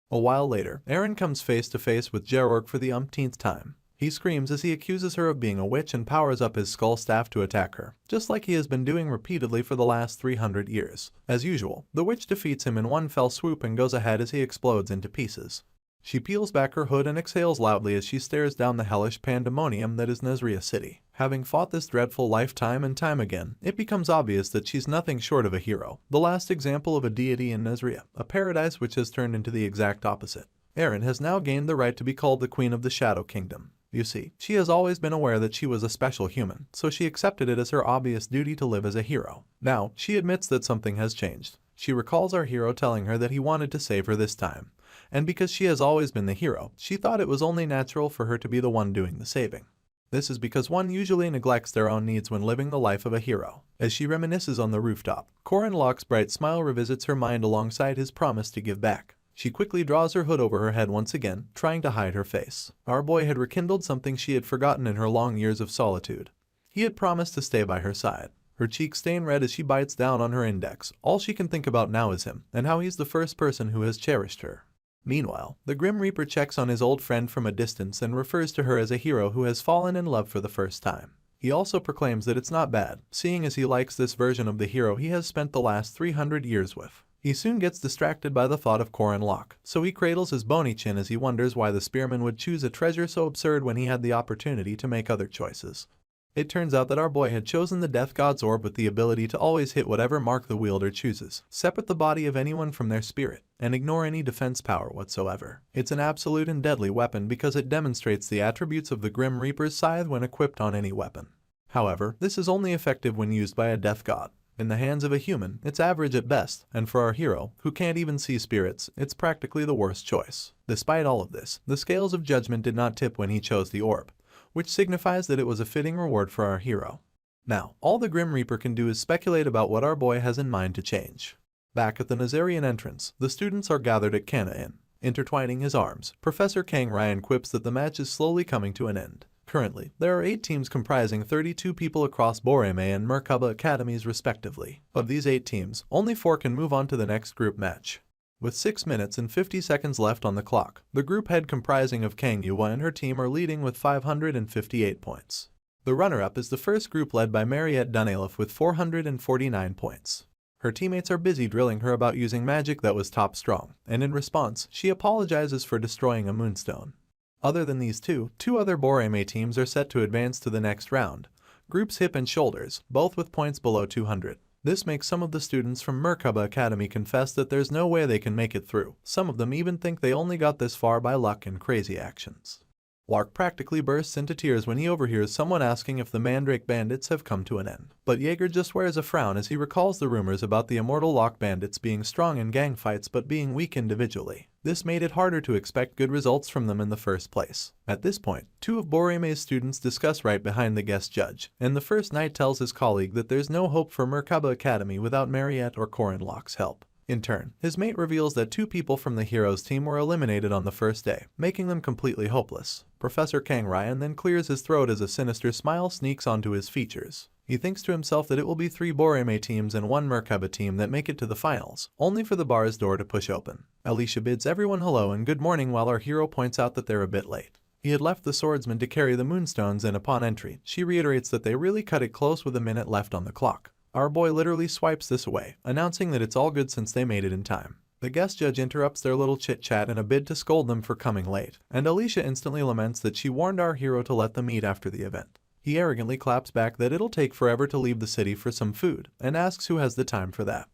A while later, Eren comes face to face with Gerorg for the umpteenth time. He screams as he accuses her of being a witch and powers up his skull staff to attack her, just like he has been doing repeatedly for the last 300 years. As usual, the witch defeats him in one fell swoop and goes ahead as he explodes into pieces. She peels back her hood and exhales loudly as she stares down the hellish pandemonium that is Nasria City. Having fought this dreadful life time and time again, it becomes obvious that she's nothing short of a hero, the last example of a deity in Nasria, a paradise which has turned into the exact opposite. Eren has now gained the right to be called the Queen of the Shadow Kingdom. You see, she has always been aware that she was a special human, so she accepted it as her obvious duty to live as a hero. Now, she admits that something has changed. She recalls our hero telling her that he wanted to save her this time, and because she has always been the hero, she thought it was only natural for her to be the one doing the saving. This is because one usually neglects their own needs when living the life of a hero. As she reminisces on the rooftop, Corin Locke's bright smile revisits her mind alongside his promise to give back. She quickly draws her hood over her head once again, trying to hide her face. Our boy had rekindled something she had forgotten in her long years of solitude. He had promised to stay by her side. Her cheeks stain red as she bites down on her index. All she can think about now is him, and how he's the first person who has cherished her. Meanwhile, the Grim Reaper checks on his old friend from a distance and refers to her as a hero who has fallen in love for the first time. He also proclaims that it's not bad, seeing as he likes this version of the hero he has spent the last 300 years with. He soon gets distracted by the thought of Corin Locke, so he cradles his bony chin as he wonders why the spearman would choose a treasure so absurd when he had the opportunity to make other choices. It turns out that our boy had chosen the Death God's orb with the ability to always hit whatever mark the wielder chooses, separate the body of anyone from their spirit, and ignore any defense power whatsoever. It's an absolute and deadly weapon because it demonstrates the attributes of the Grim Reaper's scythe when equipped on any weapon. However, this is only effective when used by a Death God. In the hands of a human, it's average at best, and for our hero, who can't even see spirits, it's practically the worst choice. Despite all of this, the scales of judgment did not tip when he chose the orb, which signifies that it was a fitting reward for our hero. Now, all the Grim Reaper can do is speculate about what our boy has in mind to change. Back at the Nazarian entrance, the students are gathered at Kana Inn. Intertwining his arms, Professor Kang Ryan quips that the match is slowly coming to an end. Currently, there are 8 teams comprising 32 people across Boreme and Merkaba academies respectively. Of these 8 teams, only 4 can move on to the next group match. With 6 minutes and 50 seconds left on the clock, the group head comprising of Kang Yuwa and her team are leading with 558 points. The runner-up is the first group led by Mariette Dunalef with 449 points. Her teammates are busy drilling her about using magic that was top strong, and in response, she apologizes for destroying a moonstone. Other than these two other Boreme teams are set to advance to the next round. Groups Hip and Shoulders, both with points below 200. This makes some of the students from Merkaba Academy confess that there's no way they can make it through. Some of them even think they only got this far by luck and crazy actions. Lark practically bursts into tears when he overhears someone asking if the Mandrake Bandits have come to an end. But Jaeger just wears a frown as he recalls the rumors about the immortal Lock Bandits being strong in gang fights but being weak individually. This made it harder to expect good results from them in the first place. At this point, 2 of Boreme's students discuss right behind the guest judge, and the first knight tells his colleague that there's no hope for Merkaba Academy without Mariette or Corin Locke's help. In turn, his mate reveals that 2 people from the heroes team were eliminated on the first day, making them completely hopeless. Professor Kang Ryan then clears his throat as a sinister smile sneaks onto his features. He thinks to himself that it will be 3 Boreme teams and 1 Merkaba team that make it to the finals, only for the bar's door to push open. Alicia bids everyone hello and good morning while our hero points out that they're a bit late. He had left the swordsman to carry the moonstones and upon entry, she reiterates that they really cut it close with a minute left on the clock. Our boy literally swipes this away, announcing that it's all good since they made it in time. The guest judge interrupts their little chit-chat in a bid to scold them for coming late, and Alicia instantly laments that she warned our hero to let them eat after the event. He arrogantly claps back that it'll take forever to leave the city for some food, and asks who has the time for that.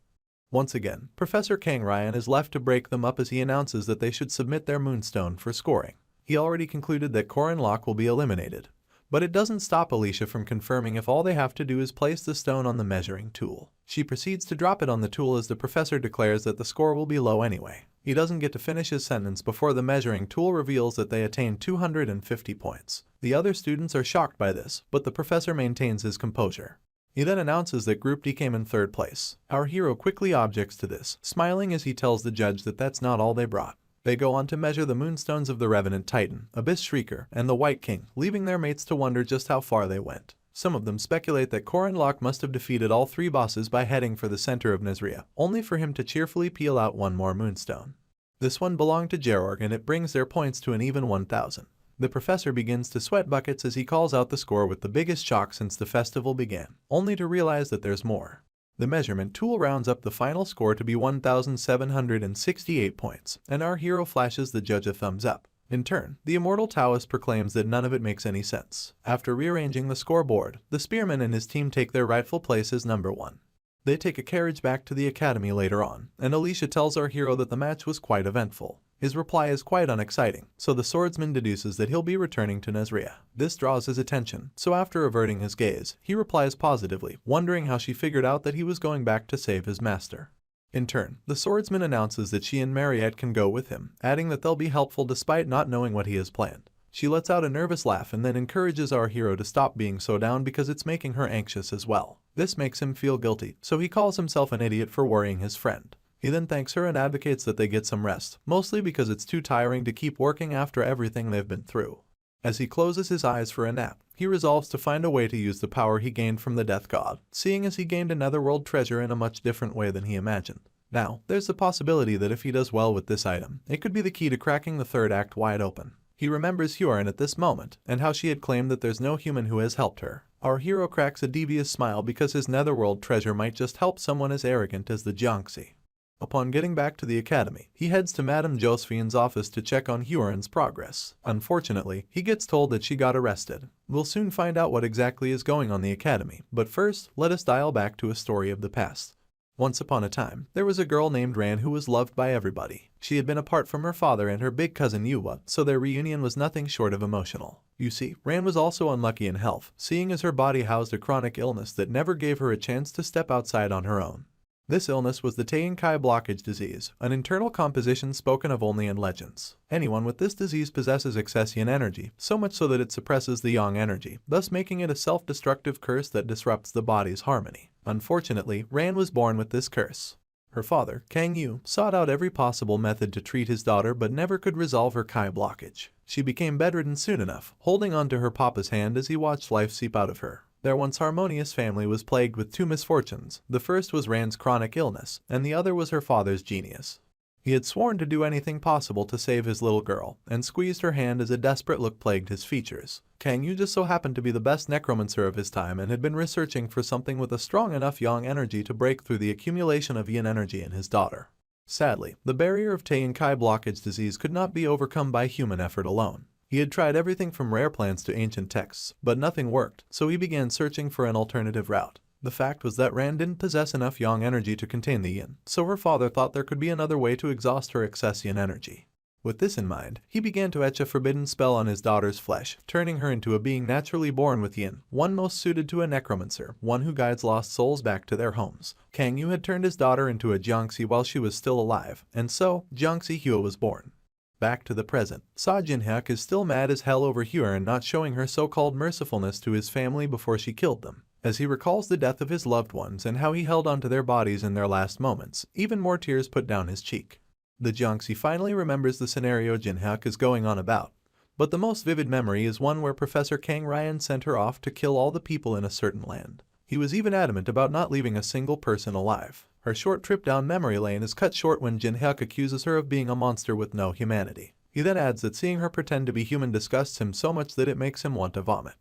Once again, Professor Kang Ryan is left to break them up as he announces that they should submit their moonstone for scoring. He already concluded that Corin Locke will be eliminated. But it doesn't stop Alicia from confirming if all they have to do is place the stone on the measuring tool. She proceeds to drop it on the tool as the professor declares that the score will be low anyway. He doesn't get to finish his sentence before the measuring tool reveals that they attain 250 points. The other students are shocked by this, but the professor maintains his composure. He then announces that Group D came in 3rd place. Our hero quickly objects to this, smiling as he tells the judge that that's not all they brought. They go on to measure the moonstones of the Revenant Titan, Abyss Shrieker, and the White King, leaving their mates to wonder just how far they went. Some of them speculate that Corin Locke must have defeated all 3 bosses by heading for the center of Nazria, only for him to cheerfully peel out 1 more moonstone. This one belonged to Gerorg and it brings their points to an even 1,000. The professor begins to sweat buckets as he calls out the score with the biggest shock since the festival began, only to realize that there's more. The measurement tool rounds up the final score to be 1,768 points, and our hero flashes the judge a thumbs up. In turn, the immortal Taoist proclaims that none of it makes any sense. After rearranging the scoreboard, the spearman and his team take their rightful place as number 1. They take a carriage back to the academy later on, and Alicia tells our hero that the match was quite eventful. His reply is quite unexciting, so the swordsman deduces that he'll be returning to Nazria. This draws his attention, so after averting his gaze, he replies positively, wondering how she figured out that he was going back to save his master. In turn, the swordsman announces that she and Mariette can go with him, adding that they'll be helpful despite not knowing what he has planned. She lets out a nervous laugh and then encourages our hero to stop being so down because it's making her anxious as well. This makes him feel guilty, so he calls himself an idiot for worrying his friend. He then thanks her and advocates that they get some rest, mostly because it's too tiring to keep working after everything they've been through. As he closes his eyes for a nap, he resolves to find a way to use the power he gained from the Death God, seeing as he gained a netherworld treasure in a much different way than he imagined. Now, there's the possibility that if he does well with this item, it could be the key to cracking the 3rd act wide open. He remembers Huron at this moment, and how she had claimed that there's no human who has helped her. Our hero cracks a devious smile because his netherworld treasure might just help someone as arrogant as the Jiangxi. Upon getting back to the academy, he heads to Madame Josephine's office to check on Huron's progress. Unfortunately, he gets told that she got arrested. We'll soon find out what exactly is going on in the academy, but first, let us dial back to a story of the past. Once upon a time, there was a girl named Ran who was loved by everybody. She had been apart from her father and her big cousin Yuwa, so their reunion was nothing short of emotional. You see, Ran was also unlucky in health, seeing as her body housed a chronic illness that never gave her a chance to step outside on her own. This illness was the Teinkai blockage disease, an internal composition spoken of only in legends. Anyone with this disease possesses excess yin energy, so much so that it suppresses the yang energy, thus making it a self-destructive curse that disrupts the body's harmony. Unfortunately, Ran was born with this curse. Her father, Kang Yu, sought out every possible method to treat his daughter but never could resolve her Kai blockage. She became bedridden soon enough, holding onto her papa's hand as he watched life seep out of her. Their once harmonious family was plagued with two misfortunes. The first was Ran's chronic illness, and the other was her father's genius. He had sworn to do anything possible to save his little girl, and squeezed her hand as a desperate look plagued his features. Kang Yu just so happened to be the best necromancer of his time and had been researching for something with a strong enough yang energy to break through the accumulation of yin energy in his daughter. Sadly, the barrier of Teinkai blockage disease could not be overcome by human effort alone. He had tried everything from rare plants to ancient texts, but nothing worked, so he began searching for an alternative route. The fact was that Ran didn't possess enough yang energy to contain the yin, so her father thought there could be another way to exhaust her excess yin energy. With this in mind, he began to etch a forbidden spell on his daughter's flesh, turning her into a being naturally born with yin, one most suited to a necromancer, one who guides lost souls back to their homes. Kang Yu had turned his daughter into a Jiangxi while she was still alive, and so, Jiangxi Hua was born. Back to the present, Sa Jinhyuk is still mad as hell over Huron not showing her so-called mercifulness to his family before she killed them. As he recalls the death of his loved ones and how he held onto their bodies in their last moments, even more tears put down his cheek. The Jiangxi finally remembers the scenario Jinhyuk is going on about, but the most vivid memory is one where Professor Kang Ryan sent her off to kill all the people in a certain land. He was even adamant about not leaving a single person alive. Her short trip down memory lane is cut short when Jinhyuk accuses her of being a monster with no humanity. He then adds that seeing her pretend to be human disgusts him so much that it makes him want to vomit.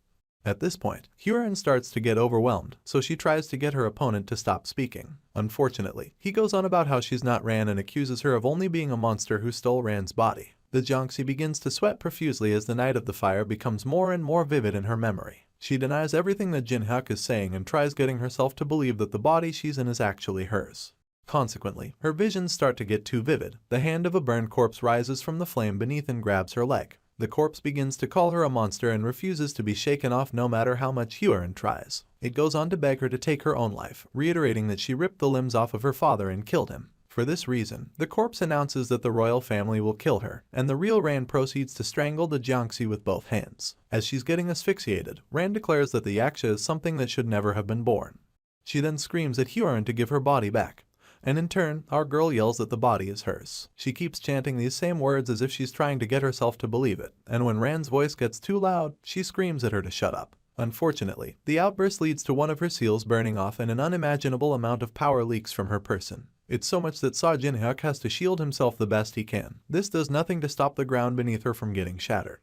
At this point, Huron starts to get overwhelmed, so she tries to get her opponent to stop speaking. Unfortunately, he goes on about how she's not Ran and accuses her of only being a monster who stole Ran's body. The Jiangxi begins to sweat profusely as the night of the fire becomes more and more vivid in her memory. She denies everything that Jinhyuk is saying and tries getting herself to believe that the body she's in is actually hers. Consequently, her visions start to get too vivid. The hand of a burned corpse rises from the flame beneath and grabs her leg. The corpse begins to call her a monster and refuses to be shaken off no matter how much Huron tries. It goes on to beg her to take her own life, reiterating that she ripped the limbs off of her father and killed him. For this reason, the corpse announces that the royal family will kill her, and the real Ran proceeds to strangle the Jiangxi with both hands. As she's getting asphyxiated, Ran declares that the yaksha is something that should never have been born. She then screams at Huron to give her body back. And in turn, our girl yells that the body is hers. She keeps chanting these same words as if she's trying to get herself to believe it, and when Ran's voice gets too loud, she screams at her to shut up. Unfortunately, the outburst leads to one of her seals burning off and an unimaginable amount of power leaks from her person. It's so much that Sa Jinhyuk has to shield himself the best he can. This does nothing to stop the ground beneath her from getting shattered.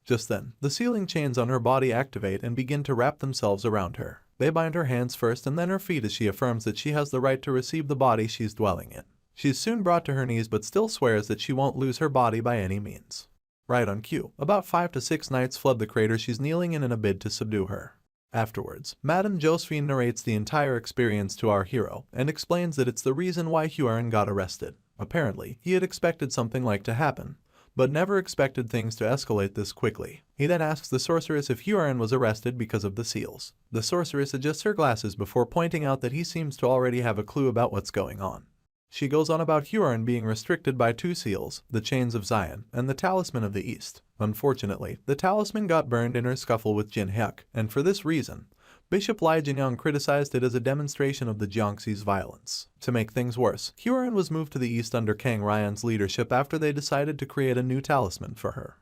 Just then, the sealing chains on her body activate and begin to wrap themselves around her. They bind her hands first and then her feet as she affirms that she has the right to receive the body she's dwelling in. She's soon brought to her knees but still swears that she won't lose her body by any means. Right on cue, about 5 to 6 knights flood the crater she's kneeling in a bid to subdue her. Afterwards, Madame Josephine narrates the entire experience to our hero and explains that it's the reason why Huron got arrested. Apparently, he had expected something like to happen, but never expected things to escalate this quickly. He then asks the sorceress if Huron was arrested because of the seals. The sorceress adjusts her glasses before pointing out that he seems to already have a clue about what's going on. She goes on about Huron being restricted by 2 seals, the Chains of Zion and the Talisman of the East. Unfortunately, the talisman got burned in her scuffle with Jinhyuk, and for this reason, Bishop Lai Jinyang criticized it as a demonstration of the Jiangxi's violence. To make things worse, Huron was moved to the east under Kang Ryan's leadership after they decided to create a new talisman for her.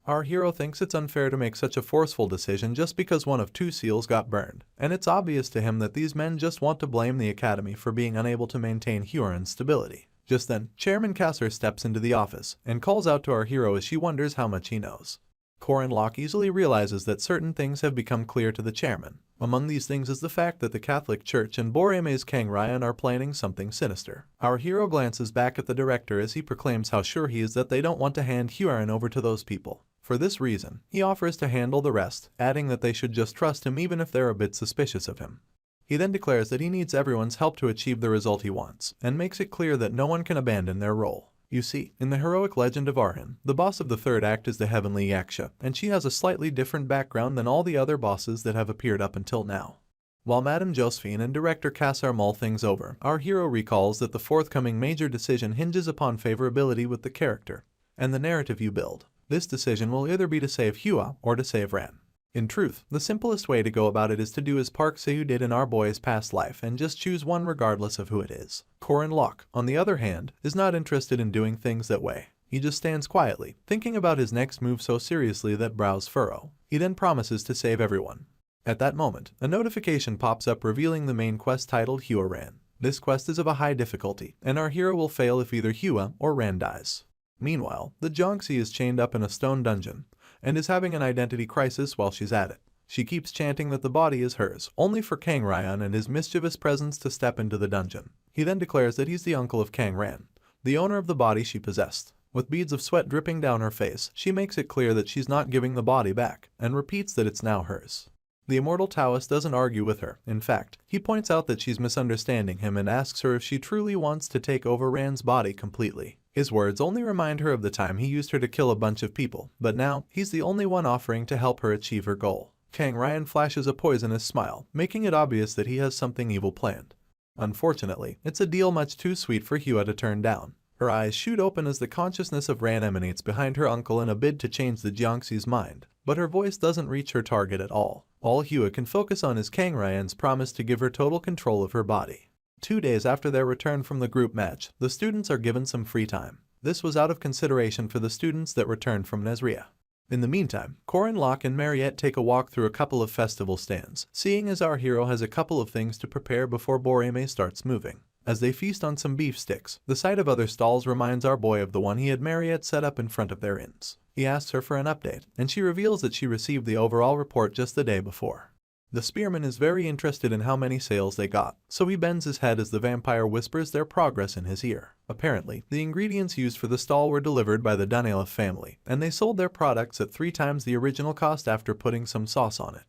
Our hero thinks it's unfair to make such a forceful decision just because one of 2 seals got burned, and it's obvious to him that these men just want to blame the academy for being unable to maintain Huron's stability. Just then, Chairman Kasser steps into the office and calls out to our hero as she wonders how much he knows. Corin Locke easily realizes that certain things have become clear to the chairman. Among these things is the fact that the Catholic Church and Boreme's Kang Ryan are planning something sinister. Our hero glances back at the director as he proclaims how sure he is that they don't want to hand Huron over to those people. For this reason, he offers to handle the rest, adding that they should just trust him even if they're a bit suspicious of him. He then declares that he needs everyone's help to achieve the result he wants, and makes it clear that no one can abandon their role. You see, in the heroic legend of Arhin, the boss of the 3rd act is the heavenly Yaksha, and she has a slightly different background than all the other bosses that have appeared up until now. While Madame Josephine and director Cassar mull things over, our hero recalls that the forthcoming major decision hinges upon favorability with the character and the narrative you build. This decision will either be to save Hua or to save Ran. In truth, the simplest way to go about it is to do as Park Se-yu did in Our Boy's Past Life and just choose one regardless of who it is. Korin Lok, on the other hand, is not interested in doing things that way. He just stands quietly, thinking about his next move so seriously that brows furrow. He then promises to save everyone. At that moment, a notification pops up revealing the main quest titled Hua Ran. This quest is of a high difficulty, and our hero will fail if either Hua or Ran dies. Meanwhile, the Jiangxi is chained up in a stone dungeon, and is having an identity crisis while she's at it. She keeps chanting that the body is hers, only for Kang Ryan and his mischievous presence to step into the dungeon. He then declares that he's the uncle of Kang Ran, the owner of the body she possessed. With beads of sweat dripping down her face, she makes it clear that she's not giving the body back, and repeats that it's now hers. The immortal Taoist doesn't argue with her. In fact, he points out that she's misunderstanding him and asks her if she truly wants to take over Ran's body completely. His words only remind her of the time he used her to kill a bunch of people, but now, he's the only one offering to help her achieve her goal. Kang Ryan flashes a poisonous smile, making it obvious that he has something evil planned. Unfortunately, it's a deal much too sweet for Hua to turn down. Her eyes shoot open as the consciousness of Ran emanates behind her uncle in a bid to change the Jiangxi's mind, but her voice doesn't reach her target at all. All Hua can focus on is Kang Ryan's promise to give her total control of her body. 2 days after their return from the group match, the students are given some free time. This was out of consideration for the students that returned from Nezria. In the meantime, Korin Lok and Mariette take a walk through a couple of festival stands, seeing as our hero has a couple of things to prepare before Boreme starts moving. As they feast on some beef sticks, the sight of other stalls reminds our boy of the one he had Mariette set up in front of their inns. He asks her for an update, and she reveals that she received the overall report just the day before. The spearman is very interested in how many sales they got, so he bends his head as the vampire whispers their progress in his ear. Apparently, the ingredients used for the stall were delivered by the Danilov family, and they sold their products at 3 times the original cost after putting some sauce on it.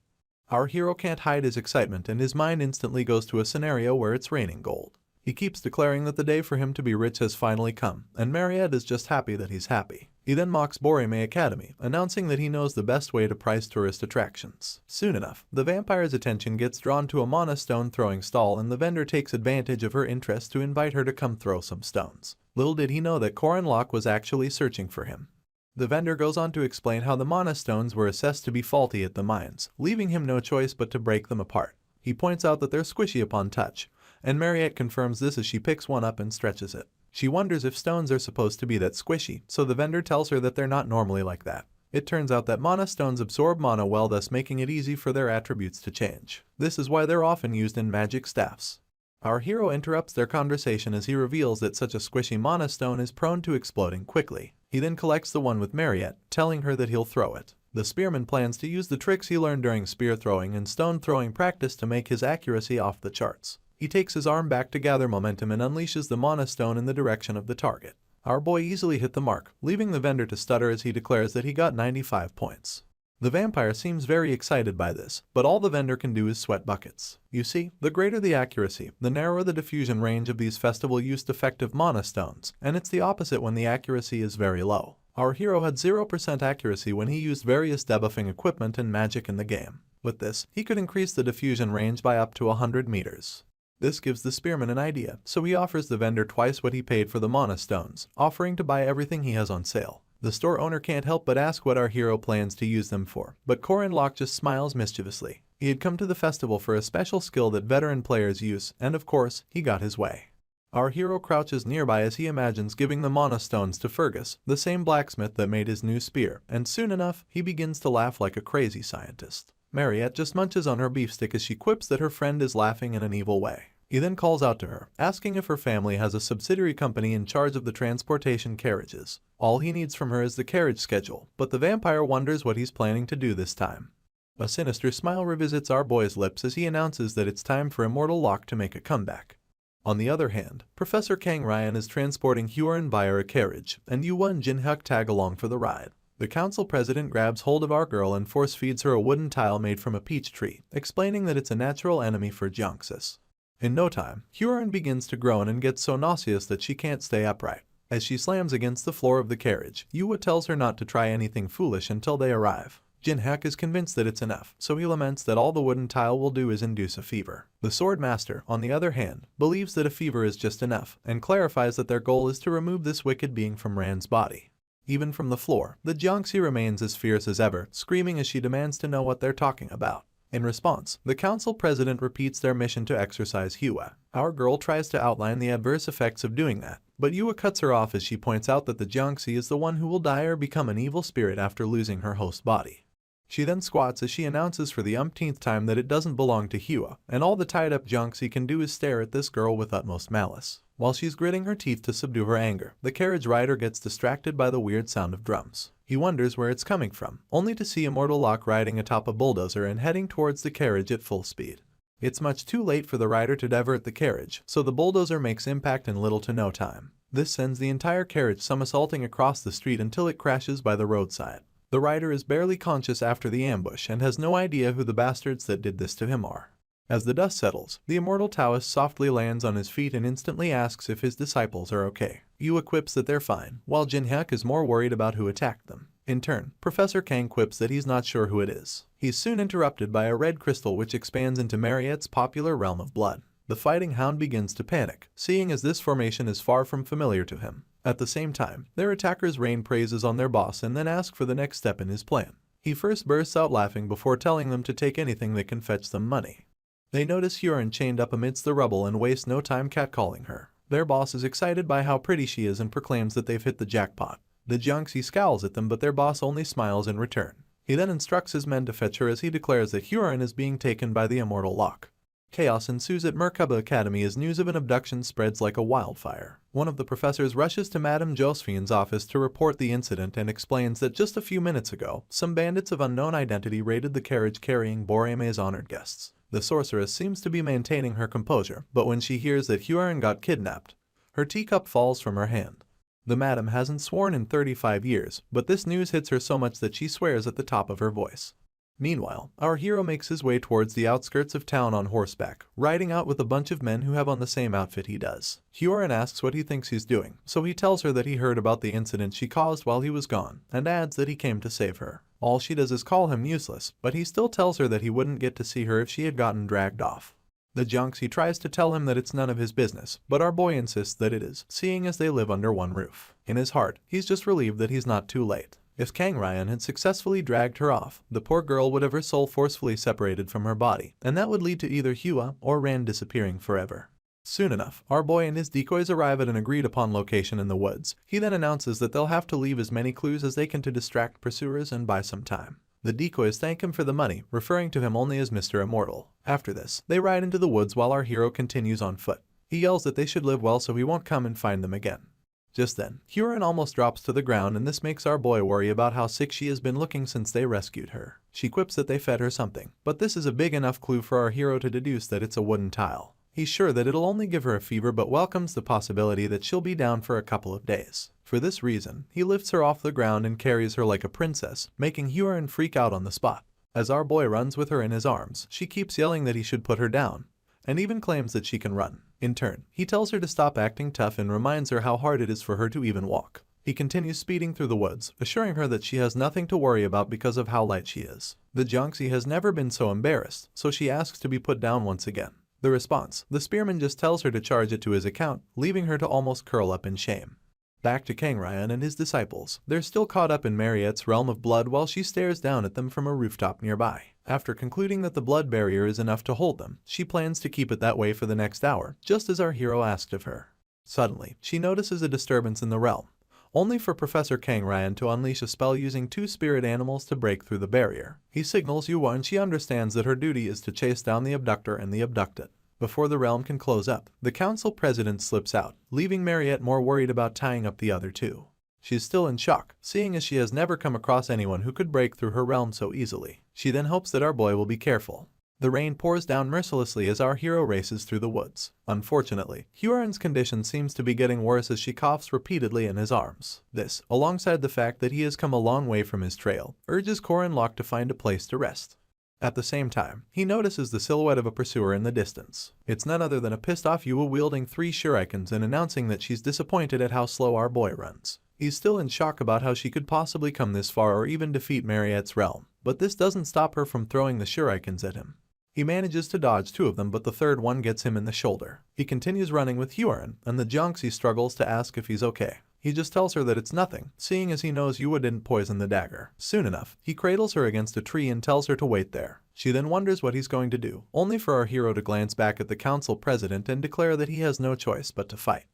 Our hero can't hide his excitement, and his mind instantly goes to a scenario where it's raining gold. He keeps declaring that the day for him to be rich has finally come, and Mariette is just happy that he's happy. He then mocks Boreme Academy, announcing that he knows the best way to price tourist attractions. Soon enough, the vampire's attention gets drawn to a mana stone throwing stall, and the vendor takes advantage of her interest to invite her to come throw some stones. Little did he know that Korin Lok was actually searching for him. The vendor goes on to explain how the mana stones were assessed to be faulty at the mines, leaving him no choice but to break them apart. He points out that they're squishy upon touch, and Mariette confirms this as she picks one up and stretches it. She wonders if stones are supposed to be that squishy, so the vendor tells her that they're not normally like that. It turns out that mana stones absorb mana well, thus making it easy for their attributes to change. This is why they're often used in magic staffs. Our hero interrupts their conversation as he reveals that such a squishy mana stone is prone to exploding quickly. He then collects the one with Mariette, telling her that he'll throw it. The spearman plans to use the tricks he learned during spear throwing and stone throwing practice to make his accuracy off the charts. He takes his arm back to gather momentum and unleashes the mana stone in the direction of the target. Our boy easily hit the mark, leaving the vendor to stutter as he declares that he got 95 points. The vampire seems very excited by this, but all the vendor can do is sweat buckets. You see, the greater the accuracy, the narrower the diffusion range of these festival-used effective mana stones, and it's the opposite when the accuracy is very low. Our hero had 0% accuracy when he used various debuffing equipment and magic in the game. With this, he could increase the diffusion range by up to 100 meters. This gives the spearman an idea, so he offers the vendor twice what he paid for the mana stones, offering to buy everything he has on sale. The store owner can't help but ask what our hero plans to use them for, but Korin Lok just smiles mischievously. He had come to the festival for a special skill that veteran players use, and of course, he got his way. Our hero crouches nearby as he imagines giving the mana stones to Fergus, the same blacksmith that made his new spear, and soon enough, he begins to laugh like a crazy scientist. Mariette just munches on her beefstick as she quips that her friend is laughing in an evil way. He then calls out to her, asking if her family has a subsidiary company in charge of the transportation carriages. All he needs from her is the carriage schedule, but the vampire wonders what he's planning to do this time. A sinister smile revisits our boy's lips as he announces that it's time for Immortal Locke to make a comeback. On the other hand, Professor Kang Ryan is transporting Huron via a carriage, and Yuwa and Jinhyuk tag along for the ride. The council president grabs hold of our girl and force feeds her a wooden tile made from a peach tree, explaining that it's a natural enemy for Jiangxis. In no time, Huron begins to groan and gets so nauseous that she can't stay upright. As she slams against the floor of the carriage, Yuwa tells her not to try anything foolish until they arrive. Jinhyuk is convinced that it's enough, so he laments that all the wooden tile will do is induce a fever. The sword master, on the other hand, believes that a fever is just enough, and clarifies that their goal is to remove this wicked being from Ran's body. Even from the floor, the Jiangxi remains as fierce as ever, screaming as she demands to know what they're talking about. In response, the council president repeats their mission to exorcise Hua. Our girl tries to outline the adverse effects of doing that, but Hua cuts her off as she points out that the Jiangxi is the one who will die or become an evil spirit after losing her host body. She then squats as she announces for the umpteenth time that it doesn't belong to Hua, and all the tied-up Jiangxi can do is stare at this girl with utmost malice. While she's gritting her teeth to subdue her anger, the carriage rider gets distracted by the weird sound of drums. He wonders where it's coming from, only to see Immortal Locke riding atop a bulldozer and heading towards the carriage at full speed. It's much too late for the rider to divert the carriage, so the bulldozer makes impact in little to no time. This sends the entire carriage somersaulting across the street until it crashes by the roadside. The rider is barely conscious after the ambush and has no idea who the bastards that did this to him are. As the dust settles, the immortal Taoist softly lands on his feet and instantly asks if his disciples are okay. Yu quips that they're fine, while Jinhyuk is more worried about who attacked them. In turn, Professor Kang quips that he's not sure who it is. He's soon interrupted by a red crystal which expands into Mariette's popular realm of blood. The fighting hound begins to panic, seeing as this formation is far from familiar to him. At the same time, their attackers rain praises on their boss and then ask for the next step in his plan. He first bursts out laughing before telling them to take anything that can fetch them money. They notice Huron chained up amidst the rubble and waste no time catcalling her. Their boss is excited by how pretty she is and proclaims that they've hit the jackpot. The Jiangxi scowls at them, but their boss only smiles in return. He then instructs his men to fetch her as he declares that Huron is being taken by the Immortal Locke. Chaos ensues at Merkaba Academy as news of an abduction spreads like a wildfire. One of the professors rushes to Madame Josephine's office to report the incident and explains that just a few minutes ago, some bandits of unknown identity raided the carriage carrying Boreme's honored guests. The sorceress seems to be maintaining her composure, but when she hears that Huron got kidnapped, her teacup falls from her hand. The madam hasn't sworn in 35 years, but this news hits her so much that she swears at the top of her voice. Meanwhile, our hero makes his way towards the outskirts of town on horseback, riding out with a bunch of men who have on the same outfit he does. Huron asks what he thinks he's doing, so he tells her that he heard about the incident she caused while he was gone, and adds that he came to save her. All she does is call him useless, but he still tells her that he wouldn't get to see her if she had gotten dragged off. The Jiangxi tries to tell him that it's none of his business, but our boy insists that it is, seeing as they live under one roof. In his heart, he's just relieved that he's not too late. If Kang Ryan had successfully dragged her off, the poor girl would have her soul forcefully separated from her body, and that would lead to either Hua or Rand disappearing forever. Soon enough, our boy and his decoys arrive at an agreed-upon location in the woods. He then announces that they'll have to leave as many clues as they can to distract pursuers and buy some time. The decoys thank him for the money, referring to him only as Mr. Immortal. After this, they ride into the woods while our hero continues on foot. He yells that they should live well so he won't come and find them again. Just then, Huron almost drops to the ground, and this makes our boy worry about how sick she has been looking since they rescued her. She quips that they fed her something, but this is a big enough clue for our hero to deduce that it's a wooden tile. He's sure that it'll only give her a fever, but welcomes the possibility that she'll be down for a couple of days. For this reason, he lifts her off the ground and carries her like a princess, making Huron freak out on the spot. As our boy runs with her in his arms, she keeps yelling that he should put her down, and even claims that she can run. In turn, he tells her to stop acting tough and reminds her how hard it is for her to even walk. He continues speeding through the woods, assuring her that she has nothing to worry about because of how light she is. The Jiangxi has never been so embarrassed, so she asks to be put down once again. The response: the spearman just tells her to charge it to his account, leaving her to almost curl up in shame. Back to Kang Ryan and his disciples. They're still caught up in Mariette's realm of blood while she stares down at them from a rooftop nearby. After concluding that the blood barrier is enough to hold them, she plans to keep it that way for the next hour, just as our hero asked of her. Suddenly, she notices a disturbance in the realm, only for Professor Kang Ryan to unleash a spell using 2 spirit animals to break through the barrier. He signals Yuwa and she understands that her duty is to chase down the abductor and the abducted. Before the realm can close up, the council president slips out, leaving Mariette more worried about tying up the other two. She's still in shock, seeing as she has never come across anyone who could break through her realm so easily. She then hopes that our boy will be careful. The rain pours down mercilessly as our hero races through the woods. Unfortunately, Huron's condition seems to be getting worse as she coughs repeatedly in his arms. This, alongside the fact that he has come a long way from his trail, urges Corin Locke to find a place to rest. At the same time, he notices the silhouette of a pursuer in the distance. It's none other than a pissed-off Yua wielding 3 shurikens and announcing that she's disappointed at how slow our boy runs. He's still in shock about how she could possibly come this far or even defeat Mariette's realm. but this doesn't stop her from throwing the shurikens at him. He manages to dodge 2 of them, but the third one gets him in the shoulder. He continues running with Hyorin, and the Jiangxi struggles to ask if he's okay. He just tells her that it's nothing, seeing as he knows Yua didn't poison the dagger. Soon enough, he cradles her against a tree and tells her to wait there. She then wonders what he's going to do, only for our hero to glance back at the council president and declare that he has no choice but to fight.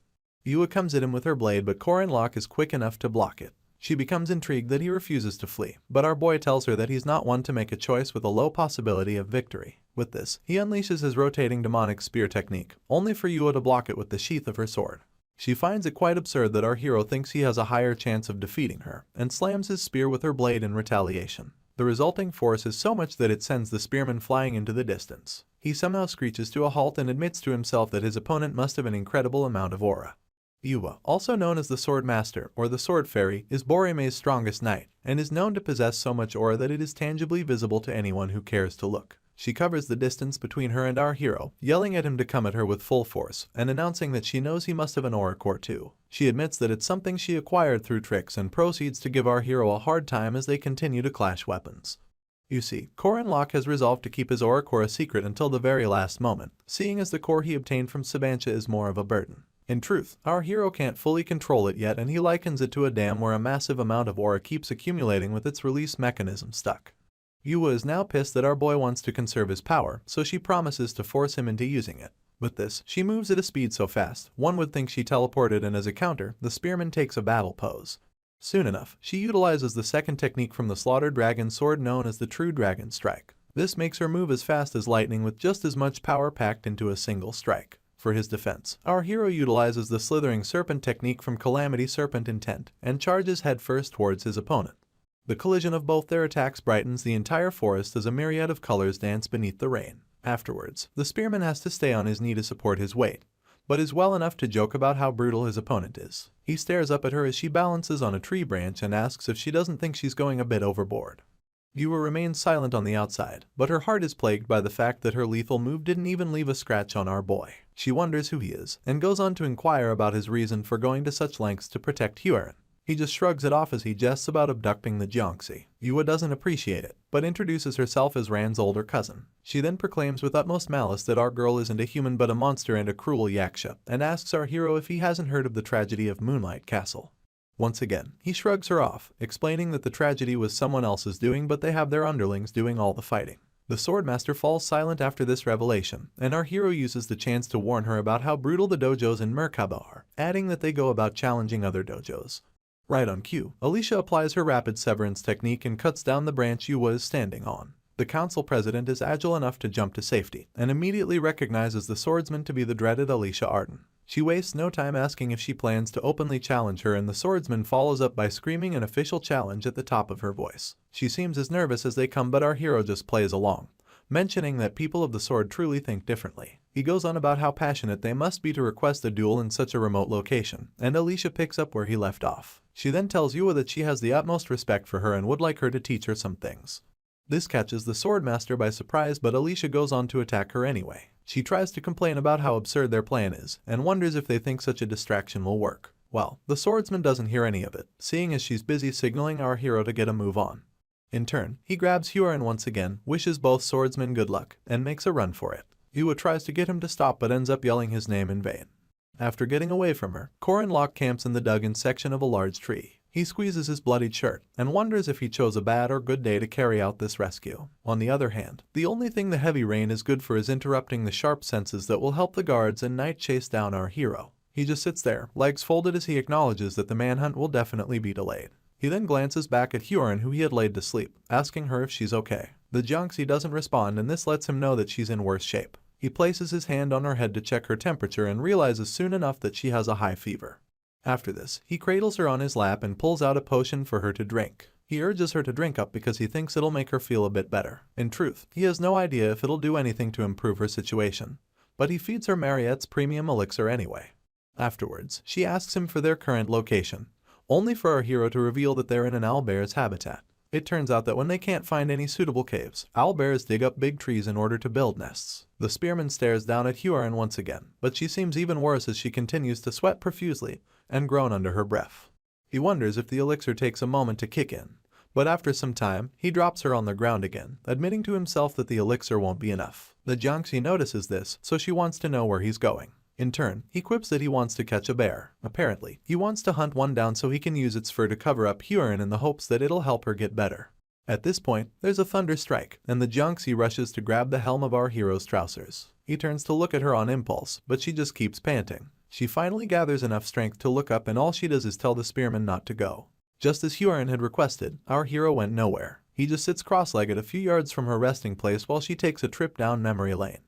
Yua comes at him with her blade, but Korenlock is quick enough to block it. She becomes intrigued that he refuses to flee, but our boy tells her that he's not one to make a choice with a low possibility of victory. With this, he unleashes his rotating demonic spear technique, only for Yua to block it with the sheath of her sword. She finds it quite absurd that our hero thinks he has a higher chance of defeating her, and slams his spear with her blade in retaliation. The resulting force is so much that it sends the spearman flying into the distance. He somehow screeches to a halt and admits to himself that his opponent must have an incredible amount of aura. Yua, also known as the Sword Master or the Sword Fairy, is Borime's strongest knight, and is known to possess so much aura that it is tangibly visible to anyone who cares to look. She covers the distance between her and our hero, yelling at him to come at her with full force, and announcing that she knows he must have an aura core too. She admits that it's something she acquired through tricks and proceeds to give our hero a hard time as they continue to clash weapons. You see, Korenlock has resolved to keep his aura core a secret until the very last moment, seeing as the core he obtained from Sabancha is more of a burden. In truth, our hero can't fully control it yet, and he likens it to a dam where a massive amount of aura keeps accumulating with its release mechanism stuck. Yua is now pissed that our boy wants to conserve his power, so she promises to force him into using it. With this, she moves at a speed so fast, one would think she teleported, and as a counter, the spearman takes a battle pose. Soon enough, she utilizes the second technique from the slaughtered dragon sword known as the True Dragon Strike. This makes her move as fast as lightning with just as much power packed into a single strike. For his defense, our hero utilizes the Slithering Serpent technique from Calamity Serpent Intent and charges headfirst towards his opponent. The collision of both their attacks brightens the entire forest as a myriad of colors dance beneath the rain. Afterwards, the spearman has to stay on his knee to support his weight, but is well enough to joke about how brutal his opponent is. He stares up at her as she balances on a tree branch and asks if she doesn't think she's going a bit overboard. Yua remains silent on the outside, but her heart is plagued by the fact that her lethal move didn't even leave a scratch on our boy. She wonders who he is, and goes on to inquire about his reason for going to such lengths to protect Hyorin. He just shrugs it off as he jests about abducting the Jiangxi. Yua doesn't appreciate it, but introduces herself as Ran's older cousin. She then proclaims with utmost malice that our girl isn't a human but a monster and a cruel yaksha, and asks our hero if he hasn't heard of the tragedy of Moonlight Castle. Once again, he shrugs her off, explaining that the tragedy was someone else's doing, but they have their underlings doing all the fighting. The Swordmaster falls silent after this revelation, and our hero uses the chance to warn her about how brutal the dojos in Merkaba are, adding that they go about challenging other dojos. Right on cue, Alicia applies her rapid severance technique and cuts down the branch Yua is standing on. The council president is agile enough to jump to safety, and immediately recognizes the swordsman to be the dreaded Alicia Arden. She wastes no time asking if she plans to openly challenge her, and the swordsman follows up by screaming an official challenge at the top of her voice. She seems as nervous as they come, but our hero just plays along, mentioning that people of the sword truly think differently. He goes on about how passionate they must be to request a duel in such a remote location, and Alicia picks up where he left off. She then tells Yua that she has the utmost respect for her and would like her to teach her some things. This catches the Swordmaster by surprise, but Alicia goes on to attack her anyway. She tries to complain about how absurd their plan is, and wonders if they think such a distraction will work. Well, the swordsman doesn't hear any of it, seeing as she's busy signaling our hero to get a move on. In turn, he grabs Hyorin once again, wishes both swordsmen good luck, and makes a run for it. Yua tries to get him to stop but ends up yelling his name in vain. After getting away from her, Korenlock camps in the dug-in section of a large tree. He squeezes his bloodied shirt, and wonders if he chose a bad or good day to carry out this rescue. On the other hand, the only thing the heavy rain is good for is interrupting the sharp senses that will help the guards and night chase down our hero. He just sits there, legs folded, as he acknowledges that the manhunt will definitely be delayed. He then glances back at Hyorin, who he had laid to sleep, asking her if she's okay. The Jiangxi doesn't respond, and this lets him know that she's in worse shape. He places his hand on her head to check her temperature and realizes soon enough that she has a high fever. After this, he cradles her on his lap and pulls out a potion for her to drink. He urges her to drink up because he thinks it'll make her feel a bit better. In truth, he has no idea if it'll do anything to improve her situation, but he feeds her Mariette's premium elixir anyway. Afterwards, she asks him for their current location, only for our hero to reveal that they're in an owlbear's habitat. It turns out that when they can't find any suitable caves, owlbears dig up big trees in order to build nests. The spearman stares down at Hyorin once again, but she seems even worse as she continues to sweat profusely and groan under her breath. He wonders if the elixir takes a moment to kick in, But after some time, he drops her on the ground again, admitting to himself that the elixir won't be enough. The Jiangxi notices this, so she wants to know where he's going. In turn, he quips that he wants to catch a bear. Apparently, he wants to hunt one down so he can use its fur to cover up Huron in the hopes that it'll help her get better. At this point, there's a thunder strike, and the Jiangxi rushes to grab the helm of our hero's trousers. He turns to look at her on impulse, but she just keeps panting. She finally gathers enough strength to look up, and all she does is tell the spearman not to go. Just as Huron had requested, our hero went nowhere. He just sits cross-legged a few yards from her resting place while she takes a trip down memory lane.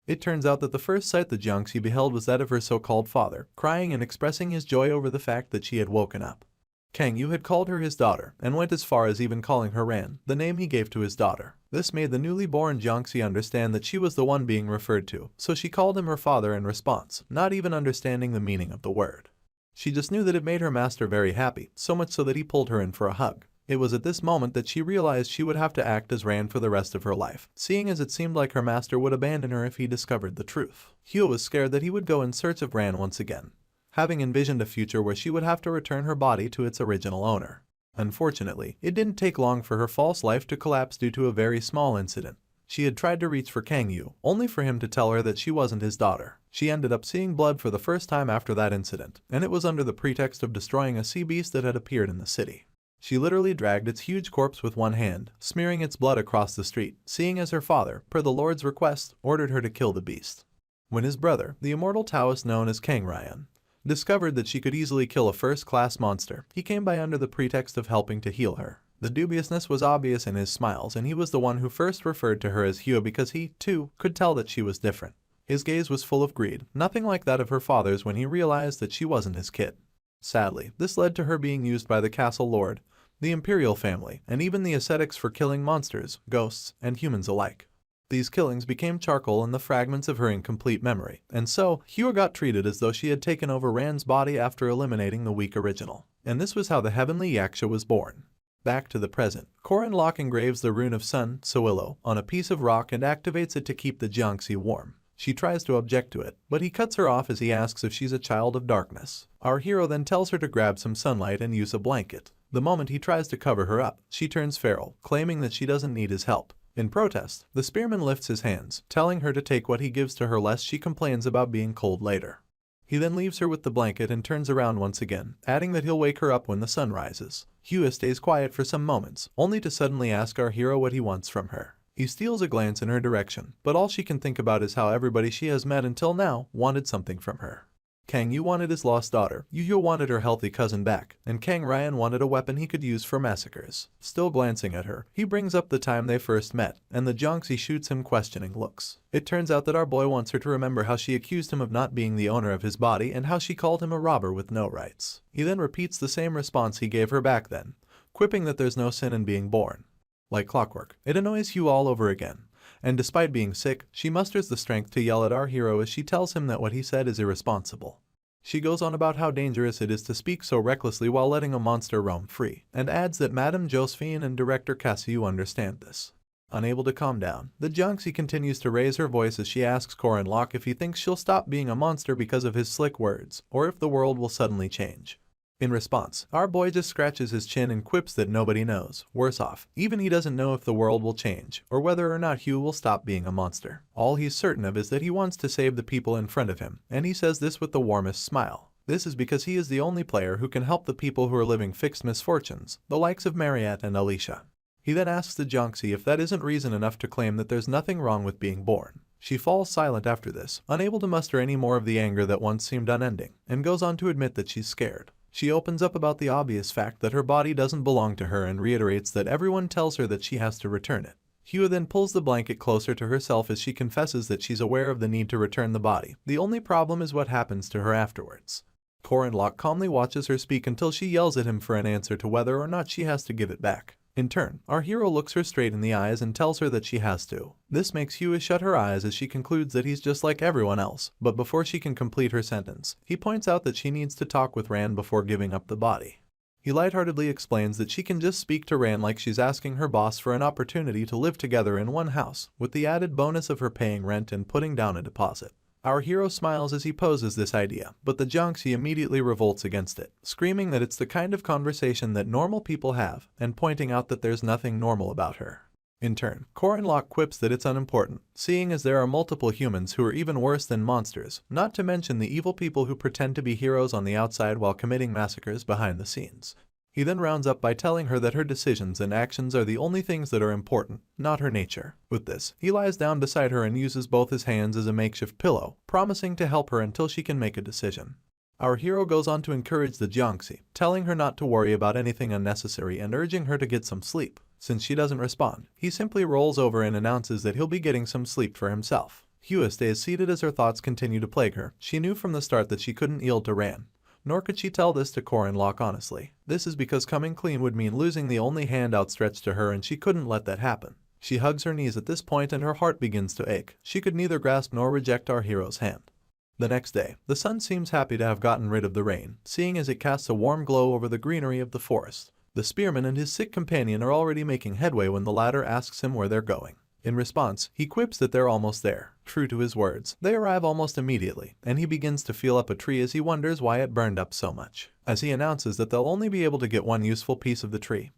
It turns out that the first sight the Jiangxi beheld was that of her so-called father, crying and expressing his joy over the fact that she had woken up. Kang Yu had called her his daughter, and went as far as even calling her Ran, the name he gave to his daughter. This made the newly born Jiangxi understand that she was the one being referred to, so she called him her father in response, not even understanding the meaning of the word. She just knew that it made her master very happy, so much so that he pulled her in for a hug. It was at this moment that she realized she would have to act as Ran for the rest of her life, seeing as it seemed like her master would abandon her if he discovered the truth. Hyo was scared that he would go in search of Ran once again, having envisioned a future where she would have to return her body to its original owner. Unfortunately, it didn't take long for her false life to collapse due to a very small incident. She had tried to reach for Kang Yu, only for him to tell her that she wasn't his daughter. She ended up seeing blood for the first time after that incident, and it was under the pretext of destroying a sea beast that had appeared in the city. She literally dragged its huge corpse with one hand, smearing its blood across the street, seeing as her father, per the Lord's request, ordered her to kill the beast. When his brother, the immortal Taoist known as Kang Ryan, discovered that she could easily kill a first-class monster, he came by under the pretext of helping to heal her. The dubiousness was obvious in his smiles, and he was the one who first referred to her as Hyo because he, too, could tell that she was different. His gaze was full of greed, nothing like that of her father's when he realized that she wasn't his kid. Sadly, this led to her being used by the castle lord, the imperial family, and even the ascetics for killing monsters, ghosts, and humans alike. These killings became charcoal in the fragments of her incomplete memory, and so, Hyo got treated as though she had taken over Ran's body after eliminating the weak original. And this was how the heavenly yaksha was born. Back to the present, Korin Lok engraves the rune of Sun, Soillo, on a piece of rock and activates it to keep the Jiangxi warm. She tries to object to it, but he cuts her off as he asks if she's a child of darkness. Our hero then tells her to grab some sunlight and use a blanket. The moment he tries to cover her up, she turns feral, claiming that she doesn't need his help. In protest, the spearman lifts his hands, telling her to take what he gives to her lest she complains about being cold later. He then leaves her with the blanket and turns around once again, adding that he'll wake her up when the sun rises. Hyo stays quiet for some moments, only to suddenly ask our hero what he wants from her. He steals a glance in her direction, but all she can think about is how everybody she has met until now wanted something from her. Kang Yu wanted his lost daughter, Yu wanted her healthy cousin back, and Kang Ryan wanted a weapon he could use for massacres. Still glancing at her, he brings up the time they first met, and the Jiangxi shoots him questioning looks. It turns out that our boy wants her to remember how she accused him of not being the owner of his body and how she called him a robber with no rights. He then repeats the same response he gave her back then, quipping that there's no sin in being born. Like clockwork, it annoys Hugh all over again, and despite being sick, she musters the strength to yell at our hero as she tells him that what he said is irresponsible. She goes on about how dangerous it is to speak so recklessly while letting a monster roam free, and adds that Madame Josephine and director Cassiu understand this. Unable to calm down, the Jiangxi continues to raise her voice as she asks Korin Lok if he thinks she'll stop being a monster because of his slick words, or if the world will suddenly change. In response, our boy just scratches his chin and quips that nobody knows. Worse off, even he doesn't know if the world will change, or whether or not Hugh will stop being a monster. All he's certain of is that he wants to save the people in front of him, and he says this with the warmest smile. This is because he is the only player who can help the people who are living fixed misfortunes, the likes of Mariette and Alicia. He then asks the Jiangxi if that isn't reason enough to claim that there's nothing wrong with being born. She falls silent after this, unable to muster any more of the anger that once seemed unending, and goes on to admit that she's scared. She opens up about the obvious fact that her body doesn't belong to her and reiterates that everyone tells her that she has to return it. Hugh then pulls the blanket closer to herself as she confesses that she's aware of the need to return the body. The only problem is what happens to her afterwards. Korin Lok calmly watches her speak until she yells at him for an answer to whether or not she has to give it back. In turn, our hero looks her straight in the eyes and tells her that she has to. This makes Hugh shut her eyes as she concludes that he's just like everyone else, but before she can complete her sentence, he points out that she needs to talk with Rand before giving up the body. He lightheartedly explains that she can just speak to Rand like she's asking her boss for an opportunity to live together in one house, with the added bonus of her paying rent and putting down a deposit. Our hero smiles as he poses this idea, but the Jiangxi immediately revolts against it, screaming that it's the kind of conversation that normal people have, and pointing out that there's nothing normal about her. In turn, Locke quips that it's unimportant, seeing as there are multiple humans who are even worse than monsters, not to mention the evil people who pretend to be heroes on the outside while committing massacres behind the scenes. He then rounds up by telling her that her decisions and actions are the only things that are important, not her nature. With this, he lies down beside her and uses both his hands as a makeshift pillow, promising to help her until she can make a decision. Our hero goes on to encourage the Jiangxi, telling her not to worry about anything unnecessary and urging her to get some sleep. Since she doesn't respond, he simply rolls over and announces that he'll be getting some sleep for himself. Hua stays seated as her thoughts continue to plague her. She knew from the start that she couldn't yield to Ran. Nor could she tell this to Locke honestly. This is because coming clean would mean losing the only hand outstretched to her, and she couldn't let that happen. She hugs her knees at this point and her heart begins to ache. She could neither grasp nor reject our hero's hand. The next day, the sun seems happy to have gotten rid of the rain, seeing as it casts a warm glow over the greenery of the forest. The spearman and his sick companion are already making headway when the latter asks him where they're going. In response, he quips that they're almost there. True to his words, they arrive almost immediately, and he begins to feel up a tree as he wonders why it burned up so much. As he announces that they'll only be able to get one useful piece of the tree,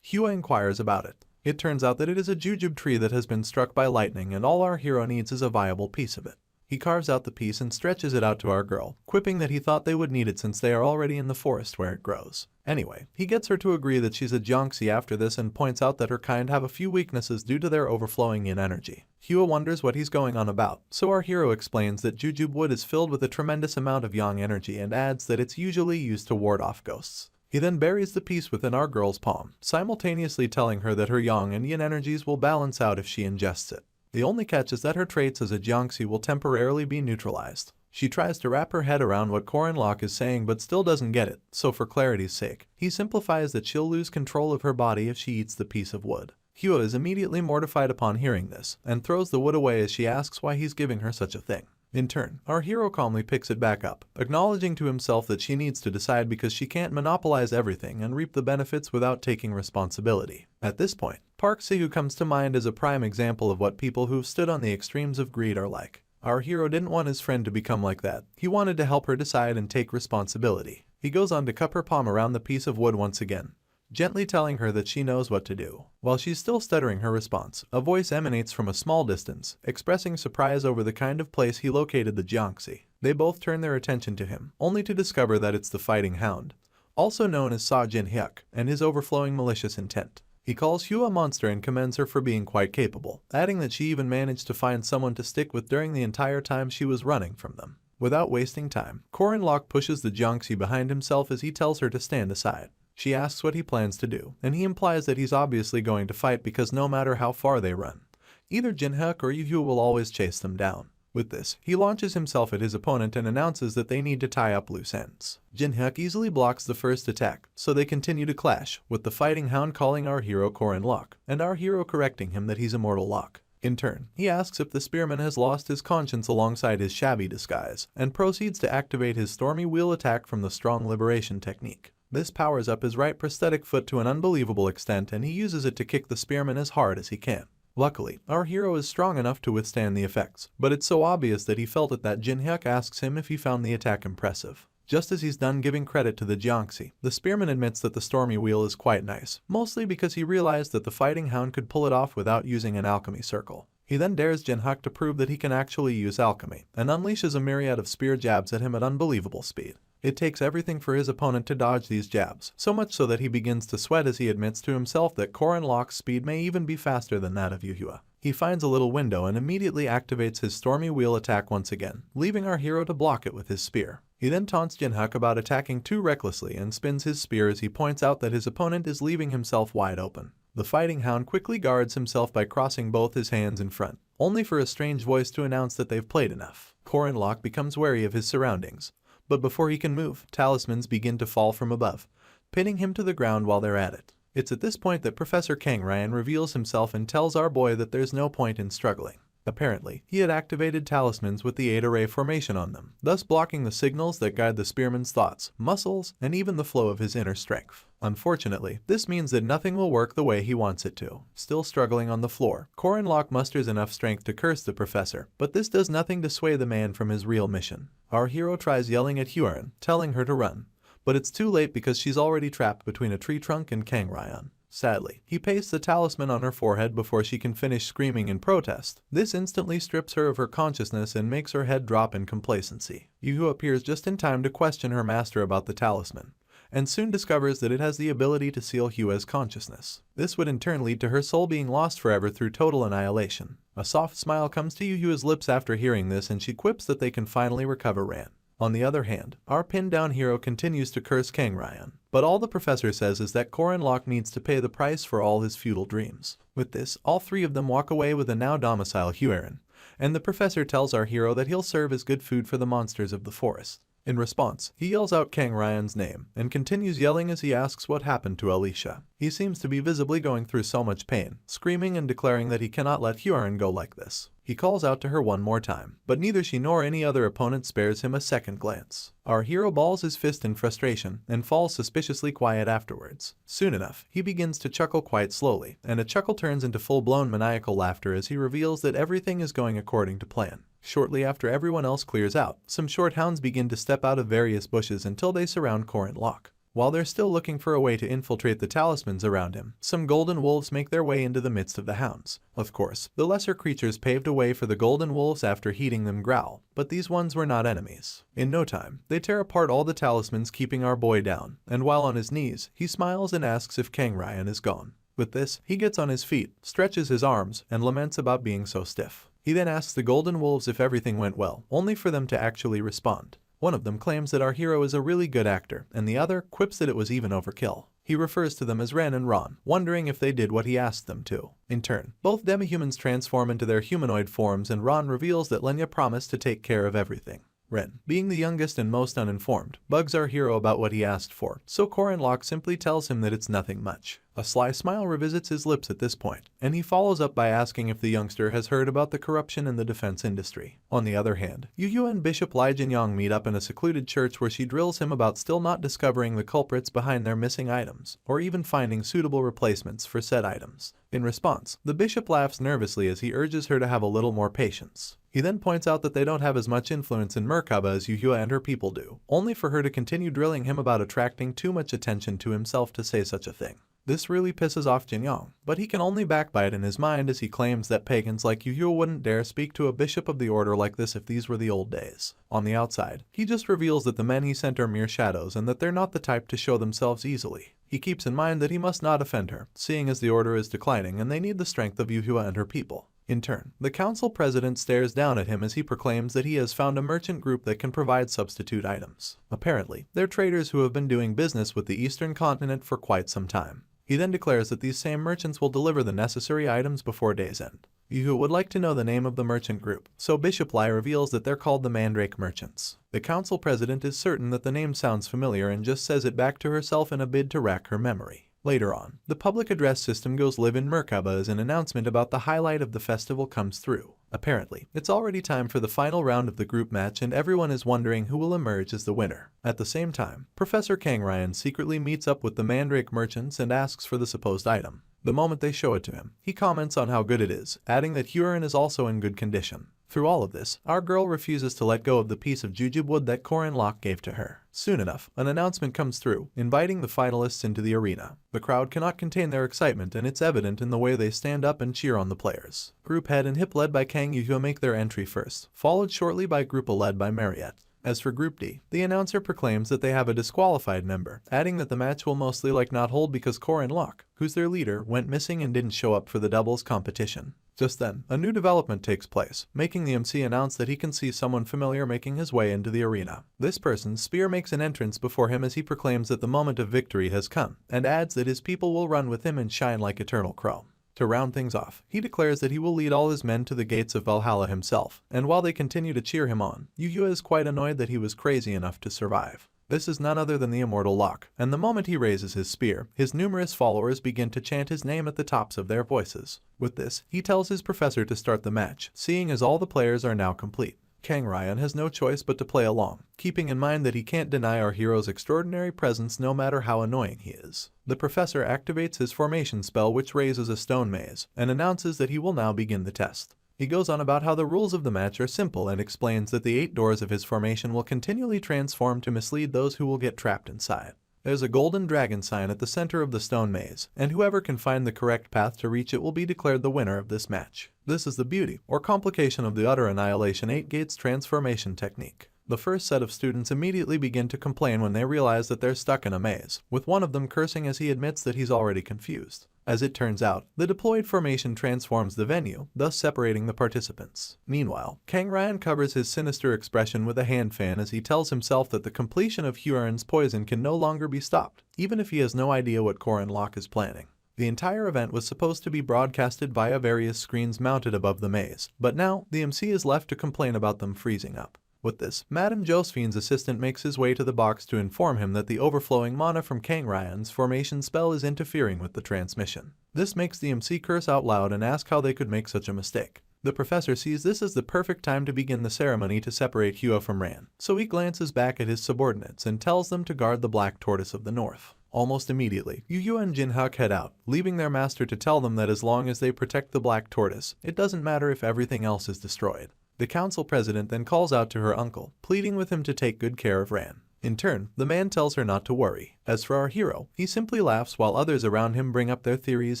Hua inquires about it. It turns out that it is a jujube tree that has been struck by lightning, and all our hero needs is a viable piece of it. He carves out the piece and stretches it out to our girl, quipping that he thought they would need it since they are already in the forest where it grows. Anyway, he gets her to agree that she's a Jiangxi after this and points out that her kind have a few weaknesses due to their overflowing yin energy. Hua wonders what he's going on about, so our hero explains that jujube wood is filled with a tremendous amount of yang energy and adds that it's usually used to ward off ghosts. He then buries the piece within our girl's palm, simultaneously telling her that her yang and yin energies will balance out if she ingests it. The only catch is that her traits as a Jiangxi will temporarily be neutralized. She tries to wrap her head around what Locke is saying but still doesn't get it, so for clarity's sake, he simplifies that she'll lose control of her body if she eats the piece of wood. Hua is immediately mortified upon hearing this, and throws the wood away as she asks why he's giving her such a thing. In turn, our hero calmly picks it back up, acknowledging to himself that she needs to decide because she can't monopolize everything and reap the benefits without taking responsibility. At this point, Park Se-who comes to mind as a prime example of what people who've stood on the extremes of greed are like. Our hero didn't want his friend to become like that. He wanted to help her decide and take responsibility. He goes on to cup her palm around the piece of wood once again, gently telling her that she knows what to do. While she's still stuttering her response, a voice emanates from a small distance, expressing surprise over the kind of place he located the Jiangxi. They both turn their attention to him, only to discover that it's the Fighting Hound, also known as Sa Jin-hyuk, and his overflowing malicious intent. He calls Hua a monster and commends her for being quite capable, adding that she even managed to find someone to stick with during the entire time she was running from them. Without wasting time, Locke pushes the Jiangxi behind himself as he tells her to stand aside. She asks what he plans to do, and he implies that he's obviously going to fight because no matter how far they run, either Jin-hyuk or Hua will always chase them down. With this, he launches himself at his opponent and announces that they need to tie up loose ends. Jin-hyuk easily blocks the first attack, so they continue to clash, with the Fighting Hound calling our hero Locke, and our hero correcting him that he's Immortal Locke. In turn, he asks if the spearman has lost his conscience alongside his shabby disguise, and proceeds to activate his Stormy Wheel attack from the Strong Liberation technique. This powers up his right prosthetic foot to an unbelievable extent, and he uses it to kick the spearman as hard as he can. Luckily, our hero is strong enough to withstand the effects, but it's so obvious that he felt it that Jin-hyuk asks him if he found the attack impressive. Just as he's done giving credit to the Jiangxi, the spearman admits that the Stormy Wheel is quite nice, mostly because he realized that the Fighting Hound could pull it off without using an alchemy circle. He then dares Jin-hyuk to prove that he can actually use alchemy, and unleashes a myriad of spear jabs at him at unbelievable speed. It takes everything for his opponent to dodge these jabs, so much so that he begins to sweat as he admits to himself that Locke's speed may even be faster than that of Hua. He finds a little window and immediately activates his Stormy Wheel attack once again, leaving our hero to block it with his spear. He then taunts Jin-hyuk about attacking too recklessly and spins his spear as he points out that his opponent is leaving himself wide open. The Fighting Hound quickly guards himself by crossing both his hands in front, only for a strange voice to announce that they've played enough. Locke becomes wary of his surroundings, but before he can move, talismans begin to fall from above, pinning him to the ground while they're at it. It's at this point that Professor Kang Ryan reveals himself and tells our boy that there's no point in struggling. Apparently, he had activated talismans with the 8-array formation on them, thus blocking the signals that guide the spearman's thoughts, muscles, and even the flow of his inner strength. Unfortunately, this means that nothing will work the way he wants it to. Still struggling on the floor, Locke musters enough strength to curse the professor, but this does nothing to sway the man from his real mission. Our hero tries yelling at Hyorin, telling her to run, but it's too late because she's already trapped between a tree trunk and Kangryan. Sadly, he pastes the talisman on her forehead before she can finish screaming in protest. This instantly strips her of her consciousness and makes her head drop in complacency. Yu appears just in time to question her master about the talisman, and soon discovers that it has the ability to seal Hua's consciousness. This would in turn lead to her soul being lost forever through total annihilation. A soft smile comes to Yu's lips after hearing this, and she quips that they can finally recover Ran. On the other hand, our pinned-down hero continues to curse Kangryan, but all the professor says is that Locke needs to pay the price for all his futile dreams. With this, all three of them walk away with a now docile Hyorin, and the professor tells our hero that he'll serve as good food for the monsters of the forest. In response, he yells out Kangryan's name and continues yelling as he asks what happened to Alicia. He seems to be visibly going through so much pain, screaming and declaring that he cannot let Hyorin go like this. He calls out to her one more time, but neither she nor any other opponent spares him a second glance. Our hero balls his fist in frustration and falls suspiciously quiet afterwards. Soon enough, he begins to chuckle quite slowly, and a chuckle turns into full-blown maniacal laughter as he reveals that everything is going according to plan. Shortly after everyone else clears out, some short hounds begin to step out of various bushes until they surround Locke. While they're still looking for a way to infiltrate the talismans around him, some golden wolves make their way into the midst of the hounds. Of course, the lesser creatures paved a way for the golden wolves after heeding them growl, but these ones were not enemies. In no time, they tear apart all the talismans, keeping our boy down, and while on his knees, he smiles and asks if Kangryan is gone. With this, he gets on his feet, stretches his arms, and laments about being so stiff. He then asks the golden wolves if everything went well, only for them to actually respond. One of them claims that our hero is a really good actor, and the other quips that it was even overkill. He refers to them as Ren and Ron, wondering if they did what he asked them to. In turn, both demi-humans transform into their humanoid forms, and Ron reveals that Lenya promised to take care of everything. Ren, being the youngest and most uninformed, bugs our hero about what he asked for, so Locke simply tells him that it's nothing much. A sly smile revisits his lips at this point, and he follows up by asking if the youngster has heard about the corruption in the defense industry. On the other hand, Yu and Bishop Lai Jinyang meet up in a secluded church where she drills him about still not discovering the culprits behind their missing items, or even finding suitable replacements for said items. In response, the bishop laughs nervously as he urges her to have a little more patience. He then points out that they don't have as much influence in Merkaba as Yu and her people do, only for her to continue drilling him about attracting too much attention to himself to say such a thing. This really pisses off Jinyang, but he can only backbite in his mind as he claims that pagans like Yu wouldn't dare speak to a bishop of the order like this if these were the old days. On the outside, he just reveals that the men he sent are mere shadows and that they're not the type to show themselves easily. He keeps in mind that he must not offend her, seeing as the order is declining and they need the strength of Yu and her people. In turn, the council president stares down at him as he proclaims that he has found a merchant group that can provide substitute items. Apparently, they're traders who have been doing business with the eastern continent for quite some time. He then declares that these same merchants will deliver the necessary items before day's end. Yu would like to know the name of the merchant group, so Bishop Lai reveals that they're called the Mandrake Merchants. The council president is certain that the name sounds familiar and just says it back to herself in a bid to rack her memory. Later on, the public address system goes live in Merkaba as an announcement about the highlight of the festival comes through. Apparently, it's already time for the final round of the group match and everyone is wondering who will emerge as the winner. At the same time, Professor Kangryan secretly meets up with the Mandrake merchants and asks for the supposed item. The moment they show it to him, he comments on how good it is, adding that Hyorin is also in good condition. Through all of this, our girl refuses to let go of the piece of jujube wood that Locke gave to her. Soon enough, an announcement comes through, inviting the finalists into the arena. The crowd cannot contain their excitement and it's evident in the way they stand up and cheer on the players. Group Head and Hip led by Kang Yu make their entry first, followed shortly by Group A led by Mariette. As for Group D, the announcer proclaims that they have a disqualified member, adding that the match will mostly not hold because Locke, who's their leader, went missing and didn't show up for the doubles competition. Just then, a new development takes place, making the MC announce that he can see someone familiar making his way into the arena. This person's spear makes an entrance before him as he proclaims that the moment of victory has come, and adds that his people will run with him and shine like eternal chrome. To round things off, he declares that he will lead all his men to the gates of Valhalla himself, and while they continue to cheer him on, Yu is quite annoyed that he was crazy enough to survive. This is none other than the immortal Locke, and the moment he raises his spear, his numerous followers begin to chant his name at the tops of their voices. With this, he tells his professor to start the match, seeing as all the players are now complete. Kang Ryan has no choice but to play along, keeping in mind that he can't deny our hero's extraordinary presence no matter how annoying he is. The professor activates his formation spell, which raises a stone maze, and announces that he will now begin the test. He goes on about how the rules of the match are simple and explains that the 8 doors of his formation will continually transform to mislead those who will get trapped inside. There's a golden dragon sign at the center of the stone maze, and whoever can find the correct path to reach it will be declared the winner of this match. This is the beauty, or complication, of the utter annihilation 8 gates transformation technique. The first set of students immediately begin to complain when they realize that they're stuck in a maze, with one of them cursing as he admits that he's already confused. As it turns out, the deployed formation transforms the venue, thus separating the participants. Meanwhile, Kang Ryan covers his sinister expression with a hand fan as he tells himself that the completion of Huron's poison can no longer be stopped, even if he has no idea what Corin Locke is planning. The entire event was supposed to be broadcasted via various screens mounted above the maze, but now the MC is left to complain about them freezing up. With this, Madame Josephine's assistant makes his way to the box to inform him that the overflowing mana from Kang Ryan's formation spell is interfering with the transmission. This makes the MC curse out loud and ask how they could make such a mistake. The professor sees this as the perfect time to begin the ceremony to separate Hua from Ran, so he glances back at his subordinates and tells them to guard the Black Tortoise of the North. Almost immediately, Yu and Jinhyuk head out, leaving their master to tell them that as long as they protect the Black Tortoise, it doesn't matter if everything else is destroyed. The council president then calls out to her uncle, pleading with him to take good care of Ran. In turn, the man tells her not to worry. As for our hero, he simply laughs while others around him bring up their theories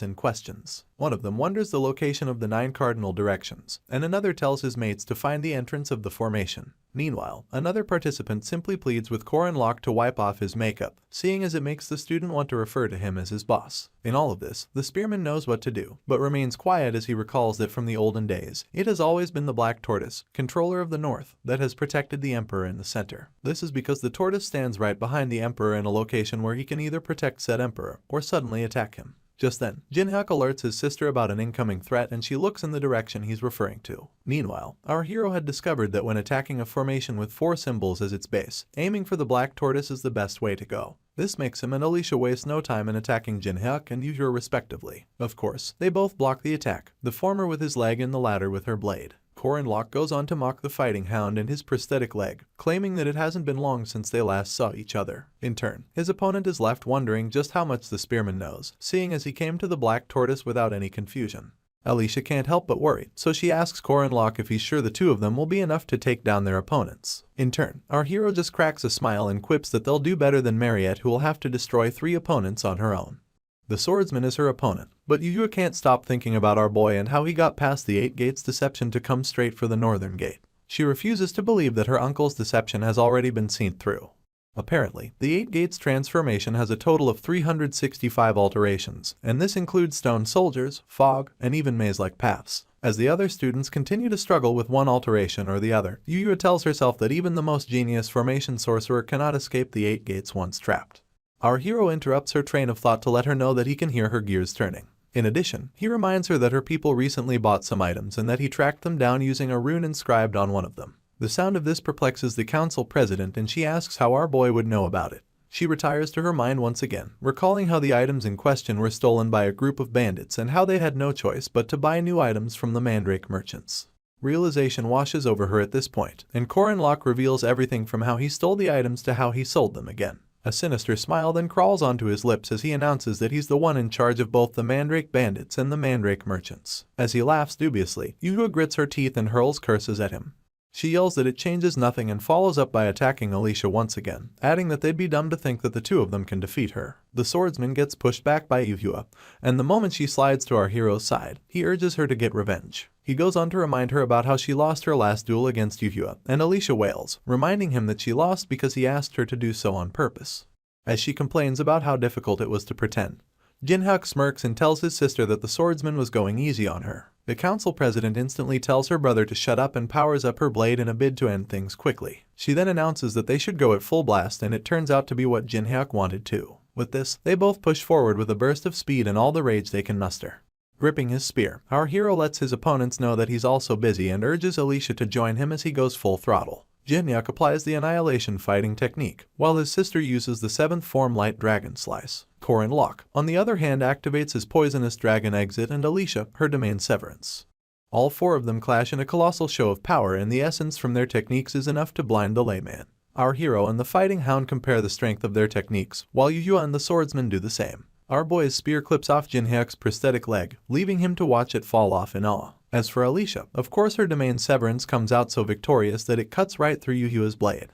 and questions. One of them wonders the location of the 9 cardinal directions, and another tells his mates to find the entrance of the formation. Meanwhile, another participant simply pleads with Corin Locke to wipe off his makeup, seeing as it makes the student want to refer to him as his boss. In all of this, the spearman knows what to do, but remains quiet as he recalls that from the olden days, it has always been the Black Tortoise, controller of the North, that has protected the Emperor in the center. This is because the tortoise stands right behind the Emperor in a location where he can either protect said Emperor or suddenly attack him. Just then, Jinhyuk alerts his sister about an incoming threat and she looks in the direction he's referring to. Meanwhile, our hero had discovered that when attacking a formation with 4 symbols as its base, aiming for the Black Tortoise is the best way to go. This makes him and Alicia waste no time in attacking Jinhyuk and Yu respectively. Of course, they both block the attack, the former with his leg and the latter with her blade. Corin Locke goes on to mock the fighting hound and his prosthetic leg, claiming that it hasn't been long since they last saw each other. In turn, his opponent is left wondering just how much the spearman knows, seeing as he came to the Black Tortoise without any confusion. Alicia can't help but worry, so she asks Corin Locke if he's sure the 2 of them will be enough to take down their opponents. In turn, our hero just cracks a smile and quips that they'll do better than Mariette, who will have to destroy 3 opponents on her own. The swordsman is her opponent, but Yu can't stop thinking about our boy and how he got past the 8 gates deception to come straight for the northern gate. She refuses to believe that her uncle's deception has already been seen through. Apparently, the 8 gates transformation has a total of 365 alterations, and this includes stone soldiers, fog, and even maze-like paths. As the other students continue to struggle with one alteration or the other, Yu tells herself that even the most genius formation sorcerer cannot escape the 8 gates once trapped. Our hero interrupts her train of thought to let her know that he can hear her gears turning. In addition, he reminds her that her people recently bought some items and that he tracked them down using a rune inscribed on one of them. The sound of this perplexes the council president and she asks how our boy would know about it. She retires to her mind once again, recalling how the items in question were stolen by a group of bandits and how they had no choice but to buy new items from the mandrake merchants. Realization washes over her at this point, and Corin Locke reveals everything from how he stole the items to how he sold them again. A sinister smile then crawls onto his lips as he announces that he's the one in charge of both the Mandrake bandits and the Mandrake merchants. As he laughs dubiously, Yu grits her teeth and hurls curses at him. She yells that it changes nothing and follows up by attacking Alicia once again, adding that they'd be dumb to think that the 2 of them can defeat her. The swordsman gets pushed back by Yu, and the moment she slides to our hero's side, he urges her to get revenge. He goes on to remind her about how she lost her last duel against Yu, and Alicia wails, reminding him that she lost because he asked her to do so on purpose. As she complains about how difficult it was to pretend, Jinhyuk smirks and tells his sister that the swordsman was going easy on her. The council president instantly tells her brother to shut up and powers up her blade in a bid to end things quickly. She then announces that they should go at full blast, and it turns out to be what Jinhyuk wanted too. With this, they both push forward with a burst of speed and all the rage they can muster. Gripping his spear, our hero lets his opponents know that he's also busy and urges Alicia to join him as he goes full throttle. Jinhyuk applies the annihilation fighting technique, while his sister uses the 7th form light dragon slice. Korin Locke, on the other hand, activates his poisonous dragon exit, and Alicia, her domain severance. All 4 of them clash in a colossal show of power, and the essence from their techniques is enough to blind the layman. Our hero and the fighting hound compare the strength of their techniques, while Yuyua and the swordsman do the same. Our boy's spear clips off Jinhyuk's prosthetic leg, leaving him to watch it fall off in awe. As for Alicia, of course her domain severance comes out so victorious that it cuts right through Yuhua's blade.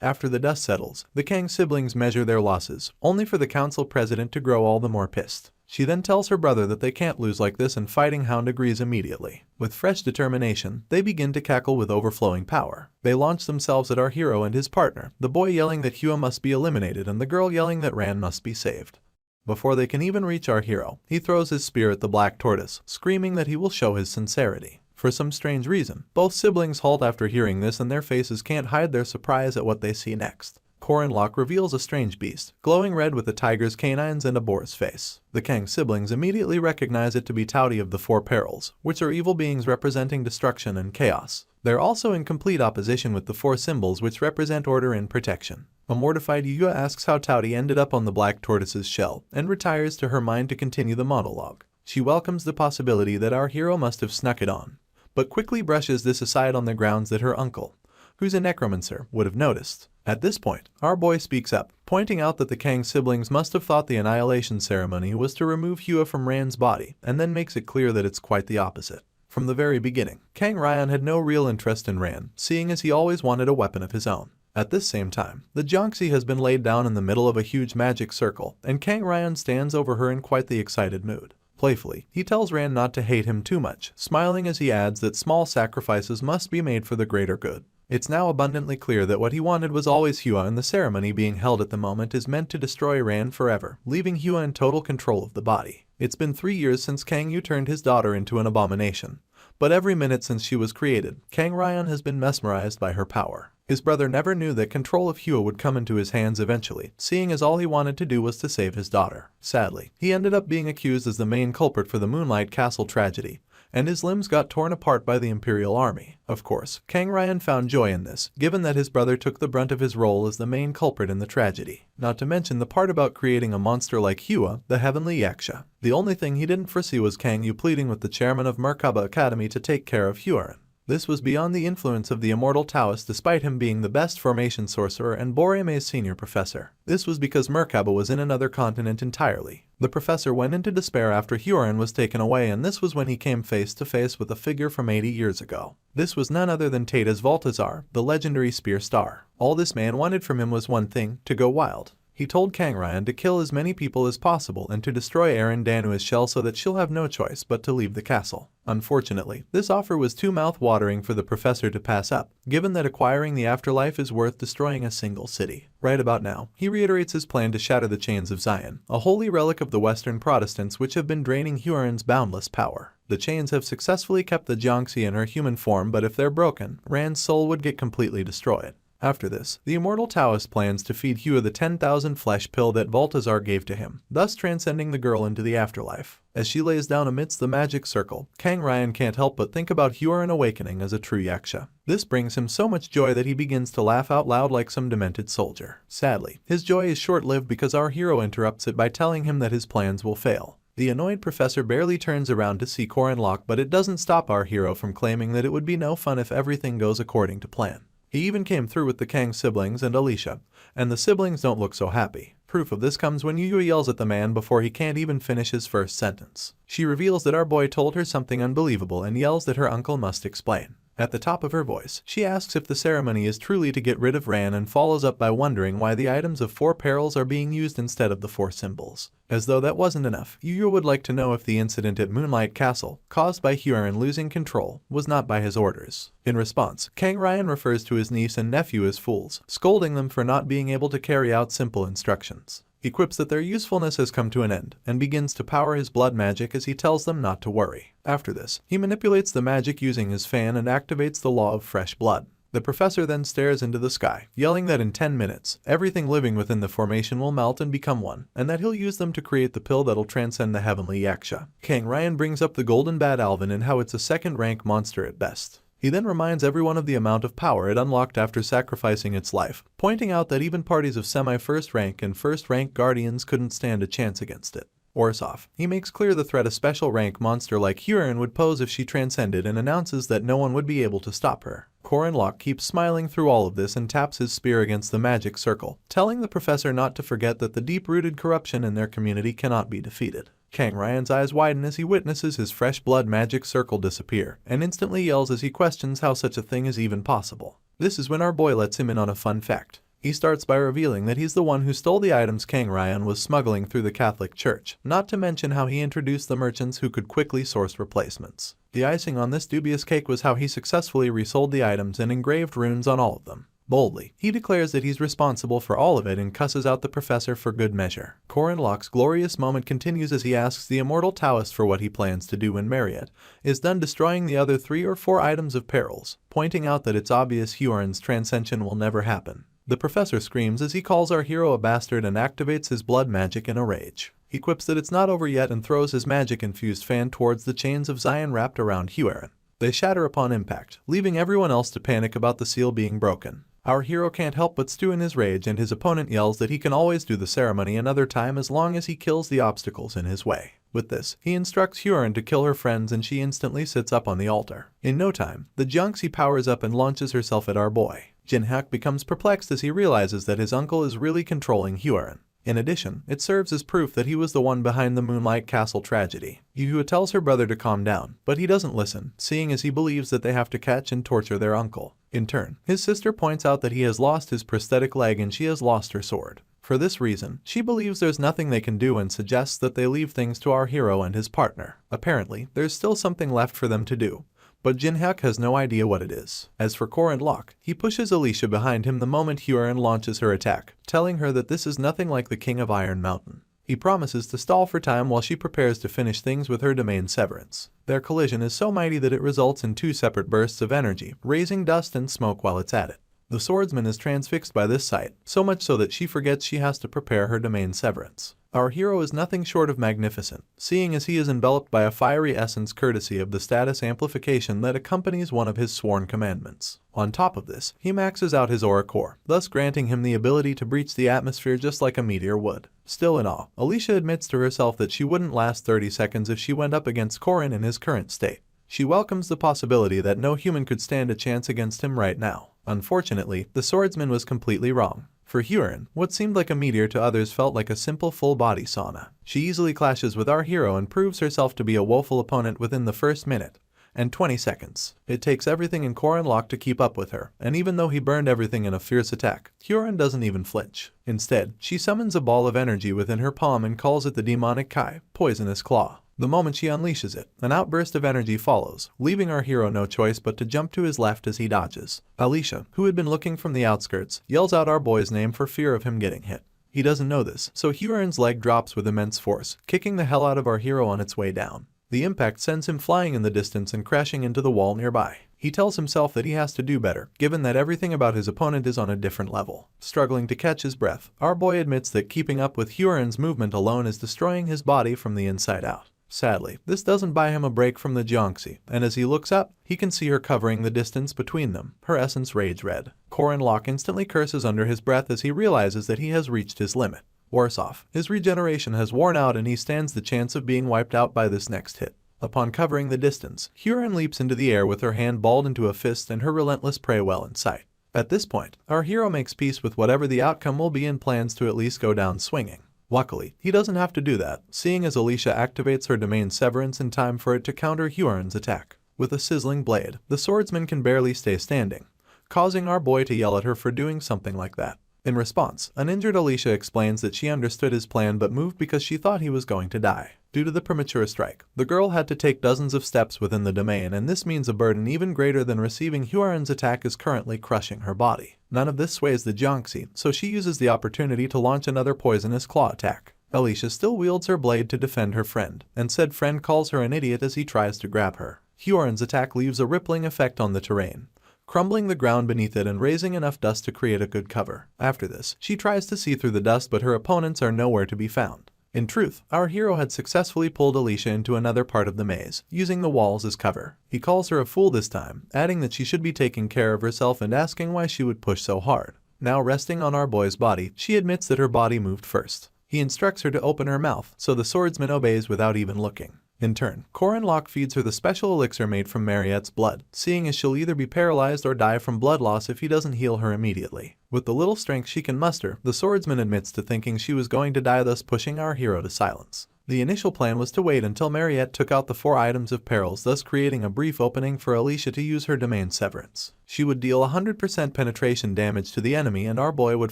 After the dust settles, the Kang siblings measure their losses, only for the council president to grow all the more pissed. She then tells her brother that they can't lose like this, and Fighting Hound agrees immediately. With fresh determination, they begin to cackle with overflowing power. They launch themselves at our hero and his partner, the boy yelling that Hua must be eliminated and the girl yelling that Ran must be saved. Before they can even reach our hero, he throws his spear at the black tortoise, screaming that he will show his sincerity. For some strange reason, both siblings halt after hearing this, and their faces can't hide their surprise at what they see next. Korin Locke reveals a strange beast, glowing red with a tiger's canines and a boar's face. The Kang siblings immediately recognize it to be Taudi of the 4 Perils, which are evil beings representing destruction and chaos. They're also in complete opposition with the 4 symbols, which represent order and protection. A mortified Yuyua asks how Taudi ended up on the black tortoise's shell, and retires to her mind to continue the monologue. She welcomes the possibility that our hero must have snuck it on, but quickly brushes this aside on the grounds that her uncle, who's a necromancer, would have noticed. At this point, our boy speaks up, pointing out that the Kang siblings must have thought the annihilation ceremony was to remove Hua from Ran's body, and then makes it clear that it's quite the opposite. From the very beginning, Kang Ryan had no real interest in Ran, seeing as he always wanted a weapon of his own. At this same time, the Jiangxi has been laid down in the middle of a huge magic circle, and Kang Ryan stands over her in quite the excited mood. Playfully, he tells Ran not to hate him too much, smiling as he adds that small sacrifices must be made for the greater good. It's now abundantly clear that what he wanted was always Hua, and the ceremony being held at the moment is meant to destroy Ran forever, leaving Hua in total control of the body. It's been 3 years since Kang Yu turned his daughter into an abomination, but every minute since she was created, Kang Ryan has been mesmerized by her power. His brother never knew that control of Hua would come into his hands eventually, seeing as all he wanted to do was to save his daughter. Sadly, he ended up being accused as the main culprit for the Moonlight Castle tragedy, and his limbs got torn apart by the Imperial Army. Of course, Kang Ryan found joy in this, given that his brother took the brunt of his role as the main culprit in the tragedy. Not to mention the part about creating a monster like Hua, the Heavenly Yaksha. The only thing he didn't foresee was Kang Yu pleading with the chairman of Merkaba Academy to take care of Huaren. This was beyond the influence of the immortal Taoist, despite him being the best formation sorcerer and Boreme's senior professor. This was because Merkaba was in another continent entirely. The professor went into despair after Huaren was taken away, and this was when he came face to face with a figure from 80 years ago. This was none other than Taita's Valtazar, the legendary spear star. All this man wanted from him was one thing: to go wild. He told Kang Ryan to kill as many people as possible and to destroy Erin Danua's shell so that she'll have no choice but to leave the castle. Unfortunately, this offer was too mouth-watering for the professor to pass up, given that acquiring the afterlife is worth destroying a single city. Right about now, he reiterates his plan to shatter the chains of Zion, a holy relic of the Western Protestants which have been draining Huaren's boundless power. The chains have successfully kept the Jiangxi in her human form, but if they're broken, Ran's soul would get completely destroyed. After this, the immortal Taoist plans to feed Hua the 10,000 flesh pill that Balthazar gave to him, thus transcending the girl into the afterlife. As she lays down amidst the magic circle, Kang Ryan can't help but think about Huaren awakening as a true Yaksha. This brings him so much joy that he begins to laugh out loud like some demented soldier. Sadly, his joy is short-lived because our hero interrupts it by telling him that his plans will fail. The annoyed professor barely turns around to see Korin Locke, but it doesn't stop our hero from claiming that it would be no fun if everything goes according to plan. He even came through with the Kang siblings and Alicia, and the siblings don't look so happy. Proof of this comes when Yuyua yells at the man before he can't even finish his first sentence. She reveals that our boy told her something unbelievable and yells that her uncle must explain. At the top of her voice, she asks if the ceremony is truly to get rid of Ran and follows up by wondering why the items of 4 perils are being used instead of the 4 symbols. As though that wasn't enough, Yuyua would like to know if the incident at Moonlight Castle, caused by Huaren losing control, was not by his orders. In response, Kang Ryan refers to his niece and nephew as fools, scolding them for not being able to carry out simple instructions. He quips that their usefulness has come to an end, and begins to power his blood magic as he tells them not to worry. After this, he manipulates the magic using his fan and activates the law of fresh blood. The professor then stares into the sky, yelling that in 10 minutes, everything living within the formation will melt and become one, and that he'll use them to create the pill that'll transcend the Heavenly Yaksha. Kang Ryan brings up the Golden Bad Alvin and how it's a second-rank monster at best. He then reminds everyone of the amount of power it unlocked after sacrificing its life, pointing out that even parties of semi-first rank and first-rank guardians couldn't stand a chance against it. Worse off, he makes clear the threat a special rank monster like Huron would pose if she transcended and announces that no one would be able to stop her. Corin Locke keeps smiling through all of this and taps his spear against the magic circle, telling the professor not to forget that the deep-rooted corruption in their community cannot be defeated. Kang Ryan's eyes widen as he witnesses his fresh blood magic circle disappear, and instantly yells as he questions how such a thing is even possible. This is when our boy lets him in on a fun fact. He starts by revealing that he's the one who stole the items Kang Ryan was smuggling through the Catholic Church, not to mention how he introduced the merchants who could quickly source replacements. The icing on this dubious cake was how he successfully resold the items and engraved runes on all of them. Boldly, he declares that he's responsible for all of it and cusses out the professor for good measure. Corin Locke's glorious moment continues as he asks the immortal Taoist for what he plans to do when Marriott is done destroying the other 3 or 4 items of perils, pointing out that it's obvious Huron's transcension will never happen. The professor screams as he calls our hero a bastard and activates his blood magic in a rage. He quips that it's not over yet and throws his magic-infused fan towards the chains of Zion wrapped around Huron. They shatter upon impact, leaving everyone else to panic about the seal being broken. Our hero can't help but stew in his rage, and his opponent yells that he can always do the ceremony another time as long as he kills the obstacles in his way. With this, he instructs Huron to kill her friends and she instantly sits up on the altar. In no time, the Jiangxi powers up and launches herself at our boy. Jinhak becomes perplexed as he realizes that his uncle is really controlling Huron. In addition, it serves as proof that he was the one behind the Moonlight Castle tragedy. Yuhua tells her brother to calm down, but he doesn't listen, seeing as he believes that they have to catch and torture their uncle. In turn, his sister points out that he has lost his prosthetic leg and she has lost her sword. For this reason, she believes there's nothing they can do and suggests that they leave things to our hero and his partner. Apparently, there's still something left for them to do, but Jinhak has no idea what it is. As for Corin Locke, he pushes Alicia behind him the moment Huron launches her attack, telling her that this is nothing like the King of Iron Mountain. He promises to stall for time while she prepares to finish things with her domain severance. Their collision is so mighty that it results in 2 separate bursts of energy, raising dust and smoke while it's at it. The swordsman is transfixed by this sight, so much so that she forgets she has to prepare her domain severance. Our hero is nothing short of magnificent, seeing as he is enveloped by a fiery essence courtesy of the status amplification that accompanies one of his sworn commandments. On top of this, he maxes out his aura core, thus granting him the ability to breach the atmosphere just like a meteor would. Still in awe, Alicia admits to herself that she wouldn't last 30 seconds if she went up against Corin in his current state. She welcomes the possibility that no human could stand a chance against him right now. Unfortunately, the swordsman was completely wrong. For Huron, what seemed like a meteor to others felt like a simple full-body sauna. She easily clashes with our hero and proves herself to be a woeful opponent within the first minute and 20 seconds. It takes everything in Corin Locke to keep up with her, and even though he burned everything in a fierce attack, Huron doesn't even flinch. Instead, she summons a ball of energy within her palm and calls it the demonic Kai, poisonous claw. The moment she unleashes it, an outburst of energy follows, leaving our hero no choice but to jump to his left as he dodges. Alicia, who had been looking from the outskirts, yells out our boy's name for fear of him getting hit. He doesn't know this, so Huron's leg drops with immense force, kicking the hell out of our hero on its way down. The impact sends him flying in the distance and crashing into the wall nearby. He tells himself that he has to do better, given that everything about his opponent is on a different level. Struggling to catch his breath, our boy admits that keeping up with Huron's movement alone is destroying his body from the inside out. Sadly, this doesn't buy him a break from the Jiangxi, and as he looks up, he can see her covering the distance between them, her essence rage red. Corin Locke instantly curses under his breath as he realizes that he has reached his limit. Worse off, his regeneration has worn out and he stands the chance of being wiped out by this next hit. Upon covering the distance, Huron leaps into the air with her hand balled into a fist and her relentless prey well in sight. At this point, our hero makes peace with whatever the outcome will be and plans to at least go down swinging. Luckily, he doesn't have to do that, seeing as Alicia activates her domain severance in time for it to counter Huron's attack. With a sizzling blade, the swordsman can barely stay standing, causing our boy to yell at her for doing something like that. In response, an injured Alicia explains that she understood his plan but moved because she thought he was going to die. Due to the premature strike, the girl had to take dozens of steps within the domain, and this means a burden even greater than receiving Huron's attack is currently crushing her body. None of this sways the Jiangxi, so she uses the opportunity to launch another poisonous claw attack. Alicia still wields her blade to defend her friend, and said friend calls her an idiot as he tries to grab her. Huron's attack leaves a rippling effect on the terrain, crumbling the ground beneath it and raising enough dust to create a good cover. After this, she tries to see through the dust but her opponents are nowhere to be found. In truth, our hero had successfully pulled Alicia into another part of the maze, using the walls as cover. He calls her a fool this time, adding that she should be taking care of herself and asking why she would push so hard. Now resting on our boy's body, she admits that her body moved first. He instructs her to open her mouth, so the swordsman obeys without even looking. In turn, Locke feeds her the special elixir made from Mariette's blood, seeing as she'll either be paralyzed or die from blood loss if he doesn't heal her immediately. With the little strength she can muster, the swordsman admits to thinking she was going to die, thus pushing our hero to silence. The initial plan was to wait until Mariette took out the 4 items of perils, thus creating a brief opening for Alicia to use her domain severance. She would deal 100% penetration damage to the enemy, and our boy would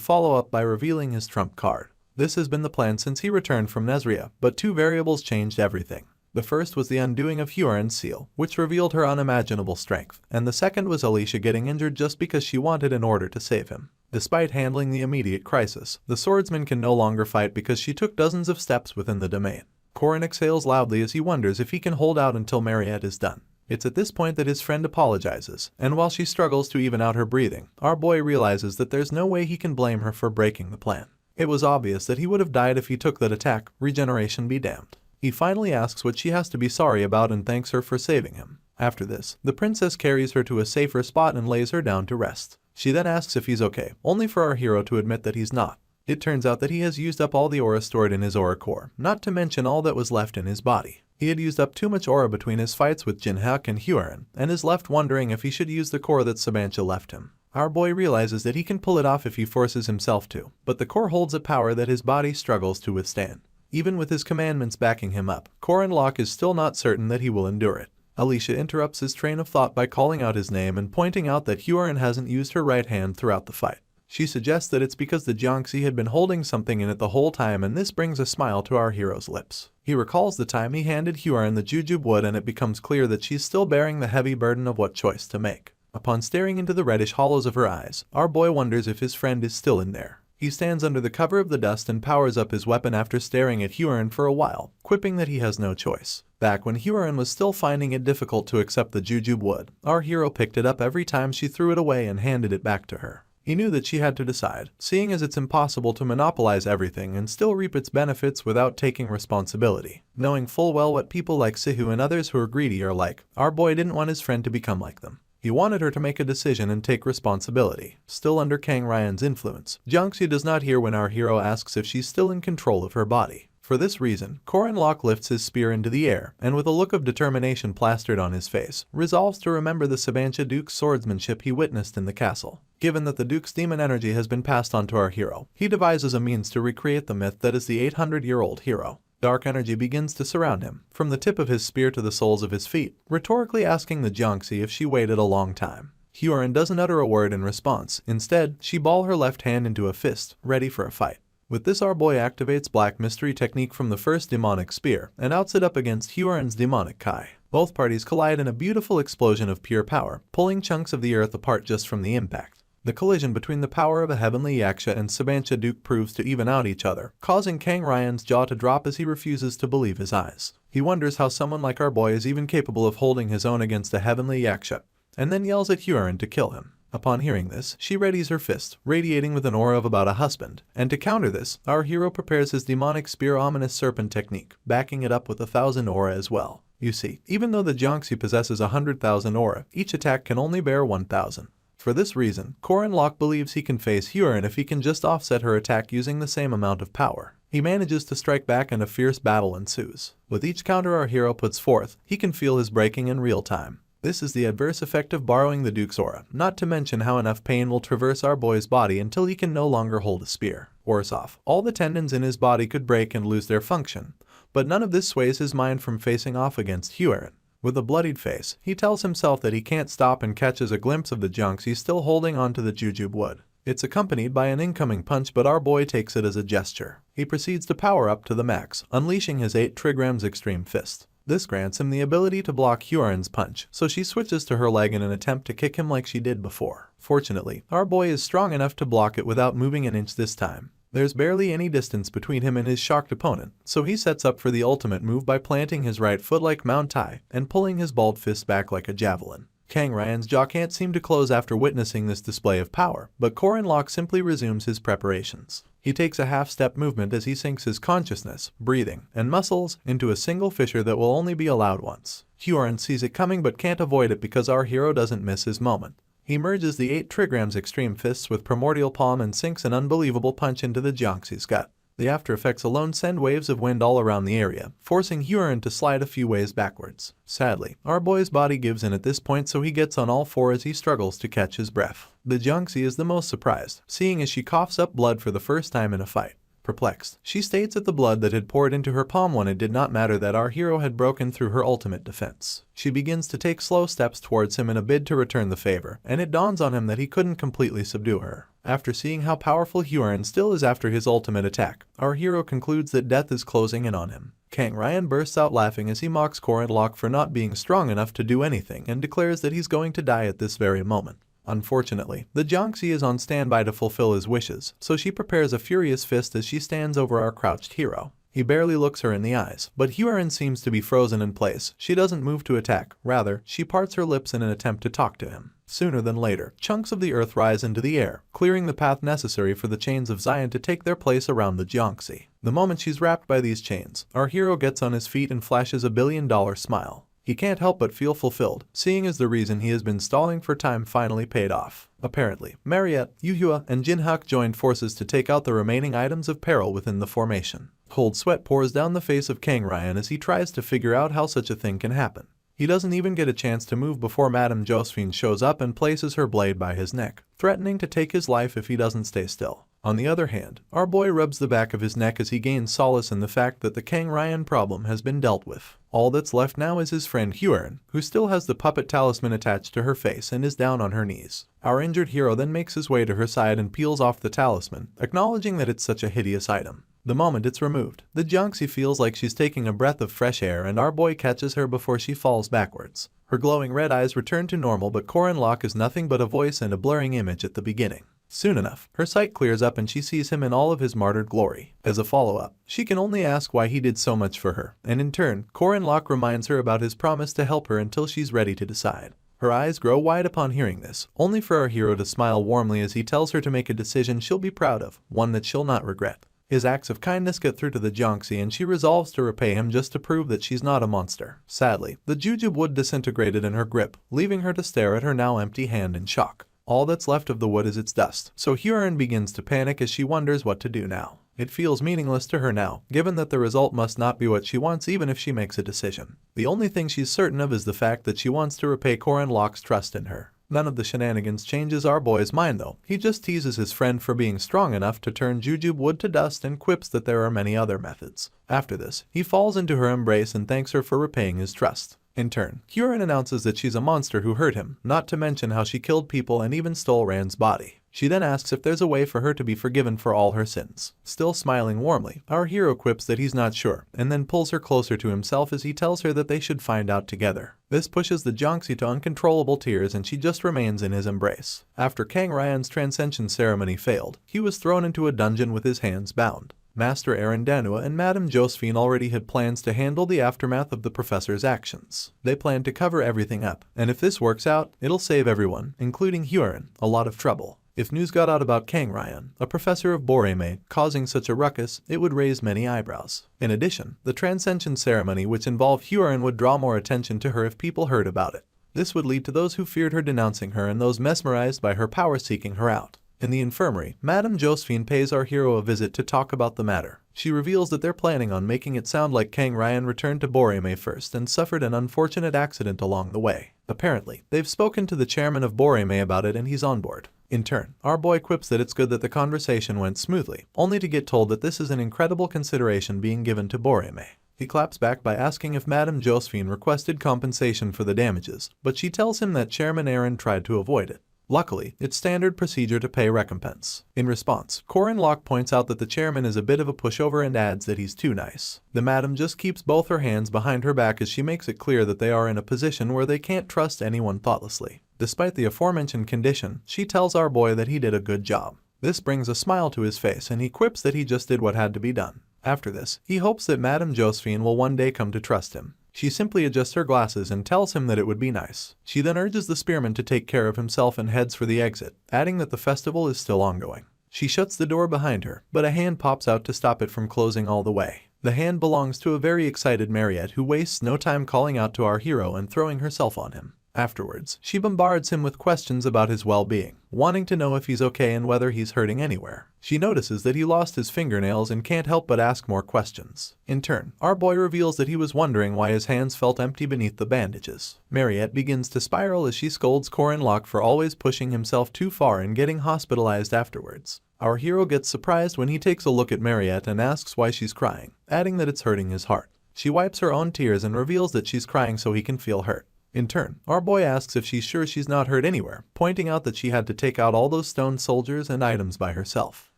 follow up by revealing his trump card. This has been the plan since he returned from Nezria, but 2 variables changed everything. The first was the undoing of Huaren's seal, which revealed her unimaginable strength, and the second was Alicia getting injured just because she wanted in order to save him. Despite handling the immediate crisis, the swordsman can no longer fight because she took dozens of steps within the domain. Corin exhales loudly as he wonders if he can hold out until Mariette is done. It's at this point that his friend apologizes, and while she struggles to even out her breathing, our boy realizes that there's no way he can blame her for breaking the plan. It was obvious that he would have died if he took that attack, regeneration be damned. He finally asks what she has to be sorry about and thanks her for saving him. After this, the princess carries her to a safer spot and lays her down to rest. She then asks if he's okay, only for our hero to admit that he's not. It turns out that he has used up all the aura stored in his aura core, not to mention all that was left in his body. He had used up too much aura between his fights with Jinhak and Huaren, and is left wondering if he should use the core that Sabancha left him. Our boy realizes that he can pull it off if he forces himself to, but the core holds a power that his body struggles to withstand. Even with his commandments backing him up, Locke is still not certain that he will endure it. Alicia interrupts his train of thought by calling out his name and pointing out that Huaren hasn't used her right hand throughout the fight. She suggests that it's because the Jiangxi had been holding something in it the whole time, and this brings a smile to our hero's lips. He recalls the time he handed Huaren the jujube wood, and it becomes clear that she's still bearing the heavy burden of what choice to make. Upon staring into the reddish hollows of her eyes, our boy wonders if his friend is still in there. He stands under the cover of the dust and powers up his weapon after staring at Huaren for a while, quipping that he has no choice. Back when Huaren was still finding it difficult to accept the jujube wood, our hero picked it up every time she threw it away and handed it back to her. He knew that she had to decide, seeing as it's impossible to monopolize everything and still reap its benefits without taking responsibility. Knowing full well what people like Sihu and others who are greedy are like, our boy didn't want his friend to become like them. He wanted her to make a decision and take responsibility. Still under Kang Ryan's influence, Jiangxi does not hear when our hero asks if she's still in control of her body. For this reason, Locke lifts his spear into the air, and with a look of determination plastered on his face, resolves to remember the Sabancha Duke's swordsmanship he witnessed in the castle. Given that the Duke's demon energy has been passed on to our hero, he devises a means to recreate the myth that is the 800-year-old hero. Dark energy begins to surround him, from the tip of his spear to the soles of his feet, rhetorically asking the Jiangxi if she waited a long time. Huaren doesn't utter a word in response. Instead, she balls her left hand into a fist, ready for a fight. With this, our boy activates Black Mystery technique from the first demonic spear and outs it up against Huaren's demonic kai. Both parties collide in a beautiful explosion of pure power, pulling chunks of the earth apart just from the impact. The collision between the power of a heavenly Yaksha and Sabancha Duke proves to even out each other, causing Kang Ryan's jaw to drop as he refuses to believe his eyes. He wonders how someone like our boy is even capable of holding his own against a heavenly Yaksha, and then yells at Huaren to kill him. Upon hearing this, she readies her fist, radiating with an aura of about a husband, and to counter this, our hero prepares his demonic spear ominous serpent technique, backing it up with 1,000 aura as well. You see, even though the Jiangxi possesses 100,000 aura, each attack can only bear 1,000. For this reason, Locke believes he can face Huaren if he can just offset her attack using the same amount of power. He manages to strike back and a fierce battle ensues. With each counter our hero puts forth, he can feel his breaking in real time. This is the adverse effect of borrowing the Duke's aura, not to mention how enough pain will traverse our boy's body until he can no longer hold a spear. Worse off, all the tendons in his body could break and lose their function, but none of this sways his mind from facing off against Huaren. With a bloodied face, he tells himself that he can't stop and catches a glimpse of the Jiangxi still holding onto the jujube wood. It's accompanied by an incoming punch, but our boy takes it as a gesture. He proceeds to power up to the max, unleashing his 8 trigrams extreme fist. This grants him the ability to block Huaren's punch, so she switches to her leg in an attempt to kick him like she did before. Fortunately, our boy is strong enough to block it without moving an inch this time. There's barely any distance between him and his shocked opponent, so he sets up for the ultimate move by planting his right foot like Mount Tai and pulling his balled fist back like a javelin. Kang Ryan's jaw can't seem to close after witnessing this display of power, but Korin Lok simply resumes his preparations. He takes a half-step movement as he sinks his consciousness, breathing, and muscles into a single fissure that will only be allowed once. Hyorin sees it coming but can't avoid it because our hero doesn't miss his moment. He merges the 8 trigrams extreme fists with primordial palm and sinks an unbelievable punch into the Jiangxi's gut. The after effects alone send waves of wind all around the area, forcing Hyorin to slide a few ways backwards. Sadly, our boy's body gives in at this point, so he gets on all 4 as he struggles to catch his breath. The Jiangxi is the most surprised, seeing as she coughs up blood for the first time in a fight. Perplexed, she states that the blood that had poured into her palm when it did not matter that our hero had broken through her ultimate defense. She begins to take slow steps towards him in a bid to return the favor, and it dawns on him that he couldn't completely subdue her. After seeing how powerful Hyorin still is after his ultimate attack, our hero concludes that death is closing in on him. Kang Ryan bursts out laughing as he mocks Korin Lok for not being strong enough to do anything and declares that he's going to die at this very moment. Unfortunately, the Jiangxi is on standby to fulfill his wishes, so she prepares a furious fist as she stands over our crouched hero. He barely looks her in the eyes, but Hyorin seems to be frozen in place. She doesn't move to attack, rather, she parts her lips in an attempt to talk to him. Sooner than later, chunks of the earth rise into the air, clearing the path necessary for the chains of Zion to take their place around the Jiangxi. The moment she's wrapped by these chains, our hero gets on his feet and flashes a billion-dollar smile. He can't help but feel fulfilled, seeing as the reason he has been stalling for time finally paid off. Apparently, Mariette, Yuhua, and Jinhak joined forces to take out the remaining items of peril within the formation. Cold sweat pours down the face of Kang Ryan as he tries to figure out how such a thing can happen. He doesn't even get a chance to move before Madame Josephine shows up and places her blade by his neck, threatening to take his life if he doesn't stay still. On the other hand, our boy rubs the back of his neck as he gains solace in the fact that the Kang Ryan problem has been dealt with. All that's left now is his friend Hyorin, who still has the puppet talisman attached to her face and is down on her knees. Our injured hero then makes his way to her side and peels off the talisman, acknowledging that it's such a hideous item. The moment it's removed, the Jiangxi feels like she's taking a breath of fresh air and our boy catches her before she falls backwards. Her glowing red eyes return to normal, but Korin Lok is nothing but a voice and a blurring image at the beginning. Soon enough, her sight clears up and she sees him in all of his martyred glory. As a follow-up, she can only ask why he did so much for her, and in turn, Korin Lok reminds her about his promise to help her until she's ready to decide. Her eyes grow wide upon hearing this, only for our hero to smile warmly as he tells her to make a decision she'll be proud of, one that she'll not regret. His acts of kindness get through to the Jiangxi and she resolves to repay him just to prove that she's not a monster. Sadly, the jujube wood disintegrated in her grip, leaving her to stare at her now empty hand in shock. All that's left of the wood is its dust, so Hyorin begins to panic as she wonders what to do now. It feels meaningless to her now, given that the result must not be what she wants even if she makes a decision. The only thing she's certain of is the fact that she wants to repay Korin Lok's trust in her. None of the shenanigans changes our boy's mind though. He just teases his friend for being strong enough to turn jujube wood to dust and quips that there are many other methods. After this, he falls into her embrace and thanks her for repaying his trust. In turn, Hyorin announces that she's a monster who hurt him, not to mention how she killed people and even stole Rand's body. She then asks if there's a way for her to be forgiven for all her sins. Still smiling warmly, our hero quips that he's not sure, and then pulls her closer to himself as he tells her that they should find out together. This pushes the Jiangxi to uncontrollable tears and she just remains in his embrace. After Kang Ryan's transcension ceremony failed, he was thrown into a dungeon with his hands bound. Master Arandanua and Madame Josephine already had plans to handle the aftermath of the professor's actions. They plan to cover everything up, and if this works out, it'll save everyone, including Hyorin, a lot of trouble. If news got out about Kang Ryan, a professor of Boreme, causing such a ruckus, it would raise many eyebrows. In addition, the transcension ceremony which involved Hyorin would draw more attention to her if people heard about it. This would lead to those who feared her denouncing her and those mesmerized by her power seeking her out. In the infirmary, Madame Josephine pays our hero a visit to talk about the matter. She reveals that they're planning on making it sound like Kang Ryan returned to Boreme first and suffered an unfortunate accident along the way. Apparently, they've spoken to the chairman of Boreme about it and he's on board. In turn, our boy quips that it's good that the conversation went smoothly, only to get told that this is an incredible consideration being given to Boreme. He claps back by asking if Madame Josephine requested compensation for the damages, but she tells him that Chairman Aaron tried to avoid it. Luckily, it's standard procedure to pay recompense. In response, Korin Lok points out that the chairman is a bit of a pushover and adds that he's too nice. The madam just keeps both her hands behind her back as she makes it clear that they are in a position where they can't trust anyone thoughtlessly. Despite the aforementioned condition, she tells our boy that he did a good job. This brings a smile to his face and he quips that he just did what had to be done. After this, he hopes that Madame Josephine will one day come to trust him. She simply adjusts her glasses and tells him that it would be nice. She then urges the spearman to take care of himself and heads for the exit, adding that the festival is still ongoing. She shuts the door behind her, but a hand pops out to stop it from closing all the way. The hand belongs to a very excited Mariette who wastes no time calling out to our hero and throwing herself on him. Afterwards, she bombards him with questions about his well-being, wanting to know if he's okay and whether he's hurting anywhere. She notices that he lost his fingernails and can't help but ask more questions. In turn, our boy reveals that he was wondering why his hands felt empty beneath the bandages. Mariette begins to spiral as she scolds Corin Locke for always pushing himself too far and getting hospitalized afterwards. Our hero gets surprised when he takes a look at Mariette and asks why she's crying, adding that it's hurting his heart. She wipes her own tears and reveals that she's crying so he can feel hurt. In turn, our boy asks if she's sure she's not hurt anywhere, pointing out that she had to take out all those stone soldiers and items by herself.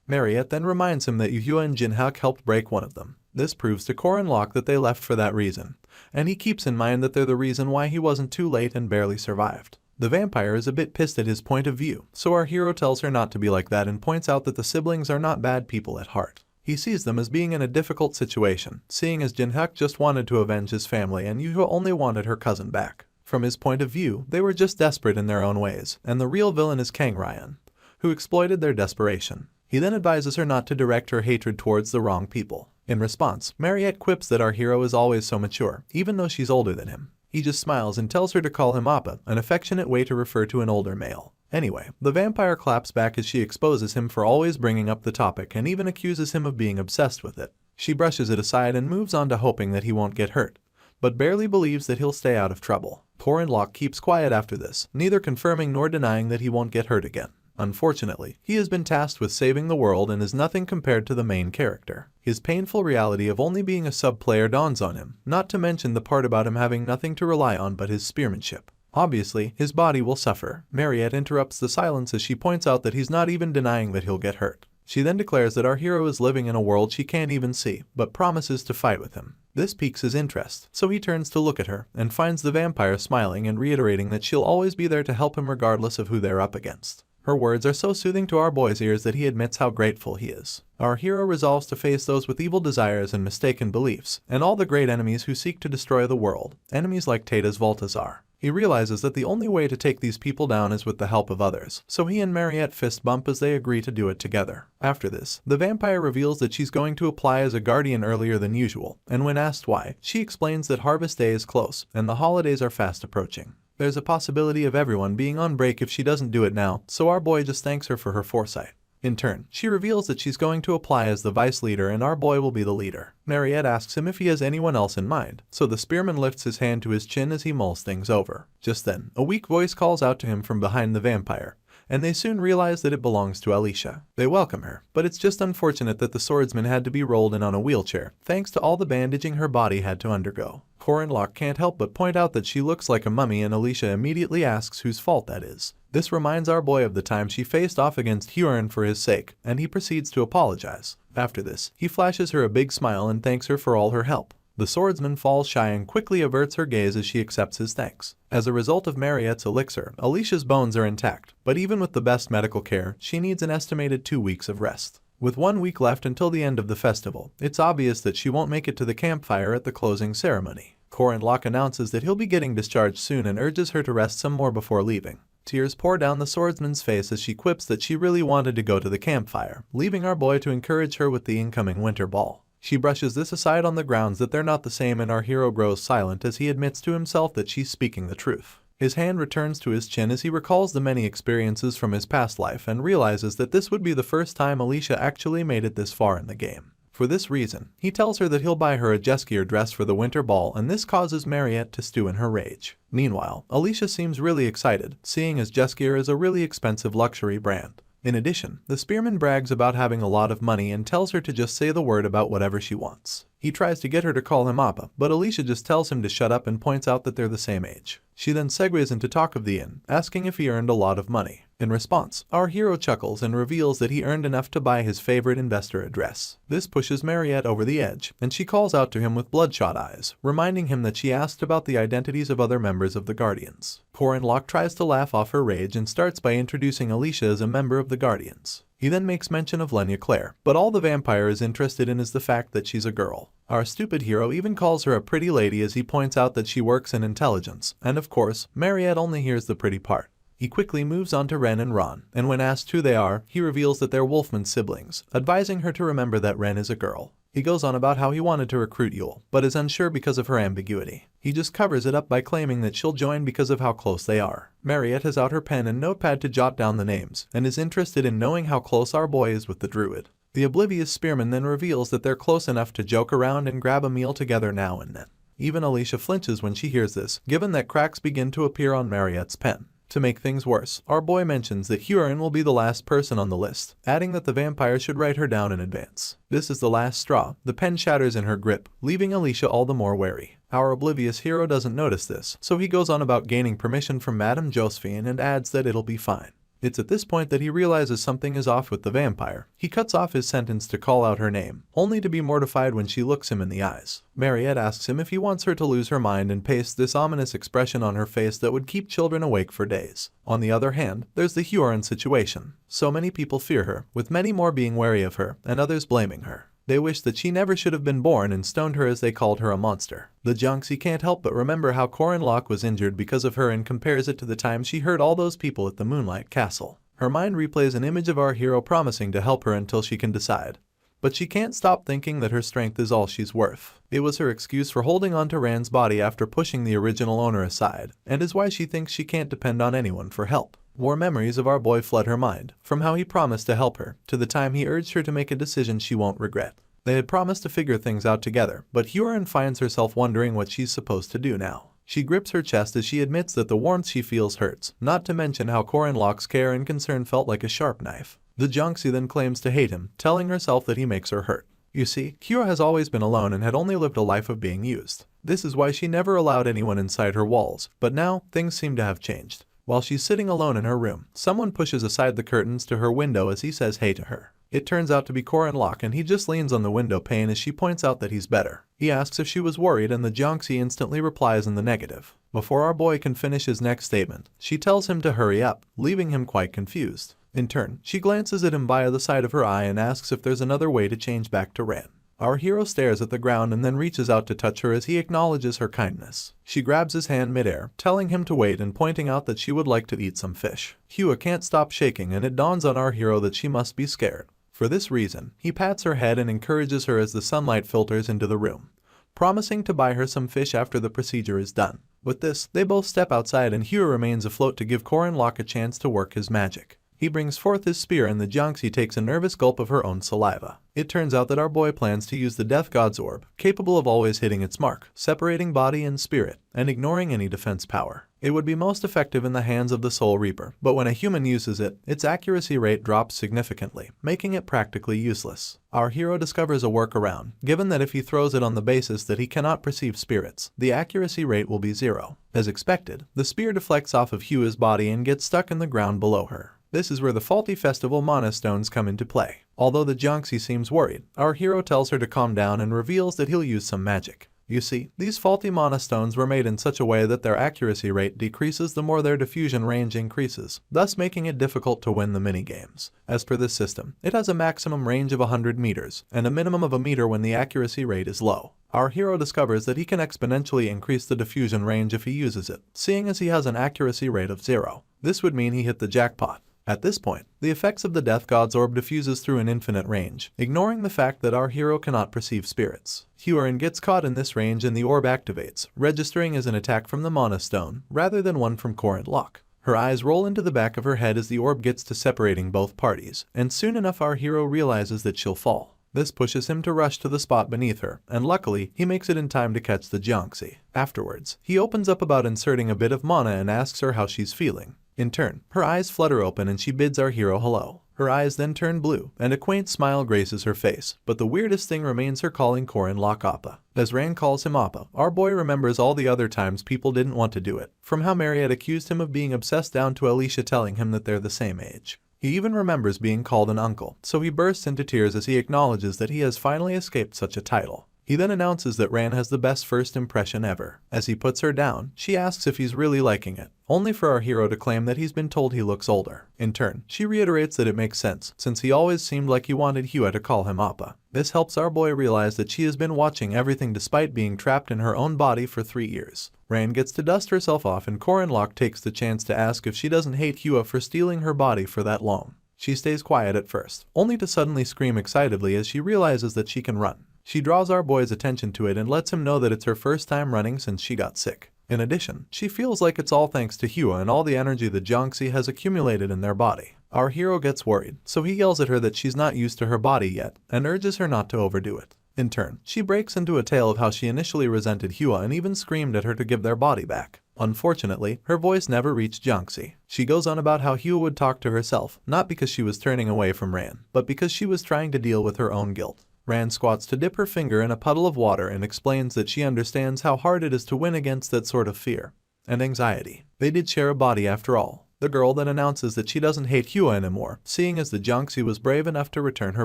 Mariette then reminds him that Yuhua and Jinhak helped break one of them. This proves to Corin Locke that they left for that reason, and he keeps in mind that they're the reason why he wasn't too late and barely survived. The vampire is a bit pissed at his point of view, so our hero tells her not to be like that and points out that the siblings are not bad people at heart. He sees them as being in a difficult situation, seeing as Jinhak just wanted to avenge his family and Yuhua only wanted her cousin back. From his point of view, they were just desperate in their own ways, and the real villain is Kang Ryan, who exploited their desperation. He then advises her not to direct her hatred towards the wrong people. In response, Mariette quips that our hero is always so mature, even though she's older than him. He just smiles and tells her to call him Appa, an affectionate way to refer to an older male. Anyway, the vampire claps back as she exposes him for always bringing up the topic and even accuses him of being obsessed with it. She brushes it aside and moves on to hoping that he won't get hurt, but barely believes that he'll stay out of trouble. Corin Locke keeps quiet after this, neither confirming nor denying that he won't get hurt again. Unfortunately, he has been tasked with saving the world and is nothing compared to the main character. His painful reality of only being a sub-player dawns on him, not to mention the part about him having nothing to rely on but his spearmanship. Obviously, his body will suffer. Mariette interrupts the silence as she points out that he's not even denying that he'll get hurt. She then declares that our hero is living in a world she can't even see, but promises to fight with him. This piques his interest, so he turns to look at her and finds the vampire smiling and reiterating that she'll always be there to help him regardless of who they're up against. Her words are so soothing to our boy's ears that he admits how grateful he is. Our hero resolves to face those with evil desires and mistaken beliefs, and all the great enemies who seek to destroy the world, enemies like Tata's Voltazar. He realizes that the only way to take these people down is with the help of others, so he and Mariette fist bump as they agree to do it together. After this, the vampire reveals that she's going to apply as a guardian earlier than usual, and when asked why, she explains that Harvest Day is close, and the holidays are fast approaching. There's a possibility of everyone being on break if she doesn't do it now, so our boy just thanks her for her foresight. In turn, she reveals that she's going to apply as the vice leader and our boy will be the leader. Mariette asks him if he has anyone else in mind, so the spearman lifts his hand to his chin as he mulls things over. Just then, a weak voice calls out to him from behind the vampire, and they soon realize that it belongs to Alicia. They welcome her, but it's just unfortunate that the swordsman had to be rolled in on a wheelchair, thanks to all the bandaging her body had to undergo. Corin Locke can't help but point out that she looks like a mummy and Alicia immediately asks whose fault that is. This reminds our boy of the time she faced off against Huron for his sake, and he proceeds to apologize. After this, he flashes her a big smile and thanks her for all her help. The swordsman falls shy and quickly averts her gaze as she accepts his thanks. As a result of Mariette's elixir, Alicia's bones are intact, but even with the best medical care, she needs an estimated 2 weeks of rest. With 1 week left until the end of the festival, it's obvious that she won't make it to the campfire at the closing ceremony. Corin Locke announces that he'll be getting discharged soon and urges her to rest some more before leaving. Tears pour down the swordsman's face as she quips that she really wanted to go to the campfire, leaving our boy to encourage her with the incoming winter ball. She brushes this aside on the grounds that they're not the same and our hero grows silent as he admits to himself that she's speaking the truth. His hand returns to his chin as he recalls the many experiences from his past life and realizes that this would be the first time Alicia actually made it this far in the game. For this reason, he tells her that he'll buy her a Jeskier dress for the winter ball and this causes Mariette to stew in her rage. Meanwhile, Alicia seems really excited, seeing as Jeskier is a really expensive luxury brand. In addition, the spearman brags about having a lot of money and tells her to just say the word about whatever she wants. He tries to get her to call him Appa, but Alicia just tells him to shut up and points out that they're the same age. She then segues into talk of the inn, asking if he earned a lot of money. In response, our hero chuckles and reveals that he earned enough to buy his favorite investor a dress. This pushes Mariette over the edge, and she calls out to him with bloodshot eyes, reminding him that she asked about the identities of other members of the Guardians. Corin Locke tries to laugh off her rage and starts by introducing Alicia as a member of the Guardians. He then makes mention of Lenya Claire, but all the vampire is interested in is the fact that she's a girl. Our stupid hero even calls her a pretty lady as he points out that she works in intelligence, and of course, Mariette only hears the pretty part. He quickly moves on to Ren and Ron, and when asked who they are, he reveals that they're Wolfman siblings, advising her to remember that Ren is a girl. He goes on about how he wanted to recruit Yule, but is unsure because of her ambiguity. He just covers it up by claiming that she'll join because of how close they are. Mariette has out her pen and notepad to jot down the names, and is interested in knowing how close our boy is with the druid. The oblivious spearman then reveals that they're close enough to joke around and grab a meal together now and then. Even Alicia flinches when she hears this, given that cracks begin to appear on Mariette's pen. To make things worse, our boy mentions that Huron will be the last person on the list, adding that the vampire should write her down in advance. This is the last straw. The pen shatters in her grip, leaving Alicia all the more wary. Our oblivious hero doesn't notice this, so he goes on about gaining permission from Madame Josephine and adds that it'll be fine. It's at this point that he realizes something is off with the vampire. He cuts off his sentence to call out her name, only to be mortified when she looks him in the eyes. Mariette asks him if he wants her to lose her mind and pastes this ominous expression on her face that would keep children awake for days. On the other hand, there's the Huron situation. So many people fear her, with many more being wary of her, and others blaming her. They wish that she never should have been born and stoned her as they called her a monster. The Jiangxi can't help but remember how Corin Locke was injured because of her and compares it to the time she hurt all those people at the Moonlight Castle. Her mind replays an image of our hero promising to help her until she can decide. But she can't stop thinking that her strength is all she's worth. It was her excuse for holding on to Rand's body after pushing the original owner aside, and is why she thinks she can't depend on anyone for help. More memories of our boy flood her mind, from how he promised to help her, to the time he urged her to make a decision she won't regret. They had promised to figure things out together, but Huron finds herself wondering what she's supposed to do now. She grips her chest as she admits that the warmth she feels hurts, not to mention how Corin Locke's care and concern felt like a sharp knife. The Jiangxi then claims to hate him, telling herself that he makes her hurt. You see, Kira has always been alone and had only lived a life of being used. This is why she never allowed anyone inside her walls, but now, things seem to have changed. While she's sitting alone in her room, someone pushes aside the curtains to her window as he says hey to her. It turns out to be Corin Locke and he just leans on the window pane as she points out that he's better. He asks if she was worried and the Jiangxi instantly replies in the negative. Before our boy can finish his next statement, she tells him to hurry up, leaving him quite confused. In turn, she glances at him via the side of her eye and asks if there's another way to change back to Ren. Our hero stares at the ground and then reaches out to touch her as he acknowledges her kindness. She grabs his hand midair, telling him to wait and pointing out that she would like to eat some fish. Hua can't stop shaking and it dawns on our hero that she must be scared. For this reason, he pats her head and encourages her as the sunlight filters into the room, promising to buy her some fish after the procedure is done. With this, they both step outside and Hua remains afloat to give Corin Locke a chance to work his magic. He brings forth his spear and the Jiangxi takes a nervous gulp of her own saliva. It turns out that our boy plans to use the Death God's orb, capable of always hitting its mark, separating body and spirit, and ignoring any defense power. It would be most effective in the hands of the Soul Reaper, but when a human uses it, its accuracy rate drops significantly, making it practically useless. Our hero discovers a workaround, given that if he throws it on the basis that he cannot perceive spirits, the accuracy rate will be 0. As expected, the spear deflects off of Hua's body and gets stuck in the ground below her. This is where the faulty festival mana stones come into play. Although the Jiangxi seems worried, our hero tells her to calm down and reveals that he'll use some magic. You see, these faulty mana stones were made in such a way that their accuracy rate decreases the more their diffusion range increases, thus making it difficult to win the minigames. As per this system, it has a maximum range of 100 meters, and a minimum of a meter when the accuracy rate is low. Our hero discovers that he can exponentially increase the diffusion range if he uses it, seeing as he has an accuracy rate of 0. This would mean he hit the jackpot. At this point, the effects of the Death God's orb diffuses through an infinite range, ignoring the fact that our hero cannot perceive spirits. Huron gets caught in this range and the orb activates, registering as an attack from the Mana Stone, rather than one from Corin Locke. Her eyes roll into the back of her head as the orb gets to separating both parties, and soon enough our hero realizes that she'll fall. This pushes him to rush to the spot beneath her, and luckily, he makes it in time to catch the Jiangxi. Afterwards, he opens up about inserting a bit of mana and asks her how she's feeling. In turn, her eyes flutter open and she bids our hero hello. Her eyes then turn blue, and a quaint smile graces her face, but the weirdest thing remains her calling Corin Locke Appa. As Rand calls him Appa, our boy remembers all the other times people didn't want to do it, from how Mariette accused him of being obsessed down to Alicia telling him that they're the same age. He even remembers being called an uncle, so he bursts into tears as he acknowledges that he has finally escaped such a title. He then announces that Ran has the best first impression ever. As he puts her down, she asks if he's really liking it, only for our hero to claim that he's been told he looks older. In turn, she reiterates that it makes sense, since he always seemed like he wanted Hua to call him Appa. This helps our boy realize that she has been watching everything despite being trapped in her own body for 3 years. Ran gets to dust herself off and Korenlock takes the chance to ask if she doesn't hate Hua for stealing her body for that long. She stays quiet at first, only to suddenly scream excitedly as she realizes that she can run. She draws our boy's attention to it and lets him know that it's her first time running since she got sick. In addition, she feels like it's all thanks to Hua and all the energy the Jiangxi has accumulated in their body. Our hero gets worried, so he yells at her that she's not used to her body yet and urges her not to overdo it. In turn, she breaks into a tale of how she initially resented Hua and even screamed at her to give their body back. Unfortunately, her voice never reached Jiangxi. She goes on about how Hua would talk to herself, not because she was turning away from Ran, but because she was trying to deal with her own guilt. Ran squats to dip her finger in a puddle of water and explains that she understands how hard it is to win against that sort of fear and anxiety. They did share a body after all. The girl then announces that she doesn't hate Hua anymore, seeing as the Jiangxi was brave enough to return her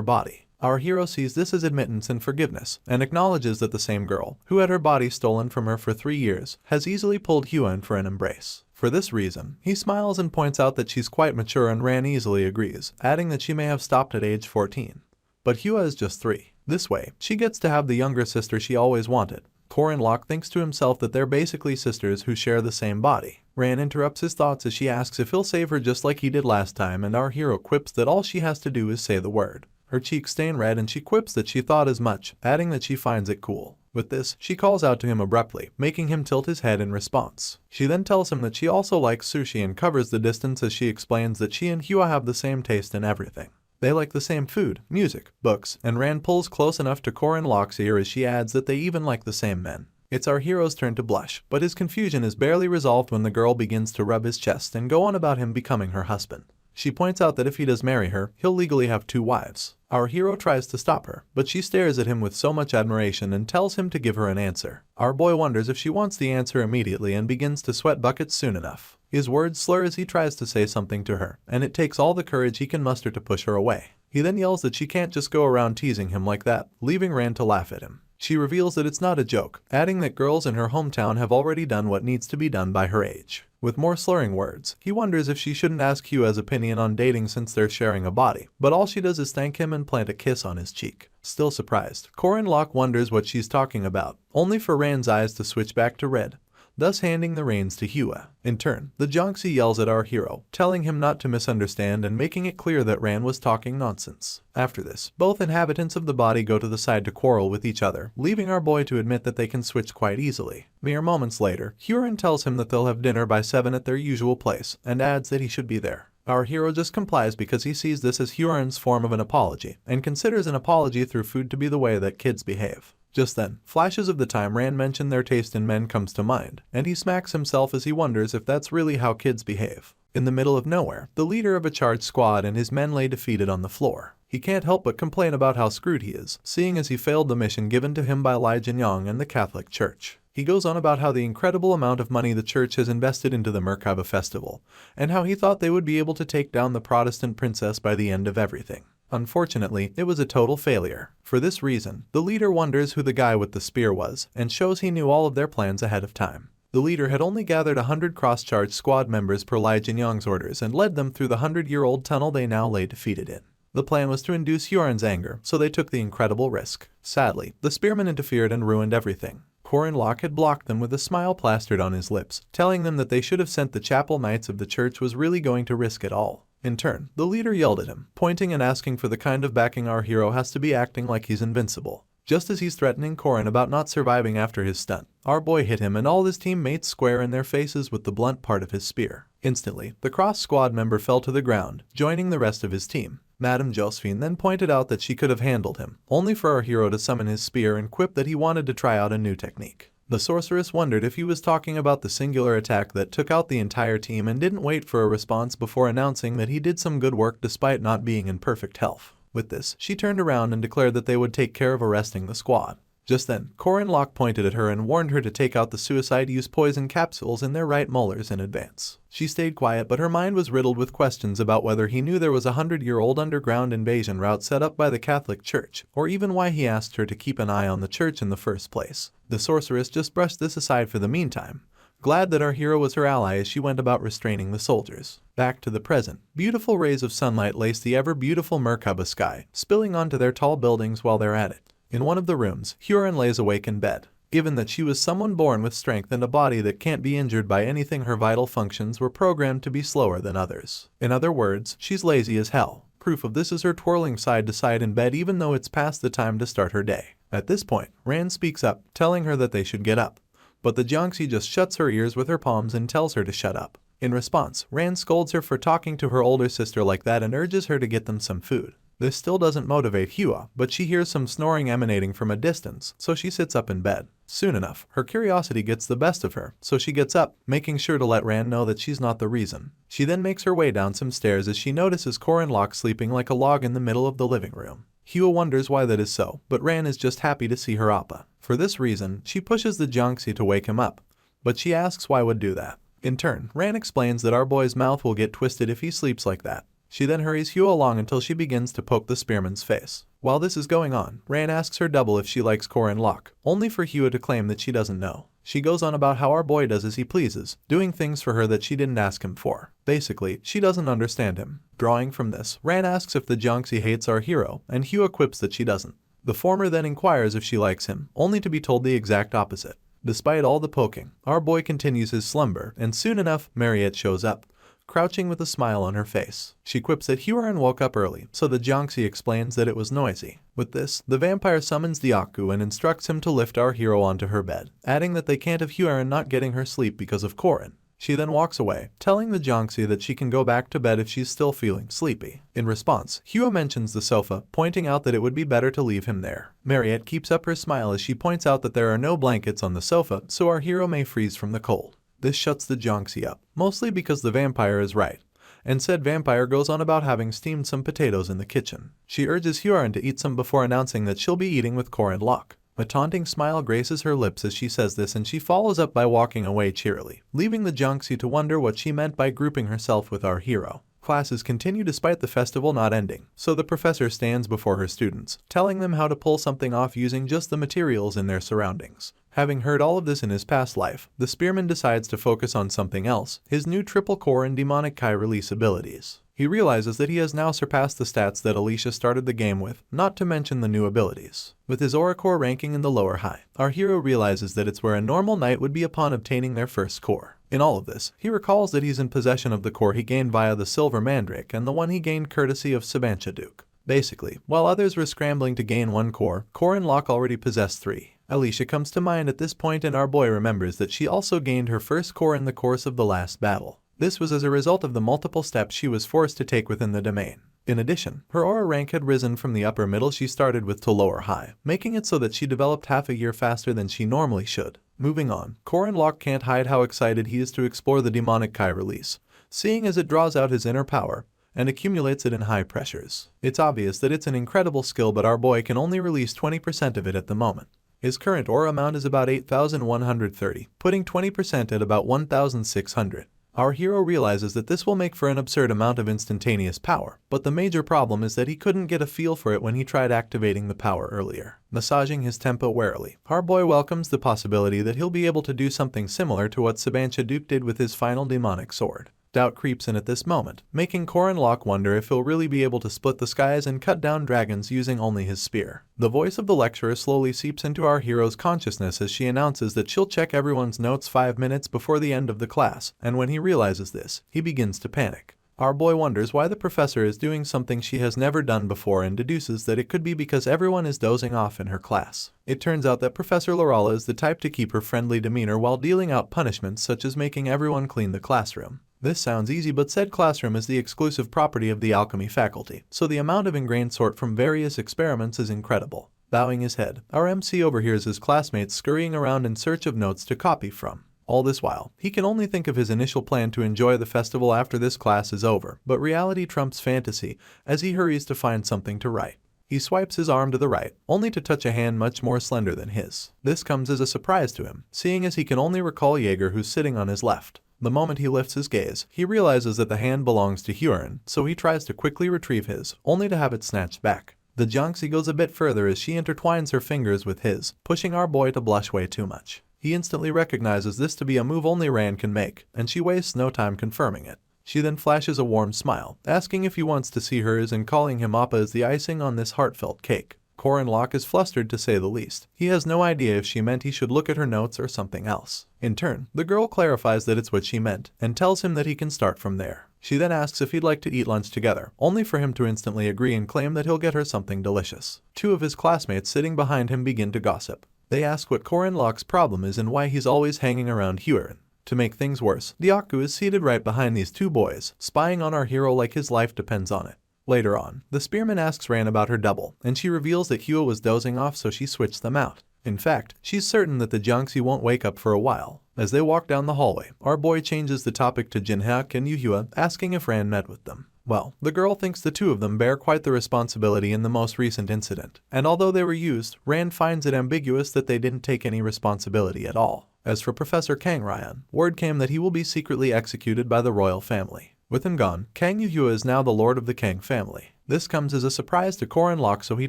body. Our hero sees this as admittance and forgiveness, and acknowledges that the same girl, who had her body stolen from her for 3 years, has easily pulled Hua in for an embrace. For this reason, he smiles and points out that she's quite mature and Ran easily agrees, adding that she may have stopped at age 14. But Hua is just 3. This way, she gets to have the younger sister she always wanted. Korenlock thinks to himself that they're basically sisters who share the same body. Ran interrupts his thoughts as she asks if he'll save her just like he did last time, and our hero quips that all she has to do is say the word. Her cheeks stain red and she quips that she thought as much, adding that she finds it cool. With this, she calls out to him abruptly, making him tilt his head in response. She then tells him that she also likes sushi and covers the distance as she explains that she and Hua have the same taste in everything. They like the same food, music, books, and Ran pulls close enough to Korenlock's ear as she adds that they even like the same men. It's our hero's turn to blush, but his confusion is barely resolved when the girl begins to rub his chest and go on about him becoming her husband. She points out that if he does marry her, he'll legally have 2 wives. Our hero tries to stop her, but she stares at him with so much admiration and tells him to give her an answer. Our boy wonders if she wants the answer immediately and begins to sweat buckets soon enough. His words slur as he tries to say something to her, and it takes all the courage he can muster to push her away. He then yells that she can't just go around teasing him like that, leaving Ran to laugh at him. She reveals that it's not a joke, adding that girls in her hometown have already done what needs to be done by her age. With more slurring words, he wonders if she shouldn't ask Hua's opinion on dating since they're sharing a body, but all she does is thank him and plant a kiss on his cheek. Still surprised, Korenlock wonders what she's talking about, only for Ran's eyes to switch back to red, thus handing the reins to Hua. In turn, the Jiangxi yells at our hero, telling him not to misunderstand and making it clear that Ran was talking nonsense. After this, both inhabitants of the body go to the side to quarrel with each other, leaving our boy to admit that they can switch quite easily. Mere moments later, Huron tells him that they'll have dinner by 7 at their usual place, and adds that he should be there. Our hero just complies because he sees this as Huron's form of an apology, and considers an apology through food to be the way that kids behave. Just then, flashes of the time Ran mentioned their taste in men comes to mind, and he smacks himself as he wonders if that's really how kids behave. In the middle of nowhere, the leader of a charged squad and his men lay defeated on the floor. He can't help but complain about how screwed he is, seeing as he failed the mission given to him by Lai Jinyang and the Catholic Church. He goes on about how the incredible amount of money the church has invested into the Merkaba festival, and how he thought they would be able to take down the Protestant princess by the end of everything. Unfortunately, it was a total failure. For this reason, the leader wonders who the guy with the spear was, and shows he knew all of their plans ahead of time. The leader had only gathered 100 cross-charged squad members per Lai Jinyang's orders and led them through the 100-year-old tunnel they now lay defeated in. The plan was to induce Huron's anger, so they took the incredible risk. Sadly, the spearmen interfered and ruined everything. Korenlock had blocked them with a smile plastered on his lips, telling them that they should have sent the chapel knights of the church was really going to risk it all. In turn, the leader yelled at him, pointing and asking for the kind of backing our hero has to be acting like he's invincible. Just as he's threatening Koren about not surviving after his stunt, our boy hit him and all his teammates square in their faces with the blunt part of his spear. Instantly, the cross squad member fell to the ground, joining the rest of his team. Madame Josephine then pointed out that she could have handled him, only for our hero to summon his spear and quip that he wanted to try out a new technique. The sorceress wondered if he was talking about the singular attack that took out the entire team and didn't wait for a response before announcing that he did some good work despite not being in perfect health. With this, she turned around and declared that they would take care of arresting the squad. Just then, Corin Locke pointed at her and warned her to take out the suicide-use poison capsules in their right molars in advance. She stayed quiet, but her mind was riddled with questions about whether he knew there was a 100-year-old underground invasion route set up by the Catholic Church, or even why he asked her to keep an eye on the church in the first place. The sorceress just brushed this aside for the meantime, glad that our hero was her ally as she went about restraining the soldiers. Back to the present. Beautiful rays of sunlight lace the ever-beautiful Merkaba sky, spilling onto their tall buildings while they're at it. In one of the rooms, Huron lays awake in bed. Given that she was someone born with strength and a body that can't be injured by anything, her vital functions were programmed to be slower than others. In other words, she's lazy as hell. Proof of this is her twirling side to side in bed even though it's past the time to start her day. At this point, Rand speaks up, telling her that they should get up. But the Jiangxi just shuts her ears with her palms and tells her to shut up. In response, Rand scolds her for talking to her older sister like that and urges her to get them some food. This still doesn't motivate Hua, but she hears some snoring emanating from a distance, so she sits up in bed. Soon enough, her curiosity gets the best of her, so she gets up, making sure to let Rand know that she's not the reason. She then makes her way down some stairs as she notices Corin Locke sleeping like a log in the middle of the living room. Hua wonders why that is so, but Rand is just happy to see her appa. For this reason, she pushes the Jiangxi to wake him up, but she asks why would do that. In turn, Rand explains that our boy's mouth will get twisted if he sleeps like that. She then hurries Hua along until she begins to poke the spearman's face. While this is going on, Rand asks her double if she likes Corin Locke, only for Hua to claim that she doesn't know. She goes on about how our boy does as he pleases, doing things for her that she didn't ask him for. Basically, she doesn't understand him. Drawing from this, Rand asks if the Jiangxi hates our hero, and Hua quips that she doesn't. The former then inquires if she likes him, only to be told the exact opposite. Despite all the poking, our boy continues his slumber, and soon enough, Mariette shows up, crouching with a smile on her face. She quips that Huron woke up early, so the Jiangxi explains that it was noisy. With this, the vampire summons the Aku and instructs him to lift our hero onto her bed, adding that they can't have Huron not getting her sleep because of Corin. She then walks away, telling the Jiangxi that she can go back to bed if she's still feeling sleepy. In response, Hua mentions the sofa, pointing out that it would be better to leave him there. Mariette keeps up her smile as she points out that there are no blankets on the sofa, so our hero may freeze from the cold. This shuts the Jiangxi up, mostly because the vampire is right, and said vampire goes on about having steamed some potatoes in the kitchen. She urges Huron to eat some before announcing that she'll be eating with Corin Locke. A taunting smile graces her lips as she says this, and she follows up by walking away cheerily, leaving the Jiangxi to wonder what she meant by grouping herself with our hero. Classes continue despite the festival not ending, so the professor stands before her students, telling them how to pull something off using just the materials in their surroundings. Having heard all of this in his past life, the spearman decides to focus on something else, his new triple core and demonic Kai release abilities. He realizes that he has now surpassed the stats that Alicia started the game with, not to mention the new abilities. With his aura core ranking in the lower high, our hero realizes that it's where a normal knight would be upon obtaining their first core. In all of this, he recalls that he's in possession of the core he gained via the Silver Mandrake and the one he gained courtesy of Sabancha Duke. Basically, while others were scrambling to gain one core, Corin Locke already possessed 3. Alicia comes to mind at this point, and our boy remembers that she also gained her first core in the course of the last battle. This was as a result of the multiple steps she was forced to take within the domain. In addition, her aura rank had risen from the upper middle she started with to lower high, making it so that she developed half a year faster than she normally should. Moving on, Corin Locke can't hide how excited he is to explore the demonic Kai release, seeing as it draws out his inner power and accumulates it in high pressures. It's obvious that it's an incredible skill, but our boy can only release 20% of it at the moment. His current aura amount is about 8,130, putting 20% at about 1,600. Our hero realizes that this will make for an absurd amount of instantaneous power, but the major problem is that he couldn't get a feel for it when he tried activating the power earlier. Massaging his tempo warily, our boy welcomes the possibility that he'll be able to do something similar to what Sabancha Duke did with his final demonic sword. Doubt creeps in at this moment, making Corin Locke wonder if he'll really be able to split the skies and cut down dragons using only his spear. The voice of the lecturer slowly seeps into our hero's consciousness as she announces that she'll check everyone's notes 5 minutes before the end of the class, and when he realizes this, he begins to panic. Our boy wonders why the professor is doing something she has never done before and deduces that it could be because everyone is dozing off in her class. It turns out that Professor Lorala is the type to keep her friendly demeanor while dealing out punishments such as making everyone clean the classroom. This sounds easy, but said classroom is the exclusive property of the alchemy faculty, so the amount of ingrained sort from various experiments is incredible. Bowing his head, our MC overhears his classmates scurrying around in search of notes to copy from. All this while, he can only think of his initial plan to enjoy the festival after this class is over, but reality trumps fantasy as he hurries to find something to write. He swipes his arm to the right, only to touch a hand much more slender than his. This comes as a surprise to him, seeing as he can only recall Jaeger who's sitting on his left. The moment he lifts his gaze, he realizes that the hand belongs to Huron, so he tries to quickly retrieve his, only to have it snatched back. The Jiangxi goes a bit further as she intertwines her fingers with his, pushing our boy to blush way too much. He instantly recognizes this to be a move only Ran can make, and she wastes no time confirming it. She then flashes a warm smile, asking if he wants to see hers and calling him Appa as the icing on this heartfelt cake. Corin Locke is flustered to say the least. He has no idea if she meant he should look at her notes or something else. In turn, the girl clarifies that it's what she meant, and tells him that he can start from there. She then asks if he'd like to eat lunch together, only for him to instantly agree and claim that he'll get her something delicious. Two of his classmates sitting behind him begin to gossip. They ask what Corin Locke's problem is and why he's always hanging around Huron. To make things worse, Dyaku is seated right behind these two boys, spying on our hero like his life depends on it. Later on, the spearman asks Ran about her double, and she reveals that Hua was dozing off so she switched them out. In fact, she's certain that the Jiangxi won't wake up for a while. As they walk down the hallway, our boy changes the topic to Jinhaek and Yuhua, asking if Ran met with them. Well, the girl thinks the two of them bear quite the responsibility in the most recent incident, and although they were used, Ran finds it ambiguous that they didn't take any responsibility at all. As for Professor Kang Ryan, word came that he will be secretly executed by the royal family. With him gone, Kang Yuhua is now the lord of the Kang family. This comes as a surprise to Corin Locke, so he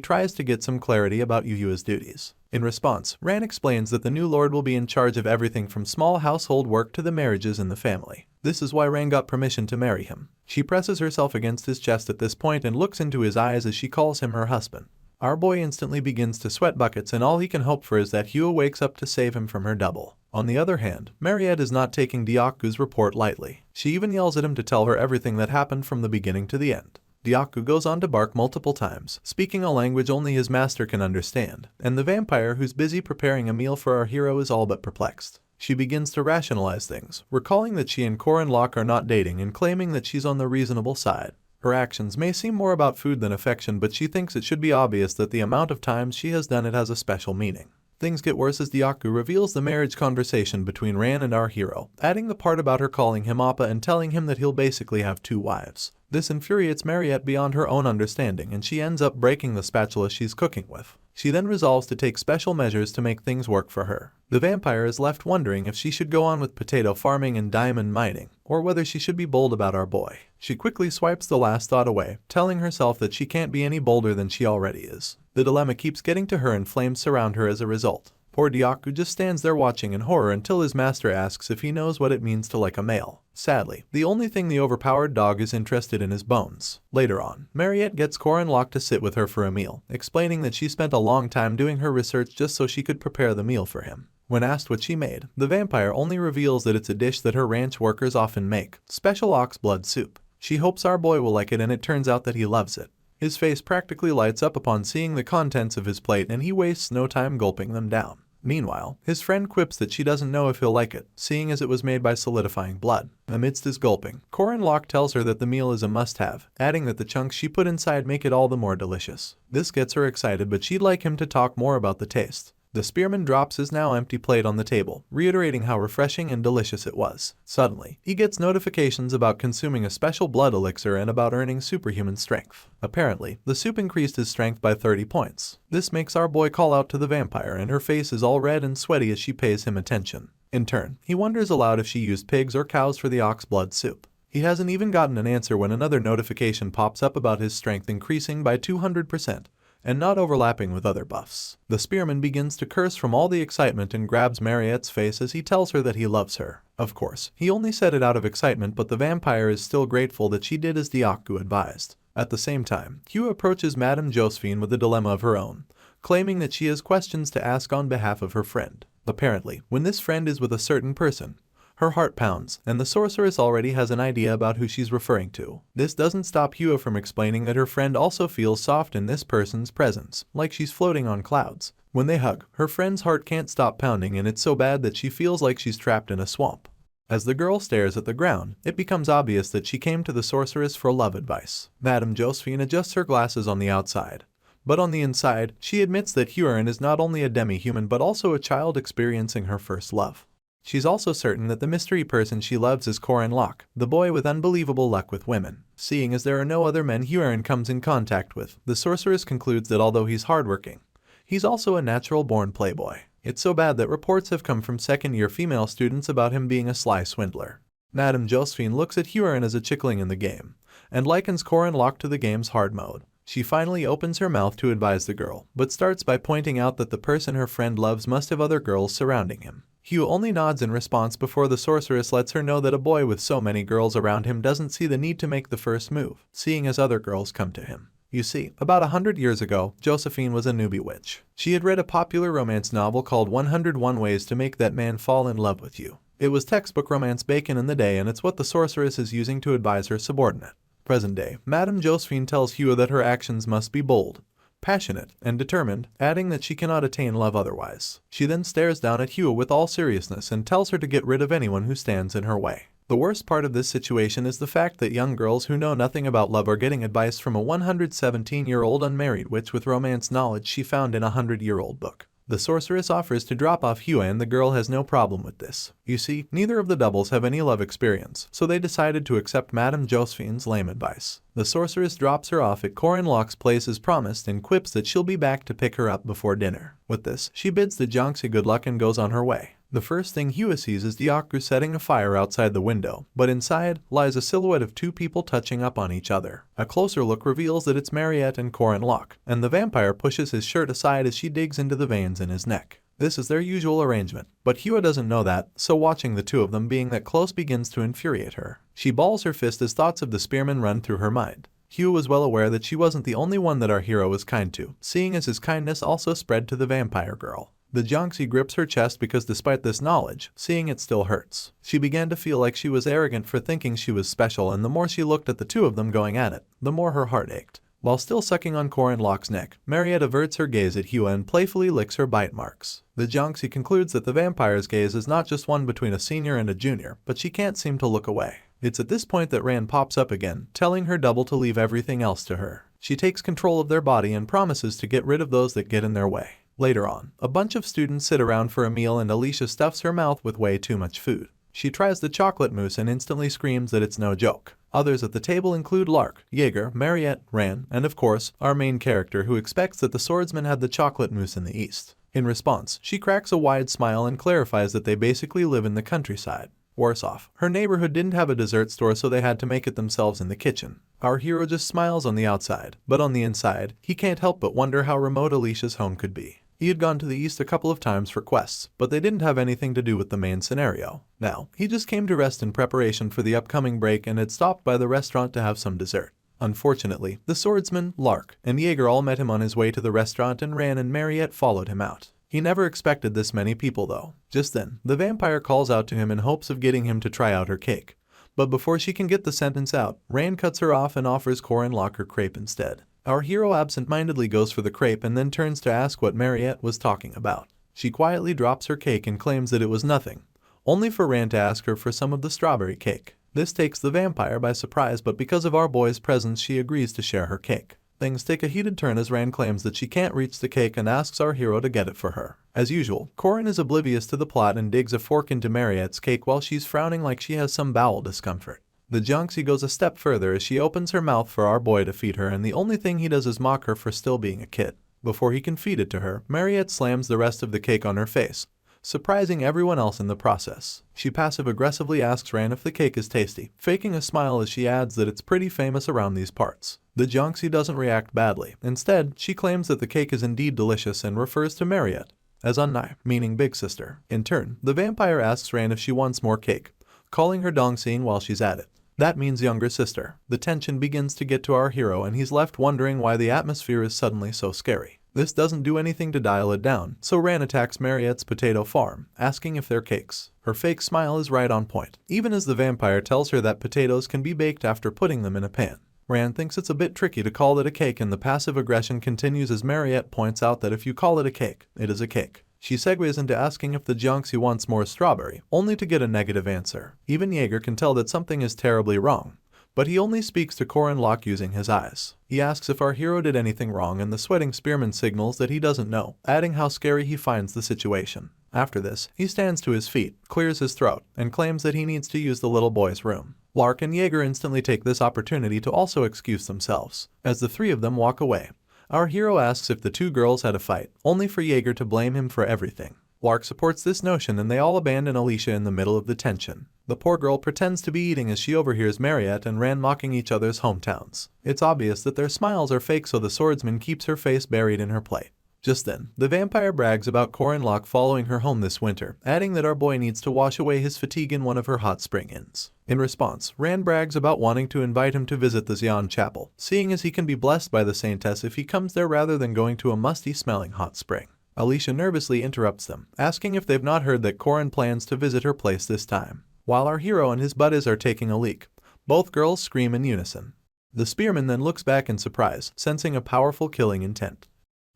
tries to get some clarity about Yuhua's duties. In response, Ran explains that the new lord will be in charge of everything from small household work to the marriages in the family. This is why Ran got permission to marry him. She presses herself against his chest at this point and looks into his eyes as she calls him her husband. Our boy instantly begins to sweat buckets, and all he can hope for is that Hua wakes up to save him from her double. On the other hand, Mariette is not taking Dyaku's report lightly. She even yells at him to tell her everything that happened from the beginning to the end. Dyaku goes on to bark multiple times, speaking a language only his master can understand, and the vampire who's busy preparing a meal for our hero is all but perplexed. She begins to rationalize things, recalling that she and Corin Locke are not dating and claiming that she's on the reasonable side. Her actions may seem more about food than affection, but she thinks it should be obvious that the amount of times she has done it has a special meaning. Things get worse as Dyaku reveals the marriage conversation between Ran and our hero, adding the part about her calling him Appa and telling him that he'll basically have two wives. This infuriates Mariette beyond her own understanding, and she ends up breaking the spatula she's cooking with. She then resolves to take special measures to make things work for her. The vampire is left wondering if she should go on with potato farming and diamond mining, or whether she should be bold about our boy. She quickly swipes the last thought away, telling herself that she can't be any bolder than she already is. The dilemma keeps getting to her and flames surround her as a result. Poor Dyaku just stands there watching in horror until his master asks if he knows what it means to like a male. Sadly, the only thing the overpowered dog is interested in is bones. Later on, Mariette gets Corin Locke to sit with her for a meal, explaining that she spent a long time doing her research just so she could prepare the meal for him. When asked what she made, the vampire only reveals that it's a dish that her ranch workers often make, special ox blood soup. She hopes our boy will like it, and it turns out that he loves it. His face practically lights up upon seeing the contents of his plate, and he wastes no time gulping them down. Meanwhile, his friend quips that she doesn't know if he'll like it, seeing as it was made by solidifying blood. Amidst his gulping, Corin Locke tells her that the meal is a must-have, adding that the chunks she put inside make it all the more delicious. This gets her excited, but she'd like him to talk more about the taste. The spearman drops his now empty plate on the table, reiterating how refreshing and delicious it was. Suddenly, he gets notifications about consuming a special blood elixir and about earning superhuman strength. Apparently, the soup increased his strength by 30 points. This makes our boy call out to the vampire, and her face is all red and sweaty as she pays him attention. In turn, he wonders aloud if she used pigs or cows for the ox blood soup. He hasn't even gotten an answer when another notification pops up about his strength increasing by 200%. And not overlapping with other buffs. The spearman begins to curse from all the excitement and grabs Mariette's face as he tells her that he loves her. Of course, he only said it out of excitement, but the vampire is still grateful that she did as Dyaku advised. At the same time, Hugh approaches Madame Josephine with a dilemma of her own, claiming that she has questions to ask on behalf of her friend. Apparently, when this friend is with a certain person, her heart pounds, and the sorceress already has an idea about who she's referring to. This doesn't stop Hua from explaining that her friend also feels soft in this person's presence, like she's floating on clouds. When they hug, her friend's heart can't stop pounding, and it's so bad that she feels like she's trapped in a swamp. As the girl stares at the ground, it becomes obvious that she came to the sorceress for love advice. Madame Josephine adjusts her glasses on the outside. But on the inside, she admits that Huron is not only a demi-human but also a child experiencing her first love. She's also certain that the mystery person she loves is Koren Locke, the boy with unbelievable luck with women. Seeing as there are no other men Huron comes in contact with, the sorceress concludes that although he's hardworking, he's also a natural-born playboy. It's so bad that reports have come from second-year female students about him being a sly swindler. Madame Josephine looks at Huron as a chickling in the game, and likens Koren Locke to the game's hard mode. She finally opens her mouth to advise the girl, but starts by pointing out that the person her friend loves must have other girls surrounding him. Hugh only nods in response before the sorceress lets her know that a boy with so many girls around him doesn't see the need to make the first move, seeing as other girls come to him. You see, about 100 years ago, Josephine was a newbie witch. She had read a popular romance novel called 101 Ways to Make That Man Fall in Love with You. It was textbook romance bacon in the day, and it's what the sorceress is using to advise her subordinate. Present day, Madame Josephine tells Hua that her actions must be bold, passionate, and determined, adding that she cannot attain love otherwise. She then stares down at Hua with all seriousness and tells her to get rid of anyone who stands in her way. The worst part of this situation is the fact that young girls who know nothing about love are getting advice from a 117-year-old unmarried witch with romance knowledge she found in a 100-year-old book. The sorceress offers to drop off Hua, and the girl has no problem with this. You see, neither of the doubles have any love experience, so they decided to accept Madame Josephine's lame advice. The sorceress drops her off at Koren Locke's place as promised and quips that she'll be back to pick her up before dinner. With this, she bids the Jiangxi good luck and goes on her way. The first thing Hua sees is the Yaku setting a fire outside the window, but inside lies a silhouette of two people touching up on each other. A closer look reveals that it's Mariette and Koren Locke, and the vampire pushes his shirt aside as she digs into the veins in his neck. This is their usual arrangement, but Hua doesn't know that, so watching the two of them being that close begins to infuriate her. She balls her fist as thoughts of the spearman run through her mind. Hua was well aware that she wasn't the only one that our hero was kind to, seeing as his kindness also spread to the vampire girl. The Jiangxi grips her chest because despite this knowledge, seeing it still hurts. She began to feel like she was arrogant for thinking she was special, and the more she looked at the two of them going at it, the more her heart ached. While still sucking on Koren Locke's neck, Mariette averts her gaze at Hua and playfully licks her bite marks. The Jiangxi concludes that the vampire's gaze is not just one between a senior and a junior, but she can't seem to look away. It's at this point that Rand pops up again, telling her double to leave everything else to her. She takes control of their body and promises to get rid of those that get in their way. Later on, a bunch of students sit around for a meal and Alicia stuffs her mouth with way too much food. She tries the chocolate mousse and instantly screams that it's no joke. Others at the table include Lark, Jaeger, Mariette, Ran, and of course, our main character who expects that the swordsman had the chocolate mousse in the east. In response, she cracks a wide smile and clarifies that they basically live in the countryside. Worse off, her neighborhood didn't have a dessert store, so they had to make it themselves in the kitchen. Our hero just smiles on the outside, but on the inside, he can't help but wonder how remote Alicia's home could be. He had gone to the east a couple of times for quests, but they didn't have anything to do with the main scenario. Now, he just came to rest in preparation for the upcoming break and had stopped by the restaurant to have some dessert. Unfortunately, the swordsman, Lark, and Jaeger all met him on his way to the restaurant, and Ran and Mariette followed him out. He never expected this many people though. Just then, the vampire calls out to him in hopes of getting him to try out her cake. But before she can get the sentence out, Ran cuts her off and offers Koren Locke her crepe instead. Our hero absent-mindedly goes for the crepe and then turns to ask what Mariette was talking about. She quietly drops her cake and claims that it was nothing, only for Ran to ask her for some of the strawberry cake. This takes the vampire by surprise, but because of our boy's presence she agrees to share her cake. Things take a heated turn as Ran claims that she can't reach the cake and asks our hero to get it for her. As usual, Koren is oblivious to the plot and digs a fork into Mariette's cake while she's frowning like she has some bowel discomfort. The Jiangxi goes a step further as she opens her mouth for our boy to feed her, and the only thing he does is mock her for still being a kid. Before he can feed it to her, Mariette slams the rest of the cake on her face, surprising everyone else in the process. She passive-aggressively asks Ran if the cake is tasty, faking a smile as she adds that it's pretty famous around these parts. The Jiangxi doesn't react badly. Instead, she claims that the cake is indeed delicious and refers to Mariette as Unnai, meaning big sister. In turn, the vampire asks Ran if she wants more cake, calling her Dongxing while she's at it. That means younger sister. The tension begins to get to our hero and he's left wondering why the atmosphere is suddenly so scary. This doesn't do anything to dial it down, so Ran attacks Mariette's potato farm, asking if they're cakes. Her fake smile is right on point, even as the vampire tells her that potatoes can be baked after putting them in a pan. Ran thinks it's a bit tricky to call it a cake, and the passive aggression continues as Mariette points out that if you call it a cake, it is a cake. She segues into asking if the Jiangxi wants more strawberry, only to get a negative answer. Even Jaeger can tell that something is terribly wrong, but he only speaks to Korin Locke using his eyes. He asks if our hero did anything wrong, and the sweating spearman signals that he doesn't know, adding how scary he finds the situation. After this, he stands to his feet, clears his throat, and claims that he needs to use the little boy's room. Lark and Jaeger instantly take this opportunity to also excuse themselves. As the three of them walk away, our hero asks if the two girls had a fight, only for Jaeger to blame him for everything. Lark supports this notion and they all abandon Alicia in the middle of the tension. The poor girl pretends to be eating as she overhears Mariette and Rand mocking each other's hometowns. It's obvious that their smiles are fake, so the swordsman keeps her face buried in her plate. Just then, the vampire brags about Korin Locke following her home this winter, adding that our boy needs to wash away his fatigue in one of her hot spring inns. In response, Rand brags about wanting to invite him to visit the Xian Chapel, seeing as he can be blessed by the saintess if he comes there rather than going to a musty-smelling hot spring. Alicia nervously interrupts them, asking if they've not heard that Korin plans to visit her place this time. While our hero and his buddies are taking a leak, both girls scream in unison. The spearman then looks back in surprise, sensing a powerful killing intent.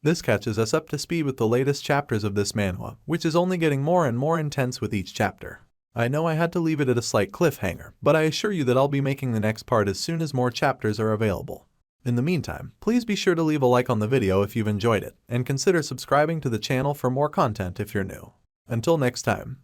This catches us up to speed with the latest chapters of this manhwa, which is only getting more and more intense with each chapter. I know I had to leave it at a slight cliffhanger, but I assure you that I'll be making the next part as soon as more chapters are available. In the meantime, please be sure to leave a like on the video if you've enjoyed it, and consider subscribing to the channel for more content if you're new. Until next time.